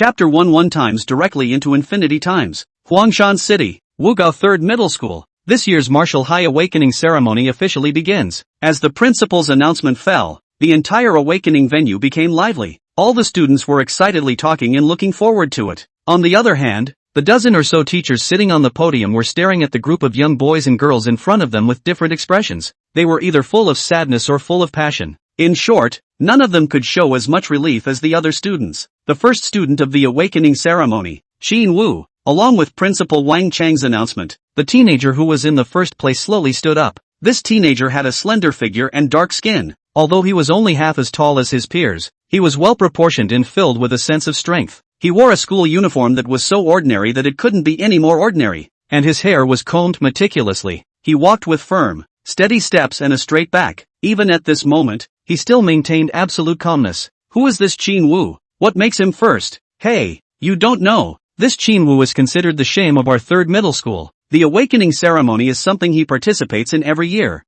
Chapter 1 times directly into infinity times. Huangshan City, Wugao 3rd Middle School. This year's Martial High Awakening ceremony officially begins. As the principal's announcement fell, the entire awakening venue became lively. All the students were excitedly talking and looking forward to it. On the other hand, the dozen or so teachers sitting on the podium were staring at the group of young boys and girls in front of them with different expressions. They were either full of sadness or full of passion. In short, none of them could show as much relief as the other students. The first student of the awakening ceremony, Qin Wu, along with Principal Wang Chang's announcement, the teenager who was in the first place slowly stood up. This teenager had a slender figure and dark skin. Although he was only half as tall as his peers, he was well proportioned and filled with a sense of strength. He wore a school uniform that was so ordinary that it couldn't be any more ordinary, and his hair was combed meticulously. He walked with firm, steady steps and a straight back. Even at this moment, he still maintained absolute calmness. Who is this Qin Wu? What makes him first? Hey, you don't know. This Qin Wu is considered the shame of our 3rd middle school. The awakening ceremony is something he participates in every year.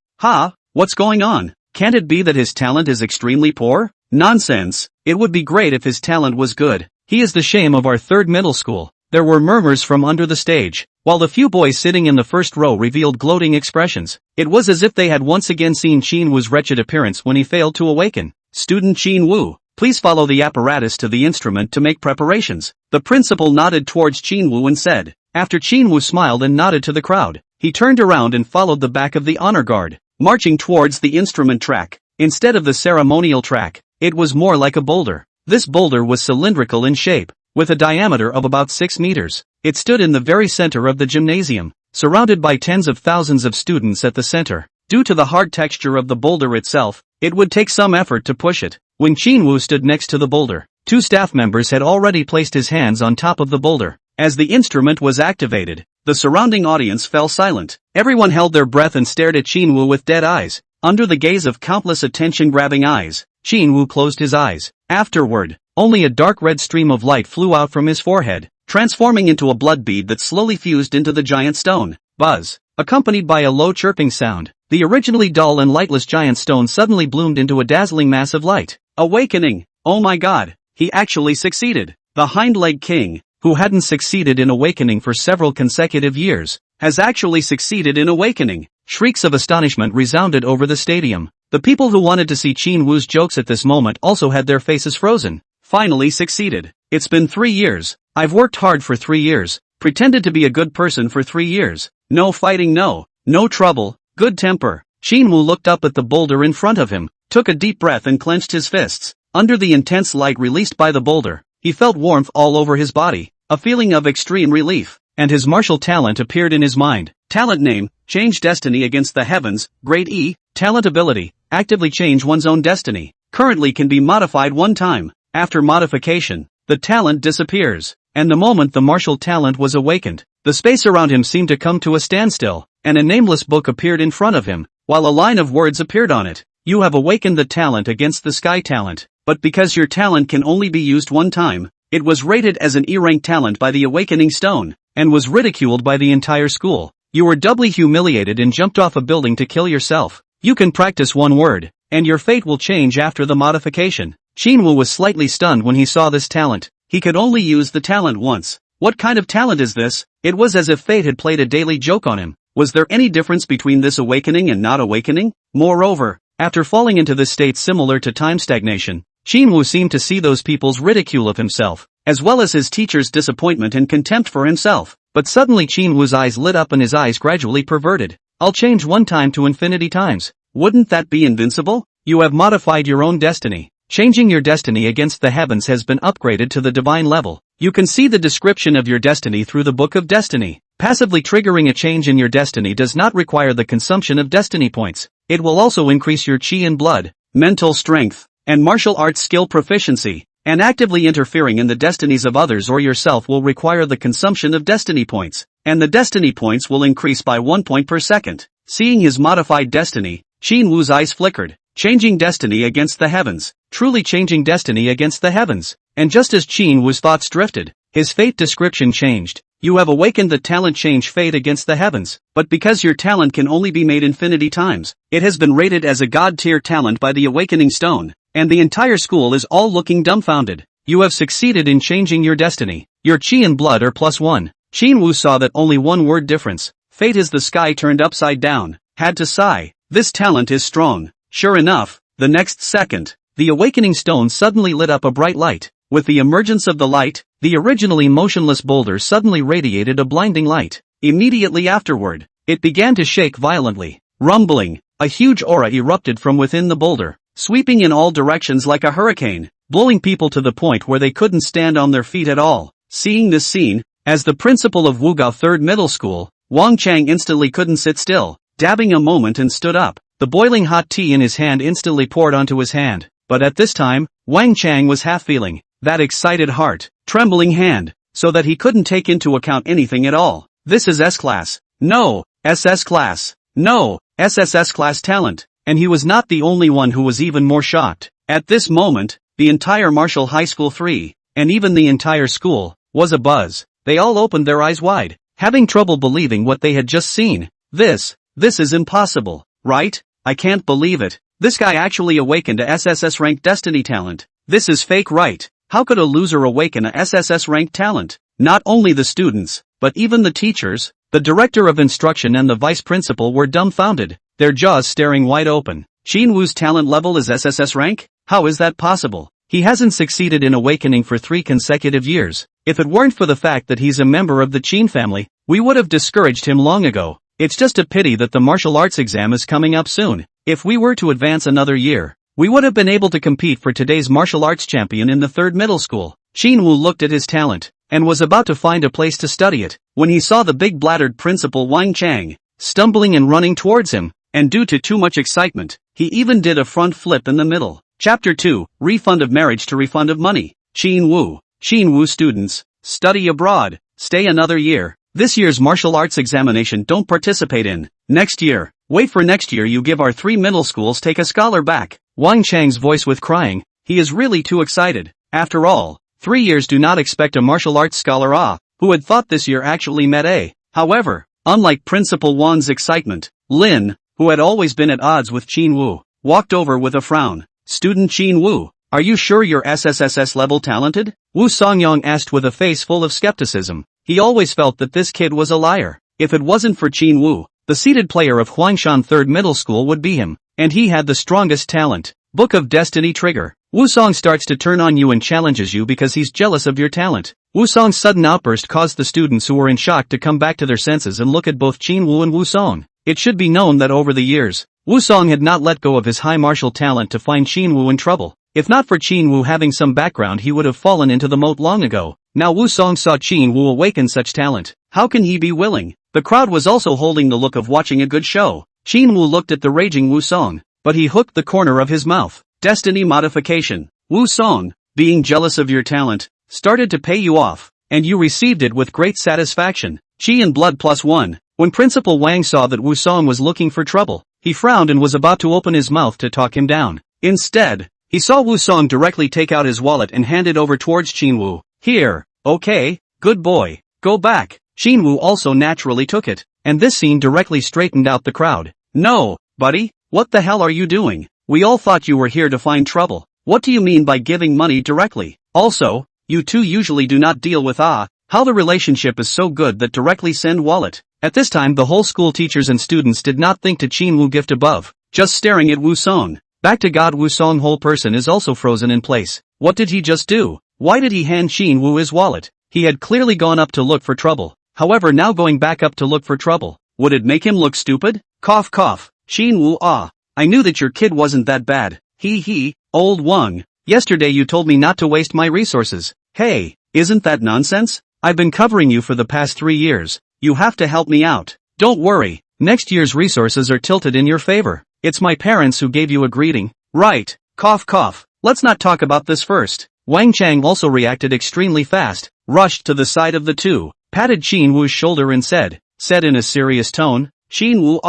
What's going on? Can't it be that his talent is extremely poor? Nonsense. It would be great if his talent was good. He is the shame of our 3rd middle school. There were murmurs from under the stage, while the few boys sitting in the first row revealed gloating expressions. It was as if they had once again seen Qin Wu's wretched appearance when he failed to awaken. Student Qin Wu, please follow the apparatus to the instrument to make preparations. The principal nodded towards Qin Wu and said. After Qin Wu smiled and nodded to the crowd, he turned around and followed the back of the honor guard, marching towards the instrument track. Instead of the ceremonial track, it was more like a boulder. This boulder was cylindrical in shape, with a diameter of about 6 meters. It stood in the very center of the gymnasium, surrounded by tens of thousands of students at the center. Due to the hard texture of the boulder itself, it would take some effort to push it. When Qin Wu stood next to the boulder, 2 staff members had already placed his hands on top of the boulder. As the instrument was activated, the surrounding audience fell silent. Everyone held their breath and stared at Qin Wu with dead eyes. Under the gaze of countless attention-grabbing eyes, Qin Wu closed his eyes. Afterward, only a dark red stream of light flew out from his forehead, transforming into a blood bead that slowly fused into the giant stone. Buzz, accompanied by a low chirping sound, the originally dull and lightless giant stone suddenly bloomed into a dazzling mass of light. Awakening! Oh my god, he actually succeeded. The hind leg king, who hadn't succeeded in awakening for several consecutive years, has actually succeeded in awakening. Shrieks of astonishment resounded over the stadium. The people who wanted to see Qin Wu's jokes at this moment also had their faces frozen. Finally succeeded. It's been 3 years. I've worked hard for 3 years. Pretended to be a good person for 3 years. No fighting, no trouble, good temper. Qin Wu looked up at the boulder in front of him, took a deep breath and clenched his fists. Under the intense light released by the boulder, he felt warmth all over his body, a feeling of extreme relief, and his martial talent appeared in his mind. Talent name, change destiny against the heavens. Grade E, talent ability, actively change one's own destiny. Currently can be modified 1 time. After modification, the talent disappears. And the moment the martial talent was awakened, the space around him seemed to come to a standstill, and a nameless book appeared in front of him, while a line of words appeared on it. You have awakened the talent against the sky talent, but because your talent can only be used 1 time, it was rated as an E-rank talent by the Awakening Stone, and was ridiculed by the entire school. You were doubly humiliated and jumped off a building to kill yourself. You can practice 1 word, and your fate will change after the modification. Qin Wu was slightly stunned when he saw this talent. He could only use the talent once. What kind of talent is this? It was as if fate had played a daily joke on him. Was there any difference between this awakening and not awakening? Moreover, after falling into this state similar to time stagnation, Qin Wu seemed to see those people's ridicule of himself, as well as his teacher's disappointment and contempt for himself. But suddenly Qin Wu's eyes lit up and his eyes gradually perverted. I'll change 1 time to infinity times. Wouldn't that be invincible? You have modified your own destiny. Changing your destiny against the heavens has been upgraded to the divine level. You can see the description of your destiny through the Book of Destiny. Passively triggering a change in your destiny does not require the consumption of destiny points. It will also increase your chi and blood, mental strength, and martial arts skill proficiency. And actively interfering in the destinies of others or yourself will require the consumption of destiny points. And the destiny points will increase by 1 point per second. Seeing his modified destiny, Qin Wu's eyes flickered. Changing destiny against the heavens. Truly changing destiny against the heavens. And just as Qin Wu's thoughts drifted, his fate description changed. You have awakened the talent change fate against the heavens, but because your talent can only be made infinity times, it has been rated as a god-tier talent by the Awakening Stone, and the entire school is all looking dumbfounded. You have succeeded in changing your destiny. Your chi and blood are +1. Qin saw that only one word difference. Fate is the sky turned upside down. Had to sigh. This talent is strong. Sure enough, the next second, the awakening stone suddenly lit up a bright light. With the emergence of the light, the originally motionless boulder suddenly radiated a blinding light. Immediately afterward, it began to shake violently. Rumbling, a huge aura erupted from within the boulder, sweeping in all directions like a hurricane, blowing people to the point where they couldn't stand on their feet at all. Seeing this scene, as the principal of Wugao Third Middle School, Wang Chang instantly couldn't sit still, dabbing a moment and stood up. The boiling hot tea in his hand instantly poured onto his hand, but at this time, Wang Chang was half feeling that excited heart, trembling hand, so that he couldn't take into account anything at all. This is S-class. No, SS class. No, SSS class talent. And he was not the only one who was even more shocked. At this moment, the entire Martial High School 3, and even the entire school, was abuzz. They all opened their eyes wide, having trouble believing what they had just seen. This is impossible, right? I can't believe it. This guy actually awakened a SSS ranked destiny talent. This is fake, right? How could a loser awaken a SSS ranked talent? Not only the students, but even the teachers, the director of instruction and the vice principal were dumbfounded, their jaws staring wide open. Qin Wu's talent level is SSS rank? How is that possible? He hasn't succeeded in awakening for 3 consecutive years. If it weren't for the fact that he's a member of the Qin family, we would have discouraged him long ago. It's just a pity that the martial arts exam is coming up soon. If we were to advance another year, we would have been able to compete for today's martial arts champion in the third middle school. Qin Wu looked at his talent, and was about to find a place to study it, when he saw the big-bladdered principal Wang Chang, stumbling and running towards him, and due to too much excitement, he even did a front flip in the middle. Chapter 2, Refund of Marriage to Refund of Money. Qin Wu students, study abroad, stay another year. This year's martial arts examination don't participate in. Next year, wait for next year you give our 3 middle schools take a scholar back. Wang Chang's voice with crying, he is really too excited. After all, 3 years do not expect a martial arts scholar who had thought this year actually met A. However, unlike Principal Wan's excitement, Lin, who had always been at odds with Qin Wu, walked over with a frown. Student Qin Wu, are you sure you're SSSS level talented? Wu Songyong asked with a face full of skepticism. He always felt that this kid was a liar. If it wasn't for Qin Wu, the seated player of Huangshan Third Middle School would be him, and he had the strongest talent. Book of Destiny Trigger. Wusong starts to turn on you and challenges you because he's jealous of your talent. Wusong's sudden outburst caused the students who were in shock to come back to their senses and look at both Qin Wu and Wusong. It should be known that over the years, Wusong had not let go of his high martial talent to find Qin Wu in trouble. If not for Qin Wu having some background, he would have fallen into the moat long ago. Now Wusong saw Qin Wu awaken such talent. How can he be willing? The crowd was also holding the look of watching a good show. Qin Wu looked at the raging Wusong, but he hooked the corner of his mouth. Destiny modification. Wusong, being jealous of your talent, started to pay you off, and you received it with great satisfaction. Qi and blood +1. When Principal Wang saw that Wusong was looking for trouble, he frowned and was about to open his mouth to talk him down. Instead, he saw Wusong directly take out his wallet and hand it over towards Qin Wu. Here, okay, good boy, go back. Qin Wu also naturally took it, and this scene directly straightened out the crowd. No, buddy, what the hell are you doing? We all thought you were here to find trouble. What do you mean by giving money directly? Also, you two usually do not deal with how the relationship is so good that directly send wallet. At this time the whole school teachers and students did not think to Qin Wu gift above, just staring at Wusong. Back to God, Wusong whole person is also frozen in place. What did he just do? Why did he hand Qin Wu his wallet? He had clearly gone up to look for trouble. However, now going back up to look for trouble, would it make him look stupid? Cough cough. Qin Wu I knew that your kid wasn't that bad. He, old Wang. Yesterday you told me not to waste my resources. Hey, isn't that nonsense? I've been covering you for the past 3 years. You have to help me out. Don't worry, next year's resources are tilted in your favor. It's my parents who gave you a greeting. Right, cough cough. Let's not talk about this first. Wang Chang also reacted extremely fast, rushed to the side of the two, patted Qin Wu's shoulder and said in a serious tone, Qin Wu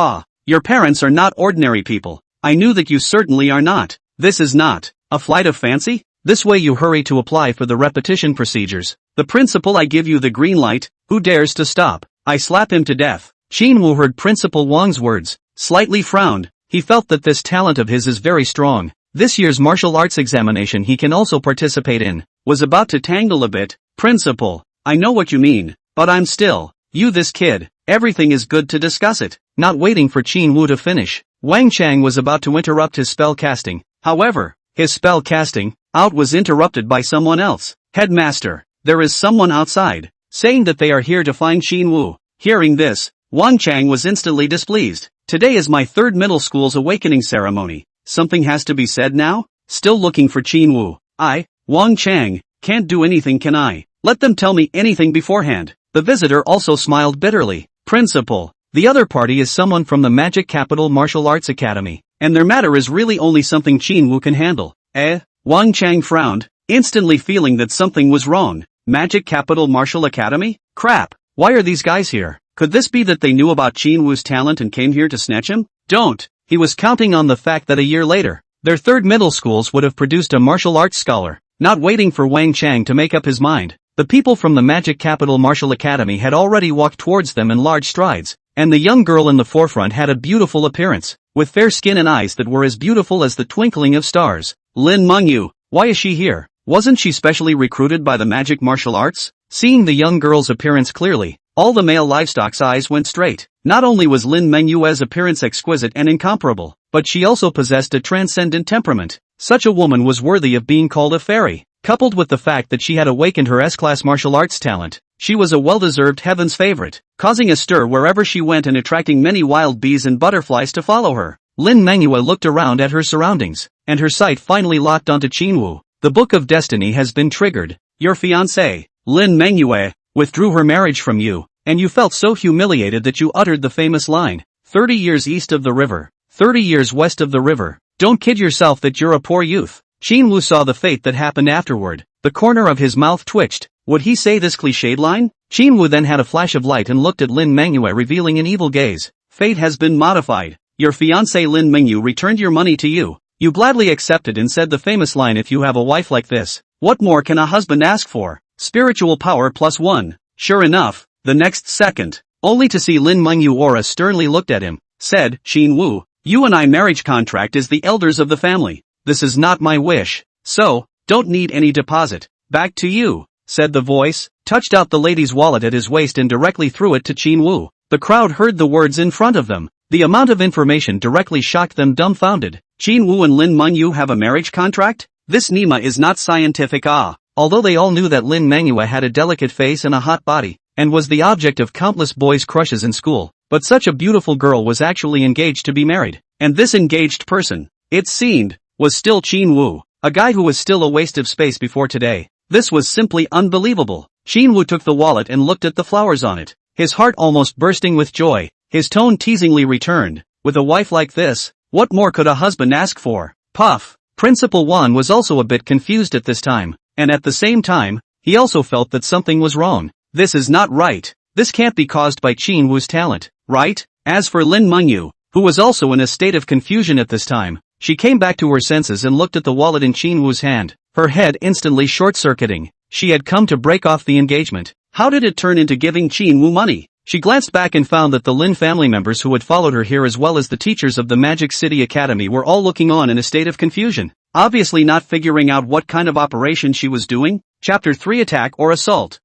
your parents are not ordinary people. I knew that you certainly are not. This is not a flight of fancy? This way you hurry to apply for the repetition procedures. The principal, I give you the green light. Who dares to stop? I slap him to death. Qin Wu heard Principal Wang's words, slightly frowned. He felt that this talent of his is very strong. This year's martial arts examination he can also participate in. was about to tangle a bit. Principal, I know what you mean, but I'm still, this kid, everything is good to discuss it. Not waiting for Qin Wu to finish, Wang Chang was about to interrupt his spell casting. However, his spell casting was interrupted by someone else. Headmaster, there is someone outside, saying that they are here to find Qin Wu. Hearing this, Wang Chang was instantly displeased. Today is my third middle school's awakening ceremony. Something has to be said now? Still looking for Qin Wu. Wang Chang, can't do anything, can I? Let them tell me anything beforehand. The visitor also smiled bitterly. Principal, the other party is someone from the Magic Capital Martial Arts Academy, and their matter is really only something Qin Wu can handle. Wang Chang frowned, instantly feeling that something was wrong. Magic Capital Martial Academy? Crap, why are these guys here? Could this be that they knew about Qin Wu's talent and came here to snatch him? He was counting on the fact that a year later, their third middle schools would have produced a martial arts scholar. Not waiting for Wang Chang to make up his mind, the people from the Magic Capital Martial Academy had already walked towards them in large strides, and the young girl in the forefront had a beautiful appearance, with fair skin and eyes that were as beautiful as the twinkling of stars. Lin Mengyu, why is she here? Wasn't she specially recruited by the magic martial arts? Seeing the young girl's appearance clearly, all the male livestock's eyes went straight. Not only was Lin Mengyue's appearance exquisite and incomparable, but she also possessed a transcendent temperament. Such a woman was worthy of being called a fairy. Coupled with the fact that she had awakened her S-class martial arts talent, she was a well-deserved heaven's favorite, causing a stir wherever she went and attracting many wild bees and butterflies to follow her. Lin Mengyue looked around at her surroundings, and her sight finally locked onto Qin Wu. The Book of Destiny has been triggered. Your fiancée, Lin Mengyue, withdrew her marriage from you, and you felt so humiliated that you uttered the famous line, 30 years east of the river, 30 years west of the river. Don't kid yourself that you're a poor youth. Qin Wu saw the fate that happened afterward. The corner of his mouth twitched. Would he say this cliched line? Qin Wu then had a flash of light and looked at Lin Mengyue, revealing an evil gaze. Fate has been modified. Your fiancé Lin Mengyu returned your money to you. You gladly accepted and said the famous line, if you have a wife like this, what more can a husband ask for? Spiritual power +1. Sure enough, the next second, only to see Lin Mengyu aura sternly looked at him, said, Qin Wu, you and I marriage contract is the elders of the family. This is not my wish. So, don't need any deposit. Back to you, said the voice, touched out the lady's wallet at his waist and directly threw it to Qin Wu. The crowd heard the words in front of them. The amount of information directly shocked them dumbfounded. Qin Wu and Lin Mengyu have a marriage contract? This Nima is not scientific. Although they all knew that Lin Mengyue had a delicate face and a hot body, and was the object of countless boys' crushes in school, but such a beautiful girl was actually engaged to be married. And this engaged person, it seemed, was still Qin Wu, a guy who was still a waste of space before today. This was simply unbelievable. Qin Wu took the wallet and looked at the flowers on it, his heart almost bursting with joy. His tone teasingly returned, with a wife like this, what more could a husband ask for? Puff. Principal Wan was also a bit confused at this time, and at the same time, he also felt that something was wrong. This is not right. This can't be caused by Qin Wu's talent, right? As for Lin Mengyu, who was also in a state of confusion at this time, she came back to her senses and looked at the wallet in Qin Wu's hand, her head instantly short-circuiting. She had come to break off the engagement. How did it turn into giving Qin Wu money? She glanced back and found that the Lin family members who had followed her here as well as the teachers of the Magic City Academy were all looking on in a state of confusion, obviously not figuring out what kind of operation she was doing. Chapter 3 Attack or Assault.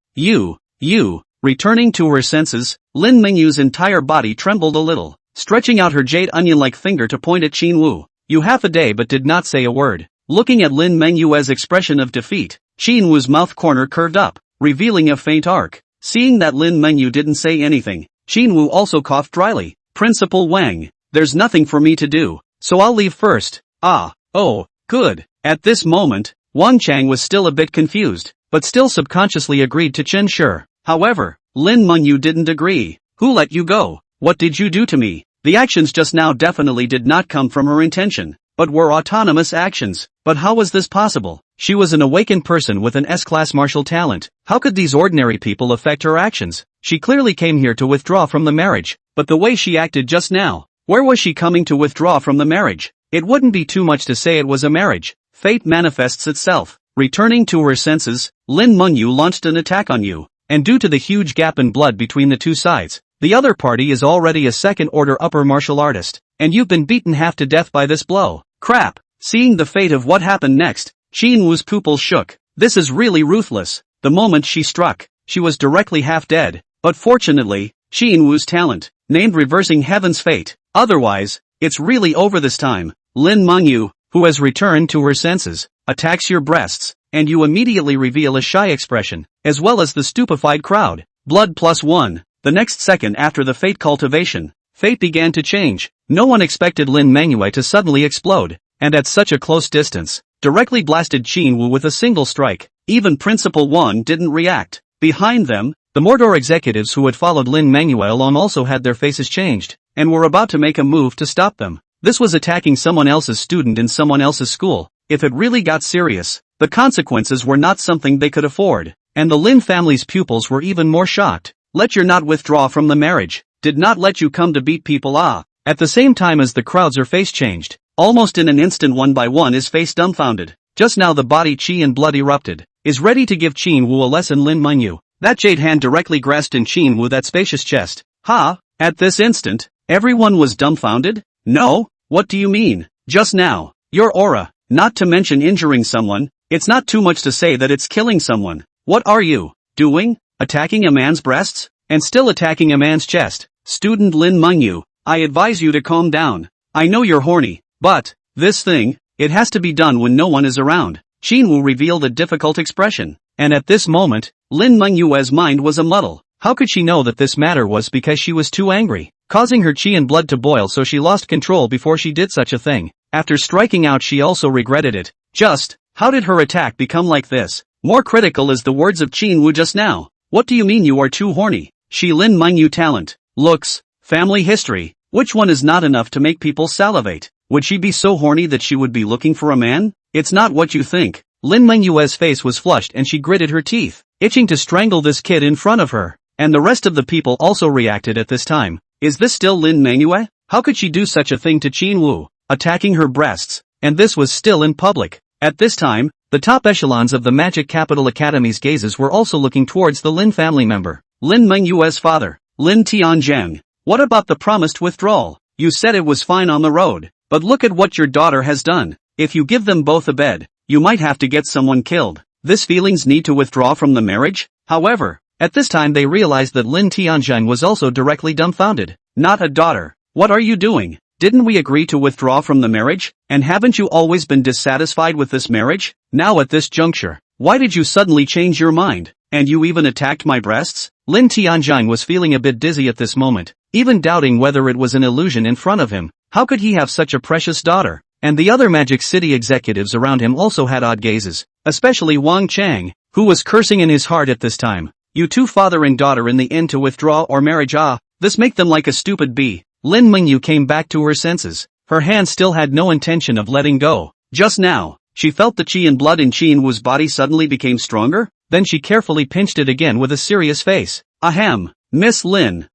Returning to her senses, Lin Mengyu's entire body trembled a little, stretching out her jade onion-like finger to point at Qin Wu. You half a day but did not say a word. Looking at Lin Mengyue's expression of defeat, Qin Wu's mouth corner curved up, revealing a faint arc. Seeing that Lin Mengyu didn't say anything, Qin Wu also coughed dryly. Principal Wang, there's nothing for me to do, so I'll leave first. Oh, good. At this moment, Wang Chang was still a bit confused, but still subconsciously agreed to Chen Shi. However, Lin Mengyu didn't agree. Who let you go? What did you do to me? The actions just now definitely did not come from her intention, but were autonomous actions. But how was this possible? She was an awakened person with an S-class martial talent. How could these ordinary people affect her actions? She clearly came here to withdraw from the marriage, but the way she acted just now, where was she coming to withdraw from the marriage? It wouldn't be too much to say it was a marriage. Fate manifests itself. Returning to her senses, Lin Mengyu launched an attack on you, and due to the huge gap in blood between the two sides, the other party is already a second-order upper martial artist, and you've been beaten half to death by this blow. Crap! Seeing the fate of what happened next, Qin Wu's pupils shook. This is really ruthless. The moment she struck, she was directly half dead. But fortunately, Qin Wu's talent, named reversing heaven's fate. Otherwise, it's really over this time. Lin Mengyu, who has returned to her senses, attacks your breasts, and you immediately reveal a shy expression, as well as the stupefied crowd. Blood +1. The next second after the fate cultivation, fate began to change. No one expected Lin Mengyu to suddenly explode, and at such a close distance, directly blasted Qin Wu with a single strike. Even Principal One didn't react. Behind them, the Mordor executives who had followed Lin Mengyu along also had their faces changed, and were about to make a move to stop them. This was attacking someone else's student in someone else's school. If it really got serious, the consequences were not something they could afford. And the Lin family's pupils were even more shocked. Let you not withdraw from the marriage. Did not let you come to beat people At the same time as the crowds are face changed. Almost in an instant one by one is face dumbfounded. Just now the body chi and blood erupted. Is ready to give Qin Wu a lesson. Lin Mengyu. That jade hand directly grasped in Qin Wu that spacious chest. At this instant, everyone was dumbfounded? No? What do you mean? Just now, your aura, not to mention injuring someone, it's not too much to say that it's killing someone. What are you doing? Attacking a man's breasts? And still attacking a man's chest? Student Lin Mengyu, I advise you to calm down. I know you're horny, but, this thing, it has to be done when no one is around. Qin Wu revealed a difficult expression, and at this moment, Lin Mengyu's mind was a muddle. How could she know that this matter was because she was too angry, causing her chi and blood to boil, so she lost control before she did such a thing. After striking out she also regretted it. How did her attack become like this? More critical is the words of Qin Wu just now. What do you mean you are too horny? She Lin Mengyu talent, looks, family history, which one is not enough to make people salivate? Would she be so horny that she would be looking for a man? It's not what you think. Lin Mengyu's face was flushed and she gritted her teeth, itching to strangle this kid in front of her. And the rest of the people also reacted at this time. Is this still Lin Mengyu? How could she do such a thing to Qin Wu, attacking her breasts? And this was still in public. At this time, the top echelons of the Magic Capital Academy's gazes were also looking towards the Lin family member, Lin Mengyu's father, Lin Tianzheng. What about the promised withdrawal? You said it was fine on the road, but look at what your daughter has done. If you give them both a bed, you might have to get someone killed. This feelings need to withdraw from the marriage? However, at this time they realized that Lin Tianzheng was also directly dumbfounded. Not a daughter. What are you doing? Didn't we agree to withdraw from the marriage? And haven't you always been dissatisfied with this marriage? Now at this juncture, why did you suddenly change your mind? And you even attacked my breasts? Lin Tianzheng was feeling a bit dizzy at this moment, even doubting whether it was an illusion in front of him. How could he have such a precious daughter? And the other Magic City executives around him also had odd gazes, especially Wang Chang, who was cursing in his heart at this time. You two father and daughter in the end to withdraw or marriage, this make them like a stupid bee. Lin Mengyu came back to her senses. Her hand still had no intention of letting go. Just now, she felt the chi and blood in Qin Wu's body suddenly became stronger. Then she carefully pinched it again with a serious face. Ahem, Miss Lin,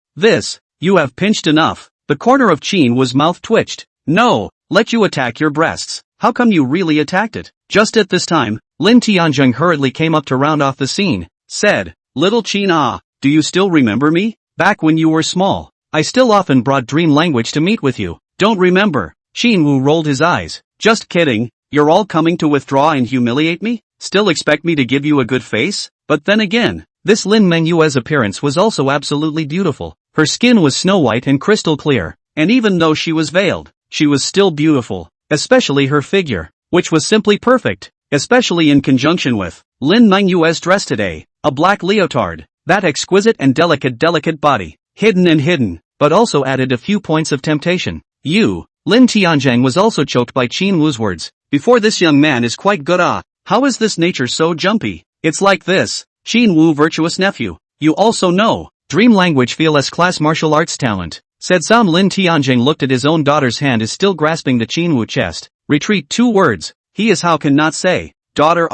you have pinched enough. The corner of Qin Wu's mouth twitched. No, let you attack your breasts. How come you really attacked it? Just at this time, Lin Tianzheng hurriedly came up to round off the scene. Said, Little Qin, do you still remember me? Back when you were small, I still often brought dream language to meet with you. Don't remember. Qin Wu rolled his eyes. Just kidding, you're all coming to withdraw and humiliate me? Still expect me to give you a good face? But then again, this Lin Mengyu's appearance was also absolutely beautiful. Her skin was snow white and crystal clear, and even though she was veiled, she was still beautiful, especially her figure, which was simply perfect, especially in conjunction with Lin Mengyu's dress today, a black leotard, that exquisite and delicate body, hidden, but also added a few points of temptation. Lin Tianzheng was also choked by Qin Wu's words. Before this young man is quite good, how is this nature so jumpy? It's like this, Qin Wu virtuous nephew. You also know, dream language feel as class martial arts talent, said Sam. Lin Tianzheng looked at his own daughter's hand is still grasping the Qin Wu chest. Retreat 2 words, he is how can not say, daughter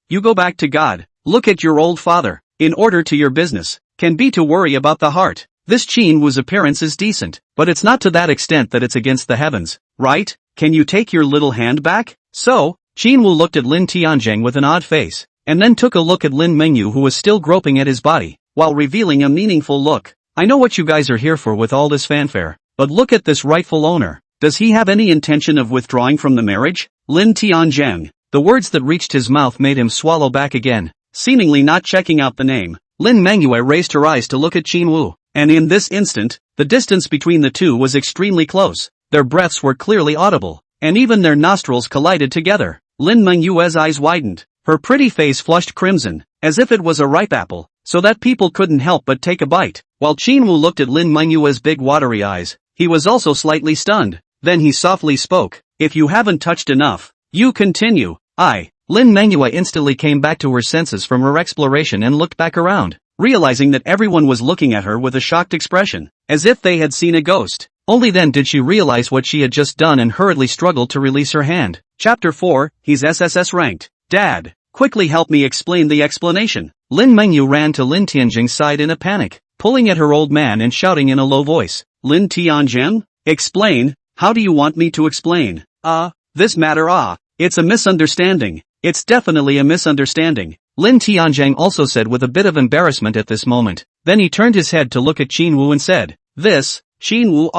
you go back to God, look at your old father, in order to your business, can be to worry about the heart. This Qin Wu's appearance is decent, but it's not to that extent that it's against the heavens, right? Can you take your little hand back? So, Qin Wu looked at Lin Tianzheng with an odd face, and then took a look at Lin Mengyu who was still groping at his body, while revealing a meaningful look. I know what you guys are here for with all this fanfare, but look at this rightful owner. Does he have any intention of withdrawing from the marriage? Lin Tianzheng, The words that reached his mouth made him swallow back again. Seemingly not checking out the name, Lin Manhwa raised her eyes to look at Qin Wu, and in this instant, the distance between the two was extremely close. Their breaths were clearly audible, and even their nostrils collided together. Lin Manhwa's eyes widened. Her pretty face flushed crimson, as if it was a ripe apple, so that people couldn't help but take a bite. While Qin Wu looked at Lin Manhwa's big watery eyes, he was also slightly stunned. Then he softly spoke, "If you haven't touched enough, you continue." Lin Manhwa instantly came back to her senses from her exploration and looked back around, realizing that everyone was looking at her with a shocked expression, as if they had seen a ghost. Only then did she realize what she had just done and hurriedly struggled to release her hand. Chapter 4, He's SSS ranked. Dad, quickly help me explain the explanation. Lin Mengyu ran to Lin Tianjing's side in a panic, pulling at her old man and shouting in a low voice, "Lin Tianjing? Explain? How do you want me to explain? This matter it's a misunderstanding. It's definitely a misunderstanding," Lin Tianjing also said with a bit of embarrassment at this moment. Then he turned his head to look at Qin Wu and said, Qin Wu,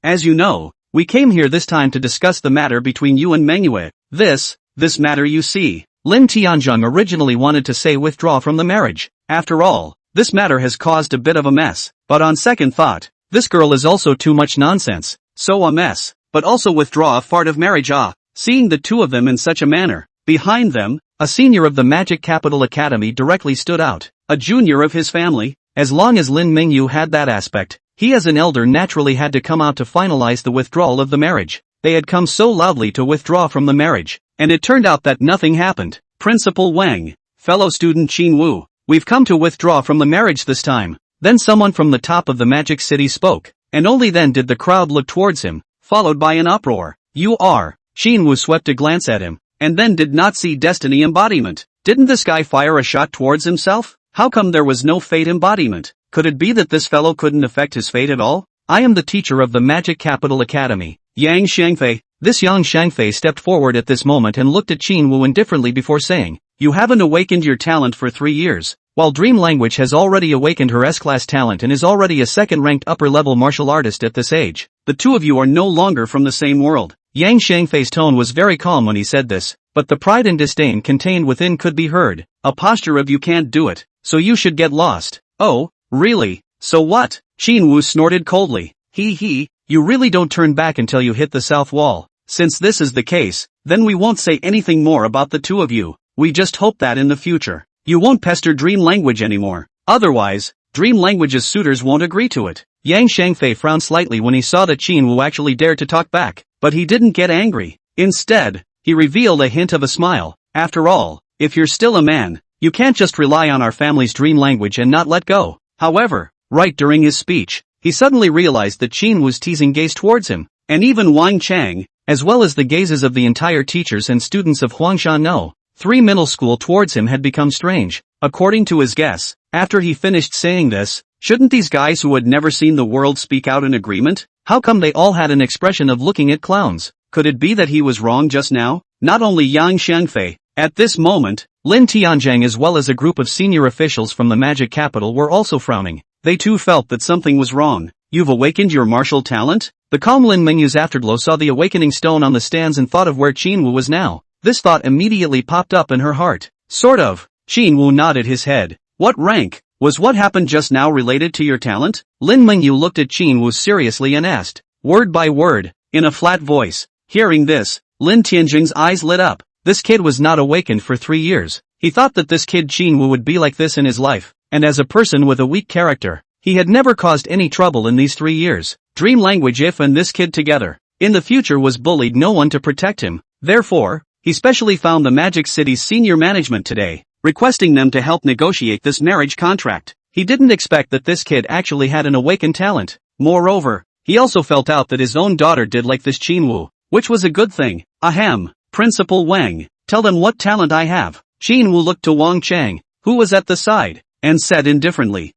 as you know, we came here this time to discuss the matter between you and Manhwa. This matter you see. Lin Tianjing originally wanted to say withdraw from the marriage. After all, this matter has caused a bit of a mess, but on second thought, this girl is also too much nonsense. So a mess, but also withdraw a fart of marriage. Seeing the two of them in such a manner, behind them, a senior of the Magic Capital Academy directly stood out, a junior of his family. As long as Lin Mingyu had that aspect, he as an elder naturally had to come out to finalize the withdrawal of the marriage. They had come so loudly to withdraw from the marriage, and it turned out that nothing happened. Principal Wang, fellow student Qin Wu, we've come to withdraw from the marriage this time. Then someone from the top of the Magic City spoke, and only then did the crowd look towards him, followed by an uproar. Qin Wu swept a glance at him, and then did not see destiny embodiment. Didn't this guy fire a shot towards himself? How come there was no fate embodiment? Could it be that this fellow couldn't affect his fate at all? I am the teacher of the Magic Capital Academy, Yang Shangfei. This Yang Shangfei stepped forward at this moment and looked at Qin Wu indifferently before saying, "You haven't awakened your talent for 3 years, while Dream Language has already awakened her S-class talent and is already a second-ranked upper-level martial artist at this age. The two of you are no longer from the same world." Yang Shangfei's tone was very calm when he said this, but the pride and disdain contained within could be heard. A posture of "you can't do it, so you should get lost." "Oh, really? So what?" Qin Wu snorted coldly. You really don't turn back until you hit the south wall. Since this is the case, then we won't say anything more about the two of you. We just hope that in the future, you won't pester Dream Language anymore. Otherwise, Dream Language's suitors won't agree to it." Yang Shangfei frowned slightly when he saw that Qin Wu actually dared to talk back, but he didn't get angry. Instead, he revealed a hint of a smile. "After all, if you're still a man, you can't just rely on our family's Dream Language and not let go." However, right during his speech, he suddenly realized that Qin Wu's teasing gaze towards him, and even Wang Chang, as well as the gazes of the entire teachers and students of Huangshan No. 3 middle school towards him had become strange. According to his guess, after he finished saying this, shouldn't these guys who had never seen the world speak out in agreement? How come they all had an expression of looking at clowns? Could it be that he was wrong just now? Not only Yang Shangfei. At this moment, Lin Tianjing as well as a group of senior officials from the Magic Capital were also frowning. They too felt that something was wrong. "You've awakened your martial talent?" The calm Lin Mengyu's afterglow saw the awakening stone on the stands and thought of where Qin Wu was now. This thought immediately popped up in her heart. "Sort of." Qin Wu nodded his head. "What rank? Was what happened just now related to your talent?" Lin Mengyu looked at Qin Wu seriously and asked, word by word, in a flat voice. Hearing this, Lin Tianjing's eyes lit up. This kid was not awakened for 3 years. He thought that this kid Qin Wu would be like this in his life, and as a person with a weak character, he had never caused any trouble in these 3 years. Dream Language if and this kid together, in the future was bullied no one to protect him. Therefore, he specially found the Magic City's senior management today, requesting them to help negotiate this marriage contract. He didn't expect that this kid actually had an awakened talent. Moreover, he also felt out that his own daughter did like this Qin Wu, which was a good thing. Ahem, Principal Wang, tell them what talent I have. Qin Wu looked to Wang Chang, who was at the side, and said indifferently.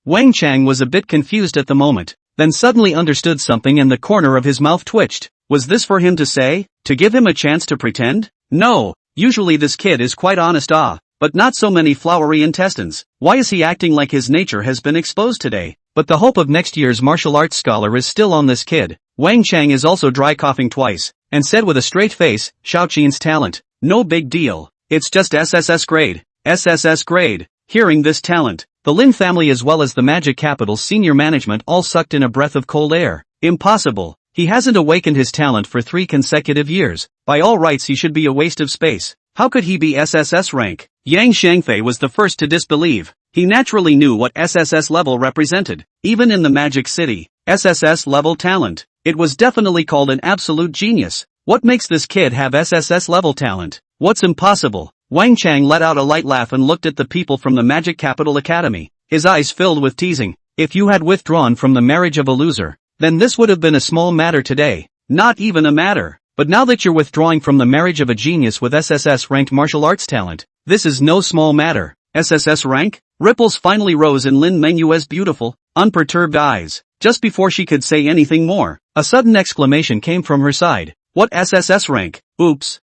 Wang Chang was a bit confused at the moment, then suddenly understood something and the corner of his mouth twitched. Was this for him to say? To give him a chance to pretend? No, usually this kid is quite honest but not so many flowery intestines. Why is he acting like his nature has been exposed today? But the hope of next year's martial arts scholar is still on this kid. Wang Chang is also dry coughing twice, and said with a straight face, Xiao Qin's talent. no big deal. It's just SSS grade. SSS grade. Hearing this talent, the Lin family as well as the Magic Capital's senior management all sucked in a breath of cold air. Impossible. He hasn't awakened his talent for 3 consecutive years. By all rights he should be a waste of space. How could he be SSS rank? Yang Shangfei was the first to disbelieve. He naturally knew what SSS level represented. Even in the Magic City, SSS level talent. It was definitely called an absolute genius. What makes this kid have SSS level talent? What's impossible? Wang Chang let out a light laugh and looked at the people from the Magic Capital Academy. His eyes filled with teasing. If you had withdrawn from the marriage of a loser, then this would have been a small matter today. Not even a matter. But now that you're withdrawing from the marriage of a genius with SSS ranked martial arts talent, this is no small matter. SSS rank? Ripples finally rose in Lin Mengyue's beautiful, unperturbed eyes. Just before she could say anything more, a sudden exclamation came from her side. What SSS rank? Oops,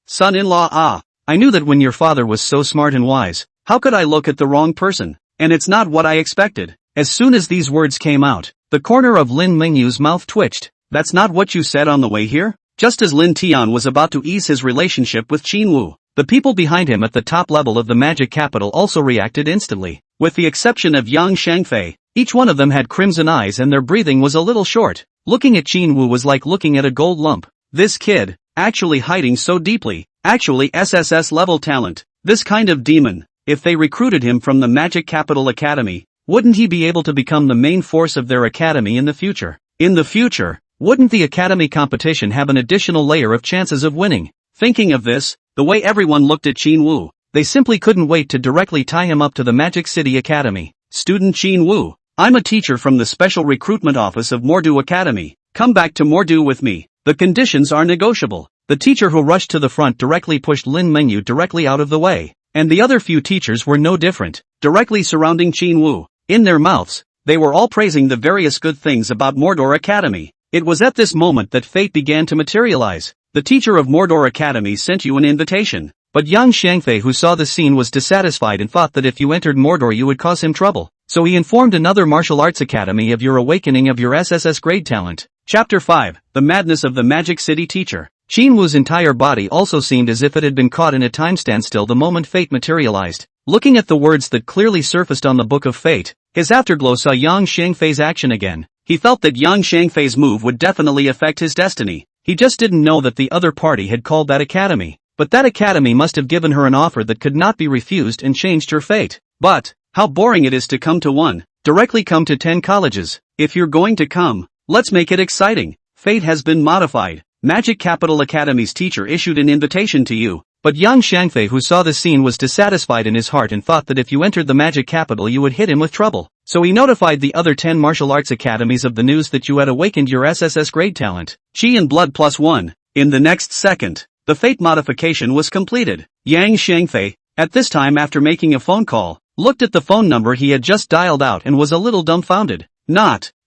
son-in-law I knew that when your father was so smart and wise, how could I look at the wrong person? And it's not what I expected. As soon as these words came out, the corner of Lin Mengyu's mouth twitched. That's not what you said on the way here? Just as Lin Tian was about to ease his relationship with Qin Wu, the people behind him at the top level of the Magic Capital also reacted instantly. With the exception of Yang Shangfei, each one of them had crimson eyes and their breathing was a little short. Looking at Qin Wu was like looking at a gold lump. This kid, actually hiding so deeply, actually SSS level talent, this kind of demon, if they recruited him from the Magic Capital Academy, wouldn't he be able to become the main force of their academy in the future? In the future, wouldn't the academy competition have an additional layer of chances of winning? Thinking of this, the way everyone looked at Qin Wu, they simply couldn't wait to directly tie him up to the Magic City Academy. Student Qin Wu, I'm a teacher from the Special Recruitment Office of Mordu Academy. Come back to Mordu with me. The conditions are negotiable. The teacher who rushed to the front directly pushed Lin Mengyu directly out of the way. And the other few teachers were no different, directly surrounding Qin Wu. In their mouths, they were all praising the various good things about Mordor Academy. It was at this moment that fate began to materialize. The teacher of Mordor Academy sent you an invitation. But Yang Shangfei, who saw the scene, was dissatisfied and thought that if you entered Mordor you would cause him trouble. So he informed another martial arts academy of your awakening of your SSS grade talent. Chapter 5, The Madness of the Magic City Teacher. Qin Wu's entire body also seemed as if it had been caught in a time standstill the moment fate materialized. Looking at the words that clearly surfaced on the Book of Fate, his afterglow saw Yang Shangfei's action again. He felt that Yang Shangfei's move would definitely affect his destiny. He just didn't know that the other party had called that academy. But that academy must have given her an offer that could not be refused and changed her fate. But, how boring it is to come to one. Directly come to 10 colleges. If you're going to come, let's make it exciting. Fate has been modified. Magic Capital Academy's teacher issued an invitation to you. But Yang Shangfei, who saw the scene, was dissatisfied in his heart and thought that if you entered the Magic Capital you would hit him with trouble. So he notified the other 10 martial arts academies of the news that you had awakened your SSS grade talent. Qi and blood +1. In the next second, the fate modification was completed. Yang Shangfei, at this time after making a phone call, looked at the phone number he had just dialed out and was a little dumbfounded.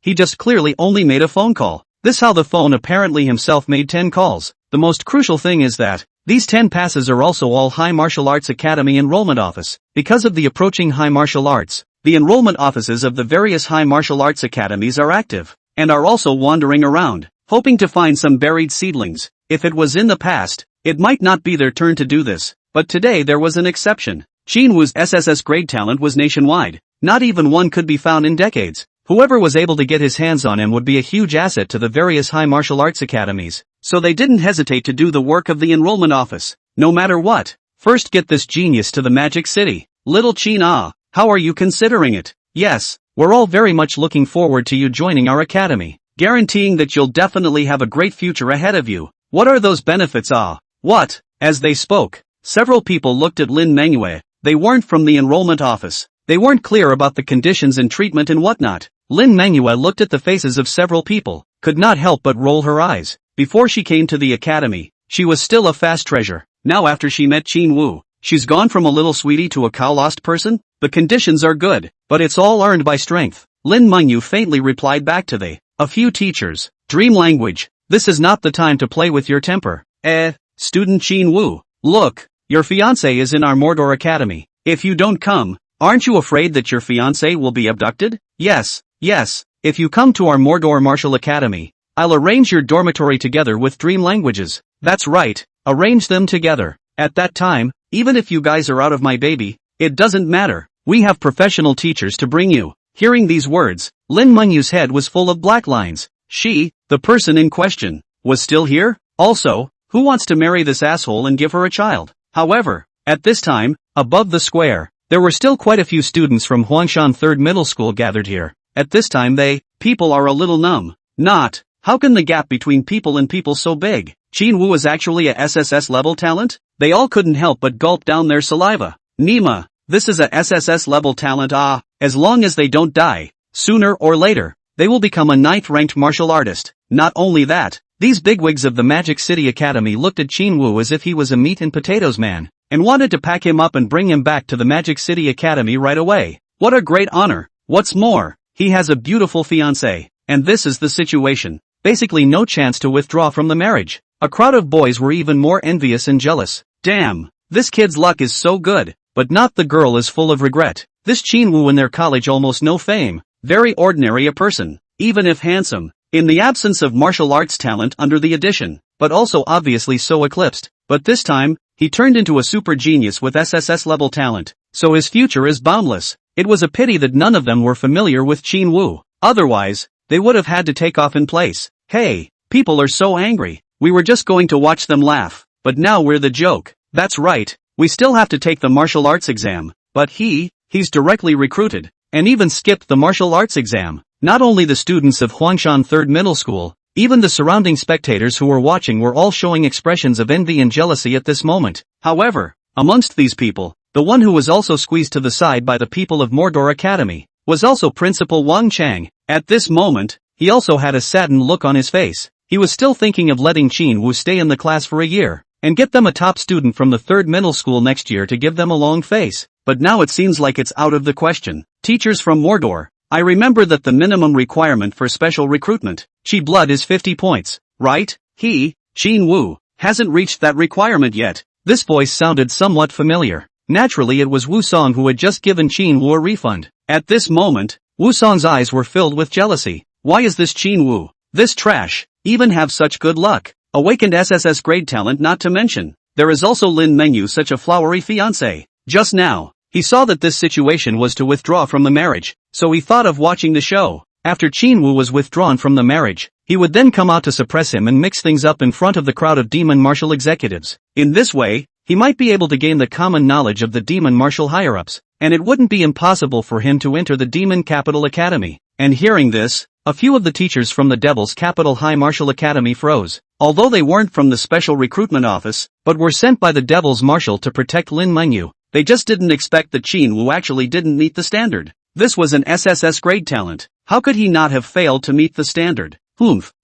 He just clearly only made a phone call. This how the phone apparently himself made 10 calls. The most crucial thing is that these 10 passes are also all High Martial Arts Academy Enrollment Office. Because of the approaching High Martial Arts, the enrollment offices of the various High Martial Arts Academies are active, and are also wandering around, hoping to find some buried seedlings. If it was in the past, it might not be their turn to do this, but today there was an exception. Qin Wu's SSS grade talent was nationwide. Not even one could be found in decades. Whoever was able to get his hands on him would be a huge asset to the various High Martial Arts Academies. So they didn't hesitate to do the work of the enrollment office. No matter what, first get this genius to the Magic City. Little Qin, how are you considering it? Yes, we're all very much looking forward to you joining our academy, guaranteeing that you'll definitely have a great future ahead of you. What are those benefits? What? As they spoke, several people looked at Lin Mengyue. They weren't from the enrollment office. They weren't clear about the conditions and treatment and whatnot. Lin Mengyue looked at the faces of several people, could not help but roll her eyes. Before she came to the academy, she was still a fast treasure. Now after she met Qin Wu, she's gone from a little sweetie to a cow-lost person? The conditions are good, but it's all earned by strength. Lin Mengyu faintly replied back to a few teachers. Dream language. This is not the time to play with your temper. Student Qin Wu, look, your fiancé is in our Mordor Academy. If you don't come, aren't you afraid that your fiancé will be abducted? Yes. If you come to our Mordor Martial Academy, I'll arrange your dormitory together with dream languages. That's right, arrange them together. At that time, even if you guys are out of my baby, it doesn't matter. We have professional teachers to bring you. Hearing these words, Lin Mengyu's head was full of black lines. She, the person in question, was still here? Also, who wants to marry this asshole and give her a child? However, at this time, above the square, there were still quite a few students from Huangshan 3rd Middle School gathered here. At this time people are a little numb. Not, how can the gap between people and people so big? Qin Wu is actually a SSS level talent? They all couldn't help but gulp down their saliva. Nima, this is a SSS level talent. As long as they don't die, sooner or later, they will become a 9th ranked martial artist. Not only that, these bigwigs of the Magic City Academy looked at Qin Wu as if he was a meat and potatoes man, and wanted to pack him up and bring him back to the Magic City Academy right away. What a great honor. What's more, he has a beautiful fiancée, and this is the situation. Basically no chance to withdraw from the marriage. A crowd of boys were even more envious and jealous. Damn, this kid's luck is so good, but not the girl is full of regret. This Qin Wu in their college almost no fame, very ordinary a person, even if handsome, in the absence of martial arts talent under the addition, but also obviously so eclipsed. But this time, he turned into a super genius with SSS level talent, so his future is boundless. It was a pity that none of them were familiar with Qin Wu, otherwise, they would have had to take off in place. Hey, people are so angry, we were just going to watch them laugh, but now we're the joke. That's right, we still have to take the martial arts exam, but he's directly recruited, and even skipped the martial arts exam. Not only the students of Huangshan 3rd Middle School, even the surrounding spectators who were watching were all showing expressions of envy and jealousy at this moment. However, amongst these people, the one who was also squeezed to the side by the people of Mordor Academy, was also Principal Wang Chang. At this moment, he also had a saddened look on his face. He was still thinking of letting Qin Wu stay in the class for a year, and get them a top student from the 3rd Middle School next year to give them a long face. But now it seems like it's out of the question. Teachers from Mordor, I remember that the minimum requirement for special recruitment, Qi blood is 50 points, right? Qin Wu, hasn't reached that requirement yet. This voice sounded somewhat familiar. Naturally it was Wu Song who had just given Qin Wu a refund. At this moment, Wu Song's eyes were filled with jealousy. Why is this Qin Wu, this trash, even have such good luck? Awakened SSS grade talent not to mention. There is also Lin Mengyu, such a flowery fiancé. Just now, he saw that this situation was to withdraw from the marriage, so he thought of watching the show. After Qin Wu was withdrawn from the marriage, he would then come out to suppress him and mix things up in front of the crowd of demon martial executives. In this way, he might be able to gain the common knowledge of the demon martial higher-ups, and it wouldn't be impossible for him to enter the Demon Capital Academy. And hearing this, a few of the teachers from the Devil's Capital High Martial Academy froze. Although they weren't from the Special Recruitment Office, but were sent by the Devil's Marshal to protect Lin Mengyu, they just didn't expect that Qin Wu actually didn't meet the standard. This was an SSS grade talent. How could he not have failed to meet the standard?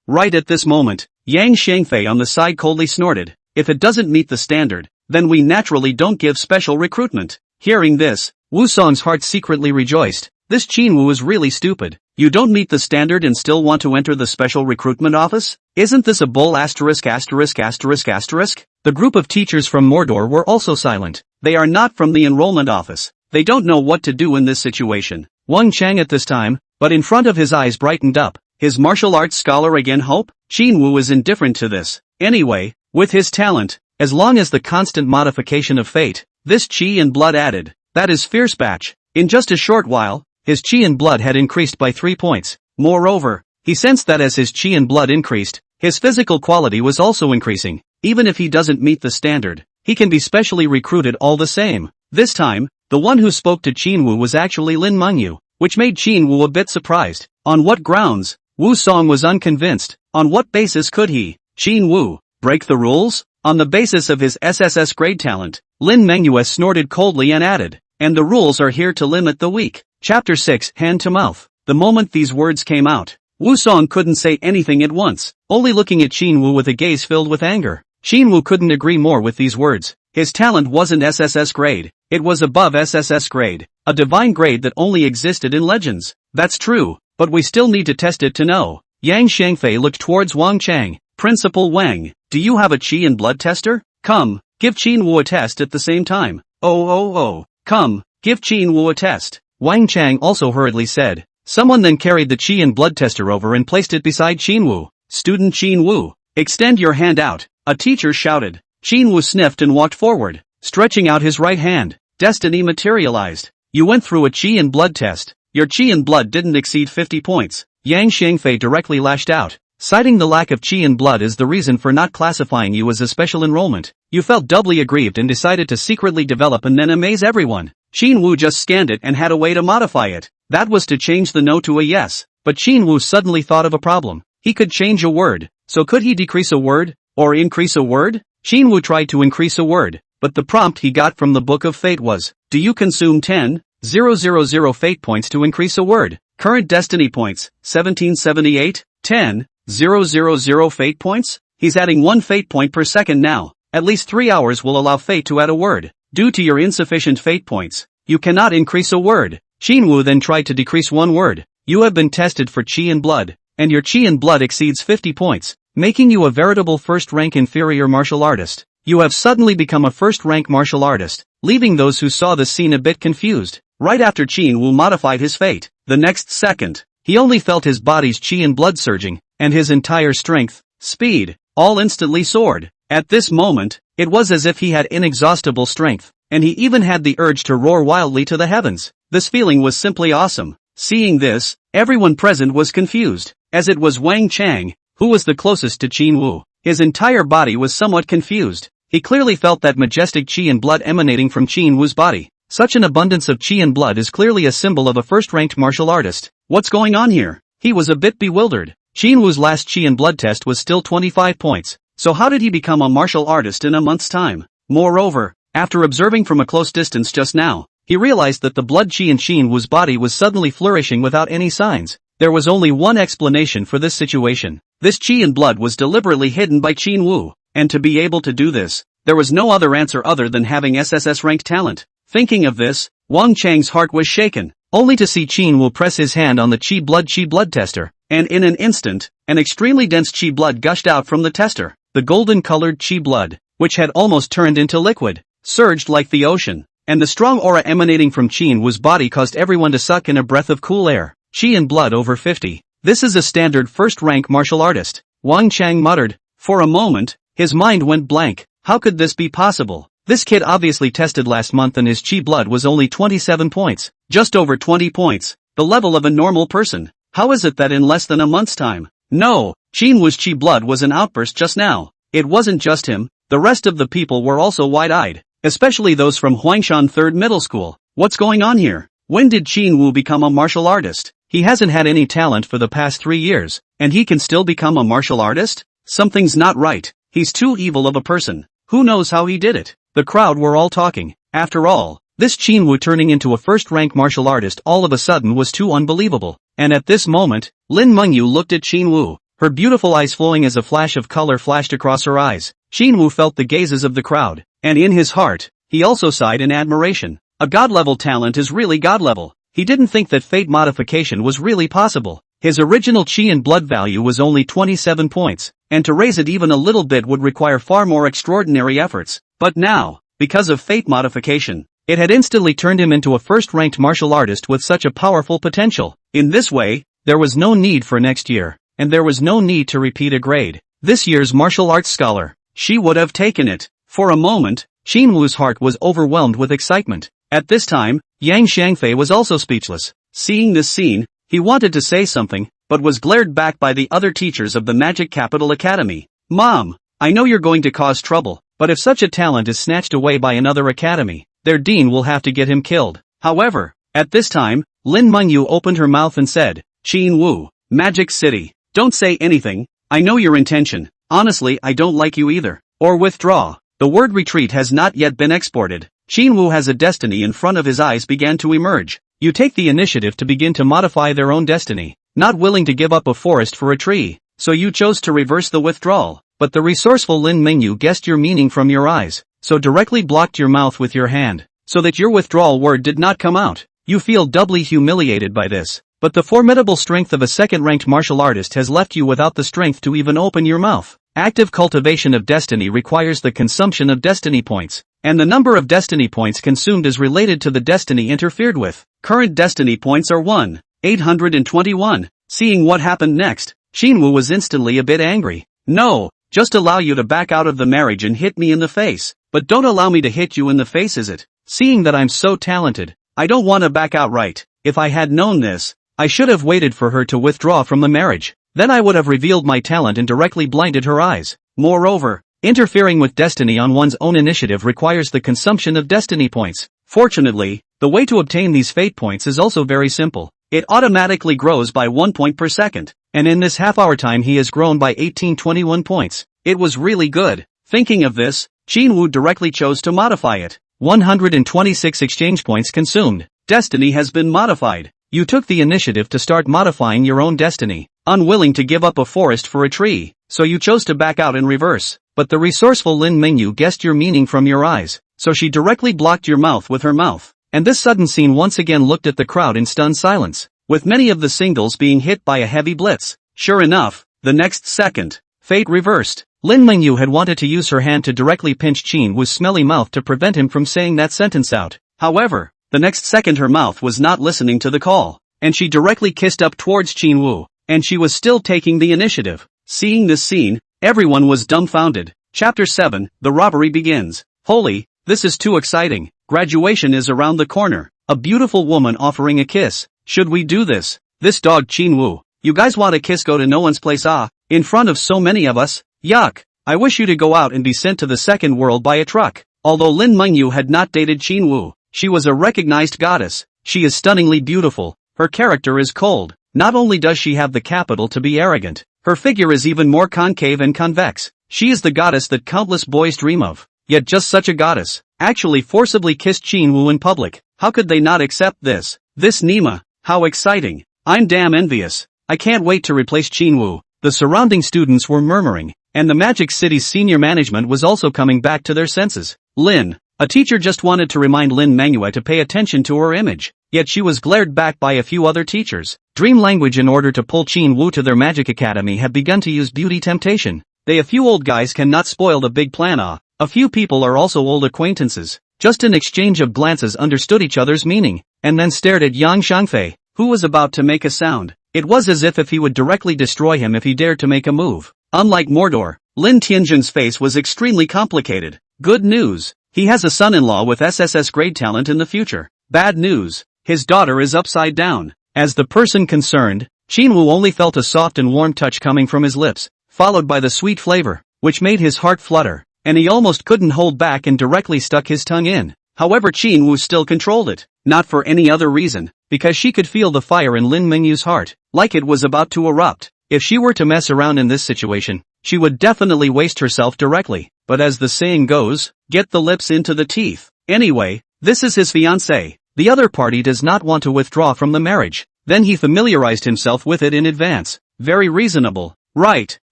Right at this moment, Yang Xiangfei on the side coldly snorted. If it doesn't meet the standard, then we naturally don't give special recruitment. Hearing this, Wu Song's heart secretly rejoiced. This Qin Wu is really stupid. You don't meet the standard and still want to enter the special recruitment office? Isn't this a bull ? The group of teachers from Mordor were also silent. They are not from the enrollment office. They don't know what to do in this situation. Wang Chang at this time, but in front of his eyes brightened up. His martial arts scholar again hope? Qin Wu is indifferent to this. Anyway, with his talent, as long as the constant modification of fate, this chi and blood added, that is fierce batch. In just a short while, his chi and blood had increased by 3 points. Moreover, he sensed that as his chi and blood increased, his physical quality was also increasing. Even if he doesn't meet the standard, he can be specially recruited all the same. This time, the one who spoke to Qin Wu was actually Lin Mengyu, which made Qin Wu a bit surprised. On what grounds? Wu Song was unconvinced. On what basis could he, Qin Wu, break the rules? On the basis of his SSS grade talent. Lin Mengyu snorted coldly and added, and the rules are here to limit the weak. Chapter 6, Hand to Mouth. The moment these words came out, Wu Song couldn't say anything at once, only looking at Qin Wu with a gaze filled with anger. Qin Wu couldn't agree more with these words. His talent wasn't SSS grade, it was above SSS grade, a divine grade that only existed in legends. That's true, but we still need to test it to know. Yang Xiangfei looked towards Wang Chang. Principal Wang, do you have a chi and blood tester? Come, give Qin Wu a test at the same time. Come, give Qin Wu a test. Wang Chang also hurriedly said. Someone then carried the chi and blood tester over and placed it beside Qin Wu. Student Qin Wu, extend your hand out, a teacher shouted. Qin Wu sniffed and walked forward, stretching out his right hand. Destiny materialized. You went through a qi and blood test. Your qi and blood didn't exceed 50 points. Yang Xiangfei directly lashed out, citing the lack of qi and blood as the reason for not classifying you as a special enrollment. You felt doubly aggrieved and decided to secretly develop and then amaze everyone. Qin Wu just scanned it and had a way to modify it. That was to change the no to a yes. But Qin Wu suddenly thought of a problem. He could change a word. So could he decrease a word? Or increase a word? Qin Wu tried to increase a word, but the prompt he got from the Book of Fate was, do you consume 10,000 fate points to increase a word? Current destiny points, 1778, 10,000 fate points? He's adding 1 fate point per second now. At least 3 hours will allow fate to add a word. Due to your insufficient fate points, you cannot increase a word. Qin Wu then tried to decrease 1 word. You have been tested for qi and blood, and your qi and blood exceeds 50 points, making you a veritable first-rank inferior martial artist. You have suddenly become a first-rank martial artist, leaving those who saw the scene a bit confused. Right after Qin Wu modified his fate, the next second, he only felt his body's qi and blood surging, and his entire strength, speed, all instantly soared. At this moment, it was as if he had inexhaustible strength, and he even had the urge to roar wildly to the heavens. This feeling was simply awesome. Seeing this, everyone present was confused, as it was Wang Chang, who was the closest to Qin Wu. His entire body was somewhat confused. He clearly felt that majestic qi and blood emanating from Qin Wu's body. Such an abundance of qi and blood is clearly a symbol of a first-ranked martial artist. What's going on here? He was a bit bewildered. Qin Wu's last qi and blood test was still 25 points. So how did he become a martial artist in a month's time? Moreover, after observing from a close distance just now, he realized that the blood qi in Qin Wu's body was suddenly flourishing without any signs. There was only one explanation for this situation. This qi and blood was deliberately hidden by Qin Wu, and to be able to do this, there was no other answer other than having SSS-ranked talent. Thinking of this, Wang Chang's heart was shaken, only to see Qin Wu press his hand on the qi blood tester, and in an instant, an extremely dense qi blood gushed out from the tester. The golden-colored qi blood, which had almost turned into liquid, surged like the ocean, and the strong aura emanating from Qin Wu's body caused everyone to suck in a breath of cool air. Qi and blood over 50. This is a standard first-rank martial artist. Wang Chang muttered. For a moment, his mind went blank. How could this be possible? This kid obviously tested last month and his qi blood was only 27 points. Just over 20 points. The level of a normal person. How is it that in less than a month's time? No, Qin Wu's qi blood was an outburst just now. It wasn't just him, the rest of the people were also wide-eyed, especially those from Huangshan 3rd Middle School. What's going on here? When did Qin Wu become a martial artist? He hasn't had any talent for the past 3 years, and he can still become a martial artist? Something's not right. He's too evil of a person. Who knows how he did it? The crowd were all talking. After all, this Qin Wu turning into a first-rank martial artist all of a sudden was too unbelievable. And at this moment, Lin Mengyu looked at Qin Wu, her beautiful eyes flowing as a flash of color flashed across her eyes. Qin Wu felt the gazes of the crowd, and in his heart, he also sighed in admiration. A god-level talent is really god-level. He didn't think that fate modification was really possible. His original qi and blood value was only 27 points, and to raise it even a little bit would require far more extraordinary efforts. But now, because of fate modification, it had instantly turned him into a first-ranked martial artist with such a powerful potential. In this way, there was no need for next year, and there was no need to repeat a grade. This year's martial arts scholar, she would have taken it. For a moment, Qin Wu's heart was overwhelmed with excitement. At this time, Yang Xiangfei was also speechless. Seeing this scene, he wanted to say something, but was glared back by the other teachers of the Magic Capital Academy. Mom, I know you're going to cause trouble, but if such a talent is snatched away by another academy, their dean will have to get him killed. However, at this time, Lin Mengyu opened her mouth and said, Qin Wu, Magic City, don't say anything, I know your intention, honestly I don't like you either. Or withdraw. The word retreat has not yet been exported. Qin Wu has a destiny in front of his eyes began to emerge. You take the initiative to begin to modify their own destiny, not willing to give up a forest for a tree, so you chose to reverse the withdrawal. But the resourceful Lin Mengyu guessed your meaning from your eyes, so directly blocked your mouth with your hand, so that your withdrawal word did not come out. You feel doubly humiliated by this, but the formidable strength of a second-ranked martial artist has left you without the strength to even open your mouth. Active cultivation of destiny requires the consumption of destiny points, and the number of destiny points consumed is related to the destiny interfered with. Current destiny points are 1,821. Seeing what happened next, Qin Wu was instantly a bit angry. No, Just allow you to back out of the marriage and hit me in the face. But don't allow me to hit you in the face, is it? Seeing that I'm so talented, I don't want to back out, right? If I had known this, I should have waited for her to withdraw from the marriage. Then I would have revealed my talent and directly blinded her eyes. Moreover, interfering with destiny on one's own initiative requires the consumption of destiny points. Fortunately, the way to obtain these fate points is also very simple. It automatically grows by 1 point per second, and in this half-hour time he has grown by 1821 points. It was really good. Thinking of this, Jinwoo directly chose to modify it. 126 exchange points consumed. Destiny has been modified. You took the initiative to start modifying your own destiny, unwilling to give up a forest for a tree, so you chose to back out in reverse. But the resourceful Lin Mingyu guessed your meaning from your eyes, so she directly blocked your mouth with her mouth. And this sudden scene once again looked at the crowd in stunned silence, with many of the singles being hit by a heavy blitz. Sure enough, the next second, fate reversed. Lin Mingyu had wanted to use her hand to directly pinch Jinwoo's smelly mouth to prevent him from saying that sentence out. However, the next second her mouth was not listening to the call, and she directly kissed up towards Jinwoo, and she was still taking the initiative. Seeing this scene, everyone was dumbfounded. Chapter 7, The Robbery Begins. Holy, this is too exciting. Graduation is around the corner. A beautiful woman offering a kiss. Should we do this? This dog Jinwoo. You guys want a kiss? Go to no one's place, in front of so many of us? Yuck. I wish you to go out and be sent to the second world by a truck. Although Lin Mingyu had not dated Jinwoo, she was a recognized goddess. She is stunningly beautiful. Her character is cold. Not only does she have the capital to be arrogant, her figure is even more concave and convex. She is the goddess that countless boys dream of. Yet just such a goddess actually forcibly kissed Jinwoo in public. How could they not accept this? This Nima, how exciting. I'm damn envious. I can't wait to replace Jinwoo. The surrounding students were murmuring, and the Magic City's senior management was also coming back to their senses. Lin, a teacher, just wanted to remind Lin Manhwa to pay attention to her image, yet she was glared back by a few other teachers. Dream Language, in order to pull Jinwoo to their magic academy, had begun to use beauty temptation. A few old guys cannot spoil the big plan. A few people are also old acquaintances. Just an exchange of glances understood each other's meaning, and then stared at Yang Shangfei, who was about to make a sound. It was as if he would directly destroy him if he dared to make a move. Unlike Mordor, Lin Tianjun's face was extremely complicated. Good news, he has a son-in-law with SSS grade talent in the future. Bad news, his daughter is upside down. As the person concerned, Jinwoo only felt a soft and warm touch coming from his lips, followed by the sweet flavor, which made his heart flutter, and he almost couldn't hold back and directly stuck his tongue in. However, Jinwoo still controlled it, not for any other reason, because she could feel the fire in Lin Mingyu's heart, like it was about to erupt. If she were to mess around in this situation, she would definitely waste herself directly. But as the saying goes, get the lips into the teeth. Anyway, this is his fiancée. The other party does not want to withdraw from the marriage. Then he familiarized himself with it in advance. Very reasonable. Right.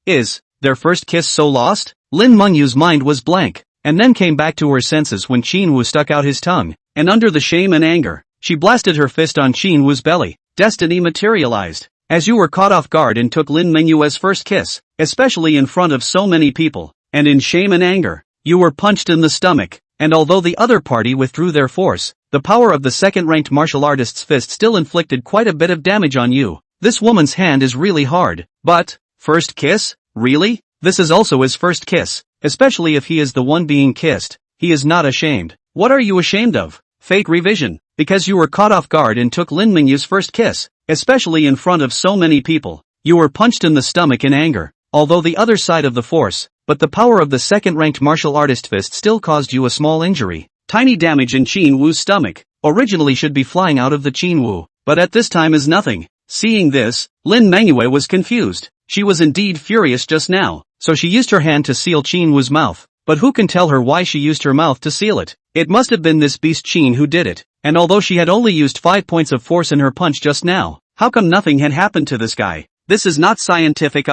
Is their first kiss so lost? Lin Mingyu's mind was blank, and then came back to her senses when Jinwoo stuck out his tongue, and under the shame and anger, she blasted her fist on Jinwoo's belly. Destiny materialized. As you were caught off guard and took Lin Mingyu's first kiss, especially in front of so many people, and in shame and anger, you were punched in the stomach, and although the other party withdrew their force, the power of the second-ranked martial artist's fist still inflicted quite a bit of damage on you. This woman's hand is really hard. But, first kiss? Really? This is also his first kiss, especially if he is the one being kissed. He is not ashamed. What are you ashamed of? Fate revision. Because you were caught off guard and took Lin Mingyu's first kiss, especially in front of so many people, you were punched in the stomach in anger, although the other side of the force, but the power of the second-ranked martial artist fist still caused you a small injury. Tiny damage in Jinwoo's stomach, originally should be flying out of the Jinwoo, but at this time is nothing. Seeing this, Lin Manhwa was confused. She was indeed furious just now, so she used her hand to seal Jinwoo's mouth. But who can tell her why she used her mouth to seal it? It must have been this beast Jin who did it, and although she had only used 5 points of force in her punch just now, how come nothing had happened to this guy? This is not scientific.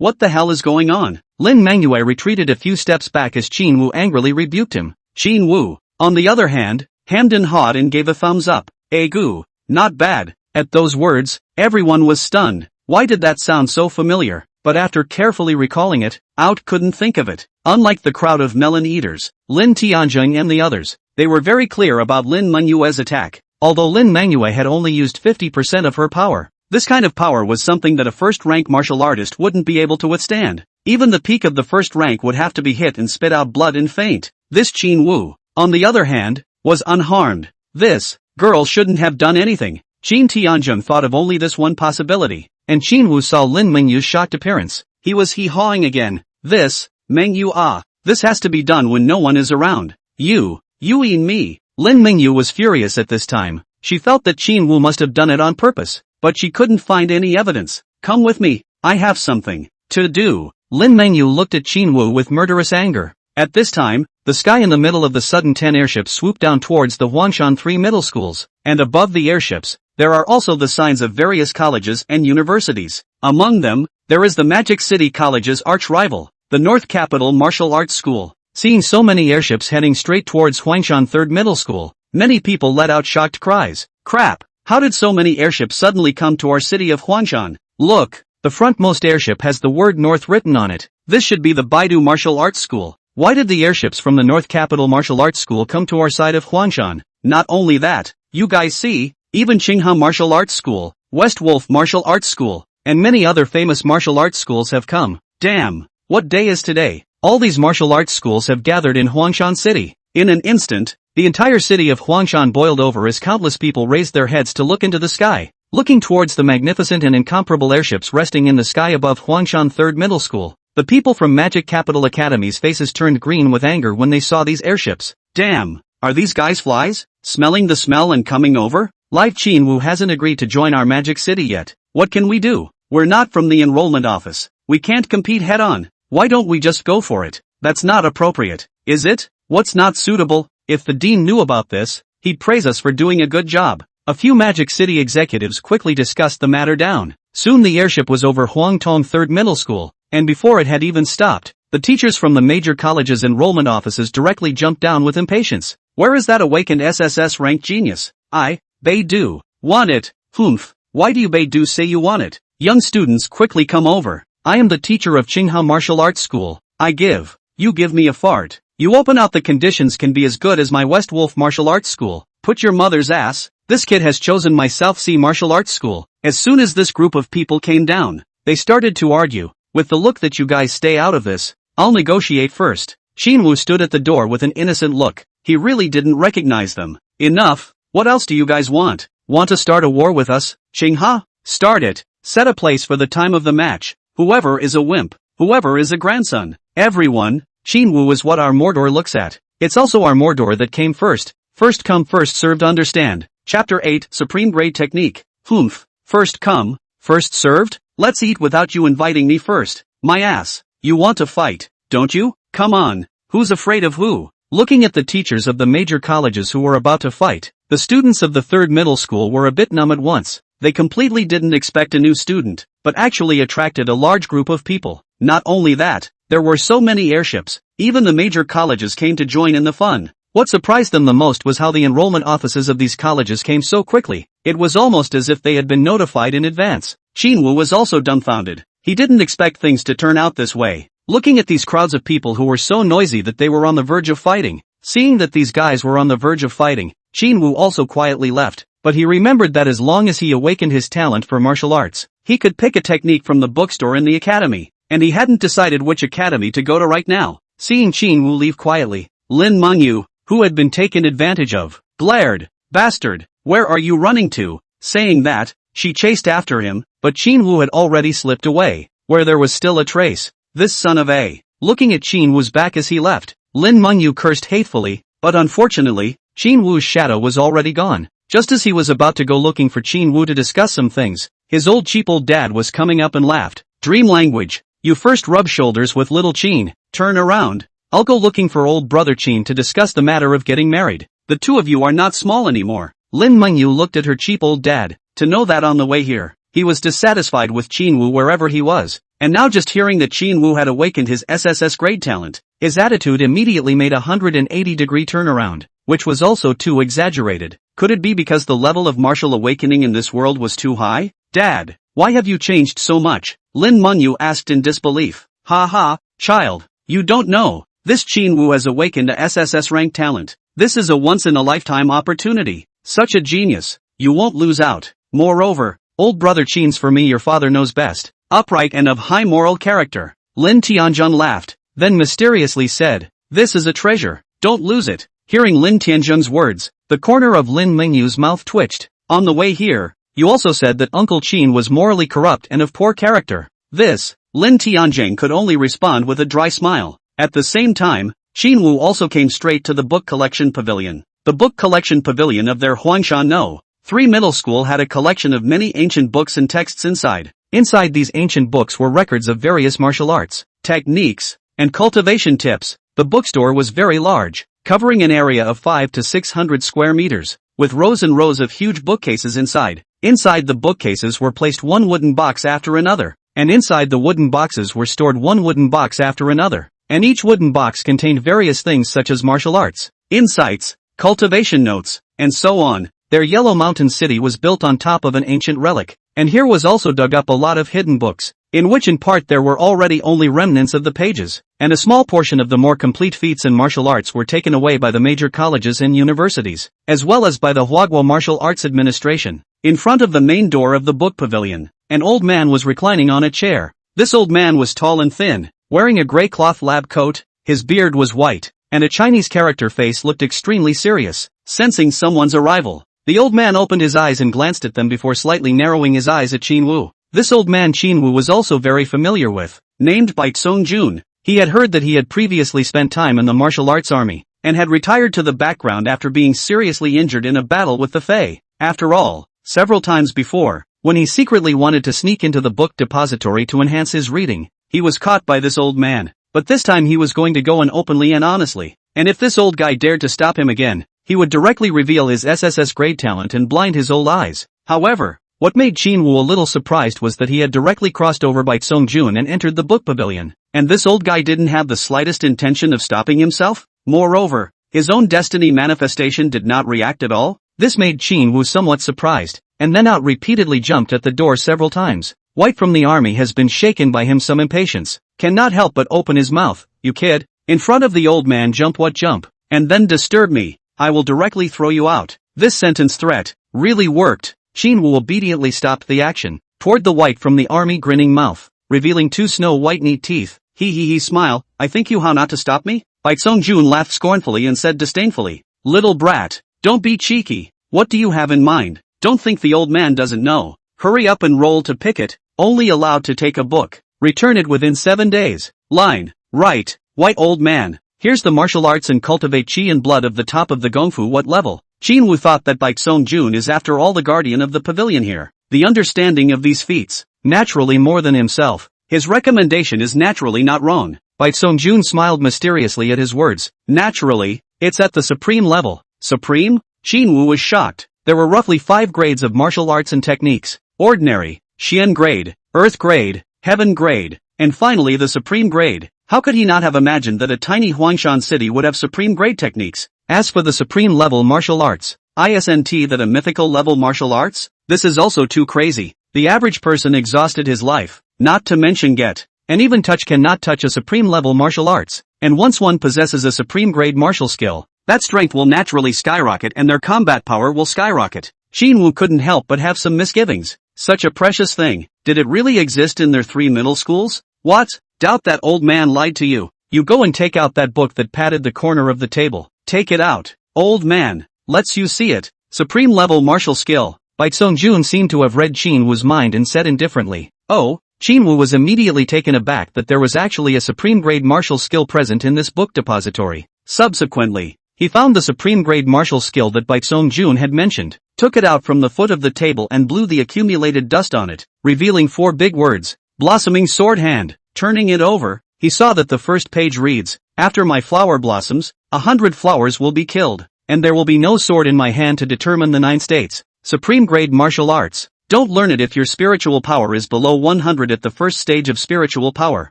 What the hell is going on? Lin Manhwa retreated a few steps back as Jinwoo angrily rebuked him. Jinwoo, on the other hand, hemmed and hawed and gave a thumbs up. Goo, not bad. At those words, everyone was stunned. Why did that sound so familiar? But after carefully recalling it, out couldn't think of it. Unlike the crowd of melon eaters, Lin Tianjung and the others, they were very clear about Lin Manhwa's attack. Although Lin Manhwa had only used 50% of her power, This kind of power was something that a first-rank martial artist wouldn't be able to withstand. Even the peak of the first rank would have to be hit and spit out blood and faint. This Qin Wu, on the other hand, was unharmed. This girl shouldn't have done anything. Qin Tianjun thought of only this one possibility, and Qin Wu saw Lin Mingyu's shocked appearance. He was hee-hawing again. This, Mengyu this has to be done when no one is around. You and me. Lin Mingyu was furious at this time. She felt that Qin Wu must have done it on purpose, but she couldn't find any evidence. Come with me, I have something to do. Lin Mingyu looked at Qin Wu with murderous anger. At this time, the sky in the middle of the sudden 10 airships swooped down towards the Huangshan 3 middle schools, and above the airships, there are also the signs of various colleges and universities. Among them, there is the Magic City College's arch-rival, the North Capital Martial Arts School. Seeing so many airships heading straight towards Huangshan 3rd Middle School, many people let out shocked cries. Crap! How did so many airships suddenly come to our city of Huangshan? Look! The frontmost airship has the word North written on it. This should be the Baidu Martial Arts School. Why did the airships from the North Capital Martial Arts School come to our side of Huangshan? Not only that, you guys see, even Qinghe Martial Arts School, West Wolf Martial Arts School, and many other famous martial arts schools have come. Damn! What day is today? All these martial arts schools have gathered in Huangshan City. In an instant, the entire city of Huangshan boiled over as countless people raised their heads to look into the sky, looking towards the magnificent and incomparable airships resting in the sky above Huangshan 3rd Middle School. The people from Magic Capital Academy's faces turned green with anger when they saw these airships. Damn! Are these guys flies? Smelling the smell and coming over? Live Qin Wu hasn't agreed to join our Magic City yet. What can we do? We're not from the enrollment office. We can't compete head-on. Why don't we just go for it? That's not appropriate, is it? What's not suitable? If the dean knew about this, he'd praise us for doing a good job. A few Magic City executives quickly discussed the matter down. Soon the airship was over Huangtong 3rd Middle School, and before it had even stopped, the teachers from the major colleges' enrollment offices directly jumped down with impatience. Where is that awakened SSS-ranked genius? Beidou. Want it? Humph. Why do you Beidou say you want it? Young students quickly come over. I am the teacher of Qinghe Martial Arts School. You give me a fart. You open out the conditions can be as good as my West Wolf Martial Arts School. Put your mother's ass. This kid has chosen my South Sea Martial Arts School. As soon as this group of people came down, they started to argue. With the look that you guys stay out of this, I'll negotiate first. Qin Wu stood at the door with an innocent look. He really didn't recognize them. Enough. What else do you guys want? Want to start a war with us? Qinghe? Start it. Set a place for the time of the match. Whoever is a wimp. Whoever is a grandson. Everyone. Qin Wu is what our Mordor looks at. It's also our Mordor that came first. First come first served understand. Chapter 8 Supreme Grade Technique. Humph. First come, first served? Let's eat without you inviting me first. My ass. You want to fight, don't you? Come on. Who's afraid of who? Looking at the teachers of the major colleges who were about to fight, the students of the 3rd middle school were a bit numb at once. They completely didn't expect a new student, but actually attracted a large group of people. Not only that, there were so many airships, even the major colleges came to join in the fun. What surprised them the most was how the enrollment offices of these colleges came so quickly. It was almost as if they had been notified in advance. Qin Wu was also dumbfounded. He didn't expect things to turn out this way. Looking at these crowds of people who were so noisy that they were on the verge of fighting. Seeing that these guys were on the verge of fighting, Qin Wu also quietly left. But he remembered that as long as he awakened his talent for martial arts, he could pick a technique from the bookstore in the academy. And he hadn't decided which academy to go to right now. Seeing Qin Wu leave quietly, Lin Mengyu, who had been taken advantage of, glared. Bastard, where are you running to? Saying that, she chased after him, but Qin Wu had already slipped away, where there was still a trace. This son of a. Looking at Qin Wu's back as he left, Lin Mengyu cursed hatefully, but unfortunately, Qin Wu's shadow was already gone. Just as he was about to go looking for Qin Wu to discuss some things, his cheap old dad was coming up and laughed. Dream language. You first rub shoulders with little Qin. Turn around. I'll go looking for old brother Qin to discuss the matter of getting married. The two of you are not small anymore. Lin Mengyu looked at her cheap old dad. To know that on the way here, he was dissatisfied with Qin Wu wherever he was. And now just hearing that Qin Wu had awakened his SSS grade talent, his attitude immediately made a 180-degree turnaround, which was also too exaggerated. Could it be because the level of martial awakening in this world was too high? Dad, why have you changed so much? Lin Mengyu asked in disbelief. Ha ha, child, you don't know. This Qin Wu has awakened a SSS rank talent. This is a once-in-a-lifetime opportunity. Such a genius. You won't lose out. Moreover, Old brother Qin's for me, your father knows best. Upright and of high moral character. Lin Tianjun laughed, then mysteriously said, this is a treasure, don't lose it. Hearing Lin Tianjun's words, the corner of Lin Mingyu's mouth twitched. On the way here, you also said that Uncle Qin was morally corrupt and of poor character. This, Lin Tianjun could only respond with a dry smile. At the same time, Qin Wu also came straight to the book collection pavilion. The book collection pavilion of their Huangshan No. 3 middle school had a collection of many ancient books and texts inside. Inside these ancient books were records of various martial arts, techniques, and cultivation tips. The bookstore was very large, covering an area of 500 to 600 square meters, with rows and rows of huge bookcases inside. Inside the bookcases were placed one wooden box after another, and inside the wooden boxes were stored one wooden box after another, and each wooden box contained various things such as martial arts, insights, cultivation notes, and so on. Their Yellow Mountain city was built on top of an ancient relic, and here was also dug up a lot of hidden books, in which in part there were already only remnants of the pages, and a small portion of the more complete feats and martial arts were taken away by the major colleges and universities, as well as by the Huaguo Martial Arts Administration. In front of the main door of the book pavilion, an old man was reclining on a chair. This old man was tall and thin, wearing a gray cloth lab coat, his beard was white, and a Chinese character face looked extremely serious. Sensing someone's arrival, the old man opened his eyes and glanced at them before slightly narrowing his eyes at Qin Wu. This old man Qin Wu was also very familiar with. Named by Tsong Jun, he had heard that he had previously spent time in the martial arts army, and had retired to the background after being seriously injured in a battle with the Fei. After all, several times before, when he secretly wanted to sneak into the book depository to enhance his reading, he was caught by this old man. But this time he was going to go in openly and honestly, and if this old guy dared to stop him again, he would directly reveal his SSS grade talent and blind his old eyes. However, what made Qin Wu a little surprised was that he had directly crossed over by Tsong Jun and entered the book pavilion, and this old guy didn't have the slightest intention of stopping himself. Moreover, his own destiny manifestation did not react at all. This made Qin Wu somewhat surprised, and then out repeatedly jumped at the door several times. White from the army has been shaken by him some impatience, cannot help but open his mouth. You kid, in front of the old man jump what jump, and then disturb me, I will directly throw you out. This sentence threat really worked. Qin Wu obediently stopped the action, toward the white from the army grinning mouth, revealing 2 snow-white neat teeth. He smile, I think you how not to stop me? Bai Tsong Jun laughed scornfully and said disdainfully, little brat, don't be cheeky, what do you have in mind? Don't think the old man doesn't know. Hurry up and roll to picket, only allowed to take a book. Return it within 7 days. Line, right, white old man. Here's the martial arts and cultivate chi and blood of the top of the gongfu what level? Qin Wu thought that Bai Tsong Jun is after all the guardian of the pavilion here. The understanding of these feats, naturally more than himself. His recommendation is naturally not wrong. Bai Tsong Jun smiled mysteriously at his words. Naturally, it's at the supreme level. Supreme? Qin Wu was shocked. There were roughly 5 grades of martial arts and techniques. Ordinary, Xian grade, Earth grade, Heaven grade, and finally the supreme grade. How could he not have imagined that a tiny Huangshan city would have supreme grade techniques? As for the supreme level martial arts, isn't that a mythical level martial arts? This is also too crazy. The average person exhausted his life, not to mention get, and even touch cannot touch a supreme level martial arts. And once one possesses a supreme grade martial skill, that strength will naturally skyrocket and their combat power will skyrocket. Qin Wu couldn't help but have some misgivings. Such a precious thing, did it really exist in their 3 middle schools? What? Doubt that old man lied to you. You go and take out that book that padded the corner of the table. Take it out. Old man, let's you see it. Supreme level martial skill. Bai Tsong Jun seemed to have read Qin Wu's mind and said indifferently, oh. Qin Wu was immediately taken aback that there was actually a supreme grade martial skill present in this book depository. Subsequently, he found the supreme grade martial skill that Bai Tsong Jun had mentioned, took it out from the foot of the table and blew the accumulated dust on it, revealing 4 big words, blossoming sword hand. Turning it over, he saw that the first page reads, after my flower blossoms, 100 flowers will be killed, and there will be no sword in my hand to determine the 9 states. Supreme grade martial arts. Don't learn it if your spiritual power is below 100 at the first stage of spiritual power.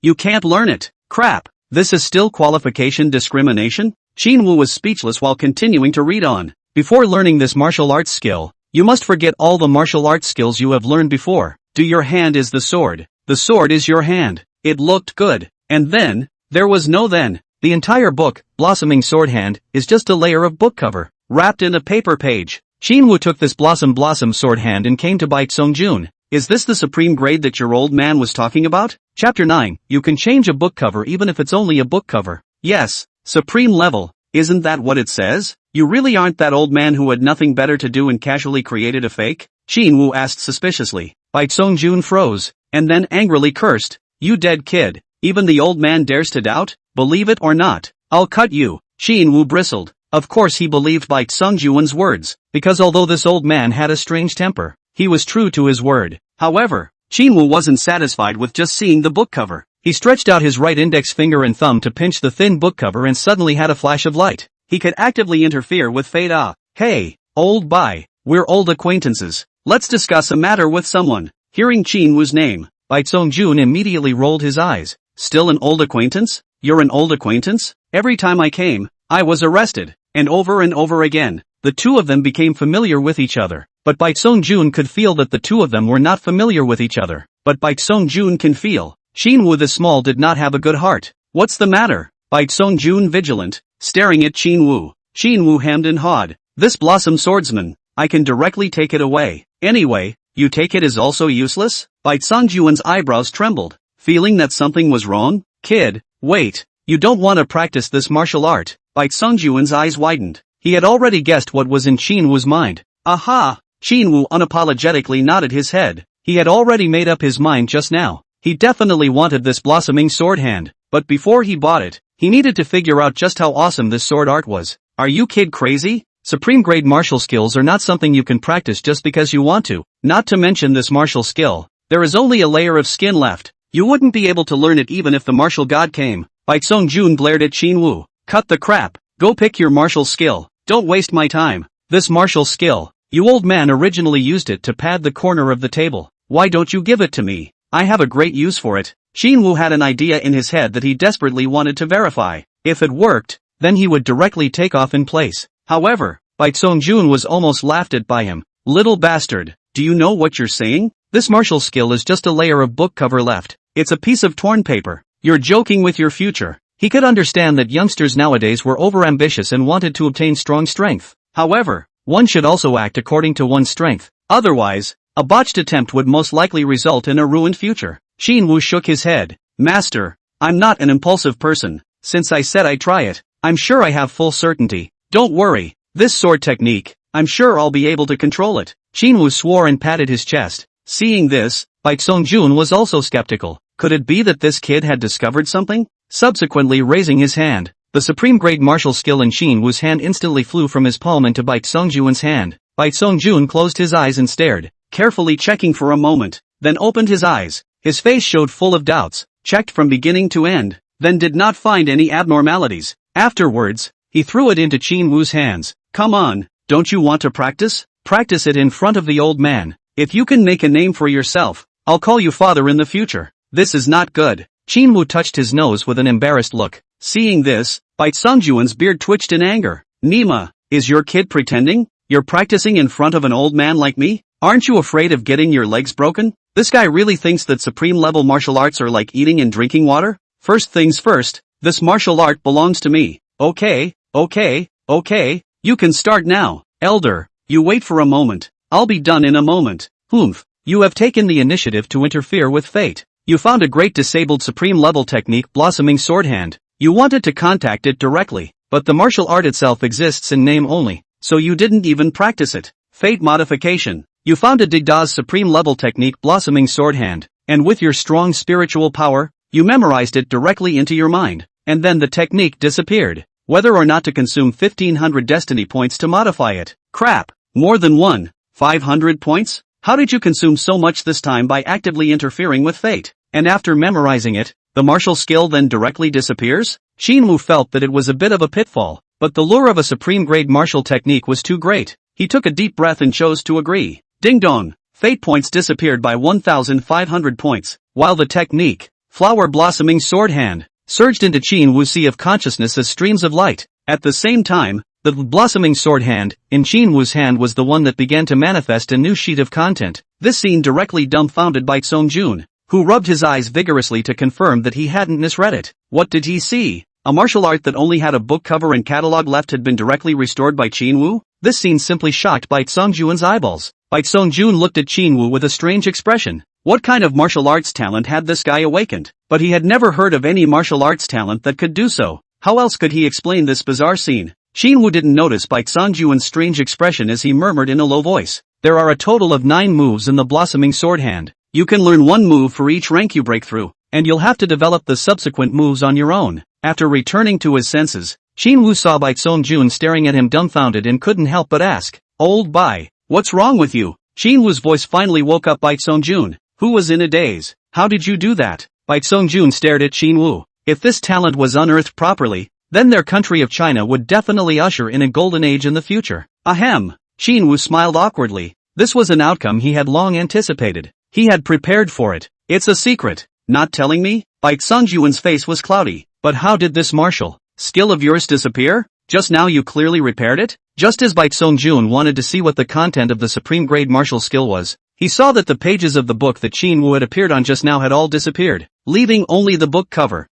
You can't learn it. Crap. This is still qualification discrimination? Qin Wu was speechless while continuing to read on. Before learning this martial arts skill, you must forget all the martial arts skills you have learned before. Do your hand is the sword. The sword is your hand. It looked good. And then, there was no then. The entire book, Blossoming Sword Hand, is just a layer of book cover, wrapped in a paper page. Shinwoo took this blossom sword hand and came to bite Songjun. Is this the supreme grade that your old man was talking about? Chapter 9. You can change a book cover even if it's only a book cover. Yes, supreme level. Isn't that what it says? You really aren't that old man who had nothing better to do and casually created a fake? Shinwoo asked suspiciously. Bite Songjun froze, and then angrily cursed. You dead kid. Even the old man dares to doubt? Believe it or not, I'll cut you. Shinwoo bristled. Of course he believed Bite Songjun's words, because although this old man had a strange temper, he was true to his word. However, Shinwoo wasn't satisfied with just seeing the book cover. He stretched out his right index finger and thumb to pinch the thin book cover and suddenly had a flash of light. He could actively interfere with fate. Hey, old bye, we're old acquaintances. Let's discuss a matter with someone. Hearing Shinwoo's name, Bite Songjun immediately rolled his eyes. Still an old acquaintance? You're an old acquaintance? Every time I came, I was arrested. And over again, the two of them became familiar with each other. But Bite Songjun could feel that the two of them were not familiar with each other. But Bite Songjun can feel. Shinwoo the Small did not have a good heart. What's the matter? Bite Songjun vigilant, staring at Shinwoo. Shinwoo hemmed and hawed. This blossom swordsman, I can directly take it away. Anyway, you take it is also useless? Bite Songjun's eyebrows trembled, feeling that something was wrong. Kid, wait, you don't want to practice this martial art? Bite Songjun's eyes widened. He had already guessed what was in Shinwoo's mind. Aha! Shinwoo unapologetically nodded his head. He had already made up his mind just now. He definitely wanted this blossoming sword hand, but before he bought it, he needed to figure out just how awesome this sword art was. Are you kid crazy? Supreme grade martial skills are not something you can practice just because you want to. Not to mention this martial skill, there is only a layer of skin left. You wouldn't be able to learn it even if the martial god came. Bite Songjun glared at Shinwoo. Cut the crap. Go pick your martial skill. Don't waste my time. This martial skill, you old man originally used it to pad the corner of the table. Why don't you give it to me? I have a great use for it. Shinwoo had an idea in his head that he desperately wanted to verify. If it worked, then he would directly take off in place. However, Bite Songjun was almost laughed at by him. Little bastard, do you know what you're saying? This martial skill is just a layer of book cover left. It's a piece of torn paper. You're joking with your future. He could understand that youngsters nowadays were overambitious and wanted to obtain strong strength. However, one should also act according to one's strength. Otherwise, a botched attempt would most likely result in a ruined future. Shinwoo shook his head. Master, I'm not an impulsive person. Since I said I'd try it, I'm sure I have full certainty. Don't worry. This sword technique, I'm sure I'll be able to control it. Shinwoo swore and patted his chest. Seeing this, Bite Songjun was also skeptical. Could it be that this kid had discovered something? Subsequently raising his hand, the supreme grade martial skill in Shinwoo's hand instantly flew from his palm into Bite Songjun's hand. Bite Songjun closed his eyes and stared, carefully checking for a moment, then opened his eyes. His face showed full of doubts, checked from beginning to end, then did not find any abnormalities. Afterwards, he threw it into Shinwoo's hands. Come on, don't you want to practice? Practice it in front of the old man. If you can make a name for yourself, I'll call you father in the future. This is not good. Shinwoo touched his nose with an embarrassed look. Seeing this, Bite Songjun's beard twitched in anger. Nima, is your kid pretending? You're practicing in front of an old man like me? Aren't you afraid of getting your legs broken? This guy really thinks that supreme level martial arts are like eating and drinking water? First things first, this martial art belongs to me. Okay, you can start now. Elder, you wait for a moment. I'll be done in a moment. Humph, you have taken the initiative to interfere with fate. You found a great disabled supreme level technique blossoming sword hand. You wanted to contact it directly, but the martial art itself exists in name only, so you didn't even practice it. Fate modification. You found a Digda's supreme level technique blossoming sword hand, and with your strong spiritual power, you memorized it directly into your mind, and then the technique disappeared. Whether or not to consume 1500 destiny points to modify it. Crap, more than 500 points? How did you consume so much this time by actively interfering with fate? And after memorizing it, the martial skill then directly disappears? Shinwoo felt that it was a bit of a pitfall, but the lure of a supreme grade martial technique was too great. He took a deep breath and chose to agree. Ding dong, fate points disappeared by 1500 points, while the technique, flower blossoming sword hand, surged into Shinwoo's sea of consciousness as streams of light. At the same time, the blossoming sword hand in Shinwoo's hand was the one that began to manifest a new sheet of content. This scene directly dumbfounded Bite Songjun, who rubbed his eyes vigorously to confirm that he hadn't misread it. What did he see? A martial art that only had a book cover and catalog left had been directly restored by Qin Wu? This scene simply shocked Bai Songjun's eyeballs. Bai Songjun looked at Qin Wu with a strange expression. What kind of martial arts talent had this guy awakened? But he had never heard of any martial arts talent that could do so. How else could he explain this bizarre scene? Qin Wu didn't notice Bai Songjun's strange expression as he murmured in a low voice. There are a total of 9 moves in the blossoming sword hand. You can learn one move for each rank you break through, and you'll have to develop the subsequent moves on your own. After returning to his senses, Qin Wu saw Bai Songjun staring at him dumbfounded and couldn't help but ask, "Old Bai, what's wrong with you?" Qin Wu's voice finally woke up Bai Songjun, who was in a daze. "How did you do that?" Bai Songjun stared at Qin Wu. If this talent was unearthed properly, then their country of China would definitely usher in a golden age in the future. Ahem. Qin Wu smiled awkwardly. This was an outcome he had long anticipated. He had prepared for it. "It's a secret. Not telling me?" Bai Songjun's face was cloudy. "But how did this martial skill of yours disappear? Just now you clearly repaired it?" Just as Bai Songjun wanted to see what the content of the supreme grade martial skill was, he saw that the pages of the book that Qin Wu had appeared on just now had all disappeared, leaving only the book cover.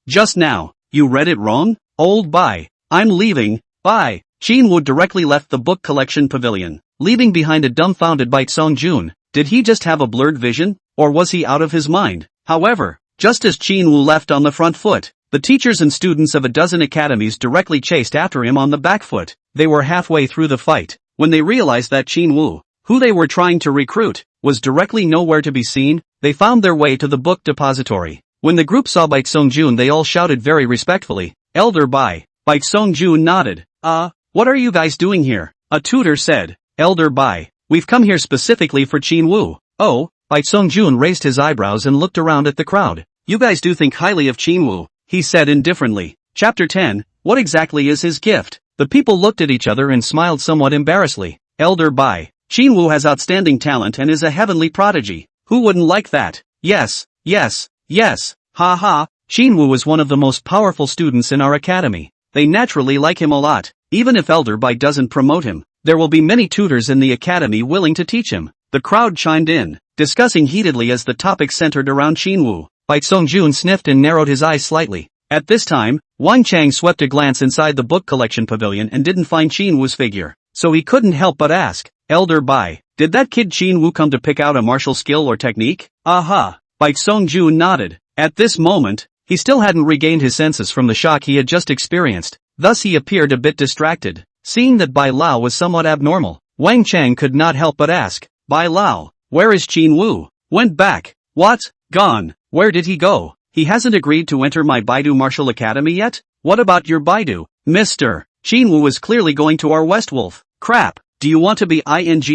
Just now, you read it wrong? Old Bai, I'm leaving, bye." Qin Wu directly left the book collection pavilion, leaving behind a dumbfounded Bai Songjun. Did he just have a blurred vision, or was he out of his mind? However, just as Qin Wu left on the front foot, the teachers and students of a dozen academies directly chased after him on the back foot. They were halfway through the fight when they realized that Qin Wu, who they were trying to recruit, was directly nowhere to be seen. They found their way to the book depository. When the group saw Bai Songjun, they all shouted very respectfully, "Elder Bai." Bai Songjun nodded. What are you guys doing here?" A tutor said. "Elder Bai, we've come here specifically for Qin Wu." "Oh?" Bai Songjun raised his eyebrows and looked around at the crowd. "You guys do think highly of Qin Wu," he said indifferently. Chapter 10, What exactly is his gift? The people looked at each other and smiled somewhat embarrassedly. "Elder Bai, Qin Wu has outstanding talent and is a heavenly prodigy. Who wouldn't like that?" "Yes, yes, yes, ha ha." Qin Wu is one of the most powerful students in our academy. They naturally like him a lot. Even if Elder Bai doesn't promote him, there will be many tutors in the academy willing to teach him. The crowd chimed in, discussing heatedly as the topic centered around Qin Wu. Bai Songjun sniffed and narrowed his eyes slightly. At this time, Wang Chang swept a glance inside the book collection pavilion and didn't find Qin Wu's figure, so he couldn't help but ask, "Elder Bai, did that kid Qin Wu come to pick out a martial skill or technique?" "Aha." Bai Songjun nodded. At this moment, he still hadn't regained his senses from the shock he had just experienced. Thus he appeared a bit distracted. Seeing that Bai Lao was somewhat abnormal, Wang Chang could not help but ask, "Bai Lao, where is Qin Wu?" "Went back." "What? Gone? Where did he go?" "He hasn't agreed to enter my Baidu Martial Academy yet?" "What about your Baidu, mister? Qin Wu is clearly going to our Westwolf." "Crap, do you want to be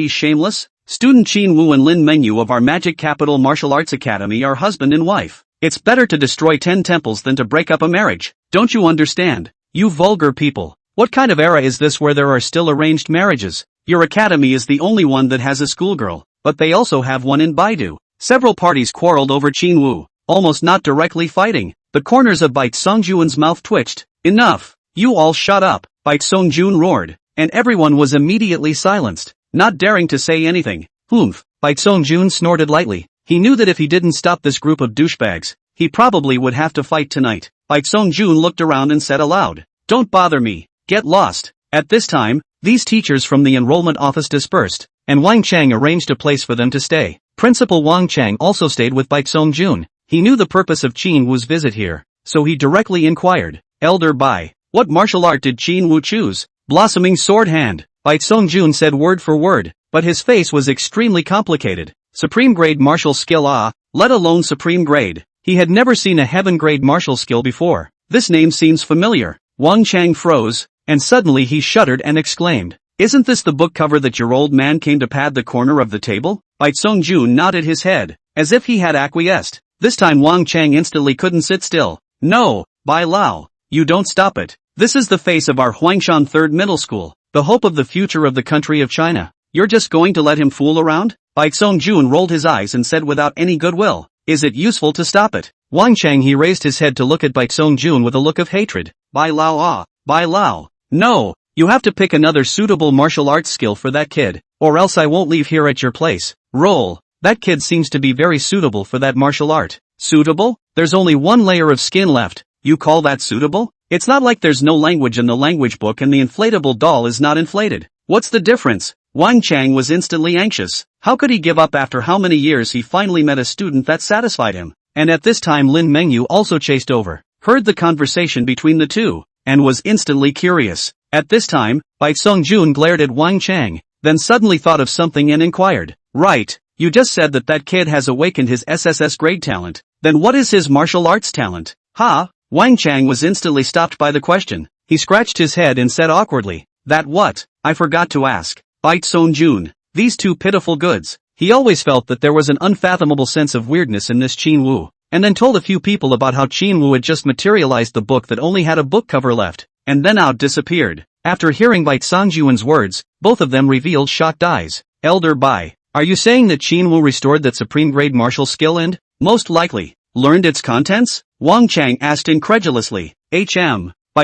shameless?" Student Qin Wu and Lin Mengyu of our Magic Capital Martial Arts Academy are husband and wife. It's better to destroy 10 temples than to break up a marriage. Don't you understand? You vulgar people. What kind of era is this where there are still arranged marriages? Your academy is the only one that has a schoolgirl, but they also have one in Baidu. Several parties quarreled over Qin Wu, almost not directly fighting. The corners of Bai Songjun's mouth twitched. "Enough! You all shut up!" Bai Songjun roared, and everyone was immediately silenced, not daring to say anything. "Humph!" Bai Songjun snorted lightly. He knew that if he didn't stop this group of douchebags, he probably would have to fight tonight. Bai Songjun looked around and said aloud, "Don't bother me. Get lost." At this time, these teachers from the enrollment office dispersed, and Wang Chang arranged a place for them to stay. Principal Wang Chang also stayed with Bai Songjun. He knew the purpose of Qin Wu's visit here, so he directly inquired, "Elder Bai, what martial art did Qin Wu choose?" "Blossoming sword hand," Bai Songjun said word for word, but his face was extremely complicated. "Supreme grade martial skill, let alone supreme grade." He had never seen a heaven grade martial skill before. This name seems familiar. Wang Chang froze, and suddenly he shuddered and exclaimed, "Isn't this the book cover that your old man came to pad the corner of the table?" Bai Songjun nodded his head, as if he had acquiesced. This time Wang Chang instantly couldn't sit still. "No, Bai Lao, you don't stop it. This is the face of our Huangshan 3rd Middle School, the hope of the future of the country of China. You're just going to let him fool around?" Bai Songjun rolled his eyes and said without any goodwill, "Is it useful to stop it?" Wang Chang he raised his head to look at Bai Songjun with a look of hatred. "Bai Lao, Bai Lao, no, you have to pick another suitable martial arts skill for that kid, or else I won't leave here at your place. Roll. That kid seems to be very suitable for that martial art." "Suitable? There's only one layer of skin left. You call that suitable? It's not like there's no language in the language book and the inflatable doll is not inflated. What's the difference? Wang Chang was instantly anxious. How could he give up after how many years he finally met a student that satisfied him? And at this time Lin Mengyu also chased over, heard the conversation between the two, and was instantly curious. At this time, Bai Songjun glared at Wang Chang, then suddenly thought of something and inquired. Right, you just said that kid has awakened his SSS grade talent. Then what is his martial arts talent? Ha? Wang Chang was instantly stopped by the question. He scratched his head and said awkwardly, that what? I forgot to ask. Bai Songjun. These two pitiful goods. He always felt that there was an unfathomable sense of weirdness in this Qin Wu, and then told a few people about how Qin Wu had just materialized the book that only had a book cover left, and then out disappeared. After hearing Bai Songjun's words, both of them revealed shocked eyes. Elder Bai, are you saying that Qin Wu restored that supreme grade martial skill and, most likely, learned its contents? Wang Chang asked incredulously. Bai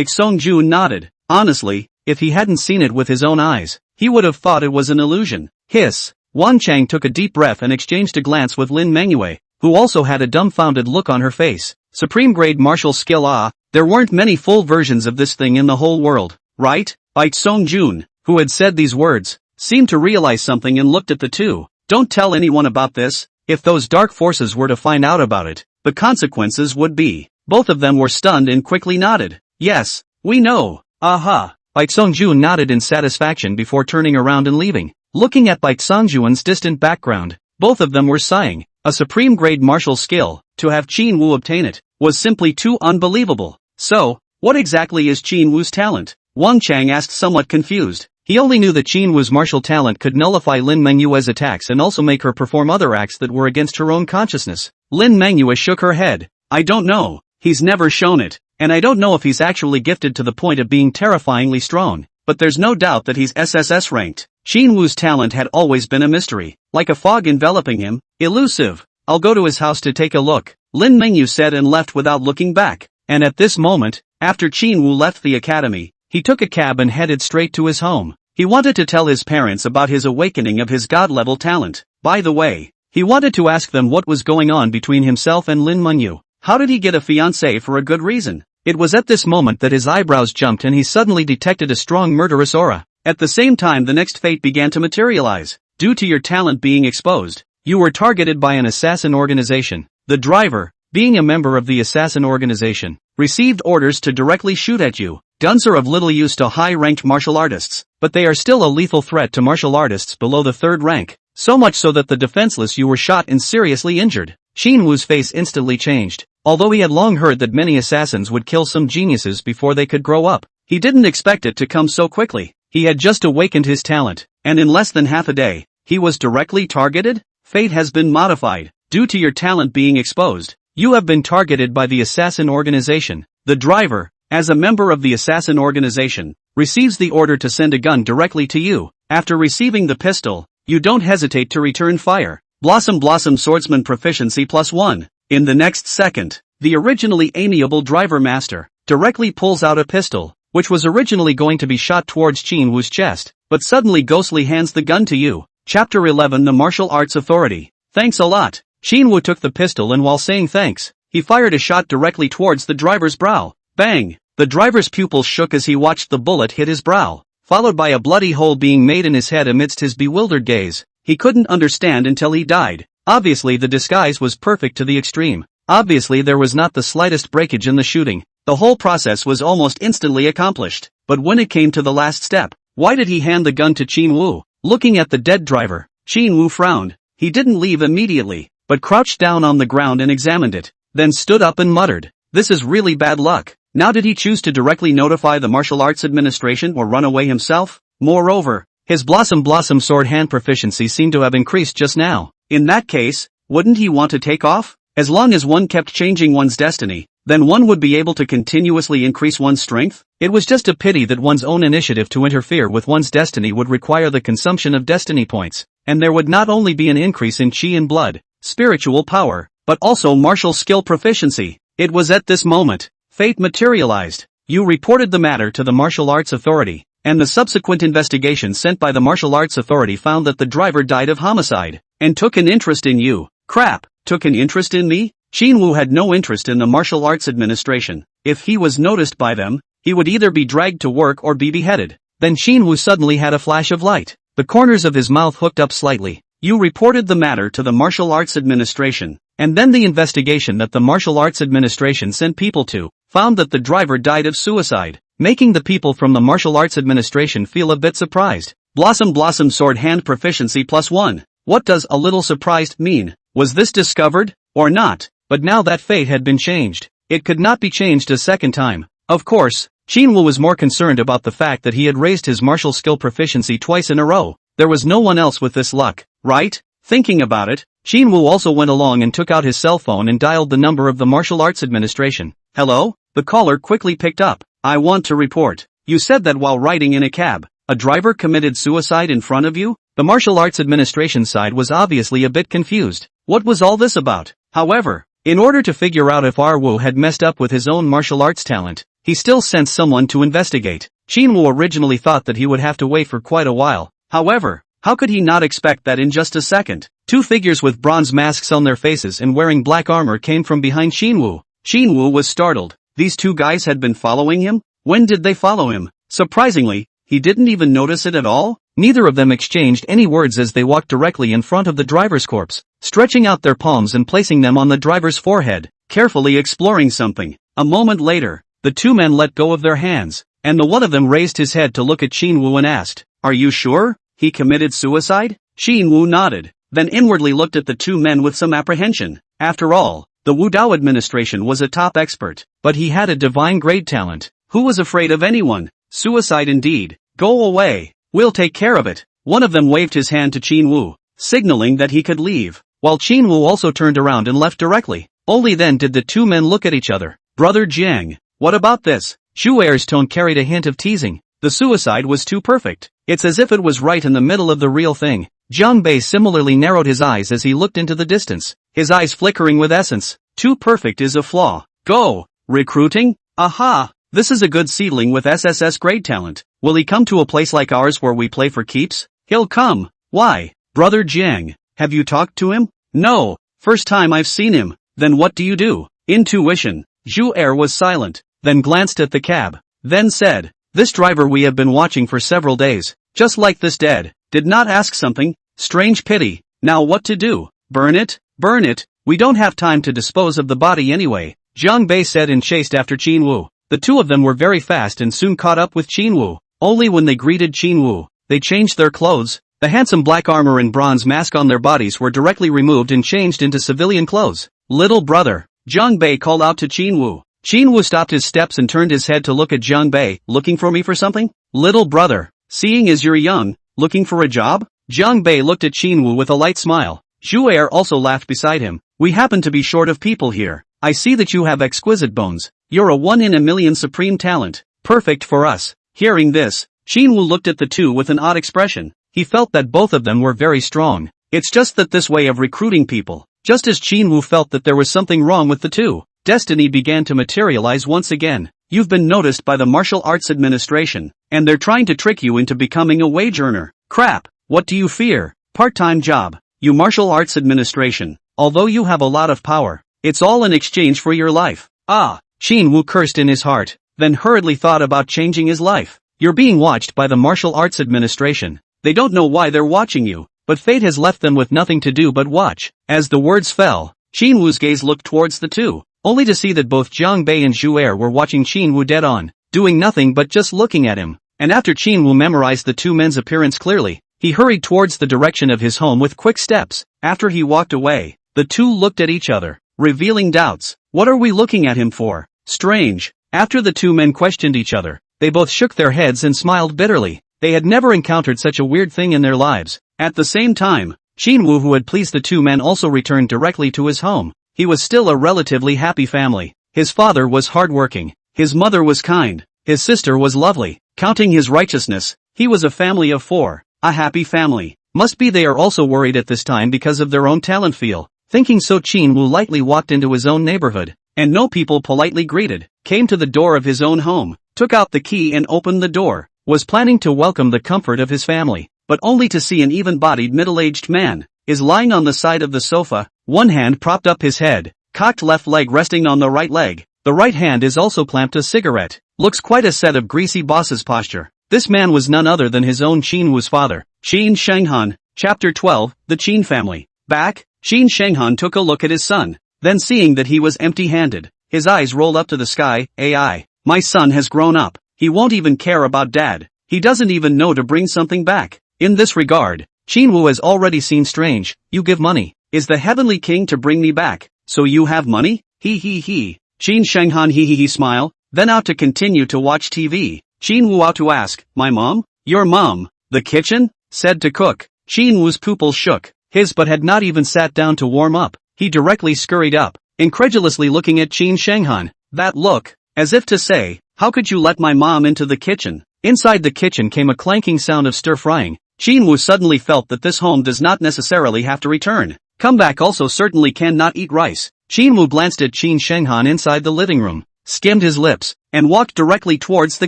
Songjun nodded. Honestly, if he hadn't seen it with his own eyes, he would have thought it was an illusion. Hiss. Wang Chang took a deep breath and exchanged a glance with Lin Mengyu, who also had a dumbfounded look on her face. Supreme grade martial skill. There weren't many full versions of this thing in the whole world, right? Bai Songjun, who had said these words, seemed to realize something and looked at the two. Don't tell anyone about this. If those dark forces were to find out about it, the consequences would be. Both of them were stunned and quickly nodded. Yes, we know. Aha. Bai Songjun nodded in satisfaction before turning around and leaving. Looking at Bai Songjun's distant background, both of them were sighing. A supreme grade martial skill, to have Qin Wu obtain it, was simply too unbelievable. So, what exactly is Qin Wu's talent? Wang Chang asked somewhat confused. He only knew that Qin Wu's martial talent could nullify Lin Mengyue's attacks and also make her perform other acts that were against her own consciousness. Lin Mengyue shook her head. I don't know. He's never shown it. And I don't know if he's actually gifted to the point of being terrifyingly strong. But there's no doubt that he's SSS ranked. Qin Wu's talent had always been a mystery, like a fog enveloping him, elusive. I'll go to his house to take a look, Lin Mengyu said and left without looking back. And at this moment, after Qin Wu left the academy, he took a cab and headed straight to his home. He wanted to tell his parents about his awakening of his god-level talent. By the way, he wanted to ask them what was going on between himself and Lin Mengyu. How did he get a fiancée for a good reason? It was at this moment that his eyebrows jumped and he suddenly detected a strong murderous aura. At the same time the next fate began to materialize. Due to your talent being exposed, you were targeted by an assassin organization. The driver, being a member of the assassin organization, received orders to directly shoot at you. Guns are of little use to high-ranked martial artists, but they are still a lethal threat to martial artists below the third rank. So much so that the defenseless you were shot and seriously injured. Qin Wu's face instantly changed. Although he had long heard that many assassins would kill some geniuses before they could grow up, he didn't expect it to come so quickly. He had just awakened his talent, and in less than half a day, he was directly targeted? Fate has been modified. Due to your talent being exposed, you have been targeted by the assassin organization. The driver, as a member of the assassin organization, receives the order to send a gun directly to you. After receiving the pistol, you don't hesitate to return fire. Blossom Swordsman Proficiency +1. In the next second, the originally amiable driver master directly pulls out a pistol, which was originally going to be shot towards Qin Wu's chest, but suddenly ghostly hands the gun to you. Chapter 11 The Martial Arts Authority. Thanks a lot. Qin Wu took the pistol and while saying thanks, he fired a shot directly towards the driver's brow. Bang! The driver's pupils shook as he watched the bullet hit his brow, followed by a bloody hole being made in his head amidst his bewildered gaze. He couldn't understand until he died. Obviously the disguise was perfect to the extreme. Obviously there was not the slightest breakage in the shooting. The whole process was almost instantly accomplished. But when it came to the last step, why did he hand the gun to Qin Wu? Looking at the dead driver, Qin Wu frowned. He didn't leave immediately, but crouched down on the ground and examined it, then stood up and muttered, "This is really bad luck." Now did he choose to directly notify the martial arts administration or run away himself? Moreover, his Blossom sword hand proficiency seemed to have increased just now. In that case, wouldn't he want to take off? As long as one kept changing one's destiny, then one would be able to continuously increase one's strength. It was just a pity that one's own initiative to interfere with one's destiny would require the consumption of destiny points, and there would not only be an increase in chi and blood, spiritual power, but also martial skill proficiency. It was at this moment, fate materialized. You reported the matter to the Martial Arts Authority, and the subsequent investigation sent by the Martial Arts Authority found that the driver died of homicide, and took an interest in you. Crap, took an interest in me? Shinwoo had no interest in the martial arts administration. If he was noticed by them, he would either be dragged to work or be beheaded. Then Shinwoo suddenly had a flash of light. The corners of his mouth hooked up slightly. You reported the matter to the martial arts administration, and then the investigation that the martial arts administration sent people to found that the driver died of suicide, making the people from the martial arts administration feel a bit surprised. Blossom sword hand proficiency +1. What does a little surprised mean? Was this discovered, or not? But now that fate had been changed, it could not be changed a second time. Of course, Shinwoo was more concerned about the fact that he had raised his martial skill proficiency twice in a row. There was no one else with this luck, right? Thinking about it, Shinwoo also went along and took out his cell phone and dialed the number of the martial arts administration. Hello? The caller quickly picked up. I want to report. You said that while riding in a cab, a driver committed suicide in front of you? The martial arts administration side was obviously a bit confused. What was all this about? However, in order to figure out if Arwoo had messed up with his own martial arts talent, he still sent someone to investigate. Shinwoo originally thought that he would have to wait for quite a while. However, how could he not expect that in just a second? Two figures with bronze masks on their faces and wearing black armor came from behind Shinwoo. Shinwoo was startled. These two guys had been following him? When did they follow him? Surprisingly, he didn't even notice it at all. Neither of them exchanged any words as they walked directly in front of the driver's corpse, stretching out their palms and placing them on the driver's forehead, carefully exploring something. A moment later, the two men let go of their hands, and the one of them raised his head to look at Shinwoo and asked, "Are you sure? He committed suicide?" Shinwoo nodded, then inwardly looked at the two men with some apprehension. After all, the Wudao administration was a top expert, but he had a divine grade talent. Who was afraid of anyone? Suicide indeed. Go away. We'll take care of it. One of them waved his hand to Shinwoo, signaling that he could leave, while Shinwoo also turned around and left directly. Only then did the two men look at each other. Brother Jiang, what about this? Shuer's tone carried a hint of teasing. The suicide was too perfect. It's as if it was right in the middle of the real thing. Jiang Bei similarly narrowed his eyes as he looked into the distance, his eyes flickering with essence. Too perfect is a flaw. Go! Recruiting? Aha! This is a good seedling with SSS grade talent. Will he come to a place like ours where we play for keeps? He'll come. Why? Brother Jiang, have you talked to him? No. First time I've seen him. Then what do you do? Intuition. Zhu was silent, then glanced at the cab, then said, "This driver we have been watching for several days, just like this dead, did not ask something? Strange pity. Now what to do? Burn it? Burn it. We don't have time to dispose of the body anyway," Jiang Bei said and chased after Shinwoo. The two of them were very fast and soon caught up with Shinwoo. Only when they greeted Shinwoo, they changed their clothes. The handsome black armor and bronze mask on their bodies were directly removed and changed into civilian clothes. "Little brother," Jiang Bei called out to Shinwoo. Shinwoo stopped his steps and turned his head to look at Jiang Bei. "Looking for me for something? Little brother, seeing as you're young, looking for a job?" Jiang Bei looked at Shinwoo with a light smile. Zhu also laughed beside him. "We happen to be short of people here. I see that you have exquisite bones. You're a one-in-a-million supreme talent. Perfect for us." Hearing this, Shinwoo looked at the two with an odd expression. He felt that both of them were very strong. It's just that this way of recruiting people, just as Shinwoo felt that there was something wrong with the two, destiny began to materialize once again. You've been noticed by the martial arts administration, and they're trying to trick you into becoming a wage earner. Crap, what do you fear? Part-time job. You martial arts administration, although you have a lot of power, it's all in exchange for your life. Ah, Shinwoo cursed in his heart, then hurriedly thought about changing his life. You're being watched by the martial arts administration. They don't know why they're watching you, but fate has left them with nothing to do but watch. As the words fell, Shinwoo's gaze looked towards the two, only to see that both Jiang Bei and Zhu were watching Shinwoo dead on, doing nothing but just looking at him. And after Shinwoo memorized the two men's appearance clearly, he hurried towards the direction of his home with quick steps. After he walked away, the two looked at each other, revealing doubts. What are we looking at him for? Strange. After the two men questioned each other, they both shook their heads and smiled bitterly. They had never encountered such a weird thing in their lives. At the same time, Shinwoo, who had pleased the two men, also returned directly to his home. He was still a relatively happy family. His father was hardworking. His mother was kind. His sister was lovely. Counting his righteousness, he was a family of 4. A happy family. Must be they are also worried at this time because of their own talent feel. Thinking so, Shinwoo lightly walked into his own neighborhood, and no people politely greeted, came to the door of his own home, took out the key and opened the door, was planning to welcome the comfort of his family, but only to see an even-bodied middle-aged man, is lying on the side of the sofa, one hand propped up his head, cocked left leg resting on the right leg. The right hand is also clamped a cigarette. Looks quite a set of greasy boss's posture. This man was none other than his own Qin Wu's father. Qin Shenghan, Chapter 12, The Qin Family. Back, Qin Shenghan took a look at his son. Then seeing that he was empty-handed, his eyes rolled up to the sky. AI. My son has grown up. He won't even care about dad. He doesn't even know to bring something back. In this regard, Qin Wu has already seen strange. You give money. Is the heavenly king to bring me back? So you have money? He. Qin Shenghan he smile, then out to continue to watch TV. Qin Wu out to ask, my mom? Your mom? The kitchen? Said to cook. Qin Wu's pupils shook. His but had not even sat down to warm up. He directly scurried up, incredulously looking at Qin Shenghan. That look, as if to say, how could you let my mom into the kitchen? Inside the kitchen came a clanking sound of stir-frying. Qin Wu suddenly felt that this home does not necessarily have to return. Come back also certainly cannot eat rice. Qin Wu glanced at Qin Shenghan inside the living room, skimmed his lips, and walked directly towards the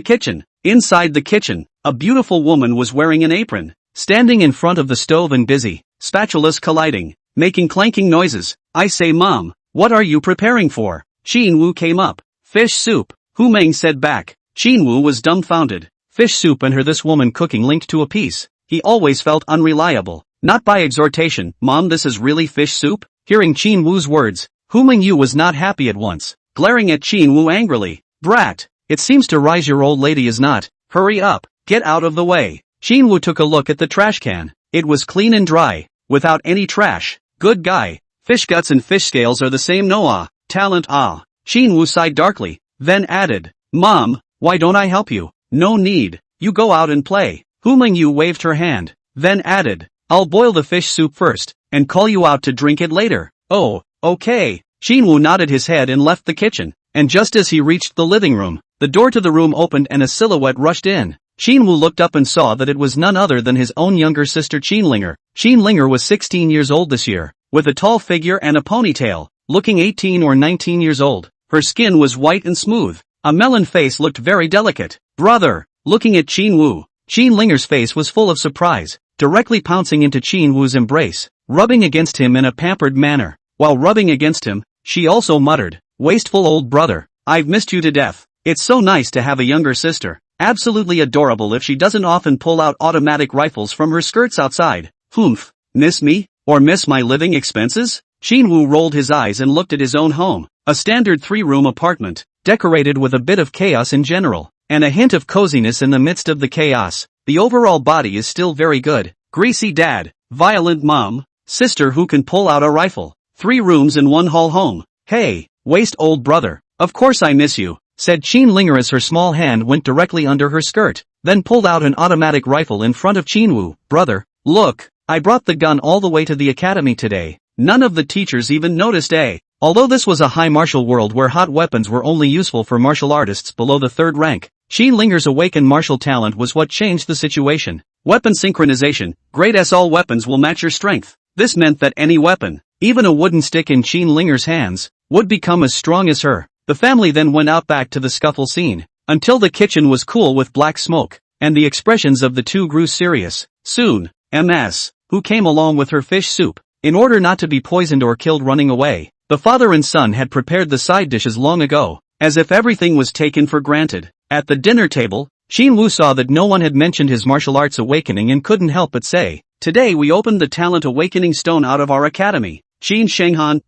kitchen. Inside the kitchen, a beautiful woman was wearing an apron, standing in front of the stove and busy, spatulas colliding, making clanking noises. I say mom, what are you preparing for? Qin Wu came up. Fish soup, Hu Meng said back. Qin Wu was dumbfounded. Fish soup and her this woman cooking linked to a piece. He always felt unreliable. Not by exhortation, mom this is really fish soup? Hearing Qin Wu's words, Hu Mengyu was not happy at once, glaring at Qin Wu angrily. Brat, it seems to rise your old lady is not. Hurry up, get out of the way. Qin Wu took a look at the trash can. It was clean and dry, without any trash. Good guy. Fish guts and fish scales are the same no talent Qin Wu sighed darkly, then added, Mom, why don't I help you? No need, you go out and play. Hu Mengyu waved her hand, then added, I'll boil the fish soup first, and call you out to drink it later. Oh, okay. Qin Wu nodded his head and left the kitchen, and just as he reached the living room, the door to the room opened and a silhouette rushed in. Qin Wu looked up and saw that it was none other than his own younger sister Qin Linger. Qin Linger was 16 years old this year, with a tall figure and a ponytail, looking 18 or 19 years old. Her skin was white and smooth. A melon face looked very delicate. Brother, looking at Qin Wu, Qin Linger's face was full of surprise, directly pouncing into Qin Wu's embrace, rubbing against him in a pampered manner. While rubbing against him, she also muttered, wasteful old brother, I've missed you to death. It's so nice to have a younger sister. Absolutely adorable if she doesn't often pull out automatic rifles from her skirts outside. Humph, miss me? Or miss my living expenses? Qin Wu rolled his eyes and looked at his own home, a standard 3-room apartment, decorated with a bit of chaos in general, and a hint of coziness in the midst of the chaos. The overall body is still very good. Greasy dad, violent mom, sister who can pull out a rifle. 3 rooms and 1 hall home. Hey, waste old brother, of course I miss you, said Qin Linger as her small hand went directly under her skirt, then pulled out an automatic rifle in front of Qin Wu. Brother, look, I brought the gun all the way to the academy today. None of the teachers even noticed Although this was a high martial world where hot weapons were only useful for martial artists below the 3rd rank, Qin Linger's awakened martial talent was what changed the situation. Weapon synchronization, great as all weapons will match your strength. This meant that any weapon, even a wooden stick in Qin Linger's hands, would become as strong as her. The family then went out back to the scuffle scene, until the kitchen was cool with black smoke, and the expressions of the two grew serious. Soon, Ms. who came along with her fish soup, in order not to be poisoned or killed running away. The father and son had prepared the side dishes long ago, as if everything was taken for granted. At the dinner table, Qin Wu saw that no one had mentioned his martial arts awakening and couldn't help but say, today we opened the talent awakening stone out of our academy. Qin Shenghan,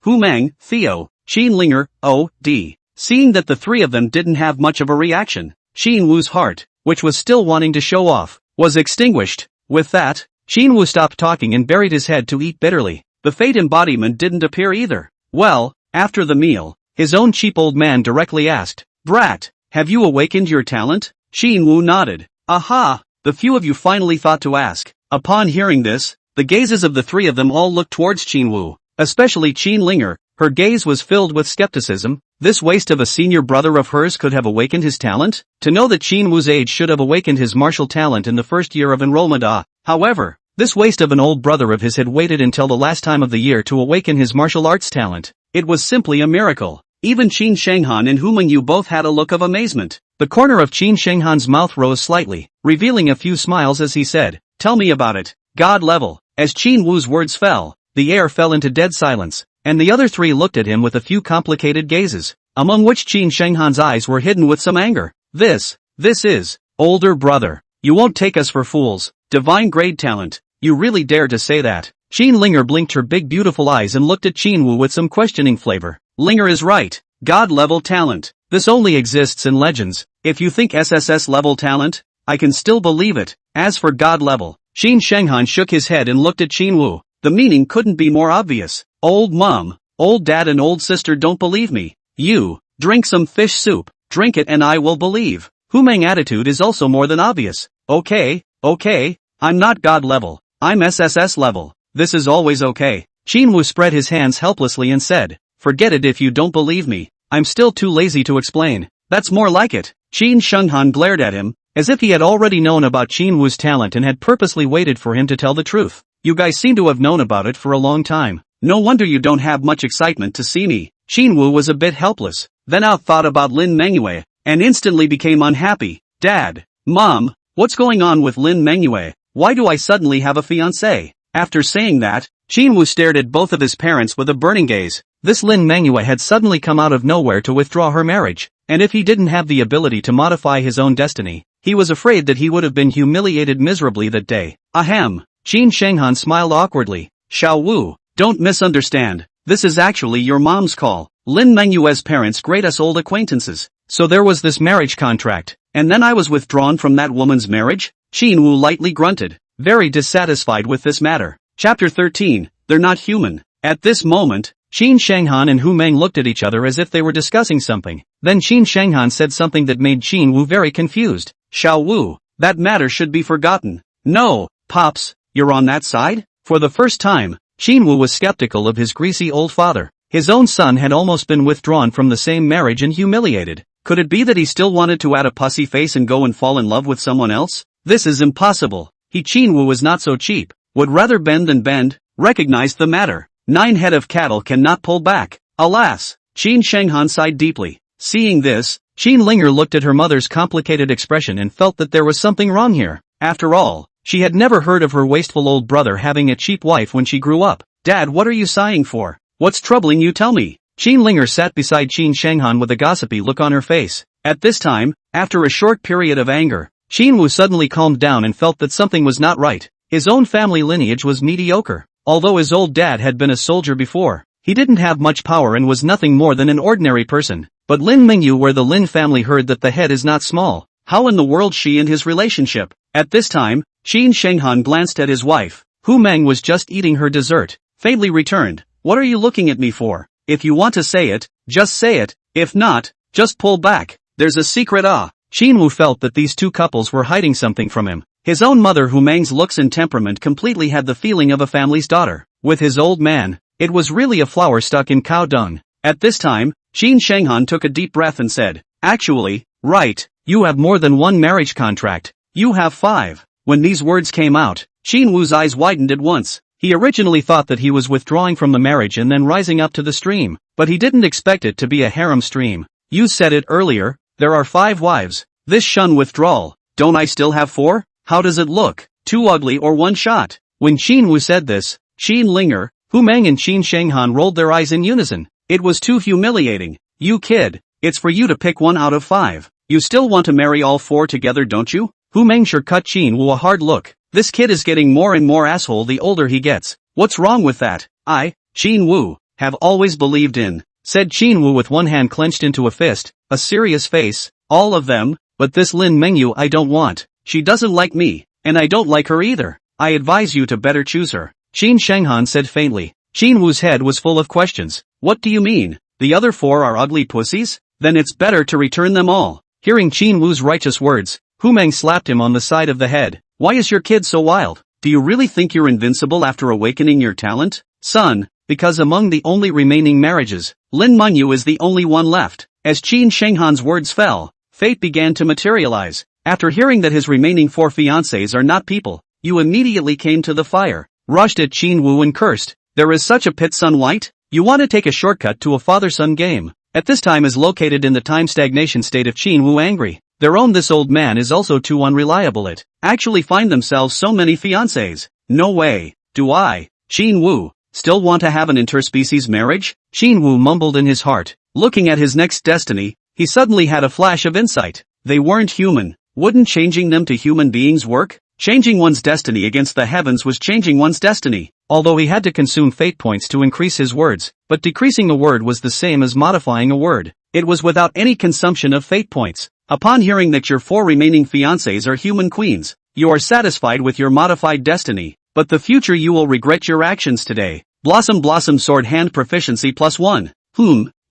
Hu Meng, Theo, Qin Linger, D. Seeing that the 3 of them didn't have much of a reaction, Qin Wu's heart, which was still wanting to show off, was extinguished. With that, Qin Wu stopped talking and buried his head to eat bitterly. The fate embodiment didn't appear either. Well, after the meal, his own cheap old man directly asked, Brat, have you awakened your talent? Qin Wu nodded. Aha, the few of you finally thought to ask. Upon hearing this, the gazes of the 3 of them all looked towards Qin Wu, especially Qin Linger. Her gaze was filled with skepticism. This waste of a senior brother of hers could have awakened his talent? To know that Qin Wu's age should have awakened his martial talent in the first year of enrollment. However, this waste of an old brother of his had waited until the last time of the year to awaken his martial arts talent. It was simply a miracle. Even Qin Shenghan and Hu Mengyu both had a look of amazement. The corner of Qin Shenghan's mouth rose slightly, revealing a few smiles as he said, Tell me about it. God level. As Qin Wu's words fell, the air fell into dead silence, and the other three looked at him with a few complicated gazes, among which Qin Shenghan's eyes were hidden with some anger. This is, older brother. You won't take us for fools. Divine grade talent. You really dare to say that? Qin Linger blinked her big beautiful eyes and looked at Qin Wu with some questioning flavor. Linger is right. God-level talent. This only exists in legends. If you think SSS-level talent, I can still believe it. As for God-level, Qin Shenghan shook his head and looked at Qin Wu. The meaning couldn't be more obvious. Old mom, old dad and old sister don't believe me. You, drink some fish soup. Drink it and I will believe. Hu Meng attitude is also more than obvious. Okay, I'm not God level. I'm SSS level. This is always okay. Qin Wu spread his hands helplessly and said, forget it if you don't believe me. I'm still too lazy to explain. That's more like it. Qin Shenghan glared at him, as if he had already known about Qin Wu's talent and had purposely waited for him to tell the truth. You guys seem to have known about it for a long time. No wonder you don't have much excitement to see me. Qin Wu was a bit helpless, then thought about Lin Mengyue, and instantly became unhappy. Dad, Mom, what's going on with Lin Mengyue? Why do I suddenly have a fiancé? After saying that, Qin Wu stared at both of his parents with a burning gaze. This Lin Mengyue had suddenly come out of nowhere to withdraw her marriage, and if he didn't have the ability to modify his own destiny, he was afraid that he would have been humiliated miserably that day. Ahem. Qin Shenghan smiled awkwardly. Xiao Wu, don't misunderstand. This is actually your mom's call. Lin Mengyue's parents grade us old acquaintances. So there was this marriage contract, and then I was withdrawn from that woman's marriage? Qin Wu lightly grunted, very dissatisfied with this matter. Chapter 13, They're Not Human. At this moment, Qin Shenghan and Hu Meng looked at each other as if they were discussing something. Then Qin Shenghan said something that made Qin Wu very confused. Xiao Wu, that matter should be forgotten. No, Pops, you're on that side? For the first time, Qin Wu was skeptical of his greasy old father. His own son had almost been withdrawn from the same marriage and humiliated. Could it be that he still wanted to add a pussy face and go and fall in love with someone else? This is impossible. Qin Wu was not so cheap. Would rather bend than bend. Recognized the matter. 9 head of cattle cannot pull back. Alas. Qin Shenghan sighed deeply. Seeing this, Qin Linger looked at her mother's complicated expression and felt that there was something wrong here. After all, she had never heard of her wasteful old brother having a cheap wife when she grew up. Dad, what are you sighing for? What's troubling you, tell me? Qin Linger sat beside Qin Shenghan with a gossipy look on her face. At this time, after a short period of anger, Qin Wu suddenly calmed down and felt that something was not right. His own family lineage was mediocre. Although his old dad had been a soldier before, he didn't have much power and was nothing more than an ordinary person. But Lin Mingyu, where the Lin family heard that the head is not small, how in the world she and his relationship? At this time, Qin Shenghan glanced at his wife. Hu Meng was just eating her dessert, faintly returned. What are you looking at me for? If you want to say it, just say it. If not, just pull back. There's a secret. Qin Wu felt that these two couples were hiding something from him. His own mother, Hu Meng's looks and temperament completely had the feeling of a family's daughter. With his old man, it was really a flower stuck in cow dung. At this time, Qin Shenghan took a deep breath and said, actually, right, you have more than one marriage contract. You have 5. When these words came out, Qin Wu's eyes widened at once. He originally thought that he was withdrawing from the marriage and then rising up to the stream, but he didn't expect it to be a harem stream. You said it earlier, there are 5 wives. This shun withdrawal. Don't I still have 4? How does it look? 2 ugly or 1 shot? When Qin Wu said this, Qin Linger, Hu Meng and Qin Shenghan rolled their eyes in unison. It was too humiliating. You kid, it's for you to pick 1 out of 5. You still want to marry all 4 together, don't you? Hu Meng sure cut Qin Wu a hard look. This kid is getting more and more asshole the older he gets. What's wrong with that? I, Qin Wu, have always believed in, said Qin Wu with one hand clenched into a fist, a serious face. All of them, but this Lin Mengyu I don't want. She doesn't like me, and I don't like her either. I advise you to better choose her. Qin Shenghan said faintly. Qin Wu's head was full of questions. What do you mean? The other 4 are ugly pussies? Then it's better to return them all. Hearing Qin Wu's righteous words, Hu Meng slapped him on the side of the head. Why is your kid so wild? Do you really think you're invincible after awakening your talent? Son, because among the only remaining marriages, Lin Mengyu is the only one left. As Qin Shenghan's words fell, fate began to materialize. After hearing that his remaining 4 fiancés are not people, you immediately came to the fire, rushed at Qin Wu and cursed. There is such a pit, son White? You want to take a shortcut to a father-son game. At this time is located in the time stagnation state of Qin Wu angry. Their own this old man is also too unreliable it. Actually find themselves so many fiancés. No way. Do I? Qin Wu, Still want to have an interspecies marriage? Qin Wu mumbled in his heart. Looking at his next destiny, he suddenly had a flash of insight. They weren't human. Wouldn't changing them to human beings work? Changing one's destiny against the heavens was changing one's destiny. Although he had to consume fate points to increase his words, but decreasing a word was the same as modifying a word. It was without any consumption of fate points. Upon hearing that your 4 remaining fiancés are human queens, you are satisfied with your modified destiny, but the future you will regret your actions today. Blossom sword hand proficiency +1.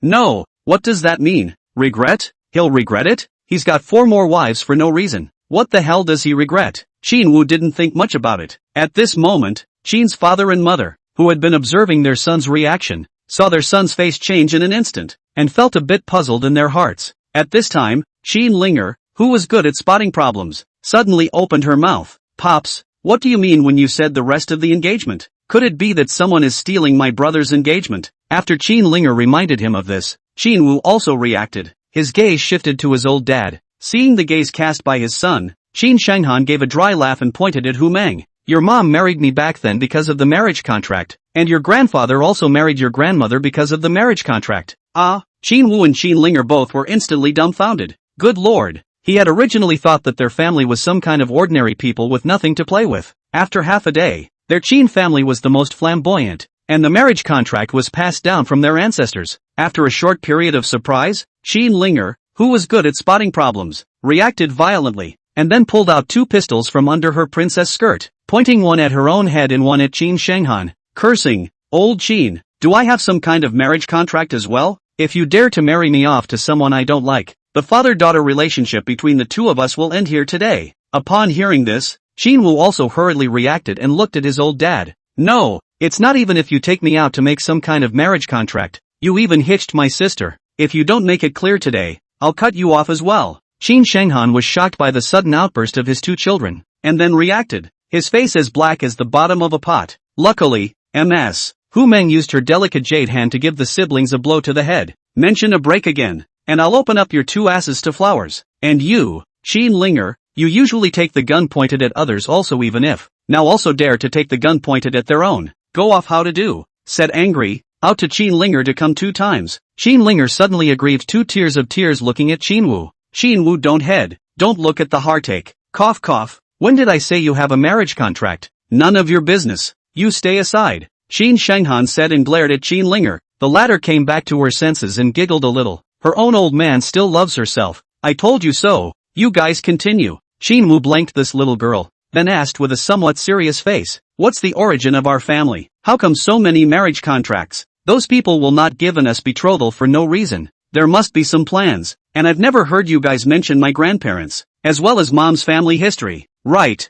No, what does that mean? Regret? He'll regret it? He's got 4 more wives for no reason. What the hell does he regret? Qin Wu didn't think much about it. At this moment, Qin's father and mother, who had been observing their son's reaction, saw their son's face change in an instant, and felt a bit puzzled in their hearts. At this time, Qin Linger, who was good at spotting problems, suddenly opened her mouth. Pops, what do you mean when you said the rest of the engagement? Could it be that someone is stealing my brother's engagement? After Qin Linger reminded him of this, Qin Wu also reacted. His gaze shifted to his old dad. Seeing the gaze cast by his son, Qin Shanghan gave a dry laugh and pointed at Hu Meng. Your mom married me back then because of the marriage contract, and your grandfather also married your grandmother because of the marriage contract. Qin Wu and Qin Linger both were instantly dumbfounded. Good lord, he had originally thought that their family was some kind of ordinary people with nothing to play with. After half a day, their Qin family was the most flamboyant, and the marriage contract was passed down from their ancestors. After a short period of surprise, Qin Linger, who was good at spotting problems, reacted violently, and then pulled out 2 pistols from under her princess skirt, pointing one at her own head and one at Qin Shanghan, cursing, "Old Qin, do I have some kind of marriage contract as well? If you dare to marry me off to someone I don't like, the father-daughter relationship between the 2 of us will end here today." Upon hearing this, Qin Wu also hurriedly reacted and looked at his old dad. No, it's not even if you take me out to make some kind of marriage contract. You even hitched my sister. If you don't make it clear today, I'll cut you off as well. Qin Shanghan was shocked by the sudden outburst of his 2 children, and then reacted, his face as black as the bottom of a pot. Luckily, Ms. Hu Meng used her delicate jade hand to give the siblings a blow to the head. Mention a break again, and I'll open up your 2 asses to flowers. And you, Qin Linger, you usually take the gun pointed at others also even if, now also dare to take the gun pointed at their own. Go off how to do, said angry, out to Qin Linger to come 2 times. Qin Linger suddenly aggrieved 2 tears of tears looking at Qin Wu. Qin Wu don't look at the heartache. Cough cough, when did I say you have a marriage contract? None of your business, you stay aside. Qin Shanghan said and glared at Qin Linger. The latter came back to her senses and giggled a little. Her own old man still loves herself. I told you so. You guys continue. Qin Wu blanked this little girl, then asked with a somewhat serious face, what's the origin of our family? How come so many marriage contracts? Those people will not give us betrothal for no reason. There must be some plans, and I've never heard you guys mention my grandparents, as well as mom's family history. Right.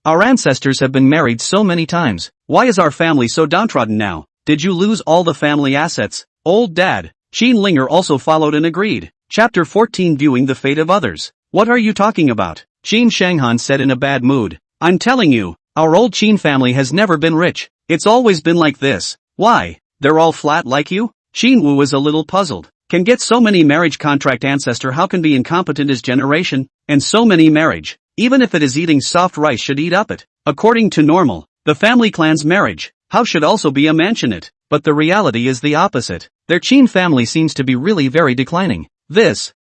Our ancestors have been married so many times. Why is our family so downtrodden now? Did you lose all the family assets? Old dad. Qin Linger also followed and agreed. Chapter 14 Viewing the Fate of Others. What are you talking about? Qin Shanghan said in a bad mood. I'm telling you, our old Qin family has never been rich. It's always been like this. Why? They're all flat like you? Qin Wu was a little puzzled. Can get so many marriage contract ancestor how can be incompetent as generation, and so many marriage, even if it is eating soft rice should eat up it. According to normal, the family clan's marriage, how should also be a mansionate, but the reality is the opposite. Their Qin family seems to be really very declining.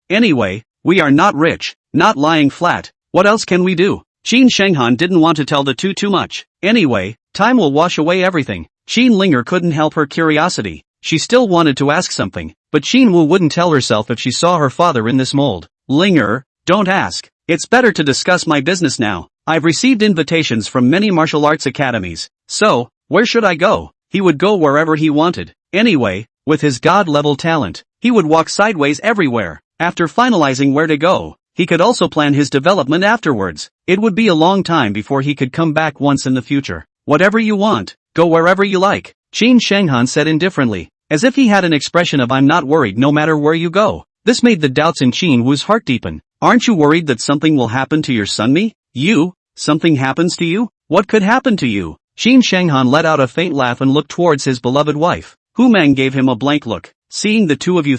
Anyway, we are not rich, not lying flat, what else can we do? Qin Shanghan didn't want to tell the 2 too much. Anyway, time will wash away everything. Qin Linger couldn't help her curiosity. She still wanted to ask something, but Qin Wu wouldn't tell herself if she saw her father in this mold. Linger, don't ask. It's better to discuss my business now. I've received invitations from many martial arts academies. So, where should I go? He would go wherever he wanted. Anyway, with his god-level talent, he would walk sideways everywhere. After finalizing where to go, he could also plan his development afterwards. It would be a long time before he could come back once in the future. Whatever you want, go wherever you like, Qin Shanghan said indifferently, as if he had an expression of I'm not worried no matter where you go. This made the doubts in Qin Wu's heart deepen. Aren't you worried that something will happen to your son me? You? Something happens to you? What could happen to you? Qin Shanghan let out a faint laugh and looked towards his beloved wife. Hu Meng gave him a blank look. Seeing the 2 of you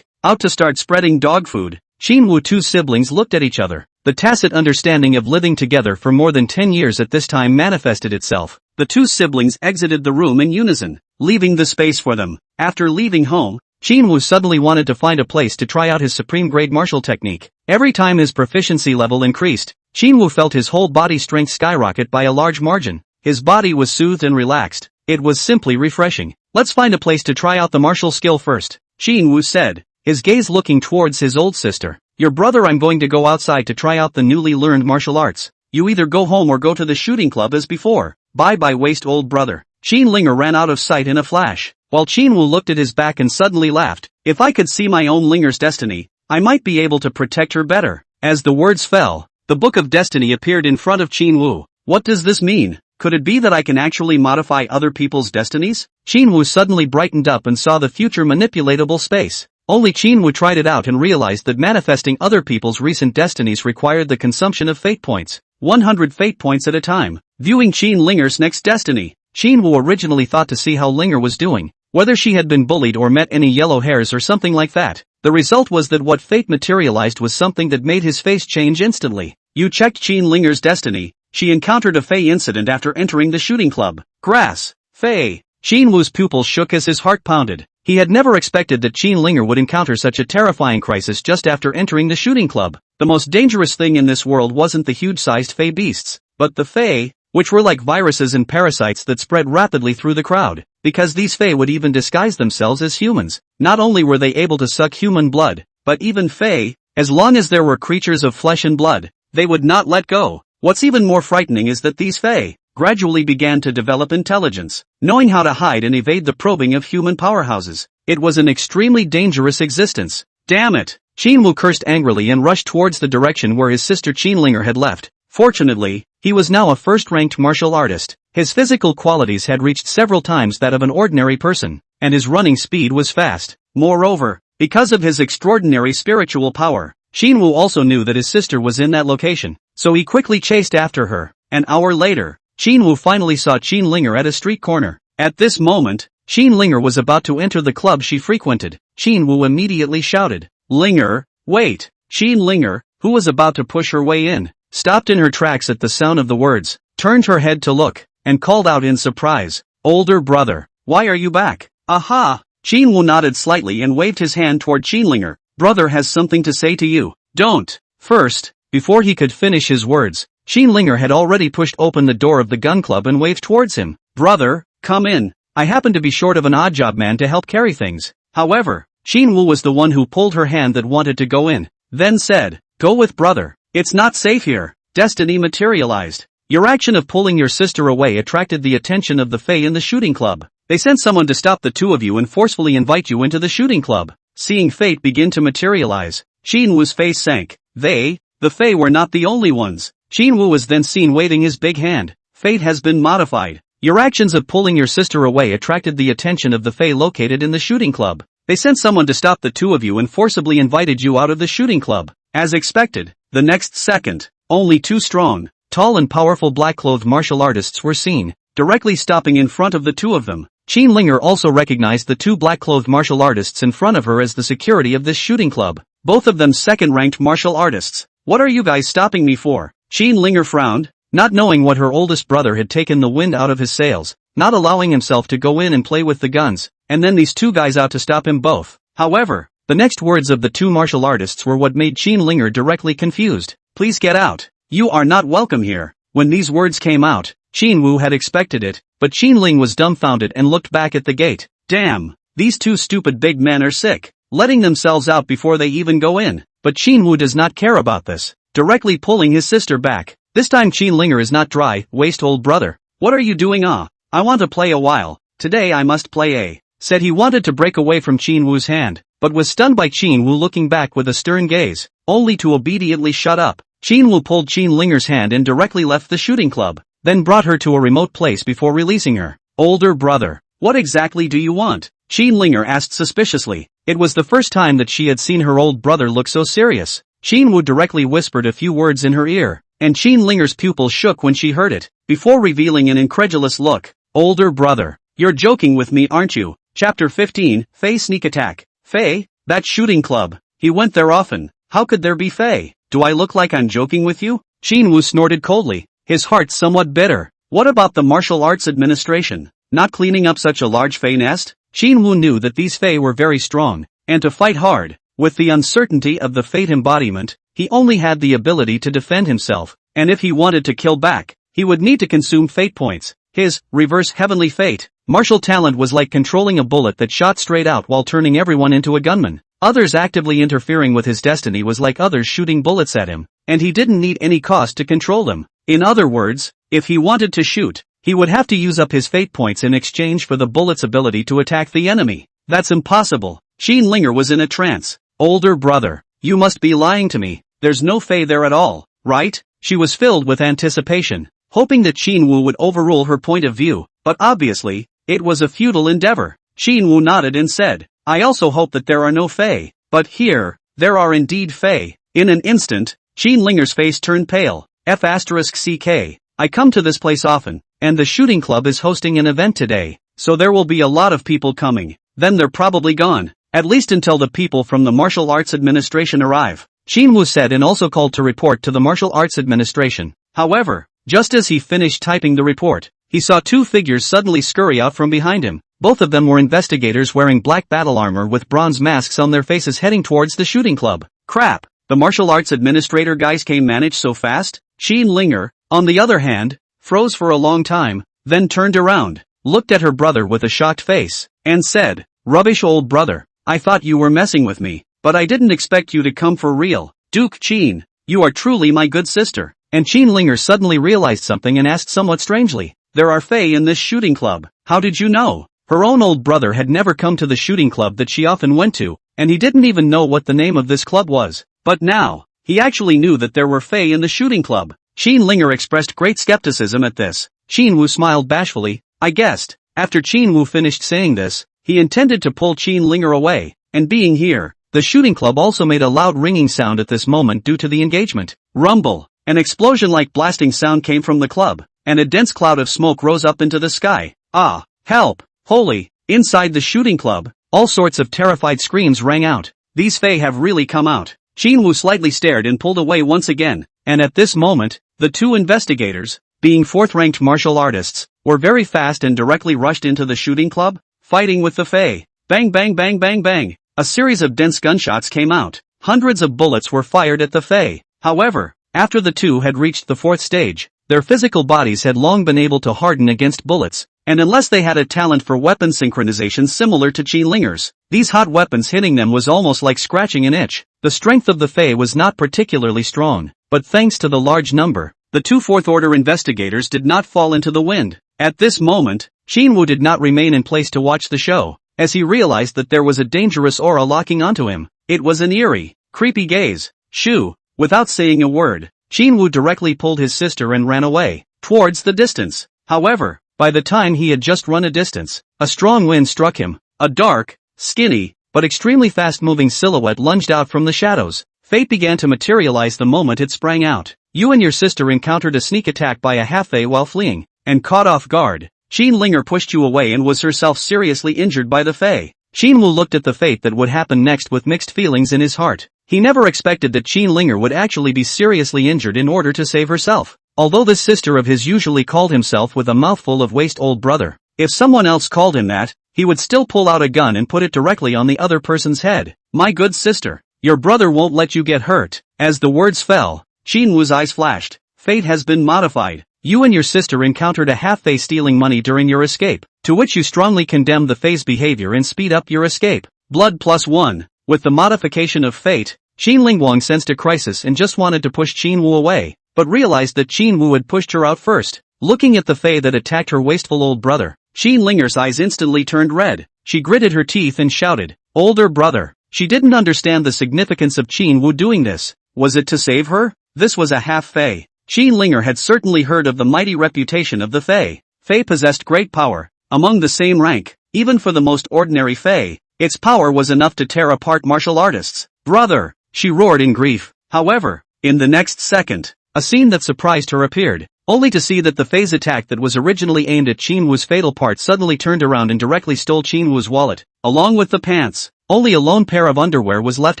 out to start spreading dog food, Qin Wu 2 siblings looked at each other. The tacit understanding of living together for more than 10 years at this time manifested itself. The two siblings exited the room in unison, leaving the space for them. After leaving home, Jinwoo suddenly wanted to find a place to try out his supreme grade martial technique. Every time his proficiency level increased, Jinwoo felt his whole body strength skyrocket by a large margin. His body was soothed and relaxed. It was simply refreshing. Let's find a place to try out the martial skill first, Jinwoo said, his gaze looking towards his old sister. Your brother, I'm going to go outside to try out the newly learned martial arts. You either go home or go to the shooting club as before. Bye-bye, waste old brother. Linger ran out of sight in a flash, while Jinwoo looked at his back and suddenly laughed. If I could see my own Linger's destiny, I might be able to protect her better. As the words fell, the Book of Destiny appeared in front of Jinwoo. What does this mean? Could it be that I can actually modify other people's destinies? Jinwoo suddenly brightened up and saw the future manipulatable space. Only Jinwoo tried it out and realized that manifesting other people's recent destinies required the consumption of fate points. 100 fate points at a time. Viewing Linger's next destiny, Jinwoo originally thought to see how Linger was doing, whether she had been bullied or met any yellow hairs or something like that. The result was that what fate materialized was something that made his face change instantly. You checked Linger's destiny. She encountered a Fey incident after entering the shooting club. Grass. Fey. Jinwoo's pupils shook as his heart pounded. He had never expected that Linger would encounter such a terrifying crisis just after entering the shooting club. The most dangerous thing in this world wasn't the huge-sized Fey beasts, but the Fey, which were like viruses and parasites that spread rapidly through the crowd. Because these Fey would even disguise themselves as humans. Not only were they able to suck human blood, but even Fey, as long as there were creatures of flesh and blood, they would not let go. What's even more frightening is that these Fey gradually began to develop intelligence, knowing how to hide and evade the probing of human powerhouses. It was an extremely dangerous existence. Damn it! Jinwoo cursed angrily and rushed towards the direction where his sister Linger had left. Fortunately, he was now a first-ranked martial artist. His physical qualities had reached several times that of an ordinary person, and his running speed was fast. Moreover, because of his extraordinary spiritual power, Jinwoo also knew that his sister was in that location, so he quickly chased after her. An hour later, Jinwoo finally saw Linger at a street corner. At this moment, Linger was about to enter the club she frequented. Jinwoo immediately shouted, "Linger, wait!" Linger, who was about to push her way in, stopped in her tracks at the sound of the words, turned her head to look, and called out in surprise, "Older brother, why are you back?" "Aha!" Jinwoo nodded slightly and waved his hand toward Linger. "Brother has something to say to you." "Don't." First, before he could finish his words, Linger had already pushed open the door of the gun club and waved towards him. "Brother, come in. I happen to be short of an odd-job man to help carry things." However, Jinwoo was the one who pulled her hand that wanted to go in, then said, "Go with brother. It's not safe here." Destiny materialized. Your action of pulling your sister away attracted the attention of the Fae in the shooting club. They sent someone to stop the two of you and forcefully invite you into the shooting club. Seeing fate begin to materialize, Jinwoo's face sank. The Fae were not the only ones. Jinwoo was then seen waving his big hand. Fate has been modified. Your actions of pulling your sister away attracted the attention of the Fae located in the shooting club. They sent someone to stop the two of you and forcibly invited you out of the shooting club. As expected, the next second, only two strong, tall and powerful black-clothed martial artists were seen, directly stopping in front of the two of them. Linger also recognized the two black-clothed martial artists in front of her as the security of this shooting club. Both of them second-ranked martial artists. "What are you guys stopping me for?" Linger frowned, not knowing what her oldest brother had taken the wind out of his sails, not allowing himself to go in and play with the guns, and then these two guys out to stop him both. However, the next words of the two martial artists were what made Linger directly confused. "Please get out. You are not welcome here." When these words came out, Jinwoo had expected it, but Ling was dumbfounded and looked back at the gate. Damn, these two stupid big men are sick, letting themselves out before they even go in. But Jinwoo does not care about this, directly pulling his sister back. This time Linger is not dry, waste old brother. "What are you doing? I want to play a while. Today I must play said he wanted to break away from Jinwoo's hand, but was stunned by Jinwoo looking back with a stern gaze, only to obediently shut up. Jinwoo pulled Linger's hand and directly left the shooting club, then brought her to a remote place before releasing her. "Older brother, what exactly do you want?" Linger asked suspiciously. It was the first time that she had seen her old brother look so serious. Jinwoo directly whispered a few words in her ear, and Linger's pupils shook when she heard it, before revealing an incredulous look. "Older brother, you're joking with me, aren't you?" Chapter 15, Fae Sneak Attack. "Fae? That shooting club. He went there often. How could there be Fae? Do I look like I'm joking with you?" Jinwoo snorted coldly, his heart somewhat bitter. What about the martial arts administration? Not cleaning up such a large Fey nest? Qin Wu knew that these Fey were very strong, and to fight hard. With the uncertainty of the Fate embodiment, he only had the ability to defend himself, and if he wanted to kill back, he would need to consume fate points. His reverse heavenly fate martial talent was like controlling a bullet that shot straight out while turning everyone into a gunman. Others actively interfering with his destiny was like others shooting bullets at him, and he didn't need any cost to control them. In other words, if he wanted to shoot, he would have to use up his fate points in exchange for the bullet's ability to attack the enemy. That's impossible. Qin Linger was in a trance. Older brother, you must be lying to me. There's no Fei there at all, right? She was filled with anticipation, hoping that Qin Wu would overrule her point of view, but obviously, it was a futile endeavor. Qin Wu nodded and said, I also hope that there are no Fei, but here, there are indeed Fei. In an instant, Qin Linger's face turned pale. F***CK. I come to this place often, and the shooting club is hosting an event today, so there will be a lot of people coming. Then they're probably gone, at least until the people from the Martial Arts Administration arrive. Qin Wu said and also called to report to the Martial Arts Administration. However, just as he finished typing the report, he saw two figures suddenly scurry out from behind him. Both of them were investigators wearing black battle armor with bronze masks on their faces heading towards the shooting club. Crap, the Martial Arts Administrator guys came managed so fast? Qin Linger, on the other hand, froze for a long time, then turned around, looked at her brother with a shocked face, and said, Rubbish old brother, I thought you were messing with me, but I didn't expect you to come for real. Duke Qin, you are truly my good sister. And Qin Linger suddenly realized something and asked somewhat strangely, there are Fei in this shooting club, how did you know? Her own old brother had never come to the shooting club that she often went to, and he didn't even know what the name of this club was. But now, he actually knew that there were Fei in the shooting club. Qin Linger expressed great skepticism at this. Qin Wu smiled bashfully. I guessed. After Qin Wu finished saying this, he intended to pull Qin Linger away, and being here, the shooting club also made a loud ringing sound at this moment due to the engagement. Rumble. An explosion-like blasting sound came from the club, and a dense cloud of smoke rose up into the sky. Ah, help, holy, inside the shooting club, all sorts of terrified screams rang out. These Fei have really come out. Qin Wu slightly stared and pulled away once again, and at this moment, the two investigators, being fourth-ranked martial artists, were very fast and directly rushed into the shooting club, fighting with the Fei. Bang bang bang bang bang. A series of dense gunshots came out. Hundreds of bullets were fired at the Fei. However, after the two had reached the fourth stage, their physical bodies had long been able to harden against bullets, and unless they had a talent for weapon synchronization similar to Qin Linger's, these hot weapons hitting them was almost like scratching an itch. The strength of the Fei was not particularly strong, but thanks to the large number, the two fourth-order investigators did not fall into the wind. At this moment, Qin Wu did not remain in place to watch the show, as he realized that there was a dangerous aura locking onto him. It was an eerie, creepy gaze. Shoo! Without saying a word, Qin Wu directly pulled his sister and ran away, towards the distance. However, by the time he had just run a distance, a strong wind struck him. A dark, skinny, but extremely fast-moving silhouette lunged out from the shadows. Fate began to materialize the moment it sprang out. You and your sister encountered a sneak attack by a half-Fei while fleeing, and caught off guard. Qin Linger pushed you away and was herself seriously injured by the Fei. Qin Wu looked at the fate that would happen next with mixed feelings in his heart. He never expected that Qin Linger would actually be seriously injured in order to save herself. Although this sister of his usually called himself with a mouthful of waste old brother, if someone else called him that, he would still pull out a gun and put it directly on the other person's head. My good sister, your brother won't let you get hurt. As the words fell, Qin Wu's eyes flashed. Fate has been modified. You and your sister encountered a half-Fei stealing money during your escape, to which you strongly condemn the Fei's behavior and speed up your escape. Blood +1. With the modification of fate, Qin Lingguang sensed a crisis and just wanted to push Qin Wu away, but realized that Qin Wu had pushed her out first. Looking at the Fei that attacked her wasteful old brother, Qin Linger's eyes instantly turned red. She gritted her teeth and shouted, older brother. She didn't understand the significance of Qin Wu doing this. Was it to save her? This was a half-Fei. Qin Linger had certainly heard of the mighty reputation of the Fei. Fei possessed great power. Among the same rank, even for the most ordinary Fei, its power was enough to tear apart martial artists. Brother! She roared in grief. However, in the next second, a scene that surprised her appeared, only to see that the Fei's attack that was originally aimed at Qin Wu's fatal part suddenly turned around and directly stole Qin Wu's wallet, along with the pants. Only a lone pair of underwear was left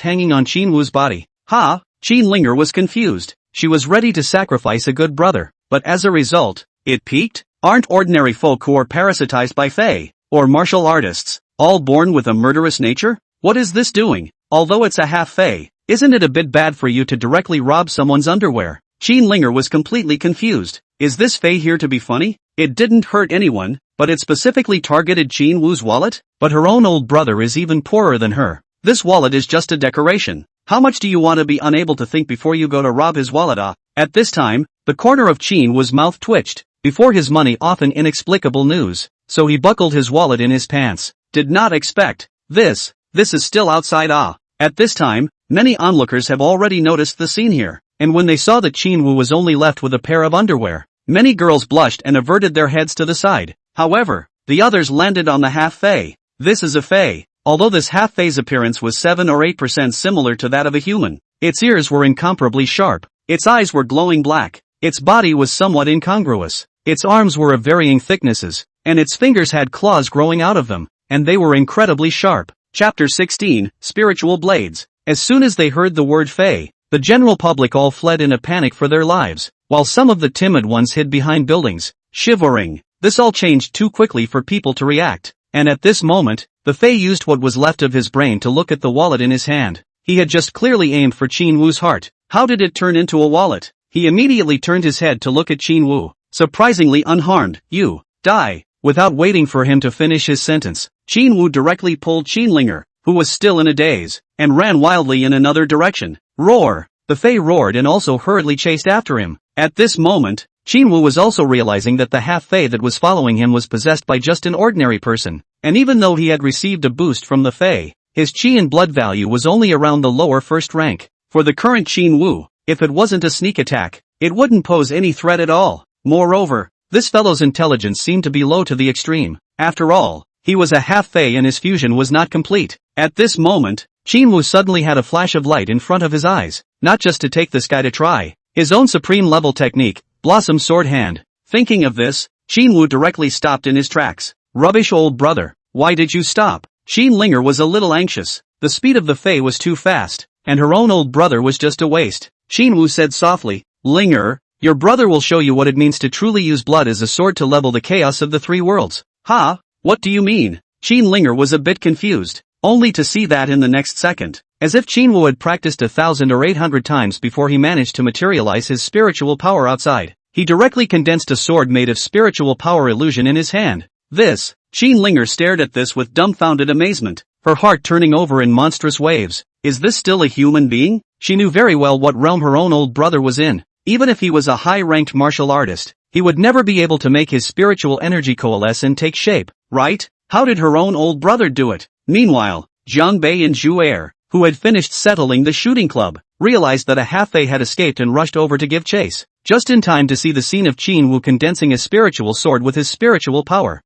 hanging on Qin Wu's body. Ha! Qin Linger was confused. She was ready to sacrifice a good brother, but as a result, It peaked? Aren't ordinary folk who are parasitized by fae, or martial artists, all born with a murderous nature? What is this doing? Although it's a half fae, isn't it a bit bad for you to directly rob someone's underwear? Qin Linger was completely confused. Is this fae here to be funny? It didn't hurt anyone, but it specifically targeted Qin Wu's wallet? But her own old brother is even poorer than her. This wallet is just a decoration. How much do you want to be unable to think before you go to rob his wallet? At this time, the corner of Qin Wu's mouth twitched. Before his money often inexplicable news. So he buckled his wallet in his pants. Did not expect this. This is still outside. At this time, many onlookers have already noticed the scene here. And when they saw that Qin Wu was only left with a pair of underwear, many girls blushed and averted their heads to the side. However, the others landed on the half-fae. This is a fae. Although this half-fae's appearance was 7 or 8% similar to that of a human, its ears were incomparably sharp, its eyes were glowing black, its body was somewhat incongruous, its arms were of varying thicknesses, and its fingers had claws growing out of them, and they were incredibly sharp. Chapter 16, Spiritual Blades. As soon as they heard the word fae, the general public all fled in a panic for their lives, while some of the timid ones hid behind buildings, shivering. This all changed too quickly for people to react, and at this moment, the fae used what was left of his brain to look at the wallet in his hand. He had just clearly aimed for Qin Wu's heart. How did it turn into a wallet? He immediately turned his head to look at Qin Wu, surprisingly unharmed. You die. Without waiting for him to finish his sentence, Qin Wu directly pulled Qin Linger, who was still in a daze, and ran wildly in another direction. Roar! The fae roared and also hurriedly chased after him. At this moment, Qin Wu was also realizing that the half-fae that was following him was possessed by just an ordinary person, and even though he had received a boost from the fae, his qi and blood value was only around the lower first rank. For the current Qin Wu, if it wasn't a sneak attack, it wouldn't pose any threat at all. Moreover, this fellow's intelligence seemed to be low to the extreme. After all, he was a half-fae and his fusion was not complete. At this moment, Qin Wu suddenly had a flash of light in front of his eyes, not just to take this guy to try his own supreme-level technique, Blossom Sword Hand. Thinking of this, Qin Wu directly stopped in his tracks. Rubbish old brother, why did you stop? Qin Linger was a little anxious. The speed of the fae was too fast, and her own old brother was just a waste. Qin Wu said softly, Linger, your brother will show you what it means to truly use blood as a sword to level the chaos of the three worlds. Ha? What do you mean? Qin Linger was a bit confused, only to see that in the next second, as if Qin Wu had practiced 1,000 or 800 times before he managed to materialize his spiritual power outside. He directly condensed a sword made of spiritual power illusion in his hand. This, Qin Linger stared at this with dumbfounded amazement, her heart turning over in monstrous waves. Is this still a human being? She knew very well what realm her own old brother was in. Even if he was a high-ranked martial artist, he would never be able to make his spiritual energy coalesce and take shape, right? How did her own old brother do it? Meanwhile, Jiang Bei and Zhu Er, who had finished settling the shooting club, realized that a half-fae had escaped and rushed over to give chase, just in time to see the scene of Qin Wu condensing a spiritual sword with his spiritual power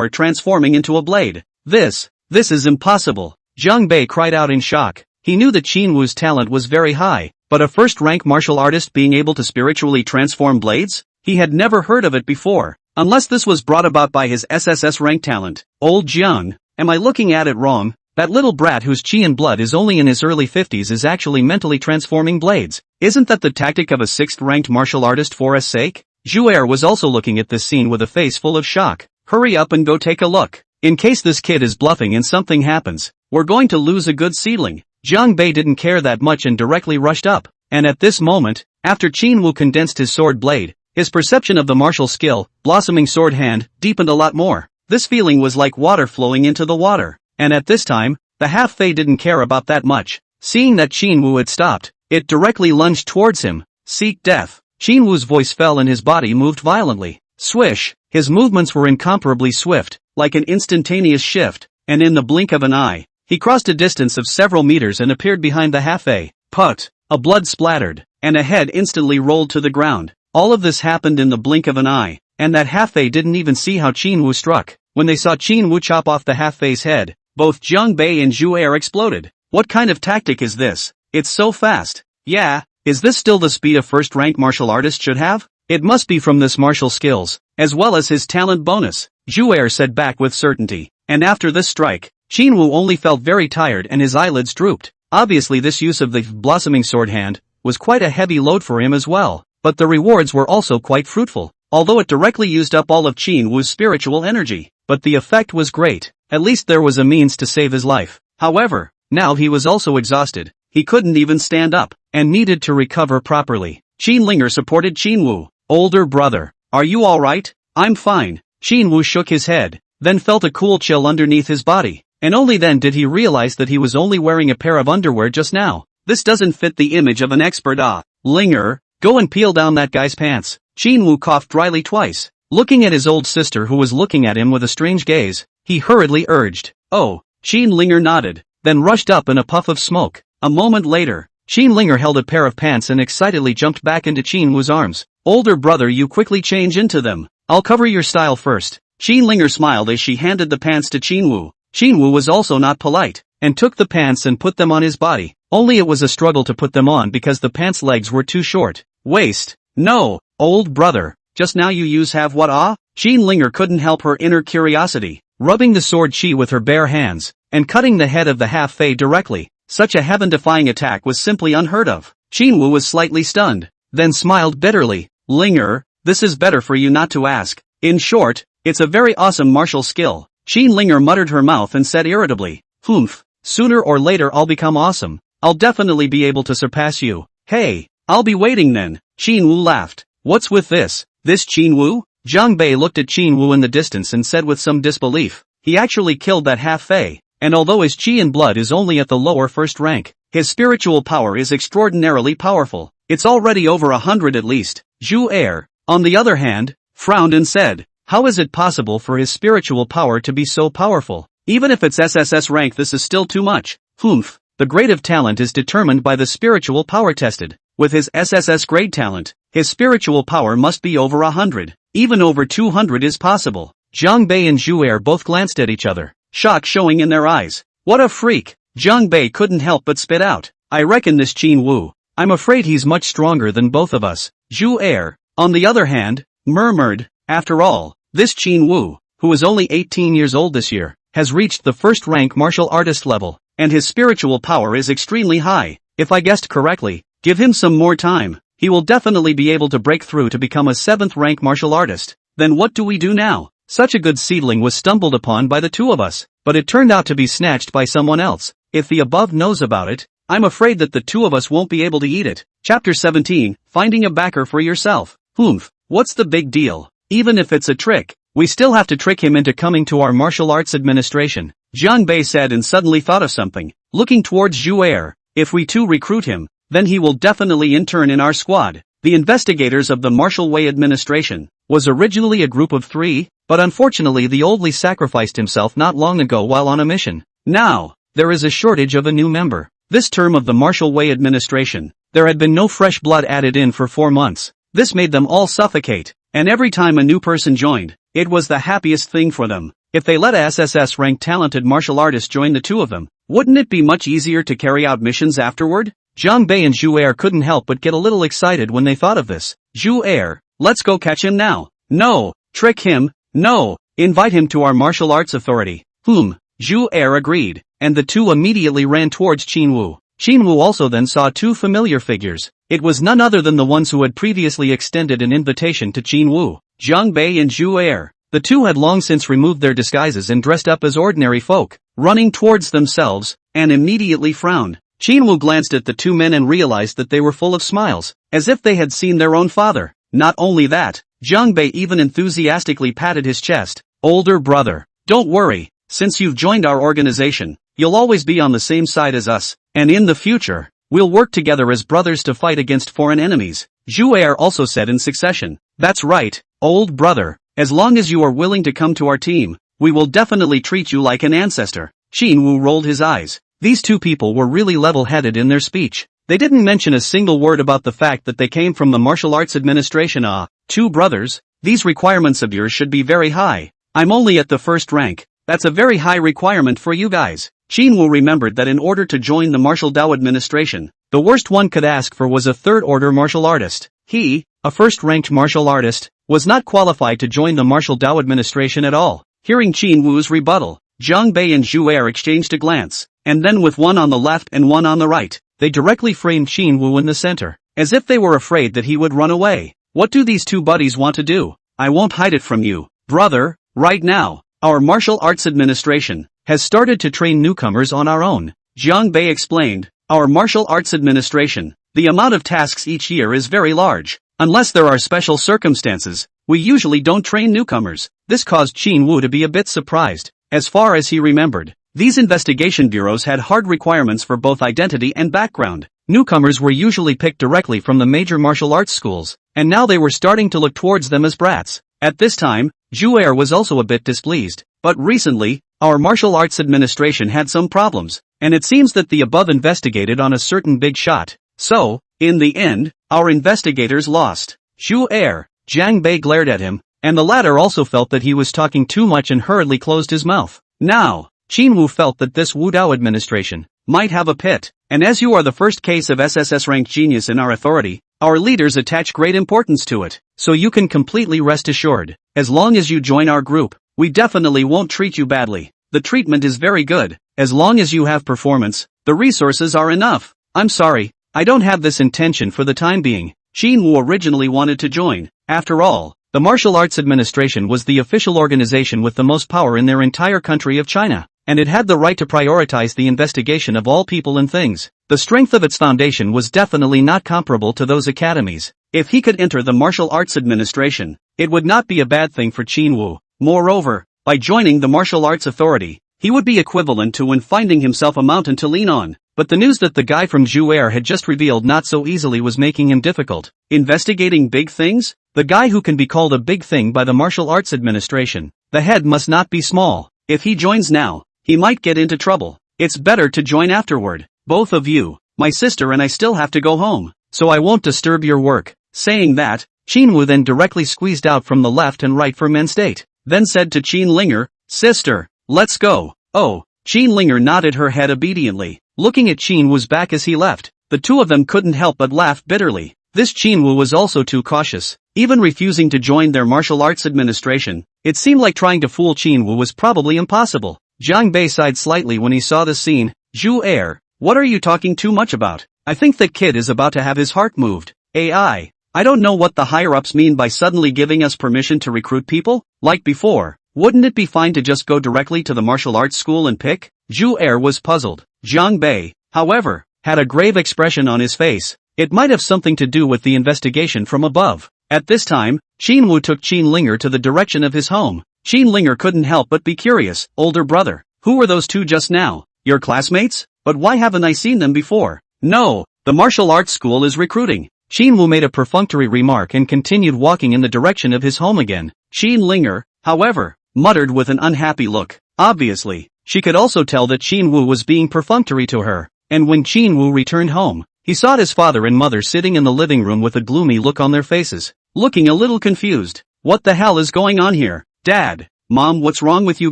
transforming into a blade. This is impossible. Jiang Bei cried out in shock. He knew that Qin Wu's talent was very high, but a first-rank martial artist being able to spiritually transform blades? He had never heard of it before, unless this was brought about by his SSS rank talent. Old Jiang, am I looking at it wrong? That little brat whose qi and blood is only in his early 50s is actually mentally transforming blades. Isn't that the tactic of a 6th-ranked martial artist for his sake? Zhu Er was also looking at this scene with a face full of shock. Hurry up and go take a look. In case this kid is bluffing and something happens, we're going to lose a good seedling. Jiang Bei didn't care that much and directly rushed up. And at this moment, after Qin Wu condensed his sword blade, his perception of the martial skill, blossoming sword hand, deepened a lot more. This feeling was like water flowing into the water. And at this time, the half-fae didn't care about that much. Seeing that Qin Wu had stopped, it directly lunged towards him. Seek death. Qin Wu's voice fell and his body moved violently. Swish! His movements were incomparably swift, like an instantaneous shift, and in the blink of an eye, he crossed a distance of several meters and appeared behind the half-fae. Put! A blood splattered, and a head instantly rolled to the ground. All of this happened in the blink of an eye, and that half-fae didn't even see how Qin Wu struck. When they saw Qin Wu chop off the half-fae's head, both Jiang Bei and Zhu Er exploded. What kind of tactic is this? It's so fast. Yeah, is this still the speed a first-rank martial artist should have? It must be from this martial skills, as well as his talent bonus, Zhu Er said back with certainty. And after this strike, Qin Wu only felt very tired and his eyelids drooped. Obviously this use of the blossoming sword hand was quite a heavy load for him as well, but the rewards were also quite fruitful. although it directly used up all of Qin Wu's spiritual energy. But the effect was great. At least there was a means to save his life. However, now he was also exhausted. He couldn't even stand up, and needed to recover properly. Qin Linger supported Qin Wu. Older brother, are you alright? I'm fine. Qin Wu shook his head, then felt a cool chill underneath his body. And only then did he realize that he was only wearing a pair of underwear just now. This doesn't fit the image of an expert. Linger, go and peel down that guy's pants. Qin Wu coughed dryly twice. Looking at his old sister who was looking at him with a strange gaze, he hurriedly urged, "Oh." Qin Linger nodded, then rushed up in a puff of smoke. A moment later, Qin Linger held a pair of pants and excitedly jumped back into Qin Wu's arms. "Older brother, you quickly change into them. I'll cover your style first." Qin Linger smiled as she handed the pants to Qin Wu. Qin Wu was also not polite, and took the pants and put them on his body. Only it was a struggle to put them on because the pants' legs were too short. Waist. No, old brother, just now you use have what Qin Linger couldn't help her inner curiosity, rubbing the sword chi with her bare hands, and cutting the head of the half-fae directly. Such a heaven-defying attack was simply unheard of. Qin Wu was slightly stunned, then smiled bitterly. Linger, this is better for you not to ask. In short, it's a very awesome martial skill. Qin Linger muttered her mouth and said irritably, "Humph, sooner or later I'll become awesome. I'll definitely be able to surpass you. Hey, I'll be waiting then." Qin Wu laughed. "What's with this? This Qin Wu?" Zhang Bei looked at Qin Wu in the distance and said with some disbelief, "He actually killed that half-fae, and although his chi and blood is only at the lower first rank, his spiritual power is extraordinarily powerful. It's already over 100 at least." Zhu Er, on the other hand, frowned and said, "How is it possible for his spiritual power to be so powerful? Even if it's SSS rank, this is still too much." Humph, the grade of talent is determined by the spiritual power tested. With his SSS grade talent, his spiritual power must be over 100. Even over 200 is possible. Zhang Bei and Zhu Er both glanced at each other, shock showing in their eyes. What a freak! Zhang Bei couldn't help but spit out, "I reckon this Qin Wu. I'm afraid he's much stronger than both of us." Zhu Er, on the other hand, murmured, "After all, this Qin Wu, who is only 18 years old this year, has reached the first rank martial artist level, and his spiritual power is extremely high. If I guessed correctly, give him some more time, he will definitely be able to break through to become a 7th rank martial artist. Then what do we do now? Such a good seedling was stumbled upon by the two of us, but it turned out to be snatched by someone else. If the above knows about it, I'm afraid that the two of us won't be able to eat it." Chapter 17, Finding a Backer for Yourself. Humph, what's the big deal? Even if it's a trick, we still have to trick him into coming to our martial arts administration. Zhang Bei said and suddenly thought of something, looking towards Zhu Er. If we too recruit him, then he will definitely intern in our squad. The investigators of the Martial Way administration was originally a group of 3, but unfortunately the oldly sacrificed himself not long ago while on a mission. Now, there is a shortage of a new member. This term of the Martial Way administration, there had been no fresh blood added in for 4 months. This made them all suffocate, and every time a new person joined, it was the happiest thing for them. If they let a SSS-ranked talented martial artist join the two of them, wouldn't it be much easier to carry out missions afterward? Zhang Bei and Zhu Er couldn't help but get a little excited when they thought of this. Zhu Er, let's go catch him now. No, trick him, no, invite him to our martial arts authority. Zhu Er agreed, and the two immediately ran towards Qin Wu. Qin Wu also then saw 2 familiar figures. It was none other than the ones who had previously extended an invitation to Qin Wu, Zhang Bei and Zhu Er. The two had long since removed their disguises and dressed up as ordinary folk, running towards themselves, and immediately frowned. Qin Wu glanced at the 2 men and realized that they were full of smiles, as if they had seen their own father. Not only that, Zhang Bei even enthusiastically patted his chest. "Older brother, don't worry, since you've joined our organization, you'll always be on the same side as us, and in the future, we'll work together as brothers to fight against foreign enemies." Zhu Er also said in succession, "That's right, old brother, as long as you are willing to come to our team, we will definitely treat you like an ancestor." Qin Wu rolled his eyes. These 2 people were really level-headed in their speech. They didn't mention a single word about the fact that they came from the martial arts administration. 2 brothers, these requirements of yours should be very high. I'm only at the 1st rank. That's a very high requirement for you guys. Qin Wu remembered that in order to join the martial Dao administration, the worst one could ask for was a 3rd-order martial artist. He, a 1st-ranked martial artist, was not qualified to join the martial Dao administration at all. Hearing Qin Wu's rebuttal, Zhang Bei and Zhu Er exchanged a glance, and then with one on the left and one on the right, they directly framed Qin Wu in the center, as if they were afraid that he would run away. What do these 2 buddies want to do? I won't hide it from you, brother. Right now, our martial arts administration has started to train newcomers on our own. Jiang Bei explained. Our martial arts administration, the amount of tasks each year is very large. Unless there are special circumstances, we usually don't train newcomers. This caused Qin Wu to be a bit surprised. As far as he remembered, these investigation bureaus had hard requirements for both identity and background. Newcomers were usually picked directly from the major martial arts schools, and now they were starting to look towards them as brats. At this time, Zhu Er was also a bit displeased. But recently, our martial arts administration had some problems, and it seems that the above investigated on a certain big shot. So, in the end, our investigators lost. Zhu Er, Jiang Bei glared at him, and the latter also felt that he was talking too much and hurriedly closed his mouth. Now, Qin Wu felt that this Wu Dao administration might have a pit, and as you are the first case of SSS rank genius in our authority, our leaders attach great importance to it, so you can completely rest assured. As long as you join our group, we definitely won't treat you badly. The treatment is very good. As long as you have performance, the resources are enough. I'm sorry, I don't have this intention for the time being. Qin Wu originally wanted to join. After all, the Martial Arts Administration was the official organization with the most power in their entire country of China, and it had the right to prioritize the investigation of all people and things. The strength of its foundation was definitely not comparable to those academies. If he could enter the Martial Arts Administration, it would not be a bad thing for Qin Wu. Moreover, by joining the Martial Arts Authority, he would be equivalent to when finding himself a mountain to lean on. But the news that the guy from Zhu Er had just revealed not so easily was making him difficult. Investigating big things? The guy who can be called a big thing by the Martial Arts Administration. The head must not be small. If he joins now, he might get into trouble. It's better to join afterward. Both of you, my sister and I still have to go home, so I won't disturb your work. Saying that, Qin Wu then directly squeezed out from the left and right for men's state, then said to Qin Linger, "Sister, let's go." Oh, Qin Linger nodded her head obediently, looking at Qin Wu's back as he left. The two of them couldn't help but laugh bitterly. This Qin Wu was also too cautious, even refusing to join their martial arts administration. It seemed like trying to fool Qin Wu was probably impossible. Jiang Bei sighed slightly when he saw the scene. Zhu Er, what are you talking too much about? I think that kid is about to have his heart moved. I don't know what the higher-ups mean by suddenly giving us permission to recruit people. Like before, wouldn't it be fine to just go directly to the martial arts school and pick? Zhu Er was puzzled. Jiang Bei, however, had a grave expression on his face. It might have something to do with the investigation from above. At this time, Qin Wu took Qin Linger to the direction of his home. Qin Linger couldn't help but be curious. Older brother, who were those two just now? Your classmates? But why haven't I seen them before? No, the martial arts school is recruiting. Qin Wu made a perfunctory remark and continued walking in the direction of his home again. Qin Linger, however, muttered with an unhappy look. Obviously, she could also tell that Qin Wu was being perfunctory to her, and when Qin Wu returned home, he saw his father and mother sitting in the living room with a gloomy look on their faces, looking a little confused. What the hell is going on here? Dad, Mom, what's wrong with you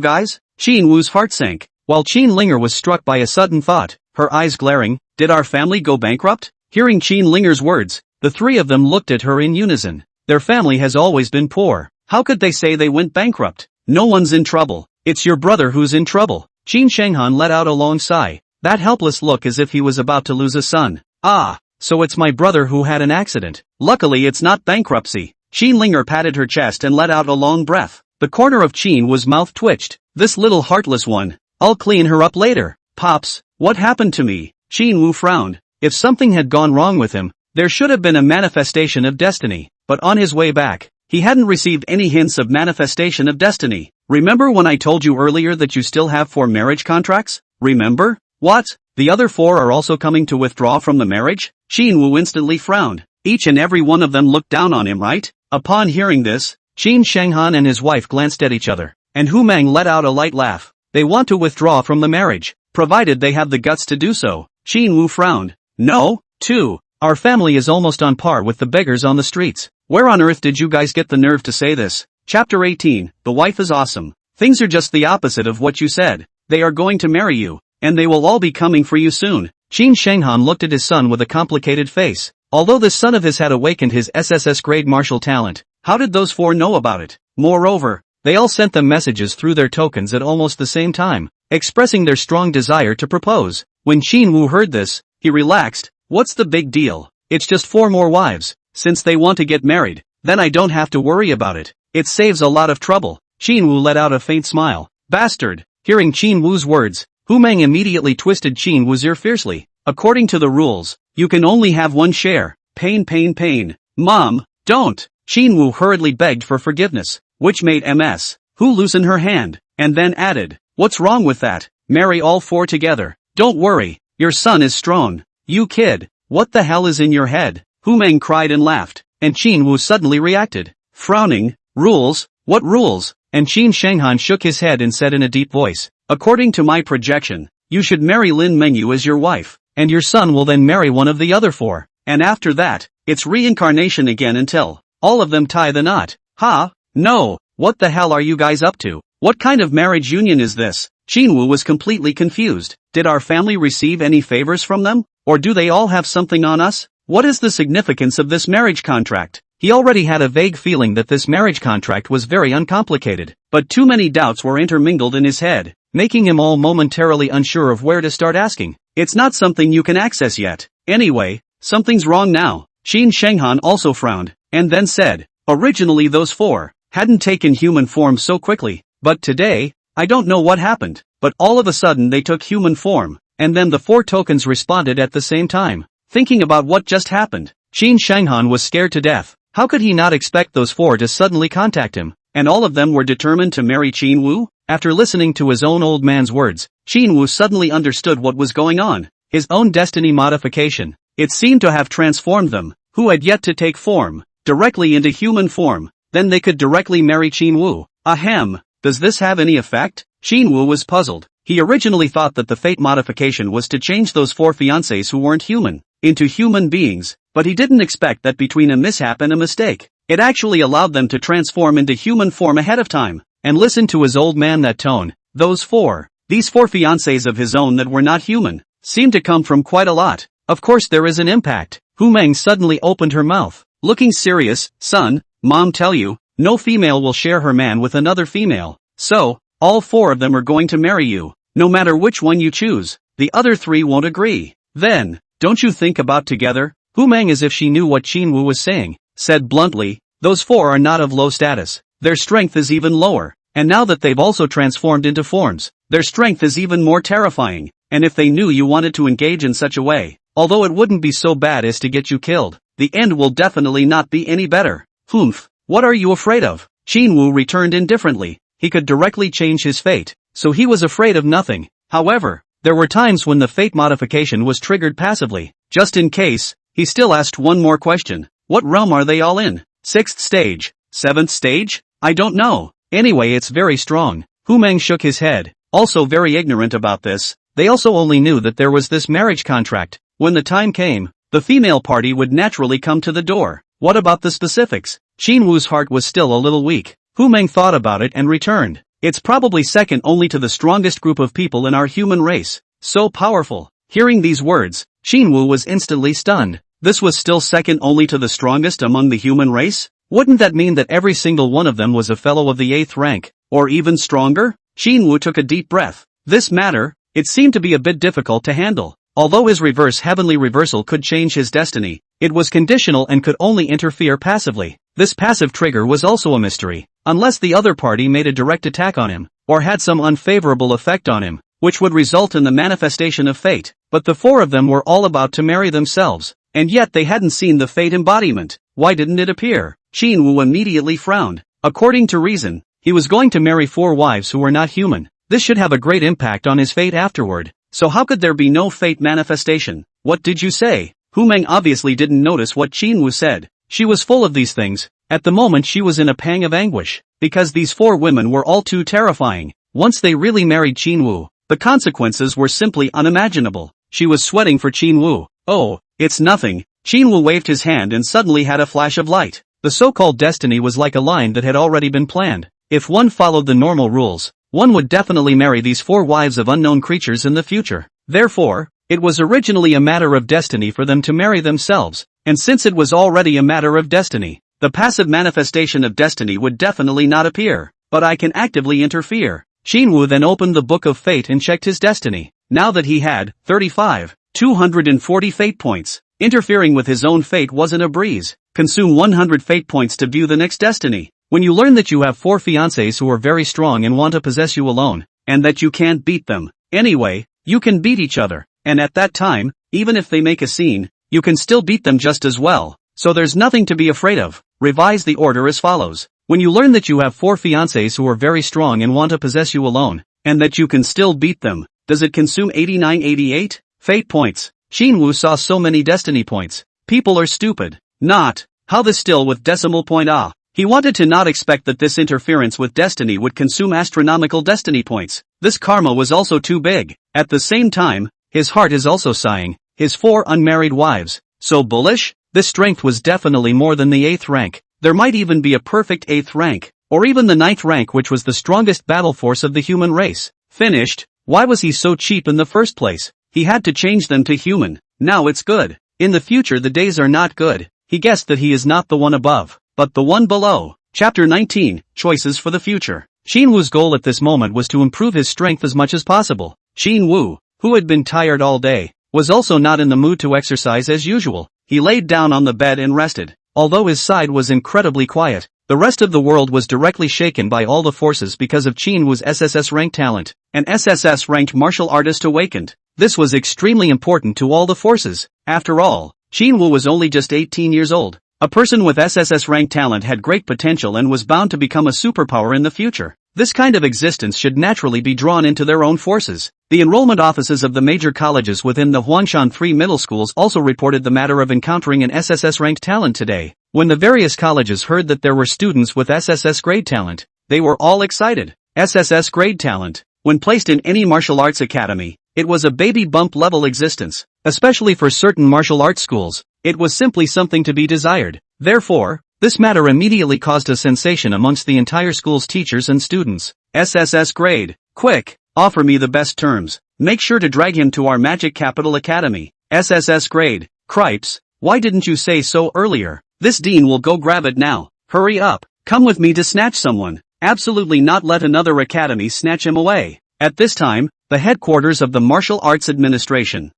guys? Qin Wu's heart sank, while Qin Linger was struck by a sudden thought, her eyes glaring. Did our family go bankrupt? Hearing Qin Linger's words, the three of them looked at her in unison. Their family has always been poor. How could they say they went bankrupt? No one's in trouble. It's your brother who's in trouble. Qin Shenghan let out a long sigh, that helpless look as if he was about to lose a son. Ah, so it's my brother who had an accident. Luckily it's not bankruptcy. Qin Linger patted her chest and let out a long breath. The corner of Qin Wu's mouth twitched. This little heartless one. I'll clean her up later. Pops, what happened to me? Qin Wu frowned. If something had gone wrong with him, there should have been a manifestation of destiny. But on his way back, he hadn't received any hints of manifestation of destiny. Remember when I told you earlier that you still have 4 marriage contracts? Remember? What? The other 4 are also coming to withdraw from the marriage? Qin Wu instantly frowned. Each and every one of them looked down on him, right? Upon hearing this, Qin Shenghan and his wife glanced at each other, and Hu Mang let out a light laugh. They want to withdraw from the marriage, provided they have the guts to do so. Qin Wu frowned. No, too. Our family is almost on par with the beggars on the streets. Where on earth did you guys get the nerve to say this? Chapter 18, The wife is awesome. Things are just the opposite of what you said. They are going to marry you, and they will all be coming for you soon. Qin Shenghan looked at his son with a complicated face. Although this son of his had awakened his SSS grade martial talent, how did those 4 know about it? Moreover, they all sent them messages through their tokens at almost the same time, expressing their strong desire to propose. When Qin Wu heard this, he relaxed. What's the big deal? It's just 4 more wives. Since they want to get married, then I don't have to worry about it. It saves a lot of trouble. Qin Wu let out a faint smile. Bastard! Hearing Qin Wu's words, Hu Meng immediately twisted Qin Wu's ear fiercely. According to the rules, you can only have one share. Pain, pain, pain. Mom, don't! Qin Wu hurriedly begged for forgiveness, which made Ms. Hu loosen her hand, and then added, what's wrong with that? Marry all four together. Don't worry, your son is strong. You kid, what the hell is in your head? Hu Meng cried and laughed, and Qin Wu suddenly reacted. Frowning, rules? What rules? And Qin Shenghan shook his head and said in a deep voice, according to my projection, you should marry Lin Mengyu as your wife, and your son will then marry one of the other four, and after that, it's reincarnation again until all of them tie the knot. Ha? No, what the hell are you guys up to? What kind of marriage union is this? Qin Wu was completely confused. Did our family receive any favors from them? Or do they all have something on us? What is the significance of this marriage contract? He already had a vague feeling that this marriage contract was very uncomplicated, but too many doubts were intermingled in his head, making him all momentarily unsure of where to start asking. It's not something you can access yet. Anyway, something's wrong now. Qin Shenghan also frowned, and then said, originally those four hadn't taken human form so quickly, but today, I don't know what happened, but all of a sudden they took human form, and then the four tokens responded at the same time. Thinking about what just happened, Qin Shenghan was scared to death. How could he not expect those four to suddenly contact him? And all of them were determined to marry Qin Wu? After listening to his own old man's words, Qin Wu suddenly understood what was going on. His own destiny modification. It seemed to have transformed them, who had yet to take form, directly into human form. Then they could directly marry Qin Wu. Ahem, does this have any effect? Qin Wu was puzzled. He originally thought that the fate modification was to change those four fiancés who weren't human into human beings, but he didn't expect that between a mishap and a mistake, it actually allowed them to transform into human form ahead of time. And listen to his old man that tone. These four fiancés of his own that were not human, seemed to come from quite a lot. Of course there is an impact. Hu Meng suddenly opened her mouth, looking serious. Son, mom tell you, no female will share her man with another female. So, all four of them are going to marry you. No matter which one you choose, the other three won't agree. Then, don't you think about together? Hu Meng, as if she knew what Qin Wu was saying, said bluntly, those four are not of low status. Their strength is even lower. And now that they've also transformed into forms, their strength is even more terrifying. And if they knew you wanted to engage in such a way, although it wouldn't be so bad as to get you killed, the end will definitely not be any better. Humph, what are you afraid of? Qin Wu returned indifferently. He could directly change his fate, so he was afraid of nothing. However, there were times when the fate modification was triggered passively. Just in case, he still asked one more question. What realm are they all in? 6th stage? 7th stage? I don't know. Anyway, it's very strong. Hu Meng shook his head, also very ignorant about this. They also only knew that there was this marriage contract. When the time came, the female party would naturally come to the door. What about the specifics? Qin Wu's heart was still a little weak. Hu Meng thought about it and returned. It's probably second only to the strongest group of people in our human race. So powerful. Hearing these words, Qin Wu was instantly stunned. This was still second only to the strongest among the human race? Wouldn't that mean that every single one of them was a fellow of the 8th rank, or even stronger? Qin Wu took a deep breath. This matter, it seemed to be a bit difficult to handle. Although his reverse heavenly reversal could change his destiny, it was conditional and could only interfere passively. This passive trigger was also a mystery, unless the other party made a direct attack on him, or had some unfavorable effect on him, which would result in the manifestation of fate. But the four of them were all about to marry themselves, and yet they hadn't seen the fate embodiment. Why didn't it appear? Qin Wu immediately frowned. According to reason, he was going to marry 4 wives who were not human. This should have a great impact on his fate afterward. So how could there be no fate manifestation? What did you say? Hu Meng obviously didn't notice what Qin Wu said. She was full of these things. At the moment she was in a pang of anguish, because these 4 women were all too terrifying. Once they really married Qin Wu, the consequences were simply unimaginable. She was sweating for Qin Wu. Oh, it's nothing. Qin Wu waved his hand and suddenly had a flash of light. The so-called destiny was like a line that had already been planned. If one followed the normal rules, one would definitely marry these 4 wives of unknown creatures in the future. Therefore, it was originally a matter of destiny for them to marry themselves, and since it was already a matter of destiny, the passive manifestation of destiny would definitely not appear. But I can actively interfere. Qin Wu then opened the Book of Fate and checked his destiny. Now that he had 240 fate points, interfering with his own fate wasn't a breeze. Consume 100 fate points to view the next destiny. When you learn that you have 4 fiancés who are very strong and want to possess you alone, and that you can't beat them. Anyway, you can beat each other, and at that time, even if they make a scene, you can still beat them just as well, so there's nothing to be afraid of. Revise the order as follows. When you learn that you have 4 fiancés who are very strong and want to possess you alone, and that you can still beat them, does it consume 8988? Fate points. Shinwoo saw so many destiny points. People are stupid. Not. How this still with decimal point ah. He wanted to not expect that this interference with destiny would consume astronomical destiny points. This karma was also too big. At the same time, his heart is also sighing. His 4 unmarried wives. So bullish? This strength was definitely more than the 8th rank. There might even be a perfect 8th rank, or even the 9th rank, which was the strongest battle force of the human race. Finished. Why was he so cheap in the first place? He had to change them to human. Now it's good. In the future the days are not good. He guessed that he is not the one above, but the one below. Chapter 19, Choices for the Future. Shinwoo's goal at this moment was to improve his strength as much as possible. Shinwoo, who had been tired all day, was also not in the mood to exercise as usual. He laid down on the bed and rested. Although his side was incredibly quiet, the rest of the world was directly shaken by all the forces because of Shinwoo's SSS rank talent. An SSS ranked martial artist awakened. This was extremely important to all the forces. After all, Shinwoo was only just 18 years old. A person with SSS rank talent had great potential and was bound to become a superpower in the future. This kind of existence should naturally be drawn into their own forces. The enrollment offices of the major colleges within the Huangshan 3 middle schools also reported the matter of encountering an SSS ranked talent today. When the various colleges heard that there were students with SSS grade talent, they were all excited. SSS grade talent. When placed in any martial arts academy, it was a baby bump level existence. Especially for certain martial arts schools, it was simply something to be desired. Therefore, this matter immediately caused a sensation amongst the entire school's teachers and students. SSS grade. Quick, offer me the best terms. Make sure to drag him to our Magic Capital Academy. SSS grade. Cripes, why didn't you say so earlier? This dean will go grab it now. Hurry up. Come with me to snatch someone. Absolutely not let another academy snatch him away. At this time, the headquarters of the Martial Arts Administration.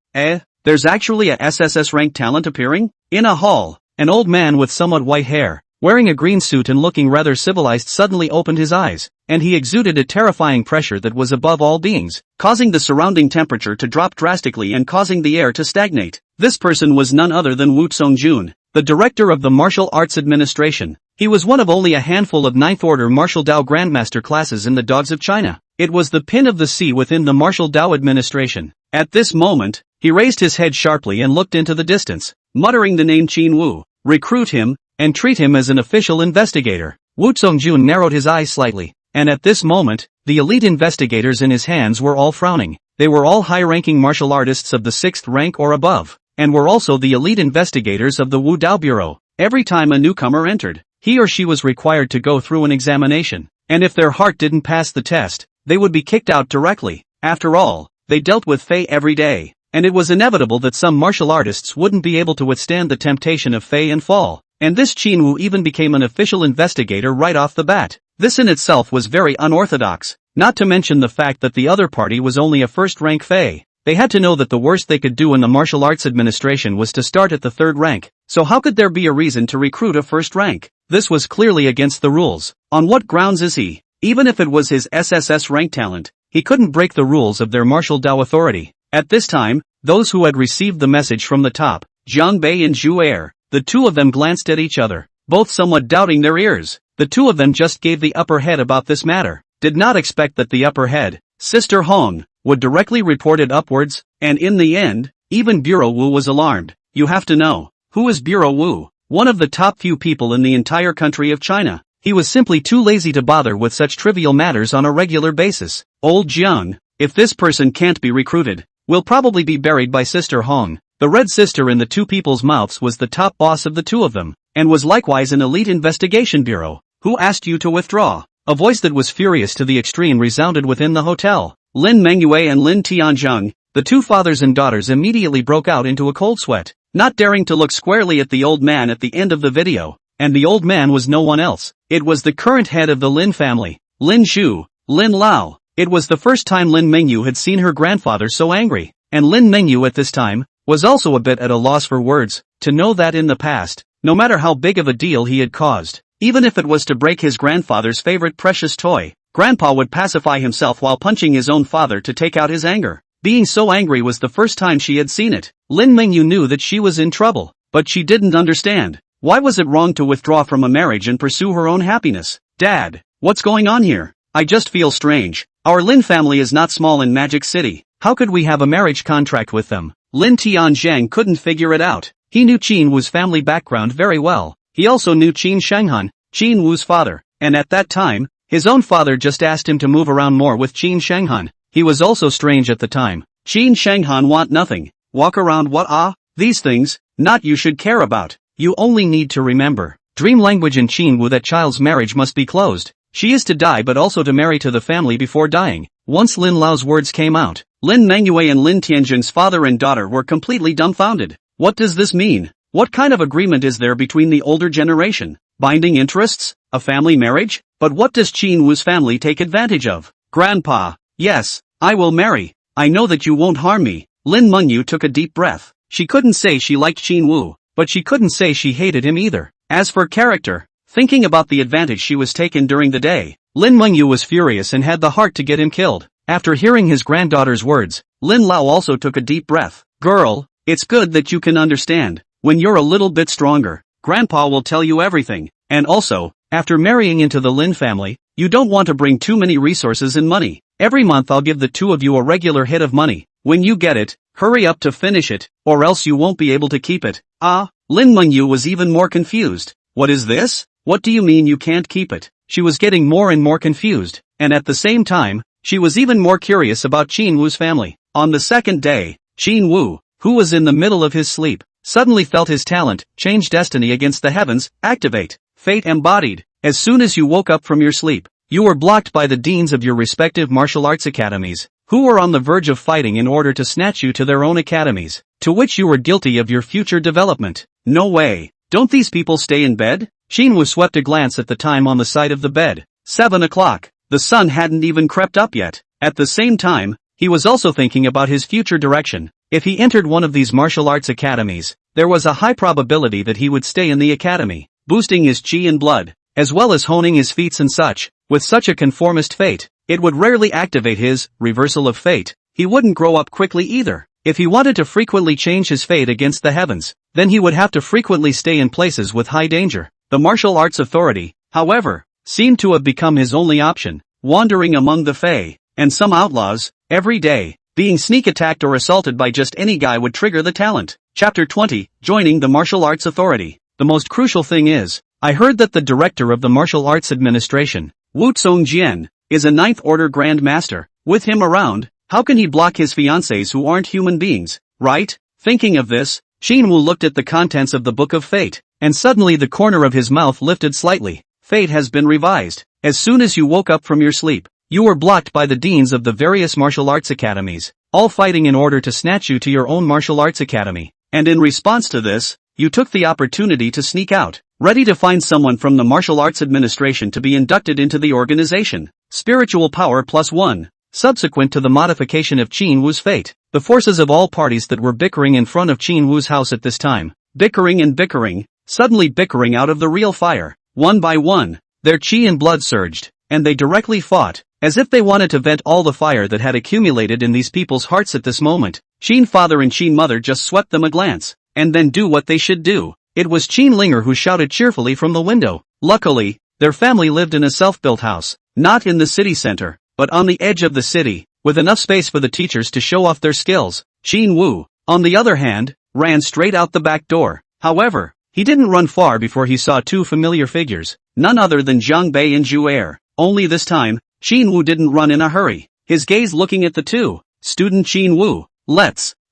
There's actually a SSS ranked talent appearing? In a hall, an old man with somewhat white hair, wearing a green suit and looking rather civilized, suddenly opened his eyes, and he exuded a terrifying pressure that was above all beings, causing the surrounding temperature to drop drastically and causing the air to stagnate. This person was none other than Wu Tsongjun, the director of the Martial Arts Administration. He was one of only a handful of 9th Order Martial Dao Grandmaster classes in the Dogs of China. It was the pin of the sea within the Martial Dao administration. At this moment, he raised his head sharply and looked into the distance, muttering the name Qin Wu. Recruit him, and treat him as an official investigator. Wu Tsongjun narrowed his eyes slightly, and at this moment, the elite investigators in his hands were all frowning. They were all high-ranking martial artists of the 6th rank or above, and were also the elite investigators of the Wu Dao Bureau. Every time a newcomer entered, he or she was required to go through an examination, and if their heart didn't pass the test, they would be kicked out directly. After all, they dealt with Fei every day, and it was inevitable that some martial artists wouldn't be able to withstand the temptation of Fei and fall, and this Qin Wu even became an official investigator right off the bat. This in itself was very unorthodox, not to mention the fact that the other party was only a first-rank Fei. They had to know that the worst they could do in the martial arts administration was to start at the 3rd rank, so how could there be a reason to recruit a first rank? This was clearly against the rules. On what grounds is he? Even if it was his SSS rank talent, he couldn't break the rules of their martial Dao authority. At this time, those who had received the message from the top, Jiang Bei and Zhu Er, the two of them glanced at each other, both somewhat doubting their ears. The two of them just gave the upper head about this matter, did not expect that the upper head, Sister Hong, would directly report it upwards, and in the end, even Bureau Wu was alarmed. You have to know, who is Bureau Wu? One of the top few people in the entire country of China. He was simply too lazy to bother with such trivial matters on a regular basis. Old Jiang, if this person can't be recruited, will probably be buried by Sister Hong. The red sister in the two people's mouths was the top boss of the two of them, and was likewise an elite investigation bureau. Who asked you to withdraw? A voice that was furious to the extreme resounded within the hotel. Lin Mengyue and Lin Tianzheng, the two fathers and daughters, immediately broke out into a cold sweat, not daring to look squarely at the old man at the end of the video. And the old man was no one else. It was the current head of the Lin family, Lin Zhu, Lin Lao. It was the first time Lin Mengyu had seen her grandfather so angry, and Lin Mengyu at this time was also a bit at a loss for words, to know that in the past, no matter how big of a deal he had caused, even if it was to break his grandfather's favorite precious toy. Grandpa would pacify himself while punching his own father to take out his anger. Being so angry was the first time she had seen it. Lin Mingyu knew that she was in trouble, but she didn't understand. Why was it wrong to withdraw from a marriage and pursue her own happiness? Dad, what's going on here? I just feel strange. Our Lin family is not small in Magic City. How could we have a marriage contract with them? Lin Tianzhang couldn't figure it out. He knew Qin Wu's family background very well. He also knew Qin Shenghan, Qin Wu's father, and at that time, his own father just asked him to move around more with Qin Shenghan. He was also strange at the time. Qin Shenghan want nothing. Walk around what these things, not you should care about. You only need to remember. Dream language in Qin Wu that child's marriage must be closed. She is to die but also to marry to the family before dying. Once Lin Lao's words came out, Lin Mengyue and Lin Tianjin's father and daughter were completely dumbfounded. What does this mean? What kind of agreement is there between the older generation? Binding interests? A family marriage? But what does Qin Wu's family take advantage of? Grandpa, yes, I will marry. I know that you won't harm me. Lin Mengyu took a deep breath. She couldn't say she liked Qin Wu, but she couldn't say she hated him either. As for character, thinking about the advantage she was taken during the day, Lin Mengyu was furious and had the heart to get him killed. After hearing his granddaughter's words, Lin Lao also took a deep breath. Girl, it's good that you can understand. When you're a little bit stronger, Grandpa will tell you everything. And also, after marrying into the Lin family, you don't want to bring too many resources and money. Every month I'll give the two of you a regular hit of money. When you get it, hurry up to finish it, or else you won't be able to keep it. Lin Mengyu was even more confused. What is this? What do you mean you can't keep it? She was getting more and more confused, and at the same time, she was even more curious about Qin Wu's family. On the second day, Qin Wu, who was in the middle of his sleep, suddenly felt his talent, change destiny against the heavens, activate, fate embodied. As soon as you woke up from your sleep, you were blocked by the deans of your respective martial arts academies, who were on the verge of fighting in order to snatch you to their own academies, to which you were guilty of your future development. No way. Don't these people stay in bed? Qin Wu swept a glance at the time on the side of the bed. 7 o'clock. The sun hadn't even crept up yet. At the same time, he was also thinking about his future direction. If he entered one of these martial arts academies, there was a high probability that he would stay in the academy, boosting his chi and blood, as well as honing his feats and such. With such a conformist fate, it would rarely activate his reversal of fate. He wouldn't grow up quickly either. If he wanted to frequently change his fate against the heavens, then he would have to frequently stay in places with high danger. The martial arts authority, however, seemed to have become his only option, wandering among the Fae, and some outlaws, every day. Being sneak attacked or assaulted by just any guy would trigger the talent. Chapter 20, Joining the Martial Arts Authority. The most crucial thing is, I heard that the director of the Martial Arts Administration, Wu Tsongjian, is a 9th Order Grand Master. With him around, how can he block his fiancés who aren't human beings, right? Thinking of this, Qin Wu looked at the contents of the Book of Fate, and suddenly the corner of his mouth lifted slightly. Fate has been revised. As soon as you woke up from your sleep, you were blocked by the deans of the various martial arts academies, all fighting in order to snatch you to your own martial arts academy. And in response to this, you took the opportunity to sneak out, ready to find someone from the Martial Arts Administration to be inducted into the organization. Spiritual power +1. Subsequent to the modification of Qin Wu's fate, the forces of all parties that were bickering in front of Qin Wu's house at this time, bickering and bickering, suddenly bickering out of the real fire. One by one, their chi and blood surged, and they directly fought, as if they wanted to vent all the fire that had accumulated in these people's hearts at this moment. Qin father and Qin mother just swept them a glance, and then do what they should do. It was Qin Linger who shouted cheerfully from the window. Luckily, their family lived in a self-built house, not in the city center, but on the edge of the city, with enough space for the teachers to show off their skills. Qin Wu, on the other hand, ran straight out the back door. However, he didn't run far before he saw two familiar figures, none other than Zhang Bei and Zhu Er. Only this time, Qin Wu didn't run in a hurry, his gaze looking at the two. Student Qin Wu,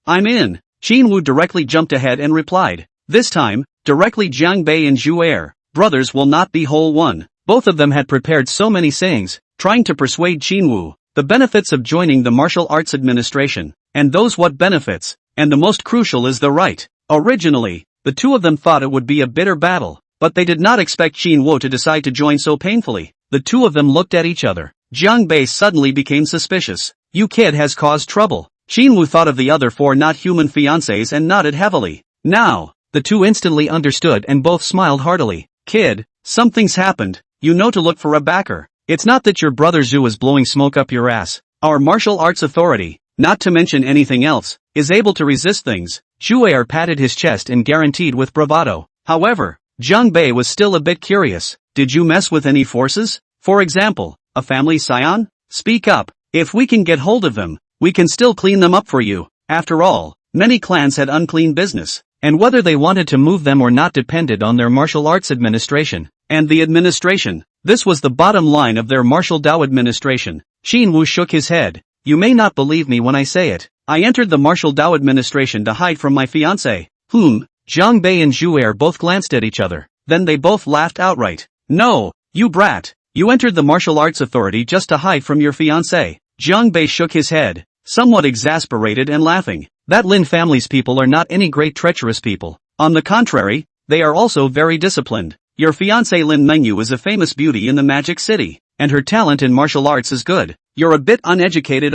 I'm in. Qin Wu directly jumped ahead and replied. This time, directly Zhang Bei and Zhu Er, brothers will not be whole one. Both of them had prepared so many sayings, trying to persuade Qin Wu, the benefits of joining the Martial Arts Administration, and those what benefits, and the most crucial is the right. Originally, the two of them thought it would be a bitter battle, but they did not expect Qin Wu to decide to join so painfully. The two of them looked at each other. Zhang Bei suddenly became suspicious. You kid has caused trouble. Qin Wu thought of the other four not-human fiancés and nodded heavily. Now, the two instantly understood and both smiled heartily. Kid, something's happened, you know to look for a backer. It's not that your brother Zhu is blowing smoke up your ass. Our martial arts authority, not to mention anything else, is able to resist things. Zhu'er patted his chest and guaranteed with bravado. However, Zhang Bei was still a bit curious. Did you mess with any forces? For example, a family scion? Speak up. If we can get hold of them, we can still clean them up for you. After all, many clans had unclean business, and whether they wanted to move them or not depended on their martial arts administration. And the administration. This was the bottom line of their martial Dao administration. Qin Wu shook his head. You may not believe me when I say it. I entered the martial Dao administration to hide from my fiancé. Zhang Bei and Zhu'er both glanced at each other. Then they both laughed outright. No, you brat. You entered the martial arts authority just to hide from your fiancé. Zhang Bei shook his head, somewhat exasperated and laughing. That Lin family's people are not any great treacherous people. On the contrary, they are also very disciplined. Your fiancé Lin Mengyu is a famous beauty in the Magic City, and her talent in martial arts is good. You're a bit uneducated.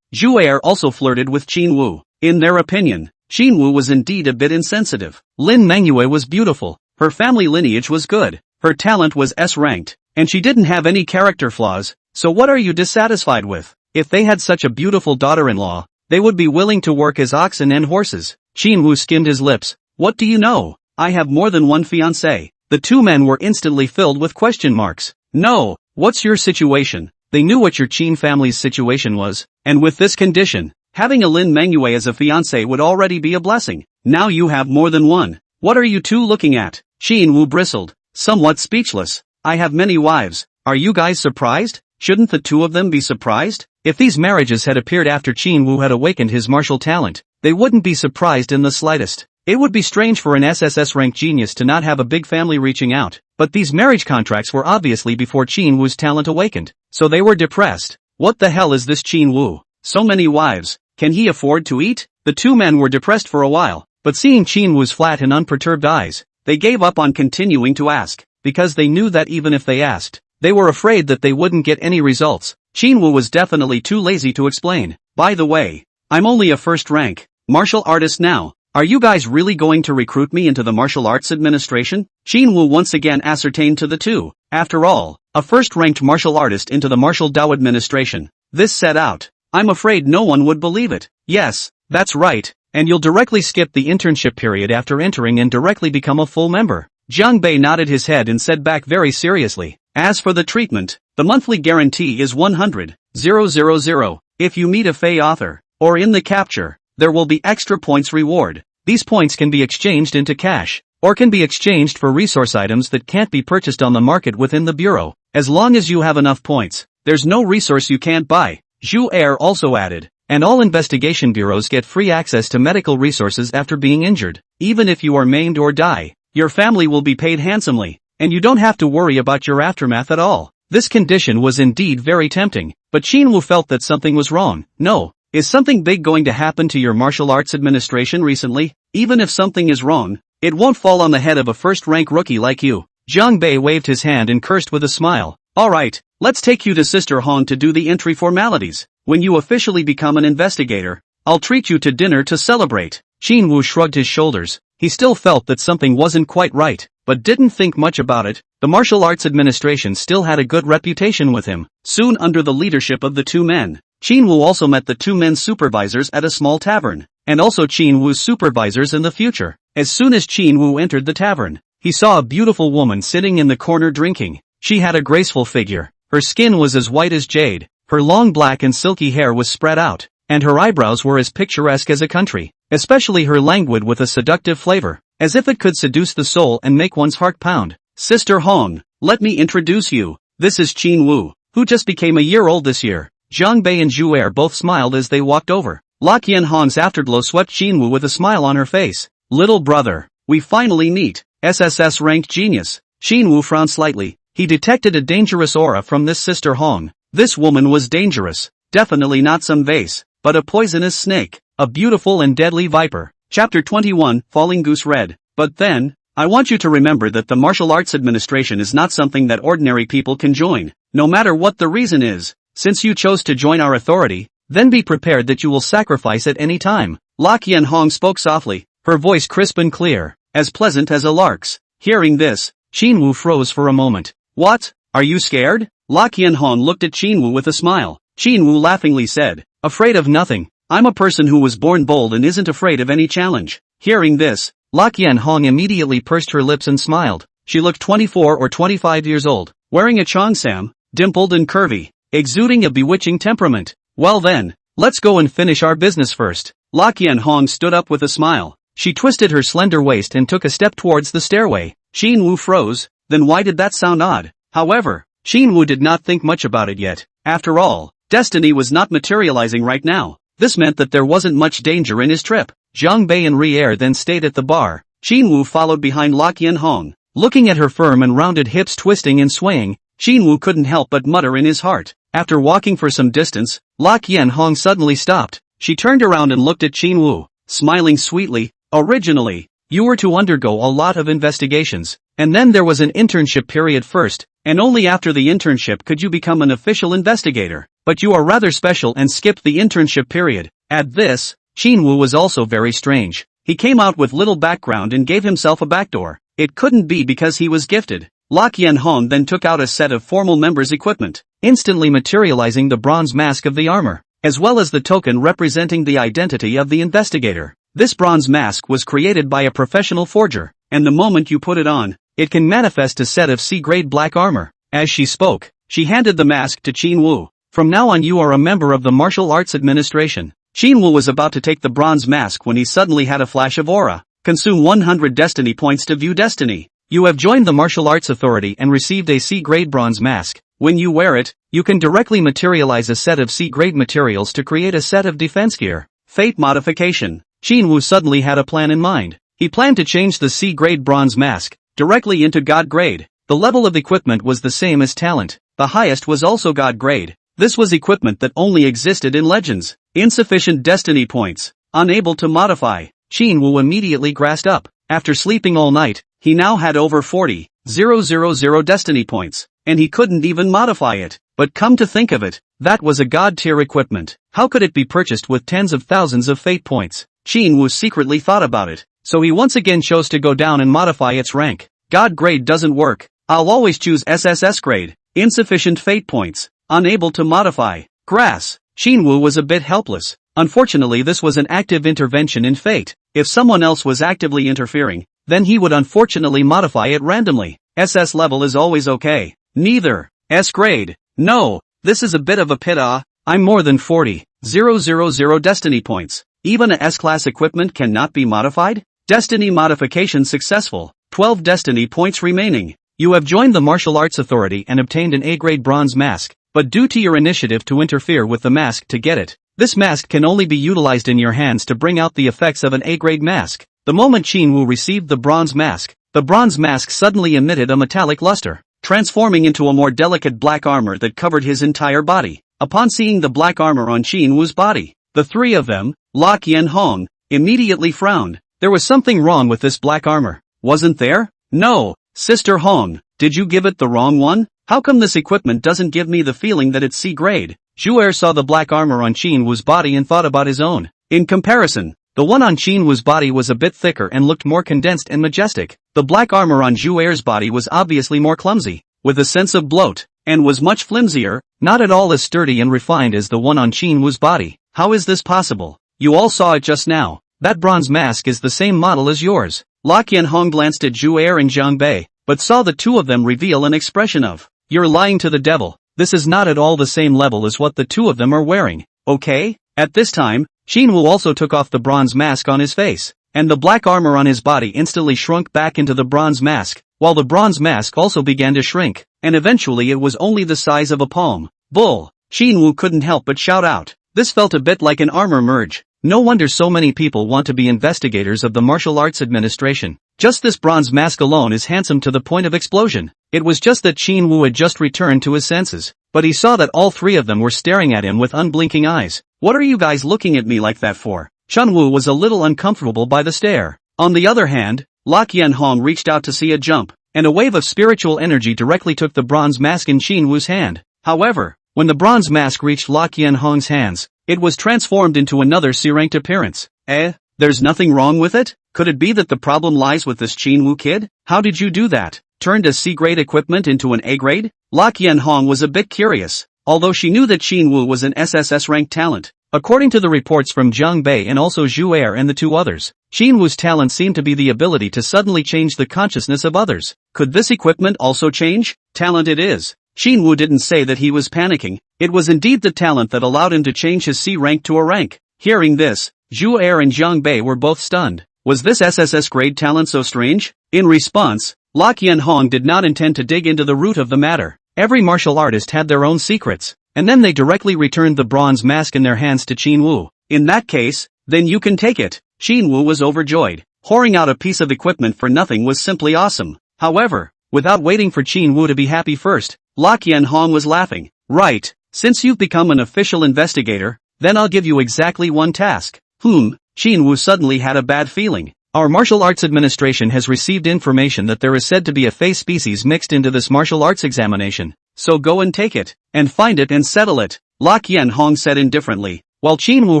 Zhu'er also flirted with Qin Wu. In their opinion, Qin Wu was indeed a bit insensitive. Lin Mengyue was beautiful, her family lineage was good, her talent was S-ranked, and she didn't have any character flaws, so what are you dissatisfied with? If they had such a beautiful daughter-in-law, they would be willing to work as oxen and horses. Qin Wu skimmed his lips. What do you know? I have more than one fiancé. The two men were instantly filled with question marks. No, what's your situation? They knew what your Qin family's situation was, and with this condition, having a Lin Mengyue as a fiancé would already be a blessing. Now you have more than one. What are you two looking at? Qin Wu bristled, somewhat speechless. I have many wives. Are you guys surprised? Shouldn't the two of them be surprised? If these marriages had appeared after Qin Wu had awakened his martial talent, they wouldn't be surprised in the slightest. It would be strange for an SSS-ranked genius to not have a big family reaching out, but these marriage contracts were obviously before Qin Wu's talent awakened, so they were depressed. What the hell is this Qin Wu? So many wives, can he afford to eat? The two men were depressed for a while, but seeing Qin Wu's flat and unperturbed eyes, they gave up on continuing to ask, because they knew that even if they asked, they were afraid that they wouldn't get any results. Qin Wu was definitely too lazy to explain. By the way, I'm only a first-rank martial artist now. Are you guys really going to recruit me into the martial arts administration? Qin Wu once again ascertained to the two. After all, a first-ranked martial artist into the martial Dao administration. This set out. I'm afraid no one would believe it. Yes, that's right, and you'll directly skip the internship period after entering and directly become a full member. Zhang Bei nodded his head and said back very seriously. As for the treatment, the monthly guarantee is 100,000. If you meet a Fey author, or in the capture, there will be extra points reward. These points can be exchanged into cash, or can be exchanged for resource items that can't be purchased on the market within the bureau. As long as you have enough points, there's no resource you can't buy. Zhu'er also added, and all investigation bureaus get free access to medical resources after being injured. Even if you are maimed or die, your family will be paid handsomely, and you don't have to worry about your aftermath at all. This condition was indeed very tempting, but Qin Wu felt that something was wrong. No. Is something big going to happen to your martial arts administration recently? Even if something is wrong, it won't fall on the head of a first-rank rookie like you. Zhang Bei waved his hand and cursed with a smile. Alright, let's take you to Sister Hong to do the entry formalities. When you officially become an investigator, I'll treat you to dinner to celebrate. Qin Wu shrugged his shoulders. He still felt that something wasn't quite right, but didn't think much about it. The martial arts administration still had a good reputation with him. Soon under the leadership of the two men, Qin Wu also met the two men's supervisors at a small tavern, and also Qin Wu's supervisors in the future. As soon as Qin Wu entered the tavern, he saw a beautiful woman sitting in the corner drinking. She had a graceful figure, her skin was as white as jade, her long black and silky hair was spread out, and her eyebrows were as picturesque as a country, especially her languid with a seductive flavor, as if it could seduce the soul and make one's heart pound. Sister Hong, let me introduce you. This is Qin Wu, who just became a year old this year. Zhang Bei and Zhu'er both smiled as they walked over. Loqian Hong's afterglow swept Qin Wu with a smile on her face. Little brother, we finally meet. SSS-ranked genius. Qin Wu frowned slightly. He detected a dangerous aura from this Sister Hong. This woman was dangerous. Definitely not some vase, but a poisonous snake. A beautiful and deadly viper. Chapter 21, Falling Goose Red. But then, I want you to remember that the martial arts administration is not something that ordinary people can join, no matter what the reason is. Since you chose to join our authority, then be prepared that you will sacrifice at any time. Loqian Hong spoke softly, her voice crisp and clear, as pleasant as a lark's. Hearing this, Shinwoo froze for a moment. What? Are you scared? La Qianhong looked at Shinwoo with a smile. Shinwoo laughingly said, afraid of nothing. I'm a person who was born bold and isn't afraid of any challenge. Hearing this, La Qianhong immediately pursed her lips and smiled. She looked 24 or 25 years old, wearing a cheongsam, dimpled and curvy, exuding a bewitching temperament. Well then, let's go and finish our business first. La Qianhong stood up with a smile. She twisted her slender waist and took a step towards the stairway. Shinwoo froze. Then why did that sound odd? However, Shinwoo did not think much about it yet. After all, destiny was not materializing right now. This meant that there wasn't much danger in his trip. Zhang Bei and Rier then stayed at the bar. Shinwoo followed behind La Qianhong. Looking at her firm and rounded hips twisting and swaying, Shinwoo couldn't help but mutter in his heart. After walking for some distance, La Qianhong suddenly stopped. She turned around and looked at Shinwoo, smiling sweetly. Originally, you were to undergo a lot of investigations, and then there was an internship period first, and only after the internship could you become an official investigator. But you are rather special and skipped the internship period. At this, Shinwoo was also very strange. He came out with little background and gave himself a backdoor. It couldn't be because he was gifted. La Qianhong then took out a set of formal members' equipment, instantly materializing the bronze mask of the armor, as well as the token representing the identity of the investigator. This bronze mask was created by a professional forger, and the moment you put it on, it can manifest a set of C-grade black armor. As she spoke, she handed the mask to Shinwoo. From now on you are a member of the Martial Arts Administration. Shinwoo was about to take the bronze mask when he suddenly had a flash of aura. Consume 100 destiny points to view destiny. You have joined the Martial Arts Authority and received a C-grade bronze mask. When you wear it, you can directly materialize a set of C-grade materials to create a set of defense gear. Fate modification. Shinwoo suddenly had a plan in mind. He planned to change the C-grade bronze mask directly into God grade. The level of equipment was the same as talent. The highest was also God grade. This was equipment that only existed in legends. Insufficient destiny points. Unable to modify. Shinwoo immediately grasped up. After sleeping all night, he now had over 40,000 destiny points, and he couldn't even modify it. But come to think of it, that was a god-tier equipment. How could it be purchased with tens of thousands of fate points? Shinwoo secretly thought about it, so he once again chose to go down and modify its rank. God grade doesn't work. I'll always choose SSS grade. Insufficient fate points. Unable to modify. Grass. Shinwoo was a bit helpless. Unfortunately, this was an active intervention in fate. If someone else was actively interfering, then he would unfortunately modify it randomly. SS level is always okay. Neither. S grade. No, this is a bit of a pit. I'm more than 40,000 destiny points. Even a S-class equipment cannot be modified? Destiny modification successful. 12 destiny points remaining. You have joined the Martial Arts Authority and obtained an A-grade bronze mask, but due to your initiative to interfere with the mask to get it, this mask can only be utilized in your hands to bring out the effects of an A-grade mask. The moment Shinwoo received the bronze mask suddenly emitted a metallic luster, transforming into a more delicate black armor that covered his entire body. Upon seeing the black armor on Shinwoo's body, the three of them, La Qianhong, immediately frowned. There was something wrong with this black armor, wasn't there? No, Sister Hong, did you give it the wrong one? How come this equipment doesn't give me the feeling that it's C-grade? Zhu'er saw the black armor on Shinwoo's body and thought about his own. In comparison, the one on Shinwoo's body was a bit thicker and looked more condensed and majestic. The black armor on Zhu'er's body was obviously more clumsy, with a sense of bloat, and was much flimsier, not at all as sturdy and refined as the one on Shinwoo's body. How is this possible? You all saw it just now. That bronze mask is the same model as yours. La Qianhong glanced at Zhu'er and Zhang Bei, but saw the two of them reveal an expression of, "You're lying to the devil. This is not at all the same level as what the two of them are wearing, okay?" At this time, Shinwoo also took off the bronze mask on his face, and the black armor on his body instantly shrunk back into the bronze mask, while the bronze mask also began to shrink, and eventually it was only the size of a palm. Bull! Shinwoo couldn't help but shout out. This felt a bit like an armor merge. No wonder so many people want to be investigators of the Martial Arts Administration. Just this bronze mask alone is handsome to the point of explosion. It was just that Shinwoo had just returned to his senses, but he saw that all three of them were staring at him with unblinking eyes. What are you guys looking at me like that for? Chunwoo was a little uncomfortable by the stare. On the other hand, La Qianhong reached out to see a jump, and a wave of spiritual energy directly took the bronze mask in Shinwoo's hand. However, when the bronze mask reached La Qianhong's hands, it was transformed into another C-ranked appearance. There's nothing wrong with it? Could it be that the problem lies with this Shinwoo kid? How did you do that? turned a C-grade equipment into an A-grade? La Qianhong was a bit curious, although she knew that Qin Wu was an SSS-ranked talent. According to the reports from Jiang Bei and also Zhu Er and the two others, Qin Wu's talent seemed to be the ability to suddenly change the consciousness of others. Could this equipment also change? Talent it is. Qin Wu didn't say that he was panicking. It was indeed the talent that allowed him to change his C rank to a rank. Hearing this, Zhu Er and Jiang Bei were both stunned. Was this SSS grade talent so strange? In response, La Qianhong did not intend to dig into the root of the matter. Every martial artist had their own secrets, and then they directly returned the bronze mask in their hands to Qin Wu. In that case, then you can take it. Qin Wu was overjoyed. Pouring out a piece of equipment for nothing was simply awesome. However, without waiting for Qin Wu to be happy first, La Qianhong was laughing. Right, since you've become an official investigator, then I'll give you exactly one task. Qin Wu suddenly had a bad feeling. Our martial arts administration has received information that there is said to be a fey species mixed into this martial arts examination. So go and take it, and find it and settle it, La Qianhong said indifferently, while Qin Wu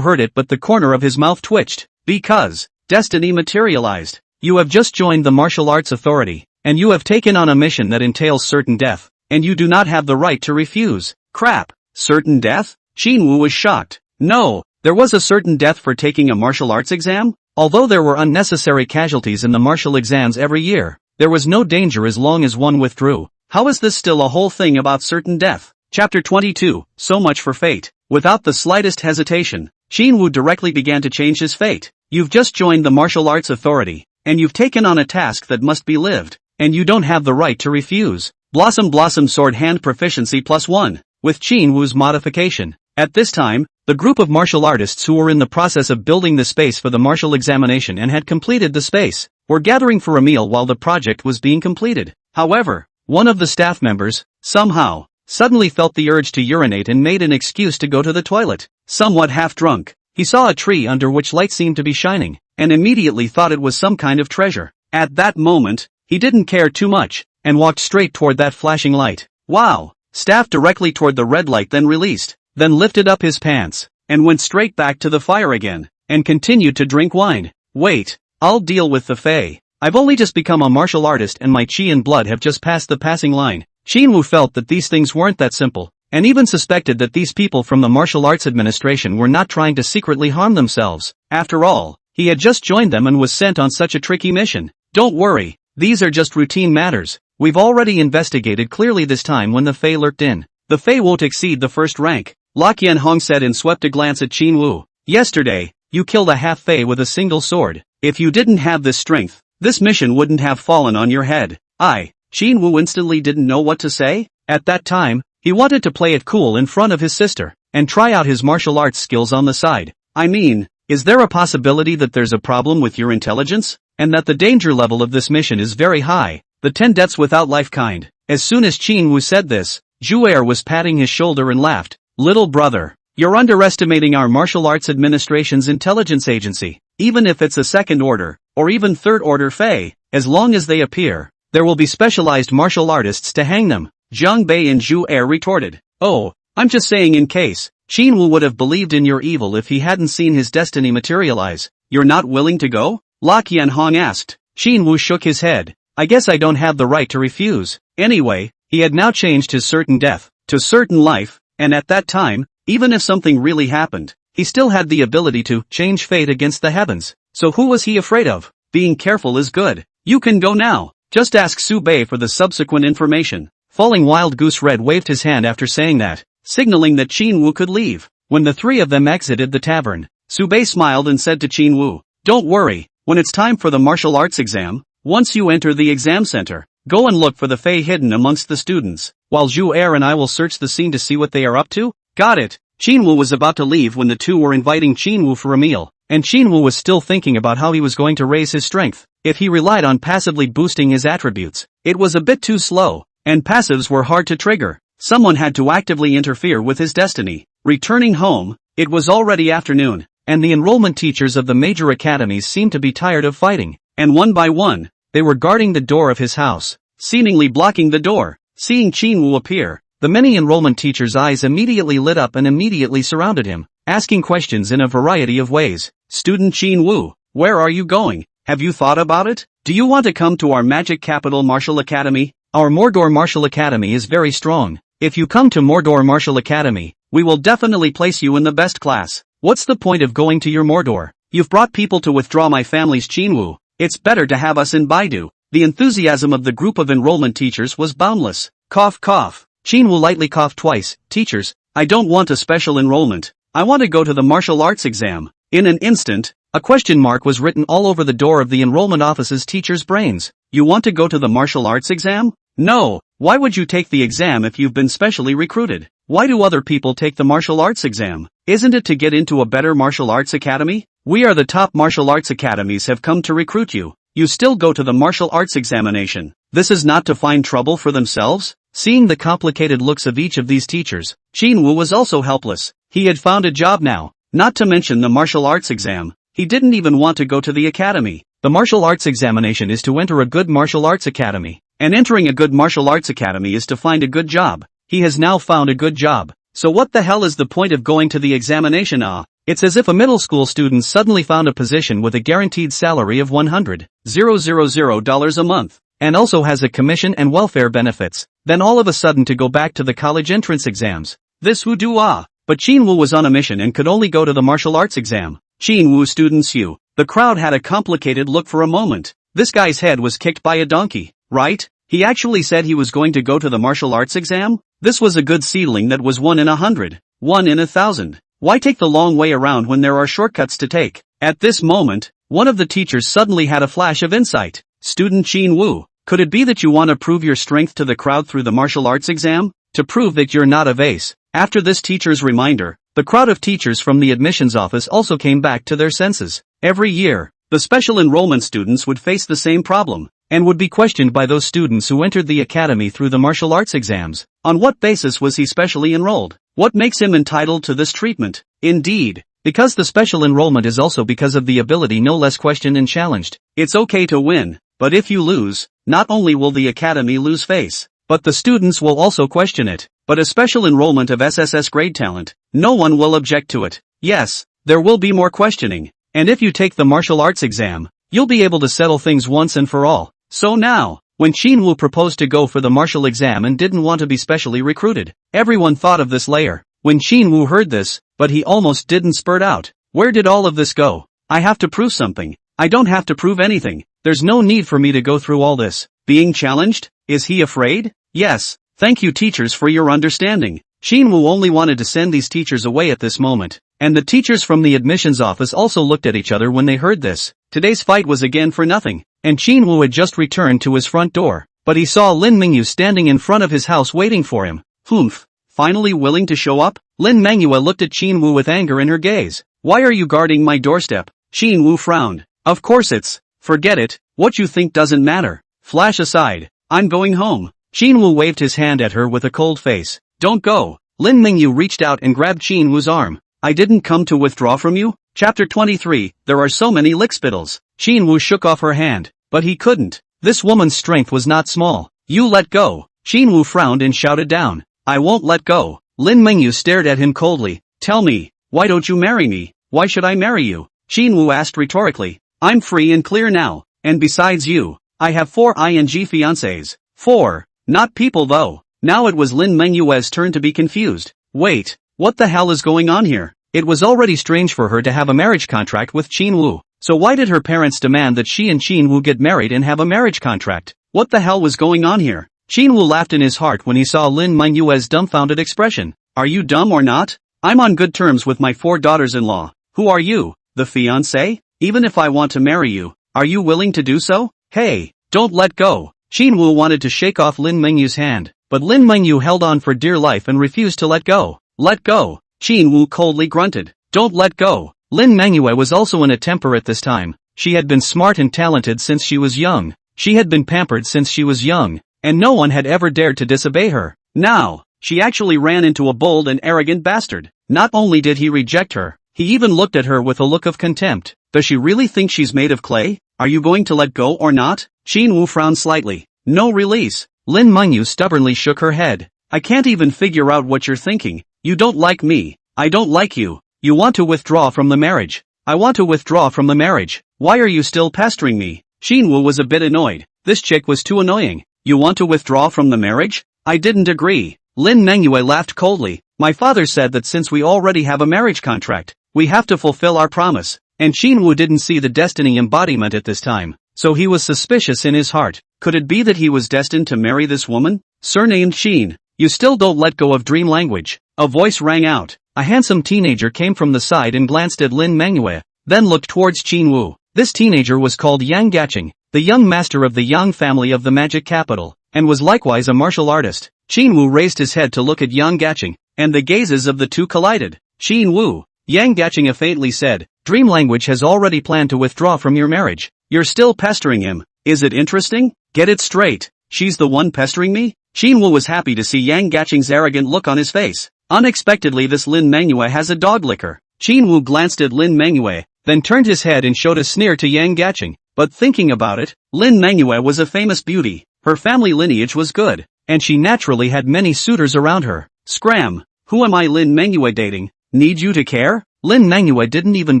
heard it but the corner of his mouth twitched. Because destiny materialized. You have just joined the martial arts authority, and you have taken on a mission that entails certain death, and you do not have the right to refuse. Crap, certain death? Qin Wu was shocked. No, there was a certain death for taking a martial arts exam? Although there were unnecessary casualties in the martial exams every year, there was no danger as long as one withdrew. How is this still a whole thing about certain death? Chapter 22, So much for fate. Without the slightest hesitation, Qin Wu directly began to change his fate. You've just joined the martial arts authority, and you've taken on a task that must be lived, and you don't have the right to refuse. Blossom sword hand proficiency +1, with Qin Wu's modification. At this time, the group of martial artists who were in the process of building the space for the martial examination and had completed the space, were gathering for a meal while the project was being completed. However, one of the staff members, somehow, suddenly felt the urge to urinate and made an excuse to go to the toilet. Somewhat half-drunk, he saw a tree under which light seemed to be shining, and immediately thought it was some kind of treasure. At that moment, he didn't care too much, and walked straight toward that flashing light. Wow! Staff directly toward the red light then released, then lifted up his pants, and went straight back to the fire again, and continued to drink wine. Wait, I'll deal with the Fae. I've only just become a martial artist and my chi and blood have just passed the passing line. Qin Wu felt that these things weren't that simple, and even suspected that these people from the martial arts administration were not trying to secretly harm themselves. After all, he had just joined them and was sent on such a tricky mission. Don't worry, these are just routine matters. We've already investigated clearly this time when the Fae lurked in. The Fae won't exceed the first rank, La Qianhong said and swept a glance at Qin Wu. Yesterday, you killed a half-Fae with a single sword. If you didn't have this strength, this mission wouldn't have fallen on your head. Qin Wu instantly didn't know what to say. At that time, he wanted to play it cool in front of his sister, and try out his martial arts skills on the side. I mean, is there a possibility that there's a problem with your intelligence? And that the danger level of this mission is very high? The 10 deaths without life kind. As soon as Qin Wu said this, Zhu Er was patting his shoulder and laughed. Little brother, you're underestimating our martial arts administration's intelligence agency. Even if it's a second order, or even third order Fae, as long as they appear, there will be specialized martial artists to hang them. Jiang Bei and Zhu Er retorted. Oh, I'm just saying in case. Qin Wu would have believed in your evil if he hadn't seen his destiny materialize. You're not willing to go? La Qianhong asked. Qin Wu shook his head. I guess I don't have the right to refuse. Anyway, he had now changed his certain death to certain life, and at that time, even if something really happened, he still had the ability to change fate against the heavens. So who was he afraid of? Being careful is good. You can go now. Just ask Su Bei for the subsequent information. Falling Wild Goose Red waved his hand after saying that, signaling that Qin Wu could leave. When the three of them exited the tavern, Su Bei smiled and said to Qin Wu, don't worry, when it's time for the martial arts exam, once you enter the exam center, go and look for the Fae hidden amongst the students, while Zhu Er and I will search the scene to see what they are up to. Got it. Qin Wu was about to leave when the two were inviting Qin Wu for a meal, and Qin Wu was still thinking about how he was going to raise his strength. If he relied on passively boosting his attributes, it was a bit too slow, and passives were hard to trigger. Someone had to actively interfere with his destiny. Returning home, it was already afternoon, and the enrollment teachers of the major academies seemed to be tired of fighting, and one by one, they were guarding the door of his house, seemingly blocking the door. Seeing Qin Wu appear, the many enrollment teachers' eyes immediately lit up and immediately surrounded him, asking questions in a variety of ways. Student Qin Wu, where are you going? Have you thought about it? Do you want to come to our Magic Capital Martial Academy? Our Mordor Martial Academy is very strong. If you come to Mordor Martial Academy, we will definitely place you in the best class. What's the point of going to your Mordor? You've brought people to withdraw my family's Chinwoo. It's better to have us in Baidu. The enthusiasm of the group of enrollment teachers was boundless. Cough cough. Chinwoo lightly coughed twice. Teachers, I don't want a special enrollment. I want to go to the martial arts exam. In an instant, a question mark was written all over the door of the enrollment office's teachers' brains. You want to go to the martial arts exam? No. Why would you take the exam if you've been specially recruited? Why do other people take the martial arts exam? Isn't it to get into a better martial arts academy? We are the top martial arts academies have come to recruit you. You still go to the martial arts examination. This is not to find trouble for themselves? Seeing the complicated looks of each of these teachers, Chinwoo was also helpless. He had found a job now. Not to mention the martial arts exam. He didn't even want to go to the academy. The martial arts examination is to enter a good martial arts academy. And entering a good martial arts academy is to find a good job. He has now found a good job. So what the hell is the point of going to the examination? It's as if a middle school student suddenly found a position with a guaranteed salary of $100,000 a month, and also has a commission and welfare benefits, then all of a sudden to go back to the college entrance exams. This who do But Chinwoo was on a mission and could only go to the martial arts exam. Chinwoo students you. The crowd had a complicated look for a moment. This guy's head was kicked by a donkey, right? He actually said he was going to go to the martial arts exam? This was a good seedling that was 1 in 100, 1 in 1,000. Why take the long way around when there are shortcuts to take? At this moment, one of the teachers suddenly had a flash of insight. Student Chinwoo, could it be that you want to prove your strength to the crowd through the martial arts exam? To prove that you're not a vase? After this teacher's reminder, the crowd of teachers from the admissions office also came back to their senses. Every year, the special enrollment students would face the same problem, and would be questioned by those students who entered the academy through the martial arts exams. On what basis was he specially enrolled? What makes him entitled to this treatment? Indeed, because the special enrollment is also because of the ability no less questioned and challenged. It's okay to win, but if you lose, not only will the academy lose face, but the students will also question it. But a special enrollment of SSS grade talent, no one will object to it. Yes, there will be more questioning. And if you take the martial arts exam, you'll be able to settle things once and for all. So now, when Chinwoo proposed to go for the martial exam and didn't want to be specially recruited, everyone thought of this layer. When Chinwoo heard this, but he almost didn't spurt out. Where did all of this go? I have to prove something. I don't have to prove anything. There's no need for me to go through all this. Being challenged? Is he afraid? Yes. Thank you teachers for your understanding. Chinwoo only wanted to send these teachers away at this moment. And the teachers from the admissions office also looked at each other when they heard this. Today's fight was again for nothing. And Chinwoo had just returned to his front door. But he saw Lin Mingyu standing in front of his house waiting for him. Humph. Finally willing to show up? Lin Manhwa looked at Chinwoo with anger in her gaze. Why are you guarding my doorstep? Chinwoo frowned. Of course it's. Forget it. What you think doesn't matter. Flash aside. I'm going home. Chinwoo waved his hand at her with a cold face. Don't go. Lin Mingyu reached out and grabbed Chinwoo's arm. I didn't come to withdraw from you? Chapter 23, there are so many lickspittles. Chinwoo shook off her hand. But he couldn't. This woman's strength was not small. You let go. Chinwoo frowned and shouted down. I won't let go. Lin Mingyu stared at him coldly. Tell me, why don't you marry me? Why should I marry you? Chinwoo asked rhetorically. I'm free and clear now. And besides you, I have 4 ing fiancés. 4. Not people though. Now it was Lin Mengyue's turn to be confused. Wait, what the hell is going on here? It was already strange for her to have a marriage contract with Chinwoo. So why did her parents demand that she and Chinwoo get married and have a marriage contract? What the hell was going on here? Chinwoo laughed in his heart when he saw Lin Mengyue's dumbfounded expression. Are you dumb or not? I'm on good terms with my 4 daughters-in-law. Who are you? The fiancé? Even if I want to marry you, are you willing to do so? Hey, don't let go. Chinwoo wanted to shake off Lin Mengyu's hand, but Lin Mengyu held on for dear life and refused to let go. Let go. Chinwoo coldly grunted. Don't let go. Lin Mengyue was also in a temper at this time. She had been smart and talented since she was young. She had been pampered since she was young, and no one had ever dared to disobey her. Now, she actually ran into a bold and arrogant bastard. Not only did he reject her, he even looked at her with a look of contempt. Does she really think she's made of clay? Are you going to let go or not? Chinwoo frowned slightly. No release. Lin Mengyu stubbornly shook her head. I can't even figure out what you're thinking. You don't like me. I don't like you. You want to withdraw from the marriage. I want to withdraw from the marriage. Why are you still pestering me? Shinwoo was a bit annoyed. This chick was too annoying. You want to withdraw from the marriage? I didn't agree. Lin Manhwa laughed coldly. My father said that since we already have a marriage contract, we have to fulfill our promise. And Shinwoo didn't see the destiny embodiment at this time, so he was suspicious in his heart. Could it be that he was destined to marry this woman? Surnamed Shin. You still don't let go of dream language. A voice rang out. A handsome teenager came from the side and glanced at Lin Manhwa, then looked towards Shinwoo. This teenager was called Yang Gaching, the young master of the Yang family of the magic capital, and was likewise a martial artist. Shinwoo raised his head to look at Yang Gaching, and the gazes of the two collided. Shinwoo, Yang Gaching faintly said, dream language has already planned to withdraw from your marriage. You're still pestering him. Is it interesting? Get it straight. She's the one pestering me? Shinwoo was happy to see Yang Gaching's arrogant look on his face. Unexpectedly this Lin Manhwa has a dog licker. Shinwoo glanced at Lin Manhwa, then turned his head and showed a sneer to Yang Gaching. But thinking about it, Lin Manhwa was a famous beauty. Her family lineage was good, and she naturally had many suitors around her. Scram! Who am I Lin Manhwa dating? Need you to care? Lin Manhwa didn't even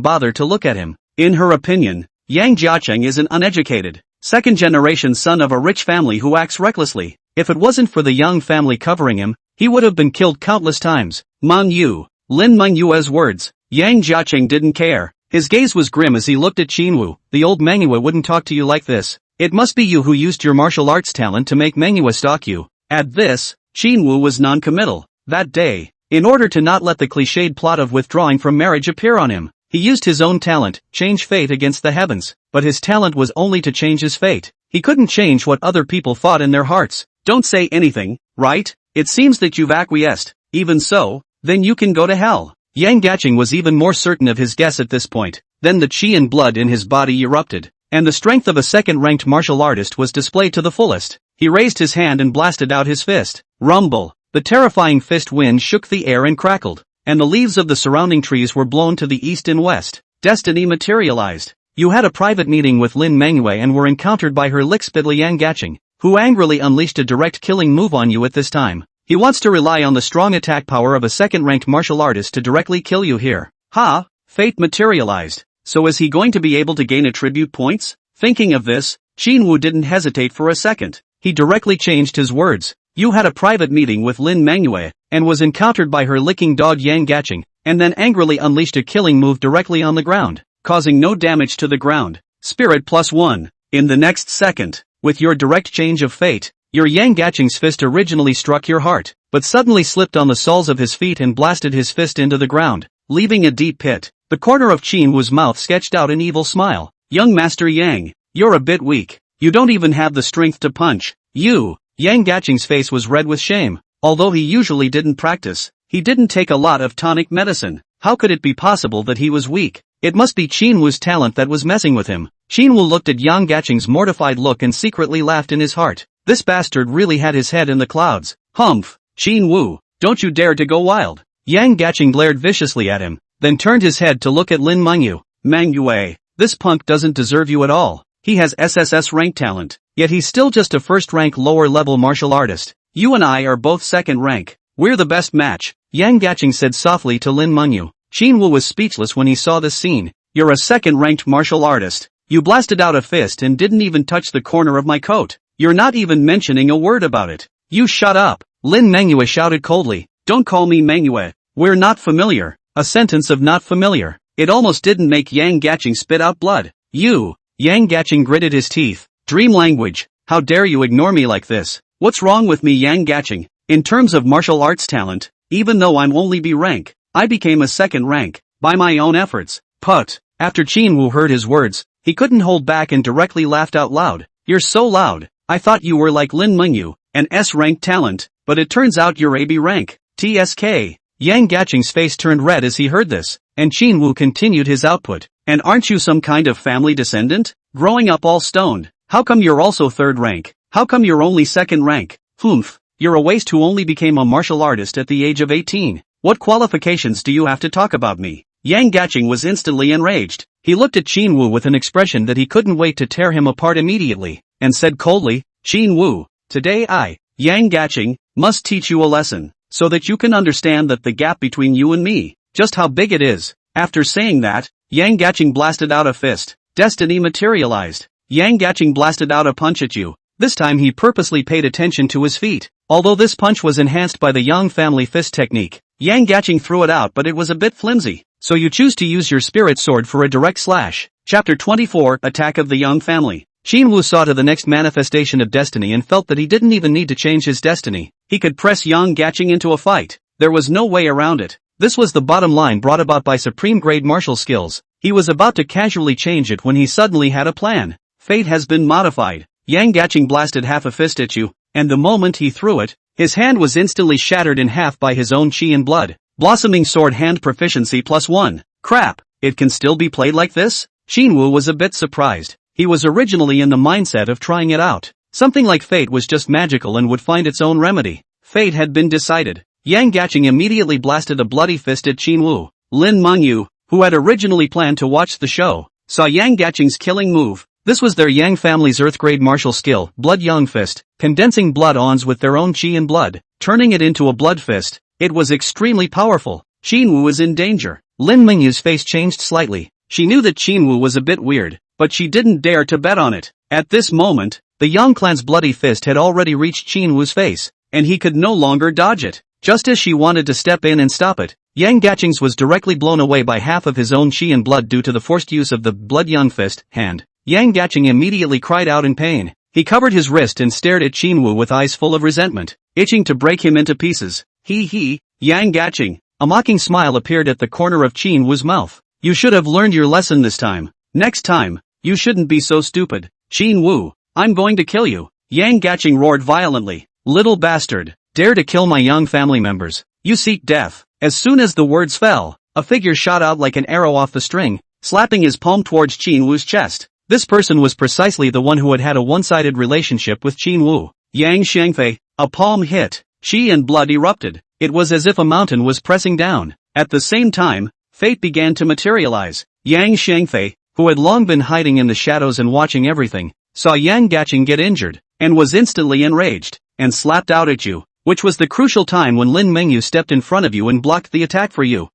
bother to look at him. In her opinion, Yang Jiacheng is an uneducated, second-generation son of a rich family who acts recklessly. If it wasn't for the Yang family covering him, he would have been killed countless times. Man Yu. Lin Manhwa's words. Yang Jiacheng didn't care. His gaze was grim as he looked at Shinwoo. The old Manhwa wouldn't talk to you like this. It must be you who used your martial arts talent to make Manhwa stalk you. At this, Shinwoo was non-committal. That day, in order to not let the cliched plot of withdrawing from marriage appear on him, he used his own talent, change fate against the heavens. But his talent was only to change his fate. He couldn't change what other people thought in their hearts. Don't say anything, right? It seems that you've acquiesced. Even so, then you can go to hell. Yang Gaching was even more certain of his guess at this point. Then the chi and blood in his body erupted, and the strength of a second-ranked martial artist was displayed to the fullest. He raised his hand and blasted out his fist. Rumble! The terrifying fist wind shook the air and crackled, and the leaves of the surrounding trees were blown to the east and west. Destiny materialized. You had a private meeting with Lin Manhwa and were encountered by her lickspittle Yang Gaching, who angrily unleashed a direct killing move on you at this time. He wants to rely on the strong attack power of a second-ranked martial artist to directly kill you here. Ha! Fate materialized. So is he going to be able to gain attribute points? Thinking of this, Shinwoo didn't hesitate for a second. He directly changed his words. You had a private meeting with Lin Manhwa, and was encountered by her licking dog Yang Gaching, and then angrily unleashed a killing move directly on the ground, causing no damage to the ground. Spirit +1. In the next second, with your direct change of fate, your Yang Gaching's fist originally struck your heart, but suddenly slipped on the soles of his feet and blasted his fist into the ground, leaving a deep pit. The corner of Shinwoo's mouth sketched out an evil smile. Young Master Yang, you're a bit weak. You don't even have the strength to punch. Yang Gaching's face was red with shame. Although he usually didn't practice, he didn't take a lot of tonic medicine. How could it be possible that he was weak? It must be Shinwoo's talent that was messing with him. Shinwoo looked at Yang Gaching's mortified look and secretly laughed in his heart. This bastard really had his head in the clouds. Humph! Shinwoo, don't you dare to go wild. Yang Gaching glared viciously at him, then turned his head to look at Lin Manhwa. Manhwa, this punk doesn't deserve you at all. He has SSS rank talent, yet he's still just a first-rank lower-level martial artist. You and I are both second rank. We're the best match, Yang Gaching said softly to Lin Manhwa. Shinwoo was speechless when he saw this scene. You're a second-ranked martial artist. You blasted out a fist and didn't even touch the corner of my coat. You're not even mentioning a word about it. You shut up, Lin Manhwa shouted coldly. Don't call me Manhwa. We're not familiar. A sentence of not familiar. It almost didn't make Yang Gaching spit out blood. Yang Gaching gritted his teeth. Dream language. How dare you ignore me like this? What's wrong with me, Yang Gaching? In terms of martial arts talent, even though I'm only B rank, I became a second rank, by my own efforts. Put. After Shinwoo heard his words, he couldn't hold back and directly laughed out loud. You're so loud. I thought you were like Lin Manhwa, an S-rank talent, but it turns out you're AB rank. TSK. Yang Gaching's face turned red as he heard this, and Shinwoo continued his output. And aren't you some kind of family descendant? Growing up all stoned. How come you're also third rank? How come you're only second rank? Humph. You're a waste who only became a martial artist at the age of 18. What qualifications do you have to talk about me? Yang Gaching was instantly enraged. He looked at Shinwoo with an expression that he couldn't wait to tear him apart immediately, and said coldly, Shinwoo, today I, Yang Gaching, must teach you a lesson, so that you can understand that the gap between you and me, just how big it is. After saying that, Yang Gaching blasted out a fist. Destiny materialized. Yang Gaching blasted out a punch at you. This time he purposely paid attention to his feet. Although this punch was enhanced by the Yang family fist technique, Yang Gaching threw it out, but it was a bit flimsy. So you choose to use your spirit sword for a direct slash. Chapter 24, Attack of the Yang Family. Xinwu saw to the next manifestation of destiny and felt that he didn't even need to change his destiny. He could press Yang Gaching into a fight. There was no way around it. This was the bottom line brought about by supreme grade martial skills. He was about to casually change it when he suddenly had a plan. Fate has been modified. Yang Gaching blasted half a fist at you, and the moment he threw it, his hand was instantly shattered in half by his own chi and blood. Blossoming sword hand proficiency +1. Crap, it can still be played like this? Xinwu was a bit surprised. He was originally in the mindset of trying it out. Something like fate was just magical and would find its own remedy. Fate had been decided. Yang Gaching immediately blasted a bloody fist at Xinwu. Lin Mengyu, who had originally planned to watch the show, saw Yang Gaching's killing move. This was their Yang family's earth-grade martial skill, Blood Yang Fist, condensing blood ons with their own chi and blood, turning it into a blood fist. It was extremely powerful. Xinwu was in danger. Lin Mengyu's face changed slightly. She knew that Xinwu was a bit weird, but she didn't dare to bet on it. At this moment, the Yang clan's bloody fist had already reached Xinwu's face, and he could no longer dodge it. Just as she wanted to step in and stop it, Yang Gaching's was directly blown away by half of his own chi and blood due to the forced use of the Blood Yang Fist hand. Yang Gaching immediately cried out in pain. He covered his wrist and stared at Xinwu with eyes full of resentment, itching to break him into pieces. He, Yang Gaching. A mocking smile appeared at the corner of Xinwu's mouth. You should have learned your lesson this time. Next time, you shouldn't be so stupid. Xinwu, I'm going to kill you. Yang Gaching roared violently. Little bastard, dare to kill my Yang family members. You seek death. As soon as the words fell, a figure shot out like an arrow off the string, slapping his palm towards Xinwu's chest. This person was precisely the one who had had a one-sided relationship with Xinwu. Yang Shangfei, a palm hit. Chi and blood erupted. It was as if a mountain was pressing down. At the same time, fate began to materialize. Yang Shangfei, who had long been hiding in the shadows and watching everything, saw Yang Gaching get injured, and was instantly enraged, and slapped out at you, which was the crucial time when Lin Mengyu stepped in front of you and blocked the attack for you.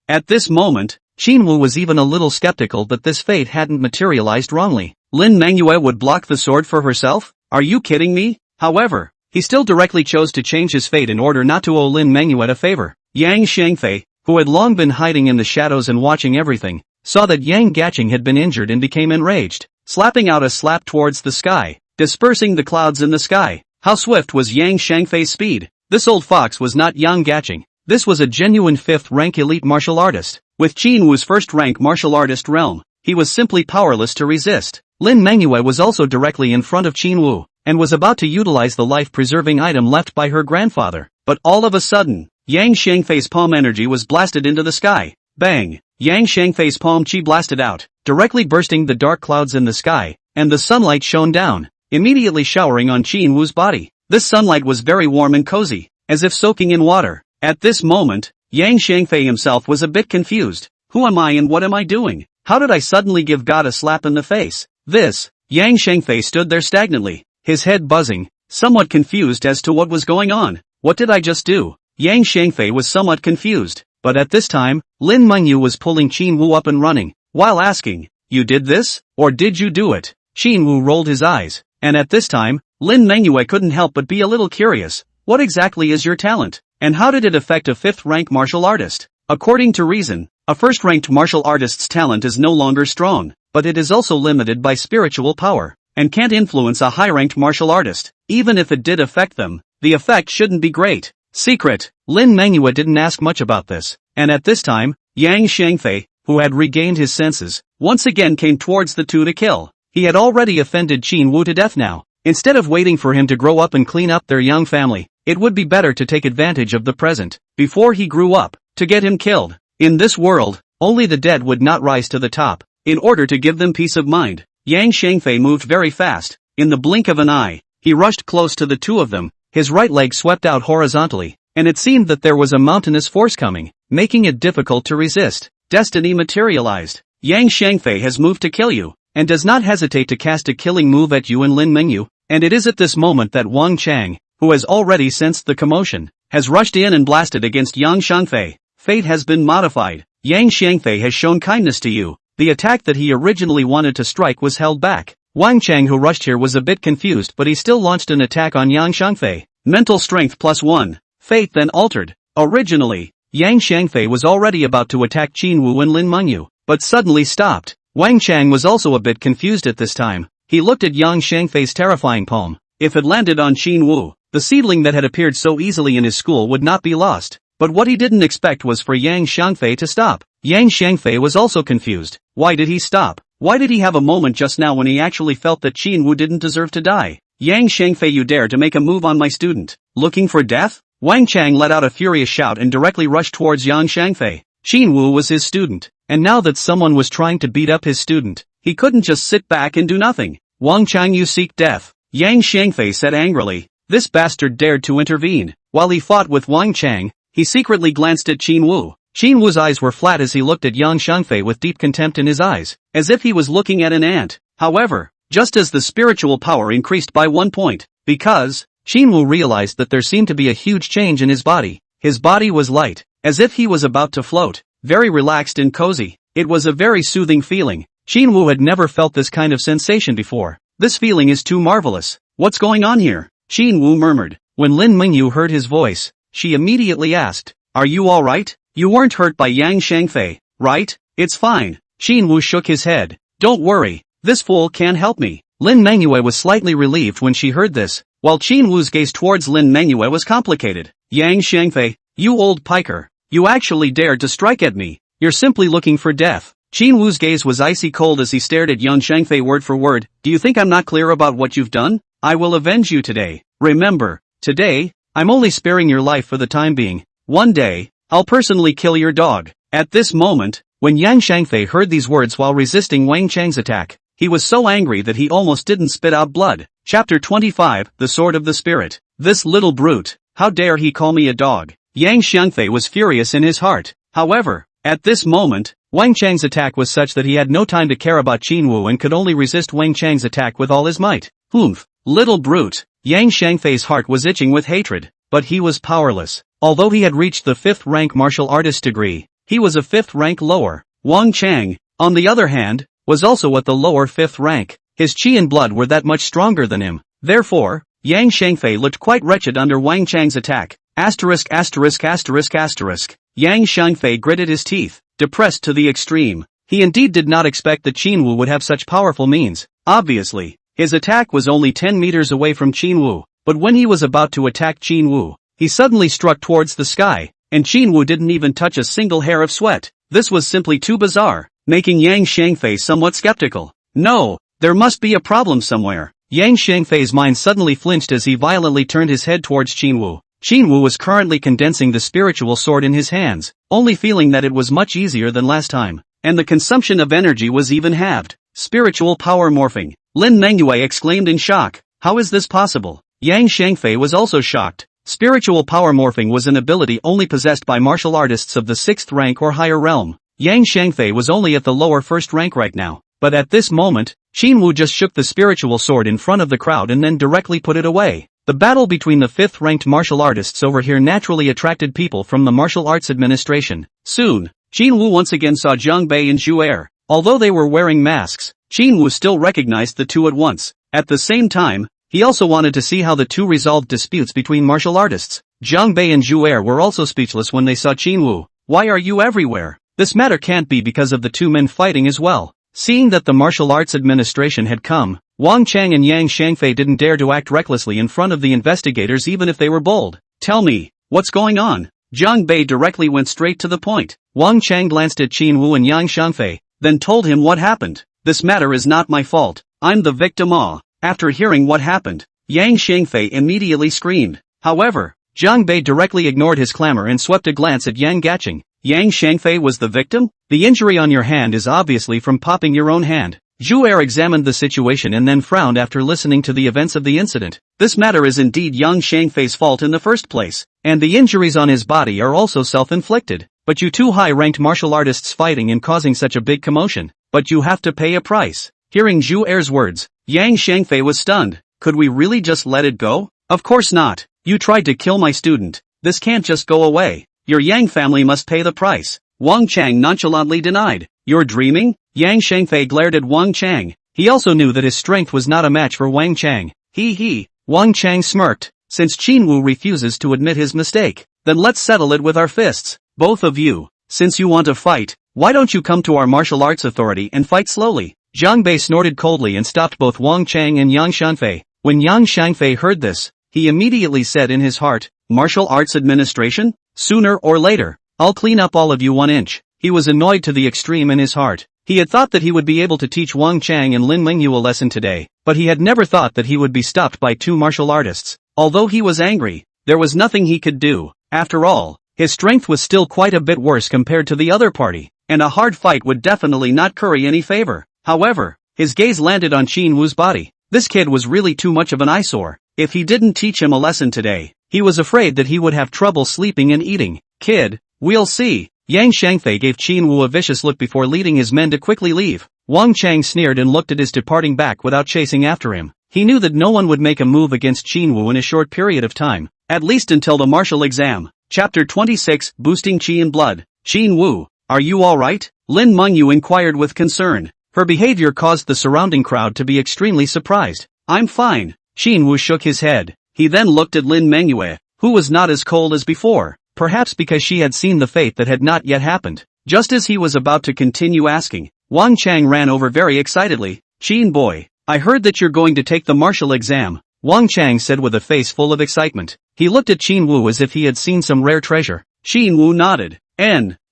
At this moment, Xinwu was even a little skeptical that this fate hadn't materialized wrongly. Lin Mengyu would block the sword for herself? Are you kidding me? However, he still directly chose to change his fate in order not to owe Lin Mengyu a favor. Yang Shangfei, who had long been hiding in the shadows and watching everything, saw that Yang Gaching had been injured and became enraged, slapping out a slap towards the sky, dispersing the clouds in the sky. How swift was Yang Shangfei's speed? This old fox was not Yang Gaching. This was a genuine 5th rank elite martial artist. With Xinwu's 1st rank martial artist realm, he was simply powerless to resist. Lin Mengyu was also directly in front of Xinwu, and was about to utilize the life-preserving item left by her grandfather. But all of a sudden, Yang Shangfei's palm energy was blasted into the sky. Bang! Yang Shangfei's palm chi blasted out, directly bursting the dark clouds in the sky, and the sunlight shone down, immediately showering on Xinwu's body. This sunlight was very warm and cozy, as if soaking in water. At this moment, Yang Shangfei himself was a bit confused. Who am I and what am I doing? How did I suddenly give God a slap in the face? Yang Shangfei stood there stagnantly, his head buzzing, somewhat confused as to what was going on. What did I just do? Yang Shangfei was somewhat confused, but at this time, Lin Mengyu was pulling Xinwu up and running, while asking, you did this? Or did you do it? Xinwu rolled his eyes, and at this time, Lin Mengyu couldn't help but be a little curious. What exactly is your talent? And how did it affect a 5th rank martial artist? According to reason, a 1st ranked martial artist's talent is no longer strong, but it is also limited by spiritual power, and can't influence a high-ranked martial artist. Even if it did affect them, the effect shouldn't be great. Secret. Lin Mengyu didn't ask much about this, and at this time, Yang Shangfei, who had regained his senses, once again came towards the two to kill. He had already offended Xinwu to death now. Instead of waiting for him to grow up and clean up their young family, it would be better to take advantage of the present, before he grew up, to get him killed. In this world, only the dead would not rise to the top, in order to give them peace of mind. Yang Shangfei moved very fast. In the blink of an eye, he rushed close to the two of them, his right leg swept out horizontally, and it seemed that there was a mountainous force coming, making it difficult to resist. Destiny materialized. Yang Shangfei has moved to kill you, and does not hesitate to cast a killing move at you and Lin Mengyu, and it is at this moment that Wang Chang, who has already sensed the commotion, has rushed in and blasted against Yang Shangfei. Fate has been modified. Yang Xiangfei has shown kindness to you. The attack that he originally wanted to strike was held back. Wang Chang, who rushed here, was a bit confused, but he still launched an attack on Yang Xiangfei. Mental strength +1. Fate then altered. Originally, Yang Xiangfei was already about to attack Qin Wu and Lin Mengyu, but suddenly stopped. Wang Chang was also a bit confused at this time. He looked at Yang Xiangfei's terrifying palm. If it landed on Qin Wu, the seedling that had appeared so easily in his school would not be lost. But what he didn't expect was for Yang Xiangfei to stop. Yang Xiangfei was also confused. Why did he stop? Why did he have a moment just now when he actually felt that Qin Wu didn't deserve to die? Yang Xiangfei, you dare to make a move on my student? Looking for death? Wang Chang let out a furious shout and directly rushed towards Yang Xiangfei. Qin Wu was his student, and now that someone was trying to beat up his student, he couldn't just sit back and do nothing. Wang Chang, you seek death, Yang Xiangfei said angrily. This bastard dared to intervene. While he fought with Wang Chang, he secretly glanced at Qin Wu. Qin Wu's eyes were flat as he looked at Yang Xiangfei with deep contempt in his eyes, as if he was looking at an ant. However, just as the spiritual power increased by 1 point, because Qin Wu realized that there seemed to be a huge change in his body. His body was light, as if he was about to float, very relaxed and cozy. It was a very soothing feeling. Qin Wu had never felt this kind of sensation before. This feeling is too marvelous. What's going on here? Qin Wu murmured. When Lin Mengyu heard his voice, she immediately asked, Are you alright? You weren't hurt by Yang Xiangfei, right? It's fine. Qin Wu shook his head. Don't worry, this fool can't help me. Lin Mengyu was slightly relieved when she heard this, while Qin Wu's gaze towards Lin Mengyu was complicated. Yang Xiangfei, you old piker. You actually dared to strike at me. You're simply looking for death. Qin Wu's gaze was icy cold as he stared at Yang Xiangfei word for word. Do you think I'm not clear about what you've done? I will avenge you today. Remember, today, I'm only sparing your life for the time being. One day, I'll personally kill your dog. At this moment, when Yang Xiangfei heard these words while resisting Wang Chang's attack, he was so angry that he almost didn't spit out blood. Chapter 25, The Sword of the Spirit. This little brute, how dare he call me a dog? Yang Xiangfei was furious in his heart. However, at this moment, Wang Chang's attack was such that he had no time to care about Qin Wu and could only resist Wang Chang's attack with all his might. Humph, little brute. Yang Xiangfei's heart was itching with hatred, but he was powerless. Although he had reached the 5th rank martial artist degree, he was a 5th rank lower. Wang Chang, on the other hand, was also at the lower 5th rank. His chi and blood were that much stronger than him. Therefore, Yang Xiangfei looked quite wretched under Wang Chang's attack. Asterisk asterisk asterisk asterisk. Yang Xiangfei gritted his teeth, depressed to the extreme. He indeed did not expect that Qin Wu would have such powerful means. Obviously, his attack was only 10 meters away from Qin Wu, but when he was about to attack Qin Wu, he suddenly struck towards the sky, and Qin Wu didn't even touch a single hair of sweat. This was simply too bizarre, making Yang Xiangfei somewhat skeptical. No, there must be a problem somewhere. Yang Xiangfei's mind suddenly flinched as he violently turned his head towards Qin Wu. Qin Wu was currently condensing the spiritual sword in his hands, only feeling that it was much easier than last time, and the consumption of energy was even halved. Spiritual power morphing. Lin Mengyu exclaimed in shock. How is this possible? Yang Xiangfei was also shocked. Spiritual power morphing was an ability only possessed by martial artists of the 6th rank or higher realm. Yang Xiangfei was only at the lower 1st rank right now, but at this moment, Qin Wu just shook the spiritual sword in front of the crowd and then directly put it away. The battle between the 5th ranked martial artists over here naturally attracted people from the martial arts administration. Soon, Qin Wu once again saw Zhang Bei and Zhu Er. Although they were wearing masks, Qin Wu still recognized the two at once. At the same time, he also wanted to see how the two resolved disputes between martial artists. Zhang Bei and Zhu Er were also speechless when they saw Qin Wu. Why are you everywhere? This matter can't be because of the two men fighting as well. Seeing that the martial arts administration had come, Wang Chang and Yang Xiangfei didn't dare to act recklessly in front of the investigators even if they were bold. Tell me, what's going on? Zhang Bei directly went straight to the point. Wang Chang glanced at Qin Wu and Yang Xiangfei, then told him what happened. This matter is not my fault. I'm the victim. After hearing what happened, Yang Xiangfei immediately screamed. However, Zhang Bei directly ignored his clamor and swept a glance at Yang Gaching. Yang Xiangfei was the victim? The injury on your hand is obviously from popping your own hand. Zhu Er examined the situation and then frowned after listening to the events of the incident. This matter is indeed Yang Xiangfei's fault in the first place, and the injuries on his body are also self-inflicted. But you two high-ranked martial artists fighting and causing such a big commotion, but you have to pay a price. Hearing Zhu Er's words, Yang Xiangfei was stunned. Could we really just let it go? Of course not. You tried to kill my student. This can't just go away. Your Yang family must pay the price. Wang Chang nonchalantly denied. You're dreaming? Yang Shengfei glared at Wang Chang. He also knew that his strength was not a match for Wang Chang. He. Wang Chang smirked. Since Qin Wu refuses to admit his mistake, then let's settle it with our fists. Both of you. Since you want to fight, why don't you come to our martial arts authority and fight slowly? Zhang Bei snorted coldly and stopped both Wang Chang and Yang Shanfei. When Yang Shangfei heard this, he immediately said in his heart, Martial Arts Administration? Sooner or later, I'll clean up all of you 1 inch. He was annoyed to the extreme in his heart. He had thought that he would be able to teach Wang Chang and Lin Mengyu a lesson today, but he had never thought that he would be stopped by 2 martial artists. Although he was angry, there was nothing he could do. After all, his strength was still quite a bit worse compared to the other party, and a hard fight would definitely not curry any favor. However, his gaze landed on Qin Wu's body. This kid was really too much of an eyesore. If he didn't teach him a lesson today, he was afraid that he would have trouble sleeping and eating. Kid, we'll see. Yang Shangfei gave Qin Wu a vicious look before leading his men to quickly leave. Wang Chang sneered and looked at his departing back without chasing after him. He knew that no one would make a move against Qin Wu in a short period of time, at least until the martial exam. Chapter 26, Boosting Qi and Blood. Qin Wu, are you alright? Lin Mengyu inquired with concern. Her behavior caused the surrounding crowd to be extremely surprised. I'm fine. Qin Wu shook his head. He then looked at Lin Mengyu, who was not as cold as before, perhaps because she had seen the fate that had not yet happened. Just as he was about to continue asking, Wang Chang ran over very excitedly. Qin boy, I heard that you're going to take the martial exam, Wang Chang said with a face full of excitement. He looked at Qin Wu as if he had seen some rare treasure. Qin Wu nodded.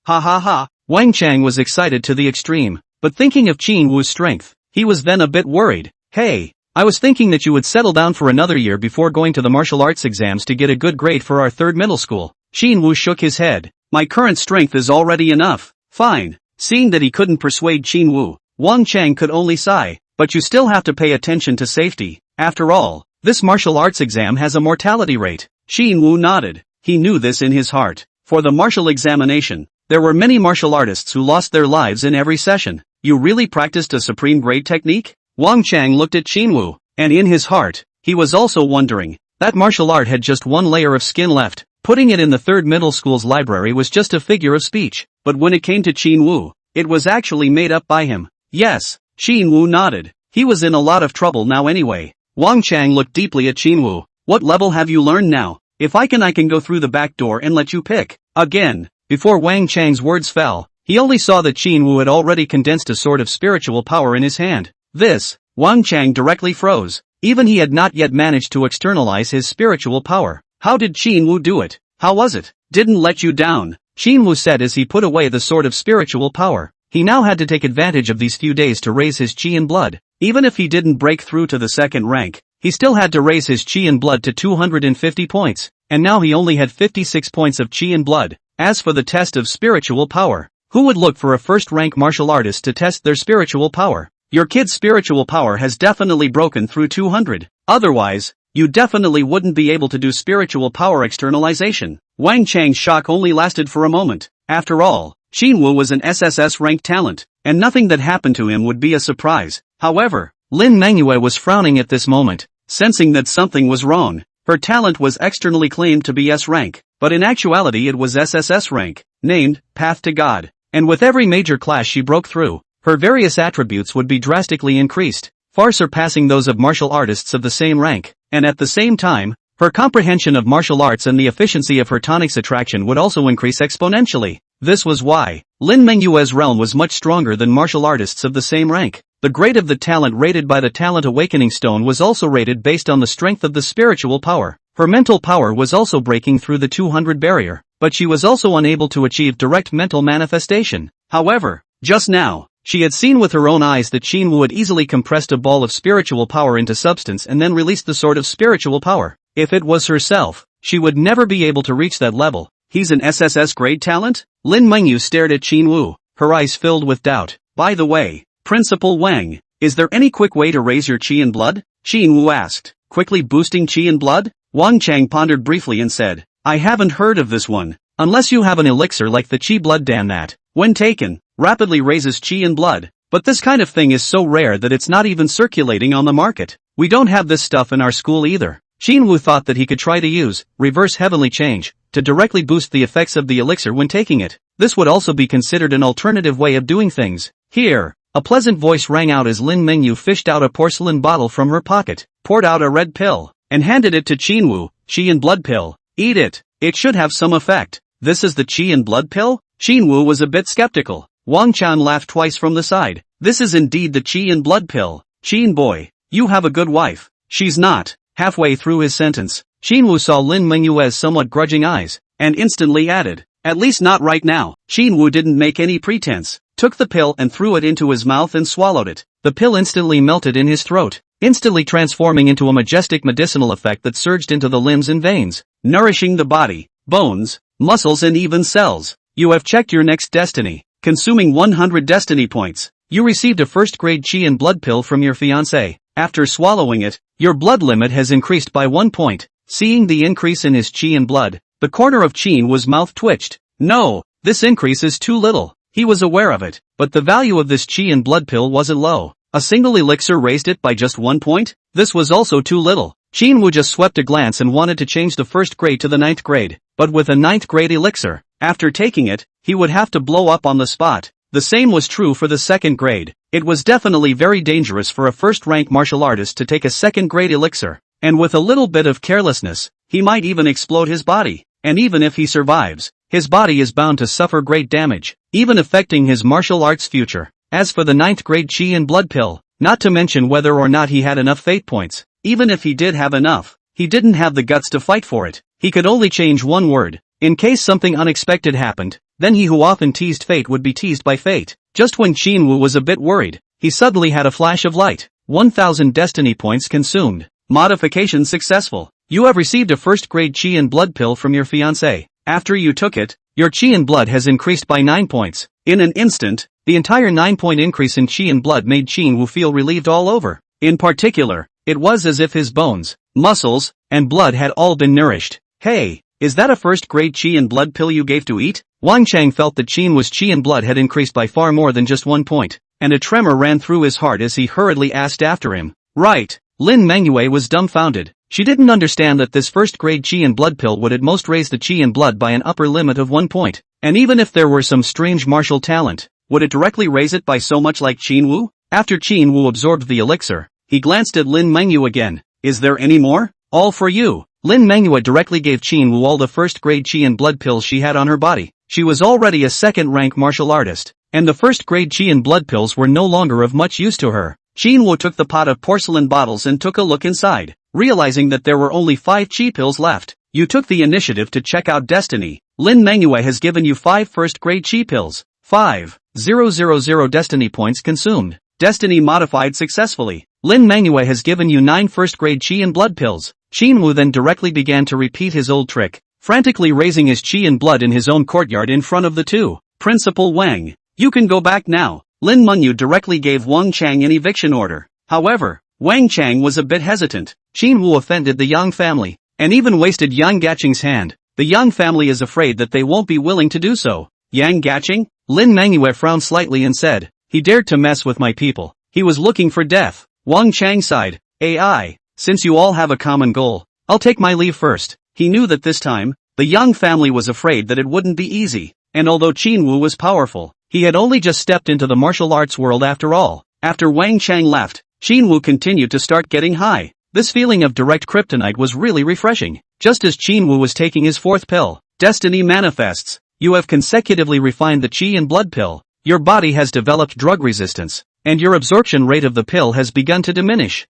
Ha. Wang Chang was excited to the extreme, but thinking of Qin Wu's strength, he was then a bit worried. Hey, I was thinking that you would settle down for another year before going to the martial arts exams to get a good grade for our 3rd middle school. Qin Wu shook his head. My current strength is already enough. Fine. Seeing that he couldn't persuade Qin Wu, Wang Chang could only sigh. But you still have to pay attention to safety. After all, this martial arts exam has a mortality rate. Qin Wu nodded. He knew this in his heart. For the martial examination, there were many martial artists who lost their lives in every session. You really practiced a supreme grade technique? Wang Chang looked at Qin Wu, and in his heart, he was also wondering. That martial art had just 1 layer of skin left. Putting it in the 3rd middle school's library was just a figure of speech. But when it came to Qin Wu, it was actually made up by him. Yes, Qin Wu nodded. He was in a lot of trouble now anyway. Wang Chang looked deeply at Qin Wu. What level have you learned now? If I can go through the back door and let you pick. Again, before Wang Chang's words fell, he only saw that Qin Wu had already condensed a sort of spiritual power in his hand. This, Wang Chang directly froze. Even he had not yet managed to externalize his spiritual power. How did Qin Wu do it? How was it? Didn't let you down, Qin Wu said as he put away the sword of spiritual power. He now had to take advantage of these few days to raise his qi and blood. Even if he didn't break through to the 2nd rank, he still had to raise his qi and blood to 250 points, and now he only had 56 points of qi and blood. As for the test of spiritual power, who would look for a 1st-rank martial artist to test their spiritual power? Your kid's spiritual power has definitely broken through 200. Otherwise, you definitely wouldn't be able to do spiritual power externalization. Wang Chang's shock only lasted for a moment. After all, Qin Wu was an SSS-ranked talent, and nothing that happened to him would be a surprise. However, Lin Mengyu was frowning at this moment, sensing that something was wrong. Her talent was externally claimed to be S rank, but in actuality it was SSS rank, named Path to God. And with every major class she broke through, her various attributes would be drastically increased, far surpassing those of martial artists of the same rank, and at the same time, her comprehension of martial arts and the efficiency of her tonics attraction would also increase exponentially. This was why Lin Mengyue's realm was much stronger than martial artists of the same rank. The grade of the talent rated by the Talent Awakening Stone was also rated based on the strength of the spiritual power. Her mental power was also breaking through the 200 barrier, but she was also unable to achieve direct mental manifestation. However, just now, she had seen with her own eyes that Qin Wu had easily compressed a ball of spiritual power into substance and then released the sword of spiritual power. If it was herself, she would never be able to reach that level. He's an SSS grade talent? Lin Mengyu stared at Qin Wu, her eyes filled with doubt. By the way, Principal Wang, is there any quick way to raise your qi and blood? Qin Wu asked. Quickly boosting qi and blood? Wang Chang pondered briefly and said, I haven't heard of this one. Unless you have an elixir like the qi blood dan that, when taken, rapidly raises qi and blood. But this kind of thing is so rare that it's not even circulating on the market. We don't have this stuff in our school either. Wu thought that he could try to use reverse heavenly change to directly boost the effects of the elixir when taking it. This would also be considered an alternative way of doing things. Here, a pleasant voice rang out as Lin Mengyu fished out a porcelain bottle from her pocket, poured out a red pill, and handed it to Wu. Qi and blood pill. Eat it. It should have some effect. This is the Qi and blood pill? Wu was a bit skeptical. Wang Chan laughed twice from the side. This is indeed the Qi and blood pill. Qin boy, you have a good wife. She's not. Halfway through his sentence, Wu saw Lin Mengyue's somewhat grudging eyes, and instantly added, at least not right now. Wu didn't make any pretense, took the pill and threw it into his mouth and swallowed it. The pill instantly melted in his throat, instantly transforming into a majestic medicinal effect that surged into the limbs and veins, nourishing the body, bones, muscles and even cells. You have checked your next destiny, consuming 100 destiny points. You received a first-grade Qi and blood pill from your fiancé. After swallowing it, your blood limit has increased by 1 point. Seeing the increase in his Qi and blood, the corner of Wu's mouth twitched. No, this increase is too little. He was aware of it, but the value of this Qi and blood pill wasn't low. A single elixir raised it by just 1 point? This was also too little. Wu just swept a glance and wanted to change the first grade to the 9th grade, but with a 9th grade elixir, after taking it, he would have to blow up on the spot. The same was true for the 2nd grade. It was definitely very dangerous for a first-rank martial artist to take a 2nd grade elixir, and with a little bit of carelessness, he might even explode his body. And even if he survives, his body is bound to suffer great damage, even affecting his martial arts future. As for the 9th grade Qi and blood pill, not to mention whether or not he had enough fate points, even if he did have enough, he didn't have the guts to fight for it. He could only change one word. In case something unexpected happened, then he who often teased fate would be teased by fate. Just when Wu was a bit worried, he suddenly had a flash of light. 1,000 destiny points consumed. Modification successful. You have received a first-grade Qi and blood pill from your fiancé. After you took it, your Qi and blood has increased by 9 points. In an instant, the entire 9-point increase in Qi and blood made Wu feel relieved all over. In particular, it was as if his bones, muscles, and blood had all been nourished. Hey, is that a first-grade Qi and blood pill you gave to eat? Wang Chang felt that Wu's Qi and blood had increased by far more than just 1 point, and a tremor ran through his heart as he hurriedly asked after him. Right. Lin Mengyue was dumbfounded. She didn't understand that this first-grade Qi and blood pill would at most raise the Qi and blood by an upper limit of 1 point, and even if there were some strange martial talent, would it directly raise it by so much like Wu? After Wu absorbed the elixir, he glanced at Lin Mengyue again. Is there any more? All for you. Lin Mengyue directly gave Wu all the first-grade Qi and blood pills she had on her body. She was already a second-rank martial artist, and the first-grade Qi and blood pills were no longer of much use to her. Wu took the pot of porcelain bottles and took a look inside, realizing that there were only 5 Qi pills left. You took the initiative to check out Destiny. Lin Mengyue has given you 5 first-grade Qi pills. 5,000 Destiny points consumed. Destiny modified successfully. Lin Mengyue has given you 9 first-grade Qi and blood pills. Wu then directly began to repeat his old trick, frantically raising his Qi and blood in his own courtyard in front of the two. Principal Wang, you can go back now. Lin Mengyue directly gave Wang Chang an eviction order. However, Wang Chang was a bit hesitant. Wu offended the Yang family, and even wasted Yang Gaching's hand. The Yang family is afraid that they won't be willing to do so. Yang Gaching? Lin Mengyue frowned slightly and said, he dared to mess with my people. He was looking for death. Wang Chang sighed. AI, since you all have a common goal, I'll take my leave first. He knew that this time, the Yang family was afraid that it wouldn't be easy, and although Wu was powerful, he had only just stepped into the martial arts world after all. After Wang Chang left, Wu continued to start getting high. This feeling of direct kryptonite was really refreshing. Just as Wu was taking his 4th pill, Destiny manifests. You have consecutively refined the Qi and blood pill. Your body has developed drug resistance, and your absorption rate of the pill has begun to diminish.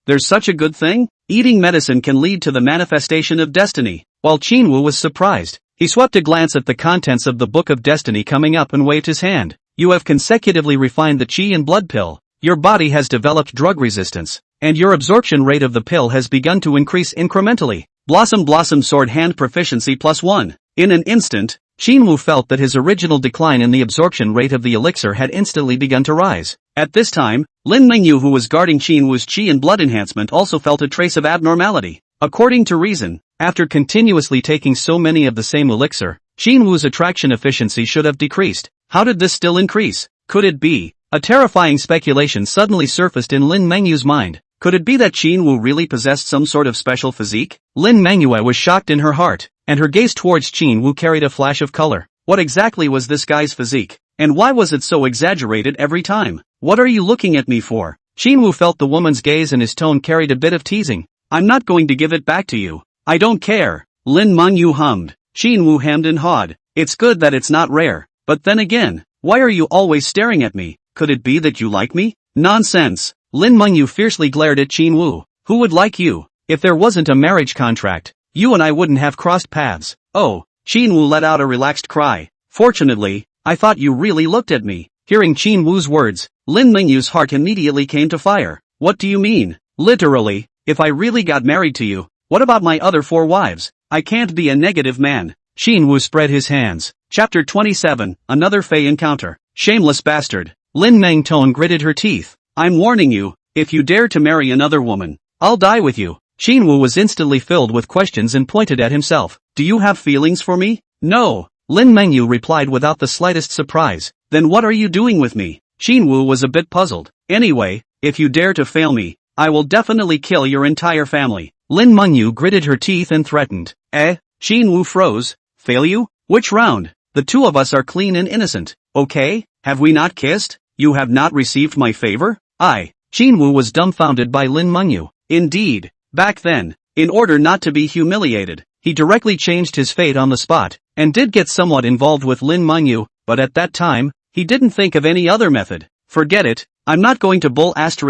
There's such a good thing? Eating medicine can lead to the manifestation of destiny. While Wu was surprised, he swept a glance at the contents of the Book of Destiny coming up and waved his hand. You have consecutively refined the Qi and blood pill. Your body has developed drug resistance, and your absorption rate of the pill has begun to increase incrementally. Blossom sword hand proficiency +1. In an instant, Wu felt that his original decline in the absorption rate of the elixir had instantly begun to rise. At this time, Lin Mengyue, who was guarding Wu's Qi and blood enhancement, also felt a trace of abnormality. According to reason, after continuously taking so many of the same elixir, Wu's attraction efficiency should have decreased. How did this still increase? Could it be? A terrifying speculation suddenly surfaced in Lin Mengyue's mind. Could it be that Qin Wu really possessed some sort of special physique? Lin Manhwa was shocked in her heart, and her gaze towards Qin Wu carried a flash of color. What exactly was this guy's physique? And why was it so exaggerated every time? What are you looking at me for? Qin Wu felt the woman's gaze and his tone carried a bit of teasing. I'm not going to give it back to you. I don't care. Lin Manhwa hummed. Qin Wu hemmed and hawed. It's good that it's not rare. But then again, why are you always staring at me? Could it be that you like me? Nonsense. Lin Manhwa fiercely glared at Qin Wu. Who would like you? If there wasn't a marriage contract, you and I wouldn't have crossed paths. Oh, Qin Wu let out a relaxed cry. Fortunately, I thought you really looked at me. Hearing Qin Wu's words, Lin Manhwa's heart immediately came to fire. What do you mean? Literally, if I really got married to you, what about my other 4 wives? I can't be a negative man. Qin Wu spread his hands. Chapter 27, Another Fey Encounter. Shameless bastard. Lin Meng Tone gritted her teeth. I'm warning you, if you dare to marry another woman, I'll die with you. Qin Wu was instantly filled with questions and pointed at himself. Do you have feelings for me? No. Lin Mengyu replied without the slightest surprise. Then what are you doing with me? Qin Wu was a bit puzzled. Anyway, if you dare to fail me, I will definitely kill your entire family. Lin Mengyu gritted her teeth and threatened. Qin Wu froze. Fail you? Which round? The 2 of us are clean and innocent. Okay, have we not kissed? You have not received my favor? Qin Wu was dumbfounded by Lin Mengyu. Indeed, back then, in order not to be humiliated, he directly changed his fate on the spot, and did get somewhat involved with Lin Mengyu, but at that time, he didn't think of any other method. Forget it, I'm not going to bull *****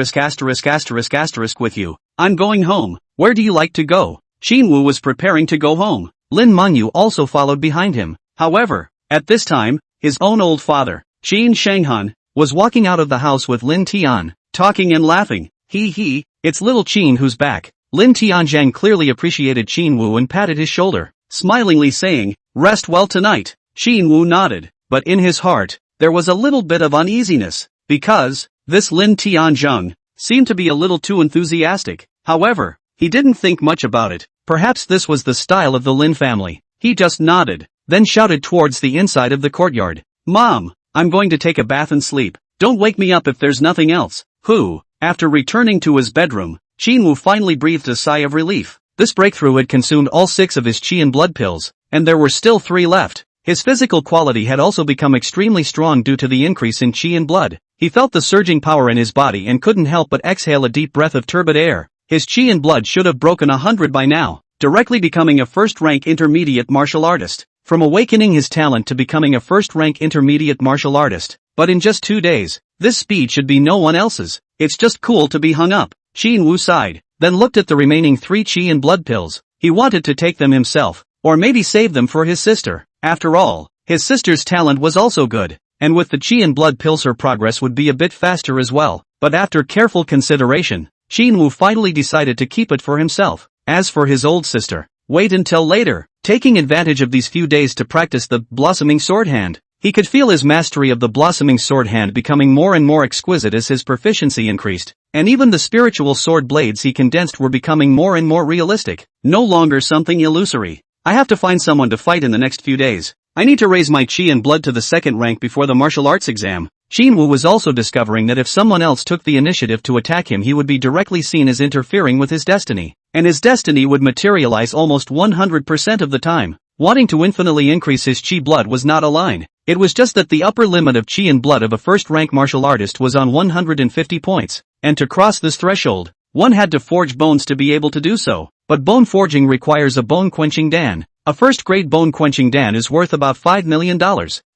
with you. I'm going home. Where do you like to go? Qin Wu was preparing to go home. Lin Mengyu also followed behind him. However, at this time, his own old father, Qin Shanghan, was walking out of the house with Lin Tian, talking and laughing. It's little Qin who's back. Lin Tianzhang clearly appreciated Qin Wu and patted his shoulder, smilingly saying, rest well tonight. Qin Wu nodded, but in his heart, there was a little bit of uneasiness, because this Lin Tianzhang seemed to be a little too enthusiastic. However, he didn't think much about it. Perhaps this was the style of the Lin family. He just nodded, then shouted towards the inside of the courtyard. Mom, I'm going to take a bath and sleep. Don't wake me up if there's nothing else. After returning to his bedroom, Qin Wu finally breathed a sigh of relief. This breakthrough had consumed all 6 of his qi and blood pills, and there were still 3 left. His physical quality had also become extremely strong due to the increase in qi and blood. He felt the surging power in his body and couldn't help but exhale a deep breath of turbid air. His qi and blood should have broken 100 by now, directly becoming a first-rank intermediate martial artist. From awakening his talent to becoming a first-rank intermediate martial artist, but in just 2 days, this speed should be no one else's. It's just cool to be hung up. Qin Wu sighed, then looked at the remaining 3 qi and blood pills. He wanted to take them himself, or maybe save them for his sister. After all, his sister's talent was also good, and with the qi and blood pills her progress would be a bit faster as well. But after careful consideration, Qin Wu finally decided to keep it for himself. As for his old sister, wait until later. Taking advantage of these few days to practice the blossoming sword hand, he could feel his mastery of the blossoming sword hand becoming more and more exquisite as his proficiency increased, and even the spiritual sword blades he condensed were becoming more and more realistic, no longer something illusory. I have to find someone to fight in the next few days. I need to raise my qi and blood to the 2nd rank before the martial arts exam. Qin Wu was also discovering that if someone else took the initiative to attack him, he would be directly seen as interfering with his destiny, and his destiny would materialize almost 100% of the time. Wanting to infinitely increase his qi blood was not a line. It was just that the upper limit of qi and blood of a first-rank martial artist was on 150 points, and to cross this threshold, one had to forge bones to be able to do so. But bone forging requires a bone-quenching dan. A first-grade bone-quenching dan is worth about $5 million.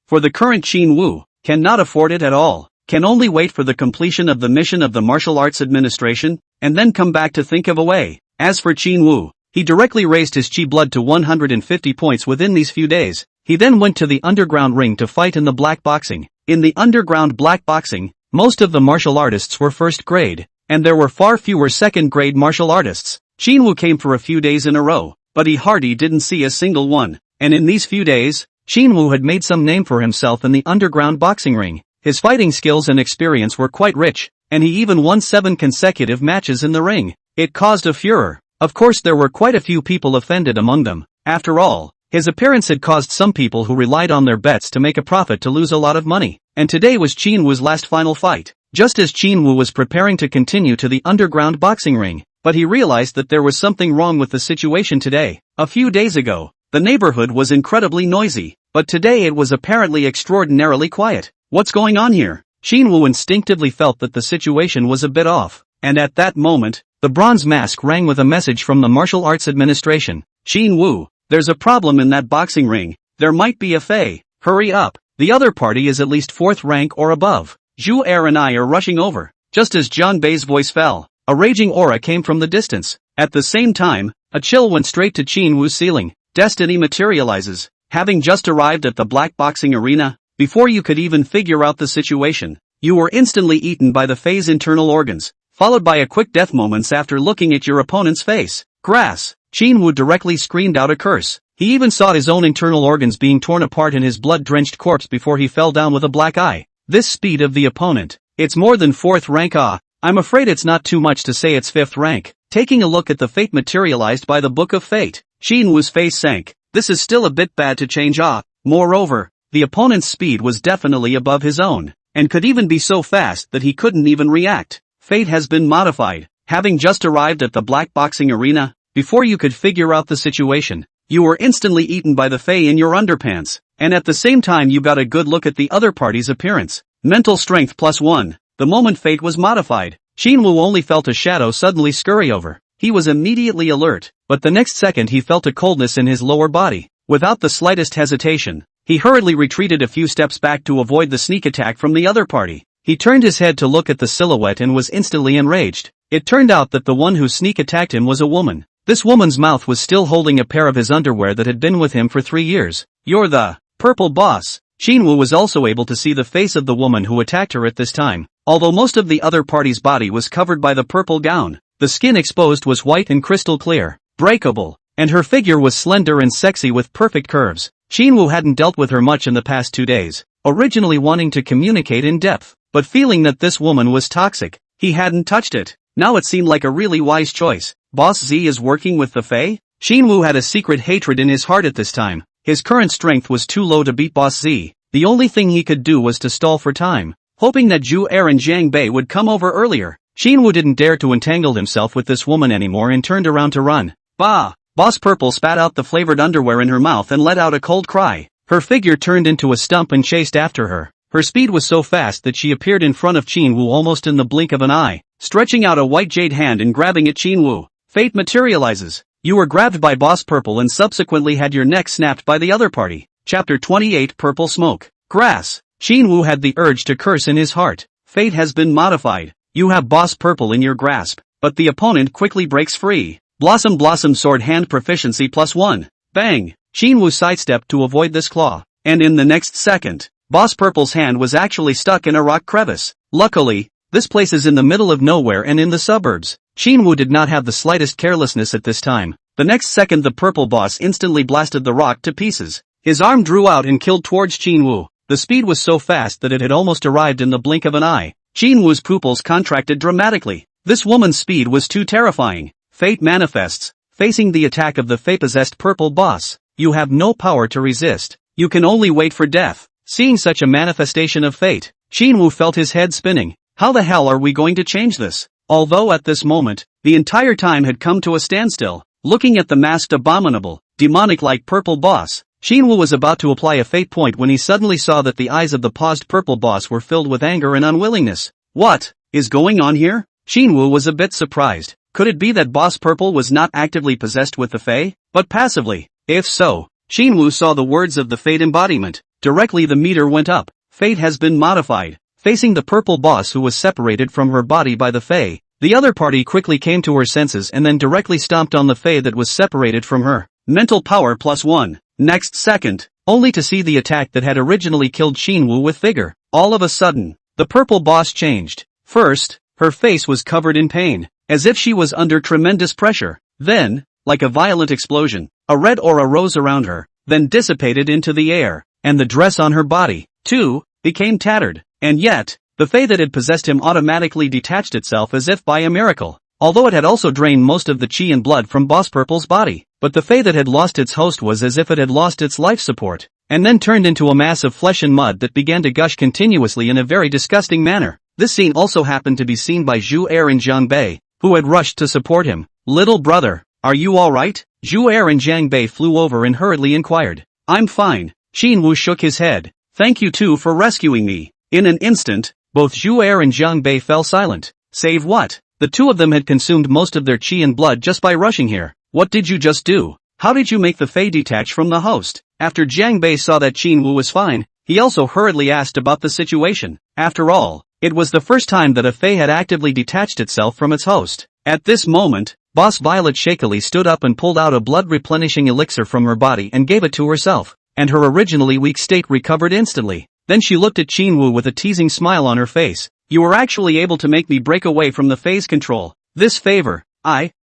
For the current Qin Wu, cannot afford it at all, can only wait for the completion of the mission of the Martial Arts Administration, and then come back to think of a way. As for Qin Wu, he directly raised his qi blood to 150 points within these few days. He then went to the underground ring to fight in the black boxing. In the underground black boxing, most of the martial artists were first grade, and there were far fewer second-grade martial artists. Qin Wu came for a few days in a row, but he hardly didn't see a single one, and in these few days, Qin Wu had made some name for himself in the underground boxing ring. His fighting skills and experience were quite rich, and he even won 7 consecutive matches in the ring. It caused a furor. Of course, there were quite a few people offended among them. After all, his appearance had caused some people who relied on their bets to make a profit to lose a lot of money, and today was Qin Wu's last final fight. just as Qin Wu was preparing to continue to the underground boxing ring. But he realized that there was something wrong with the situation today. A few days ago, the neighborhood was incredibly noisy, but today it was apparently extraordinarily quiet. What's going on here? Qin Wu instinctively felt that the situation was a bit off, and at that moment, the bronze mask rang with a message from the Martial Arts Administration. Qin Wu, there's a problem in that boxing ring. There might be a fei. Hurry up. The other party is at least 4th rank or above. Zhu Er and I are rushing over. Just as Jiang Bei's voice fell, a raging aura came from the distance. At the same time, a chill went straight to Qin Wu's ceiling. Destiny materializes. Having just arrived at the black boxing arena, before you could even figure out the situation, you were instantly eaten by the fei's internal organs, followed by a quick death moments after looking at your opponent's face. Grass. Qin Wu directly screamed out a curse. He even saw his own internal organs being torn apart in his blood-drenched corpse before he fell down with a black eye. This speed of the opponent. It's more than 4th rank. I'm afraid it's not too much to say it's 5th rank. Taking a look at the fate materialized by the Book of Fate, Qin Wu's face sank. This is still a bit bad to change. Moreover, the opponent's speed was definitely above his own, and could even be so fast that he couldn't even react. Fate has been modified. Having just arrived at the black boxing arena, before you could figure out the situation, you were instantly eaten by the fei in your underpants, and at the same time you got a good look at the other party's appearance. Mental strength +1. The moment fate was modified, Qin Wu only felt a shadow suddenly scurry over. He was immediately alert, but the next second he felt a coldness in his lower body. Without the slightest hesitation, he hurriedly retreated a few steps back to avoid the sneak attack from the other party. He turned his head to look at the silhouette and was instantly enraged. It turned out that the one who sneak attacked him was a woman. This woman's mouth was still holding a pair of his underwear that had been with him for 3 years. You're the purple boss. Qin Wu was also able to see the face of the woman who attacked her at this time. Although most of the other party's body was covered by the purple gown, the skin exposed was white and crystal clear, breakable, and her figure was slender and sexy with perfect curves. Qin Wu hadn't dealt with her much in the past 2 days, originally wanting to communicate in depth, but feeling that this woman was toxic, he hadn't touched it. Now it seemed like a really wise choice. Boss Z is working with the Fae? Qin Wu had a secret hatred in his heart at this time. His current strength was too low to beat Boss Z. The only thing he could do was to stall for time, hoping that Zhu Er and Jiang Bei would come over earlier. Qin Wu didn't dare to entangle himself with this woman anymore and turned around to run. Bah! Boss Purple spat out the flavored underwear in her mouth and let out a cold cry. Her figure turned into a stump and chased after her. Her speed was so fast that she appeared in front of Qin Wu almost in the blink of an eye, stretching out a white jade hand and grabbing at Qin Wu. Fate materializes. You were grabbed by Boss Purple and subsequently had your neck snapped by the other party. Chapter 28 Purple Smoke. Grass. Qin Wu had the urge to curse in his heart. Fate has been modified. You have Boss Purple in your grasp, but the opponent quickly breaks free. Blossom Sword Hand Proficiency +1. Bang! Qin Wu sidestepped to avoid this claw, and in the next second, Boss Purple's hand was actually stuck in a rock crevice. Luckily, this place is in the middle of nowhere and in the suburbs. Qin Wu did not have the slightest carelessness at this time. The next second the purple boss instantly blasted the rock to pieces. His arm drew out and killed towards Qin Wu. The speed was so fast that it had almost arrived in the blink of an eye. Qin Wu's pupils contracted dramatically. This woman's speed was too terrifying. Fate manifests. Facing the attack of the fate-possessed purple boss, you have no power to resist. You can only wait for death. Seeing such a manifestation of fate, Qin Wu felt his head spinning. How the hell are we going to change this? Although at this moment, the entire time had come to a standstill. Looking at the masked abominable, demonic-like purple boss, Qin Wu was about to apply a fate point when he suddenly saw that the eyes of the paused purple boss were filled with anger and unwillingness. What is going on here? Qin Wu was a bit surprised. Could it be that Boss Purple was not actively possessed with the Fae, but passively? If so, Qin Wu saw the words of the Fate embodiment. Directly the meter went up. Fate has been modified. Facing the purple boss who was separated from her body by the Fae, the other party quickly came to her senses and then directly stomped on the Fae that was separated from her. Mental power +1. Next second, only to see the attack that had originally killed Qin Wu with vigor. All of a sudden, the purple boss changed. First, her face was covered in pain, as if she was under tremendous pressure. Then, like a violent explosion, a red aura rose around her, then dissipated into the air, and the dress on her body, too, became tattered. And yet, the Fae that had possessed him automatically detached itself as if by a miracle, although it had also drained most of the chi and blood from Boss Purple's body. But the Fae that had lost its host was as if it had lost its life support, and then turned into a mass of flesh and mud that began to gush continuously in a very disgusting manner. This scene also happened to be seen by Zhu Er and Zhang Bei, who had rushed to support him. "Little brother, are you alright?" Zhu Er and Zhang Bei flew over and hurriedly inquired. "I'm fine." Qin Wu shook his head. "Thank you too for rescuing me." In an instant, both Zhu Er and Zhang Bei fell silent. Save what? The two of them had consumed most of their qi and blood just by rushing here. "What did you just do? How did you make the Fei detach from the host?" After Zhang Bei saw that Qin Wu was fine, he also hurriedly asked about the situation. After all, it was the first time that a Fei had actively detached itself from its host. At this moment, Boss Violet shakily stood up and pulled out a blood-replenishing elixir from her body and gave it to herself, and her originally weak state recovered instantly. Then she looked at Qin Wu with a teasing smile on her face. "You were actually able to make me break away from the Fei's control. This favor,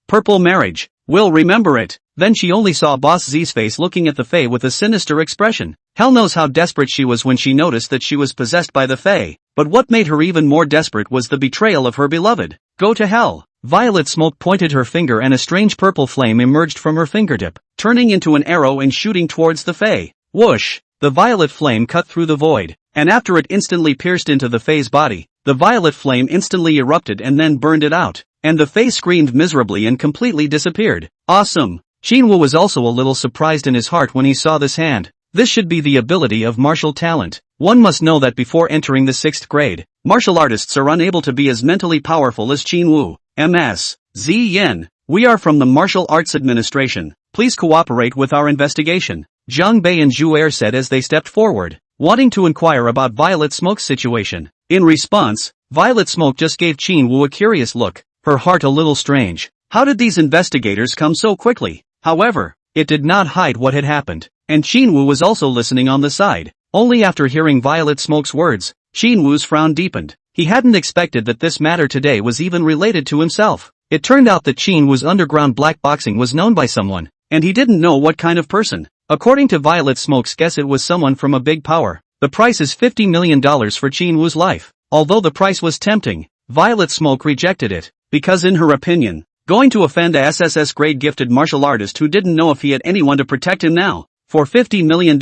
purple marriage, will remember it." Then she only saw Boss Z's face looking at the Fei with a sinister expression. Hell knows how desperate she was when she noticed that she was possessed by the Fei, but what made her even more desperate was the betrayal of her beloved. "Go to hell." Violet Smoke pointed her finger and a strange purple flame emerged from her fingertip, turning into an arrow and shooting towards the Fei. Whoosh! The violet flame cut through the void, and after it instantly pierced into the Fei's body, the violet flame instantly erupted and then burned it out, and the Fei screamed miserably and completely disappeared. Awesome! Qin Wu was also a little surprised in his heart when he saw this hand. This should be the ability of martial talent. One must know that before entering the 6th grade, martial artists are unable to be as mentally powerful as Qin Wu. Ms. Z Yen, we are from the Martial Arts Administration. Please cooperate with our investigation, Zhang Bei and Zhu Er said as they stepped forward, wanting to inquire about Violet Smoke's situation. In response, Violet Smoke just gave Qin Wu a curious look, her heart a little strange. How did these investigators come so quickly? However, it did not hide what had happened, and Qin Wu was also listening on the side. Only after hearing Violet Smoke's words, Qin Wu's frown deepened. He hadn't expected that this matter today was even related to himself. It turned out that Qin Wu's underground black boxing was known by someone, and he didn't know what kind of person. According to Violet Smoke's guess, it was someone from a big power. The price is $50 million for Qin Wu's life. Although the price was tempting, Violet Smoke rejected it, because in her opinion, going to offend a SSS grade gifted martial artist who didn't know if he had anyone to protect him now, for $50 million,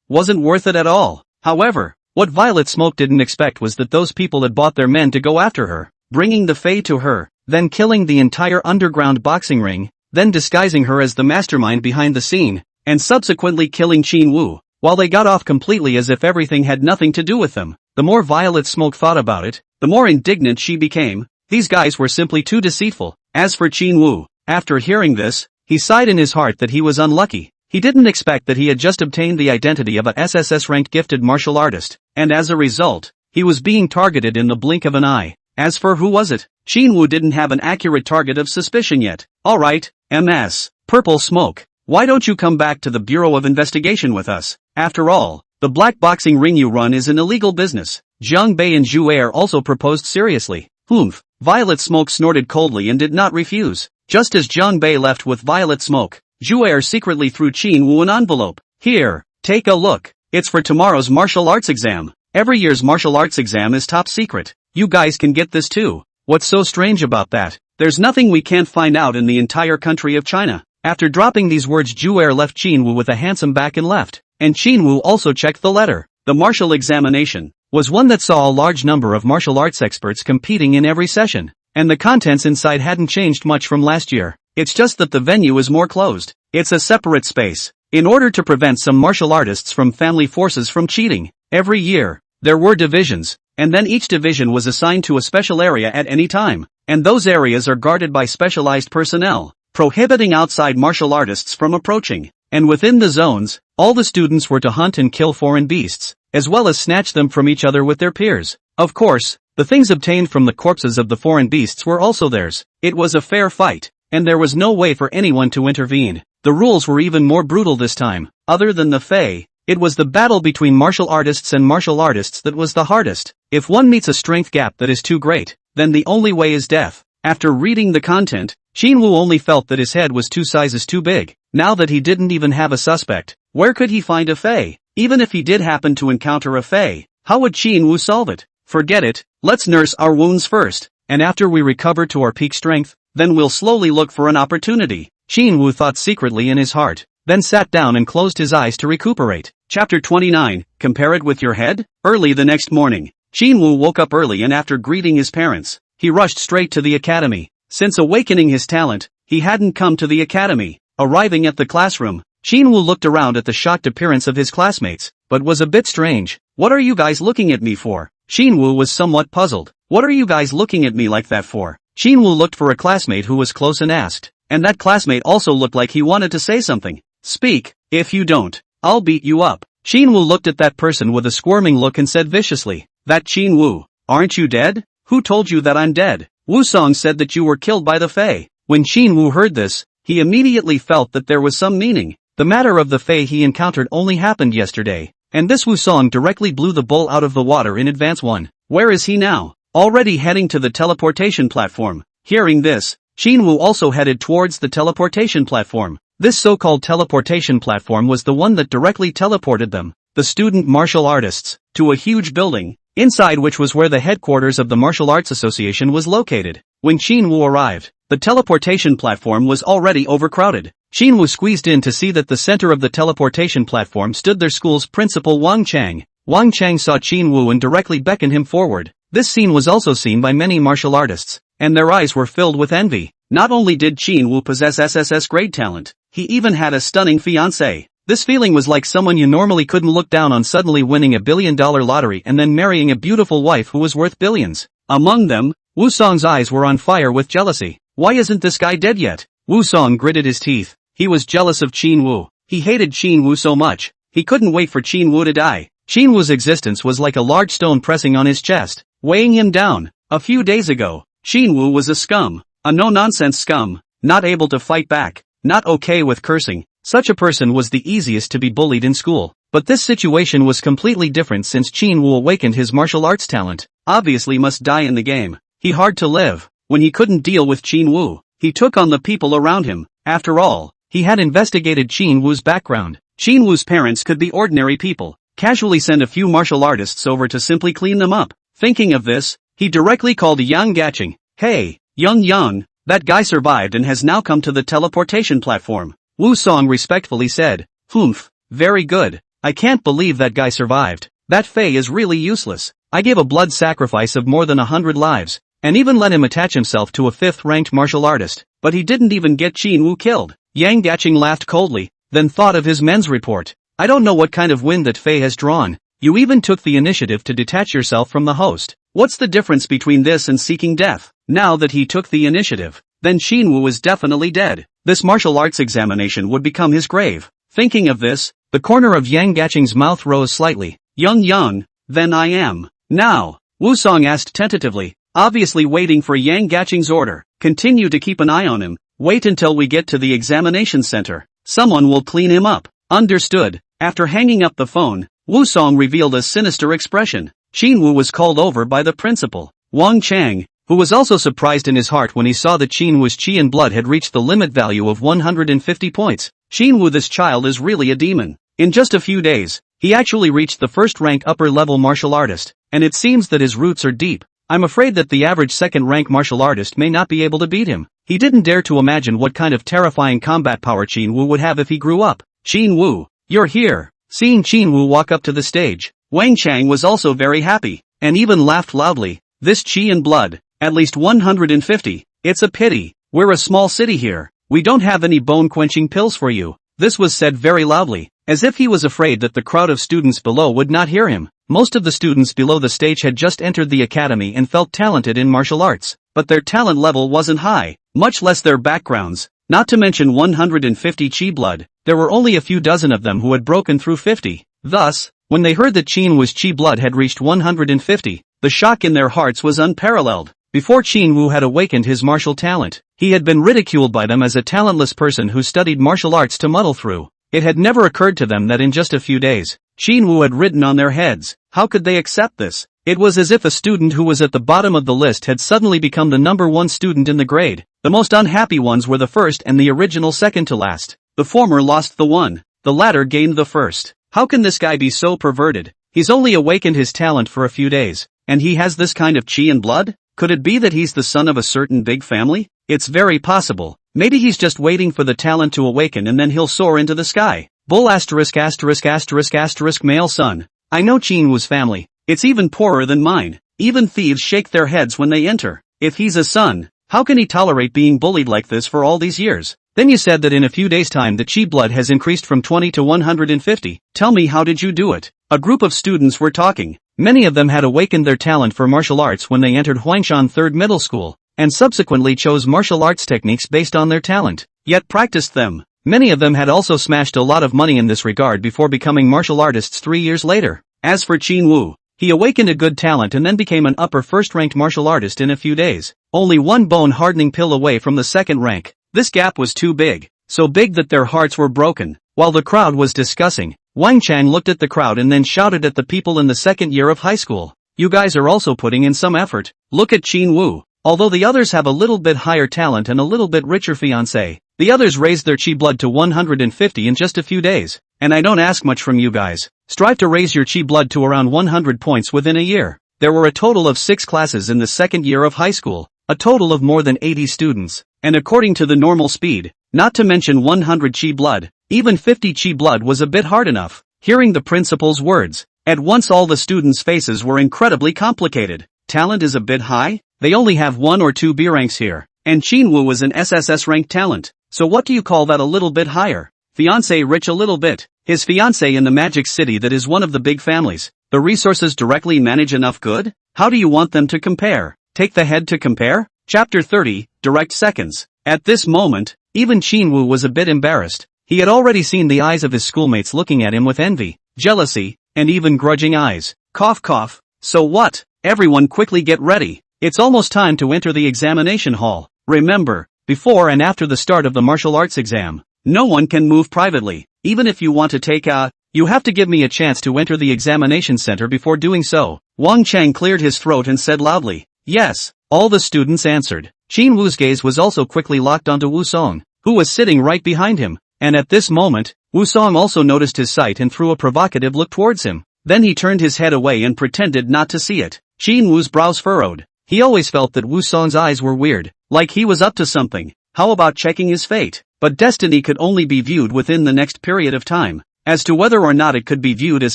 wasn't worth it at all. However, what Violet Smoke didn't expect was that those people had bought their men to go after her, bringing the Fei to her, then killing the entire underground boxing ring, then disguising her as the mastermind behind the scene, and subsequently killing Qin Wu, while they got off completely as if everything had nothing to do with them. The more Violet Smoke thought about it, the more indignant she became. These guys were simply too deceitful. As for Qin Wu, after hearing this, he sighed in his heart that he was unlucky. He didn't expect that he had just obtained the identity of a SSS-ranked gifted martial artist, and as a result, he was being targeted in the blink of an eye. As for who was it, Qin Wu didn't have an accurate target of suspicion yet. Alright, Ms. Purple Smoke, why don't you come back to the Bureau of Investigation with us? After all, the black boxing ring you run is an illegal business. Zhang Bei and Zhu Er also proposed seriously. Humph. Violet Smoke snorted coldly and did not refuse. Just as Zhang Bei left with Violet Smoke, Zhu Er secretly threw Qin Wu an envelope. "Here, take a look. It's for tomorrow's martial arts exam. Every year's martial arts exam is top secret. You guys can get this too." What's so strange about that? There's nothing we can't find out in the entire country of China. After dropping these words, Zhu Er left Qin Wu with a handsome back and left, and Qin Wu also checked the letter. The martial examination was one that saw a large number of martial arts experts competing in every session, and the contents inside hadn't changed much from last year. It's just that the venue is more closed. It's a separate space, in order to prevent some martial artists from family forces from cheating. Every year, there were divisions, and then each division was assigned to a special area at any time, and those areas are guarded by specialized personnel, prohibiting outside martial artists from approaching. And within the zones, all the students were to hunt and kill foreign beasts, as well as snatch them from each other with their peers. Of course, the things obtained from the corpses of the foreign beasts were also theirs. It was a fair fight, and there was no way for anyone to intervene. The rules were even more brutal this time. Other than the Fei, it was the battle between martial artists and martial artists that was the hardest. If one meets a strength gap that is too great, then the only way is death. After reading the content, Qin Wu only felt that his head was 2 sizes too big. Now that he didn't even have a suspect, where could he find a Fei? Even if he did happen to encounter a Fei, how would Qin Wu solve it? Forget it, let's nurse our wounds first, and after we recover to our peak strength, then we'll slowly look for an opportunity. Qin Wu thought secretly in his heart, then sat down and closed his eyes to recuperate. Chapter 29, Compare it with your head? Early the next morning, Qin-woo woke up early and after greeting his parents, he rushed straight to the academy. Since awakening his talent, he hadn't come to the academy. Arriving at the classroom, Qin-woo looked around at the shocked appearance of his classmates, but was a bit strange. What are you guys looking at me for? Qin-woo was somewhat puzzled. What are you guys looking at me like that for? Qin-woo looked for a classmate who was close and asked, and that classmate also looked like he wanted to say something. Speak, if you don't, I'll beat you up. Qin-woo looked at that person with a squirming look and said viciously, that Qin-woo, aren't you dead? Who told you that I'm dead? Woo-song said that you were killed by the Fae. When Qin-woo heard this, he immediately felt that there was some meaning. The matter of the Fae he encountered only happened yesterday, and this Woo-song directly blew the bull out of the water in advance. Where is he now? Already heading to the teleportation platform. Hearing this, Qin-woo also headed towards the teleportation platform. This so-called teleportation platform was the one that directly teleported them, the student martial artists, to a huge building, inside which was where the headquarters of the Martial Arts Association was located. When Qin-woo arrived, the teleportation platform was already overcrowded. Qin-woo squeezed in to see that the center of the teleportation platform stood their school's principal Wang Chang. Wang Chang saw Qin-woo and directly beckoned him forward. This scene was also seen by many martial artists, and their eyes were filled with envy. Not only did Qin-woo possess SSS grade talent, he even had a stunning fiancée. This feeling was like someone you normally couldn't look down on suddenly winning a billion-dollar lottery and then marrying a beautiful wife who was worth billions. Among them, Woo-song's eyes were on fire with jealousy. Why isn't this guy dead yet? Woo-song gritted his teeth. He was jealous of Qin-woo. He hated Qin-woo so much, he couldn't wait for Qin-woo to die. Qin-woo's existence was like a large stone pressing on his chest, weighing him down. A few days ago, Qin-woo was a scum, a no-nonsense scum, not able to fight back, not okay with cursing. Such a person was the easiest to be bullied in school. But this situation was completely different since Qin-woo awakened his martial arts talent. Obviously must die in the game. He hard to live. When he couldn't deal with Qin-woo, he took on the people around him. After all, he had investigated Qin-woo's background. Qin-woo's parents could be ordinary people. Casually send a few martial artists over to simply clean them up. Thinking of this, he directly called Yang Gaching. Hey, Yang, that guy survived and has now come to the teleportation platform. Woo-song respectfully said, Humph, very good. I can't believe that guy survived. That Fae is really useless. I gave a blood sacrifice of more than 100 lives, and even let him attach himself to a 5th-ranked martial artist, but he didn't even get Qin-woo killed. Yang Gaching laughed coldly, then thought of his men's report. I don't know what kind of wind that Fae has drawn. You even took the initiative to detach yourself from the host. What's the difference between this and seeking death? Now that he took the initiative, then Qin-woo is definitely dead. This martial arts examination would become his grave. Thinking of this, the corner of Yang Gaching's mouth rose slightly. Yang, then I am. Now, Woo-song asked tentatively, obviously waiting for Yang Gaching's order. Continue to keep an eye on him. Wait until we get to the examination center. Someone will clean him up. Understood. After hanging up the phone, Woo-song revealed a sinister expression. Qin-woo was called over by the principal, Wang Chang, who was also surprised in his heart when he saw that Qin-woo's chi and blood had reached the limit value of 150 points. Qin-woo, this child is really a demon. In just a few days, he actually reached the first-rank upper-level martial artist, and it seems that his roots are deep. I'm afraid that the average second-rank martial artist may not be able to beat him. He didn't dare to imagine what kind of terrifying combat power Qin-woo would have if he grew up. Qin-woo, you're here. Seeing Qin-woo walk up to the stage, Wang Chang was also very happy, and even laughed loudly. This chi and blood, at least 150. It's a pity. We're a small city here. We don't have any bone-quenching pills for you. This was said very loudly, as if he was afraid that the crowd of students below would not hear him. Most of the students below the stage had just entered the academy and felt talented in martial arts, but their talent level wasn't high, much less their backgrounds. Not to mention 150 chi blood, there were only a few dozen of them who had broken through 50. Thus, when they heard that Qin-woo's chi blood had reached 150, the shock in their hearts was unparalleled. Before Qin-woo had awakened his martial talent, he had been ridiculed by them as a talentless person who studied martial arts to muddle through. It had never occurred to them that in just a few days, Qin-woo had ridden on their heads. How could they accept this? It was as if a student who was at the bottom of the list had suddenly become the #1 student in the grade. The most unhappy ones were the first and the original second to last. The former lost the one, the latter gained the first. How can this guy be so perverted? He's only awakened his talent for a few days, and he has this kind of chi and blood? Could it be that he's the son of a certain big family? It's very possible. Maybe he's just waiting for the talent to awaken and then he'll soar into the sky. Bull ***** male son. I know Qin-woo's family. It's even poorer than mine. Even thieves shake their heads when they enter. If he's a son, how can he tolerate being bullied like this for all these years? Then you said that in a few days' time the chi blood has increased from 20 to 150. Tell me, how did you do it? A group of students were talking. Many of them had awakened their talent for martial arts when they entered Huangshan 3rd Middle School, and subsequently chose martial arts techniques based on their talent, yet practiced them. Many of them had also smashed a lot of money in this regard before becoming martial artists 3 years later. As for Qin Wu, he awakened a good talent and then became an upper first-ranked martial artist in a few days, only one bone-hardening pill away from the second rank. This gap was too big, so big that their hearts were broken. While the crowd was discussing, Wang Chang looked at the crowd and then shouted at the people in the second year of high school. You guys are also putting in some effort. Look at Qin Wu. Although the others have a little bit higher talent and a little bit richer fiancé, the others raised their chi blood to 150 in just a few days. And I don't ask much from you guys. Strive to raise your chi blood to around 100 points within a year. There were a total of 6 classes in the second year of high school, a total of more than 80 students. And according to the normal speed, not to mention 100 chi blood, even 50 chi blood was a bit hard enough. Hearing the principal's words, at once all the students' faces were incredibly complicated. Talent is a bit high? They only have 1 or 2 B ranks here, and Qin Wu was an SSS rank talent. So what do you call that a little bit higher? Fiancé rich a little bit. His fiancé in the Magic City that is one of the big families. The resources directly manage enough good? How do you want them to compare? Take the head to compare? Chapter 30, Direct Seconds. At this moment, even Qin Wu was a bit embarrassed. He had already seen the eyes of his schoolmates looking at him with envy, jealousy, and even grudging eyes. Cough cough. So what? Everyone quickly get ready. It's almost time to enter the examination hall. Remember, before and after the start of the martial arts exam, no one can move privately. Even if you want to take you have to give me a chance to enter the examination center before doing so. Wang Chang cleared his throat and said loudly, yes. All the students answered. Qin Wu's gaze was also quickly locked onto Wu Song, who was sitting right behind him, and at this moment, Wu Song also noticed his sight and threw a provocative look towards him. Then he turned his head away and pretended not to see it. Qin Wu's brows furrowed. He always felt that Wu Song's eyes were weird, like he was up to something. How about checking his fate? But destiny could only be viewed within the next period of time. As to whether or not it could be viewed as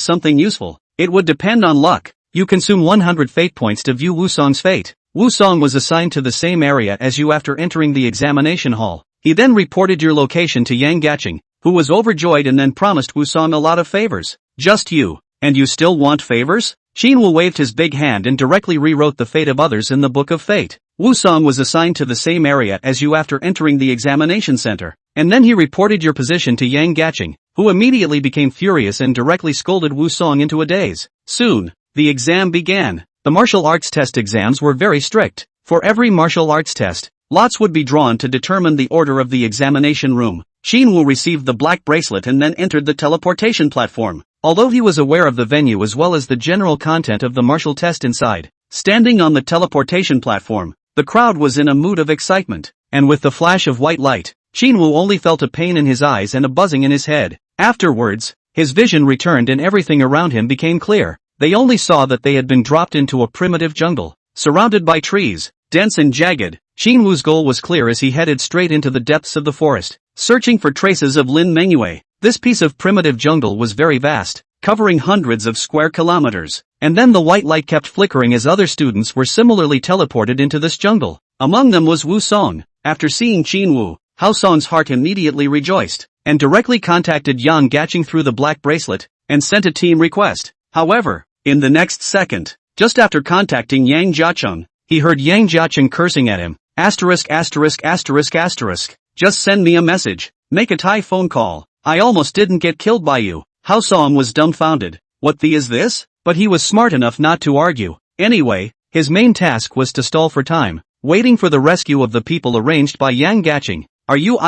something useful, it would depend on luck. You consume 100 fate points to view Wu Song's fate. Wu Song was assigned to the same area as you after entering the examination hall. He then reported your location to Yang Gaching, who was overjoyed and then promised Wu Song a lot of favors. Just you, and you still want favors? Qin Wu waved his big hand and directly rewrote the fate of others in the Book of Fate. Wu Song was assigned to the same area as you after entering the examination center, and then he reported your position to Yang Gaching, who immediately became furious and directly scolded Wu Song into a daze. Soon, the exam began. The martial arts test exams were very strict. For every martial arts test, lots would be drawn to determine the order of the examination room. Qin Wu received the black bracelet and then entered the teleportation platform. Although he was aware of the venue as well as the general content of the martial test inside, standing on the teleportation platform, the crowd was in a mood of excitement, and with the flash of white light, Qin Wu only felt a pain in his eyes and a buzzing in his head. Afterwards, his vision returned and everything around him became clear. They only saw that they had been dropped into a primitive jungle, surrounded by trees, dense and jagged. Qin Wu's goal was clear as he headed straight into the depths of the forest, searching for traces of Lin Mengyue. This piece of primitive jungle was very vast, covering hundreds of square kilometers, and then the white light kept flickering as other students were similarly teleported into this jungle. Among them was Wu Song. After seeing Qin Wu, Hao Song's heart immediately rejoiced, and directly contacted Yang Gaching through the black bracelet, and sent a team request. However, in the next second, just after contacting Yang Jiacheng, he heard Yang Jiacheng cursing at him. Asterisk asterisk asterisk asterisk. Just send me a message. Make a Thai phone call. I almost didn't get killed by you. Hao Song was dumbfounded. What the is this? But he was smart enough not to argue. Anyway, his main task was to stall for time, waiting for the rescue of the people arranged by Yang Gaching. Are you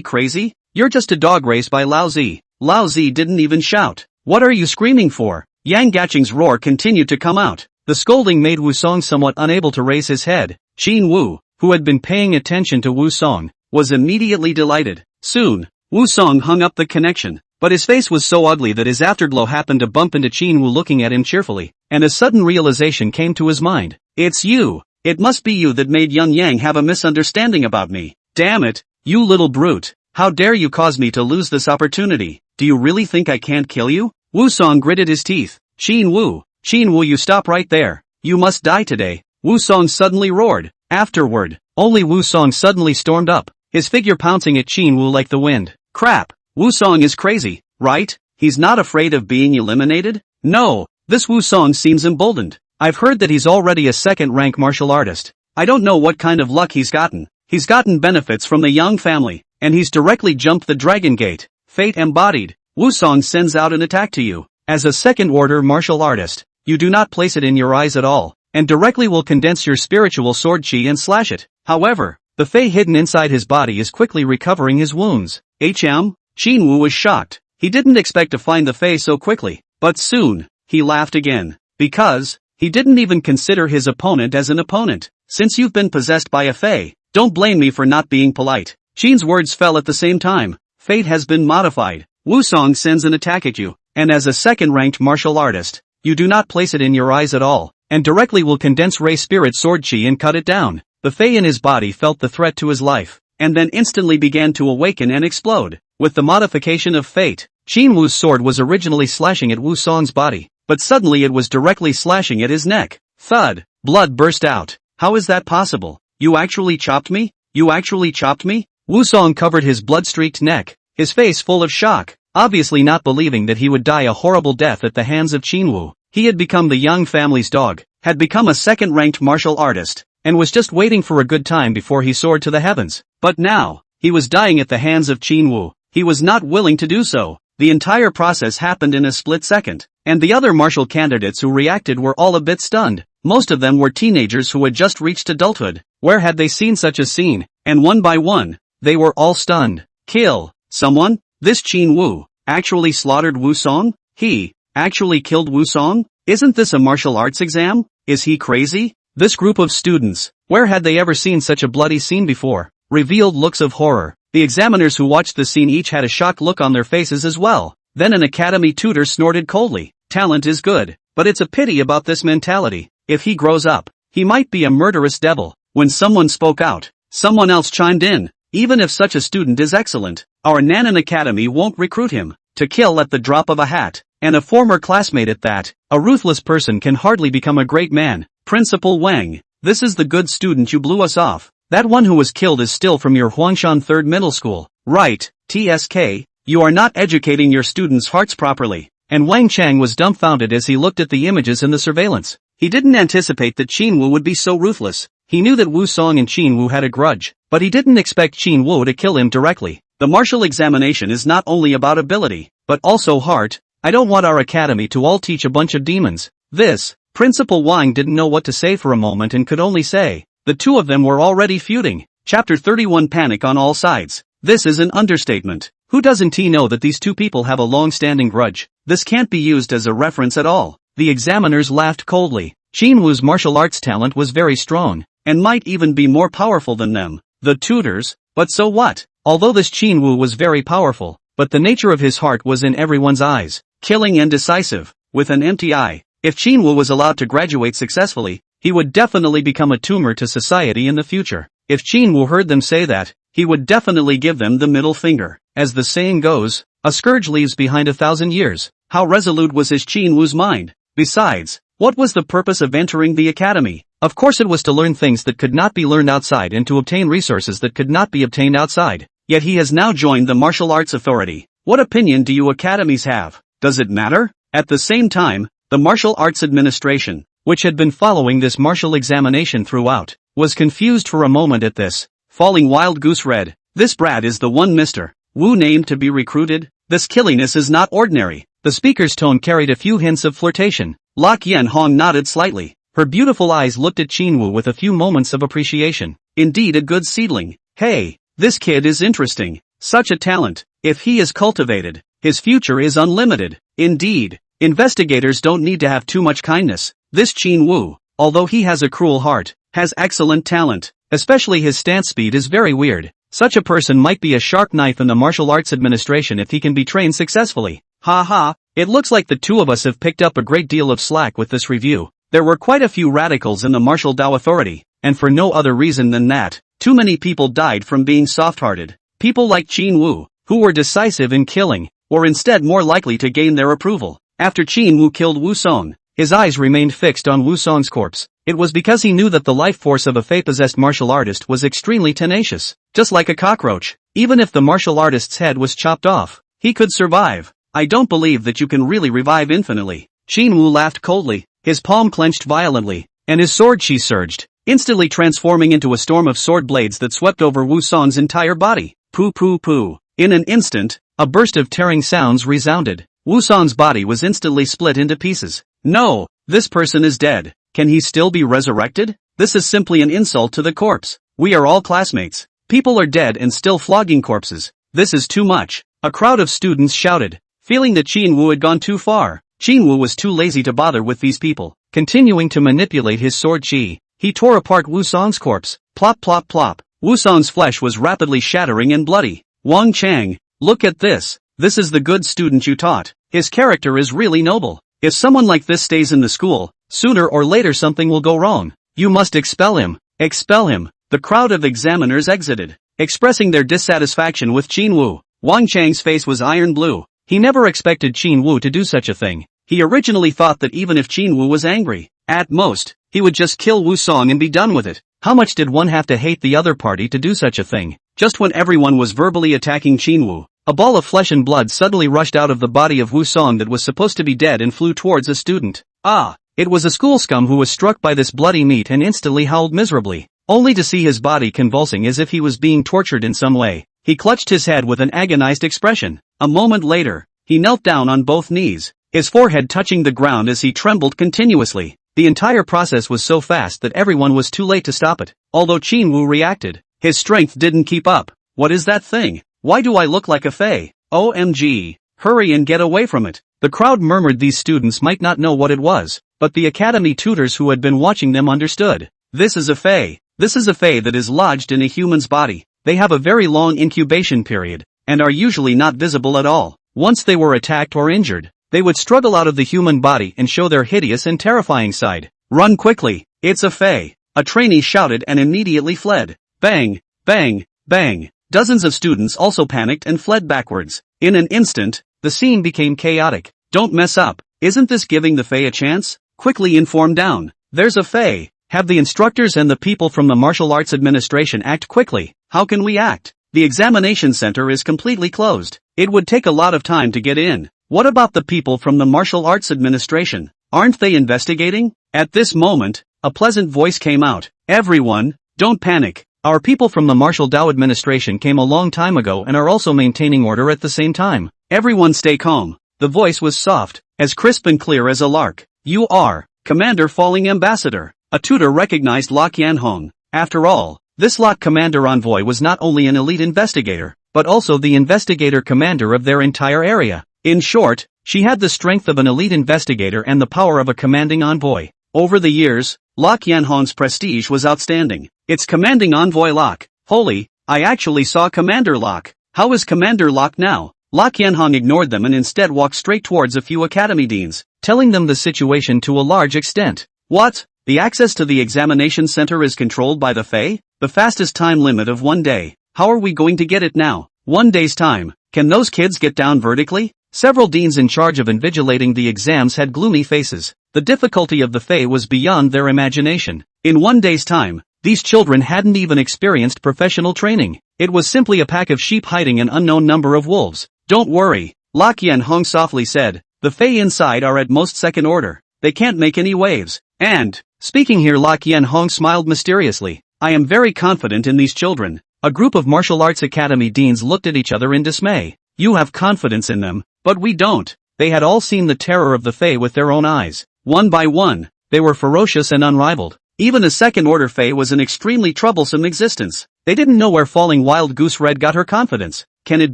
crazy? You're just a dog raised by Lao Zi. Lao Zi didn't even shout. What are you screaming for? Yang Gaching's roar continued to come out. The scolding made Wu Song somewhat unable to raise his head. Qin Wu, who had been paying attention to Wu Song, was immediately delighted. Soon, Wu Song hung up the connection, but his face was so ugly that his afterglow happened to bump into Qin Wu looking at him cheerfully, and a sudden realization came to his mind. It's you. It must be you that made young Yang have a misunderstanding about me. Damn it, you little brute. How dare you cause me to lose this opportunity? Do you really think I can't kill you? Wu Song gritted his teeth. Qin Wu, Qin Wu, you stop right there. You must die today. Wu Song suddenly roared. Afterward, only Wu Song suddenly stormed up, his figure pouncing at Qin Wu like the wind. Crap, Wu Song is crazy, right? He's not afraid of being eliminated? No, this Wu Song seems emboldened. I've heard that he's already a second-rank martial artist. I don't know what kind of luck he's gotten. He's gotten benefits from the Yang family, and he's directly jumped the Dragon Gate. Fate embodied. Wu Song sends out an attack to you. As a second-order martial artist, you do not place it in your eyes at all, and directly will condense your spiritual sword chi and slash it. However, the Fei hidden inside his body is quickly recovering his wounds. Qin Wu was shocked. He didn't expect to find the Fei so quickly, but soon, he laughed again. Because, he didn't even consider his opponent as an opponent. Since you've been possessed by a Fei, don't blame me for not being polite. Qin's words fell at the same time. Fate has been modified. Wu Song sends an attack at you, and as a second-ranked martial artist, you do not place it in your eyes at all, and directly will condense Ray Spirit sword chi and cut it down. The Fei in his body felt the threat to his life, and then instantly began to awaken and explode. With the modification of fate, Qin Wu's sword was originally slashing at Wu Song's body, but suddenly it was directly slashing at his neck. Thud! Blood burst out. How is that possible? You actually chopped me? You actually chopped me? Wu Song covered his blood-streaked neck, his face full of shock, obviously not believing that he would die a horrible death at the hands of Qin Wu. He had become the Yang family's dog, had become a second-ranked martial artist, and was just waiting for a good time before he soared to the heavens. But now, he was dying at the hands of Qin Wu. He was not willing to do so. The entire process happened in a split second, and the other martial candidates who reacted were all a bit stunned. Most of them were teenagers who had just reached adulthood. Where had they seen such a scene? And one by one, they were all stunned. Kill someone? This Qin Wu actually slaughtered Wu Song? He actually killed Wu Song? Isn't this a martial arts exam? Is he crazy? This group of students, where had they ever seen such a bloody scene before? Revealed looks of horror. The examiners who watched the scene each had a shocked look on their faces as well. Then an academy tutor snorted coldly. Talent is good, but it's a pity about this mentality. If he grows up, he might be a murderous devil. When someone spoke out, someone else chimed in. Even if such a student is excellent, our Nanan Academy won't recruit him. To kill at the drop of a hat, and a former classmate at that, a ruthless person can hardly become a great man. Principal Wang, this is the good student you blew us off. That one who was killed is still from your Huangshan 3rd Middle School. Right, TSK, you are not educating your students' hearts properly. And Wang Chang was dumbfounded as he looked at the images in the surveillance. He didn't anticipate that Qin Wu would be so ruthless. He knew that Wu Song and Qin Wu had a grudge, but he didn't expect Qin Wu to kill him directly. The martial examination is not only about ability, but also heart. I don't want our academy to all teach a bunch of demons. This, Principal Wang didn't know what to say for a moment and could only say, the two of them were already feuding. Chapter 31 Panic on all sides. This is an understatement. Who doesn't know that these two people have a long-standing grudge? This can't be used as a reference at all. The examiners laughed coldly. Qin Wu's martial arts talent was very strong, and might even be more powerful than them. The tutors, but so what? Although this Qin Wu was very powerful, but the nature of his heart was in everyone's eyes, killing and decisive, with an empty eye. If Qin Wu was allowed to graduate successfully, he would definitely become a tumor to society in the future. If Qin Wu heard them say that, he would definitely give them the middle finger. As the saying goes, a scourge leaves behind 1,000 years. How resolute was his Qin Wu's mind? Besides, what was the purpose of entering the academy? Of course it was to learn things that could not be learned outside and to obtain resources that could not be obtained outside. Yet he has now joined the martial arts authority. What opinion do you academies have? Does it matter? At the same time, the martial arts administration, which had been following this martial examination throughout, was confused for a moment at this. Falling Wild Goose Red, this brat is the one Mr. Wu named to be recruited? This killiness is not ordinary. The speaker's tone carried a few hints of flirtation. Lok Yen Hong nodded slightly. Her beautiful eyes looked at Qin Wu with a few moments of appreciation. Indeed a good seedling. Hey, this kid is interesting. Such a talent. If he is cultivated, his future is unlimited. Indeed, investigators don't need to have too much kindness. This Qin Wu, although he has a cruel heart, has excellent talent. Especially his stance speed is very weird. Such a person might be a sharp knife in the martial arts administration if he can be trained successfully. Ha ha, it looks like the two of us have picked up a great deal of slack with this review. There were quite a few radicals in the martial Dao authority, and for no other reason than that, too many people died from being soft-hearted. People like Qin Wu, who were decisive in killing, were instead more likely to gain their approval. After Qin Wu killed Wu Song, his eyes remained fixed on Wu Song's corpse. It was because he knew that the life force of a Fey-possessed martial artist was extremely tenacious, just like a cockroach. Even if the martial artist's head was chopped off, he could survive. I don't believe that you can really revive infinitely. Qin Wu laughed coldly, his palm clenched violently, and his sword chi surged, instantly transforming into a storm of sword blades that swept over Wu Song's entire body. Poo poo poo. In an instant, a burst of tearing sounds resounded. Wu Song's body was instantly split into pieces. No, this person is dead. Can he still be resurrected? This is simply an insult to the corpse. We are all classmates. People are dead and still flogging corpses. This is too much. A crowd of students shouted, feeling that Qin Wu had gone too far. Qin Wu was too lazy to bother with these people. Continuing to manipulate his sword chi, he tore apart Wu Song's corpse. Plop plop plop. Wu Song's flesh was rapidly shattering and bloody. Wang Chang, look at this. This is the good student you taught. His character is really noble. If someone like this stays in the school, sooner or later something will go wrong. You must expel him. Expel him. The crowd of examiners exited, expressing their dissatisfaction with Qin Wu. Wang Chang's face was iron blue. He never expected Qin Wu to do such a thing. He originally thought that even if Qin Wu was angry, at most, he would just kill Wu Song and be done with it. How much did one have to hate the other party to do such a thing? Just when everyone was verbally attacking Qin Wu, a ball of flesh and blood suddenly rushed out of the body of Wu Song that was supposed to be dead and flew towards a student. Ah! It was a school scum who was struck by this bloody meat and instantly howled miserably, only to see his body convulsing as if he was being tortured in some way. He clutched his head with an agonized expression. A moment later, he knelt down on both knees, his forehead touching the ground as he trembled continuously. The entire process was so fast that everyone was too late to stop it. Although Qin Wu reacted, his strength didn't keep up. What is that thing? Why do I look like a Fey? OMG. Hurry and get away from it. The crowd murmured these students might not know what it was, but the academy tutors who had been watching them understood. This is a Fey. This is a Fey that is lodged in a human's body. They have a very long incubation period, and are usually not visible at all. Once they were attacked or injured, they would struggle out of the human body and show their hideous and terrifying side. Run quickly, it's a Fey. A trainee shouted and immediately fled. Bang, bang, bang. Dozens of students also panicked and fled backwards. In an instant, the scene became chaotic. Don't mess up. Isn't this giving the Fey a chance? Quickly inform down. There's a Fey. Have the instructors and the people from the Martial Arts Administration act quickly. How can we act? The examination center is completely closed. It would take a lot of time to get in. What about the people from the Martial Arts Administration? Aren't they investigating? At this moment, a pleasant voice came out. Everyone, don't panic. Our people from the Martial Dao Administration came a long time ago and are also maintaining order at the same time. Everyone stay calm. The voice was soft, as crisp and clear as a lark. You are Commander Falling Ambassador. A tutor recognized Lok Yanhong. After all, this Lok Commander Envoy was not only an elite investigator, but also the investigator commander of their entire area. In short, she had the strength of an elite investigator and the power of a commanding envoy. Over the years, Lok Yanhong's prestige was outstanding. It's Commanding Envoy Lok. Holy, I actually saw Commander Lok. How is Commander Lok now? Lok Yanhong ignored them and instead walked straight towards a few academy deans, telling them the situation to a large extent. What? The access to the examination center is controlled by the Fey? The fastest time limit of 1 day. How are we going to get it now? 1 day's time. Can those kids get down vertically? Several deans in charge of invigilating the exams had gloomy faces. The difficulty of the Fey was beyond their imagination. In 1 day's time, these children hadn't even experienced professional training. It was simply a pack of sheep hiding an unknown number of wolves. Don't worry, Lok Yanhong softly said. The Fey inside are at most second order. They can't make any waves. And, speaking here, Lok Yanhong smiled mysteriously. I am very confident in these children. A group of martial arts academy deans looked at each other in dismay. You have confidence in them, but we don't. They had all seen the terror of the Fey with their own eyes. One by one, they were ferocious and unrivaled. Even a second-order Fey was an extremely troublesome existence. They didn't know where Falling Wild Goose Red got her confidence. Can it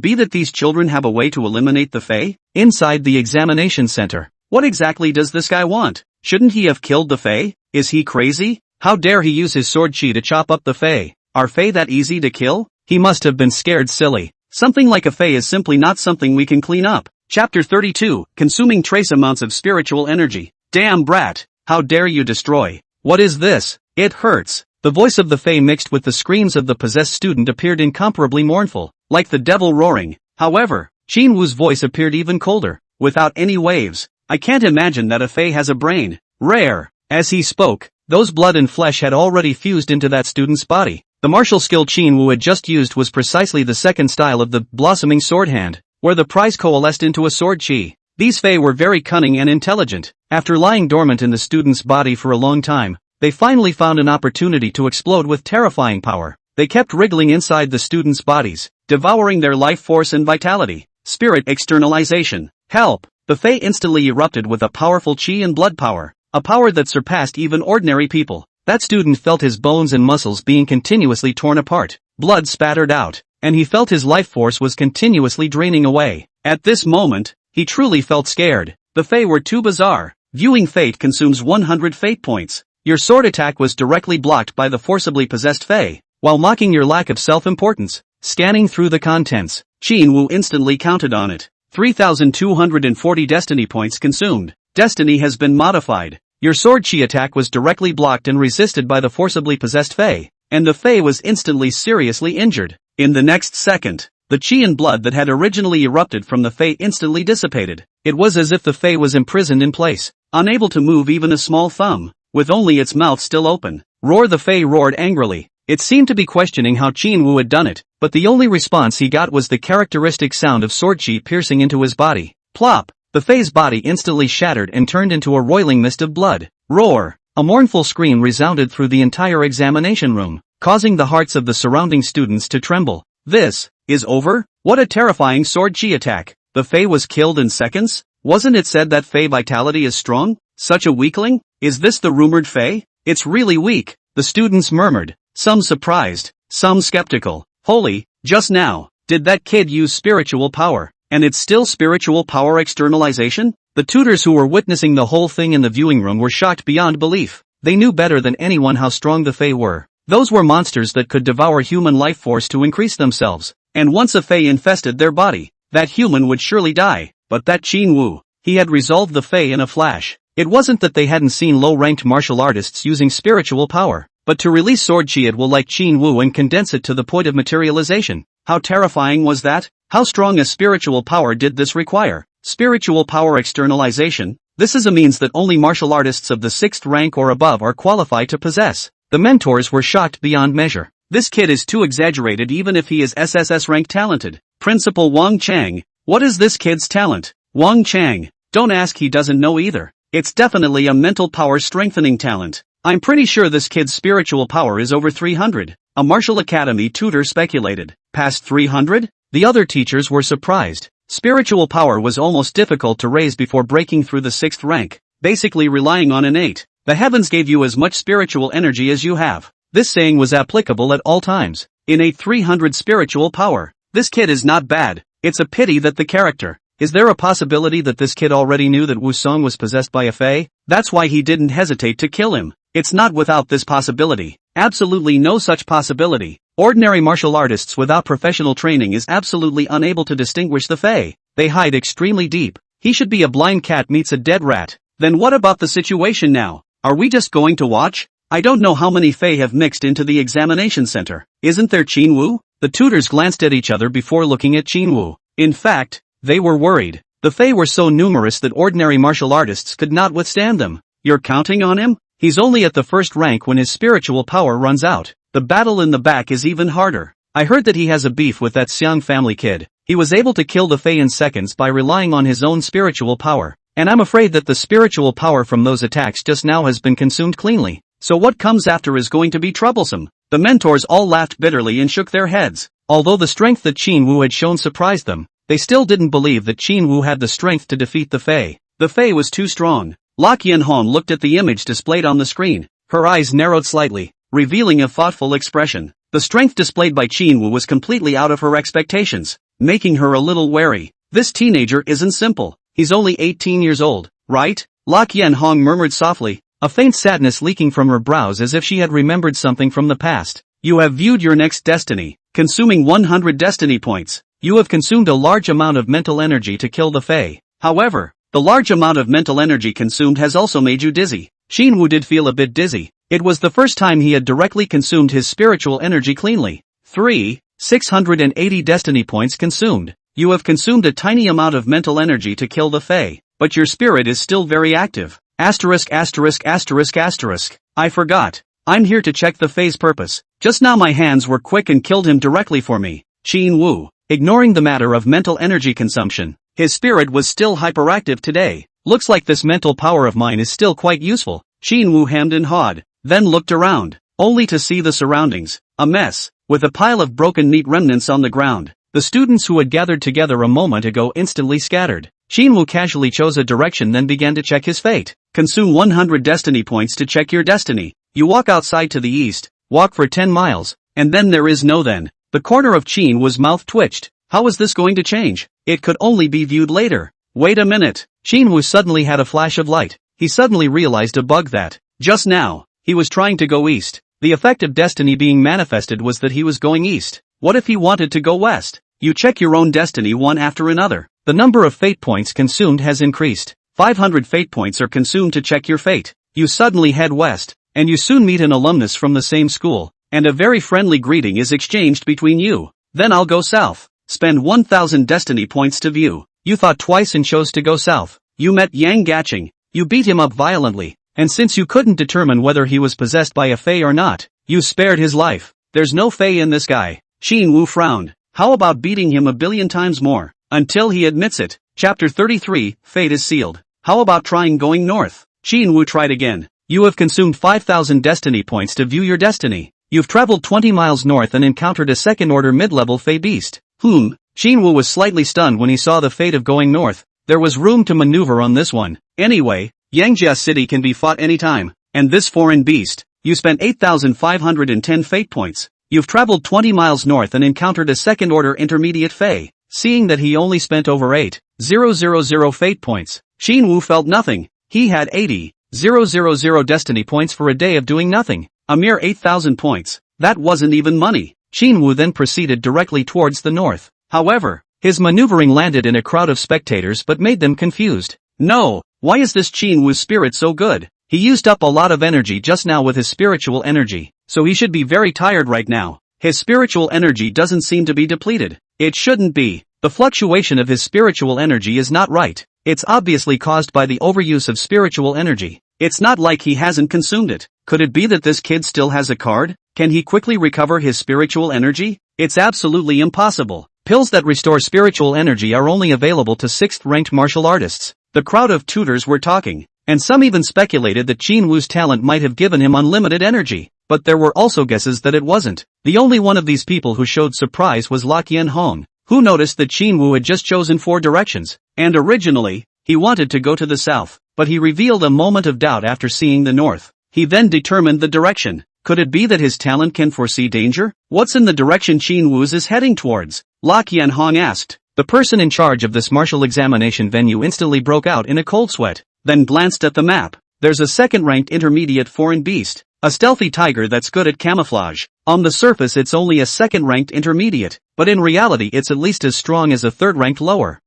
be that these children have a way to eliminate the Fey? Inside the examination center. What exactly does this guy want? Shouldn't he have killed the Fey? Is he crazy? How dare he use his sword chi to chop up the Fey? Are Fey that easy to kill? He must have been scared silly. Something like a Fey is simply not something we can clean up. Chapter 32, Consuming Trace Amounts of Spiritual Energy. Damn brat, how dare you destroy? What is this? It hurts. The voice of the Fey mixed with the screams of the possessed student appeared incomparably mournful, like the devil roaring. However, Qin Wu's voice appeared even colder. Without any waves, I can't imagine that a Fae has a brain. Rare. As he spoke, those blood and flesh had already fused into that student's body. The martial skill Qin Wu had just used was precisely the second style of the blossoming sword hand, where the prize coalesced into a sword chi. These Fae were very cunning and intelligent. After lying dormant in the student's body for a long time, they finally found an opportunity to explode with terrifying power. They kept wriggling inside the students' bodies, devouring their life force and vitality. Spirit externalization. Help! The Fae instantly erupted with a powerful chi and blood power, a power that surpassed even ordinary people. That student felt his bones and muscles being continuously torn apart, blood spattered out, and he felt his life force was continuously draining away. At this moment, he truly felt scared. The Fae were too bizarre. Viewing fate consumes 100 fate points. Your sword attack was directly blocked by the forcibly possessed Fae, while mocking your lack of self-importance. Scanning through the contents, Qin Wu instantly counted on it. 3,240 destiny points consumed. Destiny has been modified. Your sword chi attack was directly blocked and resisted by the forcibly possessed Fae, and the Fae was instantly seriously injured. In the next second, the chi and blood that had originally erupted from the Fae instantly dissipated. It was as if the Fae was imprisoned in place, unable to move even a small thumb, with only its mouth still open. Roar! The Fae roared angrily. It seemed to be questioning how Qin Wu had done it, but the only response he got was the characteristic sound of sword chi piercing into his body. Plop! The Fae's body instantly shattered and turned into a roiling mist of blood. Roar! A mournful scream resounded through the entire examination room, causing the hearts of the surrounding students to tremble. This is over? What a terrifying sword chi attack! The Fae was killed in seconds? Wasn't it said that Fae vitality is strong? Such a weakling? Is this the rumored Fae? It's really weak, the students murmured, some surprised, some skeptical. Holy, just now, did that kid use spiritual power? And it's still spiritual power externalization? The tutors who were witnessing the whole thing in the viewing room were shocked beyond belief. They knew better than anyone how strong the Fae were. Those were monsters that could devour human life force to increase themselves. And once a Fae infested their body, that human would surely die. But that Qin Wu, he had resolved the Fae in a flash. It wasn't that they hadn't seen low-ranked martial artists using spiritual power, but to release sword chi at will like Qin Wu and condense it to the point of materialization. How terrifying was that? How strong a spiritual power did this require? Spiritual power externalization? This is a means that only martial artists of the 6th rank or above are qualified to possess. The mentors were shocked beyond measure. This kid is too exaggerated even if he is SSS rank talented. Principal Wang Chang. What is this kid's talent? Wang Chang. Don't ask, he doesn't know either. It's definitely a mental power strengthening talent. I'm pretty sure this kid's spiritual power is over 300. A martial academy tutor speculated. Past 300? The other teachers were surprised. Spiritual power was almost difficult to raise before breaking through the 6th rank, basically relying on innate. The heavens gave you as much spiritual energy as you have. This saying was applicable at all times. Innate 300 spiritual power. This kid is not bad. It's a pity that the character. Is there a possibility that this kid already knew that Wu Song was possessed by a Fae? That's why he didn't hesitate to kill him. It's not without this possibility. Absolutely no such possibility. Ordinary martial artists without professional training is absolutely unable to distinguish the Fae. They hide extremely deep. He should be a blind cat meets a dead rat. Then what about the situation now? Are we just going to watch? I don't know how many Fae have mixed into the examination center. Isn't there Qin Wu? The tutors glanced at each other before looking at Qin Wu. In fact, they were worried. The Fae were so numerous that ordinary martial artists could not withstand them. You're counting on him? He's only at the 1st rank when his spiritual power runs out. The battle in the back is even harder. I heard that he has a beef with that Xiang family kid. He was able to kill the Fae in seconds by relying on his own spiritual power. And I'm afraid that the spiritual power from those attacks just now has been consumed cleanly. So what comes after is going to be troublesome. The mentors all laughed bitterly and shook their heads. Although the strength that Qin Wu had shown surprised them, they still didn't believe that Qin Wu had the strength to defeat the Fae. The Fae was too strong. Lok Yanhong looked at the image displayed on the screen. Her eyes narrowed slightly, revealing a thoughtful expression. The strength displayed by Qin Wu was completely out of her expectations, making her a little wary. This teenager isn't simple. He's only 18 years old, right? Lok Yanhong murmured softly, a faint sadness leaking from her brows as if she had remembered something from the past. You have viewed your next destiny, consuming 100 destiny points. You have consumed a large amount of mental energy to kill the Fae. However, the large amount of mental energy consumed has also made you dizzy. Qin Wu did feel a bit dizzy. It was the first time he had directly consumed his spiritual energy cleanly. 680 destiny points consumed. You have consumed a tiny amount of mental energy to kill the Fae. but your spirit is still very active. Asterisk asterisk asterisk asterisk. I forgot. I'm here to check the Fae's purpose. Just now my hands were quick and killed him directly for me. Qin Wu, ignoring the matter of mental energy consumption. His spirit was still hyperactive today. Looks like this mental power of mine is still quite useful. Qin Wu hemmed and hawed, then looked around, only to see the surroundings. A mess, with a pile of broken meat remnants on the ground. The students who had gathered together a moment ago instantly scattered. Qin Wu casually chose a direction, then began to check his fate. Consume 100 destiny points to check your destiny. You walk outside to the east, walk for 10 miles, and then there is no then. The corner of Qin Wu's mouth twitched. How was this going to change? It could only be viewed later. Wait a minute. Qin Wu suddenly had a flash of light. He suddenly realized a bug that, just now, he was trying to go east. The effect of destiny being manifested was that he was going east. What if he wanted to go west? You check your own destiny one after another. The number of fate points consumed has increased. 500 fate points are consumed to check your fate. You suddenly head west, and you soon meet an alumnus from the same school, and a very friendly greeting is exchanged between you. Then I'll go south. Spend 1000 destiny points to view. You thought twice and chose to go south. You met Yang Gaching. You beat him up violently, and since you couldn't determine whether he was possessed by a Fae or not, you spared his life. There's no Fae in this guy. Qin Wu frowned. How about beating him a billion times more, until he admits it? Chapter 33, Fate is sealed. How about trying going north? Qin Wu tried again. You have consumed 5000 destiny points to view your destiny. You've traveled 20 miles north and encountered a second-order mid-level Fae beast. Qin Wu was slightly stunned when he saw the fate of going north. There was room to maneuver on this one. Anyway, Yangjia City can be fought anytime, and this foreign beast, you spent 8,510 fate points. You've traveled 20 miles north and encountered a second-order intermediate Fae. Seeing that he only spent over 8,000 fate points, Qin Wu felt nothing. He had 80,000 destiny points for a day of doing nothing. A mere 8,000 points. That wasn't even money. Qin Wu then proceeded directly towards the north. However, his maneuvering landed in a crowd of spectators but made them confused. No, why is this Qin Wu's spirit so good? He used up a lot of energy just now with his spiritual energy, so he should be very tired right now. His spiritual energy doesn't seem to be depleted. It shouldn't be. The fluctuation of his spiritual energy is not right. It's obviously caused by the overuse of spiritual energy. It's not like he hasn't consumed it. Could it be that this kid still has a card? Can he quickly recover his spiritual energy? It's absolutely impossible. Pills that restore spiritual energy are only available to 6th-ranked martial artists. The crowd of tutors were talking, and some even speculated that Qin Wu's talent might have given him unlimited energy. But there were also guesses that it wasn't. The only one of these people who showed surprise was La Qianhong, who noticed that Qin Wu had just chosen 4 directions, and originally, he wanted to go to the south, but he revealed a moment of doubt after seeing the north. He then determined the direction. Could it be that his talent can foresee danger? What's in the direction Qin Wu's is heading towards? La Qianhong asked. The person in charge of this martial examination venue instantly broke out in a cold sweat, then glanced at the map. There's a second-ranked intermediate foreign beast, a stealthy tiger that's good at camouflage. On the surface it's only a second-ranked intermediate, but in reality it's at least as strong as a third-ranked lower.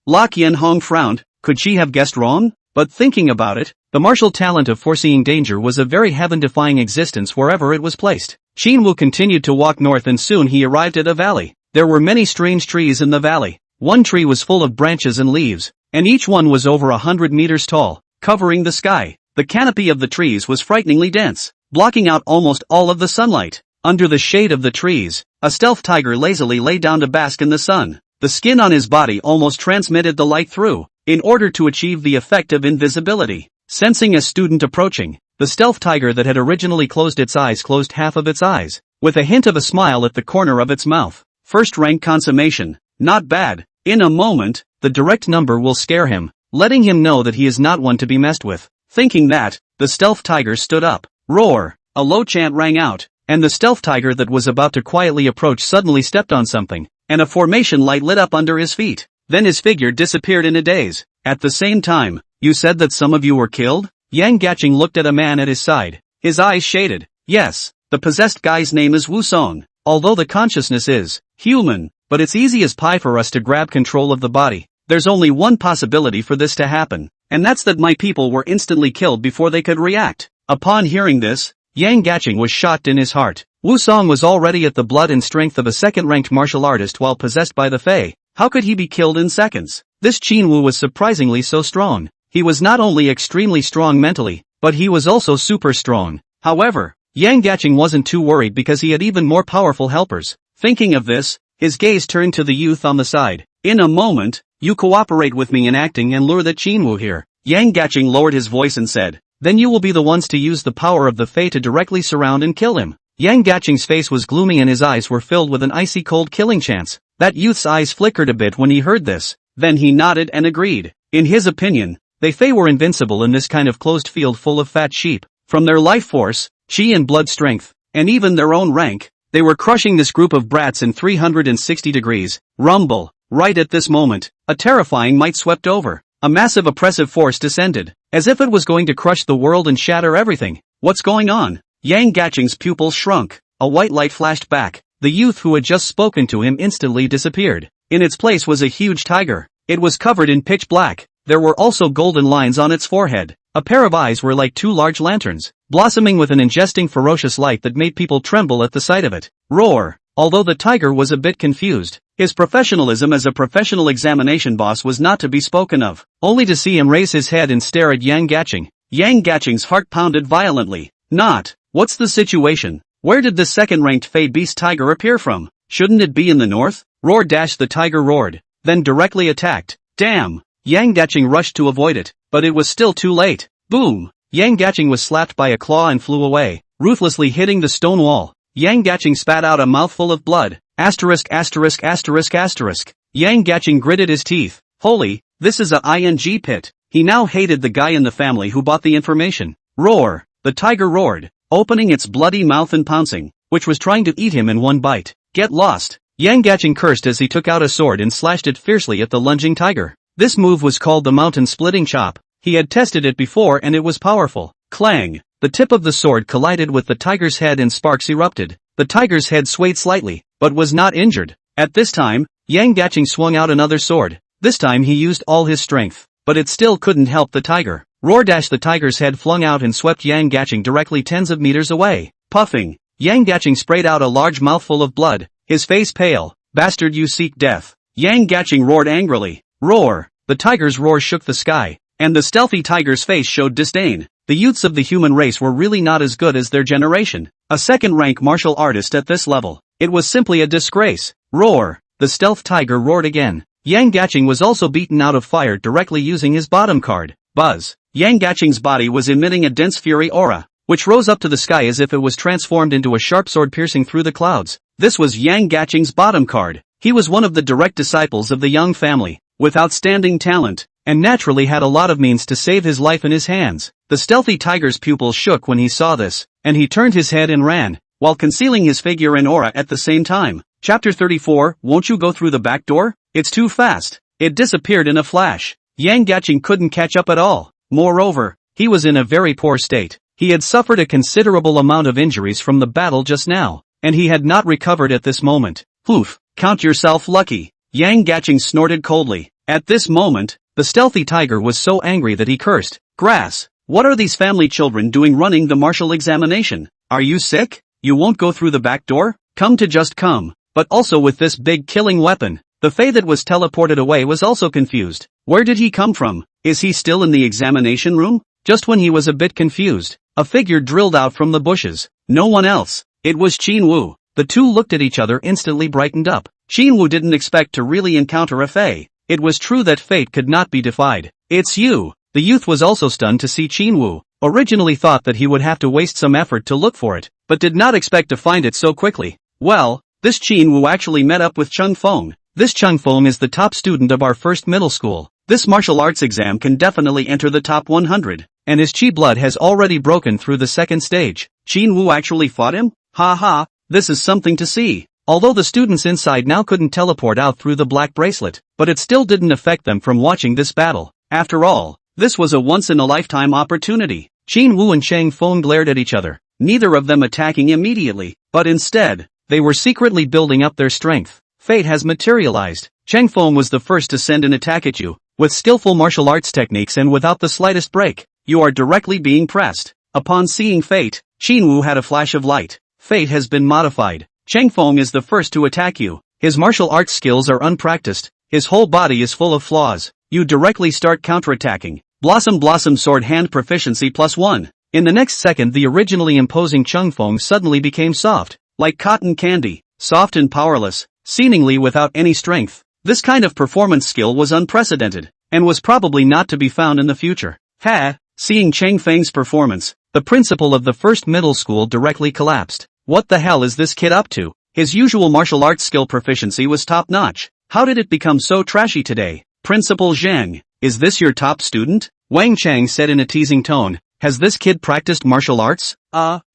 La Qianhong frowned. Could she have guessed wrong? But thinking about it, the martial talent of foreseeing danger was a very heaven-defying existence wherever it was placed. Qin Wu continued to walk north and soon he arrived at a valley. There were many strange trees in the valley. One tree was full of branches and leaves, and each one was over 100 meters tall, covering the sky. The canopy of the trees was frighteningly dense, blocking out almost all of the sunlight. Under the shade of the trees, a stealth tiger lazily lay down to bask in the sun. The skin on his body almost transmitted the light through, in order to achieve the effect of invisibility. Sensing a student approaching, the stealth tiger that had originally closed its eyes closed half of its eyes, with a hint of a smile at the corner of its mouth. First-rank consummation. Not bad. In a moment, the direct number will scare him, letting him know that he is not one to be messed with. Thinking that, the stealth tiger stood up. Roar! A low chant rang out, and the stealth tiger that was about to quietly approach suddenly stepped on something, and a formation light lit up under his feet. Then his figure disappeared in a daze. At the same time, you said that some of you were killed? Yang Gaching looked at a man at his side. His eyes shaded. Yes, the possessed guy's name is Wu Song. Although the consciousness is human, but it's easy as pie for us to grab control of the body. There's only one possibility for this to happen, and that's that my people were instantly killed before they could react. Upon hearing this, Yang Gaching was shocked in his heart. Wu Song was already at the blood and strength of a second-ranked martial artist while possessed by the Fae. How could he be killed in seconds? This Qinwu was surprisingly so strong. He was not only extremely strong mentally, but he was also super strong. However, Yang Gaching wasn't too worried because he had even more powerful helpers. Thinking of this, his gaze turned to the youth on the side. In a moment, you cooperate with me in acting and lure that Qinwu here. Yang Gaching lowered his voice and said, then you will be the ones to use the power of the Fae to directly surround and kill him. Yang Gaching's face was gloomy and his eyes were filled with an icy cold killing chance. That youth's eyes flickered a bit when he heard this. Then he nodded and agreed. In his opinion, the Fae were invincible in this kind of closed field full of fat sheep. From their life force, chi and blood strength, and even their own rank, they were crushing this group of brats in 360 degrees. Rumble. Right at this moment, a terrifying might swept over. A massive oppressive force descended, as if it was going to crush the world and shatter everything. What's going on? Yang Gaching's pupils shrunk. A white light flashed back. The youth who had just spoken to him instantly disappeared. In its place was a huge tiger. It was covered in pitch black. There were also golden lines on its forehead. A pair of eyes were like two large lanterns, blossoming with an ingesting ferocious light that made people tremble at the sight of it. Roar! Although the tiger was a bit confused, his professionalism as a professional examination boss was not to be spoken of. Only to see him raise his head and stare at Yang Gaching. Yang Gaching's heart pounded violently. Not. What's the situation? Where did this second-ranked Fae beast tiger appear from? Shouldn't it be in the north? Roar! The tiger roared, then directly attacked. Damn! Yang Gaching rushed to avoid it, but it was still too late. Boom! Yang Gaching was slapped by a claw and flew away, ruthlessly hitting the stone wall. Yang Gaching spat out a mouthful of blood. Asterisk. Yang Gaching gritted his teeth. Holy, this is a ing pit. He now hated the guy in the family who bought the information. Roar! The tiger roared, opening its bloody mouth and pouncing, which was trying to eat him in one bite. Get lost! Yang Gaching cursed as he took out a sword and slashed it fiercely at the lunging tiger. This move was called the mountain-splitting chop. He had tested it before and it was powerful. Clang! The tip of the sword collided with the tiger's head and sparks erupted. The tiger's head swayed slightly, but was not injured. At this time, Yang Gaching swung out another sword. This time he used all his strength, but it still couldn't help the tiger. Roar! The tiger's head flung out and swept Yang Gaching directly tens of meters away. Puffing, Yang Gaching sprayed out a large mouthful of blood, his face pale. Bastard, you seek death. Yang Gaching roared angrily. Roar! The tiger's roar shook the sky, and the stealthy tiger's face showed disdain. The youths of the human race were really not as good as their generation. A second-rank martial artist at this level. It was simply a disgrace. Roar! The stealth tiger roared again. Yang Gaching was also beaten out of fire directly using his bottom card. Buzz! Yang Gaching's body was emitting a dense fury aura, which rose up to the sky as if it was transformed into a sharp sword piercing through the clouds. This was Yang Gaching's bottom card. He was one of the direct disciples of the Young family, with outstanding talent, and naturally had a lot of means to save his life in his hands. The stealthy tiger's pupils shook when he saw this, and he turned his head and ran, while concealing his figure and aura at the same time. Chapter 34, Won't you go through the back door? It's too fast. It disappeared in a flash. Yang Gaching couldn't catch up at all. Moreover, he was in a very poor state. He had suffered a considerable amount of injuries from the battle just now, and he had not recovered at this moment. Oof, count yourself lucky. Yang Gaching snorted coldly. At this moment, the stealthy tiger was so angry that he cursed. Grass! What are these family children doing running the martial examination? Are you sick? You won't go through the back door? Come to just come. But also with this big killing weapon. The Fae that was teleported away was also confused. Where did he come from? Is he still in the examination room? Just when he was a bit confused, a figure drilled out from the bushes. No one else. It was Qinwu. The two looked at each other, instantly brightened up. Qinwu didn't expect to really encounter a Fae. It was true that fate could not be defied. It's you. The youth was also stunned to see Qinwu. Originally thought that he would have to waste some effort to look for it, but did not expect to find it so quickly. Well, this Qinwu actually met up with Chung Feng. This Chung Feng is the top student of our first middle school. This martial arts exam can definitely enter the top 100, and his chi blood has already broken through the second stage. Qinwu actually fought him? Ha ha, this is something to see. Although the students inside now couldn't teleport out through the black bracelet, but it still didn't affect them from watching this battle. After all, this was a once-in-a-lifetime opportunity. Qinwu and Chang Feng glared at each other, neither of them attacking immediately, but instead, they were secretly building up their strength. Fate has materialized. Chang Feng was the first to send an attack at you, with skillful martial arts techniques and without the slightest break. You are directly being pressed. Upon seeing Fate, Qinwu had a flash of light. Fate has been modified. Chang Feng is the first to attack you. His martial arts skills are unpracticed. his whole body is full of flaws. You directly start counterattacking. Blossom sword hand proficiency +1. In the next second the originally imposing Changfeng suddenly became soft, like cotton candy, soft and powerless, seemingly without any strength. This kind of performance skill was unprecedented, and was probably not to be found in the future. Seeing Changfeng's performance, the principal of the first middle school directly collapsed. What the hell is this kid up to? His usual martial arts skill proficiency was top-notch. How did it become so trashy today? Principal Zhang, is this your top student? Wang Chang said in a teasing tone. Has this kid practiced martial arts?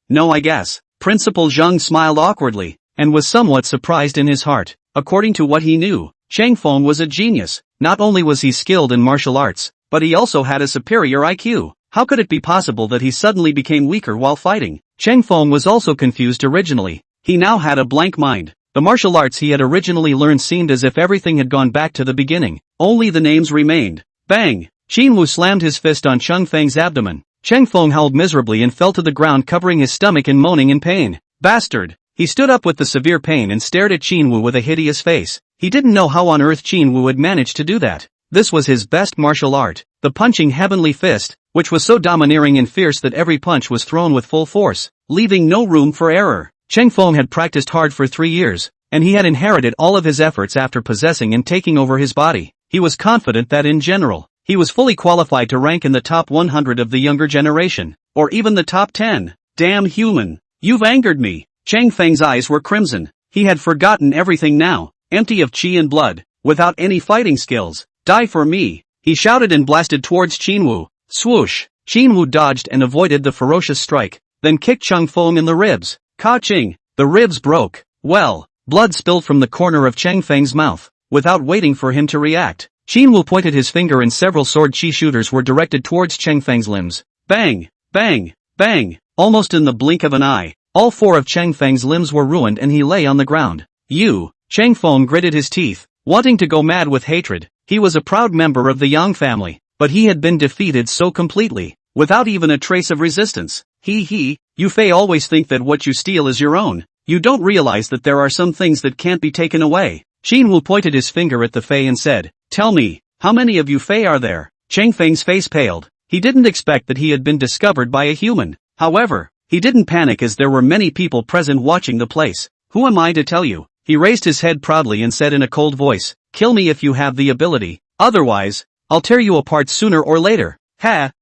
No I guess. Principal Zhang smiled awkwardly, and was somewhat surprised in his heart. According to what he knew, Changfeng was a genius. Not only was he skilled in martial arts, but he also had a superior IQ. How could it be possible that he suddenly became weaker while fighting? Changfeng was also confused originally. He now had a blank mind. The martial arts he had originally learned seemed as if everything had gone back to the beginning. Only the names remained. Bang! Qinwu slammed his fist on Changfeng's abdomen. Changfeng howled miserably and fell to the ground covering his stomach and moaning in pain. Bastard! He stood up with the severe pain and stared at Qinwu with a hideous face. He didn't know how on earth Qinwu had managed to do that. This was his best martial art, the punching heavenly fist, which was so domineering and fierce that every punch was thrown with full force, leaving no room for error. Changfeng had practiced hard for 3 years, and he had inherited all of his efforts after possessing and taking over his body. He was confident that in general, he was fully qualified to rank in the top 100 of the younger generation, or even the top 10. Damn human! You've angered me! Changfeng's eyes were crimson. He had forgotten everything now, empty of chi and blood, without any fighting skills. Die for me! He shouted and blasted towards Qinwu. Swoosh! Qinwu dodged and avoided the ferocious strike, then kicked Changfeng in the ribs. Ka-ching! The ribs broke. Well, blood spilled from the corner of Changfeng's mouth. Without waiting for him to react, Qinwu pointed his finger and several sword chi shooters were directed towards Changfeng's limbs. Bang! Bang! Bang! Almost in the blink of an eye, all 4 of Changfeng's limbs were ruined and he lay on the ground. Changfeng gritted his teeth, wanting to go mad with hatred. He was a proud member of the Yang family, but he had been defeated so completely, without even a trace of resistance. You Fei always think that what you steal is your own. You don't realize that there are some things that can't be taken away. Qinwu pointed his finger at the Fei and said, Tell me, how many of you Fei are there? Changfeng's face paled. He didn't expect that he had been discovered by a human. However, he didn't panic as there were many people present watching the place. Who am I to tell you? He raised his head proudly and said in a cold voice, Kill me if you have the ability. Otherwise, I'll tear you apart sooner or later.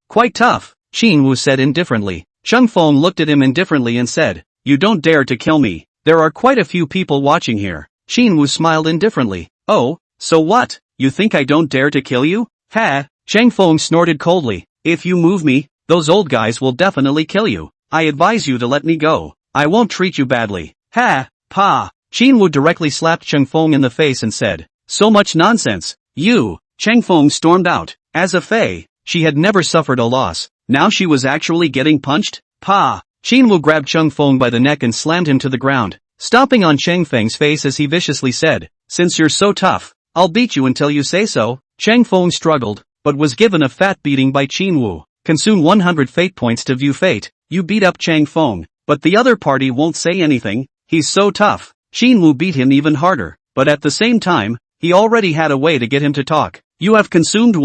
Quite tough, Qinwu said indifferently. Changfeng looked at him indifferently and said, You don't dare to kill me. There are quite a few people watching here. Qinwu smiled indifferently. Oh, so what? You think I don't dare to kill you? Changfeng snorted coldly. If you move me, those old guys will definitely kill you. I advise you to let me go. I won't treat you badly. Pa! Qinwu directly slapped Changfeng in the face and said, So much nonsense. Changfeng stormed out. As a Fei, she had never suffered a loss. Now she was actually getting punched? Pa! Qinwu grabbed Changfeng by the neck and slammed him to the ground, stomping on Changfeng's face as he viciously said, Since you're so tough, I'll beat you until you say so. Changfeng struggled, but was given a fat beating by Qinwu. Consume 100 fate points to view fate. You beat up Changfeng, but the other party won't say anything. He's so tough. Qinwu beat him even harder, but at the same time, he already had a way to get him to talk. You have consumed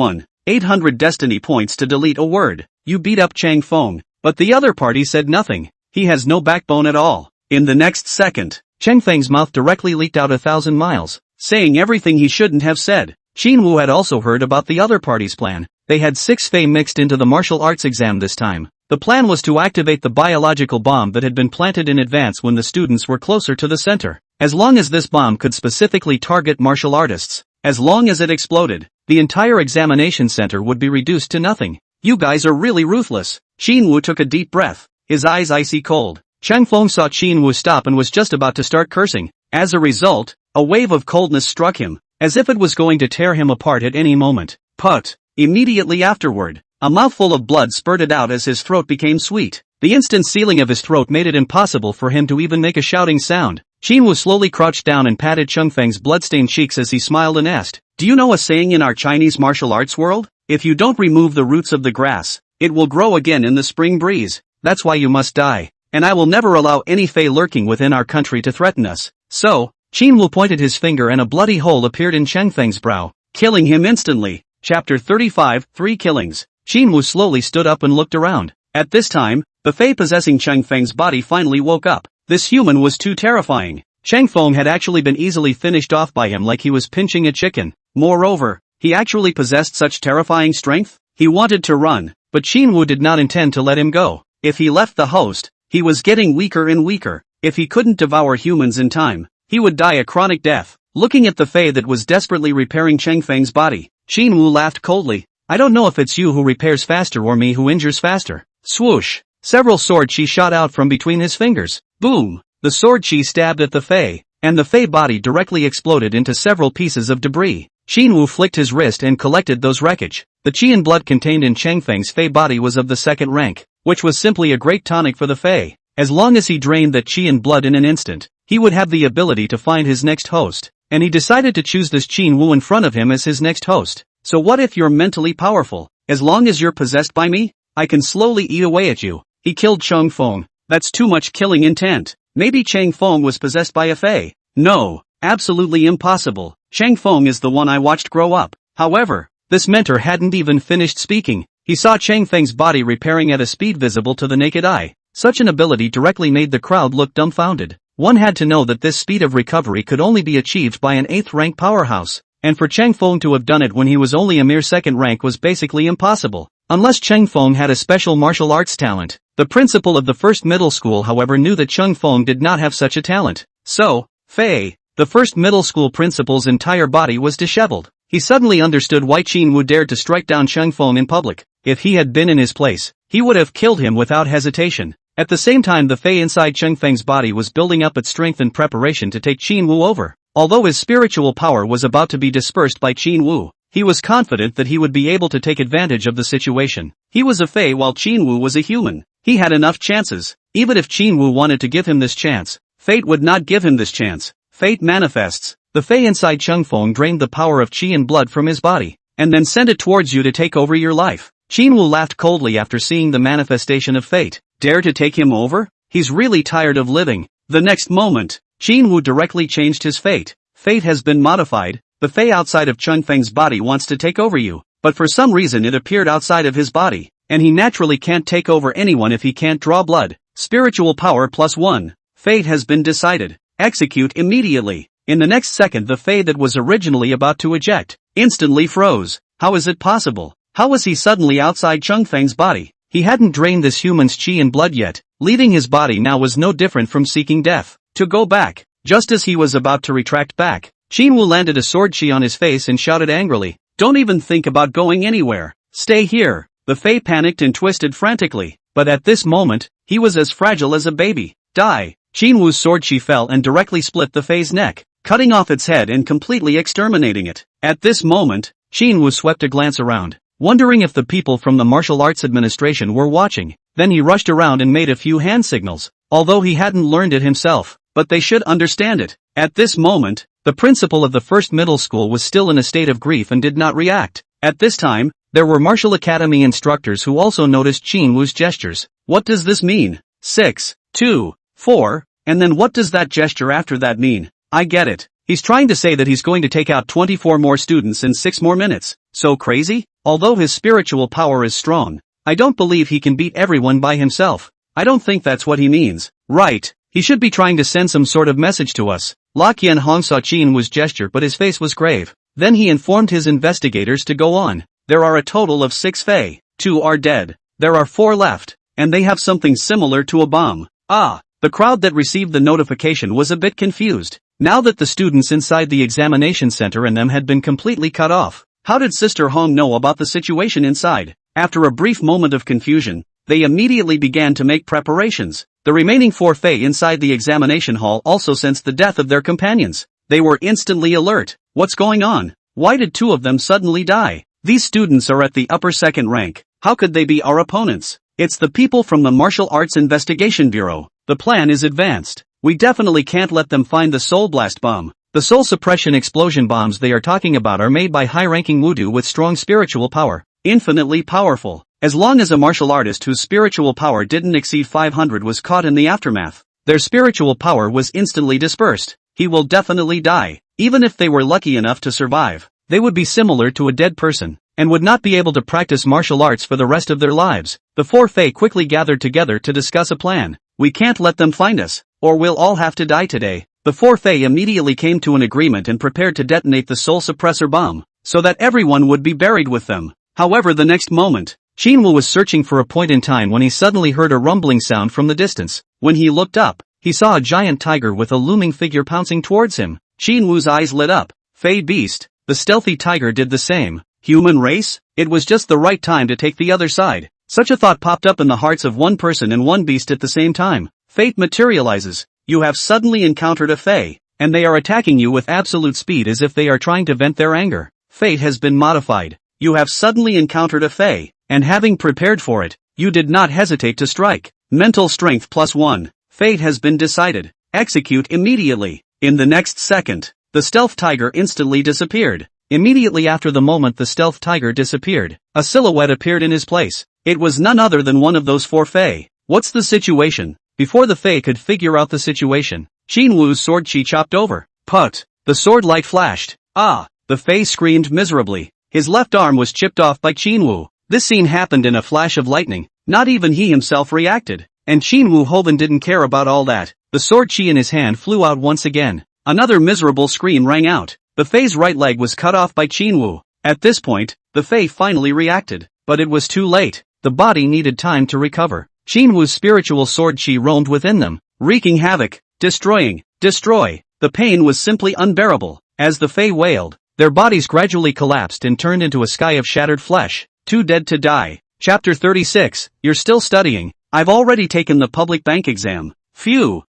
800 destiny points to delete a word. You beat up Changfeng, but the other party said nothing. He has no backbone at all. In the next second, Changfeng's mouth directly leaked out 1,000 miles, saying everything he shouldn't have said. Qinwu had also heard about the other party's plan. They had 6 Fei mixed into the martial arts exam this time. The plan was to activate the biological bomb that had been planted in advance when the students were closer to the center. As long as this bomb could specifically target martial artists, as long as it exploded, the entire examination center would be reduced to nothing. You guys are really ruthless. Qinwu took a deep breath, his eyes icy cold. Changfeng saw Qinwu stop and was just about to start cursing. As a result, a wave of coldness struck him, as if it was going to tear him apart at any moment. But, immediately afterward, a mouthful of blood spurted out as his throat became sweet. The instant sealing of his throat made it impossible for him to even make a shouting sound. Qinwu slowly crouched down and patted Changfeng's bloodstained cheeks as he smiled and asked, Do you know a saying in our Chinese martial arts world? If you don't remove the roots of the grass, it will grow again in the spring breeze. That's why you must die. And I will never allow any Fei lurking within our country to threaten us. So, Qin Wu pointed his finger and a bloody hole appeared in Cheng Feng's brow, killing him instantly. Chapter 35, 3 Killings. Qin Wu slowly stood up and looked around. At this time, the Fei possessing Cheng Feng's body finally woke up. This human was too terrifying. Cheng Feng had actually been easily finished off by him like he was pinching a chicken. Moreover, he actually possessed such terrifying strength. He wanted to run, but Qin Wu did not intend to let him go. If he left the host, he was getting weaker and weaker. If he couldn't devour humans in time, he would die a chronic death. Looking at the Fei that was desperately repairing Cheng Feng's body, Qin Wu laughed coldly. I don't know if it's you who repairs faster or me who injures faster. Swoosh! Several sword chi shot out from between his fingers. Boom! The sword chi stabbed at the Fei, and the Fei body directly exploded into several pieces of debris. Qin Wu flicked his wrist and collected those wreckage. The chi and blood contained in Cheng Feng's Fei body was of the second rank, which was simply a great tonic for the Fei. As long as he drained that chi and blood in an instant, he would have the ability to find his next host, and he decided to choose this Qin Wu in front of him as his next host. So what if you're mentally powerful? As long as you're possessed by me, I can slowly eat away at you. He killed Cheng Feng. That's too much killing intent. Maybe Cheng Feng was possessed by a Fei. No, absolutely impossible. Cheng Feng is the one I watched grow up. However, this mentor hadn't even finished speaking. He saw Cheng Feng's body repairing at a speed visible to the naked eye. Such an ability directly made the crowd look dumbfounded. One had to know that this speed of recovery could only be achieved by an 8th rank powerhouse, and for Cheng Feng to have done it when he was only a mere 2nd rank was basically impossible. Unless Cheng Feng had a special martial arts talent. The principal of the first middle school however knew that Cheng Feng did not have such a talent. So, Fei, the first middle school principal's entire body was disheveled. He suddenly understood why Qin Wu dared to strike down Cheng Feng in public. If he had been in his place, he would have killed him without hesitation. At the same time the Fei inside Cheng Feng's body was building up its strength in preparation to take Qin Wu over. Although his spiritual power was about to be dispersed by Qin Wu, he was confident that he would be able to take advantage of the situation. He was a Fei while Qin Wu was a human. He had enough chances. Even if Qin Wu wanted to give him this chance, fate would not give him this chance. Fate manifests. The Fei inside Cheng Feng drained the power of qi and blood from his body, and then sent it towards you to take over your life. Qin Wu laughed coldly after seeing the manifestation of fate. Dare to take him over? He's really tired of living. The next moment, Qin Wu directly changed his fate. Fate has been modified. The Fei outside of Cheng Feng's body wants to take over you, but for some reason it appeared outside of his body, and he naturally can't take over anyone if he can't draw blood. Spiritual power +1. Fate has been decided. Execute immediately. In the next second the Fei that was originally about to eject, instantly froze. How is it possible? How was he suddenly outside Cheng Feng's body? He hadn't drained this human's qi and blood yet. Leaving his body now was no different from seeking death. To go back. Just as he was about to retract back, Qin Wu landed a sword chi on his face and shouted angrily, "Don't even think about going anywhere. Stay here." The Fei panicked and twisted frantically, but at this moment, he was as fragile as a baby. Die! Qin Wu's sword chi fell and directly split the Fei's neck, cutting off its head and completely exterminating it. At this moment, Qin Wu swept a glance around, wondering if the people from the martial arts administration were watching. Then he rushed around and made a few hand signals, although he hadn't learned it himself, but they should understand it. At this moment, the principal of the first middle school was still in a state of grief and did not react. At this time, there were martial academy instructors who also noticed Qin Wu's gestures. What does this mean? 6, 2, 4, and then what does that gesture after that mean? I get it. He's trying to say that he's going to take out 24 more students in 6 more minutes. So crazy? Although his spiritual power is strong, I don't believe he can beat everyone by himself. I don't think that's what he means. Right. He should be trying to send some sort of message to us. La Qianhong saw Qin Wu's gesture but his face was grave. Then he informed his investigators to go on. There are a total of 6 Fei. 2 are dead. There are 4 left, and they have something similar to a bomb. Ah, the crowd that received the notification was a bit confused. Now that the students inside the examination center and them had been completely cut off, how did Sister Hong know about the situation inside? After a brief moment of confusion, they immediately began to make preparations. The remaining 4 Fei inside the examination hall also sensed the death of their companions. They were instantly alert. What's going on? Why did 2 of them suddenly die? These students are at the upper 2nd rank. How could they be our opponents? It's the people from the Martial Arts Investigation Bureau. The plan is advanced. We definitely can't let them find the Soul Blast bomb. The soul suppression explosion bombs they are talking about are made by high-ranking Wudu with strong spiritual power. Infinitely powerful. As long as a martial artist whose spiritual power didn't exceed 500 was caught in the aftermath, their spiritual power was instantly dispersed. he will definitely die. Even if they were lucky enough to survive, they would be similar to a dead person, and would not be able to practice martial arts for the rest of their lives. The four Fae quickly gathered together to discuss a plan. We can't let them find us, or we'll all have to die today. The four Fae immediately came to an agreement and prepared to detonate the soul suppressor bomb, so that everyone would be buried with them. However, the next moment, Qinwu was searching for a point in time when he suddenly heard a rumbling sound from the distance. When he looked up, he saw a giant tiger with a looming figure pouncing towards him. Qinwu's eyes lit up. Fey beast. The stealthy tiger did the same. Human race? It was just the right time to take the other side. Such a thought popped up in the hearts of one person and one beast at the same time. Fate materializes. You have suddenly encountered a Fae, and they are attacking you with absolute speed as if they are trying to vent their anger. Fate has been modified. You have suddenly encountered a Fae, and having prepared for it, you did not hesitate to strike. Mental strength +1. Fate has been decided. Execute immediately. In the next second, the stealth tiger instantly disappeared. Immediately after the moment the stealth tiger disappeared, a silhouette appeared in his place. It was none other than one of those four Fae. What's the situation? Before the Fae could figure out the situation, Qinwu's sword chi chopped over. Put! The sword light flashed. Ah! The Fae screamed miserably. His left arm was chipped off by Qinwu. This scene happened in a flash of lightning. Not even he himself reacted. And Qinwu Hoven didn't care about all that. The sword chi in his hand flew out once again. Another miserable scream rang out. The Fae's right leg was cut off by Qinwu. At this point, the Fae finally reacted. But it was too late. The body needed time to recover. Qinwu's spiritual sword chi roamed within them, wreaking havoc, destroy. The pain was simply unbearable. As the Fae wailed, their bodies gradually collapsed and turned into a sky of shattered flesh. Too dead to die. Chapter 36. You're still studying. I've already taken the public bank exam. Phew.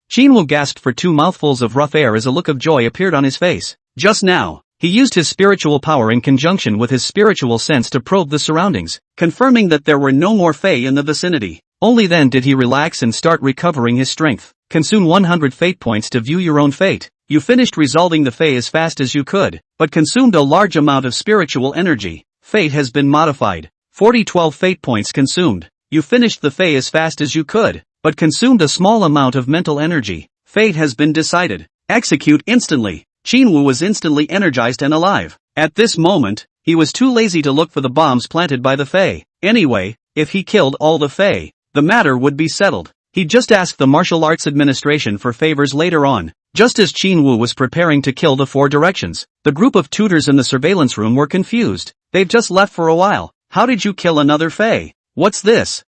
Qinwu gasped for 2 mouthfuls of rough air as a look of joy appeared on his face. Just now, he used his spiritual power in conjunction with his spiritual sense to probe the surroundings, confirming that there were no more Fae in the vicinity. Only then did he relax and start recovering his strength. Consume 100 fate points to view your own fate. You finished resolving the Fae as fast as you could, but consumed a large amount of spiritual energy. Fate has been modified. 12 fate points consumed. You finished the Fae as fast as you could, but consumed a small amount of mental energy. Fate has been decided. Execute instantly. Qinwu was instantly energized and alive. At this moment, he was too lazy to look for the bombs planted by the Fae. Anyway, if he killed all the Fae, the matter would be settled. He just asked the Martial Arts Administration for favors later on. Just as Qinwu was preparing to kill the 4 directions, the group of tutors in the surveillance room were confused. They've just left for a while. How did you kill another Fae? What's this?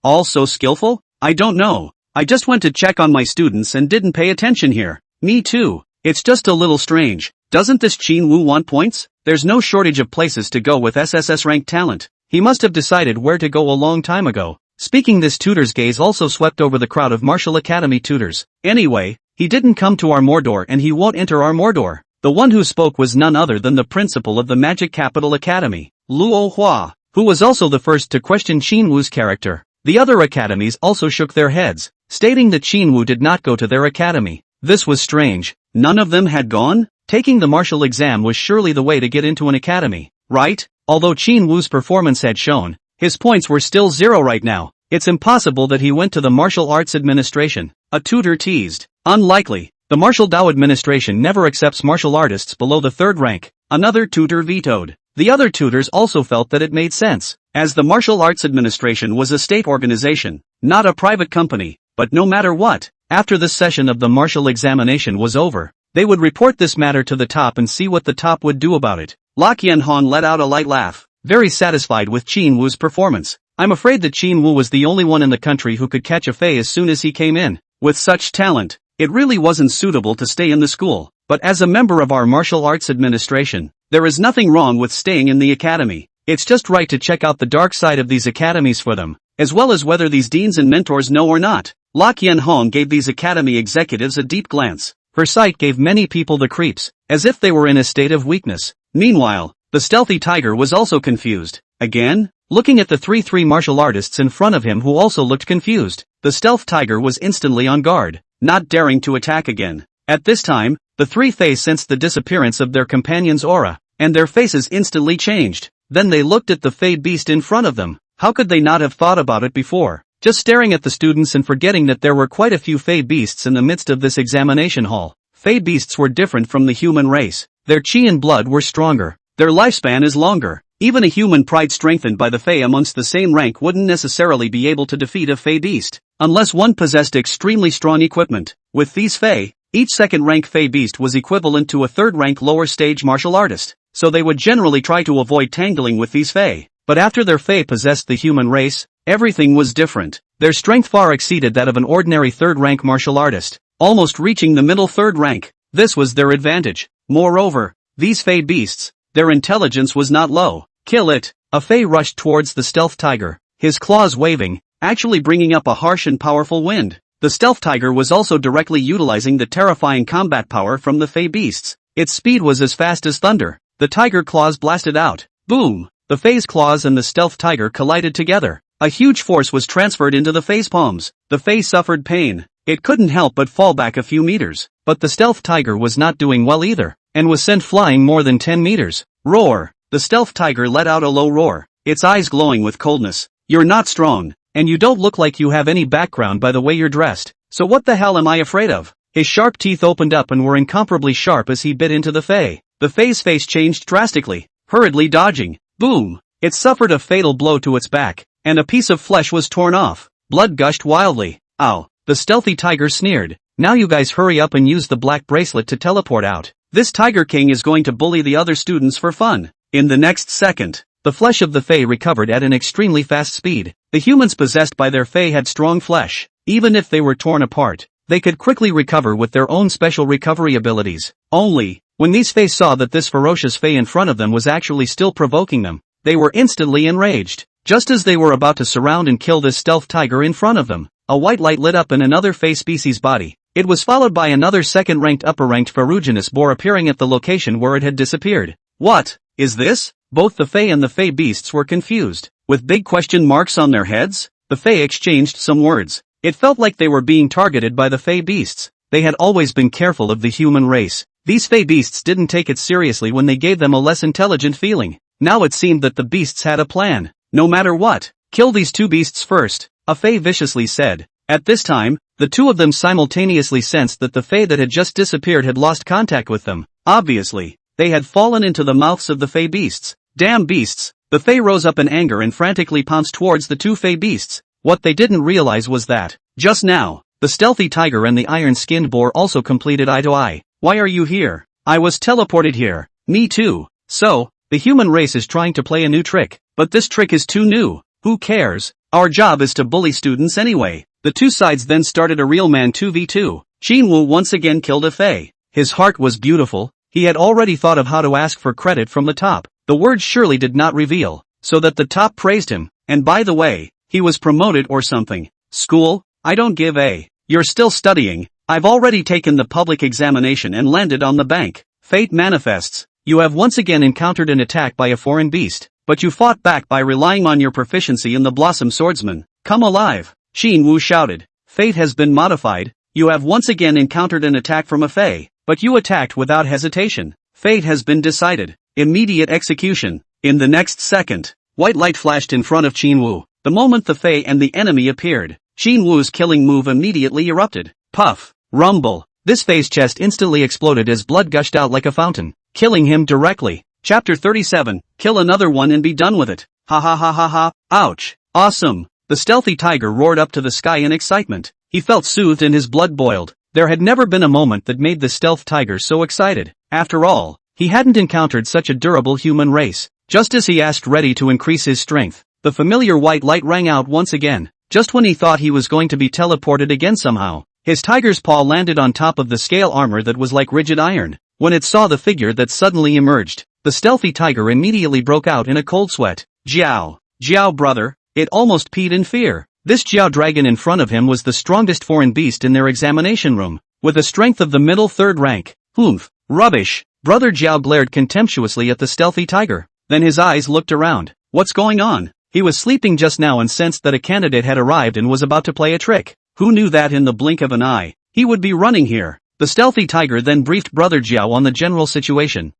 All so skillful? I don't know. I just went to check on my students and didn't pay attention here. Me too. It's just a little strange. Doesn't this Qinwu want points? There's no shortage of places to go with SSS ranked talent. He must have decided where to go a long time ago. Speaking, this tutor's gaze also swept over the crowd of Martial Academy tutors. Anyway, he didn't come to our Mordor and he won't enter our Mordor. The one who spoke was none other than the principal of the Magic Capital Academy, Luo Hua, who was also the first to question Qinwu's character. The other academies also shook their heads, stating that Qinwu did not go to their academy. This was strange. None of them had gone? Taking the martial exam was surely the way to get into an academy, right? Although Qinwu's performance had shown, his points were still 0 right now. It's impossible that he went to the Martial Arts Administration. A tutor teased. Unlikely. The Martial Dao Administration never accepts martial artists below the 3rd rank. Another tutor vetoed. The other tutors also felt that it made sense, as the Martial Arts Administration was a state organization, not a private company. But no matter what, after this session of the martial examination was over, they would report this matter to the top and see what the top would do about it. Lok Yanhong let out a light laugh, very satisfied with Qinwu's performance. I'm afraid that Qinwu was the only one in the country who could catch a Fae as soon as he came in. With such talent, it really wasn't suitable to stay in the school. But as a member of our Martial Arts Administration, there is nothing wrong with staying in the academy. It's just right to check out the dark side of these academies for them, as well as whether these deans and mentors know or not. Lok Yanhong gave these academy executives a deep glance. Her sight gave many people the creeps, as if they were in a state of weakness. Meanwhile, the stealthy tiger was also confused. Again? Looking at the 3 martial artists in front of him who also looked confused, the stealth tiger was instantly on guard, not daring to attack again. At this time, the 3 Fae sensed the disappearance of their companion's aura, and their faces instantly changed. Then they looked at the Fae beast in front of them. How could they not have thought about it before? just staring at the students and forgetting that there were quite a few fey beasts in the midst of this examination hall. Fey beasts were different from the human race. Their chi and blood were stronger. Their lifespan is longer. Even a human pride strengthened by the fey amongst the same rank wouldn't necessarily be able to defeat a fey beast, unless one possessed extremely strong equipment. With these fey, each second-rank fey beast was equivalent to a third-rank lower-stage martial artist, so they would generally try to avoid tangling with these fey. But after their fey possessed the human race, everything was different. Their strength far exceeded that of an ordinary third-rank martial artist, almost reaching the middle third rank. This was their advantage. Moreover, these fey beasts, their intelligence was not low. Kill it! A fey rushed towards the stealth tiger, his claws waving, actually bringing up a harsh and powerful wind. The stealth tiger was also directly utilizing the terrifying combat power from the fey beasts. Its speed was as fast as thunder. The tiger claws blasted out. Boom! The fey's claws and the stealth tiger collided together. A huge force was transferred into the fey's palms. The fey suffered pain. It couldn't help but fall back a few meters. But the stealth tiger was not doing well either, and was sent flying more than 10 meters. Roar! The stealth tiger let out a low roar, its eyes glowing with coldness. You're not strong, and you don't look like you have any background by the way you're dressed, so what the hell am I afraid of? His sharp teeth opened up and were incomparably sharp as he bit into the fey. The fey's face changed drastically, hurriedly dodging. Boom! It suffered a fatal blow to its back, and a piece of flesh was torn off. Blood gushed wildly. Ow! The stealthy tiger sneered. Now you guys hurry up and use the black bracelet to teleport out. This Tiger King is going to bully the other students for fun. In the next second, the flesh of the fey recovered at an extremely fast speed. The humans possessed by their fey had strong flesh. Even if they were torn apart, they could quickly recover with their own special recovery abilities. Only, when these fey saw that this ferocious fey in front of them was actually still provoking them, they were instantly enraged. Just as they were about to surround and kill this stealth tiger in front of them, a white light lit up in another fey species body. It was followed by another second-ranked upper-ranked ferruginous boar appearing at the location where it had disappeared. What is this? Both the fey and the fey beasts were confused. With big question marks on their heads, the fey exchanged some words. It felt like they were being targeted by the fey beasts. They had always been careful of the human race. These fey beasts didn't take it seriously when they gave them a less intelligent feeling. Now it seemed that the beasts had a plan. No matter what, kill these two beasts first, a fey viciously said. At this time, the two of them simultaneously sensed that the fey that had just disappeared had lost contact with them. Obviously, they had fallen into the mouths of the fey beasts. Damn beasts! The fey rose up in anger and frantically pounced towards the two fey beasts. What they didn't realize was that, just now, the stealthy tiger and the iron-skinned boar also completed eye to eye. Why are you here? I was teleported here. Me too. So, the human race is trying to play a new trick, but this trick is too new. Who cares? Our job is to bully students anyway. The two sides then started a real man 2v2. Jinwoo once again killed a fey. His heart was beautiful. He had already thought of how to ask for credit from the top. The words surely did not reveal, so that the top praised him. And by the way, he was promoted or something. School? I don't give a. You're still studying. I've already taken the public examination and landed on the bank. Fate manifests. You have once again encountered an attack by a foreign beast, but you fought back by relying on your proficiency in the Blossom Swordsman. Come alive! Jinwoo shouted. Fate has been modified. You have once again encountered an attack from a fey, but you attacked without hesitation. Fate has been decided. Immediate execution. In the next second, white light flashed in front of Jinwoo. The moment the fey and the enemy appeared, Jinwoo's killing move immediately erupted. Puff! Rumble! This fey's chest instantly exploded as blood gushed out like a fountain, killing him directly. Chapter 37, Kill another one and be done with it. Ha ha ha ha ha, ouch! Awesome! The stealthy tiger roared up to the sky in excitement. He felt soothed and his blood boiled. There had never been a moment that made the stealth tiger so excited. After all, he hadn't encountered such a durable human race. Just as he asked ready to increase his strength, the familiar white light rang out once again. Just when he thought he was going to be teleported again somehow, his tiger's paw landed on top of the scale armor that was like rigid iron. When it saw the figure that suddenly emerged, the stealthy tiger immediately broke out in a cold sweat. Jiao! Jiao brother! It almost peed in fear. This Jiao dragon in front of him was the strongest foreign beast in their examination room, with a strength of the middle third rank. Humph! Rubbish! Brother Jiao glared contemptuously at the stealthy tiger. Then his eyes looked around. What's going on? He was sleeping just now and sensed that a candidate had arrived and was about to play a trick. Who knew that in the blink of an eye, he would be running here? The stealthy tiger then briefed Brother Jiao on the general situation.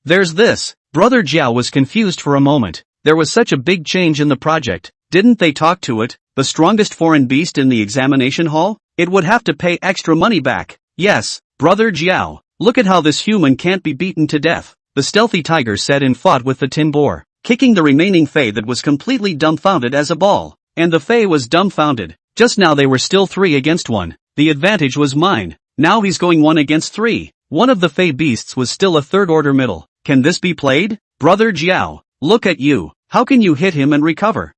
There's this. Brother Jiao was confused for a moment. There was such a big change in the project. Didn't they talk to it, the strongest foreign beast in the examination hall? It would have to pay extra money back. Yes, Brother Jiao, look at how this human can't be beaten to death, the stealthy tiger said and fought with the tin boar, kicking the remaining Fae that was completely dumbfounded as a ball. And the Fae was dumbfounded. Just now they were still 3 against 1. The advantage was mine. Now he's going 1 against 3. One of the Fae beasts was still a third-order middle. Can this be played? Brother Jiao, look at you. How can you hit him and recover?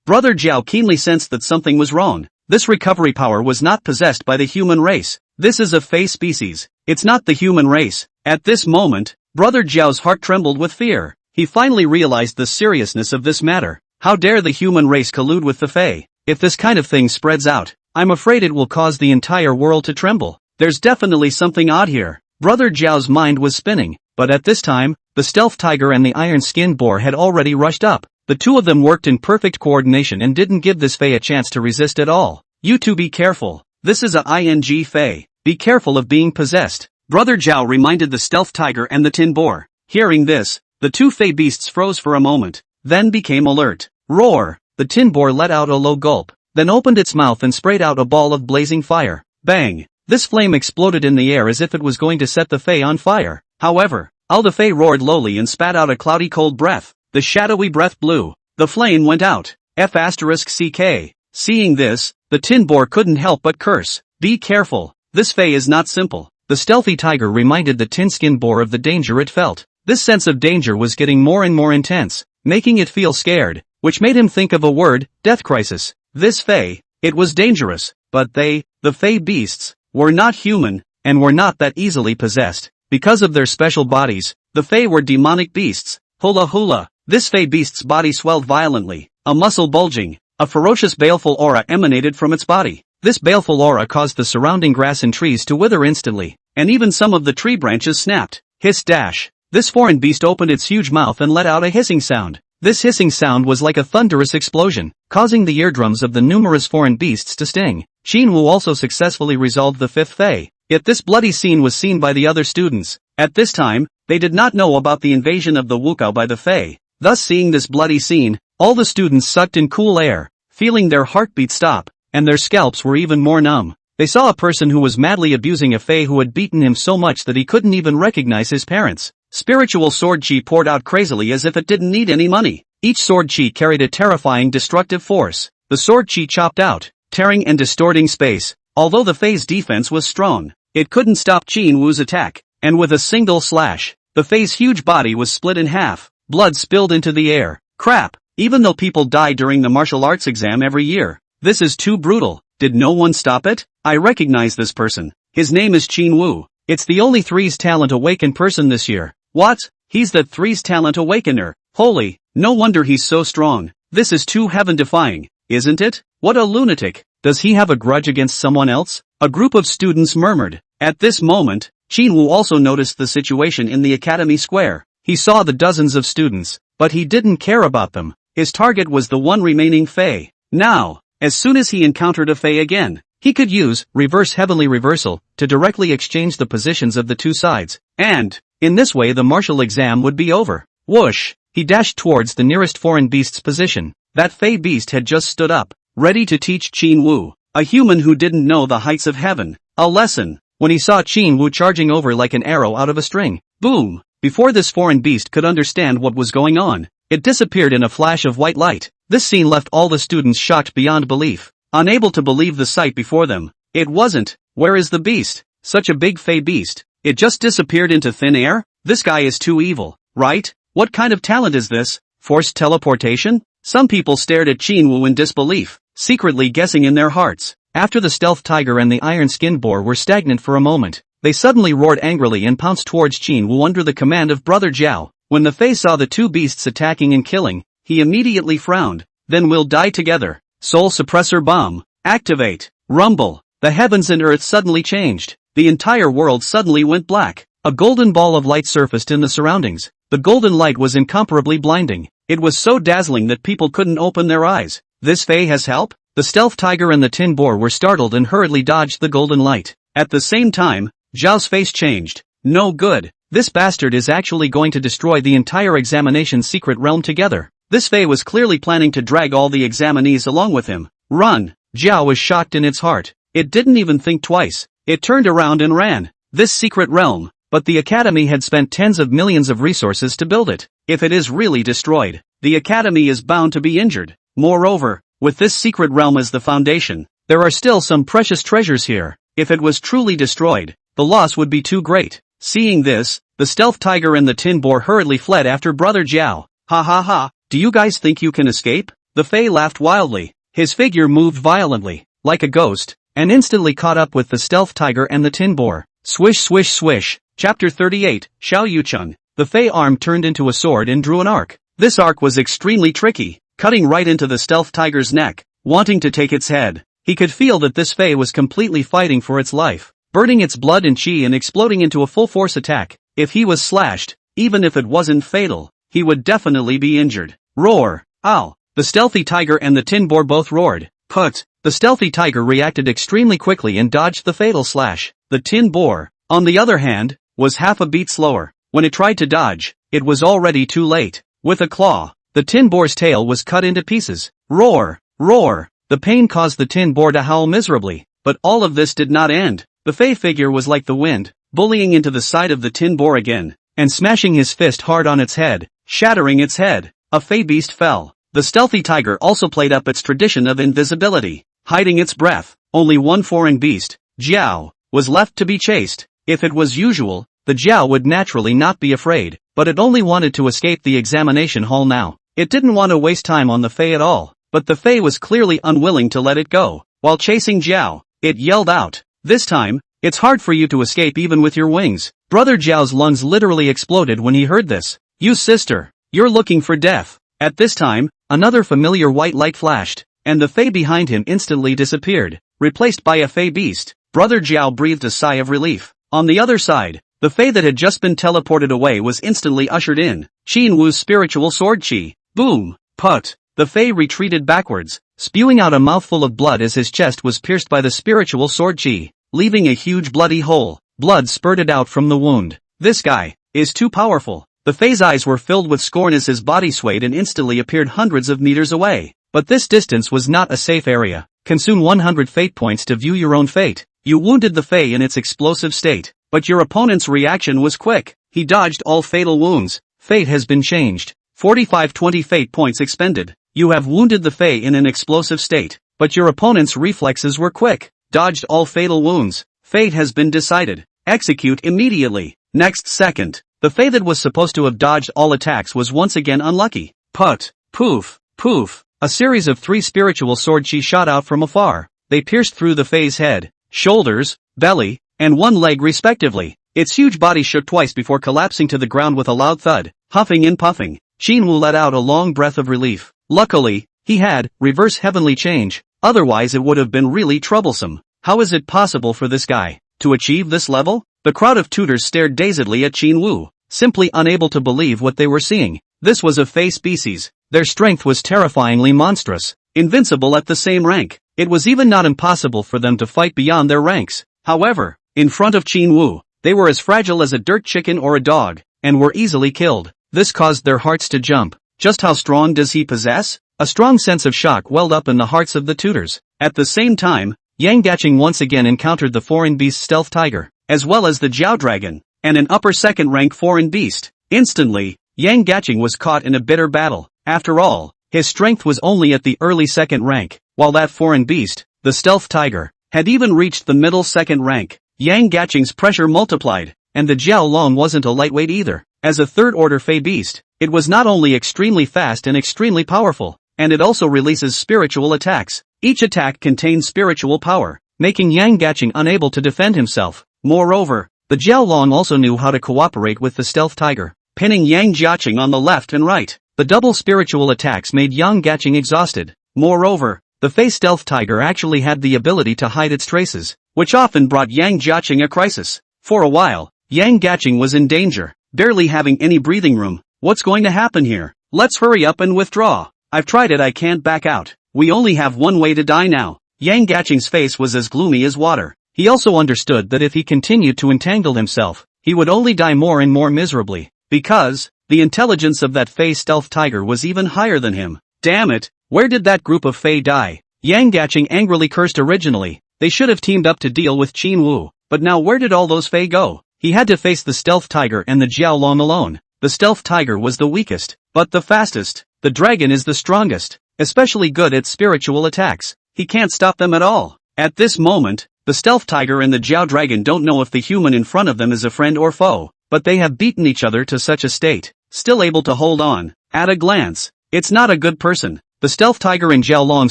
Brother Jiao keenly sensed that something was wrong. This recovery power was not possessed by the human race. This is a Fae species. It's not the human race. At this moment, Brother Jiao's heart trembled with fear. He finally realized the seriousness of this matter. How dare the human race collude with the Fae? If this kind of thing spreads out, I'm afraid it will cause the entire world to tremble. There's definitely something odd here. Brother Jiao's mind was spinning, but at this time, the stealth tiger and the iron-skinned boar had already rushed up. The two of them worked in perfect coordination and didn't give this Fae a chance to resist at all. You two be careful. This is a ing Fae. Be careful of being possessed. Brother Jiao reminded the stealth tiger and the tin boar. Hearing this, the two Fae beasts froze for a moment, then became alert. Roar! The tin boar let out a low gulp, then opened its mouth and sprayed out a ball of blazing fire. Bang! This flame exploded in the air as if it was going to set the Fae on fire. However, all the Fae roared lowly and spat out a cloudy cold breath. The shadowy breath blew. The flame went out. F***ck. Seeing this, the tin boar couldn't help but curse. Be careful. This Fae is not simple. The stealthy tiger reminded the tin-skinned boar of the danger it felt. This sense of danger was getting more and more intense, making it feel scared, which made him think of a word, death crisis. This Fae, it was dangerous, but they, the Fae beasts, were not human, and were not that easily possessed. Because of their special bodies, the Fae were demonic beasts. Hula hula. This Fae beast's body swelled violently, a muscle bulging, a ferocious baleful aura emanated from its body. This baleful aura caused the surrounding grass and trees to wither instantly, and even some of the tree branches snapped. Hiss dash. This foreign beast opened its huge mouth and let out a hissing sound. This hissing sound was like a thunderous explosion, causing the eardrums of the numerous foreign beasts to sting. Qin Wu also successfully resolved the fifth Fae. Yet this bloody scene was seen by the other students. At this time, they did not know about the invasion of the Wukao by the Fae. Thus seeing this bloody scene, all the students sucked in cool air, feeling their heartbeat stop, and their scalps were even more numb. They saw a person who was madly abusing a Fae who had beaten him so much that he couldn't even recognize his parents. Spiritual sword chi poured out crazily as if it didn't need any money. Each sword chi carried a terrifying destructive force. The sword chi chopped out, tearing and distorting space. Although the Fae's defense was strong, it couldn't stop Qin Wu's attack, and with a single slash, the Fae's huge body was split in half. Blood spilled into the air. Crap! Even though people die during the martial arts exam every year, this is too brutal. Did no one stop it? I recognize this person. His name is Qin Wu. It's the only Threes Talent Awakened person this year. What? He's the Threes Talent Awakener. Holy, no wonder he's so strong. This is too heaven-defying, isn't it? What a lunatic. Does he have a grudge against someone else? A group of students murmured. At this moment, Qin Wu also noticed the situation in the academy square. He saw the dozens of students, but he didn't care about them. His target was the one remaining Fae. Now, as soon as he encountered a Fae again, he could use reverse heavenly reversal to directly exchange the positions of the two sides, and, in this way the martial exam would be over. Whoosh! He dashed towards the nearest foreign beast's position. That Fae beast had just stood up, ready to teach Qin Wu, a human who didn't know the heights of heaven, a lesson. When he saw Qin Wu charging over like an arrow out of a string, boom! Before this foreign beast could understand what was going on, it disappeared in a flash of white light. This scene left all the students shocked beyond belief, unable to believe the sight before them. It wasn't. Where is the beast? Such a big Fae beast. It just disappeared into thin air? This guy is too evil, right? What kind of talent is this? Forced teleportation? Some people stared at Qin Wu in disbelief, secretly guessing in their hearts. After the stealth tiger and the iron-skinned boar were stagnant for a moment, they suddenly roared angrily and pounced towards Qin Wu under the command of Brother Jiao. When the Fae saw the two beasts attacking and killing, he immediately frowned. Then we'll die together. Soul suppressor bomb. Activate. Rumble. The heavens and earth suddenly changed. The entire world suddenly went black. A golden ball of light surfaced in the surroundings. The golden light was incomparably blinding. It was so dazzling that people couldn't open their eyes. This Fae has help? The stealth tiger and the tin boar were startled and hurriedly dodged the golden light. At the same time, Zhao's face changed. No good. This bastard is actually going to destroy the entire examination secret realm together. This Fei was clearly planning to drag all the examinees along with him. Run! Jiao was shocked in its heart. It didn't even think twice. It turned around and ran. This secret realm. But the academy had spent tens of millions of resources to build it. If it is really destroyed, the academy is bound to be injured. Moreover, with this secret realm as the foundation, there are still some precious treasures here. If it was truly destroyed, the loss would be too great. Seeing this, the stealth tiger and the tin boar hurriedly fled after Brother Jiao. Ha ha ha, do you guys think you can escape? The Fei laughed wildly. His figure moved violently, like a ghost, and instantly caught up with the stealth tiger and the tin boar. Swish swish swish. Chapter 38, Xiao Yucheng. The Fei arm turned into a sword and drew an arc. This arc was extremely tricky, cutting right into the stealth tiger's neck, wanting to take its head. He could feel that this Fei was completely fighting for its life, burning its blood and chi and exploding into a full-force attack. If he was slashed, even if it wasn't fatal, he would definitely be injured. Roar! Ow! The stealthy tiger and the tin boar both roared. Put! The stealthy tiger reacted extremely quickly and dodged the fatal slash. The tin boar, on the other hand, was half a beat slower. When it tried to dodge, it was already too late. With a claw, the tin boar's tail was cut into pieces. Roar! Roar! The pain caused the tin boar to howl miserably. But all of this did not end. The Fei figure was like the wind, bullying into the side of the tin boar again, and smashing his fist hard on its head, shattering its head. A Fei beast fell. The stealthy tiger also played up its tradition of invisibility, hiding its breath. Only one foreign beast, Jiao, was left to be chased. If it was usual, the Jiao would naturally not be afraid, but it only wanted to escape the examination hall now. It didn't want to waste time on the Fei at all, but the Fei was clearly unwilling to let it go. While chasing Jiao, it yelled out, "This time, it's hard for you to escape even with your wings." Brother Jiao's lungs literally exploded when he heard this. "You sister, you're looking for death." At this time, another familiar white light flashed, and the Fei behind him instantly disappeared, replaced by a Fei beast. Brother Jiao breathed a sigh of relief. On the other side, the Fei that had just been teleported away was instantly ushered in. Qin Wu's spiritual sword chi. Boom! Put! The Fei retreated backwards, spewing out a mouthful of blood as his chest was pierced by the spiritual sword chi, leaving a huge bloody hole. Blood spurted out from the wound. This guy is too powerful. The Fei's eyes were filled with scorn as his body swayed and instantly appeared hundreds of meters away. But this distance was not a safe area. Consume 100 fate points to view your own fate. You wounded the Fei in its explosive state, but your opponent's reaction was quick. He dodged all fatal wounds. Fate has been changed. 45-20 fate points expended. You have wounded the Fei in an explosive state, but your opponent's reflexes were quick. Dodged all fatal wounds. Fate has been decided. Execute immediately. Next second, the Fei that was supposed to have dodged all attacks was once again unlucky. Put, poof, poof. A series of 3 spiritual sword chi shot out from afar. They pierced through the Fei's head, shoulders, belly, and one leg respectively. Its huge body shook twice before collapsing to the ground with a loud thud. Huffing and puffing, Qin Wu let out a long breath of relief. Luckily, he had reverse heavenly change, otherwise it would have been really troublesome. How is it possible for this guy to achieve this level? The crowd of tutors stared dazedly at Qin Wu, simply unable to believe what they were seeing. This was a Fei species. Their strength was terrifyingly monstrous, invincible at the same rank. It was even not impossible for them to fight beyond their ranks. However, in front of Qin Wu, they were as fragile as a dirt chicken or a dog, and were easily killed. This caused their hearts to jump. Just how strong does he possess? A strong sense of shock welled up in the hearts of the tutors. At the same time, Yang Gaching once again encountered the foreign beast stealth tiger, as well as the Jiao dragon, and an upper second-rank foreign beast. Instantly, Yang Gaching was caught in a bitter battle. After all, his strength was only at the early second rank, while that foreign beast, the stealth tiger, had even reached the middle second rank. Yang Gaching's pressure multiplied, and the Jiao Long wasn't a lightweight either. As a third-order Fei beast, it was not only extremely fast and extremely powerful, and it also releases spiritual attacks. Each attack contains spiritual power, making Yang Gaching unable to defend himself. Moreover, the Jiao Long also knew how to cooperate with the stealth tiger, pinning Yang Gaching on the left and right. The double spiritual attacks made Yang Gaching exhausted. Moreover, the Fei stealth tiger actually had the ability to hide its traces, which often brought Yang Gaching a crisis. For a while, Yang Gaching was in danger, barely having any breathing room. What's going to happen here? Let's hurry up and withdraw. I've tried it, I can't back out. We only have one way to die now. Yang Gaching's face was as gloomy as water. He also understood that if he continued to entangle himself, he would only die more and more miserably. Because the intelligence of that Fey stealth tiger was even higher than him. Damn it, where did that group of Fey die? Yang Gaching angrily cursed originally. They should have teamed up to deal with Qin Wu, but now where did all those Fey go? He had to face the stealth tiger and the Jiaolong alone. The stealth tiger was the weakest, but the fastest. The dragon is the strongest, especially good at spiritual attacks. He can't stop them at all. At this moment, the stealth tiger and the Jiao dragon don't know if the human in front of them is a friend or foe, but they have beaten each other to such a state, still able to hold on. At a glance, it's not a good person. The stealth tiger and Jiaolong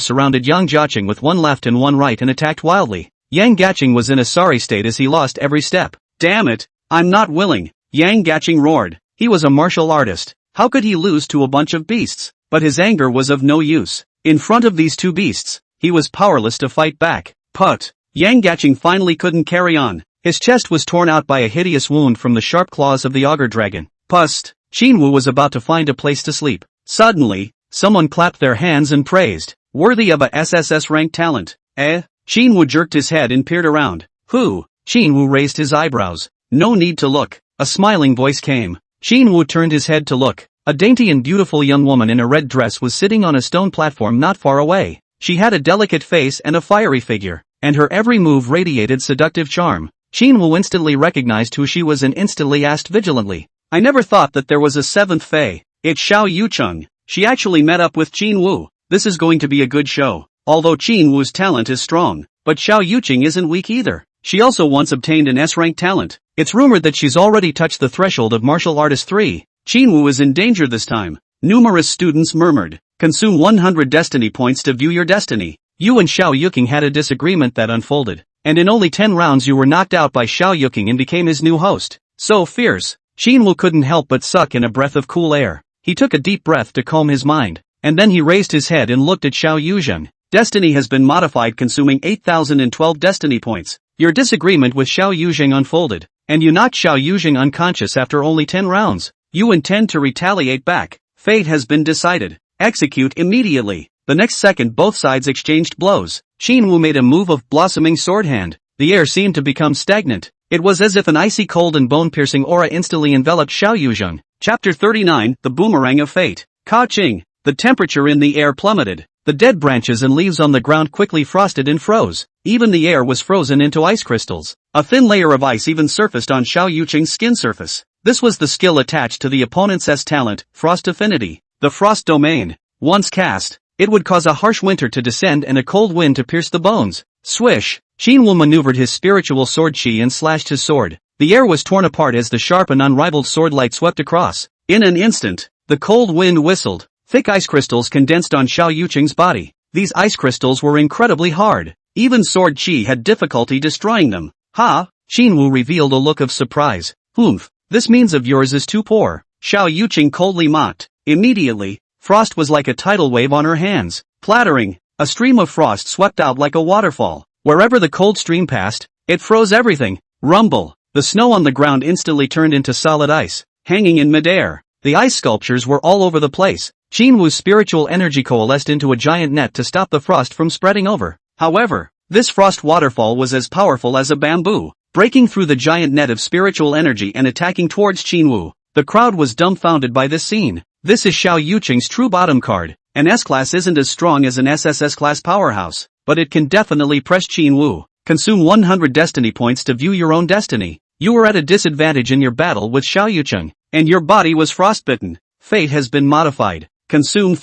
surrounded Yang Jiaqing with one left and one right and attacked wildly. Yang Gaching was in a sorry state as he lost every step. Damn it, I'm not willing, Yang Gaching roared. He was a martial artist. How could he lose to a bunch of beasts? But his anger was of no use. In front of these two beasts, he was powerless to fight back. Put. Yang Gaching finally couldn't carry on. His chest was torn out by a hideous wound from the sharp claws of the auger dragon. Pust. Qin Wu was about to find a place to sleep. Suddenly, someone clapped their hands and praised. Worthy of a SSS ranked talent. Qin Wu jerked his head and peered around. Who? Qin Wu raised his eyebrows. No need to look. A smiling voice came. Qin Wu turned his head to look. A dainty and beautiful young woman in a red dress was sitting on a stone platform not far away. She had a delicate face and a fiery figure, and her every move radiated seductive charm. Qin Wu instantly recognized who she was and instantly asked vigilantly. I never thought that there was a seventh Fey. It's Xiao Yucheng. She actually met up with Qin Wu. This is going to be a good show. Although Qin Wu's talent is strong, but Xiao Yucheng isn't weak either. She also once obtained an S-rank talent. It's rumored that she's already touched the threshold of Martial Artist 3. Qin Wu is in danger this time. Numerous students murmured. Consume 100 destiny points to view your destiny. You and Xiao Yuqing had a disagreement that unfolded, and in only 10 rounds you were knocked out by Xiao Yuqing and became his new host. So fierce. Qin Wu couldn't help but suck in a breath of cool air. He took a deep breath to calm his mind, and then he raised his head and looked at Xiao Yuzheng. Destiny has been modified, consuming 8,012 destiny points. Your disagreement with Xiao Yuzheng unfolded, and you knocked Xiao Yuzheng unconscious after only 10 rounds. You intend to retaliate back. Fate has been decided. Execute immediately. The next second both sides exchanged blows. Qin Wu made a move of blossoming sword hand. The air seemed to become stagnant. It was as if an icy cold and bone-piercing aura instantly enveloped Xiao Yuzheng. Chapter 39, The Boomerang of Fate. Ka-ching. The temperature in the air plummeted. The dead branches and leaves on the ground quickly frosted and froze. Even the air was frozen into ice crystals. A thin layer of ice even surfaced on Xiao Yucheng's skin surface. This was the skill attached to the opponent's S talent, Frost Affinity. The Frost Domain. Once cast, it would cause a harsh winter to descend and a cold wind to pierce the bones. Swish! Qin Wu maneuvered his spiritual sword chi and slashed his sword. The air was torn apart as the sharp and unrivaled sword light swept across. In an instant, the cold wind whistled. Thick ice crystals condensed on Xiao Yucheng's body. These ice crystals were incredibly hard. Even sword chi had difficulty destroying them. Ha! Qin Wu revealed a look of surprise. Humph! This means of yours is too poor. Xiao Yucheng coldly mocked. Immediately, frost was like a tidal wave on her hands. Clattering, a stream of frost swept out like a waterfall. Wherever the cold stream passed, it froze everything. Rumble. The snow on the ground instantly turned into solid ice, hanging in midair. The ice sculptures were all over the place. Qin Wu's spiritual energy coalesced into a giant net to stop the frost from spreading over. However, this frost waterfall was as powerful as a bamboo, breaking through the giant net of spiritual energy and attacking towards Qin Wu. The crowd was dumbfounded by this scene. This is Xiao Yucheng's true bottom card. An S-class isn't as strong as an SSS class powerhouse, but it can definitely press Qin Wu. Consume 100 destiny points to view your own destiny. You were at a disadvantage in your battle with Xiao Yucheng, and your body was frostbitten. Fate has been modified. Consume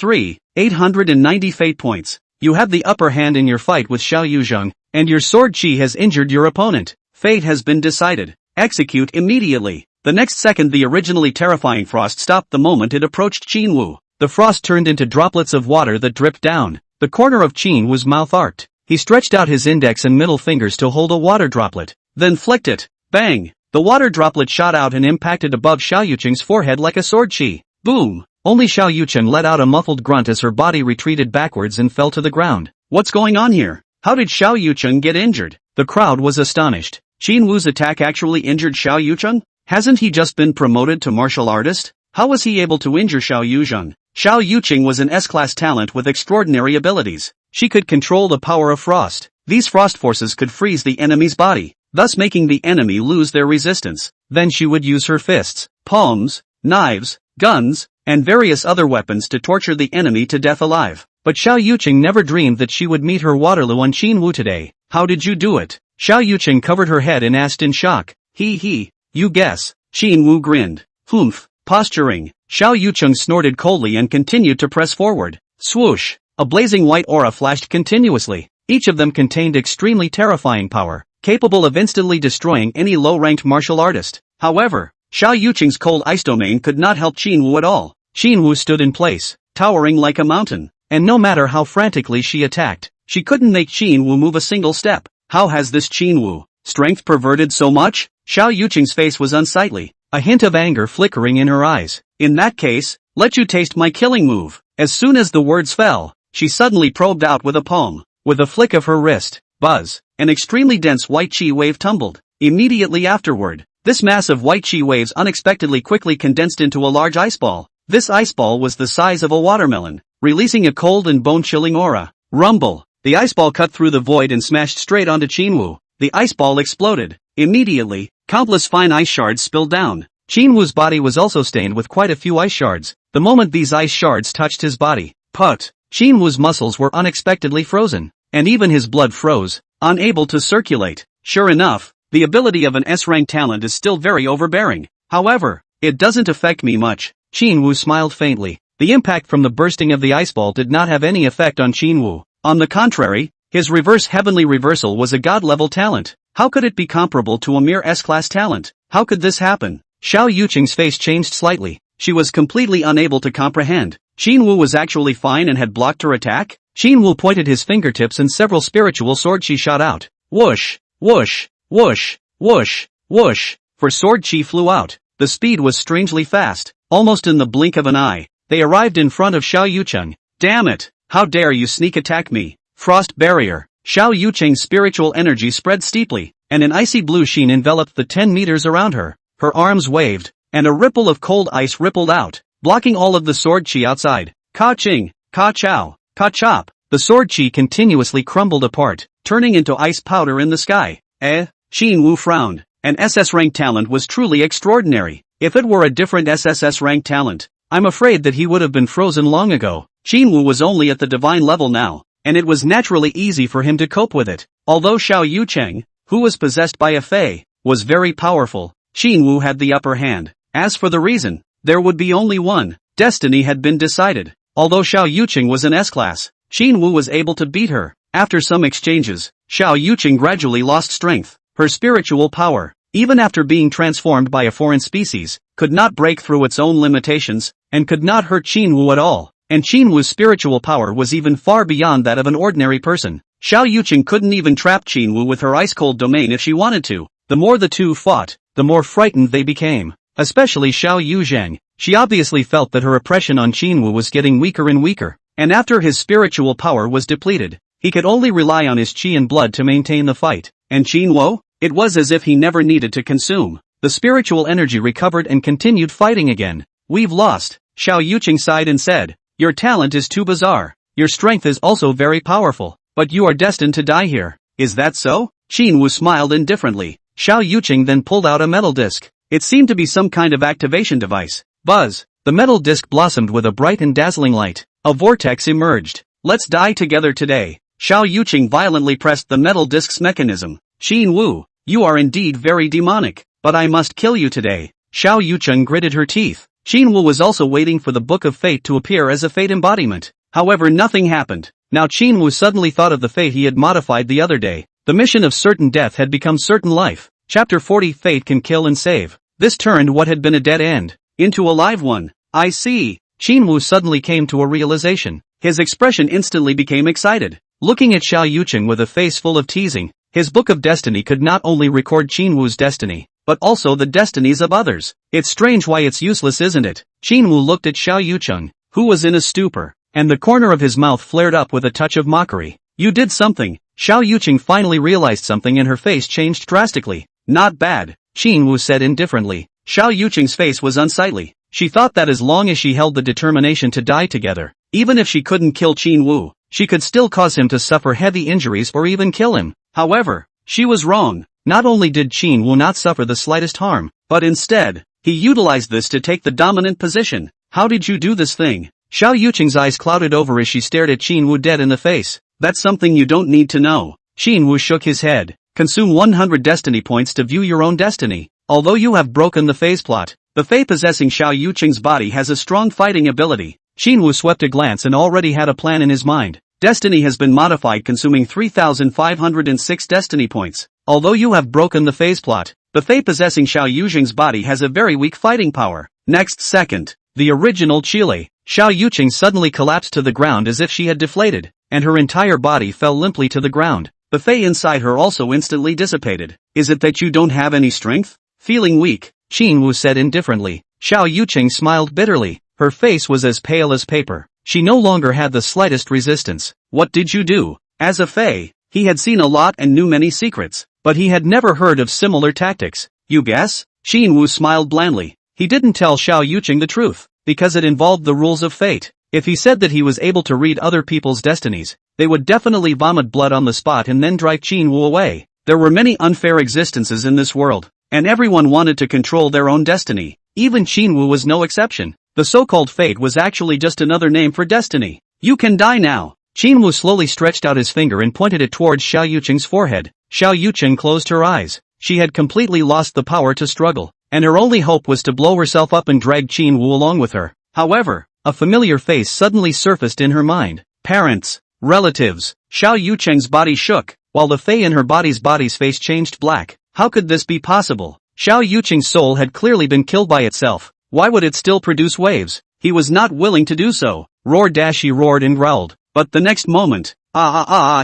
890 fate points. You have the upper hand in your fight with Xiao Yuzheng, and your sword chi has injured your opponent. Fate has been decided. Execute immediately. The next second the originally terrifying frost stopped the moment it approached Qin Wu. The frost turned into droplets of water that dripped down. The corner of Qin Wu's mouth arced. He stretched out his index and middle fingers to hold a water droplet, then flicked it. Bang! The water droplet shot out and impacted above Xiao Yucheng's forehead like a sword chi. Boom! Only Xiao Yucheng let out a muffled grunt as her body retreated backwards and fell to the ground. What's going on here? How did Xiao Yucheng get injured? The crowd was astonished. Qin Wu's attack actually injured Xiao Yucheng? Hasn't he just been promoted to martial artist? How was he able to injure Xiao Yuzheng? Xiao Yucheng was an S-class talent with extraordinary abilities. She could control the power of frost. These frost forces could freeze the enemy's body, thus making the enemy lose their resistance. Then she would use her fists, palms, knives, guns, and various other weapons to torture the enemy to death alive. But Xiao Yuqing never dreamed that she would meet her Waterloo on Qin Wu today. How did you do it? Xiao Yuqing covered her head and asked in shock. You guess. Qin Wu grinned. Humph, posturing. Xiao Yuqing snorted coldly and continued to press forward. Swoosh. A blazing white aura flashed continuously. Each of them contained extremely terrifying power, capable of instantly destroying any low-ranked martial artist. However, Xiao Yuqing's cold ice domain could not help Qin Wu at all. Qin Wu stood in place, towering like a mountain, and no matter how frantically she attacked, she couldn't make Qin Wu move a single step. How has this Qin Wu strength perverted so much? Xiao Yuqing's face was unsightly, a hint of anger flickering in her eyes. In that case, let you taste my killing move. As soon as the words fell, she suddenly probed out with a palm. With a flick of her wrist, buzz, an extremely dense white chi wave tumbled. Immediately afterward, this mass of white chi waves unexpectedly quickly condensed into a large ice ball. This ice ball was the size of a watermelon, releasing a cold and bone-chilling aura. Rumble! The ice ball cut through the void and smashed straight onto Qin Wu. The ice ball exploded. Immediately, countless fine ice shards spilled down. Qin Wu's body was also stained with quite a few ice shards. The moment these ice shards touched his body, Qin Wu's muscles were unexpectedly frozen, and even his blood froze, unable to circulate. Sure enough, the ability of an S-rank talent is still very overbearing. However, it doesn't affect me much. Qin Wu smiled faintly. The impact from the bursting of the ice ball did not have any effect on Qin Wu. On the contrary, his reverse heavenly reversal was a god-level talent. How could it be comparable to a mere S-class talent? How could this happen? Xiao Yuqing's face changed slightly. She was completely unable to comprehend. Qin Wu was actually fine and had blocked her attack? Qin Wu pointed his fingertips and several spiritual sword chi shot out. Whoosh, whoosh, whoosh, whoosh, whoosh. For sword chi flew out. The speed was strangely fast. Almost in the blink of an eye, they arrived in front of Xiao Yuqing. Damn it! How dare you sneak attack me? Frost barrier. Xiao Yuqing's spiritual energy spread steeply, and an icy blue sheen enveloped the 10 meters around her. Her arms waved, and a ripple of cold ice rippled out, blocking all of the sword chi outside. Ka-ching, ka-chow, ka-chop. The sword chi continuously crumbled apart, turning into ice powder in the sky. Qin Wu frowned. An SS rank talent was truly extraordinary. If it were a different SSS rank talent, I'm afraid that he would have been frozen long ago. Qin Wu was only at the divine level now, and it was naturally easy for him to cope with it. Although Xiao Yuqing, who was possessed by a fae, was very powerful, Qin Wu had the upper hand. As for the reason, there would be only one. Destiny had been decided. Although Xiao Yuqing was an S-class, Qin Wu was able to beat her. After some exchanges, Xiao Yuqing gradually lost strength. Her spiritual power, even after being transformed by a foreign species, could not break through its own limitations, and could not hurt Qin Wu at all. And Qin Wu's spiritual power was even far beyond that of an ordinary person. Xiao Yuqing couldn't even trap Qin Wu with her ice-cold domain if she wanted to. The more the two fought, the more frightened they became. Especially Xiao Yuzhang. She obviously felt that her oppression on Qin Wu was getting weaker and weaker, and after his spiritual power was depleted, he could only rely on his chi and blood to maintain the fight. And Qin Wu? It was as if he never needed to consume. The spiritual energy recovered and continued fighting again. We've lost. Xiao Yuqing sighed and said, your talent is too bizarre. Your strength is also very powerful, but you are destined to die here. Is that so? Qin Wu smiled indifferently. Xiao Yuqing then pulled out a metal disc. It seemed to be some kind of activation device. Buzz! The metal disc blossomed with a bright and dazzling light. A vortex emerged. Let's die together today. Xiao Yuqing violently pressed the metal disc's mechanism. Qin Wu, you are indeed very demonic, but I must kill you today. Xiao Yuqing gritted her teeth. Qin Wu was also waiting for the Book of Fate to appear as a fate embodiment. However, nothing happened. Now Qin Wu suddenly thought of the fate he had modified the other day. The mission of certain death had become certain life. Chapter 40 Fate can kill and save. This turned what had been a dead end into a live one. I see. Qin Wu suddenly came to a realization. His expression instantly became excited. Looking at Xiao Yuqing with a face full of teasing, his Book of Destiny could not only record Qin Wu's destiny, but also the destinies of others. It's strange why it's useless, isn't it? Qin Wu looked at Xiao Yuqing, who was in a stupor, and the corner of his mouth flared up with a touch of mockery. You did something. Xiao Yuqing finally realized something and her face changed drastically. Not bad, Qin Wu said indifferently. Xiao Yuqing's face was unsightly. She thought that as long as she held the determination to die together, even if she couldn't kill Qin Wu, she could still cause him to suffer heavy injuries or even kill him. However, she was wrong. Not only did Qin Wu not suffer the slightest harm, but instead, He utilized this to take the dominant position. How did you do this thing? Xiao Yuqing's eyes clouded over as she stared at Qin Wu dead in the face. That's something you don't need to know. Qin Wu shook his head. Consume 100 destiny points to view your own destiny. Although you have broken the phase plot, the Fae possessing Xiao Yuqing's body has a strong fighting ability. Qin Wu swept a glance and already had a plan in his mind. Destiny has been modified, consuming 3,506 destiny points. Although you have broken the phase plot, the Fae possessing Xiao Yuqing's body has a very weak fighting power. Next second, the original Chile, Xiao Yuqing suddenly collapsed to the ground as if she had deflated, and her entire body fell limply to the ground. The Fae inside her also instantly dissipated. Is it that you don't have any strength? Feeling weak, Qin Wu said indifferently. Xiao Yuqing smiled bitterly. Her face was as pale as paper. She no longer had the slightest resistance. What did you do? As a Fae, he had seen a lot and knew many secrets, but he had never heard of similar tactics. You guess? Qin Wu smiled blandly. He didn't tell Xiao Yuqing the truth, because it involved the rules of fate. If he said that he was able to read other people's destinies, they would definitely vomit blood on the spot and then drive Qin Wu away. There were many unfair existences in this world, and everyone wanted to control their own destiny. Even Qin Wu was no exception. The so-called fate was actually just another name for destiny. You can die now. Qin Wu slowly stretched out his finger and pointed it towards Xiao Yuqing's forehead. Xiao Yuqing closed her eyes. She had completely lost the power to struggle, and her only hope was to blow herself up and drag Qin Wu along with her. However, a familiar face suddenly surfaced in her mind. Parents, relatives. Xiao Yuqing's body shook, while the Fae in her body's face changed black. How could this be possible? Xiao Yuqing's soul had clearly been killed by itself. Why would it still produce waves? He was not willing to do so. He roared and growled. But the next moment,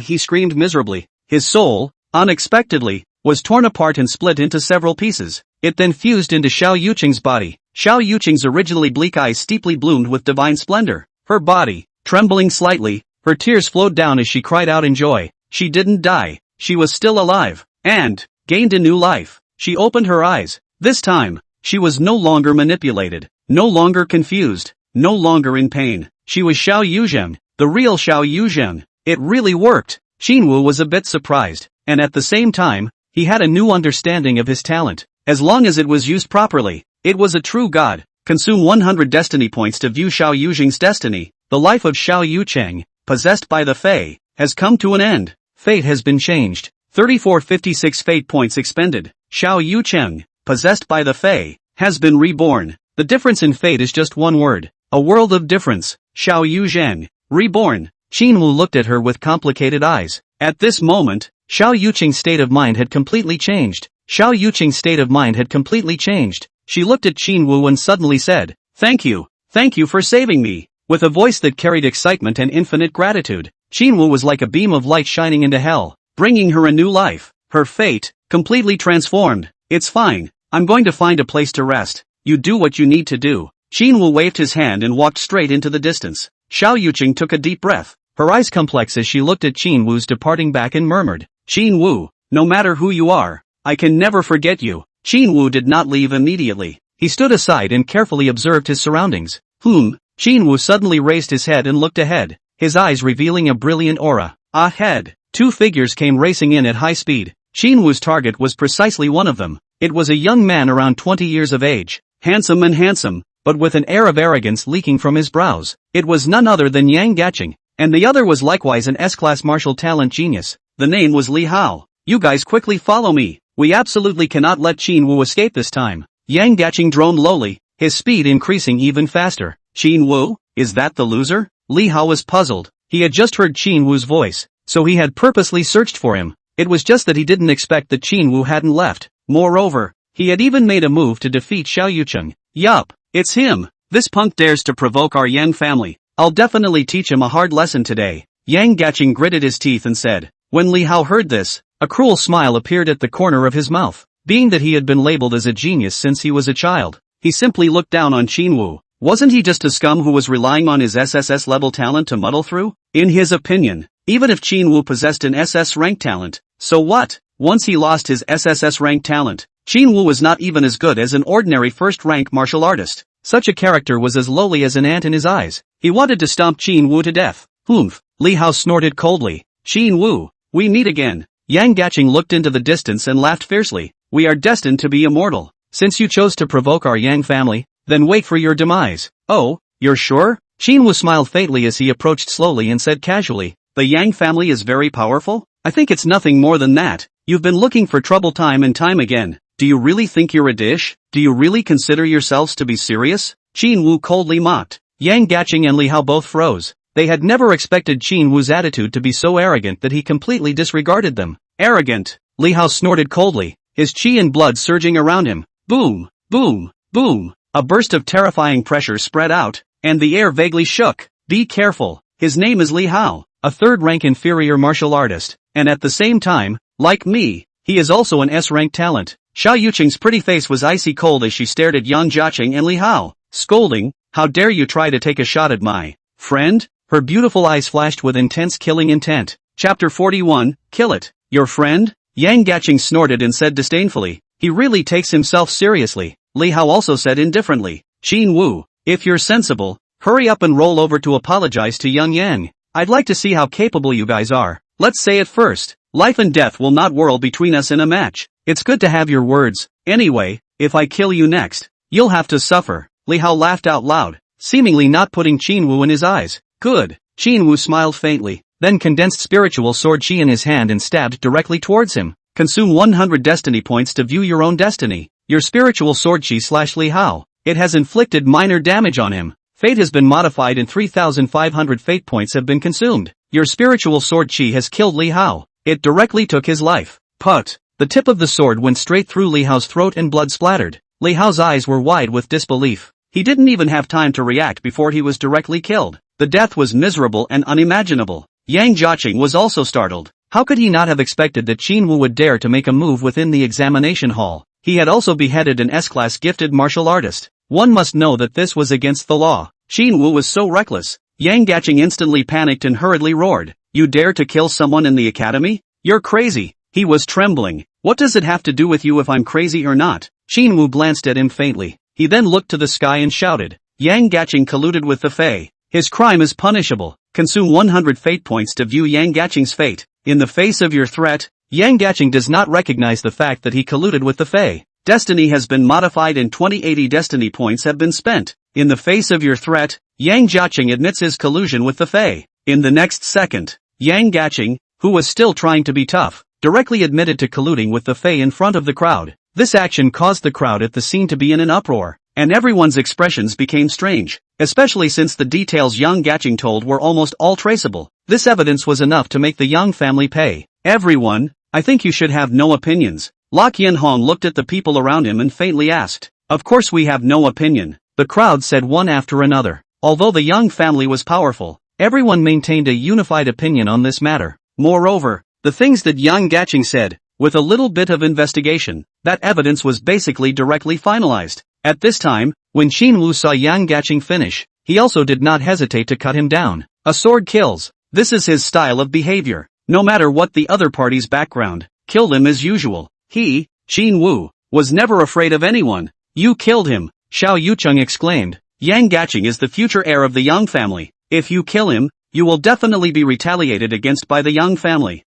he screamed miserably. His soul, unexpectedly, was torn apart and split into several pieces. It then fused into Xiao Yuqing's body. Xiao Yuqing's originally bleak eyes steeply bloomed with divine splendor. Her body, trembling slightly, her tears flowed down as she cried out in joy. She didn't die. She was still alive, and gained a new life. She opened her eyes. This time, she was no longer manipulated, no longer confused, no longer in pain. She was Xiao Yuqing, the real Xiao Yuqing. It really worked. Qin Wu was a bit surprised, and at the same time, he had a new understanding of his talent. As long as it was used properly, it was a true god. Consume 100 destiny points to view Xiao Yuqing's destiny. The life of Xiao Yuqing, possessed by the Fae, has come to an end. Fate has been changed. 3456 fate points expended. Xiao Yuqing, possessed by the Fae, has been reborn. The difference in fate is just one word. A world of difference. Xiao Yuqing, reborn. Qin Wu looked at her with complicated eyes. At this moment, Xiao Yuqing's state of mind had completely changed. Xiao Yuqing's state of mind had completely changed. She looked at Qin Wu and suddenly said, Thank you for saving me. With a voice that carried excitement and infinite gratitude, Qin Wu was like a beam of light shining into hell, bringing her a new life. Her fate, completely transformed. It's fine. I'm going to find a place to rest. You do what you need to do. Qin Wu waved his hand and walked straight into the distance. Xiao Yuqing took a deep breath, her eyes complex as she looked at Qin Wu's departing back and murmured, Qin Wu, no matter who you are, I can never forget you. Qin Wu did not leave immediately. He stood aside and carefully observed his surroundings. Qin Wu suddenly raised his head and looked ahead, his eyes revealing a brilliant aura. Ahead, two figures came racing in at high speed. Qin Wu's target was precisely one of them. It was a young man around 20 years of age, handsome, but with an air of arrogance leaking from his brows. It was none other than Yang Gaching, and the other was likewise an S-class martial talent genius. The name was Li Hao. You guys quickly follow me. We absolutely cannot let Qin Wu escape this time. Yang Gaching droned lowly, his speed increasing even faster. Qin Wu, is that the loser? Li Hao was puzzled. He had just heard Qin Wu's voice, so he had purposely searched for him. It was just that he didn't expect that Qin Wu hadn't left. Moreover, he had even made a move to defeat Xiao Yuqing. Yup, it's him. This punk dares to provoke our Yang family. I'll definitely teach him a hard lesson today. Yang Gaching gritted his teeth and said. When Li Hao heard this, a cruel smile appeared at the corner of his mouth. Being that he had been labeled as a genius since he was a child, he simply looked down on Qin Wu. Wasn't he just a scum who was relying on his SSS level talent to muddle through? In his opinion, even if Qin Wu possessed an SS rank talent, so what? Once he lost his SSS rank talent, Qin Wu was not even as good as an ordinary first-rank martial artist. Such a character was as lowly as an ant in his eyes. He wanted to stomp Qin Wu to death. Li Hao snorted coldly. Qin Wu, we meet again. Yang Gaching looked into the distance and laughed fiercely. We are destined to be immortal. since you chose to provoke our Yang family, then wait for your demise. Oh, you're sure? Jinwoo smiled faintly as he approached slowly and said casually, the Yang family is very powerful? I think it's nothing more than that. You've been looking for trouble time and time again. Do you really think you're a dish? Do you really consider yourselves to be serious? Jinwoo coldly mocked. Yang Gaching and Li Hao both froze. They had never expected Jinwoo's attitude to be so arrogant that he completely disregarded them. Arrogant? Li Hao snorted coldly, his chi and blood surging around him. Boom, boom, boom. A burst of terrifying pressure spread out, and the air vaguely shook. Be careful, his name is Li Hao, a third-rank inferior martial artist, and at the same time, like me, he is also an S-rank talent. Xiao Yuqing's pretty face was icy cold as she stared at Yang Jiaqing and Li Hao, scolding, how dare you try to take a shot at my friend? Her beautiful eyes flashed with intense killing intent. Chapter 41, Kill It. Your friend? Yang Gaching snorted and said disdainfully, he really takes himself seriously. Li Hao also said indifferently, Jinwoo, if you're sensible, hurry up and roll over to apologize to Young Yang. I'd like to see how capable you guys are. Let's say it first. Life and death will not whirl between us in a match. It's good to have your words. Anyway, if I kill you next, you'll have to suffer. Li Hao laughed out loud, seemingly not putting Jinwoo in his eyes. Good. Jinwoo smiled faintly, then condensed spiritual sword chi in his hand and stabbed directly towards him. Consume 100 destiny points to view your own destiny. Your spiritual sword chi / Li Hao. It has inflicted minor damage on him. Fate has been modified and 3,500 fate points have been consumed. Your spiritual sword chi has killed Li Hao. It directly took his life. Put. The tip of the sword went straight through Li Hao's throat and blood splattered. Li Hao's eyes were wide with disbelief. He didn't even have time to react before he was directly killed. The death was miserable and unimaginable. Yang Jiaqing was also startled. How could he not have expected that Jinwoo would dare to make a move within the examination hall? He had also beheaded an S-class gifted martial artist. One must know that this was against the law. Jinwoo was so reckless. Yang Gaching instantly panicked and hurriedly roared, you dare to kill someone in the academy? You're crazy. He was trembling. What does it have to do with you if I'm crazy or not? Jinwoo glanced at him faintly. He then looked to the sky and shouted, Yang Gaching colluded with the Fae. His crime is punishable. Consume 100 fate points to view Yang Gaching's fate. In the face of your threat, Yang Gaching does not recognize the fact that he colluded with the Fae. Destiny has been modified and 2080 destiny points have been spent. In the face of your threat, Yang Jiaqing admits his collusion with the Fae. In the next second, Yang Gaching, who was still trying to be tough, directly admitted to colluding with the Fae in front of the crowd. This action caused the crowd at the scene to be in an uproar, and everyone's expressions became strange, especially since the details Yang Gaching told were almost all traceable. This evidence was enough to make the Yang family pay. Everyone, I think you should have no opinions. Lok Yen-hong looked at the people around him and faintly asked, of course we have no opinion. The crowd said one after another. Although the Yang family was powerful, everyone maintained a unified opinion on this matter. Moreover, the things that Yang Gaching said, with a little bit of investigation, that evidence was basically directly finalized. At this time, when Jinwoo saw Yang Gaching finish, he also did not hesitate to cut him down. A sword kills. This is his style of behavior. No matter what the other party's background, kill him as usual. He, Jinwoo, was never afraid of anyone. You killed him, Xiao Yucheng exclaimed. Yang Gaching is the future heir of the Yang family. If you kill him, you will definitely be retaliated against by the Yang family.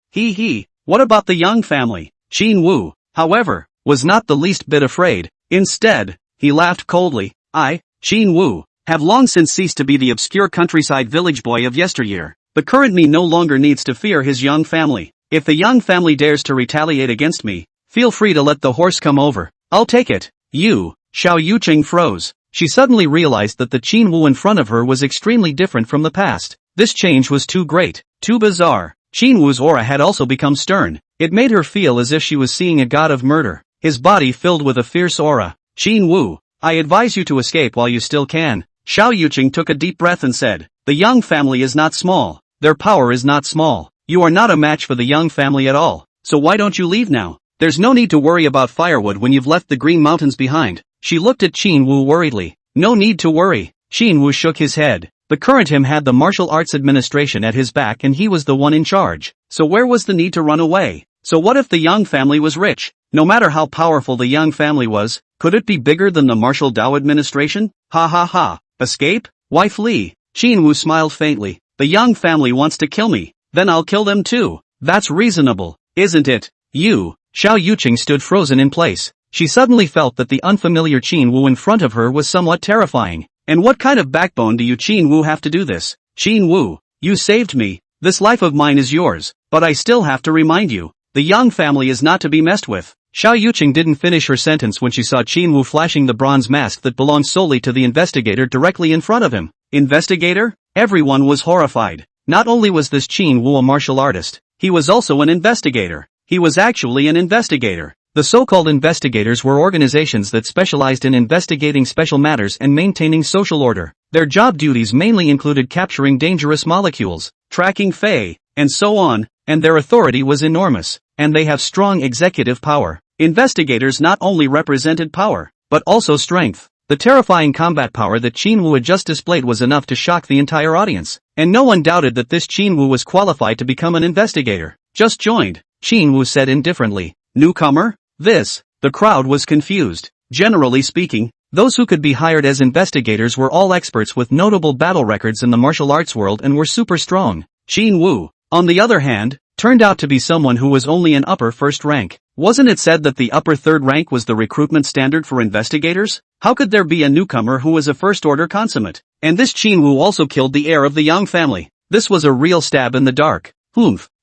What about the Yang family? Jinwoo, however, was not the least bit afraid. Instead, he laughed coldly. I, Jinwoo, have long since ceased to be the obscure countryside village boy of yesteryear. The current me no longer needs to fear his Yang family. If the Yang family dares to retaliate against me, feel free to let the horse come over. I'll take it. You, Xiao Yucheng froze. She suddenly realized that the Jinwoo in front of her was extremely different from the past. This change was too great, too bizarre. Jinwoo's aura had also become stern. It made her feel as if she was seeing a god of murder, his body filled with a fierce aura. Jinwoo, I advise you to escape while you still can. Xiao Yucheng took a deep breath and said, the Yang family is not small. Their power is not small. You are not a match for the Yang family at all. So why don't you leave now? There's no need to worry about firewood when you've left the Green Mountains behind. She looked at Jinwoo worriedly. No need to worry. Jinwoo shook his head. The current him had the martial arts administration at his back and he was the one in charge. So where was the need to run away? So what if the Yang family was rich? No matter how powerful the Yang family was, could it be bigger than the martial Dao administration? Ha ha ha. Escape? Why flee? Jinwoo smiled faintly. The Yang family wants to kill me. Then I'll kill them too. That's reasonable, isn't it? You, Xiao Yucheng stood frozen in place. she suddenly felt that the unfamiliar Qin Wu in front of her was somewhat terrifying. And what kind of backbone do you Qin Wu have to do this? Qin Wu, you saved me, this life of mine is yours, but I still have to remind you, the Yang family is not to be messed with. Xiao Yuqing didn't finish her sentence when she saw Qin Wu flashing the bronze mask that belonged solely to the investigator directly in front of him. Investigator? Everyone was horrified. Not only was this Qin Wu a martial artist, he was also an investigator. He was actually an investigator. The so-called investigators were organizations that specialized in investigating special matters and maintaining social order. Their job duties mainly included capturing dangerous molecules, tracking Fei, and so on, and their authority was enormous, and they have strong executive power. Investigators not only represented power, but also strength. The terrifying combat power that Qin Wu had just displayed was enough to shock the entire audience, and no one doubted that this Qin Wu was qualified to become an investigator. Just joined, Qin Wu said indifferently. Newcomer? The crowd was confused. Generally speaking, those who could be hired as investigators were all experts with notable battle records in the martial arts world and were super strong. Qin Wu, on the other hand, turned out to be someone who was only an upper first rank. Wasn't it said that the upper third rank was the recruitment standard for investigators? How could there be a newcomer who was a first-order consummate? And this Qin Wu also killed the heir of the Yang family. This was a real stab in the dark.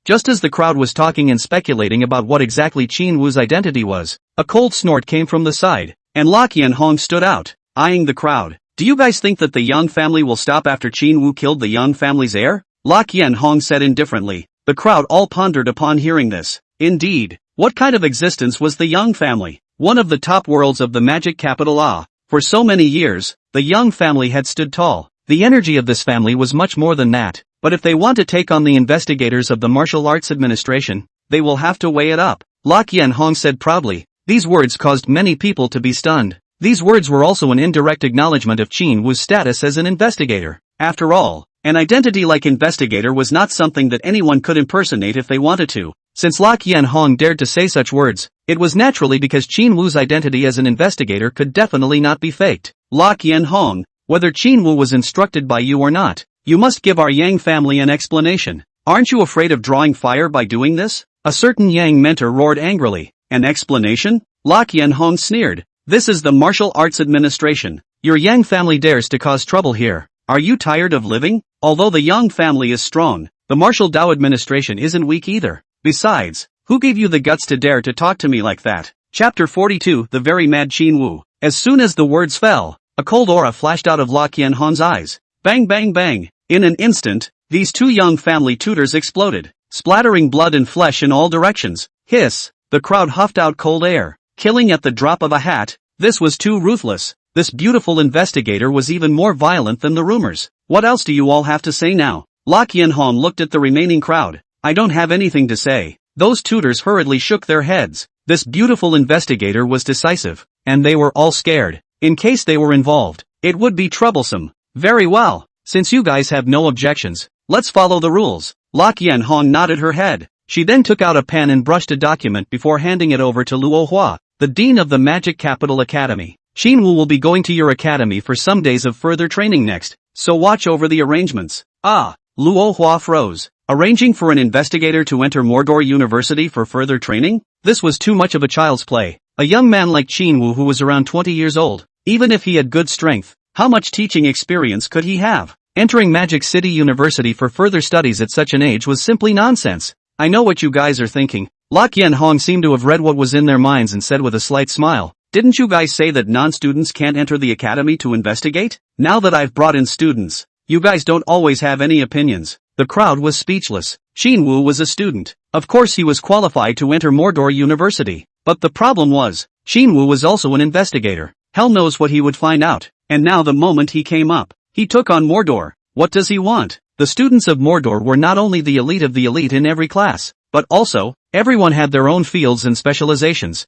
Just as the crowd was talking and speculating about what exactly Qin Wu's identity was, a cold snort came from the side, and Lok Yan-hong stood out, eyeing the crowd. Do you guys think that the Yang family will stop after Qin Wu killed the Yang family's heir? Lok Yan-hong said indifferently. The crowd all pondered upon hearing this. Indeed, what kind of existence was the Yang family? One of the top worlds of the magic capital. For so many years, the Yang family had stood tall. The energy of this family was much more than that. But if they want to take on the investigators of the Martial Arts Administration, they will have to weigh it up. Lok Yan-hong said proudly. These words caused many people to be stunned. These words were also an indirect acknowledgement of Qin Wu's status as an investigator. After all, an identity like investigator was not something that anyone could impersonate if they wanted to. Since Lok Yan-hong dared to say such words, it was naturally because Qin Wu's identity as an investigator could definitely not be faked. Lok Yan-hong, whether Qin Wu was instructed by you or not, you must give our Yang family an explanation. Aren't you afraid of drawing fire by doing this? A certain Yang mentor roared angrily. An explanation? Lok Yan-hong sneered. This is the Martial Arts Administration. Your Yang family dares to cause trouble here. Are you tired of living? Although the Yang family is strong, the Martial Dao Administration isn't weak either. Besides, who gave you the guts to dare to talk to me like that? Chapter 42 The Very Mad Qin Wu. As soon as the words fell, a cold aura flashed out of Lok Yan-hong's eyes. Bang bang bang. In an instant, these two Yang family tutors exploded, splattering blood and flesh in all directions. Hiss! The crowd huffed out cold air, killing at the drop of a hat. This was too ruthless. This beautiful investigator was even more violent than the rumors. What else do you all have to say now? Lok Yan-hong looked at the remaining crowd. I don't have anything to say. Those tutors hurriedly shook their heads. This beautiful investigator was decisive, and they were all scared. In case they were involved, it would be troublesome. Very well. Since you guys have no objections, let's follow the rules. Lok Yan-hong nodded her head. She then took out a pen and brushed a document before handing it over to Luo Hua, the dean of the Magic Capital Academy. Qin Wu will be going to your academy for some days of further training next, so watch over the arrangements. Luo Hua froze. Arranging for an investigator to enter Mordor University for further training? This was too much of a child's play. A young man like Qin Wu who was around 20 years old, even if he had good strength, how much teaching experience could he have? Entering Magic City University for further studies at such an age was simply nonsense. I know what you guys are thinking. Lok Yan-hong seemed to have read what was in their minds and said with a slight smile. Didn't you guys say that non-students can't enter the academy to investigate? Now that I've brought in students, you guys don't always have any opinions. The crowd was speechless. Qin Wu was a student. Of course he was qualified to enter Mordor University. But the problem was, Qin Wu was also an investigator. Hell knows what he would find out. And now the moment he came up, he took on Mordor. What does he want? The students of Mordor were not only the elite in every class, but also, everyone had their own fields and specializations.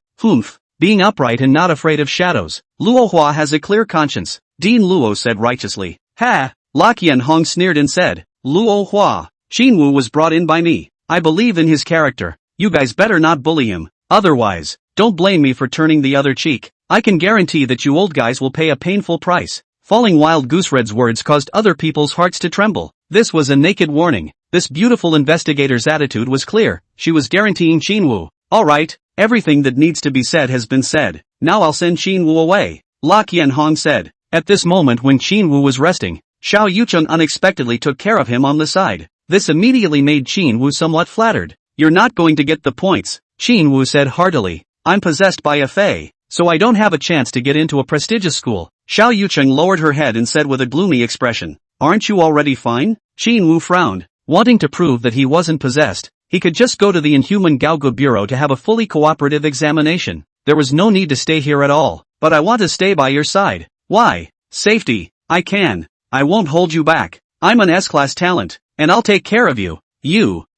Being upright and not afraid of shadows. Luo Hua has a clear conscience, Dean Luo said righteously. Ha! Lok Yan-hong sneered and said, Luo Hua, Qin Wu was brought in by me. I believe in his character. You guys better not bully him. Otherwise, don't blame me for turning the other cheek. I can guarantee that you old guys will pay a painful price. Falling Wild Goose Red's words caused other people's hearts to tremble. This was a naked warning. This beautiful investigator's attitude was clear. She was guaranteeing Qin Wu. Alright, Everything that needs to be said has been said. Now I'll send Qin Wu away, La Qianhong said. At this moment when Qin Wu was resting, Xiao Yucheng unexpectedly took care of him on the side. This immediately made Qin Wu somewhat flattered. You're not going to get the points, Qin Wu said heartily. I'm possessed by a fae, so I don't have a chance to get into a prestigious school. Xiao Yucheng lowered her head and said with a gloomy expression, aren't you already fine? Qin Wu frowned, wanting to prove that he wasn't possessed. He could just go to the Inhuman Gaogu Bureau to have a fully cooperative examination. There was no need to stay here at all. But I want to stay by your side. Why? Safety. I can. I won't hold you back. I'm an S-class talent, and I'll take care of you.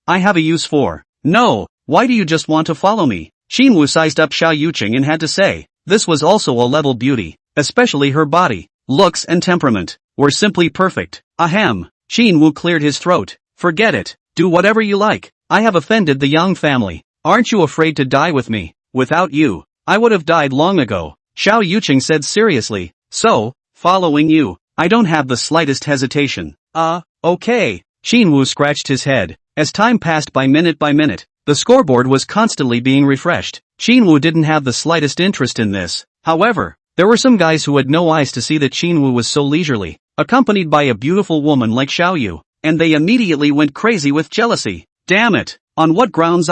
I have a use for. No, why do you just want to follow me? Qin Wu sized up Xiao Yucheng and had to say, this was also a level beauty, especially her body, looks and temperament, were simply perfect. Ahem. Qin Wu cleared his throat. Forget it. Do whatever you like. I have offended the Yang family. Aren't you afraid to die with me? Without you, I would have died long ago. Xiao Yucheng said seriously. So, following you, I don't have the slightest hesitation. Okay. Qin Wu scratched his head. As time passed by minute, the scoreboard was constantly being refreshed. Qin Wu didn't have the slightest interest in this. However, there were some guys who had no eyes to see that Qin Wu was so leisurely, accompanied by a beautiful woman like Xiao Yu, and they immediately went crazy with jealousy. Damn it! On what grounds?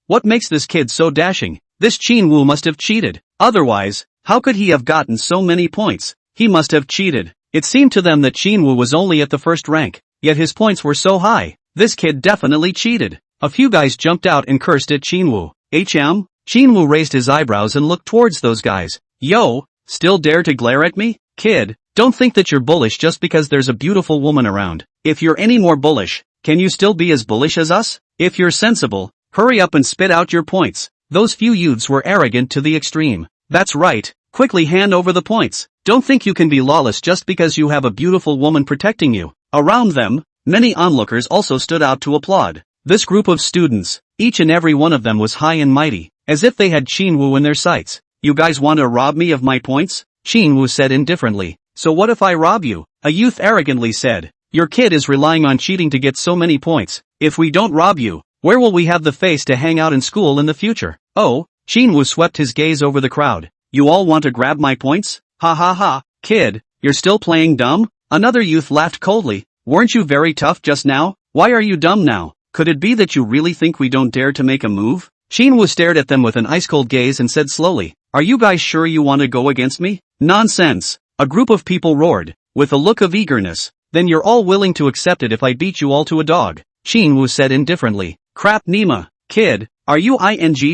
What makes this kid so dashing? This Qin Wu must have cheated. Otherwise, how could he have gotten so many points? He must have cheated. It seemed to them that Qin Wu was only at the first rank, yet his points were so high. This kid definitely cheated. A few guys jumped out and cursed at Qin Wu. Qin Wu raised his eyebrows and looked towards those guys. Yo, still dare to glare at me? Kid, don't think that you're bullish just because there's a beautiful woman around. If you're any more bullish, can you still be as bullish as us? If you're sensible, hurry up and spit out your points. Those few youths were arrogant to the extreme. That's right, quickly hand over the points. Don't think you can be lawless just because you have a beautiful woman protecting you. Around them, many onlookers also stood out to applaud. This group of students, each and every one of them was high and mighty, as if they had Qin Wu in their sights. You guys want to rob me of my points? Qin Wu said indifferently. So what if I rob you? A youth arrogantly said. Your kid is relying on cheating to get so many points. If we don't rob you, where will we have the face to hang out in school in the future? Oh, Qin Wu swept his gaze over the crowd. You all want to grab my points? Ha ha ha, kid, you're still playing dumb? Another youth laughed coldly. Weren't you very tough just now? Why are you dumb now? Could it be that you really think we don't dare to make a move? Qin Wu stared at them with an ice-cold gaze and said slowly, are you guys sure you want to go against me? Nonsense. A group of people roared, with a look of eagerness. Then you're all willing to accept it if I beat you all to a dog, Qin Wu said indifferently. Crap Nima, kid, are you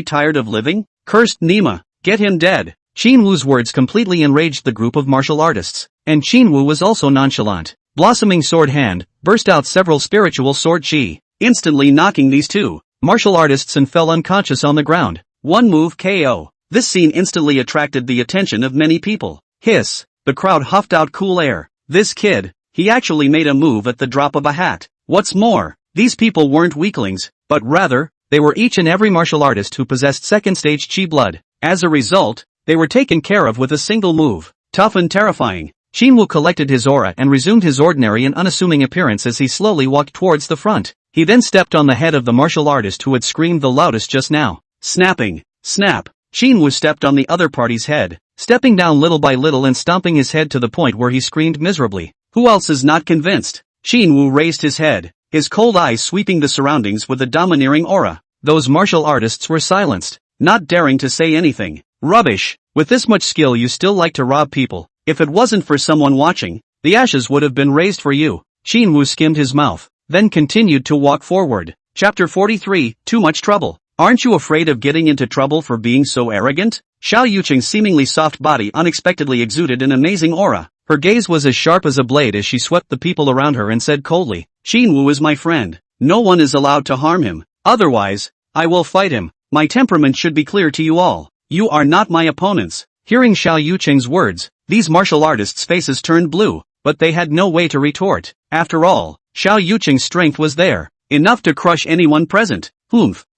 tired of living? Cursed Nima, get him dead. Qin Wu's words completely enraged the group of martial artists, and Qin Wu was also nonchalant. Blossoming sword hand, burst out several spiritual sword chi, instantly knocking these two martial artists and fell unconscious on the ground. One move KO. This scene instantly attracted the attention of many people. Hiss, the crowd huffed out cool air. This kid, he actually made a move at the drop of a hat. What's more, these people weren't weaklings, but rather, they were each and every martial artist who possessed second stage chi blood. As a result, they were taken care of with a single move. Tough and terrifying. Qin Wu collected his aura and resumed his ordinary and unassuming appearance as he slowly walked towards the front. He then stepped on the head of the martial artist who had screamed the loudest just now. Snapping. Snap. Qin Wu stepped on the other party's head, stepping down little by little and stomping his head to the point where he screamed miserably. Who else is not convinced? Qin Wu raised his head, his cold eyes sweeping the surroundings with a domineering aura. Those martial artists were silenced, not daring to say anything. Rubbish. With this much skill you still like to rob people. If it wasn't for someone watching, the ashes would have been raised for you. Qin Wu skimmed his mouth, then continued to walk forward. Chapter 43, Too Much Trouble. Aren't you afraid of getting into trouble for being so arrogant? Xiao Yucheng's seemingly soft body unexpectedly exuded an amazing aura. Her gaze was as sharp as a blade as she swept the people around her and said coldly, Qin Wu is my friend. No one is allowed to harm him. Otherwise, I will fight him. My temperament should be clear to you all. You are not my opponents. Hearing Xiao Yucheng's words, these martial artists' faces turned blue, but they had no way to retort. After all, Xiao Yucheng's strength was there, enough to crush anyone present.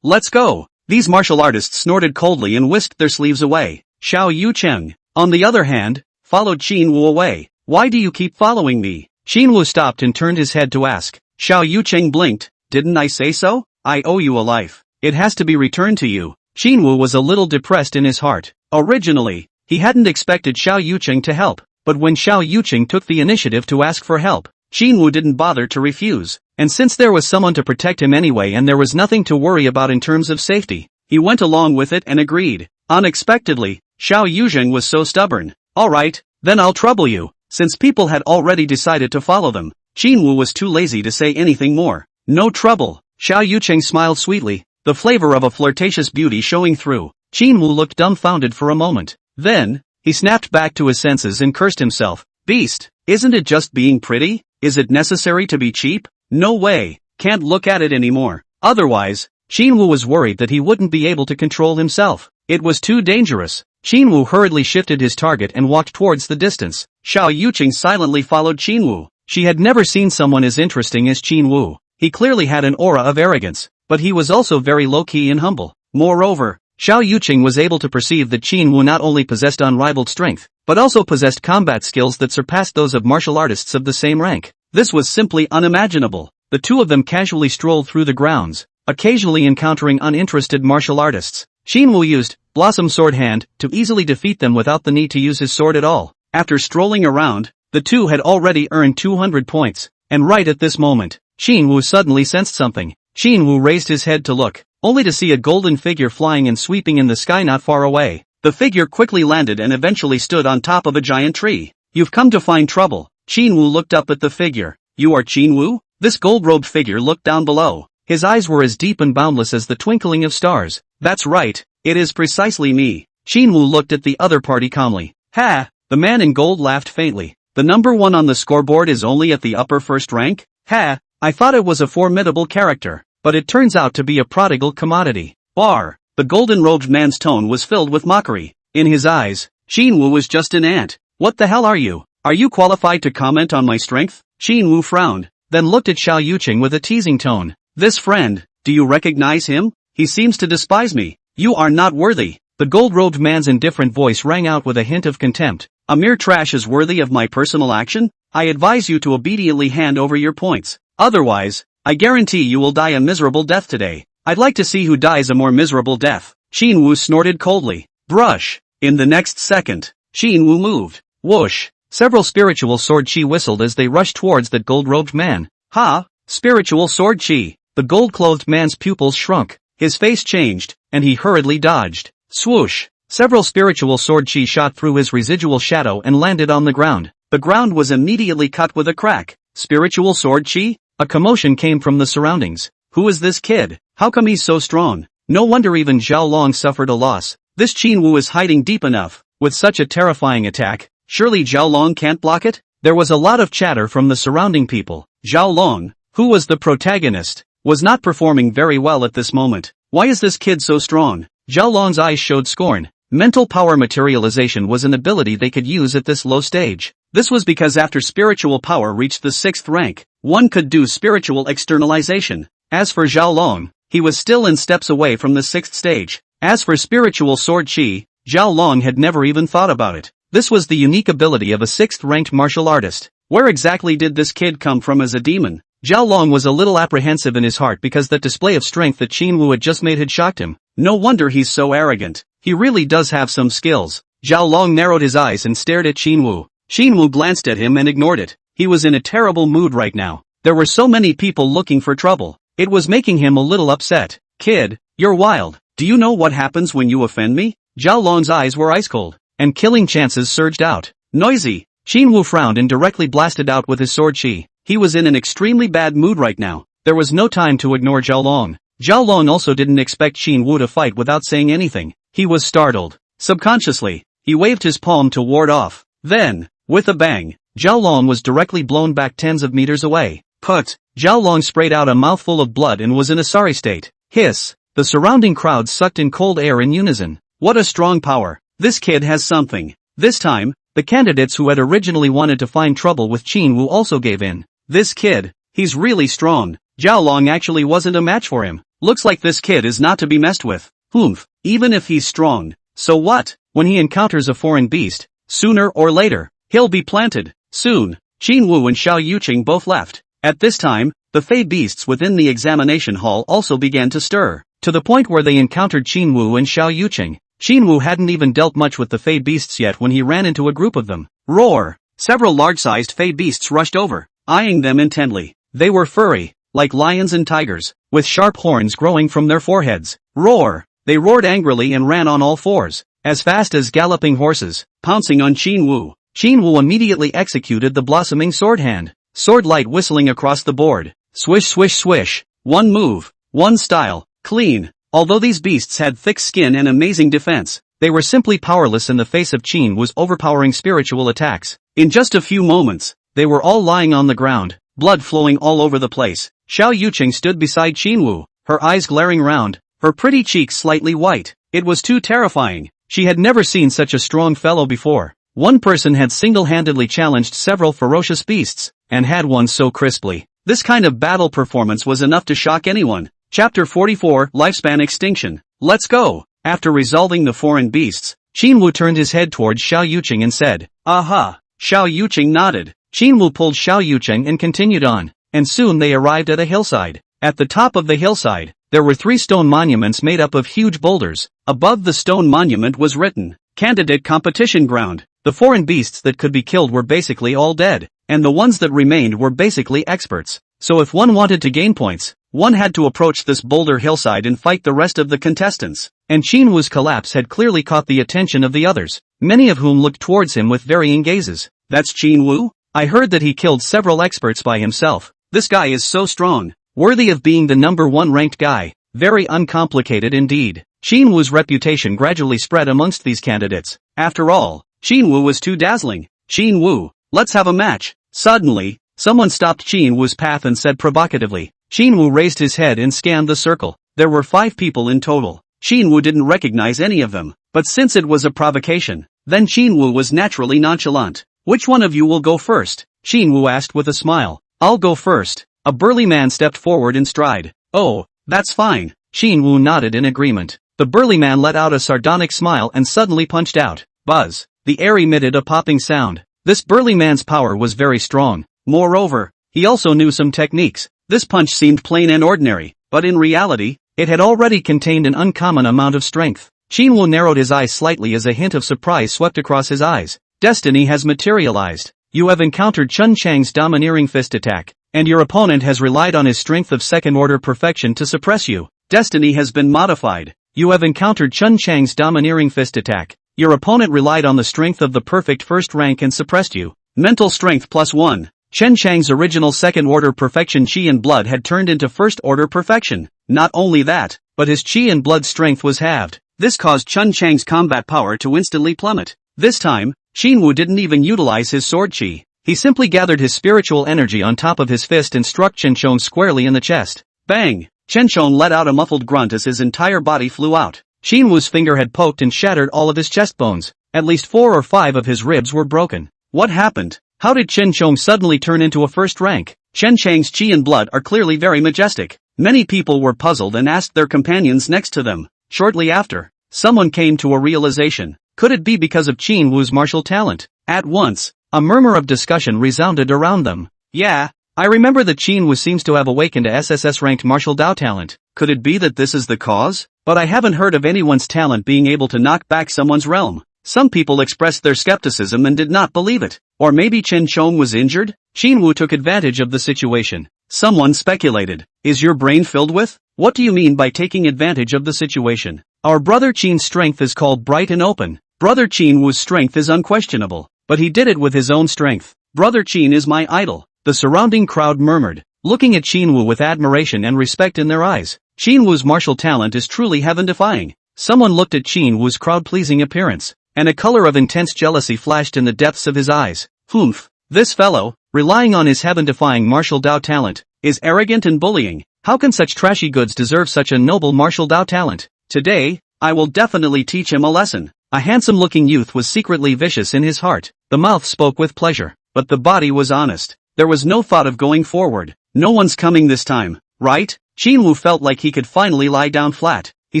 Let's go. These martial artists snorted coldly and whisked their sleeves away. Xiao Yucheng, on the other hand, followed Qin Wu away. Why do you keep following me? Qin Wu stopped and turned his head to ask. Xiao Yucheng blinked. Didn't I say so? I owe you a life. It has to be returned to you. Qin Wu was a little depressed in his heart. Originally, he hadn't expected Xiao Yuqing to help, but when Xiao Yuqing took the initiative to ask for help, Qin Wu didn't bother to refuse, and since there was someone to protect him anyway and there was nothing to worry about in terms of safety, he went along with it and agreed. Unexpectedly, Xiao Yuqing was so stubborn. Alright, then I'll trouble you. Since people had already decided to follow them, Qin Wu was too lazy to say anything more. No trouble. Xiao Yuqing smiled sweetly, the flavor of a flirtatious beauty showing through. Qin Wu looked dumbfounded for a moment. Then, he snapped back to his senses and cursed himself. Beast, isn't it just being pretty? Is it necessary to be cheap? No way, can't look at it anymore. Otherwise, Qin Wu was worried that he wouldn't be able to control himself. It was too dangerous. Qin Wu hurriedly shifted his target and walked towards the distance. Xiao Yuqing silently followed Qin Wu. She had never seen someone as interesting as Qin Wu. He clearly had an aura of arrogance, but he was also very low-key and humble. Moreover, Xiao Yuqing was able to perceive that Qin Wu not only possessed unrivaled strength, but also possessed combat skills that surpassed those of martial artists of the same rank. This was simply unimaginable. The two of them casually strolled through the grounds, occasionally encountering uninterested martial artists. Qin Wu used Blossom Sword Hand to easily defeat them without the need to use his sword at all. After strolling around, the two had already earned 200 points, and right at this moment, Qin Wu suddenly sensed something. Qin Wu raised his head to look, only to see a golden figure flying and sweeping in the sky not far away. The figure quickly landed and eventually stood on top of a giant tree. You've come to find trouble. Qin Wu looked up at the figure. You are Qin Wu? This gold-robed figure looked down below. His eyes were as deep and boundless as the twinkling of stars. That's right, it is precisely me. Qin Wu looked at the other party calmly. Ha! The man in gold laughed faintly. The number 1 on the scoreboard is only at the upper first rank? Ha! I thought it was a formidable character, but it turns out to be a prodigal commodity. Bar! The golden-robed man's tone was filled with mockery. In his eyes, Qin Wu was just an ant. What the hell are you? Are you qualified to comment on my strength? Qin Wu frowned, then looked at Xiao Yuqing with a teasing tone. This friend, do you recognize him? He seems to despise me. You are not worthy. The gold-robed man's indifferent voice rang out with a hint of contempt. A mere trash is worthy of my personal action? I advise you to obediently hand over your points. Otherwise, I guarantee you will die a miserable death today. I'd like to see who dies a more miserable death. Qin Wu snorted coldly. Brush. In the next second, Qin Wu moved. Whoosh. Several spiritual sword chi whistled as they rushed towards that gold-robed man. Ha! Spiritual sword chi. The gold-clothed man's pupils shrunk. His face changed, and he hurriedly dodged. Swoosh. Several spiritual sword chi shot through his residual shadow and landed on the ground. The ground was immediately cut with a crack. Spiritual sword chi? A commotion came from the surroundings. Who is this kid? How come he's so strong? No wonder even Zhao Long suffered a loss. This Qin Wu is hiding deep enough. With such a terrifying attack, surely Zhao Long can't block it? There was a lot of chatter from the surrounding people. Zhao Long, who was the protagonist, was not performing very well at this moment. Why is this kid so strong? Zhao Long's eyes showed scorn. Mental power materialization was an ability they could use at this low stage. This was because after spiritual power reached the 6th rank, one could do spiritual externalization. As for Zhao Long, he was still in steps away from the 6th stage. As for spiritual sword chi, Zhao Long had never even thought about it. This was the unique ability of a 6th-ranked martial artist. Where exactly did this kid come from as a demon? Zhao Long was a little apprehensive in his heart because that display of strength that Qin Wu had just made had shocked him. No wonder he's so arrogant. He really does have some skills. Zhao Long narrowed his eyes and stared at Qin Wu. Qin Wu glanced at him and ignored it. He was in a terrible mood right now. There were so many people looking for trouble. It was making him a little upset. Kid, you're wild. Do you know what happens when you offend me? Zhao Long's eyes were ice cold, and killing chances surged out. Noisy. Qin Wu frowned and directly blasted out with his sword chi. He was in an extremely bad mood right now. There was no time to ignore Zhao Long. Zhao Long also didn't expect Qin Wu to fight without saying anything. He was startled. Subconsciously, he waved his palm to ward off. Then, with a bang, Zhao Long was directly blown back tens of meters away. Put. Zhao Long sprayed out a mouthful of blood and was in a sorry state. Hiss. The surrounding crowd sucked in cold air in unison. What a strong power. This kid has something. This time, the candidates who had originally wanted to find trouble with Qin Wu also gave in. This kid, he's really strong. Zhao Long actually wasn't a match for him. Looks like this kid is not to be messed with. Humph. Even if he's strong, so what? When he encounters a foreign beast, sooner or later, he'll be planted. Soon, Qin Wu and Xiao Yuqing both left. At this time, the fey beasts within the examination hall also began to stir. to the point where they encountered Qin Wu and Xiao Yuqing. Qin Wu hadn't even dealt much with the Fey beasts yet when he ran into a group of them. Roar! Several large-sized Fey beasts rushed over, eyeing them intently. They were furry, like lions and tigers, with sharp horns growing from their foreheads. Roar! They roared angrily and ran on all fours, as fast as galloping horses, pouncing on Qin Wu. Qin Wu immediately executed the blossoming sword hand, sword light whistling across the board. Swish swish swish. One move, one style, clean. Although these beasts had thick skin and amazing defense, they were simply powerless in the face of Qin Wu's overpowering spiritual attacks. In just a few moments, they were all lying on the ground, blood flowing all over the place. Xiao Yuqing stood beside Qin Wu, her eyes glaring round, her pretty cheeks slightly white. It was too terrifying. She had never seen such a strong fellow before. One person had single-handedly challenged several ferocious beasts, and had won so crisply. This kind of battle performance was enough to shock anyone. Chapter 44, Lifespan Extinction. Let's go! After resolving the foreign beasts, Qin Wu turned his head towards Xiao Yuqing and said, "Aha!" Xiao Yuqing nodded. Qin Wu pulled Xiao Yuqing and continued on, and soon they arrived at a hillside. At the top of the hillside, there were 3 stone monuments made up of huge boulders. Above the stone monument was written, "Candidate Competition Ground." The foreign beasts that could be killed were basically all dead, and the ones that remained were basically experts. So if one wanted to gain points, one had to approach this boulder hillside and fight the rest of the contestants. And Qin Wu's collapse had clearly caught the attention of the others, many of whom looked towards him with varying gazes. "That's Qin Wu? I heard that he killed several experts by himself. This guy is so strong, worthy of being the #1 ranked guy. Very uncomplicated indeed." Qin Wu's reputation gradually spread amongst these candidates. After all, Qin Wu was too dazzling. "Qin Wu, let's have a match." Suddenly, someone stopped Qin Wu's path and said provocatively. Qin Wu raised his head and scanned the circle. There were 5 people in total. Qin Wu didn't recognize any of them, but since it was a provocation, then Qin Wu was naturally nonchalant. "Which one of you will go first?" Qin Wu asked with a smile. "I'll go first." A burly man stepped forward in stride. "Oh, that's fine." Qin Wu nodded in agreement. The burly man let out a sardonic smile and suddenly punched out. Buzz. The air emitted a popping sound. This burly man's power was very strong. Moreover, he also knew some techniques. This punch seemed plain and ordinary, but in reality, it had already contained an uncommon amount of strength. Qin Wu narrowed his eyes slightly as a hint of surprise swept across his eyes. Destiny has materialized. You have encountered Chun Chang's domineering fist attack, and your opponent has relied on his strength of second-order perfection to suppress you. Destiny has been modified. You have encountered Chun Chang's domineering fist attack. Your opponent relied on the strength of the perfect first rank and suppressed you. Mental strength +1. Chen Chang's original second-order perfection Qi and blood had turned into first-order perfection. Not only that, but his Qi and blood strength was halved. This caused Chun Chang's combat power to instantly plummet. This time, Qin Wu didn't even utilize his sword Qi. He simply gathered his spiritual energy on top of his fist and struck Chen Chong squarely in the chest. Bang! Chen Chong let out a muffled grunt as his entire body flew out. Qin Wu's finger had poked and shattered all of his chest bones. At least 4 or 5 of his ribs were broken. What happened? How did Chen Chong suddenly turn into a first rank? Chen Chang's Qi and blood are clearly very majestic. Many people were puzzled and asked their companions next to them. Shortly after, someone came to a realization. Could it be because of Qin Wu's martial talent? At once, a murmur of discussion resounded around them. Yeah, I remember that Qin Wu seems to have awakened a SSS-ranked martial Dao talent. Could it be that this is the cause? But I haven't heard of anyone's talent being able to knock back someone's realm. Some people expressed their skepticism and did not believe it. Or maybe Chen Chong was injured? Qin Wu took advantage of the situation. Someone speculated. Is your brain filled with? What do you mean by taking advantage of the situation? Our brother Qin's strength is called bright and open. Brother Qin Wu's strength is unquestionable, but he did it with his own strength. Brother Qin is my idol. The surrounding crowd murmured, looking at Qin Wu with admiration and respect in their eyes. Qin Wu's martial talent is truly heaven-defying. Someone looked at Qin Wu's crowd-pleasing appearance, and a color of intense jealousy flashed in the depths of his eyes. Humph. This fellow, relying on his heaven-defying martial Dao talent, is arrogant and bullying. How can such trashy goods deserve such a noble martial Dao talent? Today, I will definitely teach him a lesson. A handsome-looking youth was secretly vicious in his heart. The mouth spoke with pleasure, but the body was honest. There was no thought of going forward. No one's coming this time, right? Qin Wu felt like he could finally lie down flat. He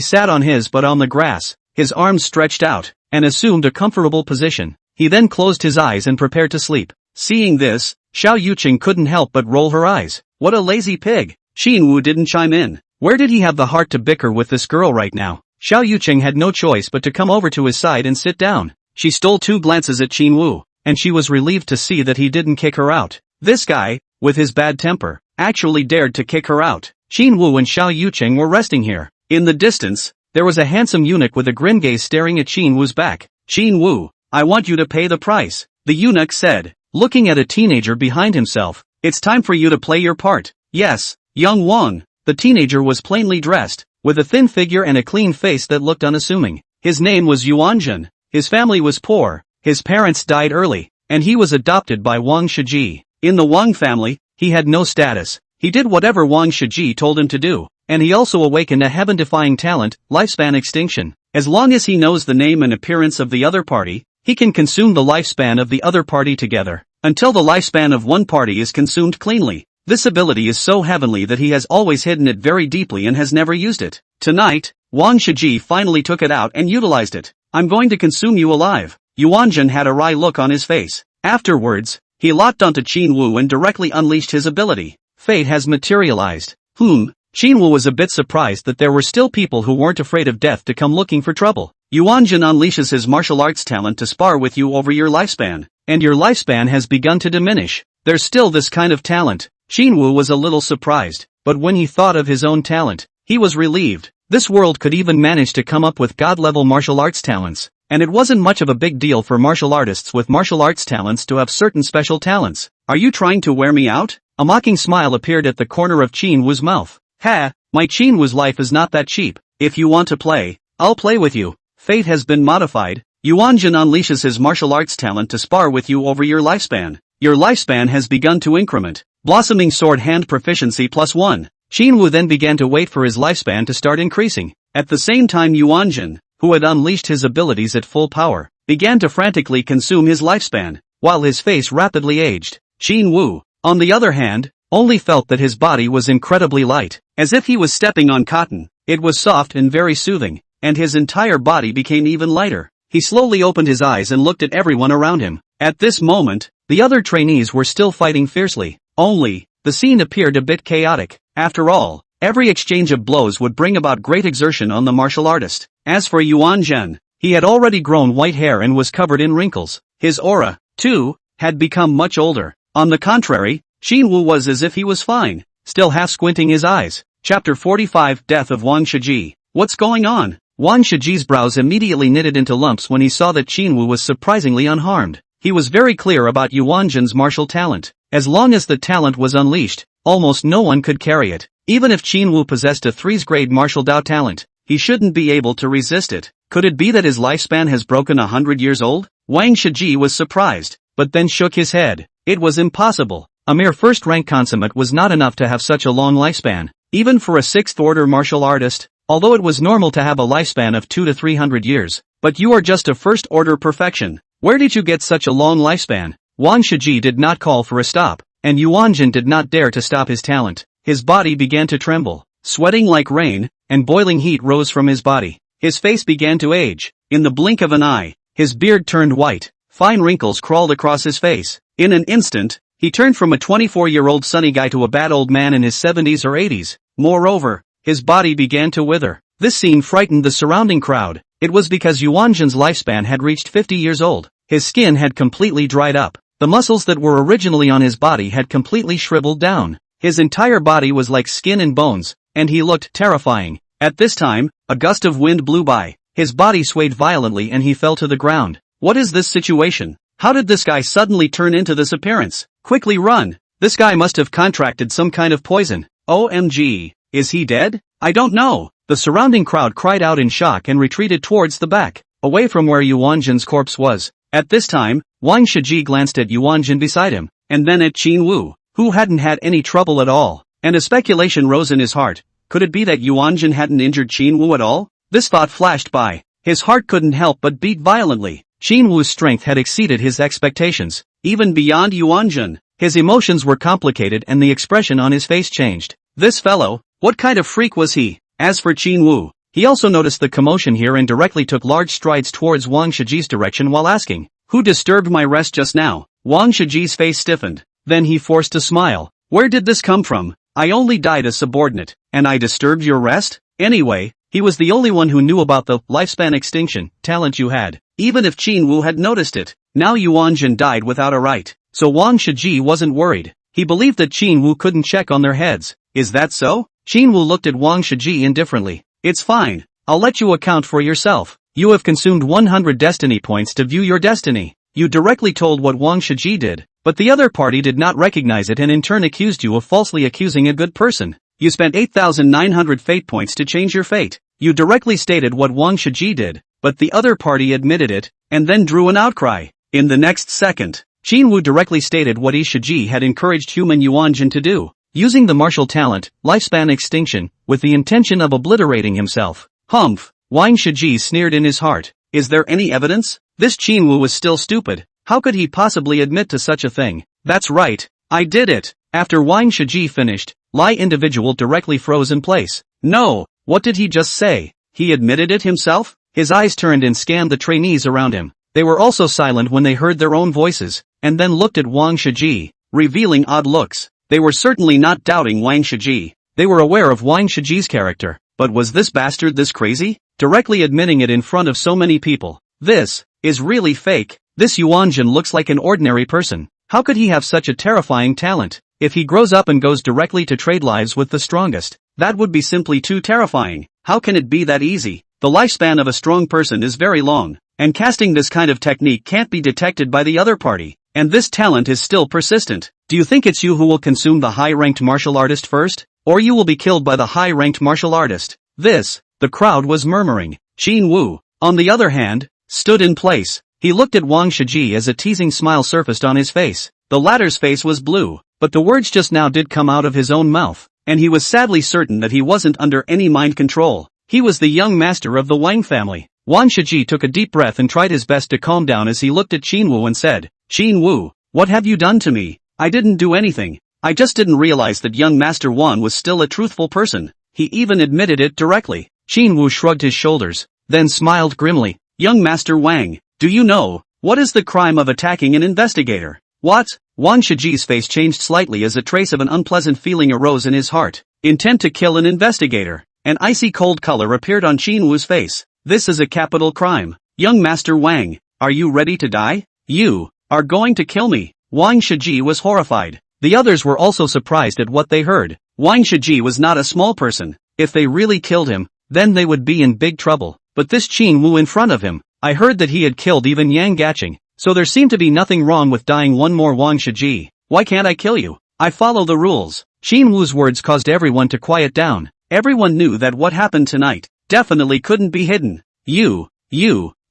sat on his butt on the grass, his arms stretched out, and assumed a comfortable position. He then closed his eyes and prepared to sleep. Seeing this, Xiao Yuqing couldn't help but roll her eyes. What a lazy pig! Qin Wu didn't chime in. Where did he have the heart to bicker with this girl right now? Xiao Yuqing had no choice but to come over to his side and sit down. She stole 2 glances at Qin Wu, and she was relieved to see that he didn't kick her out. This guy, with his bad temper, actually dared to kick her out. Qin Wu and Xiao Yuqing were resting here. In the distance, there was a handsome eunuch with a grim gaze staring at Qin Wu's back. Qin Wu, I want you to pay the price, the eunuch said, looking at a teenager behind himself. It's time for you to play your part. Yes, young Wang. The teenager was plainly dressed, with a thin figure and a clean face that looked unassuming. His name was Yuanjun. His family was poor, his parents died early, and he was adopted by Wang Shiji. In the Wang family, he had no status. He did whatever Wang Shiji told him to do, and he also awakened a heaven-defying talent, lifespan extinction. As long as he knows the name and appearance of the other party, he can consume the lifespan of the other party together, until the lifespan of one party is consumed cleanly. This ability is so heavenly that he has always hidden it very deeply and has never used it. Tonight, Wang Shiji finally took it out and utilized it. I'm going to consume you alive. Yuanjun had a wry look on his face. Afterwards, he locked onto Qin Wu and directly unleashed his ability. Fate has materialized. Qin Wu was a bit surprised that there were still people who weren't afraid of death to come looking for trouble. Yuanjun unleashes his martial arts talent to spar with you over your lifespan, and your lifespan has begun to diminish. There's still this kind of talent. Qin Wu was a little surprised, but when he thought of his own talent, he was relieved. This world could even manage to come up with god-level martial arts talents, and it wasn't much of a big deal for martial artists with martial arts talents to have certain special talents. Are you trying to wear me out? A mocking smile appeared at the corner of Qin Wu's mouth. Ha, my Qin Wu's life is not that cheap. If you want to play, I'll play with you. Fate has been modified. Yuanjun unleashes his martial arts talent to spar with you over your lifespan. Your lifespan has begun to increment. Blossoming sword hand proficiency +1. Qin Wu then began to wait for his lifespan to start increasing. At the same time Yuanjun, who had unleashed his abilities at full power, began to frantically consume his lifespan, while his face rapidly aged. Qin Wu, on the other hand, only felt that his body was incredibly light, as if he was stepping on cotton. It was soft and very soothing, and his entire body became even lighter. He slowly opened his eyes and looked at everyone around him. At this moment, the other trainees were still fighting fiercely. Only, the scene appeared a bit chaotic. After all, every exchange of blows would bring about great exertion on the martial artist. As for Yuanjun, he had already grown white hair and was covered in wrinkles. His aura, too, had become much older. On the contrary, Qin Wu was as if he was fine, still half squinting his eyes. Chapter 45 Death of Wang Shiji. What's going on? Wang Shiji's brows immediately knitted into lumps when he saw that Qin Wu was surprisingly unharmed. He was very clear about Yuanjun's martial talent. As long as the talent was unleashed, almost no one could carry it. Even if Qin Wu possessed a 3rd grade martial Dao talent, he shouldn't be able to resist it. Could it be that his lifespan has broken 100 years old? Wang Shiji was surprised, but then shook his head. It was impossible. A mere 1st-rank consummate was not enough to have such a long lifespan, even for a 6th-order martial artist, although it was normal to have a lifespan of 200 to 300 years. But you are just a 1st-order perfection. Where did you get such a long lifespan? Wang Shiji did not call for a stop, and Yuanjun did not dare to stop his talent. His body began to tremble, sweating like rain, and boiling heat rose from his body. His face began to age. In the blink of an eye, his beard turned white, fine wrinkles crawled across his face. In an instant, he turned from a 24-year-old sunny guy to a bad old man in his 70s or 80s. Moreover, his body began to wither. This scene frightened the surrounding crowd. It was because Yuanjun's lifespan had reached 50 years old. His skin had completely dried up. The muscles that were originally on his body had completely shriveled down. His entire body was like skin and bones, and he looked terrifying. At this time, a gust of wind blew by. His body swayed violently and he fell to the ground. What is this situation? How did this guy suddenly turn into this appearance? Quickly run! This guy must have contracted some kind of poison. OMG, is he dead? I don't know. The surrounding crowd cried out in shock and retreated towards the back, away from where Yuanjun's corpse was. At this time, Wang Shiji glanced at Yuanjun beside him, and then at Qin Wu, who hadn't had any trouble at all. And a speculation rose in his heart. Could it be that Yuanjun hadn't injured Qin Wu at all? This thought flashed by. His heart couldn't help but beat violently. Qin Wu's strength had exceeded his expectations, even beyond Yuanjun. His emotions were complicated and the expression on his face changed. This fellow, what kind of freak was he? As for Qin Wu, he also noticed the commotion here and directly took large strides towards Wang Shiji's direction while asking, "Who disturbed my rest just now?" Wang Shiji's face stiffened. Then he forced a smile. Where did this come from? I only died a subordinate, and I disturbed your rest? Anyway, he was the only one who knew about the lifespan extinction talent you had, even if Qin Wu had noticed it. Now Yuan Jin died without a right, so Wang Shiji wasn't worried. He believed that Qin Wu couldn't check on their heads. Is that so? Qin Wu looked at Wang Shiji indifferently. It's fine. I'll let you account for yourself. You have consumed 100 destiny points to view your destiny. You directly told what Wang Shiji did, but the other party did not recognize it and in turn accused you of falsely accusing a good person. You spent 8,900 fate points to change your fate. You directly stated what Wang Shiji did, but the other party admitted it, and then drew an outcry. In the next second, Qin Wu directly stated what Shiji had encouraged human Yuan Jin to do, using the martial talent, lifespan extinction, with the intention of obliterating himself. Humph! Wang Shiji sneered in his heart. Is there any evidence? This Qin Wu was still stupid. How could he possibly admit to such a thing? That's right. I did it. After Wang Shiji finished, Lai individual directly froze in place. No, what did he just say? He admitted it himself? His eyes turned and scanned the trainees around him. They were also silent when they heard their own voices, and then looked at Wang Shiji, revealing odd looks. They were certainly not doubting Wang Shiji. They were aware of Wang Shiji's character. But was this bastard this crazy? Directly admitting it in front of so many people. This is really fake. This Yuan Jin looks like an ordinary person. How could he have such a terrifying talent? If he grows up and goes directly to trade lives with the strongest, that would be simply too terrifying. How can it be that easy? The lifespan of a strong person is very long, and casting this kind of technique can't be detected by the other party, and this talent is still persistent. Do you think it's you who will consume the high-ranked martial artist first? Or you will be killed by the high-ranked martial artist? The crowd was murmuring. Qin Wu, on the other hand, stood in place. He looked at Wang Shiji as a teasing smile surfaced on his face. The latter's face was blue, but the words just now did come out of his own mouth, and he was sadly certain that he wasn't under any mind control. He was the young master of the Wang family. Wang Shiji took a deep breath and tried his best to calm down as he looked at Qin Wu and said, Qin Wu, what have you done to me? I didn't do anything. I just didn't realize that young Master Wan was still a truthful person. He even admitted it directly. Qin Wu shrugged his shoulders, then smiled grimly. Young Master Wang, do you know, what is the crime of attacking an investigator? What? Wang Shiji's face changed slightly as a trace of an unpleasant feeling arose in his heart. Intent to kill an investigator. An icy cold color appeared on Qin Wu's face. This is a capital crime. Young Master Wang, are you ready to die? You are going to kill me. Wang Shiji was horrified. The others were also surprised at what they heard. Wang Shiji was not a small person. If they really killed him, then they would be in big trouble. But this Qin Wu in front of him, I heard that he had killed even Yang Gaching, so there seemed to be nothing wrong with dying one more. Wang Shiji, why can't I kill you? I follow the rules. Qin Wu's words caused everyone to quiet down. Everyone knew that what happened tonight definitely couldn't be hidden. You